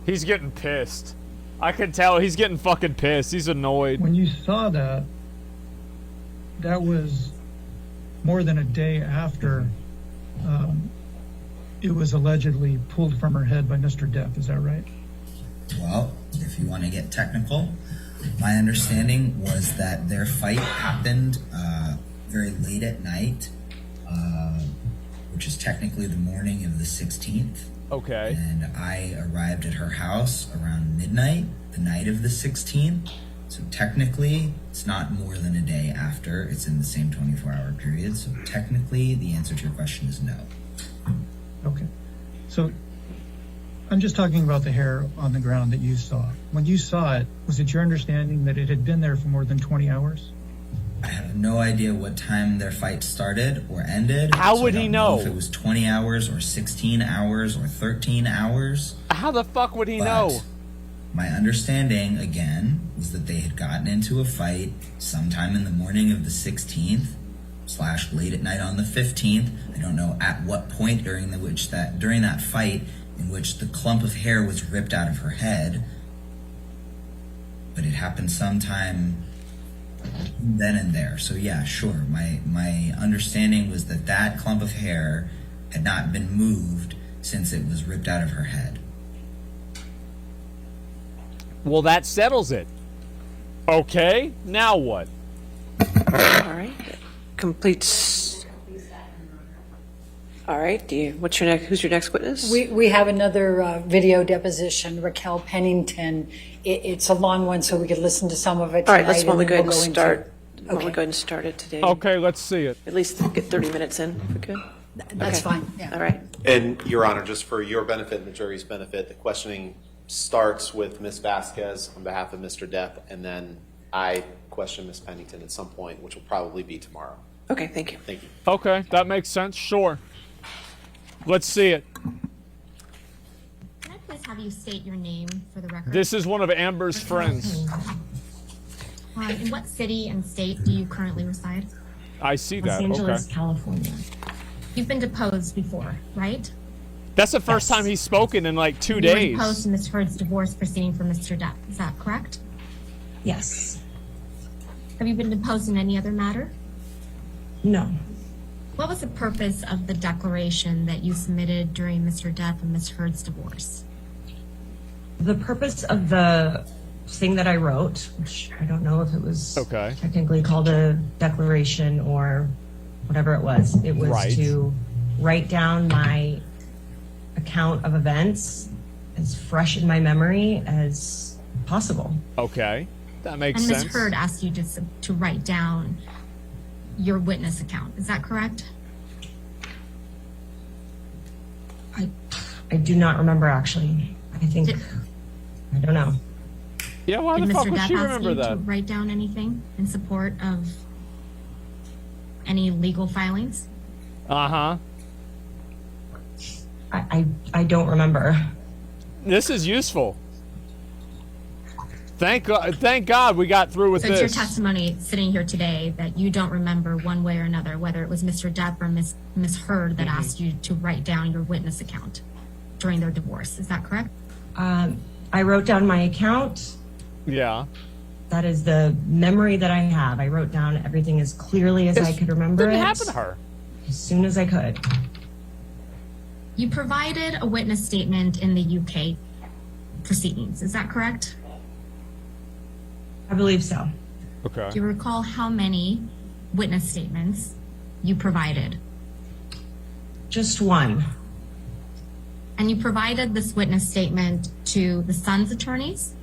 A: He's getting pissed. I can tell he's getting fucking pissed. He's annoyed.
K: When you saw that, that was more than a day after it was allegedly pulled from her head by Mr. Depp. Is that right?
W: Well, if you want to get technical, my understanding was that their fight happened very late at night, which is technically the morning of the 16th.
A: Okay.
W: And I arrived at her house around midnight, the night of the 16th. So technically, it's not more than a day after. It's in the same 24-hour period. So technically, the answer to your question is no.
K: Okay. So I'm just talking about the hair on the ground that you saw. When you saw it, was it your understanding that it had been there for more than 20 hours?
W: I have no idea what time their fight started or ended.
A: How
W: so
A: would
W: I
A: he
W: don't
A: know?
W: if it was 20 hours or 16 hours or 13 hours.
A: How the fuck would he
W: But
A: know?
W: my understanding, again, was that they had gotten into a fight sometime in the morning of the 16th / late at night on the 15th. I don't know at what point during that fight in which the clump of hair was ripped out of her head, but it happened sometime then and there. So yeah, sure. My understanding was that clump of hair had not been moved since it was ripped out of her head.
A: Well, that settles it. Okay, now what?
D: All right. Completes. All right. Who's your next witness?
E: We have another video deposition, Raquel Pennington. It's a long one, so we could listen to some of it
D: All
E: tonight.
D: right. Let's go ahead and
E: into-
D: start. Why don't we go ahead and start it today?
A: Okay, let's see it.
D: At least get 30 minutes in, if we could.
E: That's
D: Okay.
E: fine. Yeah.
D: All right.
J: And, Your Honor, just for your benefit and the jury's benefit, the questioning starts with Ms. Vasquez on behalf of Mr. Depp, and then I question Ms. Pennington at some point, which will probably be tomorrow.
D: Okay, thank you.
J: Thank you.
A: Okay, that makes sense. Sure. Let's see it.
C: Can I please have you state your name for the record?
A: This is one of Amber's friends.
C: In what city and state do you currently reside?
A: I see
C: Los
A: that.
C: Angeles,
A: Okay.
C: California. You've been deposed before, right?
A: That's the first time he's spoken in like 2
C: You were
A: days.
C: deposed in Ms. Heard's divorce proceeding for Mr. Depp. Is that correct?
I: Yes.
C: Have you been deposed in any other matter?
I: No.
C: What was the purpose of the declaration that you submitted during Mr. Depp and Ms. Heard's divorce?
I: The purpose of the thing that I wrote, which I don't know if it was technically called a declaration or whatever it was
A: Right.
I: to write down my account of events as fresh in my memory as possible.
A: Okay, that makes
C: And Ms.
A: sense.
C: Heard asked you to write down your witness account. Is that correct?
I: I do not remember, actually. I think, I don't know.
A: Yeah, why
C: Did
A: the fuck
C: Mr.
A: would
C: Depp
A: she
C: ask
A: remember
C: you to
A: that?
C: write down anything in support of any legal filings?
A: Uh-huh.
I: I don't remember.
A: This is useful. Thank God we got through with
C: So it's your
A: this.
C: testimony sitting here today that you don't remember one way or another, whether it was Mr. Depp or Ms. Heard that asked you to write down your witness account during their divorce. Is that correct?
I: I wrote down my account.
A: Yeah.
I: That is the memory that I have. I wrote down everything as clearly as I could remember it.
A: Didn't happen to her.
I: As soon as I could.
C: You provided a witness statement in the UK proceedings. Is that correct?
I: I believe so.
A: Okay.
C: Do you recall how many witness statements you provided?
I: Just one.
C: And you provided this witness statement to the son's attorneys?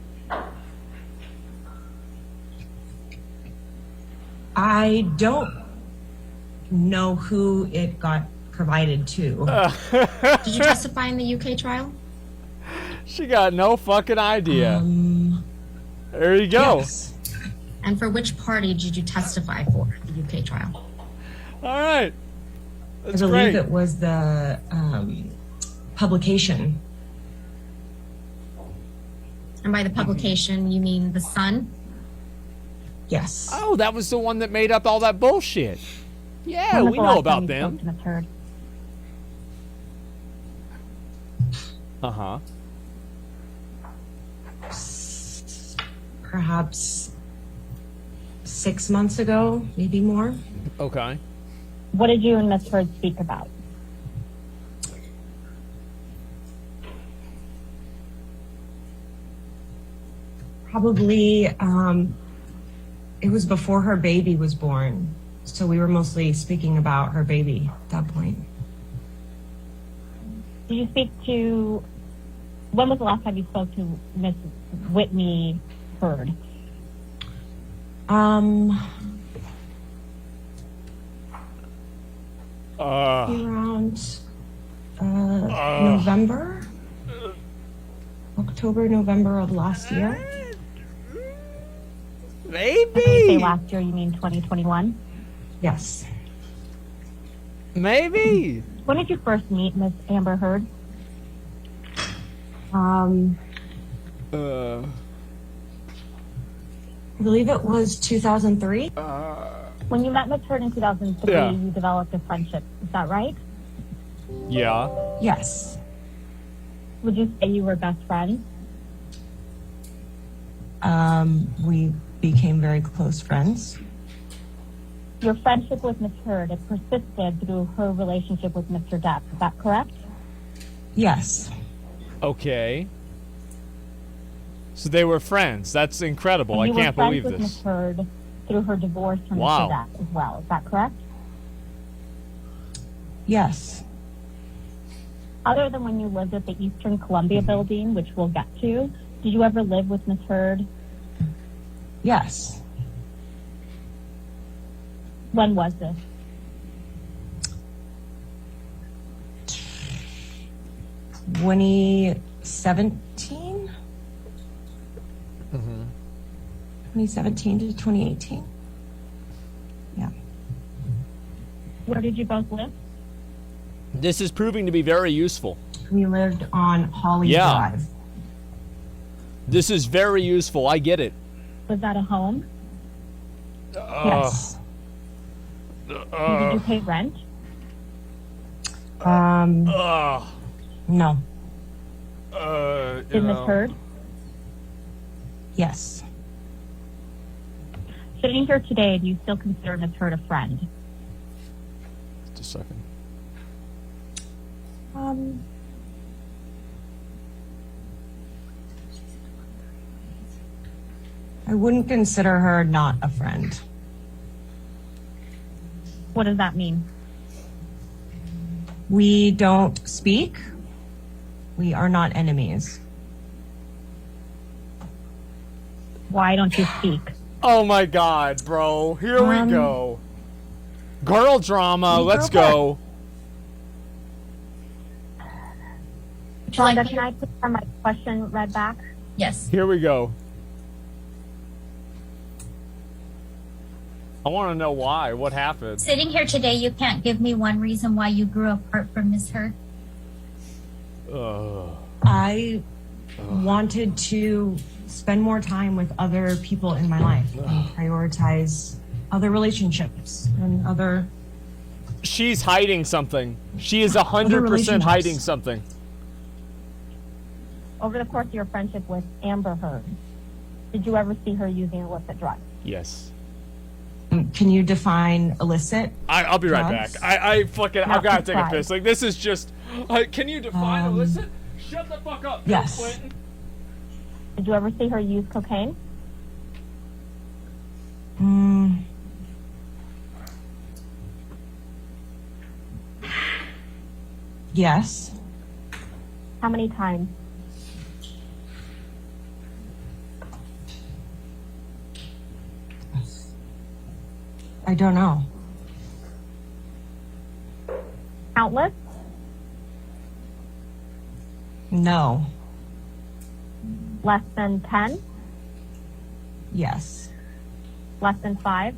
I: I don't know who it got provided to.
C: Did you testify in the UK trial?
A: She got no fucking idea. There you go.
I: Yes.
C: And for which party did you testify for the UK trial?
A: All right. That's
I: I believe
A: great.
I: it was the publication.
C: And by the publication, you mean the Sun?
I: Yes.
A: Oh, that was the one that made up all that bullshit. Yeah, we know about them. Uh-huh.
I: Perhaps 6 months ago, maybe more.
A: Okay.
C: What did you and Ms. Heard speak about?
I: Probably, it was before her baby was born. So we were mostly speaking about her baby at that point.
C: Did you speak to, when was the last time you spoke to Ms. Whitney Heard?
I: Around November? October, November of last year.
A: Maybe.
L: When you say last year, you mean 2021?
M: Yes.
A: Maybe.
L: When did you first meet Miss Amber Heard?
M: I believe it was 2003.
L: When you met Miss Heard in 2003,
A: Yeah.
L: you developed a friendship. Is that right?
A: Yeah.
M: Yes.
L: Would you say you were best friends?
M: We became very close friends.
L: Your friendship with Miss Heard, it persisted through her relationship with Mr. Depp. Is that correct?
M: Yes.
A: Okay. So they were friends. That's incredible.
L: And
A: I
L: you
A: can't
L: were friends
A: believe
L: with
A: this.
L: Miss Heard through her divorce from
A: Wow.
L: Mr. Depp as well. Is that correct?
M: Yes.
L: Other than when you lived at the Eastern Columbia building, which we'll get to, did you ever live with Miss Heard?
M: Yes.
L: When was this?
M: Twenty 2017? 2017 to 2018. Yeah.
L: Where did you both live?
A: This is proving to be very useful.
M: We lived on Holly Drive.
A: This is very useful. I get it.
L: Was that a home?
M: Yes.
L: And did you pay rent?
M: No.
L: Did Miss Heard?
M: Yes.
L: Sitting here today, do you still consider Miss Heard a friend?
A: Just a second.
M: I wouldn't consider her not a friend.
L: What does that mean?
M: We don't speak. We are not enemies.
L: Why don't you speak?
A: Oh my god, bro. Here we go. Girl drama. Let's go.
L: Rhonda, can I put my question read back?
U: Yes.
A: Here we go. I want to know why. What happened?
N: Sitting here today, you can't give me one reason why you grew apart from Miss Heard.
M: I wanted to spend more time with other people in my life and prioritize other relationships and other.
A: She's hiding something. She is 100% hiding something.
L: Over the course of your friendship with Amber Heard, did you ever see her using illicit drugs?
A: Yes.
M: Can you define illicit?
A: I'll be right back.
M: drugs?
A: I fucking, I've
L: Not
A: got to take a
L: prescribed.
A: piss. Like, this is just, can you define illicit? Shut the fuck up, Bill
M: Yes.
A: Clinton.
L: Did you ever see her use cocaine?
M: Yes.
L: How many times?
M: I don't know.
L: Countless?
M: No.
L: Less than 10?
M: Yes.
L: Less than 5?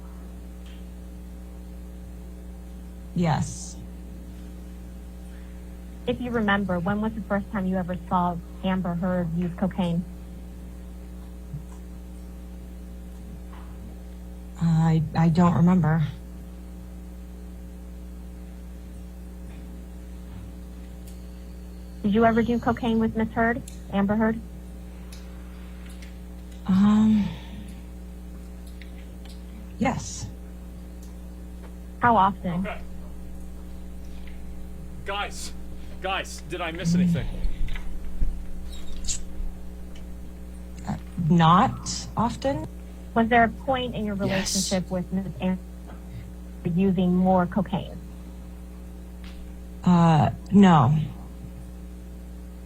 M: Yes.
L: If you remember, when was the first time you ever saw Amber Heard use cocaine?
M: I don't remember.
L: Did you ever do cocaine with Miss Heard, Amber Heard?
M: Yes.
L: How often?
A: Okay. Guys, did I miss anything?
M: Not often.
L: Was there a point in your relationship with Ms. Amber using more cocaine?
M: No.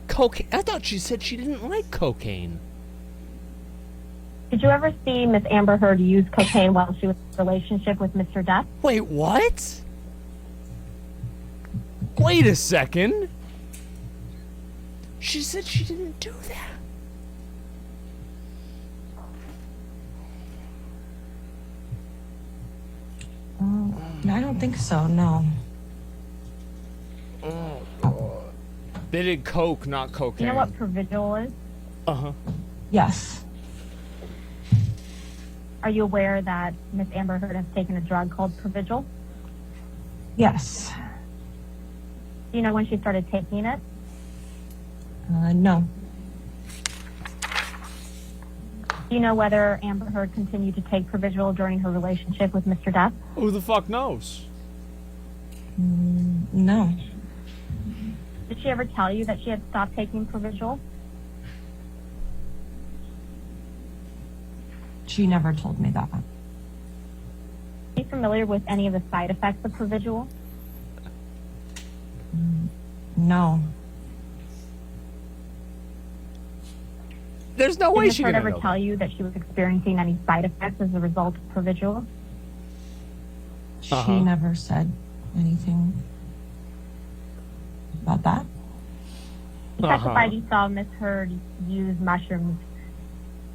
A: Cocaine? I thought she said she didn't like cocaine.
L: Did you ever see Miss Amber Heard use cocaine while she was in a relationship with Mr. Depp?
A: Wait, what? Wait a second. She said she didn't do that.
M: I don't think so, no.
A: They did coke, not cocaine.
L: You know what Provigil is?
A: Uh-huh.
M: Yes.
L: Are you aware that Miss Amber Heard has taken a drug called Provigil?
M: Yes.
L: Do you know when she started taking it?
M: No.
L: Do you know whether Amber Heard continued to take Provigil during her relationship with Mr. Depp?
A: Who the fuck knows?
M: No.
L: Did she ever tell you that she had stopped taking Provigil?
M: She never told me that.
L: Are you familiar with any of the side effects of Provigil?
M: No.
A: There's no way
L: Did
A: she
L: Miss
A: could
L: Heard ever tell you that she was experiencing any side effects as a result of Provigil?
M: She never said anything about that.
L: You testified you saw Miss Heard use mushrooms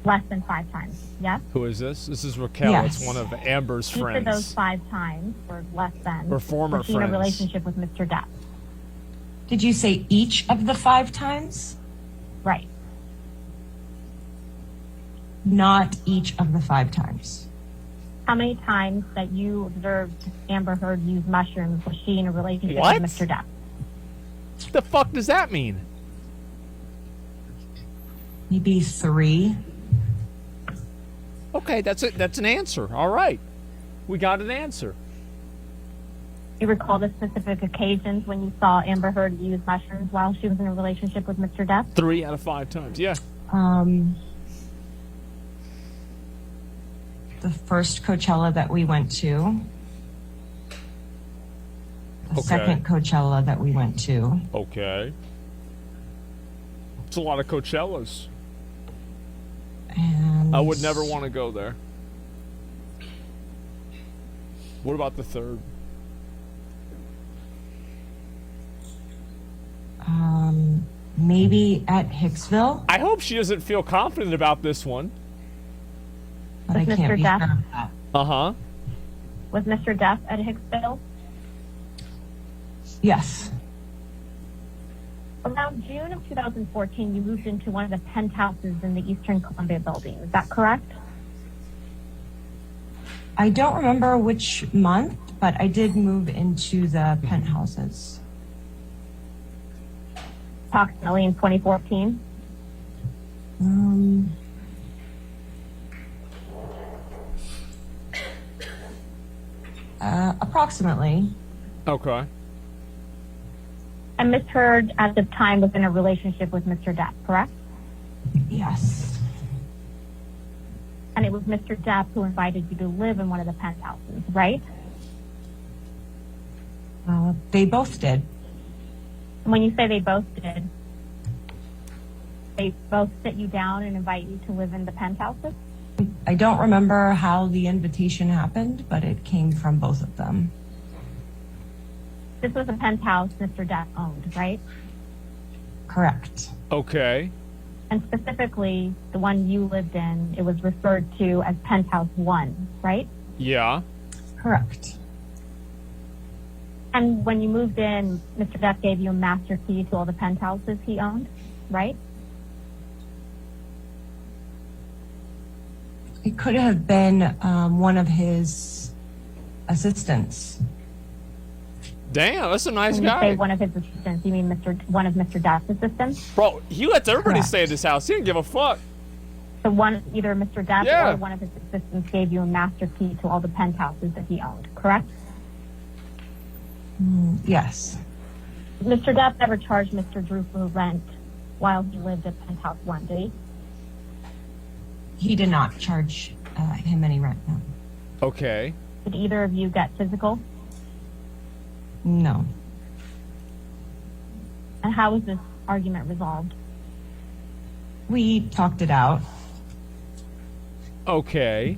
L: less than 5 times, yes?
A: Who is this? This is Raquel.
M: Yes.
A: It's one of Amber's
L: Each of
A: friends.
L: those 5 times, or less than,
A: Or former
L: was she in a
A: friends.
L: relationship with Mr. Depp?
M: Did you say each of the 5 times?
L: Right.
M: Not each of the 5 times.
L: How many times that you observed Amber Heard use mushrooms was she in a relationship
A: What?
L: with Mr. Depp?
A: What the fuck does that mean?
M: Maybe 3.
A: Okay, that's it. That's an answer. All right. We got an answer.
L: You recall the specific occasions when you saw Amber Heard use mushrooms while she was in a relationship with Mr. Depp?
A: 3 out of 5 times. Yeah.
M: The first Coachella that we went to. The
A: Okay.
M: second Coachella that we went to.
A: Okay. It's a lot of Coachellas.
M: And
A: I would never want to go there. What about the third?
M: Maybe at Hicksville,
A: I hope she doesn't feel confident about this one.
M: but I
L: With
M: can't
L: Mr.
M: be
L: Depp?
M: sure of that.
A: Uh-huh.
L: Was Mr. Depp at Hicksville?
M: Yes.
L: Around June of 2014, you moved into one of the penthouses in the Eastern Columbia building. Is that correct?
M: I don't remember which month, but I did move into the penthouses.
L: Approximately in 2014?
M: Approximately.
A: Okay.
L: And Miss Heard at the time was in a relationship with Mr. Depp, correct?
M: Yes.
L: And it was Mr. Depp who invited you to live in one of the penthouses, right?
M: They both did.
L: And when you say they both did, they both sit you down and invite you to live in the penthouses?
M: I don't remember how the invitation happened, but it came from both of them.
L: This was a penthouse Mr. Depp owned, right?
M: Correct.
A: Okay.
L: And specifically, the one you lived in, it was referred to as Penthouse 1, right?
A: Yeah.
M: Correct.
L: And when you moved in, Mr. Depp gave you a master key to all the penthouses he owned, right?
M: It could have been one of his assistants.
A: Damn, that's a nice
L: When you
A: guy.
L: say one of his assistants, you mean one of Mr. Depp's assistants?
A: Bro, he lets everybody
L: Correct.
A: stay at his house. He didn't give a fuck.
L: So either Mr. Depp
A: Yeah.
L: or one of his assistants gave you a master key to all the penthouses that he owned, correct?
M: Yes.
L: Mr. Depp never charged Mr. Drew for rent while he lived at Penthouse 1, did he?
M: He did not charge him any rent, no.
A: Okay.
L: Did either of you get physical?
M: No.
L: And how was this argument resolved?
M: We talked it out.
A: Okay.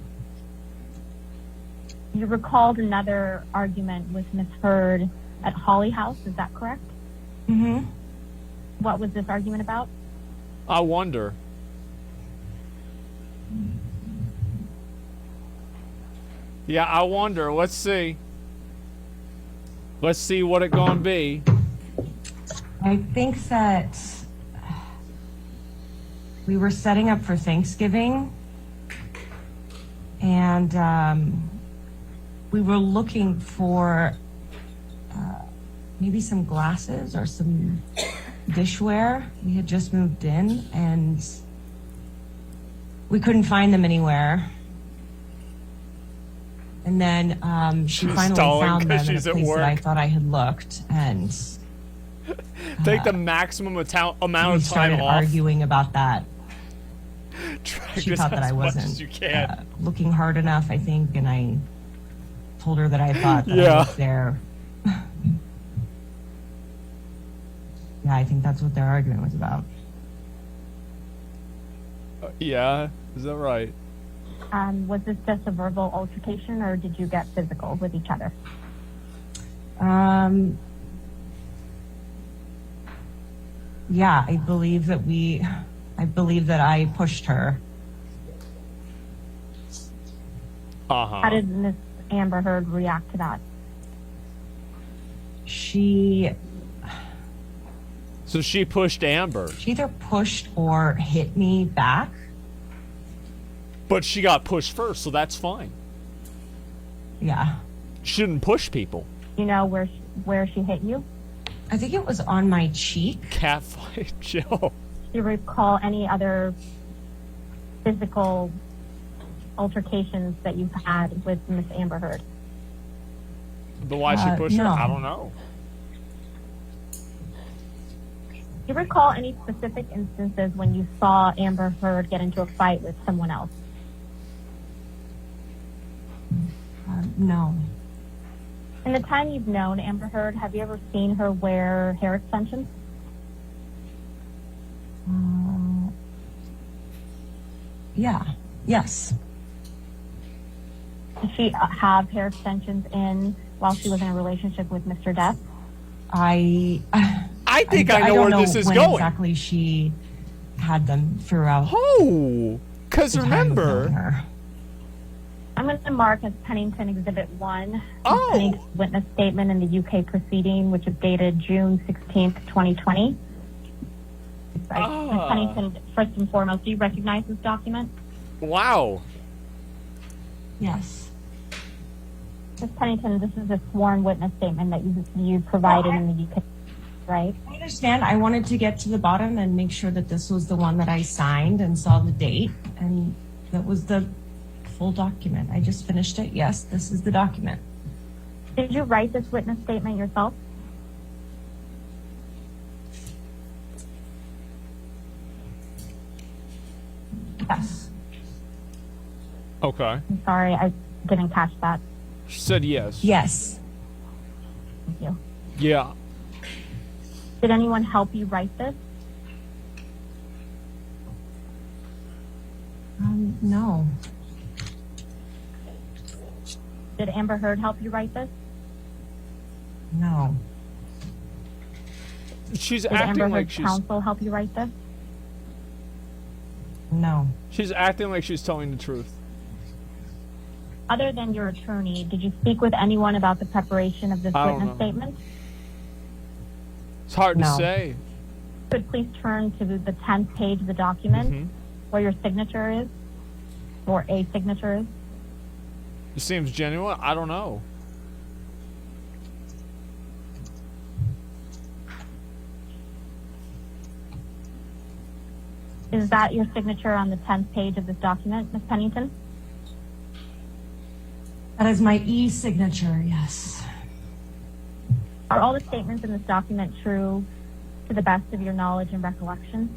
L: You recalled another argument with Miss Heard at Holly House, is that correct?
M: Mm-hmm.
L: What was this argument about?
A: I wonder. Yeah, I wonder. Let's see. Let's see what it gonna be.
M: I think that we were setting up for Thanksgiving, and we were looking for maybe some glasses or some dishware. We had just moved in, and we couldn't find them anywhere. And then she finally found them in a place that I thought I had looked, and
A: take the maximum amount
M: we
A: of time
M: started
A: off.
M: arguing about that.
A: Drag
M: She
A: this
M: thought that
A: as
M: I
A: much
M: wasn't
A: as you can.
M: looking hard enough, I think, and I told her that I thought that I
A: Yeah.
M: was there. Yeah, I think that's what their argument was about.
A: Yeah, is that right?
L: Was this just a verbal altercation, or did you get physical with each other?
M: Yeah, I believe that I pushed her.
L: How did Miss Amber Heard react to that?
A: So she pushed Amber.
M: She either pushed or hit me back.
A: But she got pushed first, so that's fine.
M: Yeah.
A: Shouldn't push people.
L: You know where she hit you?
M: I think it was on my cheek.
A: Catfight, Joe.
L: Do you recall any other physical altercations that you've had with Miss Amber Heard?
A: But why she pushed her?
L: no.
A: I don't know.
L: Do you recall any specific instances when you saw Amber Heard get into a fight with someone else?
M: No.
L: In the time you've known Amber Heard, have you ever seen her wear hair extensions?
M: Yeah. Yes.
L: Did she have hair extensions in while she was in a relationship with Mr. Depp?
A: I think I know
M: don't
A: where this is
M: when
A: going.
M: Exactly, she had them throughout.
A: Oh, because remember.
L: I'm going to mark as Pennington Exhibit 1.
A: Oh.
L: Pennington's witness statement in the UK proceeding, which is dated June 16th, 2020. Ms. Pennington, first and foremost, do you recognize this document?
A: Wow.
M: Yes.
L: Ms. Pennington, this is a sworn witness statement that you provided in the UK, right?
M: I understand. I wanted to get to the bottom and make sure that this was the one that I signed and saw the date, and that was the full document. I just finished it. Yes, this is the document.
L: Did you write this witness statement yourself?
M: Yes.
A: Okay.
L: I'm sorry, I didn't catch that.
A: She said yes.
M: Yes.
L: Thank you.
A: Yeah.
L: Did anyone help you write this?
M: No.
L: Did Amber Heard help you write this?
M: No.
A: She's
L: Did
A: acting
L: Amber
A: like
L: Heard's
A: she's.
L: counsel help you write this?
M: No.
A: She's acting like she's telling the truth.
L: Other than your attorney, did you speak with anyone about the preparation of this
A: I don't
L: witness
A: know.
L: statement?
A: It's hard to
L: No.
A: say.
L: Could please turn to the 10th page of the document
A: Mhm.
L: where your signature is, or a signature is.
A: It seems genuine. I don't know.
L: Is that your signature on the 10th page of this document, Ms. Pennington?
M: That is my e-signature, yes.
L: Are all the statements in this document true to the best of your knowledge and recollection?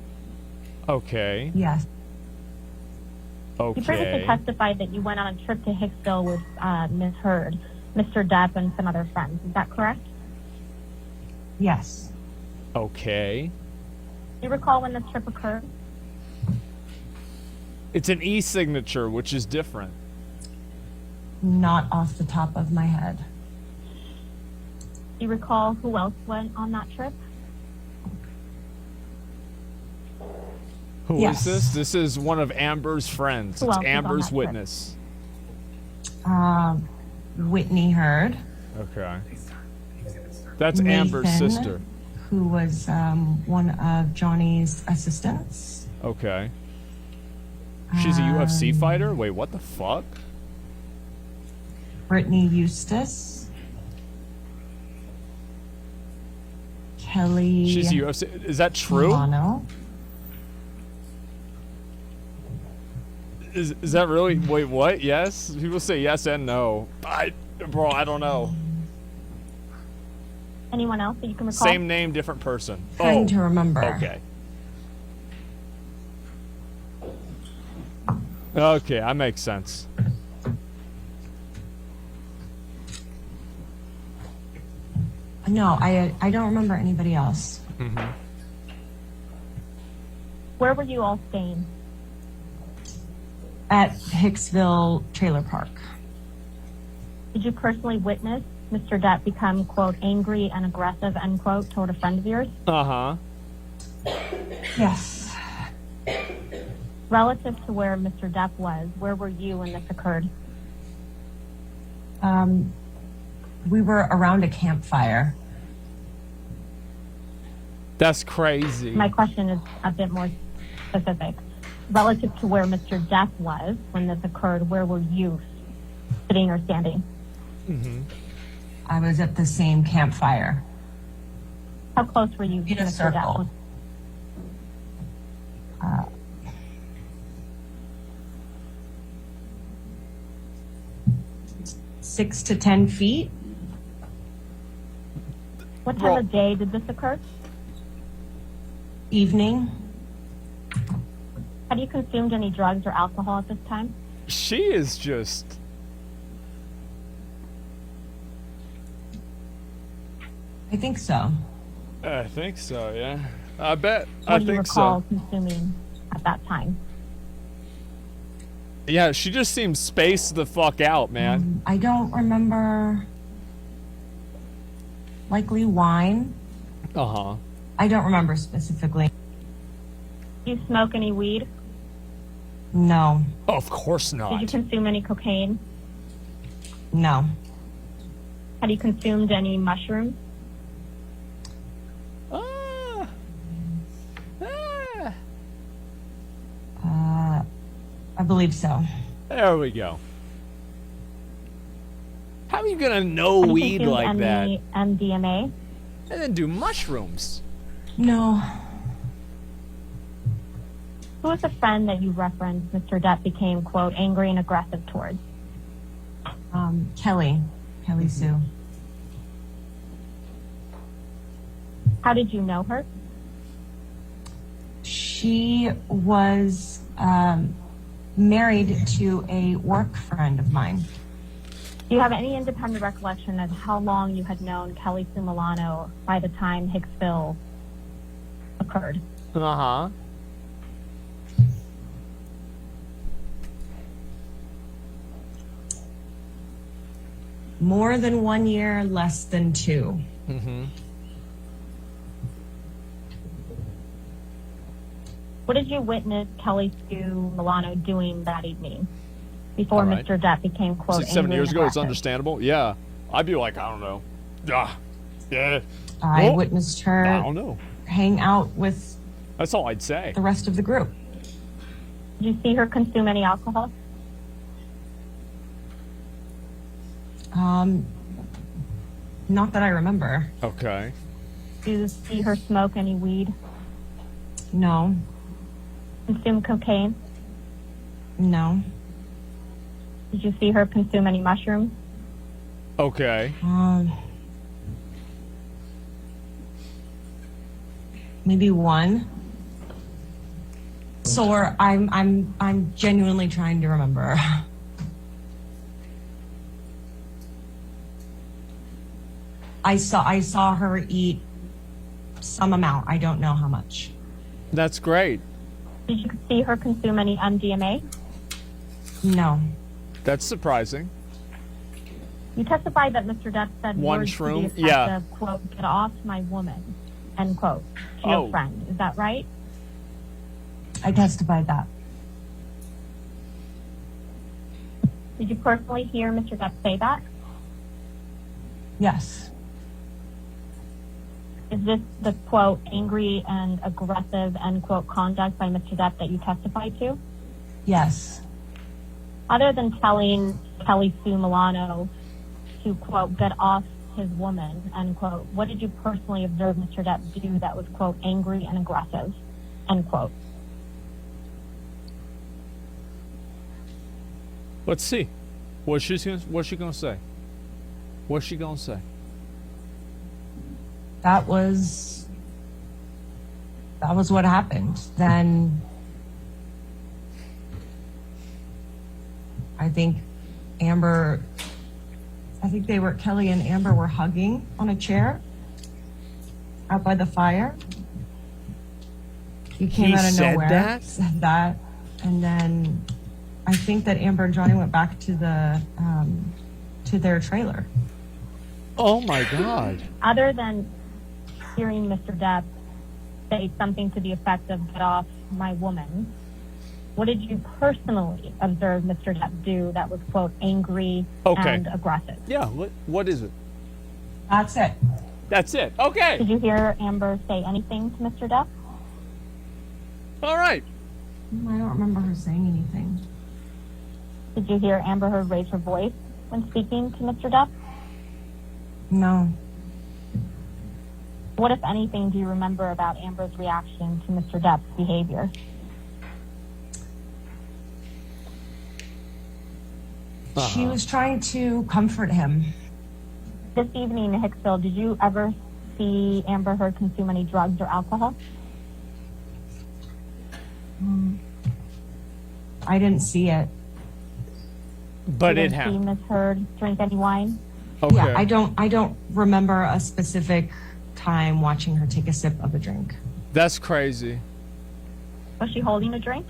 A: Okay.
M: Yes.
L: You previously
A: Okay.
L: testified that you went on a trip to Hicksville with Ms. Heard, Mr. Depp, and some other friends. Is that correct?
M: Yes.
A: Okay.
L: Do you recall when this trip occurred?
A: It's an e-signature, which is different.
M: Not off the top of my head.
L: Do you recall who else went on that trip?
A: Who is
M: Yes.
A: this? This is one of Amber's friends.
L: Who
A: It's
L: else was on
A: Amber's
L: that trip?
A: witness.
M: Whitney Heard.
A: Okay. That's Amber's
M: Nathan,
A: sister.
M: who was one of Johnny's assistants.
A: Okay. She's a UFC fighter? Wait, what the fuck?
M: Brittany Eustace. Kelly.
A: She's a UFC. Is that true?
M: Milano.
A: Is that really? Wait, what? Yes? People say yes and no. Bro, I don't know.
C: Anyone else that you can recall?
A: Same name, different person.
M: Trying to remember.
A: Okay. Okay, that makes sense.
M: No, I don't remember anybody else.
A: Mm-hmm.
C: Where were you all staying?
M: At Hicksville Trailer Park.
C: Did you personally witness Mr. Depp become, quote, angry and aggressive, end quote, toward a friend of yours?
A: Uh-huh.
M: Yes.
C: Relative to where Mr. Depp was, where were you when this occurred?
M: We were around a campfire.
A: That's crazy.
C: My question is a bit more specific. Relative to where Mr. Depp was when this occurred, where were you sitting or standing?
A: Mm-hmm.
M: I was at the same campfire.
C: How close were you to
M: In a
C: Mr.
M: circle.
C: Depp?
M: 6 to 10 feet.
C: What time of day did this occur?
M: Evening.
C: Had you consumed any drugs or alcohol at this time?
A: She is just...
M: I think so.
A: I think so, yeah. I bet.
C: What
A: I
C: do you
A: think
C: recall
A: so.
C: consuming at that time?
A: Yeah, she just seems spaced the fuck out, man.
M: I don't remember. Likely wine.
A: Uh-huh.
M: I don't remember specifically.
C: Do you smoke any weed?
M: No.
A: Oh, of course not.
C: Did you consume any cocaine?
M: No.
C: Had you consumed any mushrooms?
M: I believe so.
A: There we go. How are you gonna know
C: Have you
A: weed
C: consumed
A: like that?
C: any MDMA?
A: And then do mushrooms.
M: No.
C: Who was the friend that you referenced Mr. Depp became, quote, angry and aggressive towards?
M: Kelly Sue.
C: How did you know her?
M: She was married to a work friend of mine.
C: Do you have any independent recollection of how long you had known Kelly Sue Milano by the time Hicksville occurred?
A: Uh-huh.
M: More than 1 year, less than 2.
A: Mm-hmm.
C: What did you witness Kelly Sue Milano doing that evening before
A: All right.
C: Mr. Depp became, quote,
A: 6, 7
C: angry
A: years
C: and
A: ago, it's
C: aggressive?
A: understandable. Yeah. I'd be like, I don't know. Yeah.
M: I
A: Oh,
M: witnessed her
A: I don't know.
M: hang out with
A: That's all I'd say.
M: the rest of the group.
C: Did you see her consume any alcohol?
M: Not that I remember.
A: Okay.
C: Did you see her smoke any weed?
M: No.
C: Consume cocaine?
M: No.
C: Did you see her consume any mushrooms?
A: Okay.
M: Maybe 1. So I'm genuinely trying to remember. I saw her eat some amount. I don't know how much.
A: That's great.
C: Did you see her consume any MDMA?
M: No.
A: That's surprising.
C: You testified that Mr. Depp said
A: One
C: words to
A: shroom?
C: the effect
A: Yeah.
C: of, quote, get off my woman, end quote, to your friend. Is that right?
M: I testified that.
C: Did you personally hear Mr. Depp say that?
M: Yes.
L: Is this the, quote, angry and aggressive, end quote, conduct by Mr. Depp that you testified to?
M: Yes.
L: Other than telling Kelly Sue Milano to, quote, get off his woman, end quote, what did you personally observe Mr. Depp do that was, quote, angry and aggressive, end quote?
A: Let's see. What's she gonna say? What's she gonna say?
M: That was what happened. Then I think Kelly and Amber were hugging on a chair out by the fire. He came out of nowhere, said that, and then I think that Amber and Johnny went back to their trailer.
A: Oh my God.
L: Other than hearing Mr. Depp say something to the effect of get off my woman, what did you personally observe Mr. Depp do that was, quote, angry and aggressive?
A: Yeah, what is it?
M: That's it.
A: That's it. Okay.
L: Did you hear Amber say anything to Mr. Depp?
A: All right.
M: I don't remember her saying anything.
L: Did you hear Amber Heard raise her voice when speaking to Mr. Depp?
M: No.
L: What, if anything, do you remember about Amber's reaction to Mr. Depp's behavior?
M: She was trying to comfort him.
L: This evening in Hicksville, did you ever see Amber Heard consume any drugs or alcohol?
M: I didn't see it.
A: But
L: you
A: it
L: didn't see
A: happened.
L: Miss Heard drink any wine?
A: Okay.
M: Yeah, I don't remember a specific time watching her take a sip of a drink.
A: That's crazy.
L: Was she holding a drink?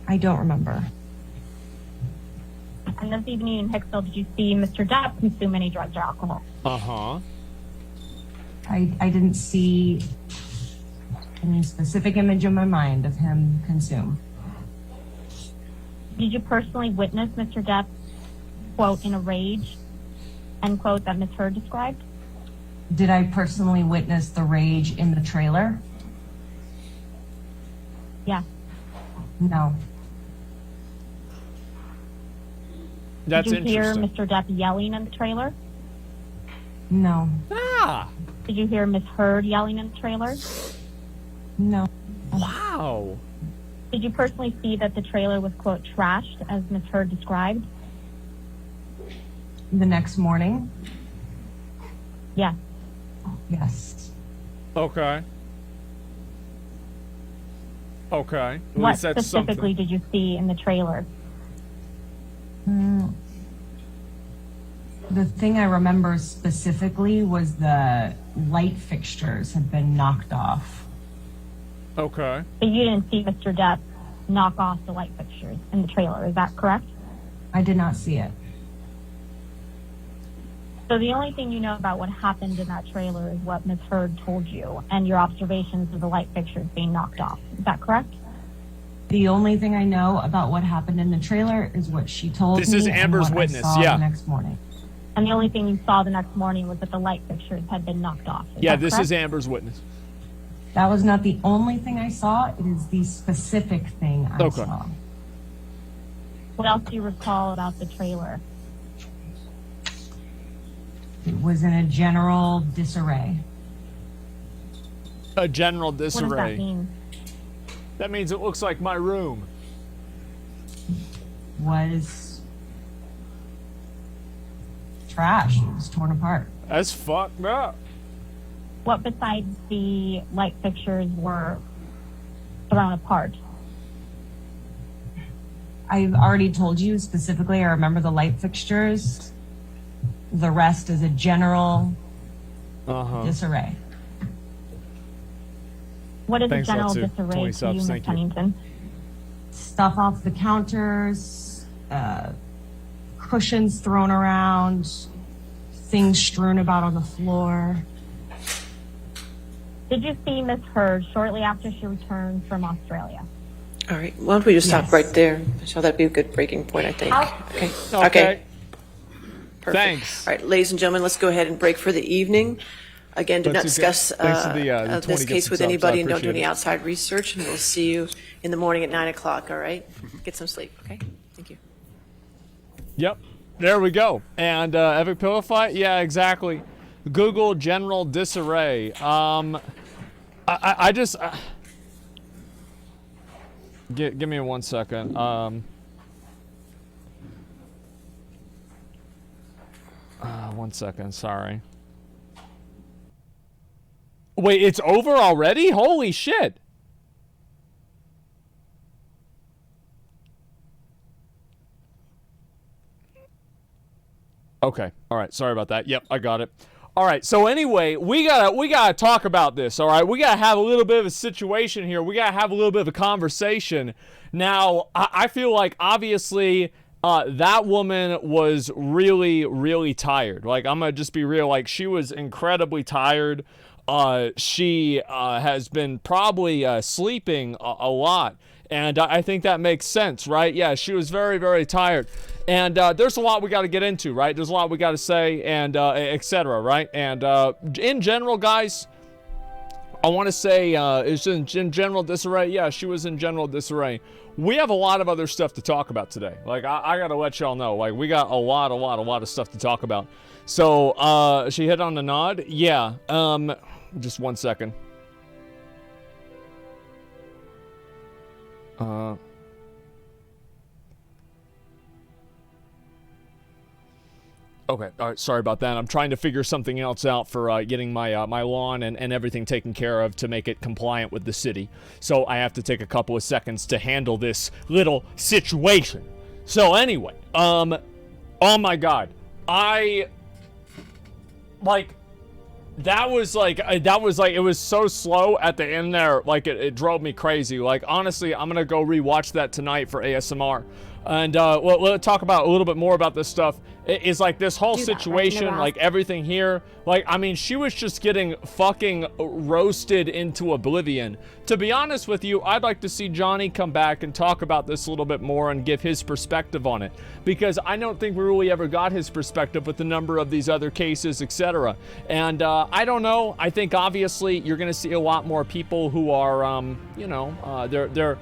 M: I don't remember.
L: And this evening in Hicksville, did you see Mr. Depp consume any drugs or alcohol?
A: Uh-huh.
M: I didn't see any specific image in my mind of him consume.
L: Did you personally witness Mr. Depp, quote, in a rage, end quote, that Miss Heard described?
M: Did I personally witness the rage in the trailer?
L: Yeah.
M: No.
A: That's
L: Did you hear
A: interesting.
L: Mr. Depp yelling in the trailer?
M: No.
A: Ah.
L: Did you hear Miss Heard yelling in the trailer?
M: No.
A: Wow.
L: Did you personally see that the trailer was, quote, trashed, as Miss Heard described?
M: The next morning?
L: Yeah.
M: Yes.
A: Okay. Okay. At
L: What
A: least that's
L: specifically
A: something.
L: did you see in the trailer?
M: The thing I remember specifically was the light fixtures had been knocked off.
A: Okay.
L: But you didn't see Mr. Depp knock off the light fixtures in the trailer, is that correct?
M: I did not see it.
L: So the only thing you know about what happened in that trailer is what Ms. Heard told you and your observations of the light fixtures being knocked off. Is that correct?
M: The only thing I know about what happened in the trailer is what she told me.
A: This is Amber's
M: and what
A: witness,
M: I saw
A: yeah.
M: the next morning.
L: And the only thing you saw the next morning was that the light fixtures had been knocked off.
A: Yeah,
L: that
A: this
L: correct?
A: is Amber's witness.
M: That was not the only thing I saw. It is the specific thing I
A: Okay.
M: saw.
L: What else do you recall about the trailer?
M: It was in a general disarray.
A: A general
L: What does
A: disarray.
L: that mean?
A: That means it looks like my room.
M: Was trash. It was torn apart.
A: That's fucked up.
L: What besides the light fixtures were thrown apart?
M: I've already told you specifically, I remember the light fixtures. The rest is a general disarray.
L: What is
A: Thanks,
L: a general
A: Lotsu.
L: disarray
A: 20
L: to
A: subs,
L: you, Ms.
A: thank you.
L: Pennington?
M: Stuff off the counters, cushions thrown around, things strewn about on the floor.
L: Did you see Miss Heard shortly after she returned from Australia?
D: All right, why don't we just stop
M: Yes.
D: right there? So that'd be a good breaking point, I think.
L: How-
D: Okay.
A: Okay.
D: Perfect.
A: Thanks.
D: All right, ladies and gentlemen, let's go ahead and break for the evening. Again, do not discuss
A: thanks to the 20
D: this case
A: gifted
D: with
A: subs. I
D: anybody, and don't do
A: appreciate
D: any
A: it.
D: outside research, and we'll see you in the morning at 9 o'clock, all right? Get some sleep, okay? Thank you.
A: Yep. There we go. And every pillow fight? Yeah, exactly. Google general disarray. I just... give me 1 second. 1 second, sorry. Wait, it's over already? Holy shit. Okay. All right. Sorry about that. Yep, I got it. All right. So anyway, we gotta talk about this. All right. We gotta have a little bit of a situation here. We gotta have a little bit of a conversation. Now, I feel like obviously that woman was really, really tired. Like, I'm gonna just be real. Like, she was incredibly tired. She has been probably sleeping a lot. And I think that makes sense, right? Yeah, she was very, very tired. And there's a lot we got to get into, right? There's a lot we got to say, and etc., right? And in general, guys, I want to say, is in general disarray? Yeah, she was in general disarray. We have a lot of other stuff to talk about today. Like, I got to let y'all know. Like, we got a lot of stuff to talk about. So, she hit on the nod? Yeah. Just 1 second. Okay, all right, sorry about that. I'm trying to figure something else out for getting my my lawn and everything taken care of to make it compliant with the city. So I have to take a couple of seconds to handle this little situation. So anyway, oh my God, that was like, it was so slow at the end there, like it drove me crazy. Like, honestly, I'm gonna go rewatch that tonight for ASMR. And we'll talk about a little bit more about this stuff. It's like this whole situation, like everything here. Like, I mean, she was just getting fucking roasted into oblivion. To be honest with you, I'd like to see Johnny come back and talk about this a little bit more and give his perspective on it. Because I don't think we really ever got his perspective with the number of these other cases, etc. And I don't know. I think obviously you're going to see a lot more people who are, you know, they're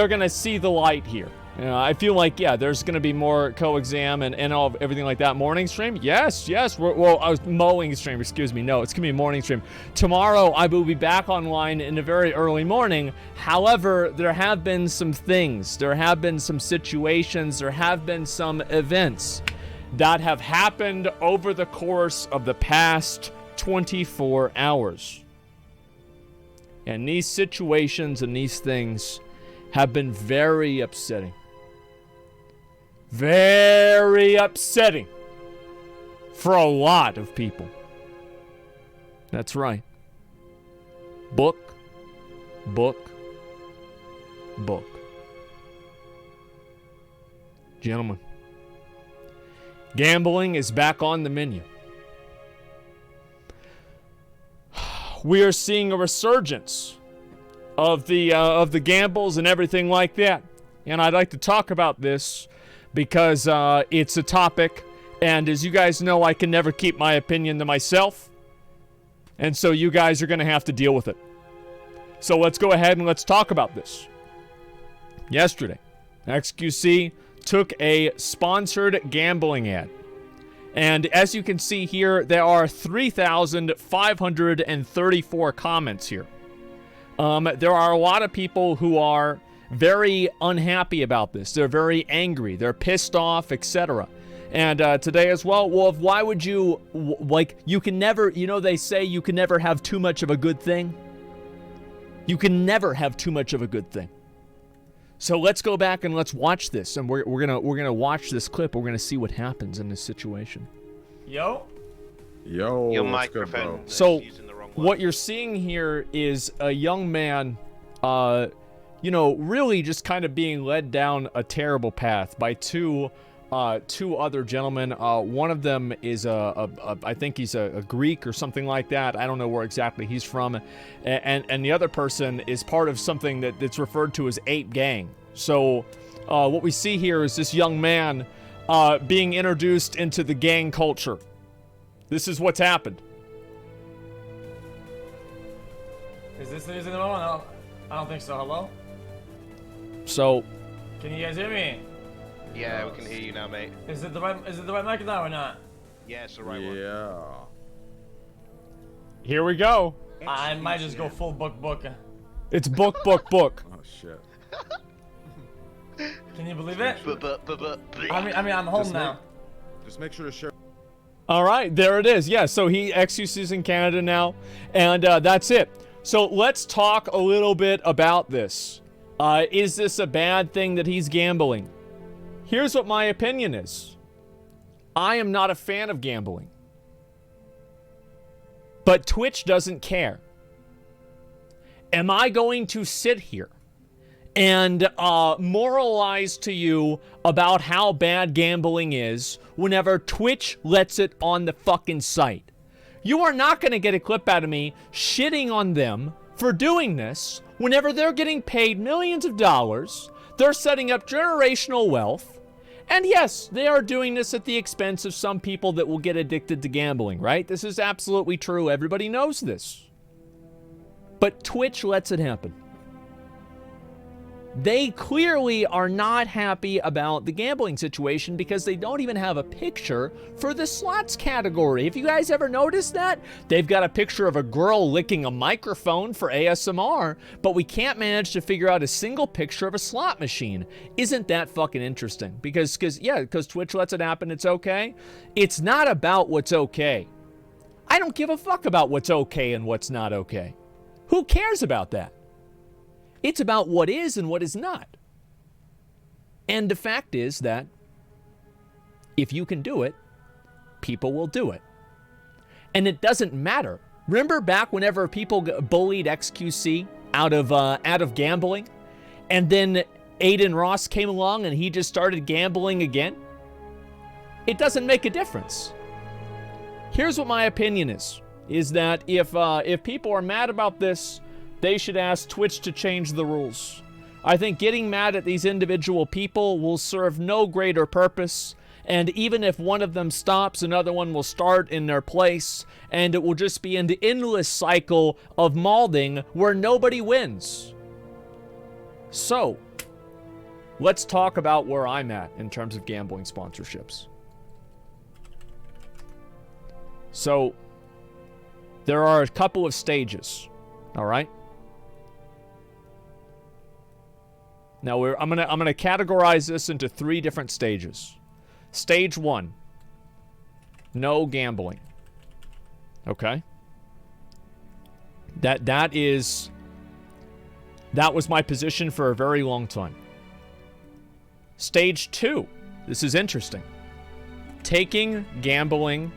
A: going to see the light here. You know, I feel like, yeah, there's going to be more co-exam and everything like that. Morning stream? Yes. Well, I was mowing stream, excuse me. No, it's going to be a morning stream. Tomorrow, I will be back online in the very early morning. However, there have been some things. There have been some situations. There have been some events that have happened over the course of the past 24 hours. And these situations and these things have been very upsetting. Very upsetting for a lot of people. That's right. Book. Gentlemen, gambling is back on the menu. We are seeing a resurgence of the gambles and everything like that. And I'd like to talk about this because it's a topic, and as you guys know, I can never keep my opinion to myself. And so you guys are going to have to deal with it. So let's go ahead and let's talk about this. Yesterday, XQC took a sponsored gambling ad. And as you can see here, there are 3,534 comments here. There are a lot of people who are very unhappy about this. They're very angry. They're pissed off, etc. And today as well, why would you, like, you can never, you know, they say you can never have too much of a good thing. You can never have too much of a good thing. So let's go back and let's watch this, and we're gonna watch this clip. We're gonna see what happens in this situation.
O: Yo,
P: your
O: microphone.
A: So what you're seeing here is a young man, you know, really just kind of being led down a terrible path by two other gentlemen. One of them is I think he's a Greek or something like that. I don't know where exactly he's from, and the other person is part of something that's referred to as Ape Gang. So what we see here is this young man being introduced into the gang culture. This is what's happened.
O: Is this the music in the moment? No, I don't think so. Hello?
A: So,
O: Can you guys hear me?
P: Yeah, we can hear you now, mate.
O: Is it the right mic now or not?
P: Yeah, it's the right one.
Q: Yeah.
A: here we go.
O: I might just go full book.
A: It's book.
Q: Oh shit.
O: Can you believe it?
P: I
O: I mean, I'm home now.
Q: Just make sure to share.
A: All right, there it is. Yeah, so he XQC's in Canada now, and that's it. So let's talk a little bit about this. Is this a bad thing that he's gambling? Here's what my opinion is. I am not a fan of gambling. But Twitch doesn't care. Am I going to sit here and moralize to you about how bad gambling is whenever Twitch lets it on the fucking site? You are not going to get a clip out of me shitting on them for doing this whenever they're getting paid millions of dollars, they're setting up generational wealth, and yes, they are doing this at the expense of some people that will get addicted to gambling, right? This is absolutely true. Everybody knows this. But Twitch lets it happen. They clearly are not happy about the gambling situation because they don't even have a picture for the slots category. Have you guys ever noticed that? They've got a picture of a girl licking a microphone for ASMR, but we can't manage to figure out a single picture of a slot machine. Isn't that fucking interesting? Because Twitch lets it happen, it's okay. It's not about what's okay. I don't give a fuck about what's okay and what's not okay. Who cares about that? It's about what is and what is not. And the fact is that if you can do it, people will do it. And it doesn't matter. Remember back whenever people bullied XQC out of gambling, and then Aiden Ross came along and he just started gambling again? It doesn't make a difference. Here's what my opinion is that if people are mad about this, they should ask Twitch to change the rules. I think getting mad at these individual people will serve no greater purpose, and even if one of them stops, another one will start in their place, and it will just be an endless cycle of mauling where nobody wins. So, let's talk about where I'm at in terms of gambling sponsorships. So, there are a couple of stages, all right? Now I'm gonna categorize this into 3 different stages. Stage 1, no gambling. Okay. That was my position for a very long time. Stage 2, this is interesting. Taking gambling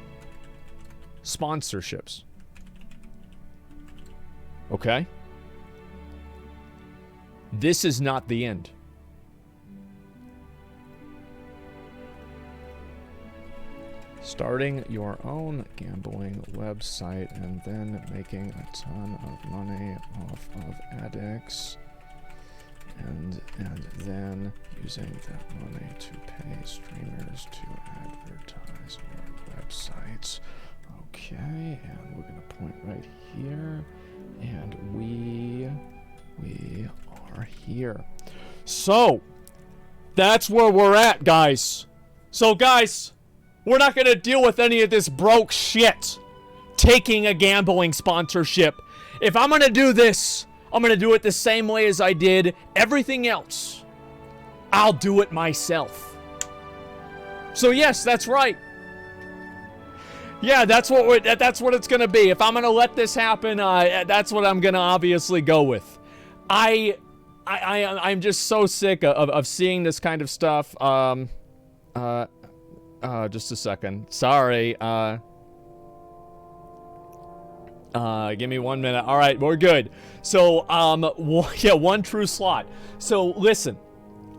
A: sponsorships. Okay. This is not the end. Starting your own gambling website and then making a ton of money off of addicts and then using that money to pay streamers to advertise your websites. Okay, and we're gonna point right here, and we are here. So, that's where we're at, guys. So, guys, we're not gonna deal with any of this broke shit. Taking a gambling sponsorship. If I'm gonna do this, I'm gonna do it the same way as I did everything else. I'll do it myself. So yes, that's right. Yeah, that's what it's gonna be. If I'm gonna let this happen, that's what I'm gonna obviously go with. I'm just so sick of seeing this kind of stuff. Just a second. Sorry. Give me 1 minute. All right, we're good. So, one true slot. So, listen.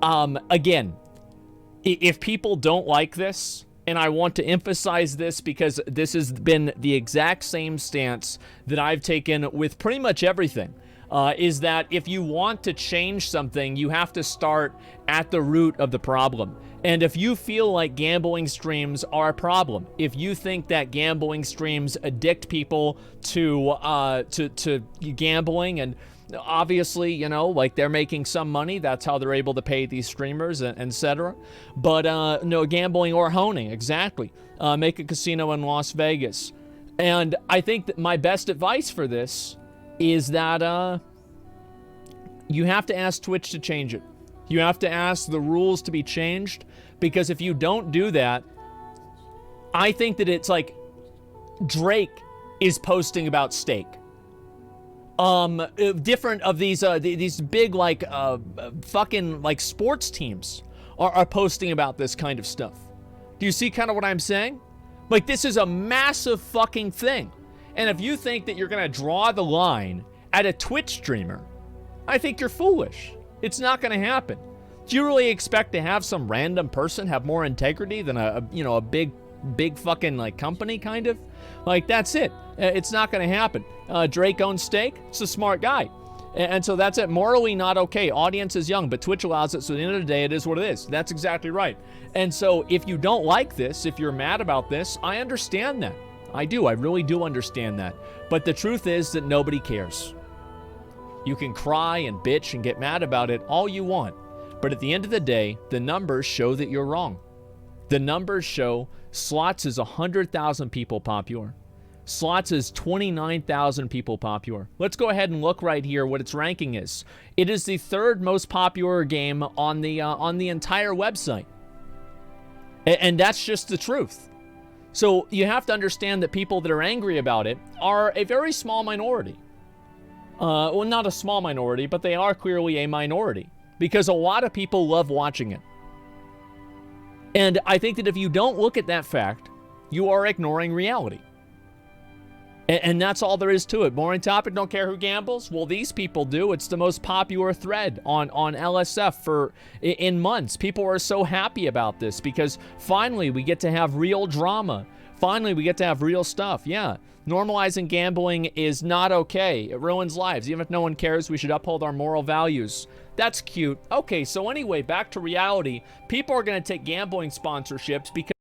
A: Again, if people don't like this, and I want to emphasize this because this has been the exact same stance that I've taken with pretty much everything. is that if you want to change something, you have to start at the root of the problem. And if you feel like gambling streams are a problem, if you think that gambling streams addict people to gambling, and obviously, you know, like they're making some money, that's how they're able to pay these streamers, etc. But no, gambling or honing, exactly. Make a casino in Las Vegas. And I think that my best advice for this is that you have to ask Twitch to change it. You have to ask the rules to be changed, because if you don't do that, I think that it's like Drake is posting about steak. Different of these big like fucking like sports teams are posting about this kind of stuff. Do you see kind of what I'm saying? Like, this is a massive fucking thing. And if you think that you're gonna draw the line at a Twitch streamer, I think you're foolish. It's not gonna happen. Do you really expect to have some random person have more integrity than a big fucking like company kind of? Like, that's it. It's not gonna happen. Drake owns steak. It's a smart guy. And so that's it. Morally not okay. Audience is young, but Twitch allows it. So at the end of the day, it is what it is. That's exactly right. And so if you don't like this, if you're mad about this, I understand that. I do. I really do understand that. But the truth is that nobody cares. You can cry and bitch and get mad about it all you want. But at the end of the day, the numbers show that you're wrong. The numbers show Slots is 100,000 people popular. Slots is 29,000 people popular. Let's go ahead and look right here what its ranking is. It is the third most popular game on the entire website. And that's just the truth. So you have to understand that people that are angry about it are a very small minority. Well, not a small minority, but they are clearly a minority, because a lot of people love watching it. And I think that if you don't look at that fact, you are ignoring reality. And that's all there is to it. Boring topic, don't care who gambles? Well, these people do. It's the most popular thread on LSF in months. People are so happy about this because finally we get to have real drama. Finally, we get to have real stuff. Yeah, normalizing gambling is not okay. It ruins lives. Even if no one cares, we should uphold our moral values. That's cute. Okay, so anyway, back to reality. People are going to take gambling sponsorships because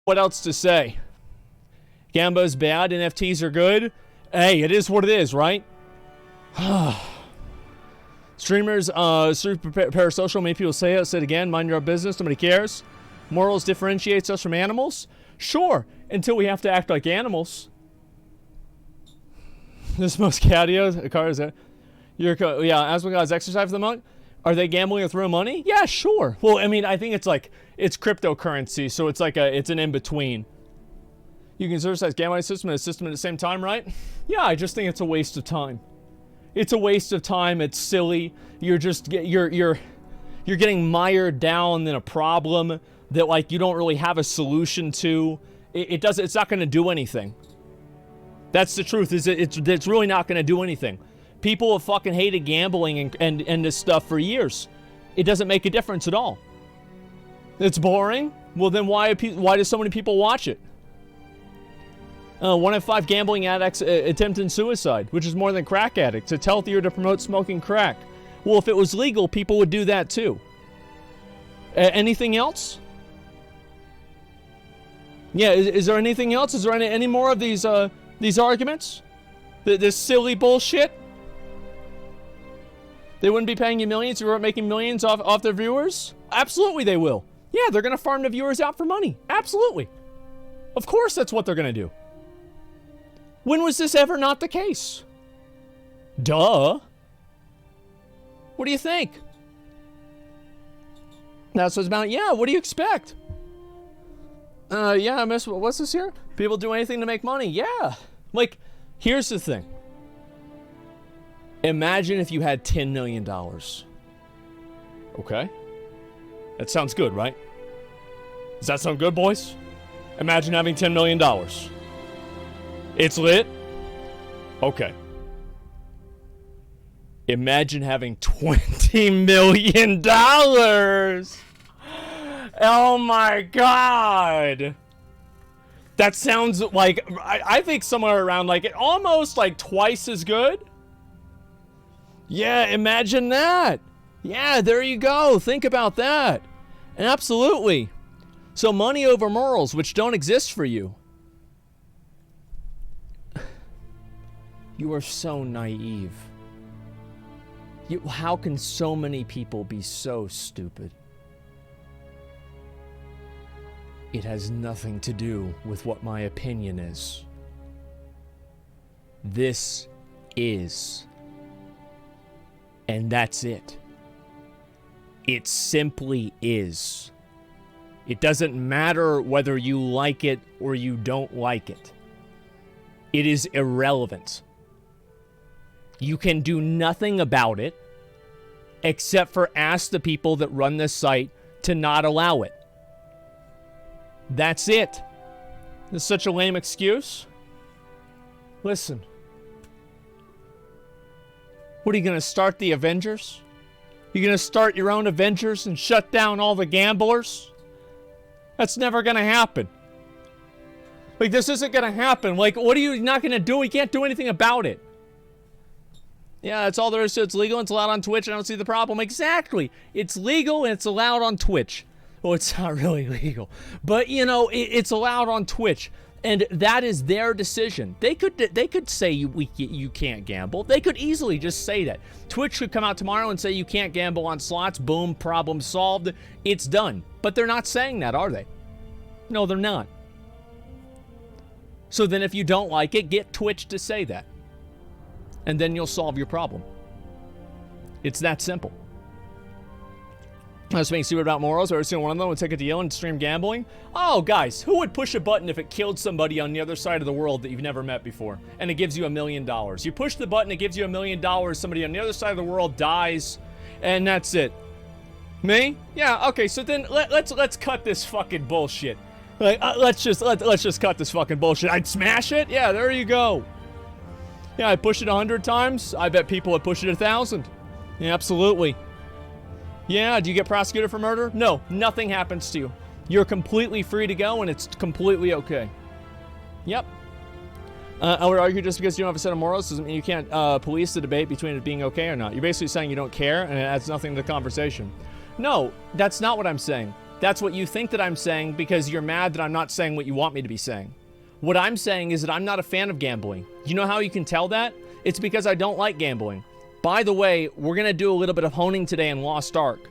A: What else to say? Gambo's bad, NFTs are good. Hey, it is what it is, right? Streamers, super parasocial. Many people say it. Say it again. Mind your own business. Nobody cares. Morals differentiates us from animals. Sure, until we have to act like animals. This most catio cars. Yeah, Asmongold's exercise for the month. Are they gambling with real money? Yeah, sure. Well, I mean, I think it's like it's cryptocurrency, so it's like it's an in between. You can exercise gambling system and a system at the same time, right? Yeah, I just think it's a waste of time. It's a waste of time. It's silly. You're just you're getting mired down in a problem that like you don't really have a solution to. It's not going to do anything. That's the truth. It's really not going to do anything. People have fucking hated gambling and this stuff for years. It doesn't make a difference at all. It's boring. Well, then why do so many people watch it? 1 in 5 gambling addicts attempting suicide, which is more than crack addicts. It's healthier to promote smoking crack. Well, if it was legal, people would do that too. Anything else? Yeah, is there anything else? Is there any more of these arguments? This silly bullshit? They wouldn't be paying you millions if you weren't making millions off their viewers? Absolutely they will. Yeah, they're going to farm the viewers out for money. Absolutely. Of course that's what they're going to do. When was this ever not the case? Duh. What do you think? That's what it's about. Yeah, what do you expect? Yeah, I miss, what's this here? People do anything to make money. Yeah. Like, here's the thing. Imagine if you had $10 million. Okay? That sounds good, right? Does that sound good, boys? Imagine having $10 million. It's lit? Okay. Imagine having $20 million. Oh my God. That sounds like, I think somewhere around like, almost like twice as good. Yeah, imagine that. Yeah, there you go. Think about that. And absolutely. So money over morals, which don't exist for you. You are so naive. How can so many people be so stupid? It has nothing to do with what my opinion is. This is. And that's it. It simply is. It doesn't matter whether you like it or you don't like it. It is irrelevant. You can do nothing about it except for ask the people that run this site to not allow it. That's it. This is such a lame excuse. Listen. What are you going to start the Avengers? You're going to start your own Avengers and shut down all the gamblers? That's never going to happen. Like, this isn't going to happen. Like, what are you not going to do? You can't do anything about it. Yeah, that's all there is to it. It's legal and it's allowed on Twitch. I don't see the problem. Exactly. It's legal and it's allowed on Twitch. Well, it's not really legal. But, you know, it's allowed on Twitch. And that is their decision. They could say you can't gamble. They could easily just say that. Twitch could come out tomorrow and say you can't gamble on slots. Boom, problem solved. It's done. But they're not saying that, are they? No, they're not. So then if you don't like it, get Twitch to say that. And then you'll solve your problem. It's that simple. I was being stupid about morals. Every single one of them would take a deal and stream gambling. Oh, guys, who would push a button if it killed somebody on the other side of the world that you've never met before? And it gives you $1 million. You push the button, it gives you $1 million. Somebody on the other side of the world dies, and that's it. Me? Yeah. Okay. So then let's cut this fucking bullshit. Like let's just cut this fucking bullshit. I'd smash it. Yeah. There you go. Yeah. I push it 100 times. I bet people would push it 1,000. Yeah. Absolutely. Yeah, do you get prosecuted for murder? No, nothing happens to you. You're completely free to go, and it's completely okay. Yep. I would argue just because you don't have a set of morals doesn't mean you can't police the debate between it being okay or not. You're basically saying you don't care, and it adds nothing to the conversation. No, that's not what I'm saying. That's what you think that I'm saying because you're mad that I'm not saying what you want me to be saying. What I'm saying is that I'm not a fan of gambling. You know how you can tell that? It's because I don't like gambling. By the way, we're going to do a little bit of honing today in Lost Ark.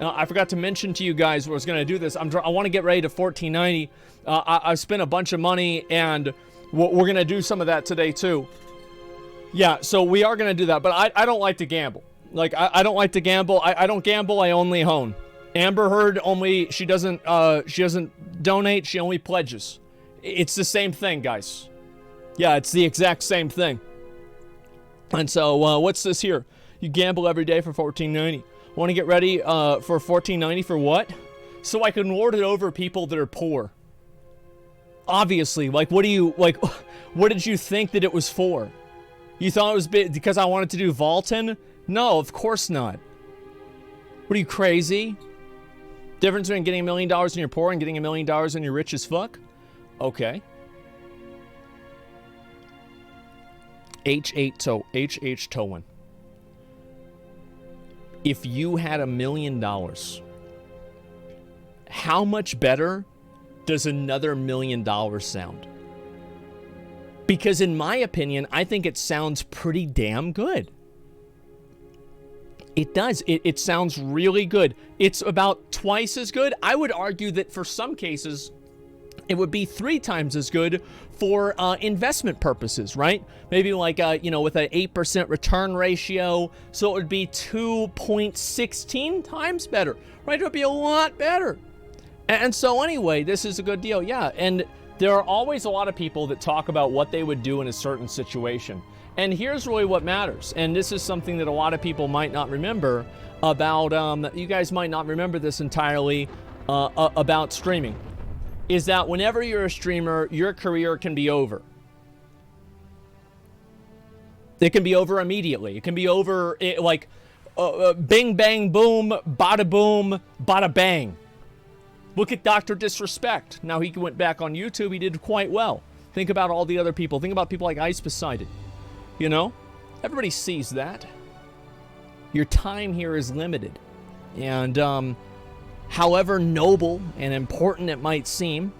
A: I forgot to mention to you guys I was going to do this. I want to get ready to 1490. I've spent a bunch of money, and we're going to do some of that today too. Yeah, so we are going to do that, but I don't like to gamble. Like, I don't like to gamble. I don't gamble, I only hone. Amber Heard only, she doesn't donate, she only pledges. It's the same thing, guys. Yeah, it's the exact same thing. And so, what's this here? You gamble every day for 1490. Want to get ready for 1490 for what? So I can lord it over people that are poor. Obviously, like, what did you think that it was for? You thought it was because I wanted to do Vaulton? No, of course not. What are you, crazy? Difference between getting $1 million and you're poor and getting $1 million and you're rich as fuck? Okay. H.H. Towen. If you had $1 million, how much better does another $1 million sound? Because in my opinion, I think it sounds pretty damn good. It does. It sounds really good. It's about twice as good. I would argue that for some cases, it would be 3 times as good for investment purposes, right? Maybe like, with an 8% return ratio. So it would be 2.16 times better, right? It would be a lot better. And so anyway, this is a good deal. Yeah. And there are always a lot of people that talk about what they would do in a certain situation. And here's really what matters. And this is something that a lot of people might not remember about, you guys might not remember this entirely about streaming. Is that whenever you're a streamer, your career can be over. It can be over immediately. It can be over bing, bang, boom, bada boom, bada bang. Look at Dr. Disrespect. Now he went back on YouTube. He did quite well. Think about all the other people. Think about people like Ice Poseidon. You know? Everybody sees that. Your time here is limited. And, however noble and important it might seem,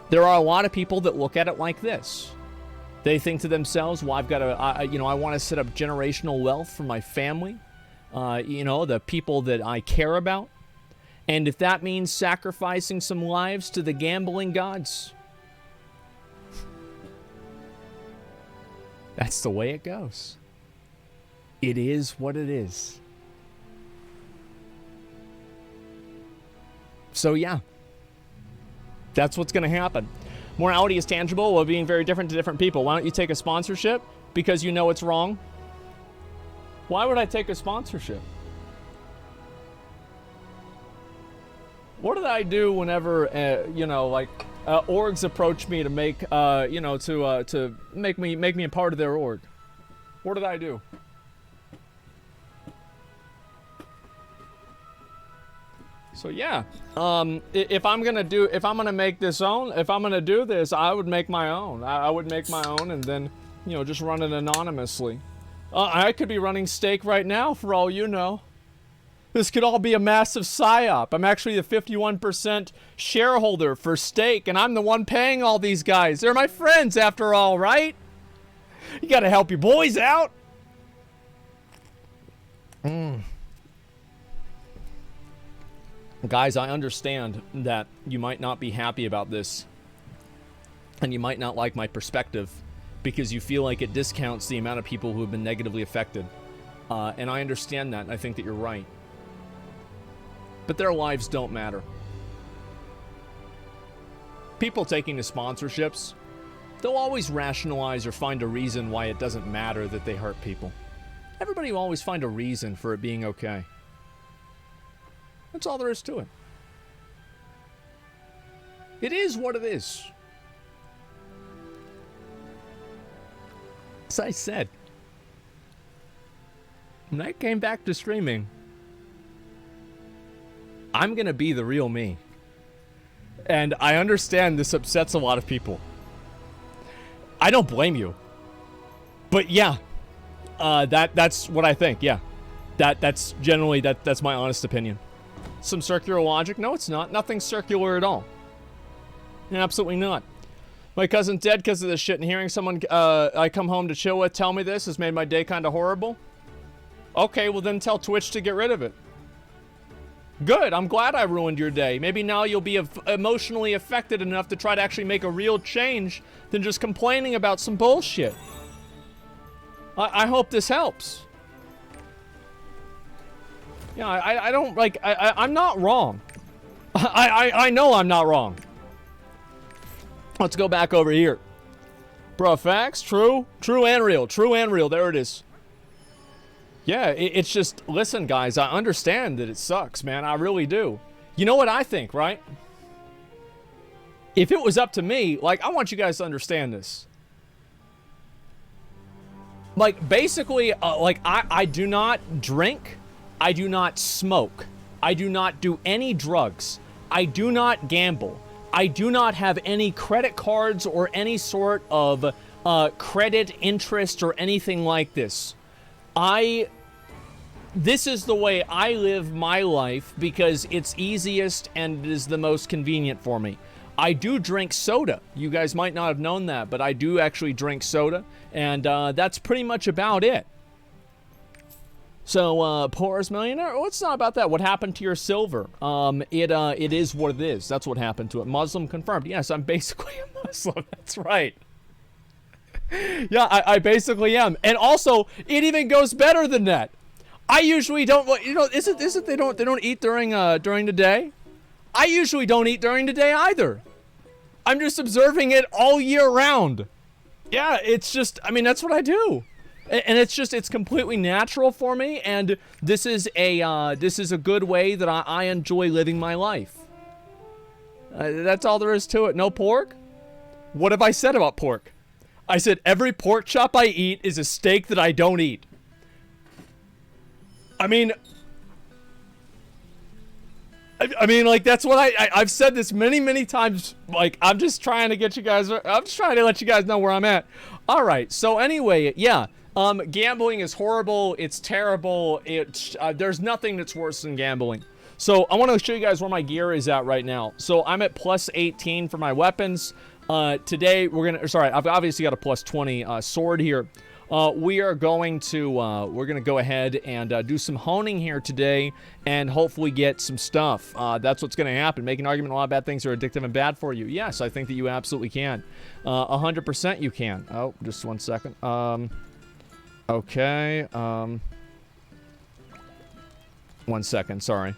A: there are a lot of people that look at it like this. They think to themselves, well, I've got to, I want to set up generational wealth for my family, the people that I care about. And if that means sacrificing some lives to the gambling gods, that's the way it goes. It is what it is. So yeah, that's what's going to happen. Morality is tangible while being very different to different people. Why don't you take a sponsorship? Because you know it's wrong? Why would I take a sponsorship? What did I do whenever, orgs approach me to make, to make me a part of their org? What did I do? So yeah, if I'm gonna do this, I would make my own. I would make my own and then, just run it anonymously. I could be running Stake right now for all you know. This could all be a massive psyop. I'm actually the 51% shareholder for Stake, and I'm the one paying all these guys. They're my friends after all, right? You gotta help your boys out. Guys, I understand that you might not be happy about this, and you might not like my perspective because you feel like it discounts the amount of people who have been negatively affected. And I understand that, and I think that you're right. But their lives don't matter. People taking the sponsorships, they'll always rationalize or find a reason why it doesn't matter that they hurt people. Everybody will always find a reason for it being okay. That's all there is to it. It is what it is. As I said, when I came back to streaming, I'm going to be the real me. And I understand this upsets a lot of people. I don't blame you. But yeah, that's what I think, yeah. That's generally, that's my honest opinion. some circular logic. No, it's not. Nothing's circular at all. Absolutely not. My cousin's dead because of this shit, and hearing someone I come home to chill with tell me this has made my day kind of horrible. Okay, well then tell Twitch to get rid of it. Good, I'm glad I ruined your day. Maybe now you'll be emotionally affected enough to try to actually make a real change than just complaining about some bullshit. I hope this helps. Yeah, I don't, like, I'm not wrong. I know I'm not wrong. Let's go back over here. Bro, facts, true and real, there it is. Yeah, it's just, listen guys, I understand that it sucks, man, I really do. You know what I think, right? If it was up to me, like, I want you guys to understand this. Like, basically, like, I do not drink, I do not smoke, I do not do any drugs, I do not gamble, I do not have any credit cards or any sort of credit interest or anything like this. This is the way I live my life because it's easiest and it is the most convenient for me. I do drink soda. You guys might not have known that, but I do actually drink soda, and that's pretty much about it. So, poorest millionaire? Oh, it's not about that. What happened to your silver? It is what it is. That's what happened to it. Muslim confirmed. Yes, I'm basically a Muslim. That's right. Yeah, I basically am. And also, it even goes better than that. I usually don't, you know, is it they don't eat during the day? I usually don't eat during the day either. I'm just observing it all year round. Yeah, it's just, I mean, that's what I do. And it's just, it's completely natural for me, and this is a good way that I enjoy living my life. That's all there is to it. No pork? What have I said about pork? I said every pork chop I eat is a steak that I don't eat. I mean, like, that's what I've said this many times. Like, I'm just trying to get you guys, I'm just trying to let you guys know where I'm at. All right, so anyway, yeah. Gambling is horrible. It's terrible. There's nothing that's worse than gambling. So I want to show you guys where my gear is at right now. So I'm at plus 18 for my weapons. Today I've obviously got a plus 20 sword here. We're going to go ahead and do some honing here today and hopefully get some stuff. That's what's going to happen. Make an argument a lot of bad things are addictive and bad for you. Yes, I think that you absolutely can. 100% you can. Oh, just one second. Okay. 1 second, sorry.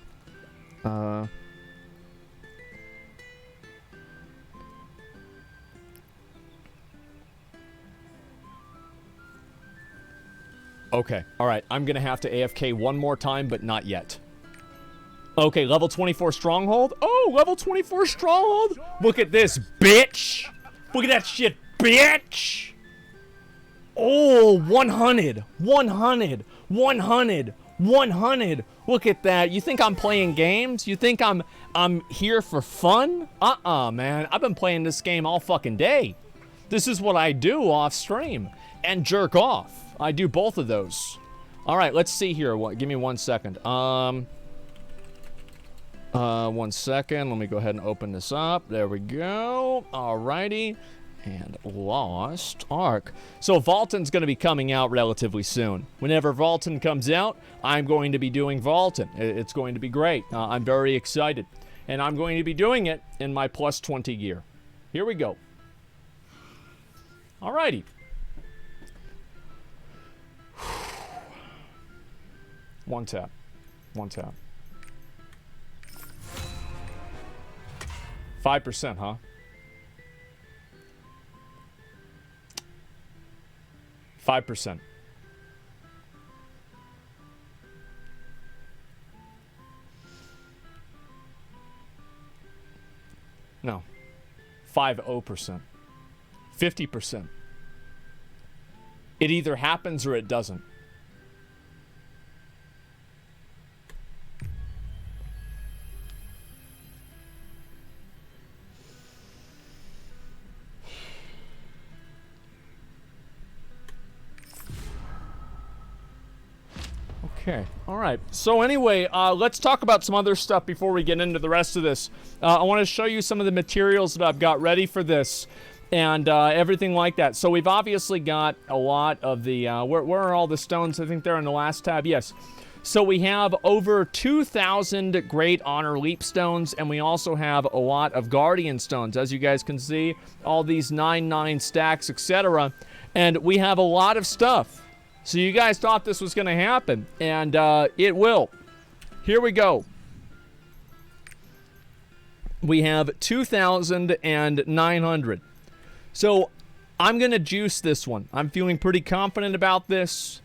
A: Okay, alright. I'm gonna have to AFK one more time, but not yet. Okay, level 24 stronghold. Oh, level 24 stronghold. Look at this, bitch. Look at that shit, bitch. Oh, 100, 100, 100, 100. Look at that. You think I'm playing games? You think I'm here for fun? Man. I've been playing this game all fucking day. This is what I do off stream. And jerk off. I do both of those. All right, let's see here. Give me 1 second. 1 second. Let me go ahead and open this up. There we go. Alrighty. And Lost Ark. So Vaulton's going to be coming out relatively soon. Whenever Vaulton comes out, I'm going to be doing Vaulton. It's going to be great. I'm very excited. And I'm going to be doing it in my plus 20 gear. Here we go. Alrighty. One tap. 5%, huh? 5%. No. 50%. 50%. It either happens or it doesn't. Okay. All right. So anyway, let's talk about some other stuff before we get into the rest of this. I want to show you some of the materials that I've got ready for this and everything like that. So we've obviously got a lot of the, where are all the stones? I think they're in the last tab. Yes. So we have over 2,000 Great Honor Leap Stones, and we also have a lot of Guardian Stones. As you guys can see, all these 9/9 stacks, etc. And we have a lot of stuff. So you guys thought this was going to happen, and it will. Here we go. We have 2,900. So I'm going to juice this one. I'm feeling pretty confident about this.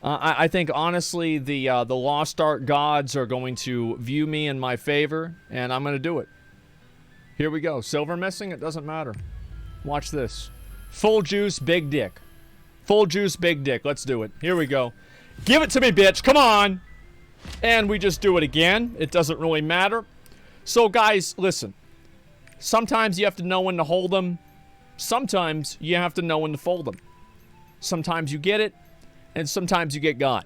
A: I think, honestly, the Lost Ark gods are going to view me in my favor, and I'm going to do it. Here we go. Silver missing? It doesn't matter. Watch this. Full juice, big dick. Full juice, big dick. Let's do it. Here we go. Give it to me, bitch. Come on. And we just do it again. It doesn't really matter. So, guys, listen. Sometimes you have to know when to hold them. Sometimes you have to know when to fold them. Sometimes you get it. And sometimes you get got.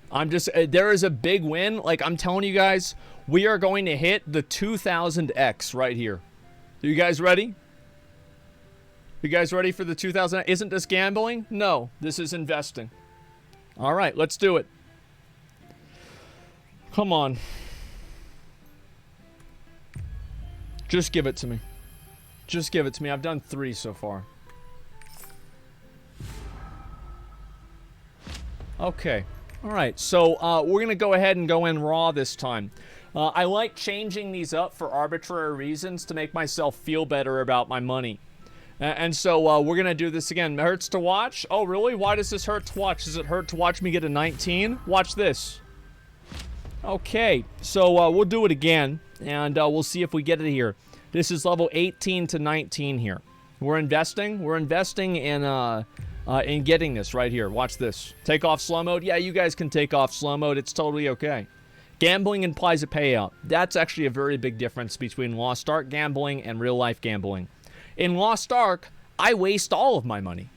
A: There is a big win. Like, I'm telling you guys, we are going to hit the 2,000x right here. Are you guys ready? You guys ready for the 2,000? Isn't this gambling? No, this is investing. All right, let's do it. Come on. Just give it to me. Just give it to me. I've done 3 so far. Okay. All right. So we're going to go ahead and go in raw this time. I like changing these up for arbitrary reasons to make myself feel better about my money. And so we're going to do this again. Hurts to watch? Oh, really? Why does this hurt to watch? Does it hurt to watch me get a 19? Watch this. Okay. So we'll do it again. And we'll see if we get it here. This is level 18 to 19 here. We're investing. We're investing in getting this right here. Watch this. Take off slow mode. Yeah, you guys can take off slow mode. It's totally okay. Gambling implies a payout. That's actually a very big difference between Lost Ark gambling and real life gambling. In Lost Ark, I waste all of my money.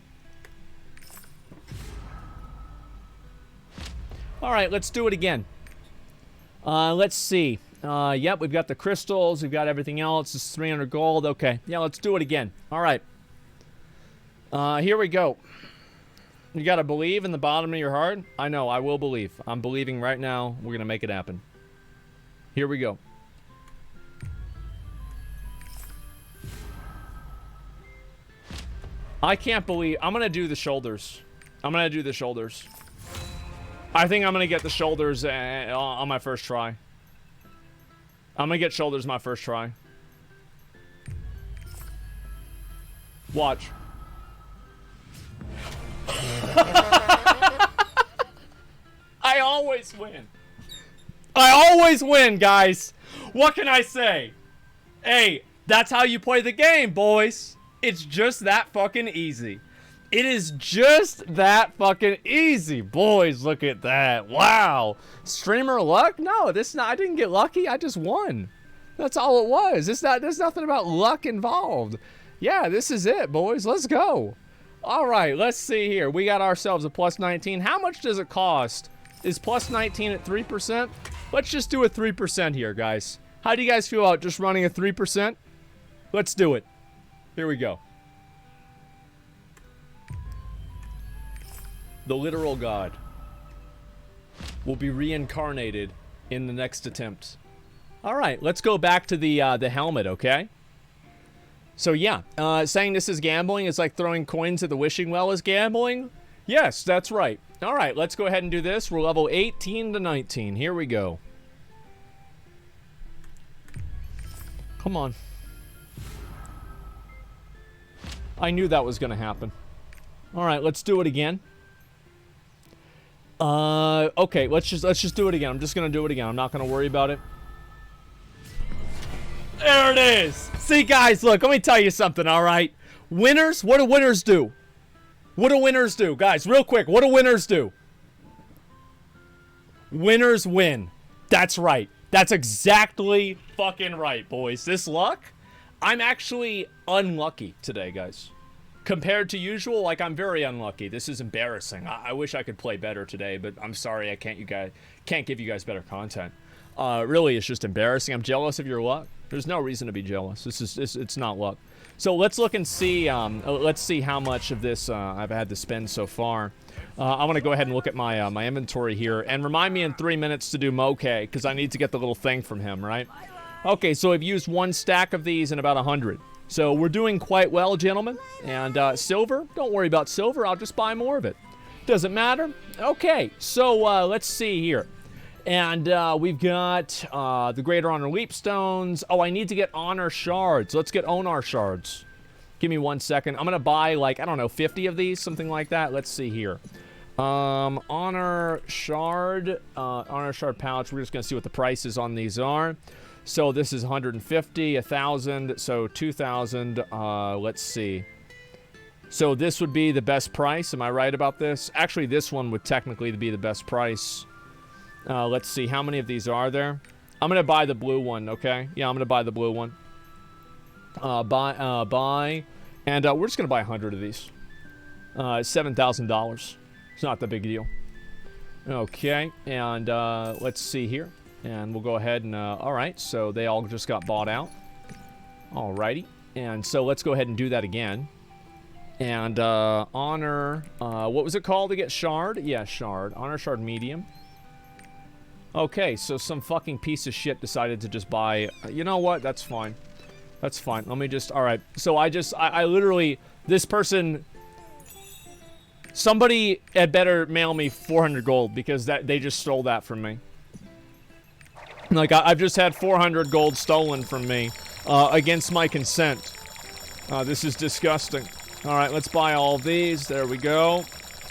A: All right, let's do it again. Let's see. Yep, we've got the crystals. We've got everything else. It's 300 gold. Okay, yeah, let's do it again. All right. Here we go. You gotta believe in the bottom of your heart. I know, I will believe. I'm believing right now. We're gonna make it happen. Here we go. I can't believe... I'm gonna do the shoulders. I'm gonna do the shoulders. I think I'm gonna get the shoulders on my first try. I'm gonna get shoulders my first try. Watch. I always win. I always win, guys. What can I say? Hey, that's how you play the game, boys. It's just that fucking easy. It is just that fucking easy. Boys, look at that. Wow. Streamer luck? No, I didn't get lucky. I just won. That's all it was. There's nothing about luck involved. Yeah, this is it, boys. Let's go. All right, let's see here. We got ourselves a plus 19. How much does it cost? Is plus 19 at 3%? Let's just do a 3% here, guys. How do you guys feel about just running a 3%? Let's do it. Here we go. The literal god will be reincarnated in the next attempt. All right, let's go back to the helmet, okay? So yeah, saying this is gambling is like throwing coins at the wishing well is gambling? Yes, that's right. All right, let's go ahead and do this. We're level 18 to 19. Here we go. Come on. I knew that was going to happen. All right, let's do it again. Okay, let's just do it again. I'm just going to do it again. I'm not going to worry about it. There it is. See, guys, look, let me tell you something, all right? Winners, what do winners do? What do winners do? Guys, real quick, what do winners do? Winners win. That's right. That's exactly fucking right, boys. This luck, I'm actually unlucky today, guys. compared to usual, like, I'm very unlucky. This is embarrassing. I wish I could play better today, but I'm sorry I can't give you guys better content. Really, it's just embarrassing. I'm jealous of your luck. There's no reason to be jealous. It's not luck. So let's look and see. Let's see how much of this I've had to spend so far. I want to go ahead and look at my my inventory here, and remind me in 3 minutes to do Moke, because I need to get the little thing from him, right? Okay, so I've used 1 stack of these and about 100. So we're doing quite well, gentlemen. And silver, don't worry about silver. I'll just buy more of it. Doesn't matter. Okay, so let's see here. And we've got the Greater Honor Leap Stones. Oh, I need to get Honor Shards. Let's get Onar Shards. Give me 1 second. I'm going to buy, like, I don't know, 50 of these, something like that. Let's see here. Honor Shard pouch. We're just going to see what the prices on these are. So this is 150, 1,000, so 2,000. Let's see. So this would be the best price. Am I right about this? Actually, this one would technically be the best price. Let's see. How many of these are there? I'm going to buy the blue one, okay? Yeah, I'm going to buy the blue one. Buy. And we're just going to buy 100 of these. $7,000. It's not the big deal. Okay, and let's see here. And we'll go ahead and, alright, so they all just got bought out. Alrighty. And so let's go ahead and do that again. And, Honor, what was it called to get Shard? Yeah, Shard. Honor Shard Medium. Okay, so some fucking piece of shit decided to just buy, you know what? That's fine. That's fine. Let me just, alright. So I literally, this person, somebody had better mail me 400 gold because they just stole that from me. Like, I've just had 400 gold stolen from me, against my consent. This is disgusting. Alright, let's buy all of these. There we go.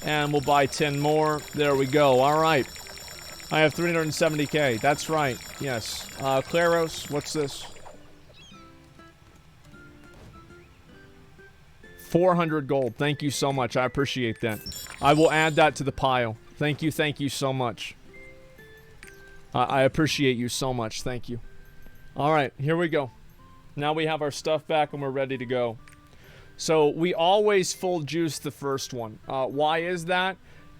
A: And we'll buy 10 more. There we go. Alright. I have 370k. That's right. Yes. Claros, what's this? 400 gold. Thank you so much. I appreciate that. I will add that to the pile. Thank you so much. I appreciate you so much. Thank you. Alright, here we go. Now we have our stuff back and we're ready to go. So, we always full juice the first one. Why is that?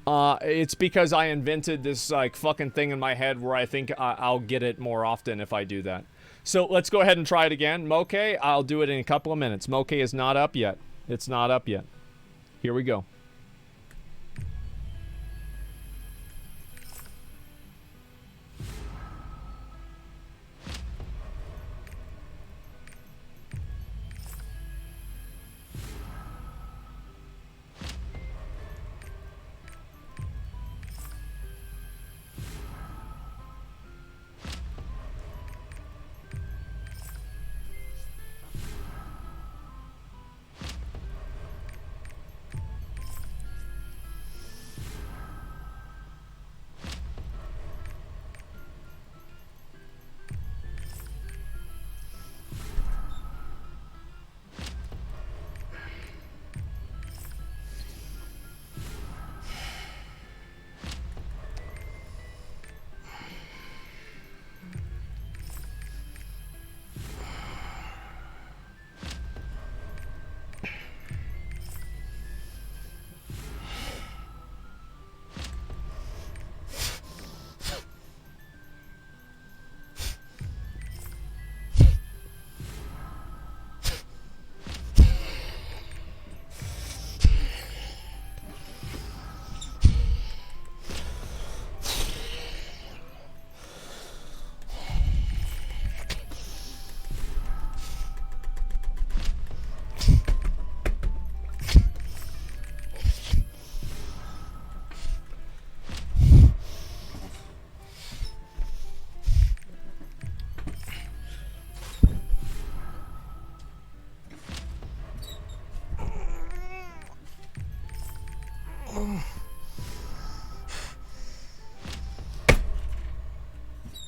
A: It's because I invented this, like, fucking thing in my head where I think I'll get it more often if I do that. So, let's go ahead and try it again. Moke, I'll do it in a couple of minutes. Moke is not up yet. It's not up yet. Here we go.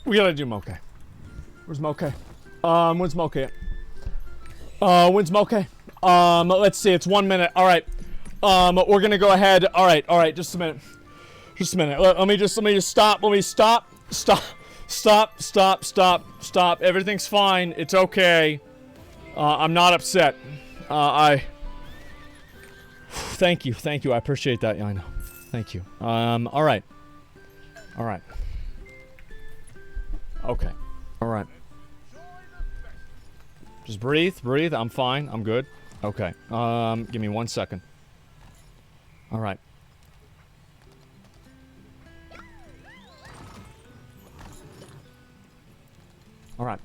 A: We gotta do Moke. Where's Moke? Where's Moke at? When's Moke? Let's see, it's 1 minute. Alright. We're gonna go ahead. Alright, just a minute. Just a minute. Let me just stop. Let me stop. Stop. Everything's fine. It's okay. I'm not upset. thank you. Thank you. I appreciate that. Yeah, I know. Thank you. All right. All right. Okay. All right. Just breathe. Breathe. I'm fine. I'm good. Okay. Give me 1 second. All right. All right.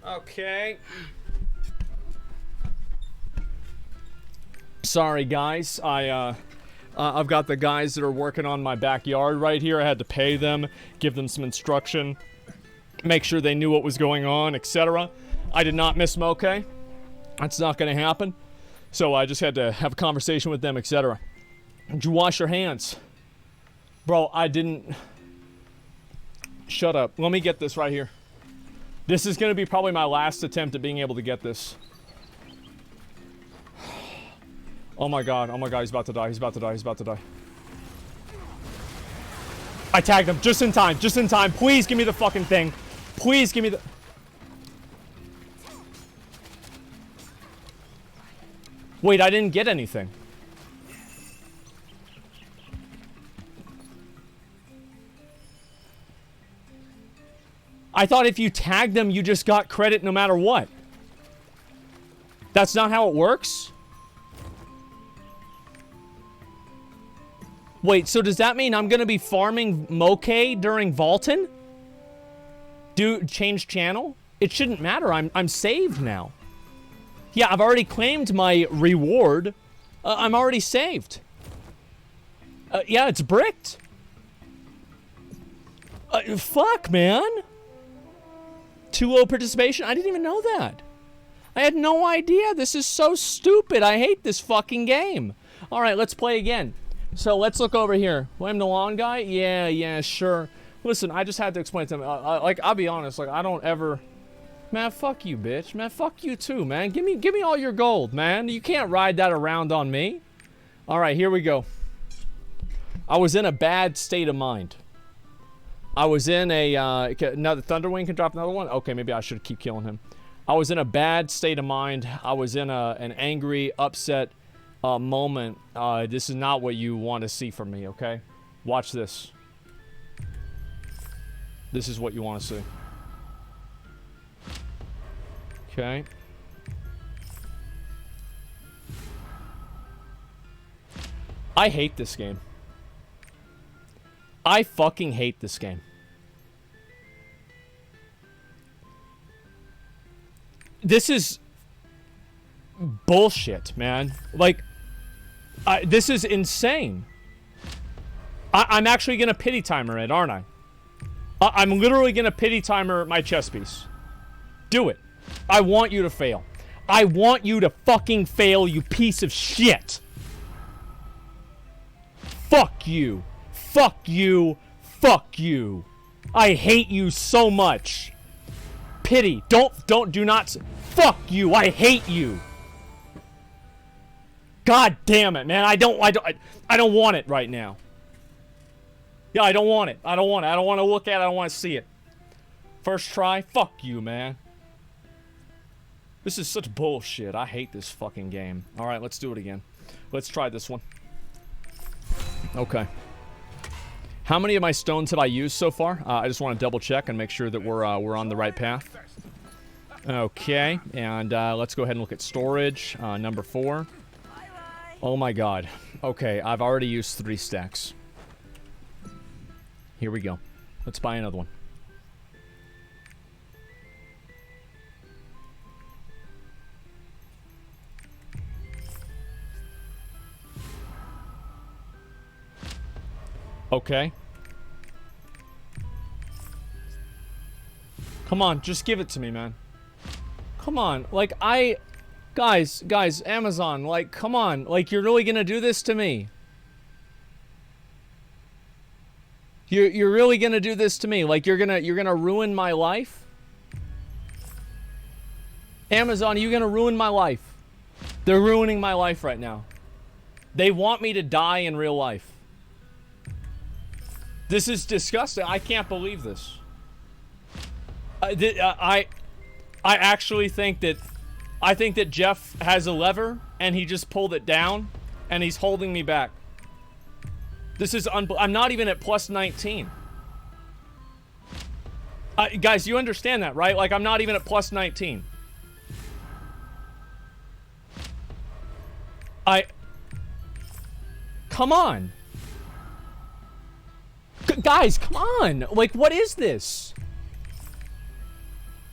A: Okay. Sorry, guys. I've got the guys that are working on my backyard right here. I had to pay them, give them some instruction, make sure they knew what was going on, etc. I did not miss Moke. That's not going to happen. So I just had to have a conversation with them, etc. Did you wash your hands? Bro, I didn't... Shut up. Let me get this right here. This is going to be probably my last attempt at being able to get this. Oh my god, he's about to die, he's about to die, he's about to die. I tagged him just in time, just in time. Please give me the fucking thing. Please give me the... Wait, I didn't get anything. I thought if you tagged them, you just got credit no matter what. That's not how it works? Wait, so does that mean I'm gonna be farming Moke during Vaulton? Change channel? It shouldn't matter, I'm saved now. Yeah, I've already claimed my reward. I'm already saved. Yeah, it's bricked. Fuck, man. Too low participation? I didn't even know that. I had no idea. This is so stupid. I hate this fucking game. All right, let's play again. So let's look over here. I'm the long guy? Yeah, sure. Listen, I just had to explain to him. Like, I'll be honest. Like, I don't ever... Man, fuck you, bitch. Man, fuck you too, man. Give me all your gold, man. You can't ride that around on me. All right, here we go. I was in a bad state of mind. I was in a... another Thunderwing can drop another one? Okay, maybe I should keep killing him. I was in a bad state of mind. I was in an angry, upset moment. This is not what you want to see from me, okay? Watch this. This is what you want to see. Okay. I hate this game. I fucking hate this game. This is bullshit, man. Like, this is insane. I'm actually gonna pity timer it, aren't I? I'm literally gonna pity timer my chess piece. Do it. I want you to fail. I want you to fucking fail, you piece of shit. Fuck you. Fuck you. Fuck you. I hate you so much. Pity. Do not. Fuck you. I hate you. God damn it, man. I don't want it right now. Yeah, I don't want it. I don't want it. I don't want to look at it. I don't want to see it. First try. Fuck you, man. This is such bullshit. I hate this fucking game. All right, let's do it again. Let's try this one. Okay. How many of my stones have I used so far? I just want to double check and make sure that we're on the right path. Okay, and let's go ahead and look at storage. Number 4. Oh my god. Okay, I've already used 3 stacks. Here we go. Let's buy another one. Okay. Come on, just give it to me, man. Come on, like, Guys, Amazon, like, come on. Like, you're really gonna do this to me? You're really gonna do this to me? Like, you're gonna ruin my life? Amazon, are you gonna ruin my life? They're ruining my life right now. They want me to die in real life. This is disgusting. I can't believe this. I actually think that... I think that Jeff has a lever, and he just pulled it down, and he's holding me back. This is I'm not even at plus 19. Guys, you understand that, right? Like, I'm not even at plus 19. Come on. Guys, come on. Like, what is this?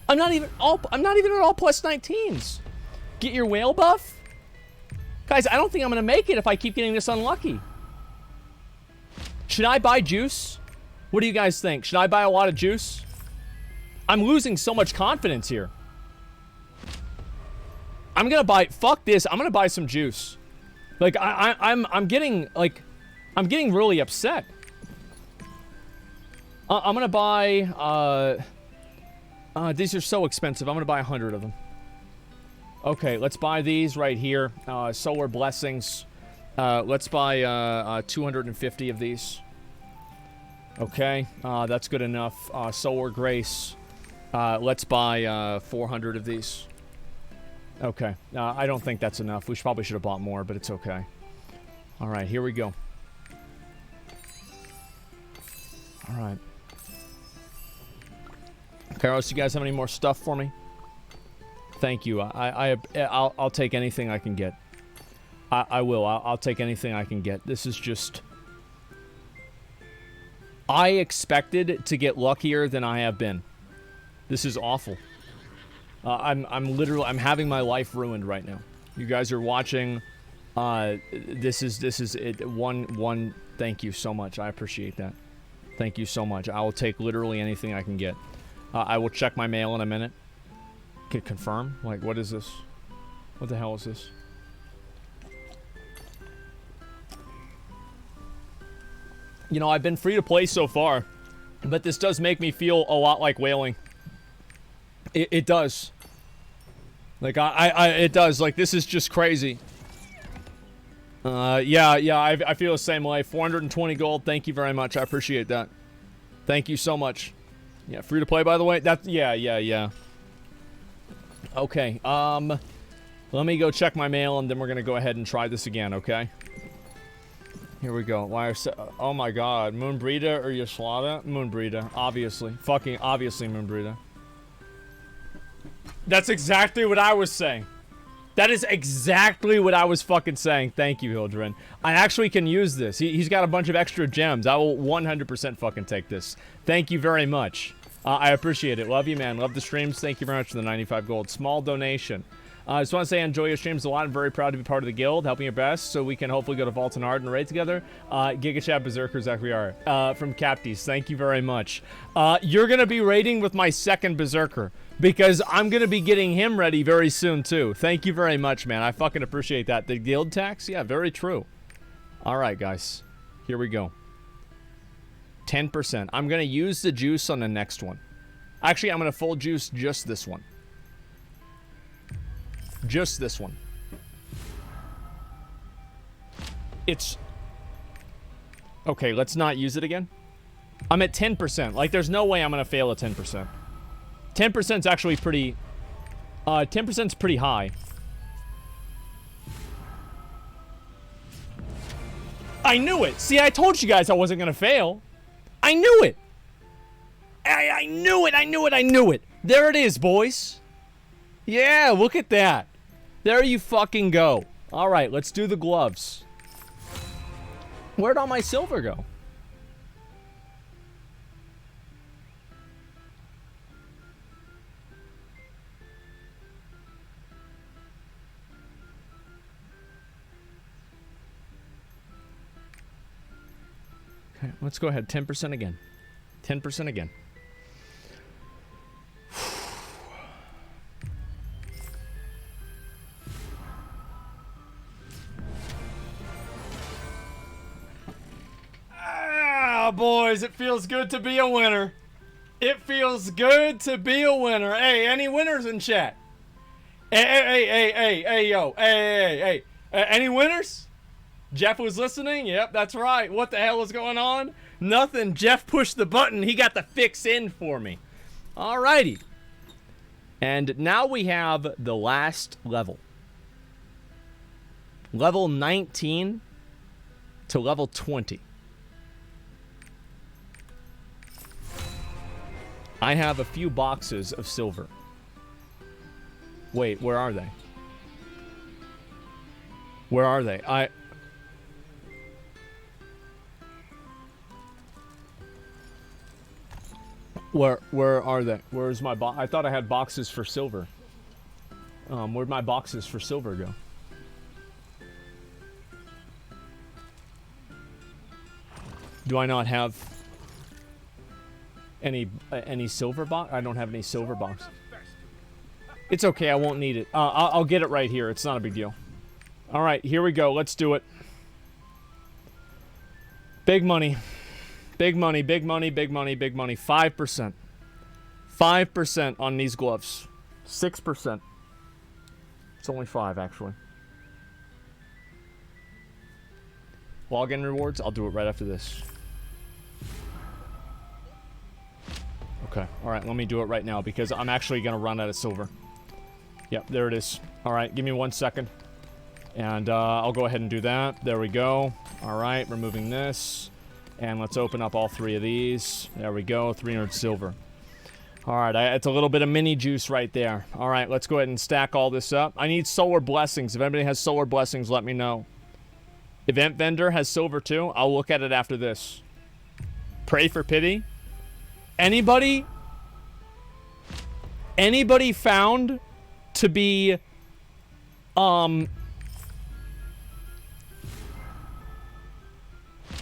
A: I'm not even at all plus 19s. Get your whale buff? Guys, I don't think I'm gonna make it if I keep getting this unlucky. Should I buy juice? What do you guys think? Should I buy a lot of juice? I'm losing so much confidence here. I'm gonna buy, fuck this, I'm gonna buy some juice. Like, I'm getting really upset. I'm gonna buy, these are so expensive. I'm gonna buy 100 of them. Okay, let's buy these right here. Solar Blessings. Let's buy 250 of these. Okay, that's good enough. Solar Grace. Let's buy 400 of these. Okay, I don't think that's enough. We probably should have bought more, but it's okay. All right, here we go. All right. Carlos, you guys have any more stuff for me? Thank you. I'll take anything I can get. I will. I'll take anything I can get. This is just... I expected to get luckier than I have been. This is awful. I'm having my life ruined right now. You guys are watching. This is it. One. Thank you so much. I appreciate that. Thank you so much. I will take literally anything I can get. I will check my mail in a minute. Confirm? Like, what is this? What the hell is this? You know, I've been free to play so far, but this does make me feel a lot like whaling. It does. Like, it does. Like, this is just crazy. Yeah, I feel the same way. 420 gold. Thank you very much. I appreciate that. Thank you so much. Yeah, free to play, by the way. Yeah. Okay, let me go check my mail, and then we're gonna go ahead and try this again, okay? Here we go. Oh my god. Moonbreeder or Yashlada? Moonbreeder. Obviously. Fucking obviously Moonbreeder. That's exactly what I was saying. That is exactly what I was fucking saying. Thank you, Hildren. I actually can use this. He's got a bunch of extra gems. I will 100% fucking take this. Thank you very much. I appreciate it. Love you, man. Love the streams. Thank you very much for the 95 gold. Small donation. I just want to say I enjoy your streams a lot. I'm very proud to be part of the guild, helping your best, so we can hopefully go to Vault and Ard and raid together. Giga Chat Berserkers, that we are. From Capties, thank you very much. You're going to be raiding with my second Berserker, because I'm going to be getting him ready very soon, too. Thank you very much, man. I fucking appreciate that. The guild tax? Yeah, very true. All right, guys. Here we go. 10%. I'm going to use the juice on the next one. Actually, I'm going to full juice just this one. Just this one. It's... Okay, let's not use it again. I'm at 10%. Like, there's no way I'm going to fail at 10%. 10% is actually pretty... 10% is pretty high. I knew it! See, I told you guys I wasn't going to fail. I knew it! I knew it! There it is, boys. Yeah, look at that. There you fucking go. Alright, let's do the gloves. Where'd all my silver go? Okay, let's go ahead. 10% again. 10% again. Ah, boys, it feels good to be a winner. It feels good to be a winner. Hey, any winners in chat? Hey, yo. Hey. Any winners? Jeff was listening? Yep, that's right. What the hell is going on? Nothing. Jeff pushed the button. He got the fix in for me. Alrighty. And now we have the last level. Level 19 to level 20. I have a few boxes of silver. Wait, where are they? Where are they? Where are they? Where's my box? I thought I had boxes for silver. Where'd my boxes for silver go? Do I not have any silver box? I don't have any silver box. It's okay, I won't need it. I'll get it right here. It's not a big deal. All right, here we go. Let's do it. Big money. Big money, big money, big money, big money. 5%. 5% on these gloves. 6%. It's only 5, actually. Login rewards? I'll do it right after this. Okay, alright, let me do it right now because I'm actually going to run out of silver. Yep, there it is. Alright, give me 1 second. And I'll go ahead and do that. There we go. Alright, removing this. And let's open up all 3 of these. There we go, 300 silver. Alright, it's a little bit of mini juice right there. Alright, let's go ahead and stack all this up. I need solar blessings. If anybody has solar blessings, let me know. Event vendor has silver too. I'll look at it after this. Pray for pity. Anybody found to be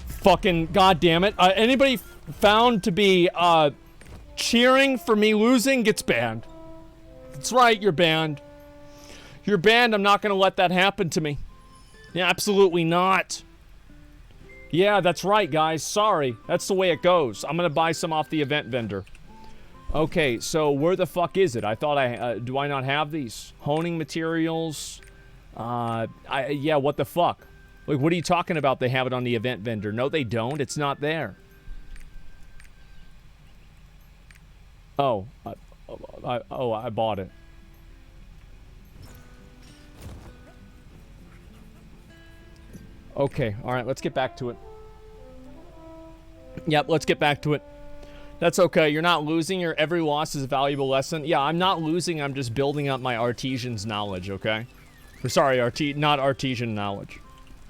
A: fucking goddamn it. Anybody found to be cheering for me losing gets banned. That's right, you're banned. You're banned. I'm not going to let that happen to me. Yeah, absolutely not. Yeah, that's right, guys. Sorry. That's the way it goes. I'm going to buy some off the event vendor. Okay, so where the fuck is it? I thought do I not have these? Honing materials. Yeah, what the fuck? Like, what are you talking about? They have it on the event vendor. No, they don't. It's not there. Oh, I bought it. Okay, alright, let's get back to it. Yep, let's get back to it. That's okay, you're not losing. Your every loss is a valuable lesson. Yeah, I'm not losing, I'm just building up my artisan's knowledge, okay? Or sorry, not artesian knowledge.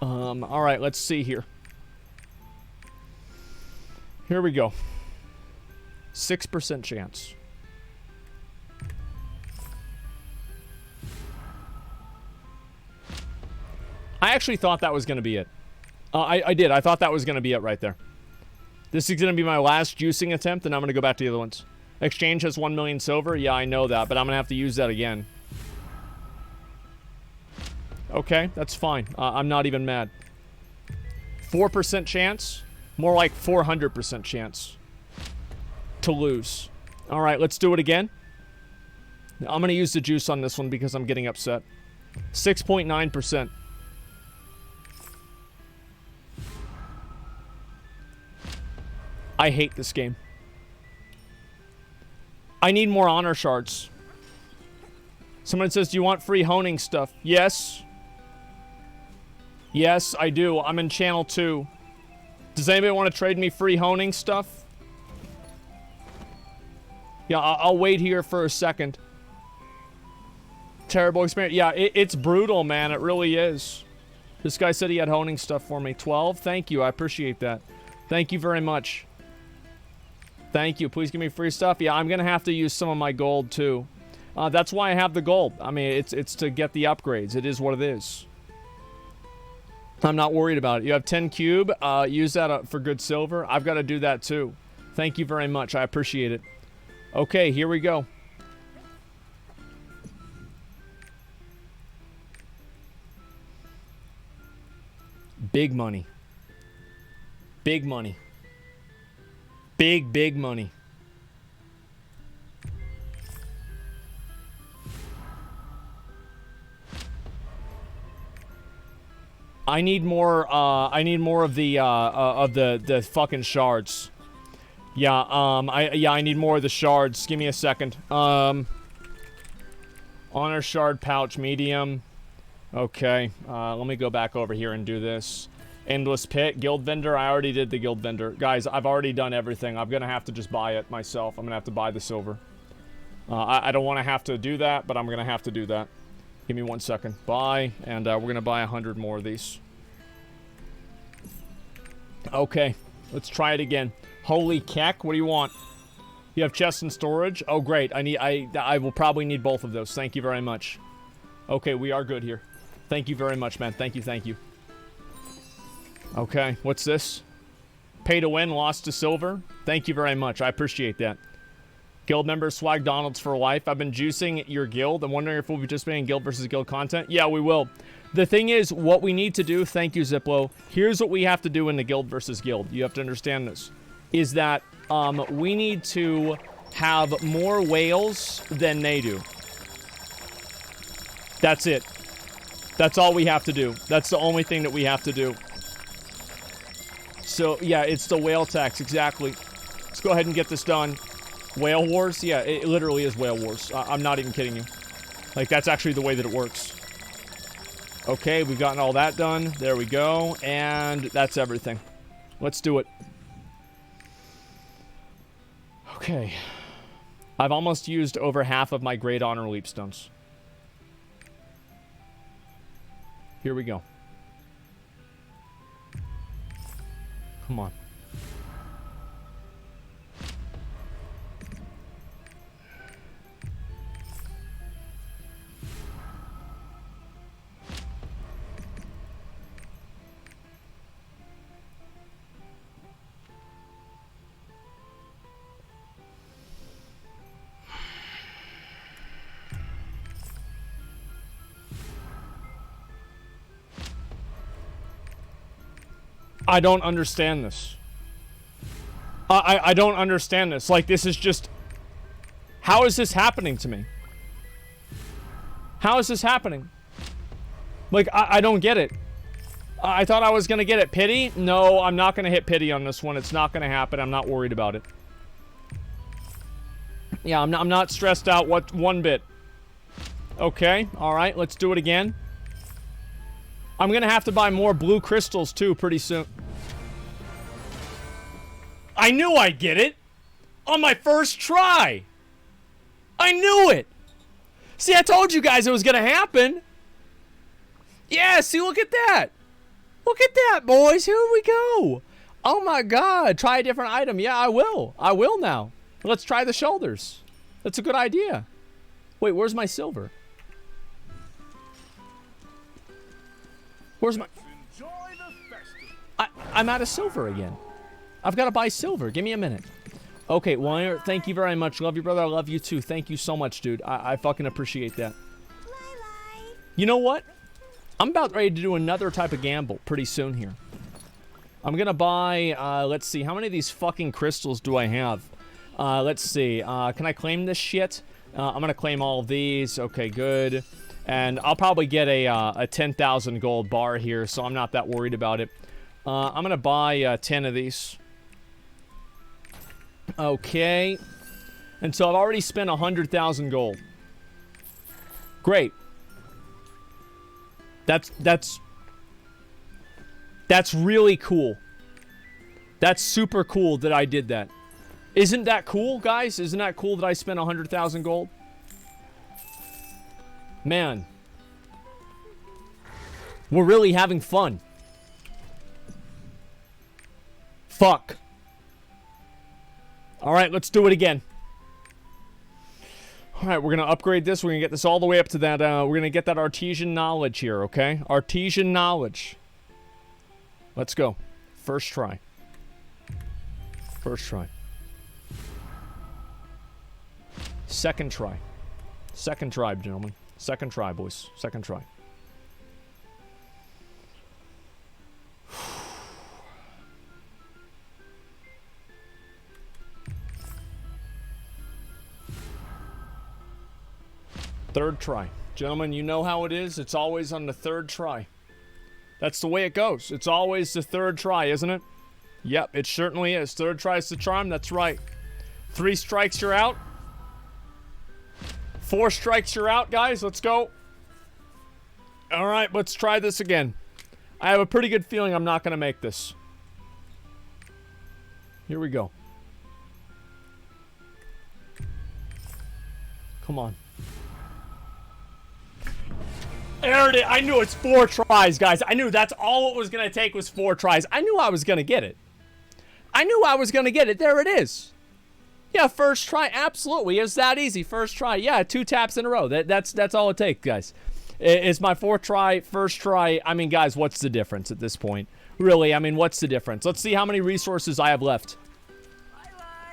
A: Alright, let's see here. Here we go. 6% chance. I actually thought that was going to be it. I did. I thought that was going to be it right there. This is going to be my last juicing attempt, and I'm going to go back to the other ones. Exchange has 1 million silver. Yeah, I know that, but I'm going to have to use that again. Okay, that's fine. I'm not even mad. 4% chance. More like 400% chance to lose. All right, let's do it again. I'm going to use the juice on this one because I'm getting upset. 6.9%. I hate this game. I need more honor shards. Someone says, do you want free honing stuff? Yes. Yes, I do. I'm in channel 2. Does anybody want to trade me free honing stuff? Yeah, I'll wait here for a second. Terrible experience. Yeah, it's brutal, man. It really is. This guy said he had honing stuff for me. 12? Thank you. I appreciate that. Thank you very much. Thank you. Please give me free stuff. Yeah, I'm going to have to use some of my gold, too. That's why I have the gold. I mean, it's to get the upgrades. It is what it is. I'm not worried about it. You have 10 cube. Use that for good silver. I've got to do that, too. Thank you very much. I appreciate it. Okay, here we go. Big money. Big money. Big money. I need more of the fucking shards. Yeah, I need more of the shards. Give me a second. Honor shard pouch medium. Okay, let me go back over here and do this. Endless pit, guild vendor. I already did the guild vendor. Guys, I've already done everything. I'm gonna have to just buy it myself. I'm gonna have to buy the silver. I don't want to have to do that, but I'm gonna have to do that. Give me 1 second. Buy, and we're gonna buy 100 more of these. Okay, let's try it again. Holy keck, what do you want? You have chest and storage? Oh, great. I will probably need both of those. Thank you very much. Okay, we are good here. Thank you very much, man. Thank you, thank you. Okay, what's this? Pay to win, lost to silver. Thank you very much. I appreciate that. Guild members, swag Donalds for life. I've been juicing your guild. I'm wondering if we'll be participating in guild versus guild content. Yeah, we will. The thing is, what we need to do, thank you, Ziplo. Here's what we have to do in the guild versus guild. You have to understand this. Is that we need to have more whales than they do. That's it. That's all we have to do. That's the only thing that we have to do. So, yeah, it's the whale tax, exactly. Let's go ahead and get this done. Whale wars? Yeah, it literally is whale wars. I'm not even kidding you. Like, that's actually the way that it works. Okay, we've gotten all that done. There we go. And that's everything. Let's do it. Okay. I've almost used over half of my Great Honor Leapstones. Here we go. Come on. I don't understand this. I don't understand this. Like, this is just... How is this happening to me? How is this happening? Like, I don't get it. I thought I was gonna get it. Pity? No, I'm not gonna hit pity on this one. It's not gonna happen. I'm not worried about it. Yeah, I'm not stressed out one bit. Okay, alright, let's do it again. I'm gonna have to buy more blue crystals, too, pretty soon. I knew I'd get it! On my first try! I knew it! See, I told you guys it was gonna happen! Yeah, see, look at that! Look at that, boys! Here we go! Oh my god, try a different item. Yeah, I will. I will now. Let's try the shoulders. That's a good idea. Wait, where's my silver? Where's my... I'm out of silver again. I've got to buy silver. Give me a minute. Okay, Wire, thank you very much. Love you, brother. I love you, too. Thank you so much, dude. I fucking appreciate that. You know what? I'm about ready to do another type of gamble pretty soon here. I'm going to buy, let's see. How many of these fucking crystals do I have? Let's see. Can I claim this shit? I'm going to claim all of these. Okay, good. And I'll probably get a 10,000 gold bar here, so I'm not that worried about it. I'm going to buy 10 of these. Okay. And so I've already spent 100,000 gold. Great. That's really cool. That's super cool that I did that. Isn't that cool, guys? Isn't that cool that I spent 100,000 gold? Man. We're really having fun. Fuck. Alright, let's do it again. Alright, we're going to upgrade this. We're going to get this all the way up to that. We're going to get that artesian knowledge here, okay? Artesian knowledge. Let's go. First try. First try. Second try. Second try, gentlemen. Second try, boys. Second try. Third try. Gentlemen, you know how it is. It's always on the third try. That's the way it goes. It's always the third try, isn't it? Yep, it certainly is. Third try's the charm. That's right. 3 strikes, you're out. 4 strikes, you're out, guys. Let's go. All right, let's try this again. I have a pretty good feeling I'm not going to make this. Here we go. Come on. There it is. I knew it's 4 tries, guys. I knew that's all it was going to take was 4 tries. I knew I was going to get it. I knew I was going to get it. There it is. Yeah, first try. Absolutely. It's that easy. First try. Yeah, 2 taps in a row. That's all it takes, guys. It's my 4th try, first try. I mean, guys, what's the difference at this point? Really, I mean, what's the difference? Let's see how many resources I have left.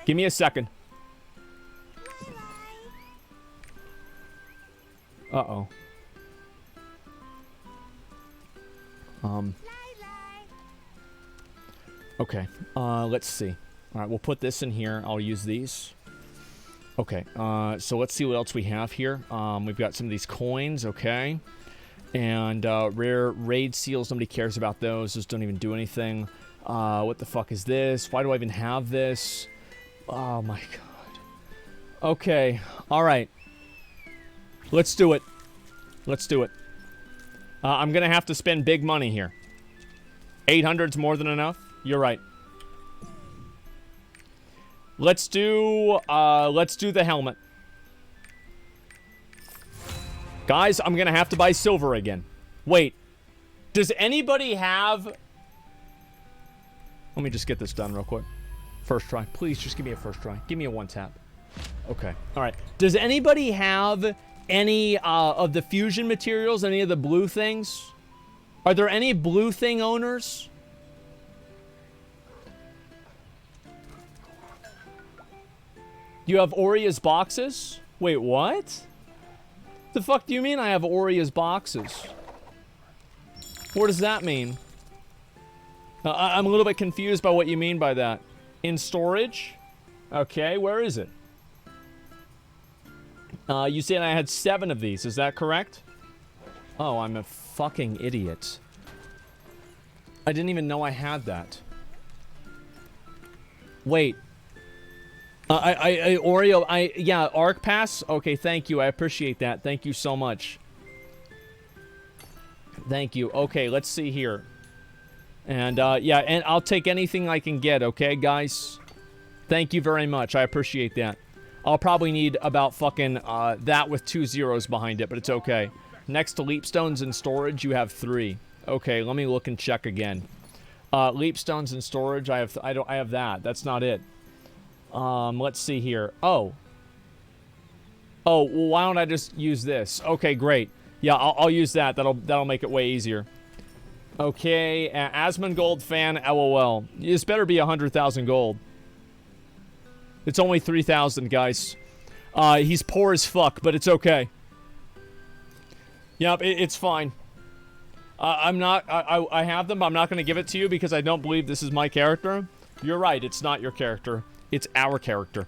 A: Give me a second. Uh-oh. Okay, let's see. All right, we'll put this in here. I'll use these. Okay, so let's see what else we have here. We've got some of these coins, okay. And rare raid seals, nobody cares about those. Those don't even do anything. What the fuck is this? Why do I even have this? Oh my god. Okay, all right. Let's do it. Let's do it. I'm gonna have to spend big money here. 800's more than enough? You're right. Let's do the helmet. Guys, I'm gonna have to buy silver again. Wait. Does anybody have... Let me just get this done real quick. First try. Please, just give me a first try. Give me a 1 tap. Okay. Alright. Does anybody have any of the fusion materials? Any of the blue things? Are there any blue thing owners? You have Oria's boxes? Wait, what? The fuck do you mean I have Oria's boxes? What does that mean? I'm a little bit confused by what you mean by that. In storage? Okay, where is it? You said I had 7 of these, is that correct? Oh, I'm a fucking idiot. I didn't even know I had that. Wait. Oreo, yeah, Arc Pass? Okay, thank you, I appreciate that. Thank you so much. Thank you. Okay, let's see here. And, yeah, and I'll take anything I can get, okay, guys? Thank you very much, I appreciate that. I'll probably need about fucking, that with 2 zeros behind it, but it's okay. Next to Leapstones in storage, you have 3. Okay, let me look and check again. Leapstones in storage, I have that. That's not it. Let's see here. Oh, well, why don't I just use this? Okay, great. Yeah, I'll use that. That'll make it way easier. Okay, Asmongold fan, LOL. This better be 100,000 gold. It's only 3,000, guys. He's poor as fuck, but it's okay. Yep, it's fine. I have them, but I'm not going to give it to you because I don't believe this is my character. You're right, it's not your character. It's our character.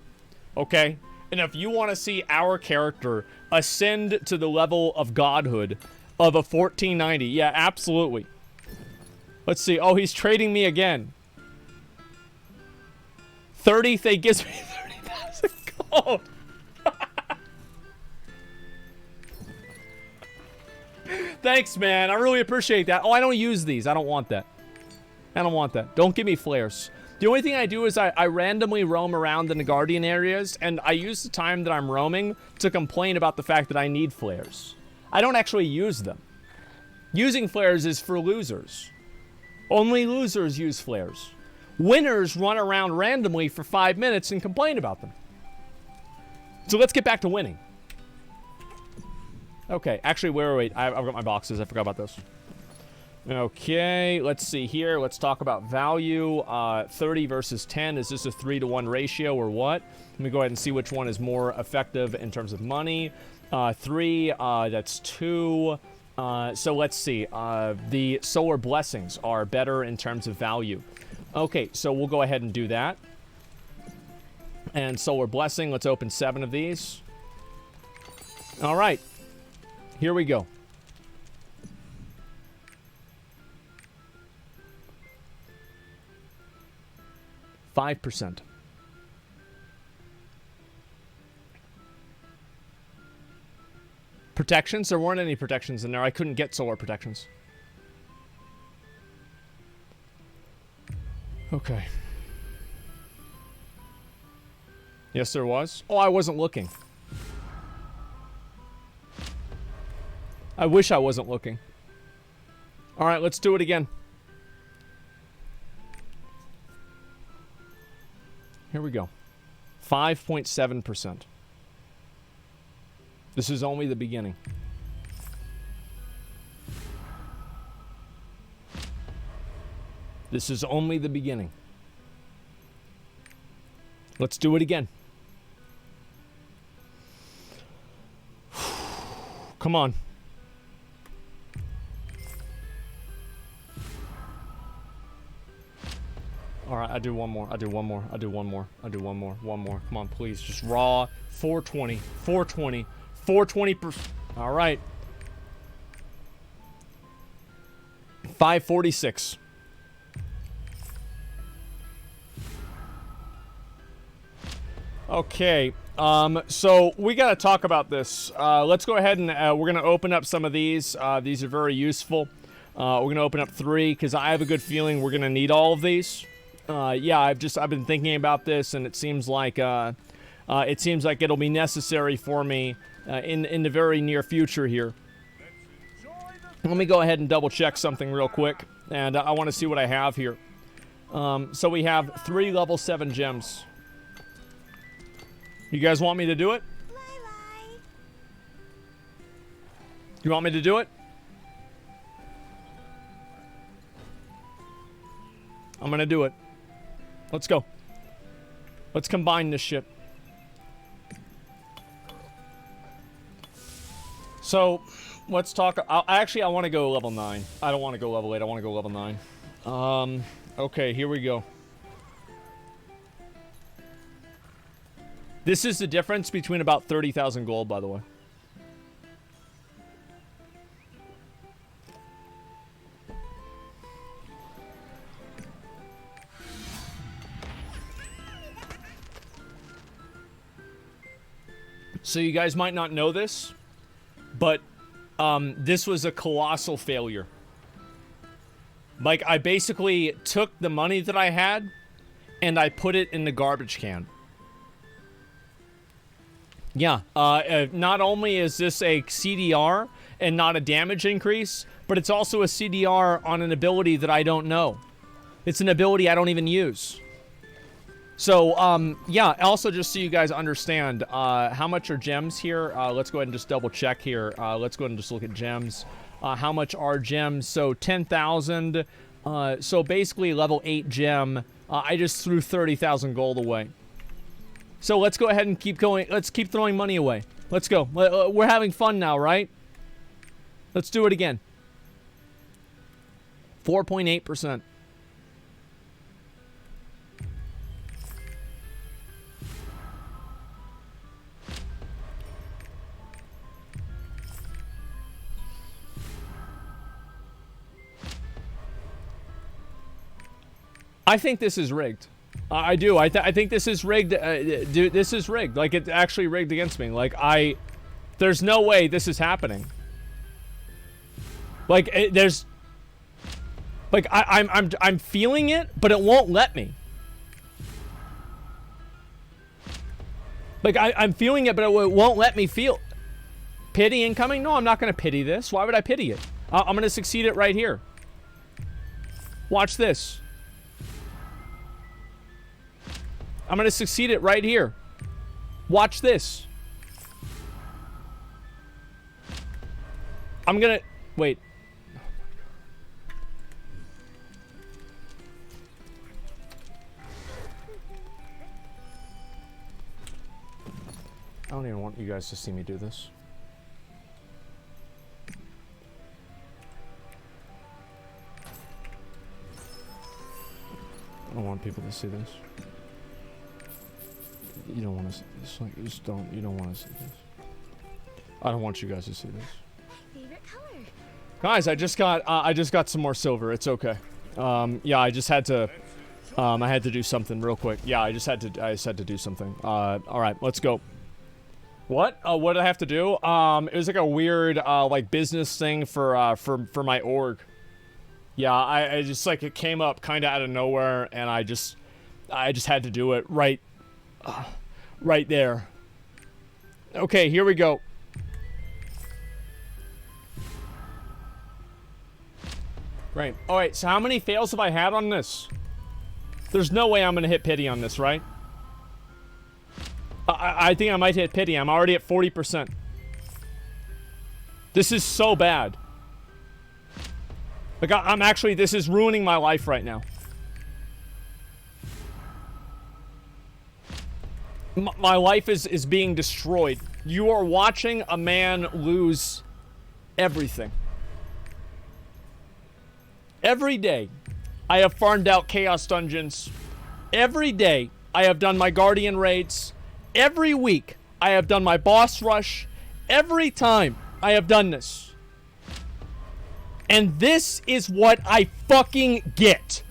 A: Okay? And if you want to see our character ascend to the level of godhood of a 1490, yeah, absolutely. Let's see. Oh, he's trading me again. 30, they gives me 30,000 gold. Thanks, man. I really appreciate that. Oh, I don't use these. I don't want that. I don't want that. Don't give me flares. The only thing I do is I randomly roam around in the Guardian areas, and I use the time that I'm roaming to complain about the fact that I need flares. I don't actually use them. Using flares is for losers. Only losers use flares. Winners run around randomly for 5 minutes and complain about them. So let's get back to winning. Okay, actually, wait. I've got my boxes. I forgot about this. Okay, let's see here. Let's talk about value. 30 versus 10. Is this a 3-to-1 ratio or what? Let me go ahead and see which one is more effective in terms of money. 3, that's 2. So let's see. The solar blessings are better in terms of value. Okay, so we'll go ahead and do that. And solar blessing, let's open 7 of these. All right. Here we go. %. Protections? There weren't any protections in there. I couldn't get solar protections. Okay. Yes, there was. Oh, I wasn't looking. I wish I wasn't looking. All right, let's do it again. Here we go. 5.7%. This is only the beginning. This is only the beginning. Let's do it again. Come on. All right, I do one more. One more. Come on, please. Just raw. 420. 420%. All right. 546. Okay. So we got to talk about this. Let's go ahead and we're going to open up some of these. These are very useful. We're going to open up 3 because I have a good feeling we're going to need all of these. Yeah, I've been thinking about this, and it seems like it'll be necessary for me in the very near future here. Let me go ahead and double check something real quick, and I want to see what I have here. So we have 3 level 7 gems. You guys want me to do it? You want me to do it? I'm gonna do it. Let's go. Let's combine this shit. So, let's talk. I want to go level 9. I don't want to go level 8. I want to go level 9. Okay, here we go. This is the difference between about 30,000 gold, by the way. So you guys might not know this, but this was a colossal failure. Like, I basically took the money that I had and I put it in the garbage can. Yeah, not only is this a CDR and not a damage increase, but it's also a CDR on an ability that I don't know. It's an ability I don't even use. So, yeah, also just so you guys understand, how much are gems here? Let's go ahead and just double check here. Let's go ahead and just look at gems. How much are gems? So, 10,000. So, basically, level 8 gem. I just threw 30,000 gold away. So, let's go ahead and keep going. Let's keep throwing money away. Let's go. We're having fun now, right? Let's do it again. 4.8%. I think this is rigged. I do. I think this is rigged. Dude, this is rigged. Like, it's actually rigged against me. Like, there's no way this is happening. Like, there's... Like, I'm feeling it, but it won't let me. Like, I'm feeling it, but it won't let me feel... Pity incoming? No, I'm not going to pity this. Why would I pity it? I'm going to succeed it right here. Watch this. I'm going to succeed it right here. Watch this. I'm going to... Wait. I don't even want you guys to see me do this. I don't want people to see this. You don't want to see this. Like, just don't. You don't want to see this. I don't want you guys to see this.
C: Favorite color?
A: Guys, I just got some more silver. It's okay. Yeah, I just had to. I had to do something real quick. Yeah, I just had to do something. All right, let's go. What? What did I have to do? It was like a weird, like business thing for my org. Yeah, I just like it came up kind of out of nowhere, and I just had to do it right there. Okay, here we go. Right. All right. So how many fails have I had on this? There's no way I'm gonna hit pity on this, right? I think I might hit pity. I'm already at 40%. This is so bad. Like, I'm actually, this is ruining my life right now. My life is being destroyed. You are watching a man lose everything. Every day, I have farmed out Chaos Dungeons. Every day, I have done my Guardian raids. Every week, I have done my boss rush. Every time, I have done this. And this is what I fucking get.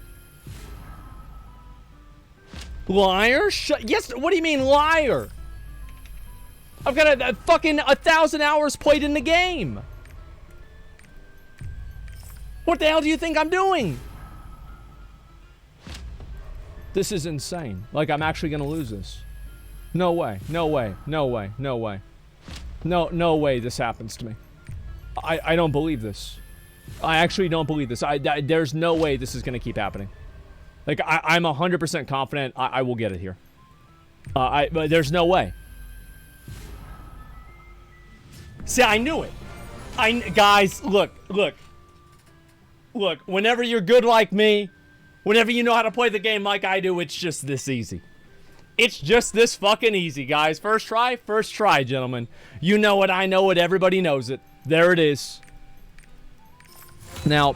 A: Liar? Yes, what do you mean liar? I've got a fucking 1,000 hours played in the game. What the hell do you think I'm doing? This is insane. Like, I'm actually gonna lose this. No way. No way. No way. No way. No way this happens to me. I don't believe this. I actually don't believe this. There's no way this is gonna keep happening. Like, I'm 100% confident I will get it here. But there's no way. See, I knew it. Guys, look. Look, whenever you're good like me, whenever you know how to play the game like I do, it's just this easy. It's just this fucking easy, guys. First try, gentlemen. You know it, I know it, everybody knows it. There it is. Now,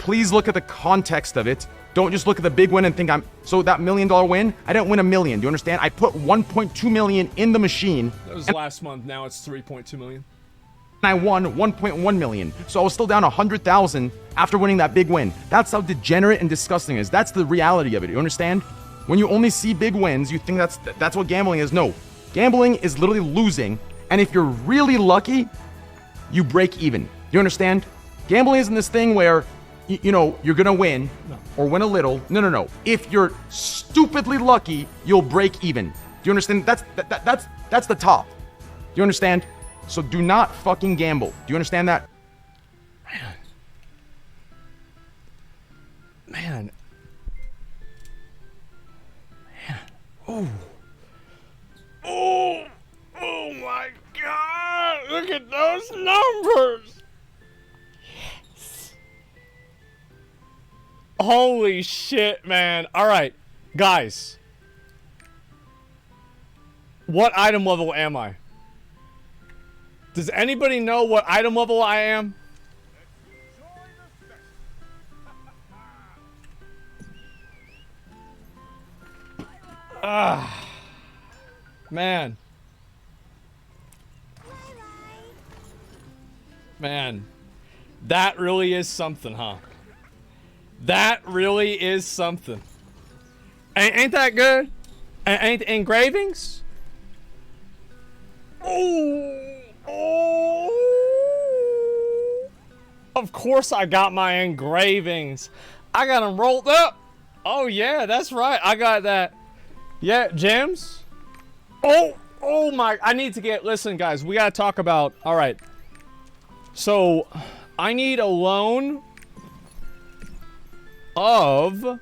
R: please look at the context of it. Don't just look at the big win and think so that $1 million win, I didn't win $1 million. Do you understand? I put 1.2 million in the machine.
A: That was last month. Now it's 3.2 million.
R: And I won 1.1 million. So I was still down 100,000 after winning that big win. That's how degenerate and disgusting it is. That's the reality of it. You understand? When you only see big wins, you think that's what gambling is. No. Gambling is literally losing. And if you're really lucky, you break even. You understand? Gambling isn't this thing where, you know, you're going to win or win a little. No. If you're stupidly lucky, you'll break even. Do you understand? That's the top. Do you understand? So do not fucking gamble. Do you understand that?
A: Man. Oh. Oh. Oh my God. Look at those numbers. Yes. Holy shit, man. All right, guys. What item level am I? Does anybody know what item level I am? Man. Man. That really is something, huh? That really is something. Ain't that good? Ain't engravings? Oh. Of course I got my engravings. I got them rolled up. Oh yeah, that's right. I got that. Yeah, gems. Oh my, I need to get, listen guys, we gotta talk about, all right. So, I need a loan of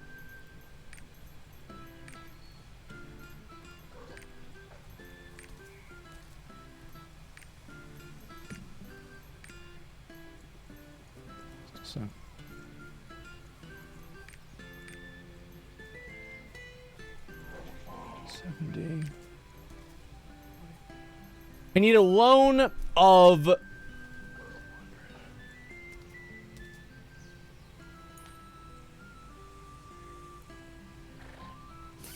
A: so I need a loan of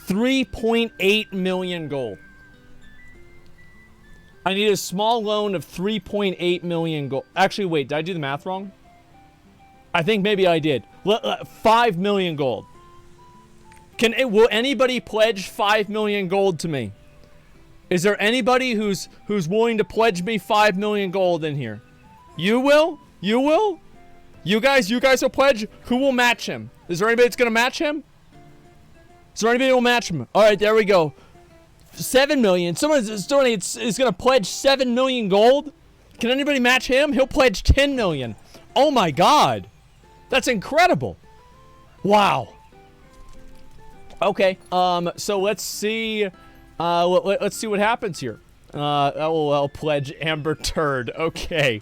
A: $3.8 million gold. I need a small loan of 3.8 million gold. Actually, wait, did I do the math wrong? I think maybe I did. 5 million gold. Will anybody pledge 5 million gold to me? Is there anybody who's willing to pledge me 5 million gold in here? You will? You will? You guys will pledge? Who will match him? Is there anybody that's gonna match him? Is there anybody who will match him? All right, there we go. 7 million. Someone is gonna pledge 7 million gold. Can anybody match him? He'll pledge 10 million. Oh my God, that's incredible. Wow. Okay. So let's see. Let's see what happens here. I'll pledge Amber Turd. Okay.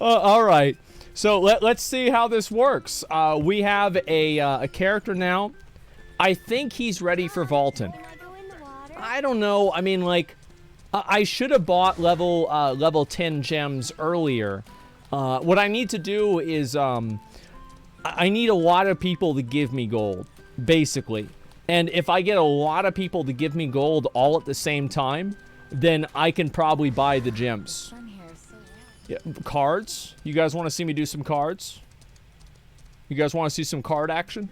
A: All right. So let's see how this works. We have a character now. I think he's ready for Vaulton. I don't know. I mean, like, I should have bought level 10 gems earlier. What I need to do is, I need a lot of people to give me gold, basically. And if I get a lot of people to give me gold all at the same time, then I can probably buy the gems. Yeah, cards? You guys want to see me do some cards? You guys want to see some card action?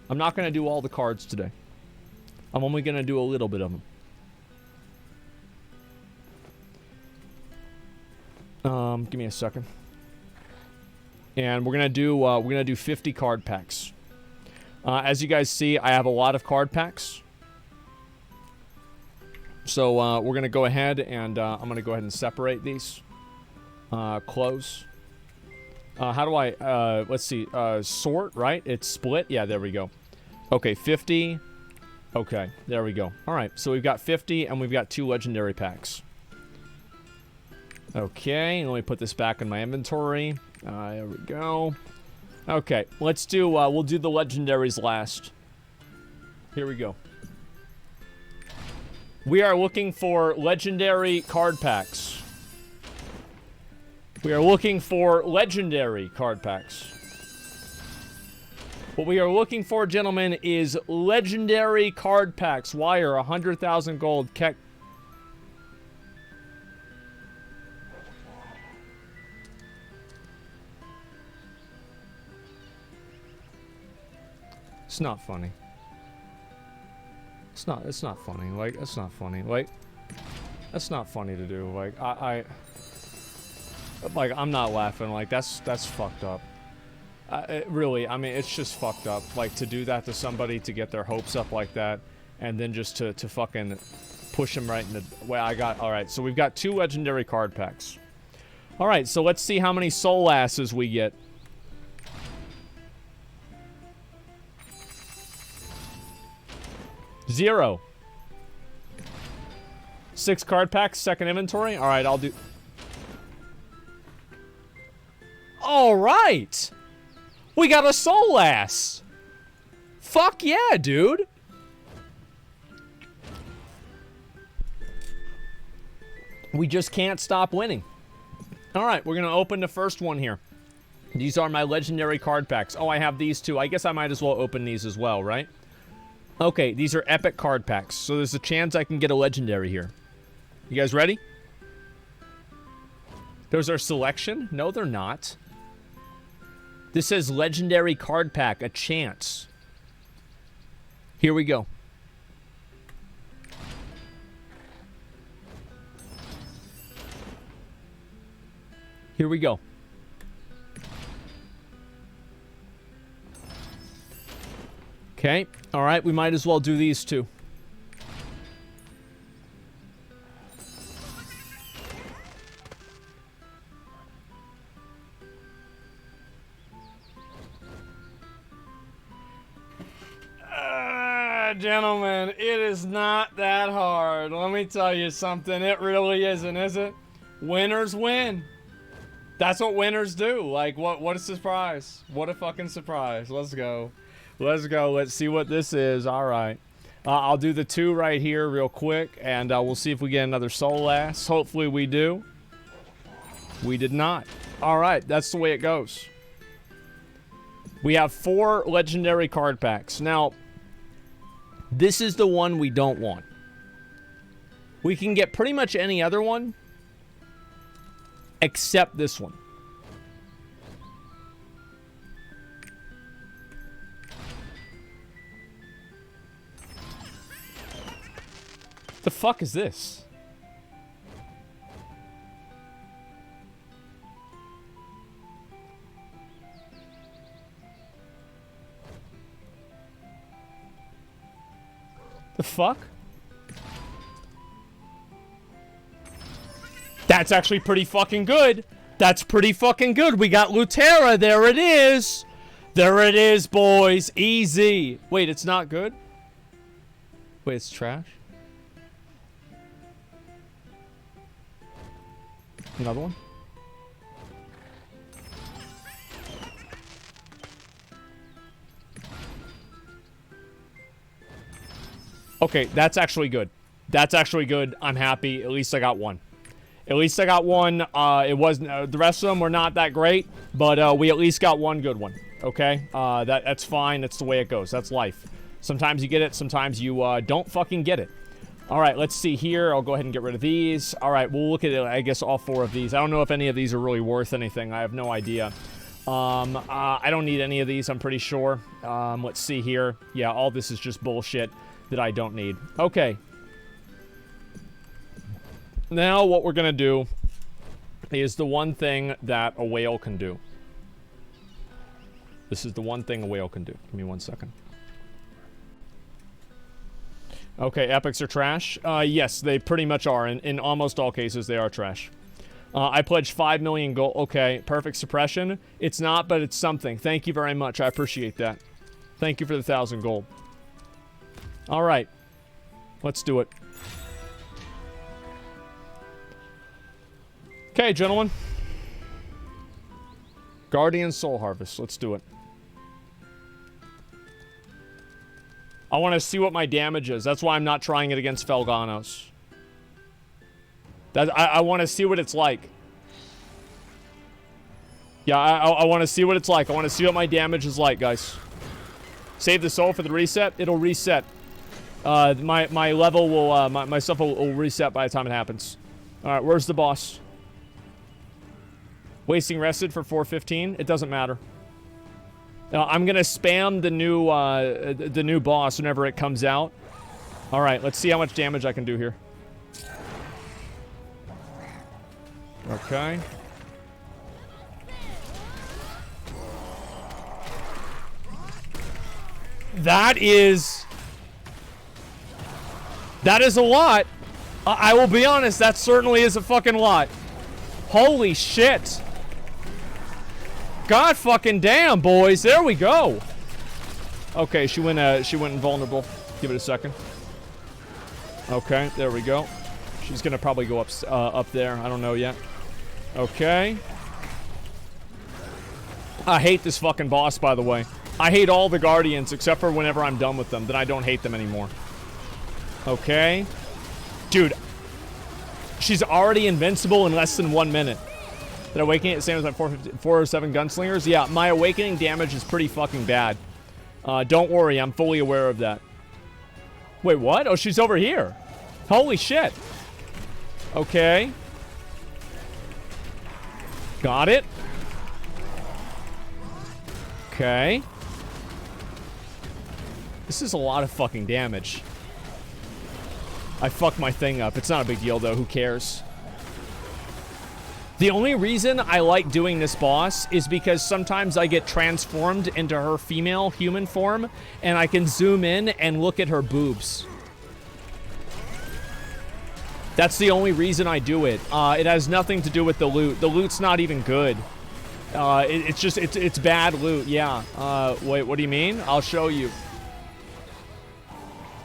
A: I'm not going to do all the cards today. I'm only going to do a little bit of them. Give me a second. And we're going to do 50 card packs. As you guys see, I have a lot of card packs. So we're going to go ahead and I'm going to go ahead and separate these. Close. How do I, let's see, sort, right? It's split. Yeah, there we go. Okay, 50. Okay, there we go. All right, so we've got 50 and we've got 2 legendary packs. Okay, let me put this back in my inventory. There we go. Okay, let's do, we'll do the legendaries last. Here we go. We are looking for legendary card packs. We are looking for legendary card packs. What we are looking for, gentlemen, is legendary card packs. Wire, 100,000 gold. Keck. It's not funny. It's not funny. Like, it's not funny. Like, that's not funny to do. Like, like, I'm not laughing. Like, that's fucked up. Really, I mean, it's just fucked up. Like, to do that to somebody, to get their hopes up like that, and then just to fucking push them right in the way I got. Alright, so we've got 2 legendary card packs. Alright, so let's see how many soul asses we get. Zero. 6 card packs, second inventory. Alright, I'll do... Alright! We got a soul ass! Fuck yeah, dude! We just can't stop winning. Alright, we're gonna open the first one here. These are my legendary card packs. Oh, I have these too. I guess I might as well open these as well, right? Okay, these are epic card packs, so there's a chance I can get a legendary here. You guys ready? Those are selection? No, they're not. This says legendary card pack, a chance. Here we go. Here we go. Okay, alright, we might as well do these two. Gentlemen, it is not that hard. Let me tell you something. It really isn't, is it? Winners win. That's what winners do. Like, what a surprise. What a fucking surprise. Let's go. Let's go. Let's see what this is. All right. I'll do the 2 right here real quick, and we'll see if we get another soul ass. Hopefully we do. We did not. All right. That's the way it goes. We have 4 legendary card packs. Now, this is the one we don't want. We can get pretty much any other one except this one. The fuck is this? The fuck? That's actually pretty fucking good. That's pretty fucking good. We got Lutera. There it is. There it is, boys. Easy. Wait, it's not good? Wait, it's trash? Another one? Okay, that's actually good. That's actually good. I'm happy. At least I got one. At least I got one. It wasn't the rest of them were not that great, but we at least got one good one. Okay, that's fine. That's the way it goes. That's life. Sometimes you get it. Sometimes you don't fucking get it. All right, let's see here. I'll go ahead and get rid of these. All right, we'll look at it. I guess all 4 of these. I don't know if any of these are really worth anything. I have no idea. I don't need any of these. I'm pretty sure. Let's see here. Yeah, all this is just bullshit that I don't need. Okay. Now what we're gonna do is the one thing that a whale can do. This is the one thing a whale can do. Give me 1 second. Okay, epics are trash. Yes, they pretty much are. In almost all cases, they are trash. I pledged 5 million gold. Okay, perfect suppression. It's not, but it's something. Thank you very much. I appreciate that. Thank you for the 1,000 gold. All right. Let's do it. Okay, gentlemen. Guardian Soul Harvest. Let's do it. I want to see what my damage is. That's why I'm not trying it against Felganos. I want to see what it's like. Yeah, I want to see what it's like. I want to see what my damage is like, guys. Save the soul for the reset. It'll reset. My level will, my stuff will reset by the time it happens. All right, where's the boss? Wasting rested for 415. It doesn't matter. I'm gonna spam the new boss whenever it comes out. All right, let's see how much damage I can do here. Okay. That is a lot. I will be honest, that certainly is a fucking lot. Holy shit. God fucking damn, boys. There we go. Okay, she went invulnerable. Give it a second. Okay, there we go. She's gonna probably go up there. I don't know yet. Okay. I hate this fucking boss, by the way. I hate all the Guardians except for whenever I'm done with them. Then I don't hate them anymore. Okay. Dude. She's already invincible in less than 1 minute. That awakening the same as my 407 gunslingers? Yeah, my awakening damage is pretty fucking bad. Don't worry, I'm fully aware of that. Wait, what? Oh, she's over here. Holy shit. Okay. Got it. Okay. This is a lot of fucking damage. I fucked my thing up. It's not a big deal, though. Who cares? The only reason I like doing this boss is because sometimes I get transformed into her female human form, and I can zoom in and look at her boobs. That's the only reason I do it. It has nothing to do with the loot. The loot's not even good. It's bad loot, yeah. Wait, what do you mean? I'll show you.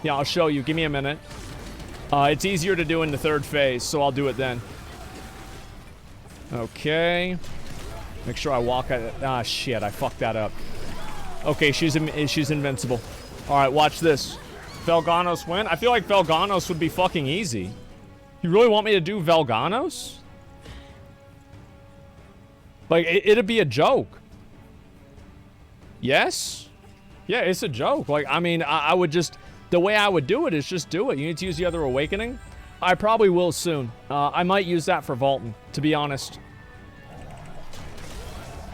A: Yeah, I'll show you. Give me a minute. It's easier to do in the third phase, so I'll do it then. Okay. Make sure I walk at it. Ah, shit, I fucked that up. Okay, she's invincible. Alright, watch this. Velganos win? I feel like Velganos would be fucking easy. You really want me to do Velganos? Like, it'd be a joke. Yes? Yeah, it's a joke. Like, I mean, I would just... The way I would do it is just do it. You need to use the other awakening? I probably will soon. I might use that for Vaulton, to be honest.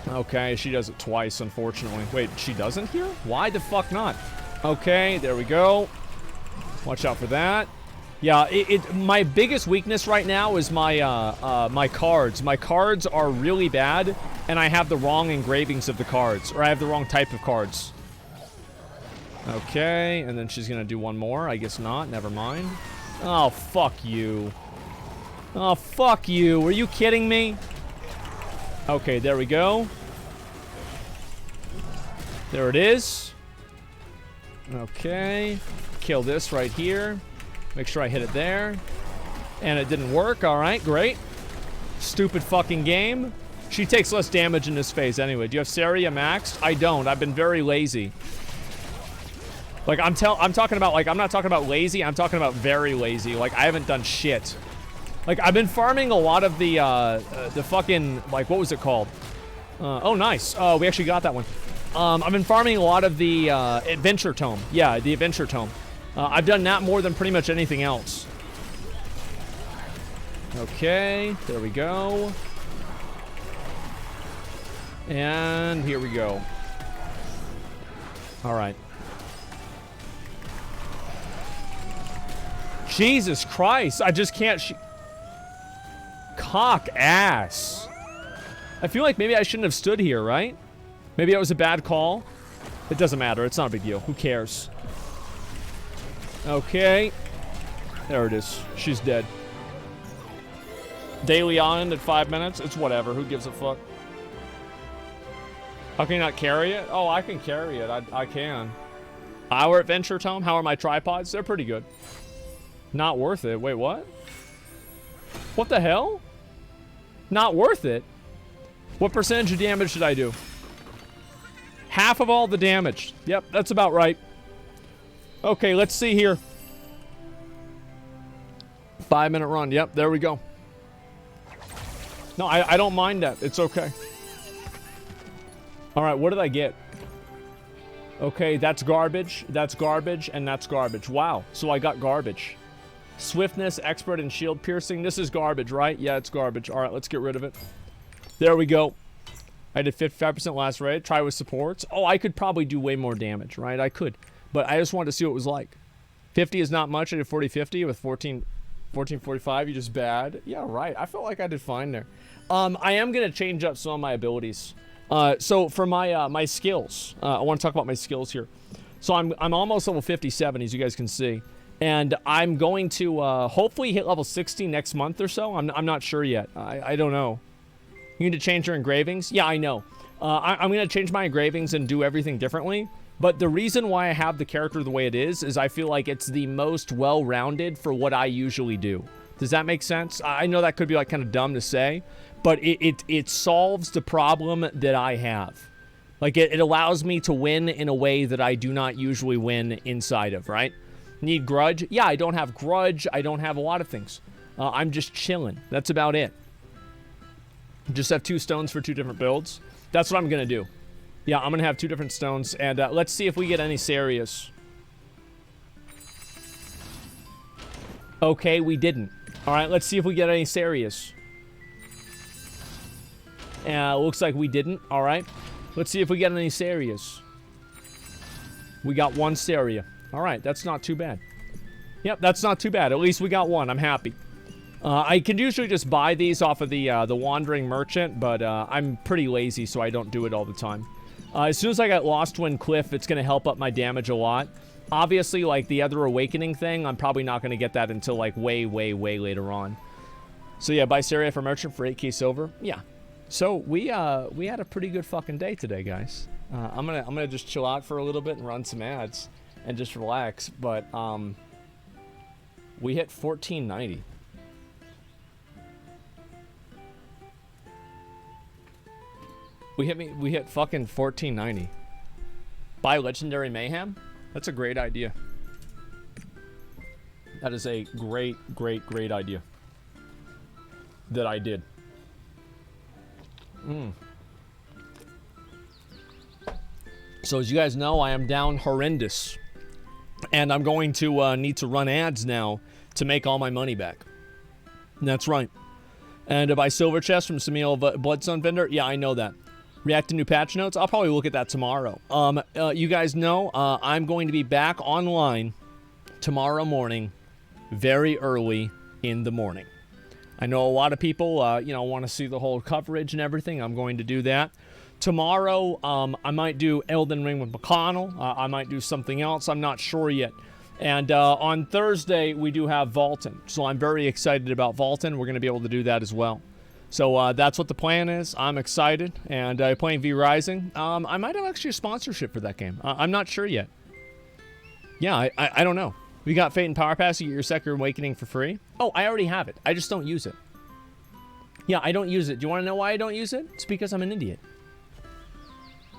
A: Okay, she does it twice, unfortunately. Wait, she doesn't here? Why the fuck not? Okay, there we go. Watch out for that. Yeah, my biggest weakness right now is my my cards. My cards are really bad, and I have the wrong engravings of the cards, or I have the wrong type of cards. Okay, and then she's gonna do one more. I guess not. Never mind. Oh, fuck you. Oh, fuck you. Are you kidding me? Okay, there we go. There it is. Okay. Kill this right here. Make sure I hit it there. And it didn't work. Alright, great. Stupid fucking game. She takes less damage in this phase anyway. Do you have Saria maxed? I don't. I've been very lazy. Like, I'm talking about, like, I'm not talking about lazy. I'm talking about very lazy. Like, I haven't done shit. Like, I've been farming a lot of the fucking, like, what was it called? Oh, nice. Oh, we actually got that one. I've been farming a lot of the Adventure Tome. Yeah, the Adventure Tome. I've done that more than pretty much anything else. Okay, there we go. And here we go. All right. Jesus Christ, I just can't cock ass. I feel like maybe I shouldn't have stood here, right? Maybe that was a bad call. It doesn't matter, it's not a big deal. Who cares? Okay. There it is. She's dead. Daily on at 5 minutes? It's whatever, who gives a fuck? How can you not carry it? Oh, I can carry it, I can. Our Adventure Tome, how are my tripods? They're pretty good. Not worth it. Wait, what? What the hell? Not worth it? What percentage of damage did I do? Half of all the damage. Yep, that's about right. Okay, let's see here. 5-minute run. Yep, there we go. No, I don't mind that. It's okay. All right, what did I get? Okay, that's garbage, and that's garbage. Wow, so I got garbage. Swiftness, expert in shield piercing. This is garbage, right? Yeah, it's garbage. All right, let's get rid of it. There we go. I did 55% last raid. Try with supports. Oh, I could probably do way more damage, right? I could. But I just wanted to see what it was like. 50 is not much. I did 40-50 with 14-45. You're just bad. Yeah, right. I felt like I did fine there. I am going to change up some of my abilities. So for my my skills, I want to talk about my skills here. So I'm almost level 57, as you guys can see. And I'm going to hopefully hit level 60 next month or so. I'm not sure yet. I don't know. You need to change your engravings? Yeah, I know. I'm going to change my engravings and do everything differently. But the reason why I have the character the way it is I feel like it's the most well-rounded for what I usually do. Does that make sense? I know that could be like kind of dumb to say, but it solves the problem that I have. Like it allows me to win in a way that I do not usually win inside of, right? Need grudge? Yeah, I don't have grudge. I don't have a lot of things. I'm just chilling. That's about it. Just have 2 stones for 2 different builds. That's what I'm going to do. Yeah, I'm going to have 2 different stones. And let's see if we get any Sarius. Okay, we didn't. All right, let's see if we get any Sarius. Looks like we didn't. All right. Let's see if we get any Sarius. We got 1 Saria. All right, that's not too bad. Yep, that's not too bad. At least we got 1. I'm happy. I can usually just buy these off of the Wandering Merchant, but I'm pretty lazy, so I don't do it all the time. As soon as I get Lost Wind Cliff, it's going to help up my damage a lot. Obviously, like the other Awakening thing, I'm probably not going to get that until like way, way, way later on. So yeah, buy Saria for Merchant for 8k silver. Yeah. So we had a pretty good fucking day today, guys. I'm gonna just chill out for a little bit and run some ads and just relax. But we hit 1490. We hit fucking 1490. Buy Legendary Mayhem? That's a great idea. That is a great, great, great idea. That I did. So as you guys know, I am down horrendous. And I'm going to need to run ads now to make all my money back. And that's right. And to buy Silver Chest from Samuel Bloodstone Vendor? Yeah, I know that. React to new patch notes? I'll probably look at that tomorrow. You guys know I'm going to be back online tomorrow morning, very early in the morning. I know a lot of people, want to see the whole coverage and everything. I'm going to do that. Tomorrow, I might do Elden Ring with McConnell. I might do something else. I'm not sure yet. And on Thursday, we do have Vaulton. So I'm very excited about Vaulton. We're going to be able to do that as well. So that's what the plan is. I'm excited. And playing V Rising. I might have actually a sponsorship for that game. I'm not sure yet. Yeah, I don't know. We got Fate and Power Pass. You get your Second Awakening for free. Oh, I already have it. I just don't use it. Yeah, I don't use it. Do you want to know why I don't use it? It's because I'm an idiot.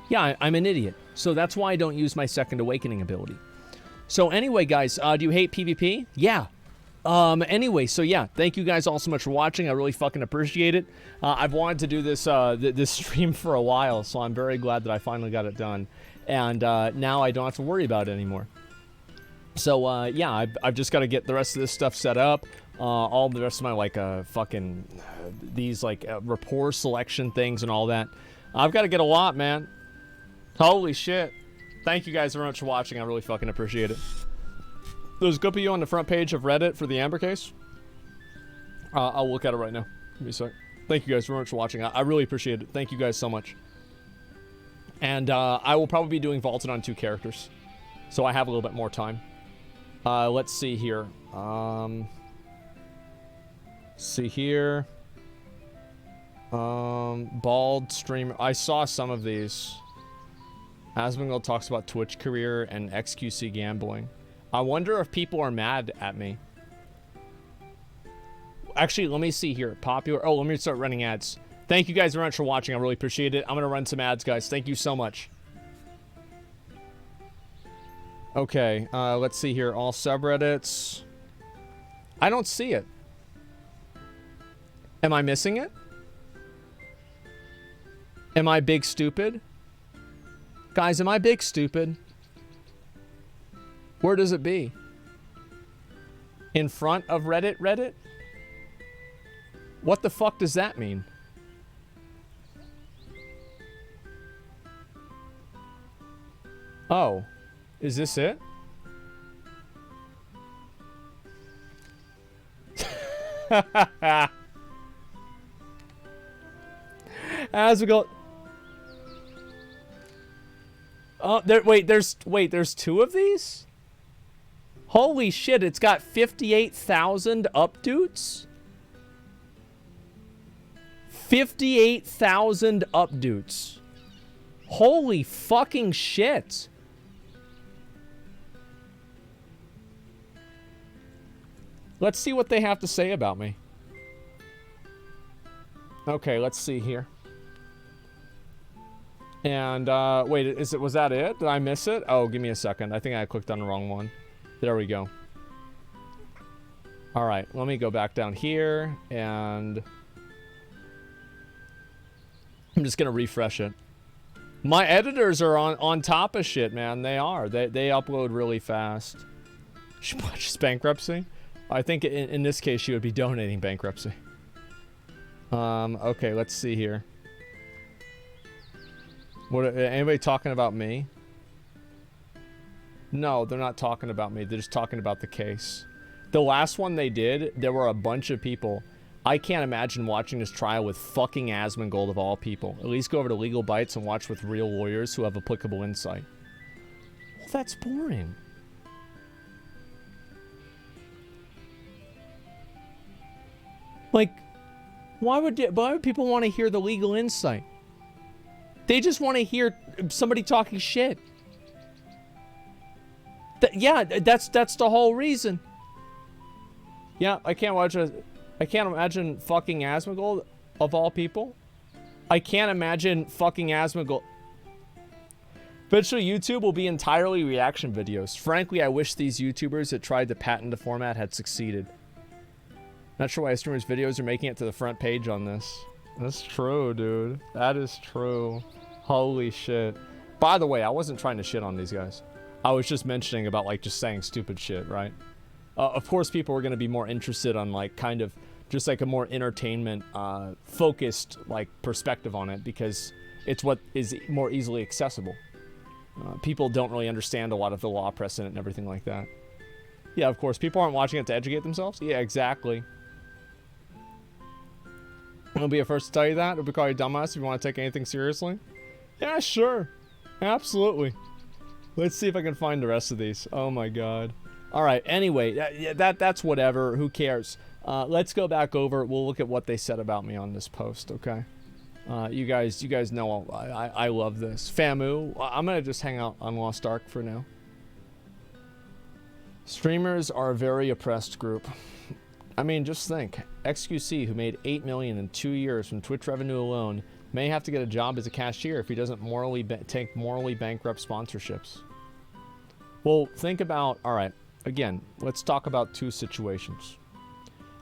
A: Yeah, I'm an idiot. So that's why I don't use my Second Awakening ability. So anyway, guys, do you hate PvP? Yeah. Anyway, so yeah, thank you guys all so much for watching. I really fucking appreciate it. I've wanted to do this this stream for a while, so I'm very glad that I finally got it done. And now I don't have to worry about it anymore. So, yeah, I've just got to get the rest of this stuff set up. All the rest of my, like, fucking, these, like, rapport selection things and all that. I've got to get a lot, man. Holy shit. Thank you guys very much for watching. I really fucking appreciate it. There's good you on the front page of Reddit for the Amer case. I'll look at it right now. Give me a sec. Thank you guys very much for watching. I really appreciate it. Thank you guys so much. And I will probably be doing Vaulted on 2 characters. So I have a little bit more time. Let's see here. See here. Bald streamer. I saw some of these. Asmongold talks about Twitch career and XQC gambling. I wonder if people are mad at me. Actually, let me see here. Popular. Oh, let me start running ads. Thank you guys very much for watching. I really appreciate it. I'm going to run some ads, guys. Thank you so much. Okay, let's see here. All subreddits. I don't see it. Am I missing it? Am I big stupid? Guys, am I big stupid? Where does it be? In front of Reddit? What the fuck does that mean? Oh, is this it? As we go. Oh, there's two of these? Holy shit, it's got 58,000 updates? 58,000 updates. Holy fucking shit. Let's see what they have to say about me. Okay, let's see here. And, wait, was that it? Did I miss it? Oh, give me a second. I think I clicked on the wrong one. There we go. All right, let me go back down here, and I'm just gonna refresh it. My editors are on top of shit, man. They are. They upload really fast. She watches bankruptcy. I think in this case she would be donating bankruptcy. Okay, let's see here. What? Anybody talking about me? No, they're not talking about me. They're just talking about the case. The last one they did, there were a bunch of people. I can't imagine watching this trial with fucking Asmongold of all people. At least go over to Legal Bites and watch with real lawyers who have applicable insight. Well, that's boring. Like, why would people want to hear the legal insight? They just want to hear somebody talking shit. Yeah, that's the whole reason. Yeah, I can't imagine fucking Asmongold of all people. I can't imagine fucking Asmongold. Eventually, YouTube will be entirely reaction videos. Frankly, I wish these YouTubers that tried to patent the format had succeeded. Not sure why streamers' videos are making it to the front page on this. That's true, dude. That is true. Holy shit. By the way, I wasn't trying to shit on these guys. I was just mentioning about, like, just saying stupid shit, right? Of course, people are going to be more interested on, like, kind of just, like, a more entertainment, focused, like, perspective on it because it's what is more easily accessible. People don't really understand a lot of the law precedent and everything like that. Yeah, of course. People aren't watching it to educate themselves? Yeah, exactly. I'll be the first to tell you that. It'll be called you dumbass if you want to take anything seriously. Yeah, sure. Absolutely. Let's see if I can find the rest of these. Oh my god. Alright, anyway, that's whatever. Who cares? Let's go back over. We'll look at what they said about me on this post, okay? You guys know I love this. Famu, I'm gonna just hang out on Lost Ark for now. Streamers are a very oppressed group. I mean, just think. XQC, who made $8 million in 2 years from Twitch revenue alone, may have to get a job as a cashier if he doesn't take morally bankrupt sponsorships. Well, think about, all right, again, let's talk about two situations.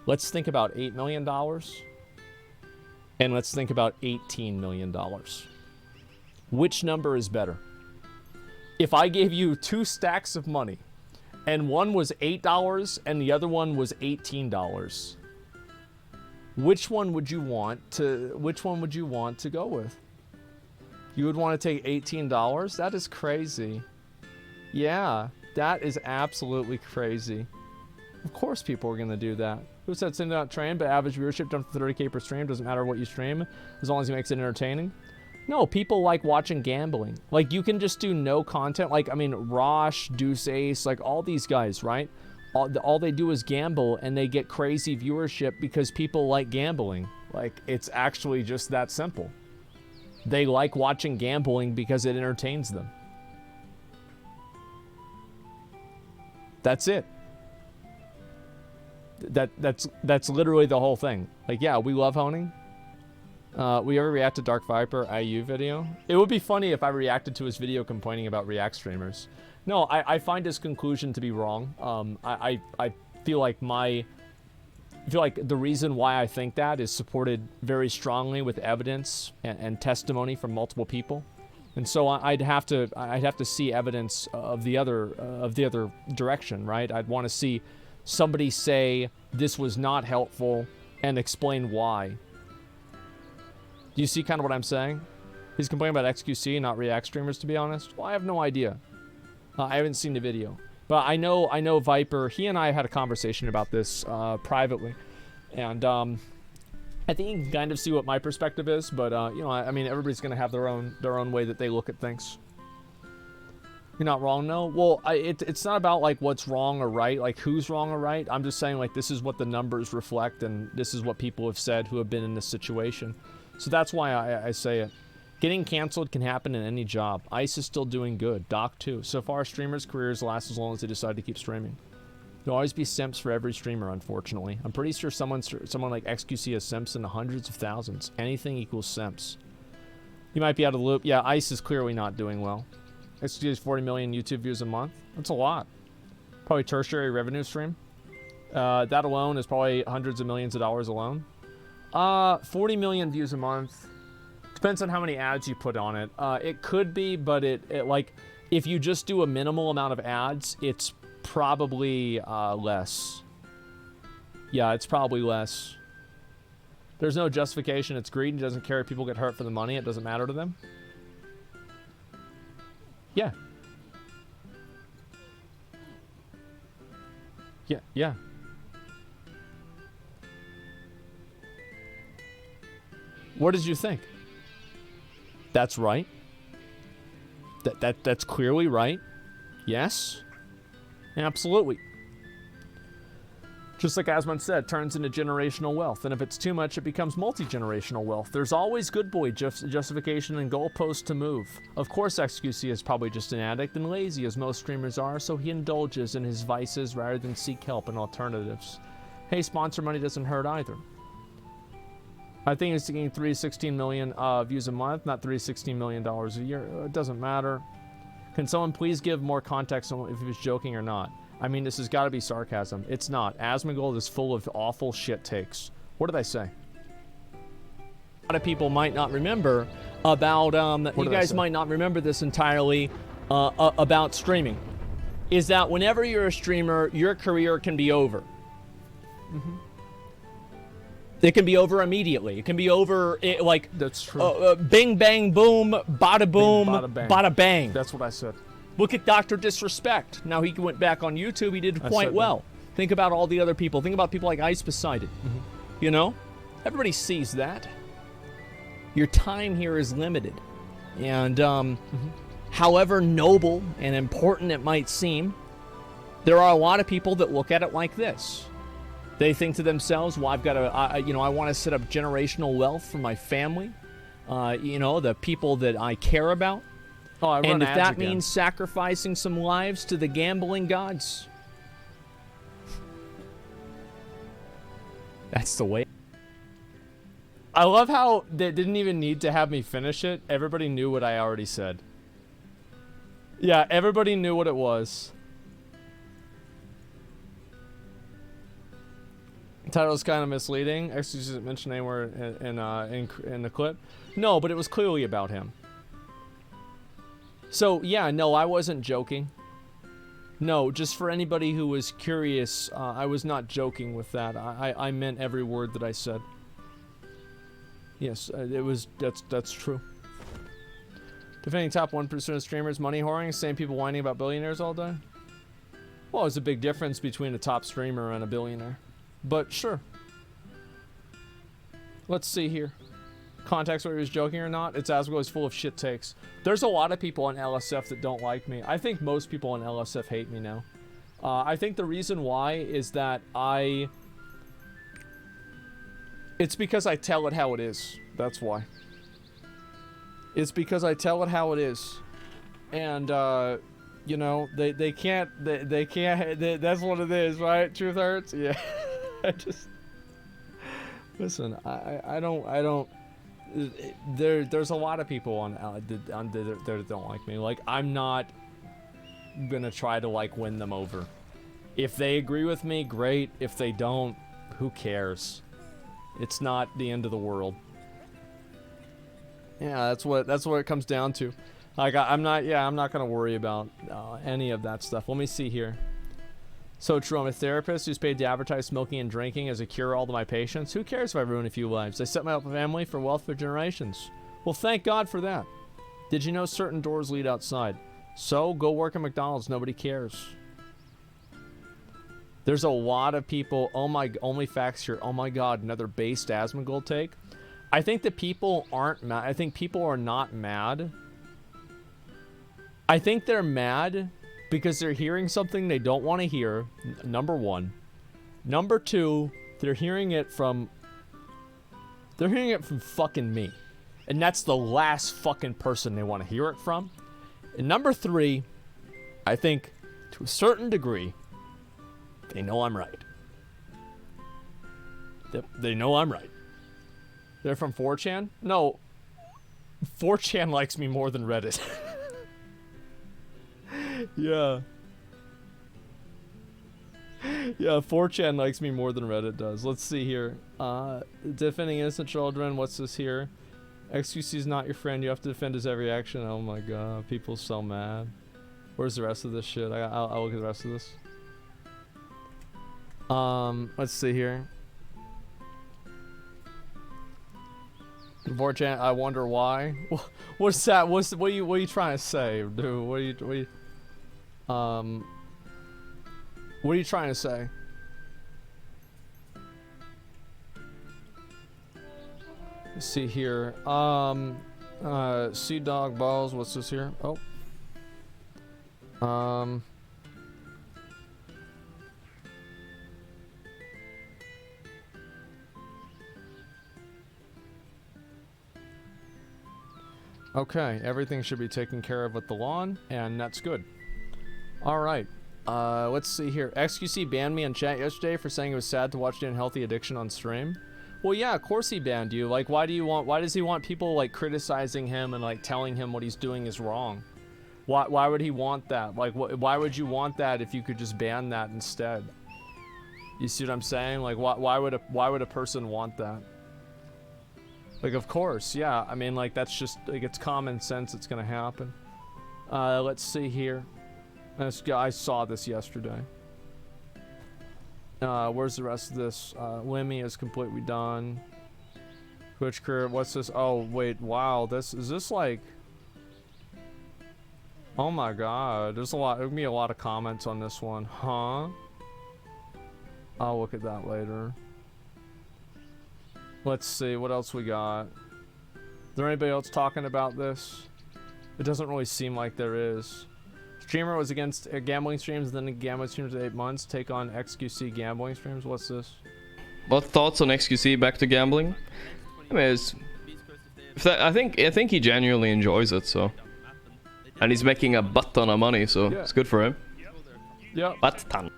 A: Let's think about $8 million, and let's think about $18 million. Which number is better? If I gave you 2 stacks of money, and one was $8 and the other one was $18, which one would you want to go with? You would want to take $18? That is crazy. Yeah, that is absolutely crazy. Of course people are going to do that. Who said send out train, but average viewership done for 30K per stream? Doesn't matter what you stream, as long as it makes it entertaining. No, people like watching gambling. Like, you can just do no content. Like, I mean, Rosh, Deuce Ace, like, all these guys, right? All they do is gamble, and they get crazy viewership because people like gambling. Like, it's actually just that simple. They like watching gambling because it entertains them. That's it. That's literally the whole thing. Like, yeah, we love honing. We ever react to Dark Viper IU video? It would be funny if I reacted to his video complaining about React streamers. No, I find his conclusion to be wrong. I feel like the reason why I think that is supported very strongly with evidence and testimony from multiple people. And so I'd have to see evidence of the other direction, right? I'd want to see somebody say this was not helpful and explain why. Do you see kind of what I'm saying? He's complaining about XQC, not React streamers, to be honest. Well, I have no idea. I haven't seen the video, but I know Viper. He and I had a conversation about this privately, and I think you can kind of see what my perspective is, but you know, I mean, everybody's gonna have their own way that they look at things. You're not wrong, no. Well, it's not about like what's wrong or right, like who's wrong or right. I'm just saying like this is what the numbers reflect, and this is what people have said who have been in this situation. So that's why I say it. Getting canceled can happen in any job. ICE is still doing good. Doc too. So far, streamers' careers last as long as they decide to keep streaming. There'll always be simps for every streamer, unfortunately. I'm pretty sure someone like XQC has simps in the hundreds of thousands. Anything equals simps. You might be out of the loop. Yeah, ICE is clearly not doing well. XQC has 40 million YouTube views a month. That's a lot. Probably tertiary revenue stream. That alone is probably hundreds of millions of dollars alone. 40 million views a month. Depends on how many ads you put on it. It could be, but it like, if you just do a minimal amount of ads, it's probably less. Yeah, it's probably less. There's no justification. It's greed. He doesn't care if people get hurt for the money. It doesn't matter to them. Yeah. Yeah. What did you think? That's right. That's clearly right. Yes. Absolutely. Just like Asmongold said, turns into generational wealth. And if it's too much, it becomes multi-generational wealth. There's always good boy justification and goalposts to move. Of course, XQC is probably just an addict and lazy, as most streamers are, so he indulges in his vices rather than seek help and alternatives. Hey, sponsor money doesn't hurt either. I think it's getting 316 million views a month, not $316 million a year. It doesn't matter. Can someone please give more context on if he was joking or not? I mean, this has got to be sarcasm. It's not. Asmongold is full of awful shit takes. What did I say? A lot of people might not remember about, you guys might not remember this entirely about streaming. Is that whenever you're a streamer, your career can be over. Mm-hmm. It can be over immediately. It can be over, like... That's true. Bing, bang, boom, bada boom, bada bang.
Q: That's what I said.
A: Look at Dr. Disrespect. Now he went back on YouTube. He did quite well. Think about all the other people. Think about people like Ice Poseidon. Mm-hmm. You know? Everybody sees that. Your time here is limited. And however noble and important it might seem, there are a lot of people that look at it like this. They think to themselves, well, I've got to, I want to set up generational wealth for my family, the people that I care about.
Q: Oh,
A: and if that means sacrificing some lives to the gambling gods, that's the way. I love how they didn't even need to have me finish it. Everybody knew what I already said. Yeah, everybody knew what it was. The title is kind of misleading. Actually, doesn't mention anywhere in the clip. No, but it was clearly about him. So yeah, no, I wasn't joking. No, just for anybody who was curious, I was not joking with that. I meant every word that I said. Yes, it was. That's true. Defending top 1% of streamers, money whoring, same people whining about billionaires all day. Well, there's a big difference between a top streamer and a billionaire. But sure. Let's see here. Context whether he was joking or not. It's Asmongold is full of shit takes. There's a lot of people on LSF that don't like me. I think most people on LSF hate me now. I think the reason why is that it's because I tell it how it is. That's why. It's because I tell it how it is. And, they can't, that's what it is, right? Truth hurts? Yeah. Listen, I don't, there's a lot of people on that don't like me. Like, I'm not gonna try to, like, win them over. If they agree with me, great. If they don't, who cares? It's not the end of the world. Yeah, that's what it comes down to. Like, I'm not gonna worry about any of that stuff. Let me see here. So true, I'm a therapist who's paid to advertise smoking and drinking as a cure-all to my patients. Who cares if I ruin a few lives? I set my family for wealth for generations. Well, thank God for that. Did you know certain doors lead outside? So, go work at McDonald's. Nobody cares. There's a lot of people, oh my, only facts here. Oh my God, another based Asmongold take. I think that people aren't mad. I think people are not mad. I think they're mad because they're hearing something they don't want to hear, number one. Number two, they're hearing it from fucking me. And that's the last fucking person they want to hear it from. And number three, I think, to a certain degree, they know I'm right. They know I'm right. They're from 4chan? No. 4chan likes me more than Reddit. Yeah. Yeah, 4chan likes me more than Reddit does. Let's see here. Defending innocent children. What's this here? XQC is not your friend. You have to defend his every action. Oh my God. People so mad. Where's the rest of this shit? I'll look at the rest of this. Let's see here. 4chan, I wonder why. What's that? What are you trying to say, dude? What are you trying to say? Let's see here. Sea dog balls. What's this here? Oh. Okay, everything should be taken care of with the lawn, and that's good. Alright, let's see here. XQC banned me in chat yesterday for saying it was sad to watch the unhealthy addiction on stream. Well, yeah, of course he banned you. Like, why does he want people, like, criticizing him and, like, telling him what he's doing is wrong? Why would he want that? Like, why would you want that if you could just ban that instead? You see what I'm saying? Like, why would a person want that? Like, of course, yeah. I mean, like, that's just, like, it's common sense it's gonna happen. Let's see here. I saw this yesterday. Where's the rest of this? Lemmy is completely done. Twitch career, what's this? Oh, wait, wow. Is this like... Oh my God, there's gonna be a lot of comments on this one. Huh? I'll look at that later. Let's see, what else we got? Is there anybody else talking about this? It doesn't really seem like there is. Streamer was against gambling streams, then gambling streams at 8 months. Take on XQC gambling streams. What's this?
F: What thoughts on XQC back to gambling? I mean, I think he genuinely enjoys it, so. And he's making a butt ton of money, so yeah. It's good for him.
A: Yeah.
F: Butt ton.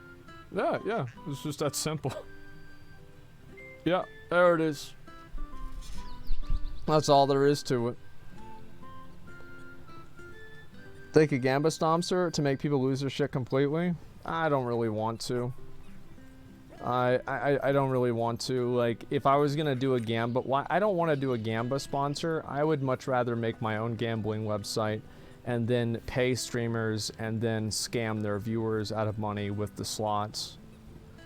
A: Yeah. It's just that simple. Yeah, there it is. That's all there is to it. Take a Gamba Stompster to make people lose their shit completely? I don't really want to. I don't really want to. Like, if I was gonna do a Gamba, I don't want to do a Gamba sponsor. I would much rather make my own gambling website and then pay streamers and then scam their viewers out of money with the slots.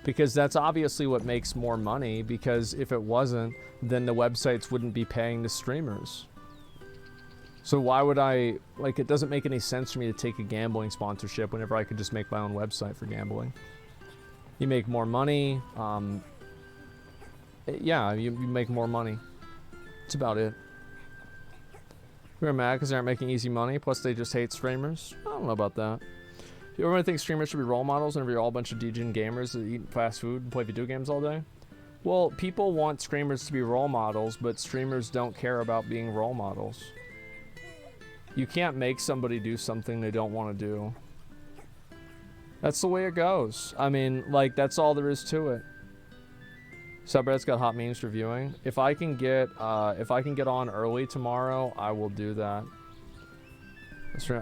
A: Because that's obviously what makes more money, because if it wasn't, then the websites wouldn't be paying the streamers. So why would I, like, it doesn't make any sense for me to take a gambling sponsorship whenever I could just make my own website for gambling. You make more money, yeah, you make more money. That's about it. We're mad because they aren't making easy money, plus they just hate streamers. I don't know about that. Do you ever think streamers should be role models whenever you're all a bunch of degen gamers that eat fast food and play video games all day? Well, people want streamers to be role models, but streamers don't care about being role models. You can't make somebody do something they don't want to do. That's the way it goes. I mean, like, that's all there is to it. Subreddit's got hot memes reviewing. If I can get on early tomorrow, I will do that.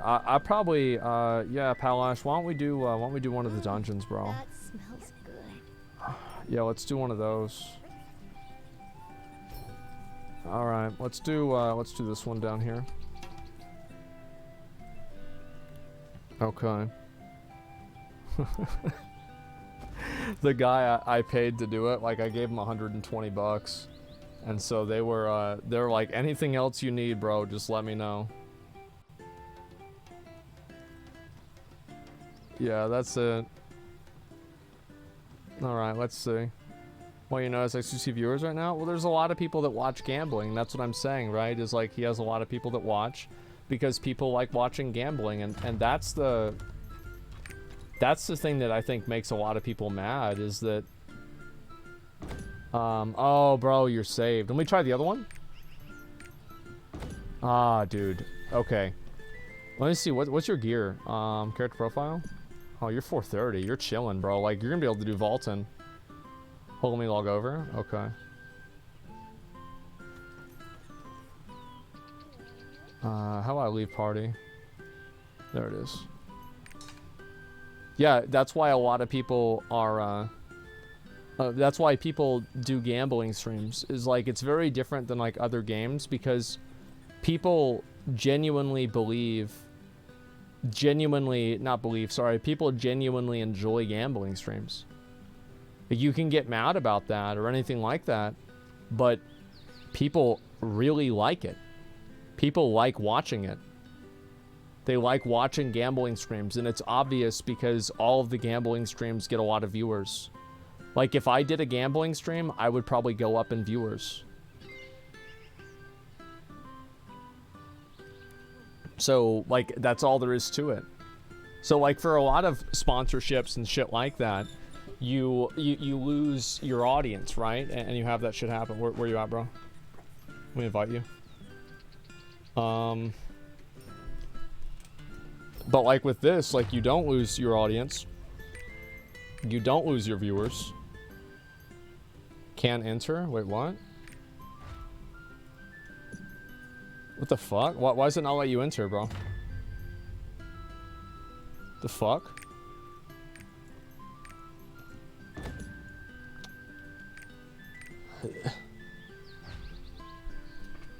A: I probably, yeah, Palash, why don't we do one of the dungeons, bro?
S: That smells good.
A: Yeah, let's do one of those. All right, let's do this one down here. Okay. The guy I paid to do it, like I gave him 120 bucks. And so they're like, anything else you need, bro, just let me know. Yeah, that's it. Alright, let's see. Well, you notice XQC viewers right now? Well, there's a lot of people that watch gambling. That's what I'm saying, right? Is like he has a lot of people that watch because people like watching gambling, and that's the thing that I think makes a lot of people mad, is that oh bro, you're saved. Let me try the other one. Ah, dude. Okay. Let me see, what's your gear? Character profile? Oh, you're 430. You're chilling, bro. Like, you're gonna be able to do vaulting. Hold me log over. Okay. How do I leave party? There it is. Yeah, that's why a lot of people are, that's why people do gambling streams. Is like, it's very different than like other games because people genuinely believe, people genuinely enjoy gambling streams. You can get mad about that or anything like that, but people really like it. People like watching it. They like watching gambling streams, and it's obvious because all of the gambling streams get a lot of viewers. Like, if I did a gambling stream, I would probably go up in viewers. So, like, that's all there is to it. So, like, for a lot of sponsorships and shit like that, you lose your audience, right? And you have that shit happen. Where you at, bro? Let me invite you. But like with this, like, you don't lose your audience. You don't lose your viewers. Can't enter? Wait, what? What the fuck? Why does it not let you enter, bro? The fuck?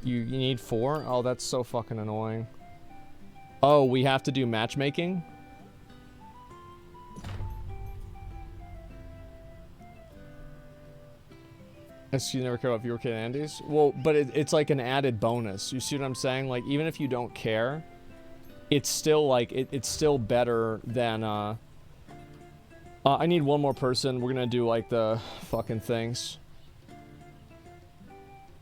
A: You need 4? Oh, that's so fucking annoying. Oh, we have to do matchmaking? You never care about viewer kit Andes? Well, but it's like an added bonus. You see what I'm saying? Like, even if you don't care, it's still like, it's still better than, I need one more person. We're gonna do like the fucking things.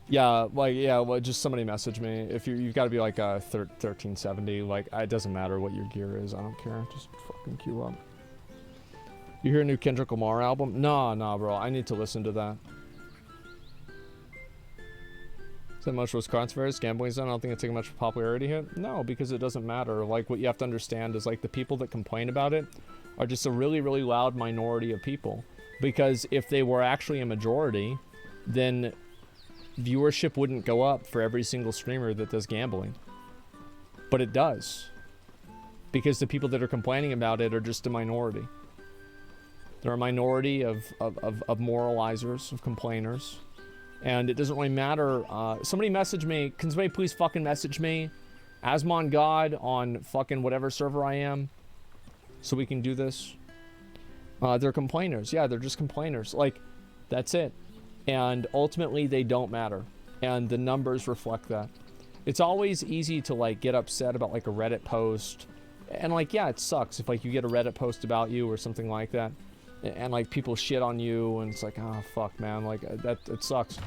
A: Yeah, like, yeah, well, just somebody message me. If you've got to be like a 1370, like, it doesn't matter what your gear is. I don't care. Just fucking queue up. You hear a new Kendrick Lamar album? Nah, bro. I need to listen to that. Is that much was controversy? Gambling's done? I don't think it's taking much popularity hit. No, because it doesn't matter. Like, what you have to understand is, like, the people that complain about it are just a really, really loud minority of people. Because if they were actually a majority, then viewership wouldn't go up for every single streamer that does gambling. But it does. Because the people that are complaining about it are just a minority. They're a minority of moralizers, of complainers. And it doesn't really matter. Somebody message me. Can somebody please fucking message me? Asmongold on fucking whatever server I am. So we can do this. They're complainers. Yeah, they're just complainers. Like, that's it. And ultimately, they don't matter. And the numbers reflect that. It's always easy to, like, get upset about, like, a Reddit post. And, like, yeah, it sucks if, like, you get a Reddit post about you or something like that. And, like, people shit on you. And it's like, oh, fuck, man. Like, it sucks.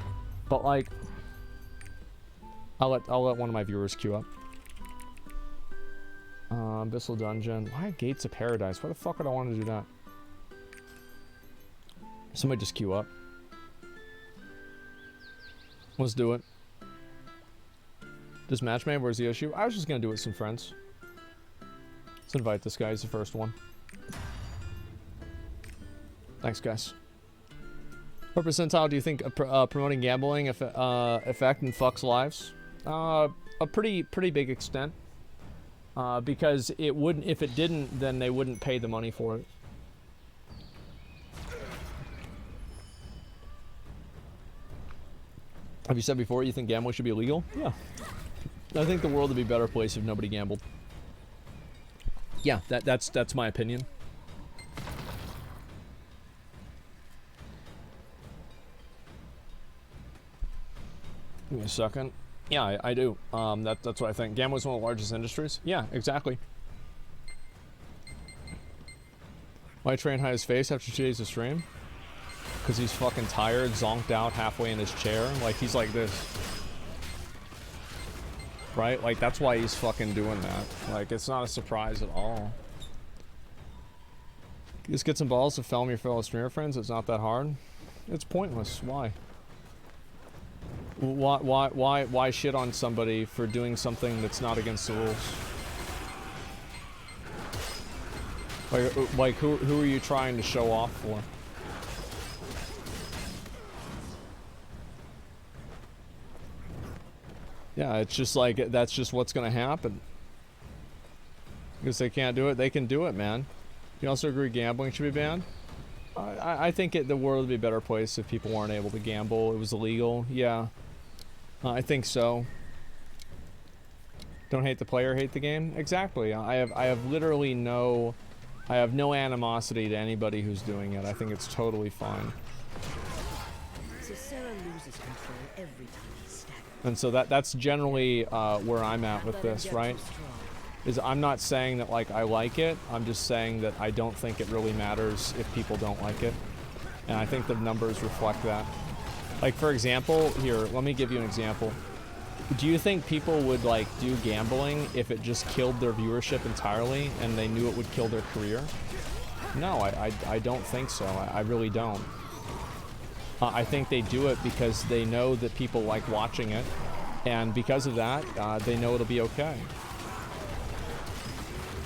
A: But, like, I'll let one of my viewers queue up. Abyssal Dungeon. Why Gates of Paradise? Why the fuck would I want to do that? Somebody just queue up. Let's do it. Does matchmade? Where's the issue? I was just gonna do it with some friends. Let's invite this guy. He's the first one. Thanks, guys. What percentile do you think promoting gambling affect and fucks lives? A pretty big extent. Because it wouldn't. If it didn't, then they wouldn't pay the money for it. Have you said before you think gambling should be illegal? Yeah. I think the world would be a better place if nobody gambled. Yeah, that's my opinion. Give me a second. Yeah, I do. That's what I think. Gambling's one of the largest industries. Yeah, exactly. Why Train hide his face after 2 days of stream? Because he's fucking tired, zonked out halfway in his chair. Like, he's like this. Right? Like, that's why he's fucking doing that. Like, it's not a surprise at all. You just get some balls to film your fellow streamer friends. It's not that hard. It's pointless. Why? Why shit on somebody for doing something that's not against the rules? Like who are you trying to show off for? Yeah, it's just like, that's just what's gonna happen. Because they can't do it, they can do it, man. You also agree gambling should be banned? I think the world would be a better place if people weren't able to gamble. It was illegal. Yeah. I think so. Don't hate the player, hate the game. Exactly. I have literally no animosity to anybody who's doing it. I think it's totally fine.
S: So Sarah loses control every time he staggers.
A: And so that's generally where I'm at with this, right? Is I'm not saying that like I like it. I'm just saying that I don't think it really matters if people don't like it. And I think the numbers reflect that. Like, for example, here, let me give you an example. Do you think people would, like, do gambling if it just killed their viewership entirely and they knew it would kill their career? No, I don't think so. I really don't. I think they do it because they know that people like watching it, and because of that, they know it'll be okay.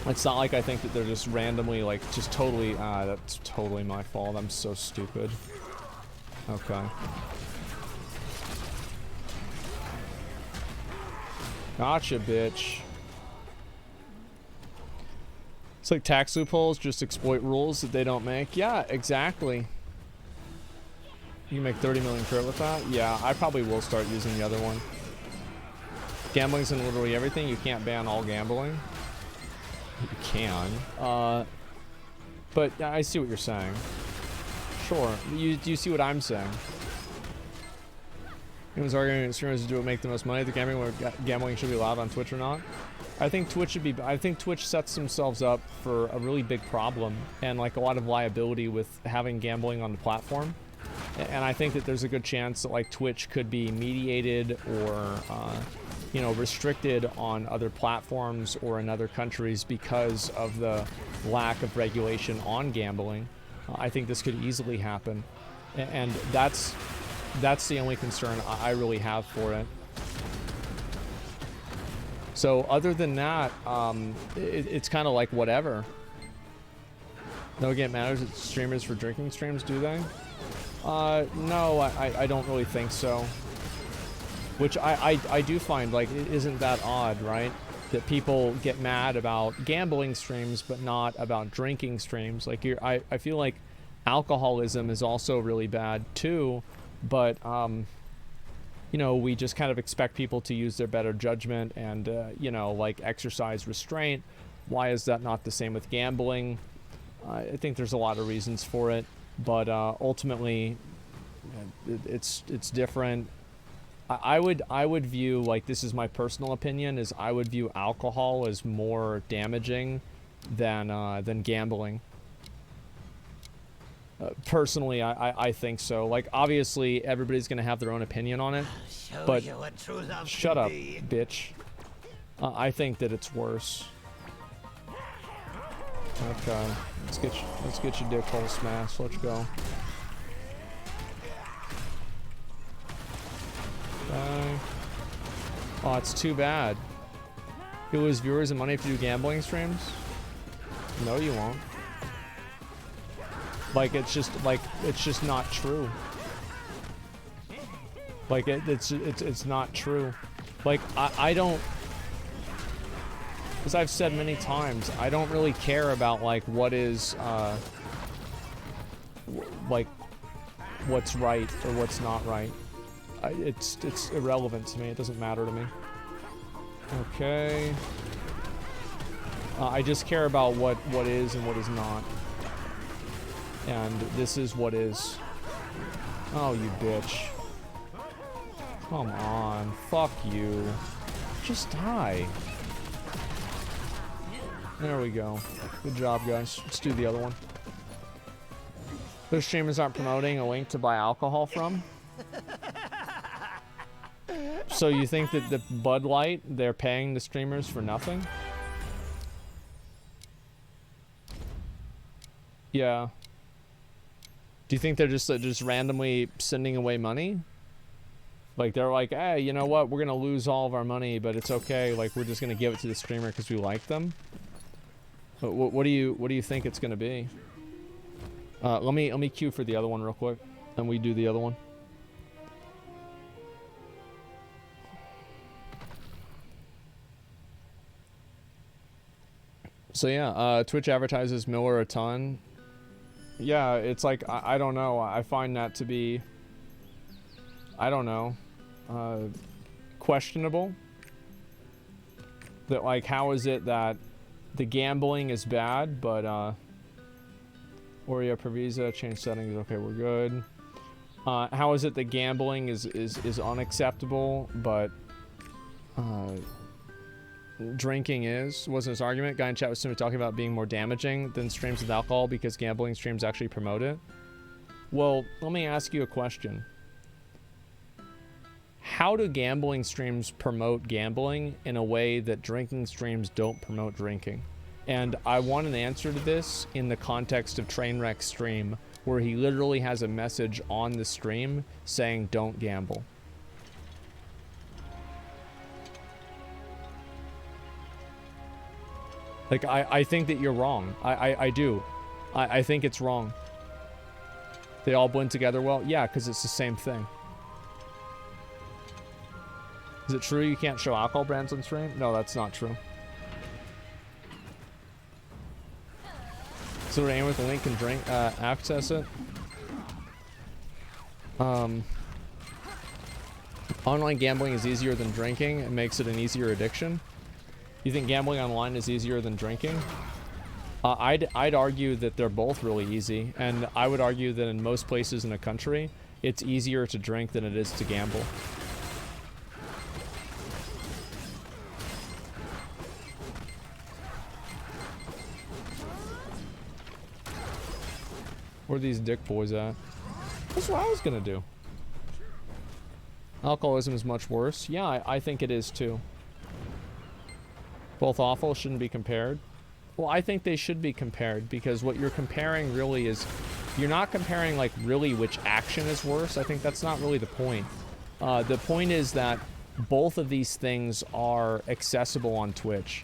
A: It's not like I think that they're just randomly, like, just totally, that's totally my fault. I'm so stupid. Okay. Gotcha, bitch. It's like tax loopholes, just exploit rules that they don't make. Yeah, exactly. You can make 30 million credit with that? Yeah, I probably will start using the other one. Gambling's in literally everything. You can't ban all gambling. You can. But I see what you're saying. Sure. Do you see what I'm saying? He was arguing that streamers do what make the most money. The gambling should be allowed on Twitch or not. I think Twitch should be. I think Twitch sets themselves up for a really big problem and like a lot of liability with having gambling on the platform. And I think that there's a good chance that like Twitch could be mediated or you know, restricted on other platforms or in other countries because of the lack of regulation on gambling. I think this could easily happen, and that's the only concern I really have for it. So other than that, it's kind of like whatever. No game matters. It's streamers for drinking streams, do they? No, I don't really think so. Which I do find, like, it isn't that odd, right? That people get mad about gambling streams, but not about drinking streams. Like, I feel like alcoholism is also really bad too, but you know, we just kind of expect people to use their better judgment and you know, like exercise restraint. Why is that not the same with gambling? I think there's a lot of reasons for it, but ultimately it's different. I would view, like, this is my personal opinion, is I would view alcohol as more damaging than gambling. Personally, I think so. Like, obviously, everybody's gonna have their own opinion on it, but shut up, bitch. I think that it's worse. Okay, let's get your dick hole smashed. Let's go. Okay. Oh, it's too bad. You'll lose viewers and money if you do gambling streams? No, you won't. Like, it's just not true. Like, it's not true. Like, I don't, as I've said many times, I don't really care about, like, what is, like, what's right or what's not right. It's irrelevant to me. It doesn't matter to me. Okay. I just care about what is and what is not. And this is what is. Oh, you bitch. Come on. Fuck you. Just die. There we go. Good job, guys. Let's do the other one. Those streamers aren't promoting a link to buy alcohol from. So you think that the Bud Light, they're paying the streamers for nothing? Yeah. Do you think they're just randomly sending away money? Like they're like, hey, you know what? We're gonna lose all of our money, but it's okay. Like we're just gonna give it to the streamer because we like them. But what do you think it's gonna be? Let me queue for the other one real quick, and we do the other one. So yeah, Twitch advertises Miller a ton. Yeah, it's like, I don't know. I find that to be, I don't know, questionable. That like, how is it that the gambling is bad, but Oreo Previsa, change settings, okay, we're good. How is it that gambling is unacceptable, but drinking wasn't his argument? Guy in chat was simply talking about being more damaging than streams with alcohol because gambling streams actually promote it. Well, let me ask you a question. How do gambling streams promote gambling in a way that drinking streams don't promote drinking? And I want an answer to this in the context of Trainwreck's stream, where he literally has a message on the stream saying don't gamble. Like, I think that you're wrong. I do. I think it's wrong. They all blend together well? Yeah, because it's the same thing. Is it true you can't show alcohol brands on stream? No, that's not true. So anyone with a link can drink, access it. Online gambling is easier than drinking. It makes it an easier addiction. You think gambling online is easier than drinking? I'd argue that they're both really easy, and I would argue that in most places in the country, it's easier to drink than it is to gamble. Where are these dick boys at? That's what I was gonna do. Alcoholism is much worse. Yeah, I think it is too. Both awful, shouldn't be compared. Well, I think they should be compared, because what you're comparing really is, you're not comparing like really which action is worse. I think that's not really the point. The point is that both of these things are accessible on Twitch.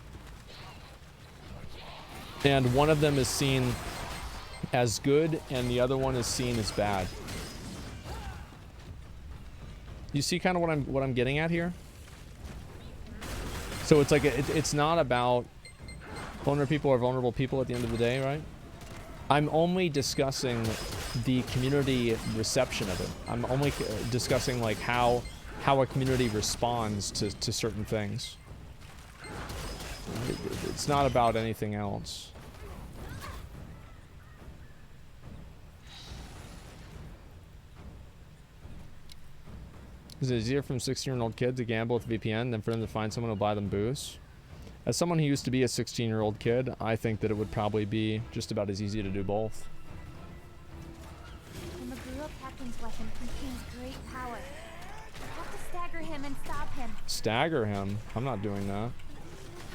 A: And one of them is seen as good and the other one is seen as bad. You see kind of what I'm getting at here? So it's like it's not about vulnerable people or vulnerable people at the end of the day, right? I'm only discussing the community reception of it. I'm only discussing like how a community responds to certain things. It's not about anything else. Is it easier for a 16-year-old kid to gamble with a VPN than for them to find someone who'll buy them booze? As someone who used to be a 16-year-old kid, I think that it would probably be just about as easy to do both.
B: The Maguro captain's weapon contains great power. You have to stagger him and stop him.
A: Stagger him? I'm not doing that.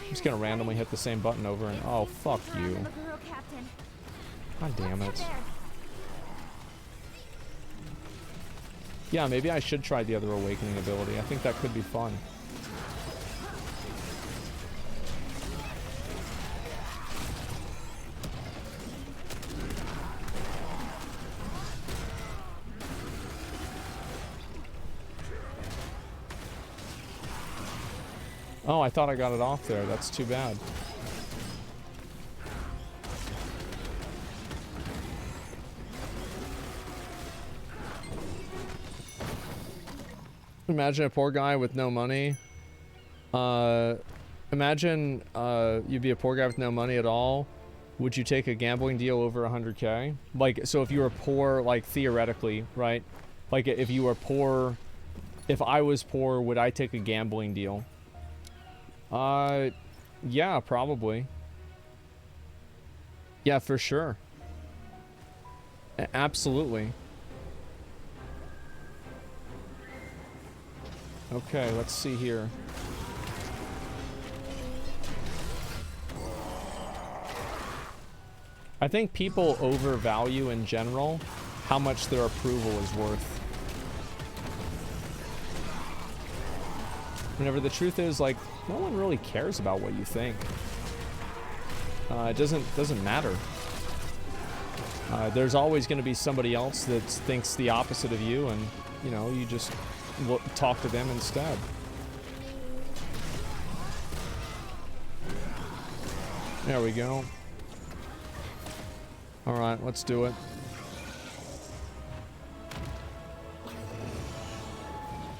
A: I'm just gonna randomly hit the same button over and oh, fuck you. God damn it. Yeah, maybe I should try the other awakening ability. I think that could be fun. Oh, I thought I got it off there. That's too bad. Imagine a poor guy with no money Imagine you'd be a poor guy with no money at all. Would you take a gambling deal over 100K? Like, so if you were poor, like theoretically, right? Like if you were poor, if I was poor, would I take a gambling deal? Yeah, probably. Yeah, for sure. Absolutely. Okay, let's see here. I think people overvalue in general how much their approval is worth. Whenever the truth is, like, no one really cares about what you think. It doesn't matter. There's always going to be somebody else that thinks the opposite of you, and you know, you just talk to them instead. There we go. All right, let's do it.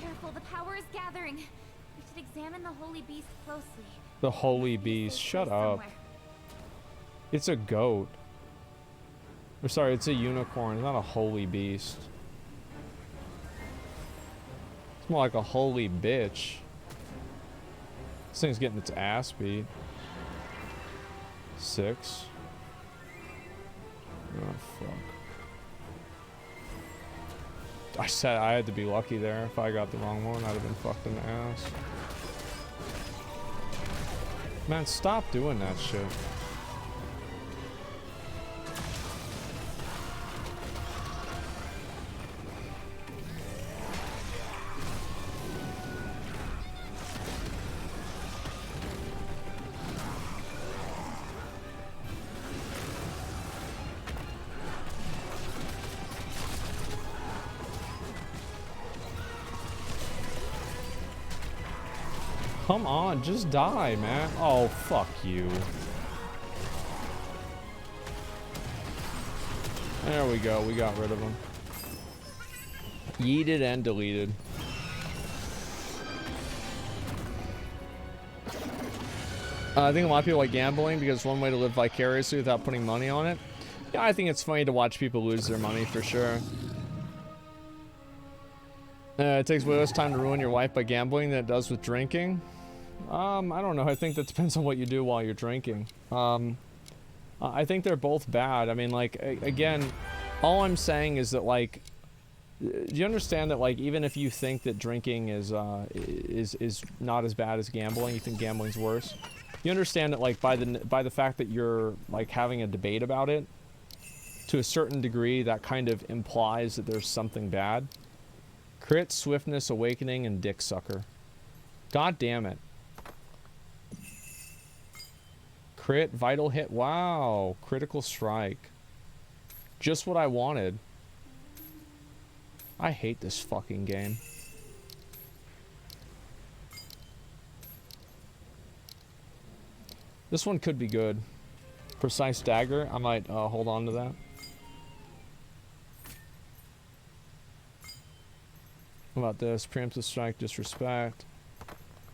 B: Careful, the power is gathering. We should examine the holy beast closely.
A: The holy beast. Shut up. It's a goat. Or sorry, it's a unicorn. It's not a holy beast. It's more like a holy bitch. This thing's getting its ass beat. 6. Oh, fuck. I said I had to be lucky there. If I got the wrong one, I'd have been fucked in the ass. Man, stop doing that shit. Come on, just die, man. Oh, fuck you. There we go, we got rid of him. Yeeted and deleted. I think a lot of people like gambling because it's one way to live vicariously without putting money on it. Yeah, I think it's funny to watch people lose their money for sure. It takes way less time to ruin your life by gambling than it does with drinking. I don't know. I think that depends on what you do while you're drinking. I think they're both bad. I mean, like, again, all I'm saying is that, like, do you understand that, like, even if you think that drinking is not as bad as gambling, you think gambling's worse, you understand that, like, by the fact that you're, like, having a debate about it, to a certain degree, that kind of implies that there's something bad. Crit, Swiftness, Awakening, and Dick Sucker. God damn it. Crit, Vital Hit. Wow. Critical Strike. Just what I wanted. I hate this fucking game. This one could be good. Precise Dagger. I might hold on to that. What about this? Preemptive Strike, Disrespect.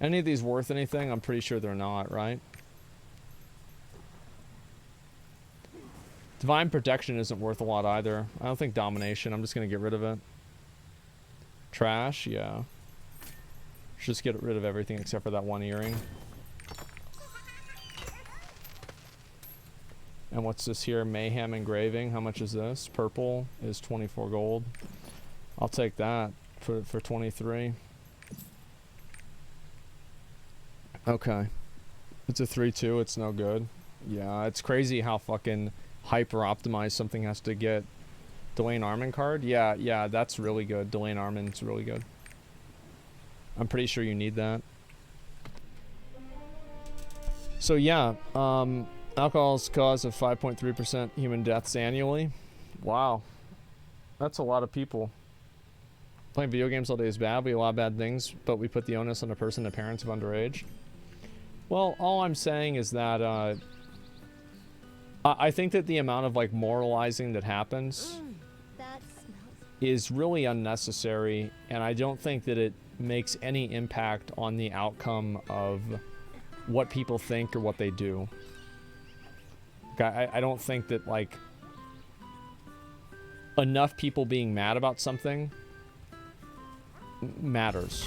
A: Any of these worth anything? I'm pretty sure they're not, right? Divine Protection isn't worth a lot either. I don't think Domination. I'm just going to get rid of it. Trash? Yeah. Just get rid of everything except for that one earring. And what's this here? Mayhem Engraving. How much is this? Purple is 24 gold. I'll take that for 23. Okay. It's a 3-2. It's no good. Yeah, it's crazy how fucking hyper optimized something has to get. Delane Armand card? Yeah, that's really good. Delane Armand's really good. I'm pretty sure you need that. So yeah, alcohol's cause of 5.3% human deaths annually. Wow. That's a lot of people. Playing video games all day is bad. We do a lot of bad things, but we put the onus on a person and parents of underage. Well, all I'm saying is that I think that the amount of like moralizing that happens is really unnecessary, and I don't think that it makes any impact on the outcome of what people think or what they do. Like, I don't think that, like, enough people being mad about something matters.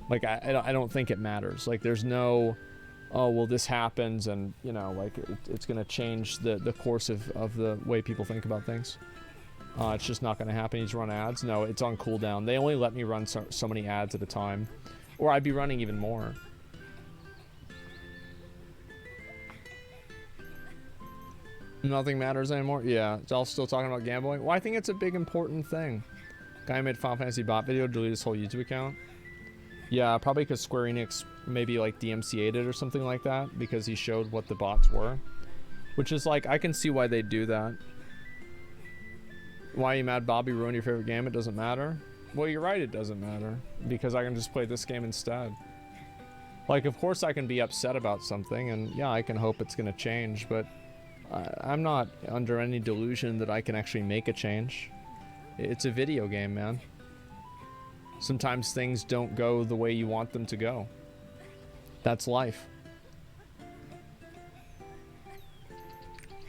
A: Like, I don't think it matters. Like, there's no, oh, well, this happens and, you know, like, it's going to change the course of the way people think about things. It's just not going to happen. You just run ads. No, it's on cooldown. They only let me run so many ads at a time. Or I'd be running even more. Nothing matters anymore? Yeah, it's all still talking about gambling. Well, I think it's a big important thing. Guy who made Final Fantasy bot video, deleted his whole YouTube account. Yeah, probably because Square Enix maybe like DMCA'd it or something like that because he showed what the bots were. Which is like, I can see why they do that. Why are you mad Bobby ruined your favorite game? It doesn't matter. Well, you're right, it doesn't matter. Because I can just play this game instead. Like, of course I can be upset about something, and yeah, I can hope it's gonna change, but I'm not under any delusion that I can actually make a change. It's a video game, man. Sometimes things don't go the way you want them to go. That's life.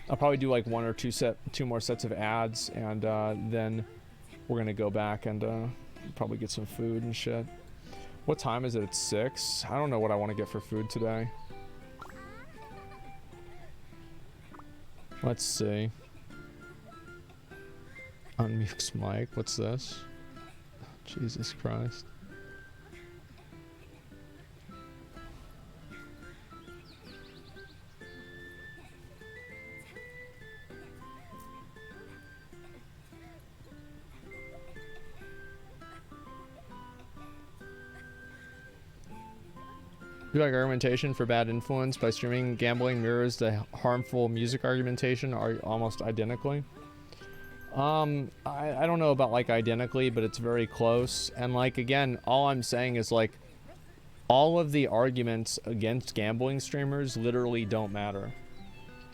A: I'll probably do like one or two more sets of ads, and then we're gonna go back and probably get some food and shit. What time is it? It's 6. I don't know what I want to get for food today. Let's see. Unmute mic. What's this? Jesus Christ. Do you like argumentation for bad influence by streaming gambling mirrors the harmful music argumentation almost identically? I don't know about like identically, but it's very close. And like, again, all I'm saying is like all of the arguments against gambling streamers literally don't matter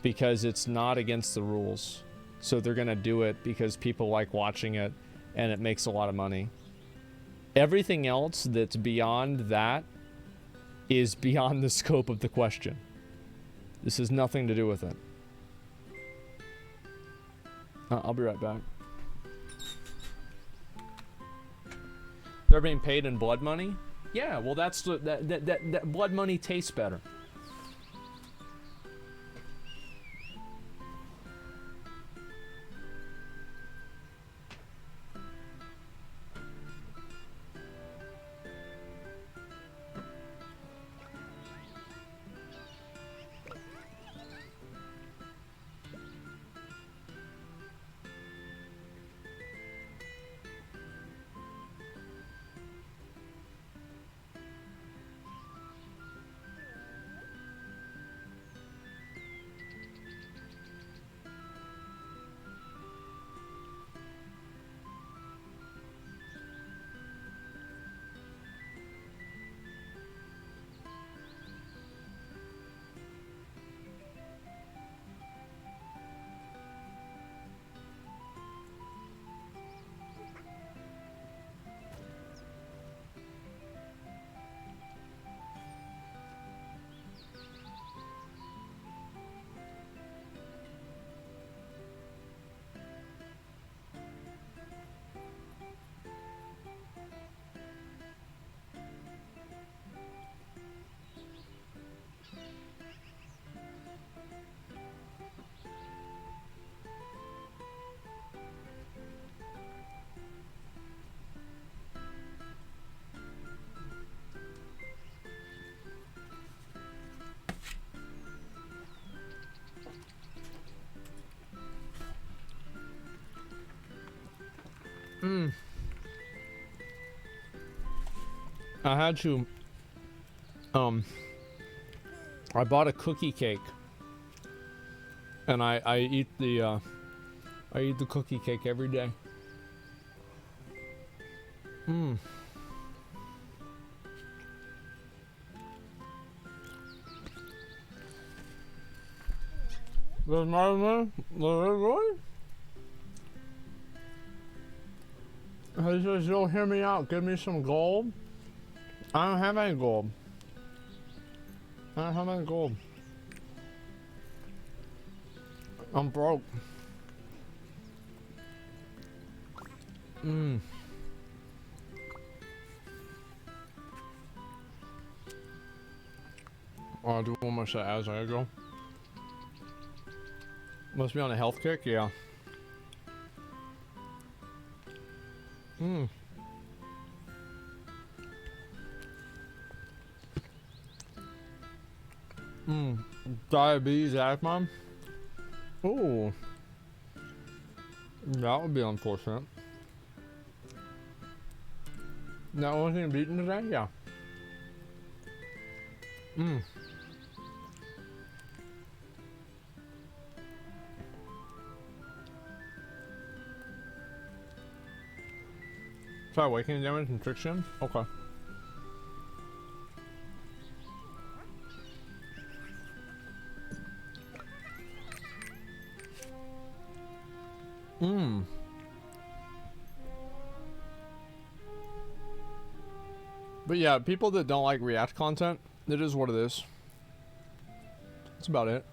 A: because it's not against the rules. So they're gonna do it because people like watching it and it makes a lot of money. Everything else that's beyond that is beyond the scope of the question. This has nothing to do with it. I'll be right back. They're being paid in blood money? Yeah, well that's that blood money tastes better. I had to, I bought a cookie cake, and I eat the cookie cake every day. Does my man really? He says, "You'll hear me out. Give me some gold." I don't have any gold. How much gold? I'm broke. Oh, I'll do one more set as I go. Must be on a health kick, yeah. Diabetes Akmon? Ooh. That would be unfortunate. That only thing beaten today? Yeah. Try awakening damage and friction? Okay. But yeah, people that don't like React content, it is what it is. That's about it.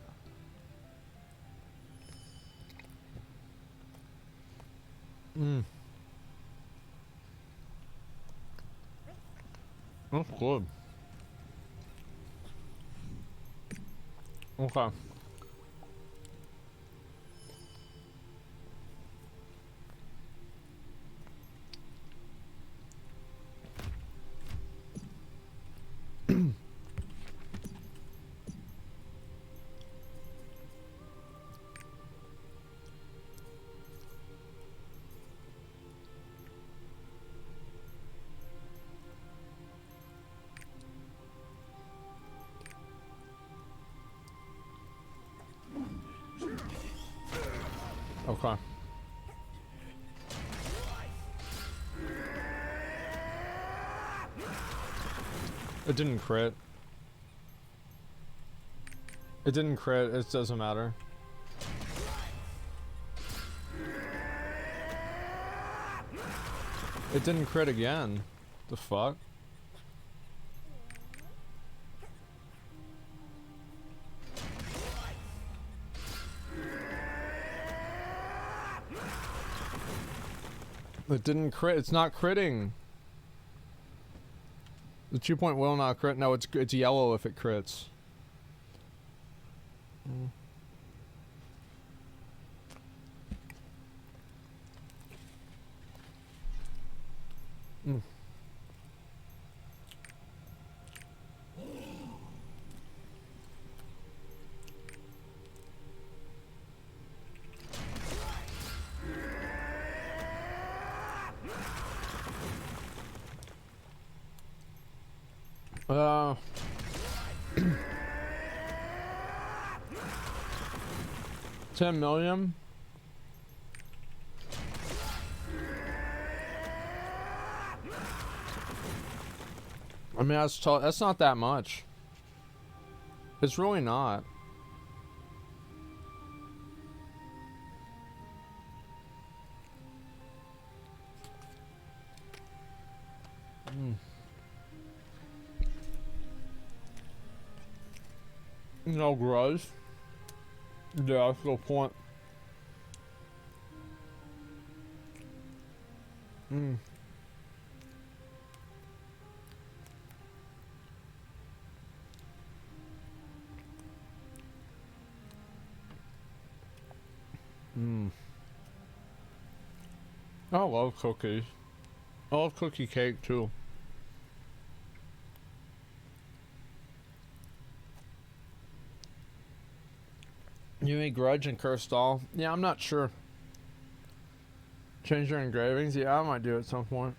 A: That's good. Okay. Okay. It didn't crit. It didn't crit, it doesn't matter. It didn't crit again. The fuck? It didn't crit. It's not critting. The 2-point will not crit. No, it's yellow if it crits. $10 million. I mean, that's not that much. It's really not. No grudge. Yeah, that's a good point. I love cookies. I love cookie cake too. You mean Grudge and Cursed Doll? Yeah, I'm not sure. Change your engravings? Yeah, I might do it at some point.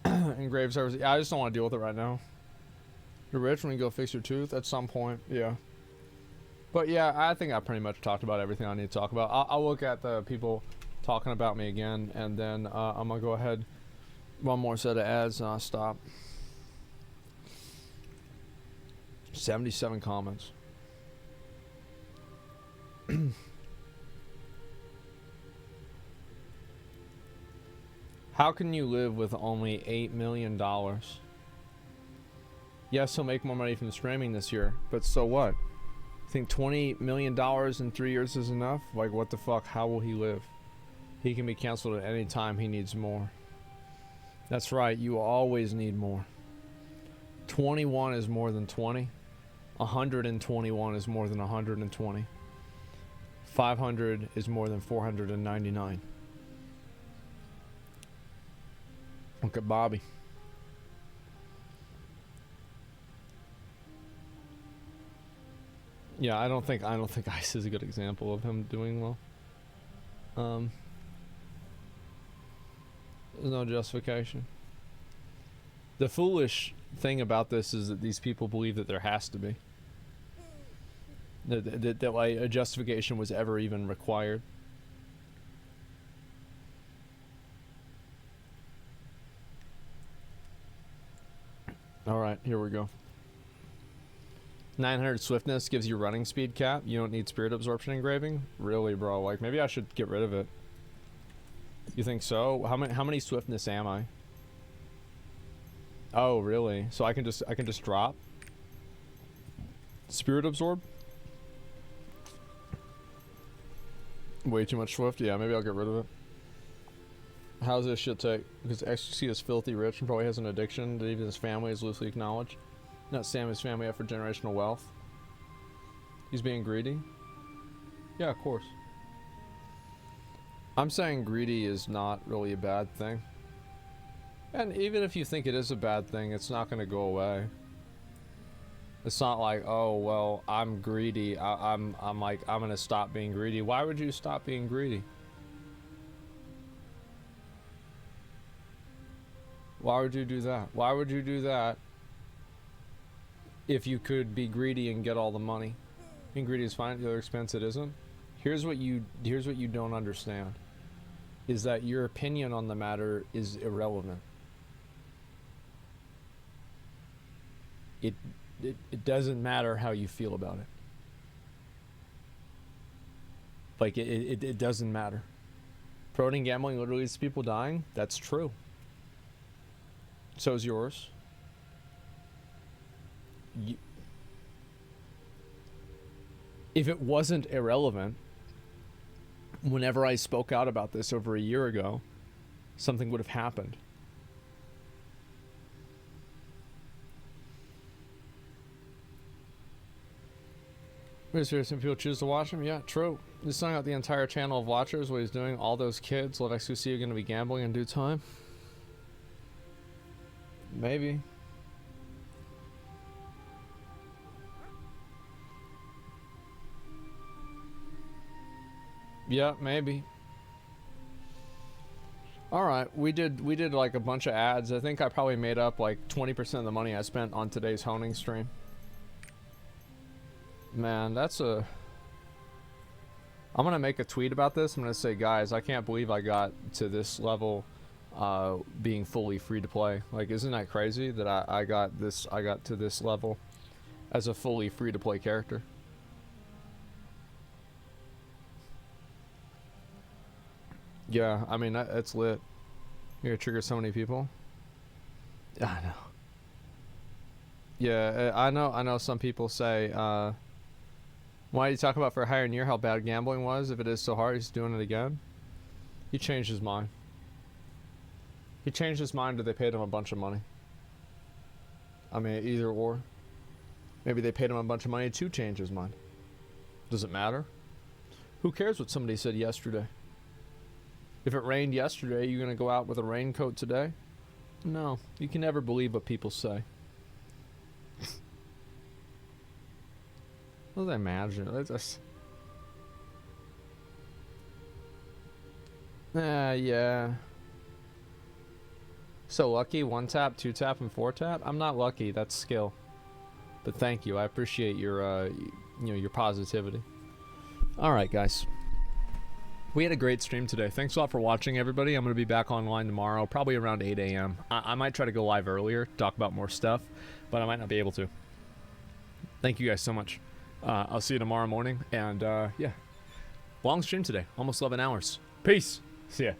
A: Engrave service. Yeah, I just don't want to deal with it right now. You're rich when you go fix your tooth at some point. Yeah. But yeah, I think I pretty much talked about everything I need to talk about. I'll look at the people talking about me again, and then I'm gonna go ahead. One more set of ads and I'll stop. 77 comments. How can you live with only $8 million? Yes, he'll make more money from streaming this year, but so what? You think $20 million in 3 years is enough? Like, what the fuck? How will he live? He can be canceled at any time he needs more. That's right, you always need more. 21 is more than 20. 121 is more than 120. 500 is more than 499. Look at Bobby. Yeah, I don't think Ice is a good example of him doing well. There's no justification. The foolish thing about this is that these people believe that there has to be. That like a justification was ever even required. Alright, here we go. 900 swiftness gives you running speed cap. You don't need spirit absorption engraving? Really, bro? Like, maybe I should get rid of it. You think so? How many swiftness am I? Oh, really? So I can just drop? Spirit absorb? Way too much swift? Yeah, maybe I'll get rid of it. How's this shit take? Because XQC is filthy rich and probably has an addiction that even his family is loosely acknowledged. Not Sam his family up for generational wealth. He's being greedy? Yeah, of course. I'm saying greedy is not really a bad thing. And even if you think it is a bad thing, it's not going to go away. It's not like, oh, well, I'm greedy. I'm going to stop being greedy. Why would you stop being greedy? Why would you do that? Why would you do that if you could be greedy and get all the money? Being greedy is fine, the other expense it isn't. Here's what you don't understand. Is that your opinion on the matter is irrelevant. It doesn't matter how you feel about it. Like, it doesn't matter. Promoting gambling literally leads to people dying? That's true. So is yours. If it wasn't irrelevant, whenever I spoke out about this over a year ago, something would have happened. Some people choose to watch him? Yeah, true. He's selling out the entire channel of watchers. What he's doing, all those kids, Love XQC are going to be gambling in due time? Maybe. Yeah, maybe. Alright, we did like a bunch of ads. I think I probably made up like 20% of the money I spent on today's honing stream. Man, that's a... I'm gonna make a tweet about this. I'm gonna say, guys, I can't believe I got to this level being fully free to play. Like, isn't that crazy that I got to this level as a fully free to play character? Yeah, I mean, it's lit. You're gonna trigger so many people. I know. Yeah, I know some people say, why do you talk about for a higher year how bad gambling was? If it is so hard, he's doing it again. He changed his mind. He changed his mind or they paid him a bunch of money. I mean, either or. Maybe they paid him a bunch of money to change his mind. Does it matter? Who cares what somebody said yesterday? If it rained yesterday, you gonna go out with a raincoat today? No, you can never believe what people say. What do they imagine? That's just... yeah. So lucky, 1 tap, 2 tap, and 4 tap? I'm not lucky, that's skill. But thank you, I appreciate your, your positivity. Alright, guys. We had a great stream today. Thanks a lot for watching, everybody. I'm going to be back online tomorrow, probably around 8 a.m. I might try to go live earlier, talk about more stuff, but I might not be able to. Thank you guys so much. I'll see you tomorrow morning, and yeah. Long stream today, almost 11 hours. Peace. See ya.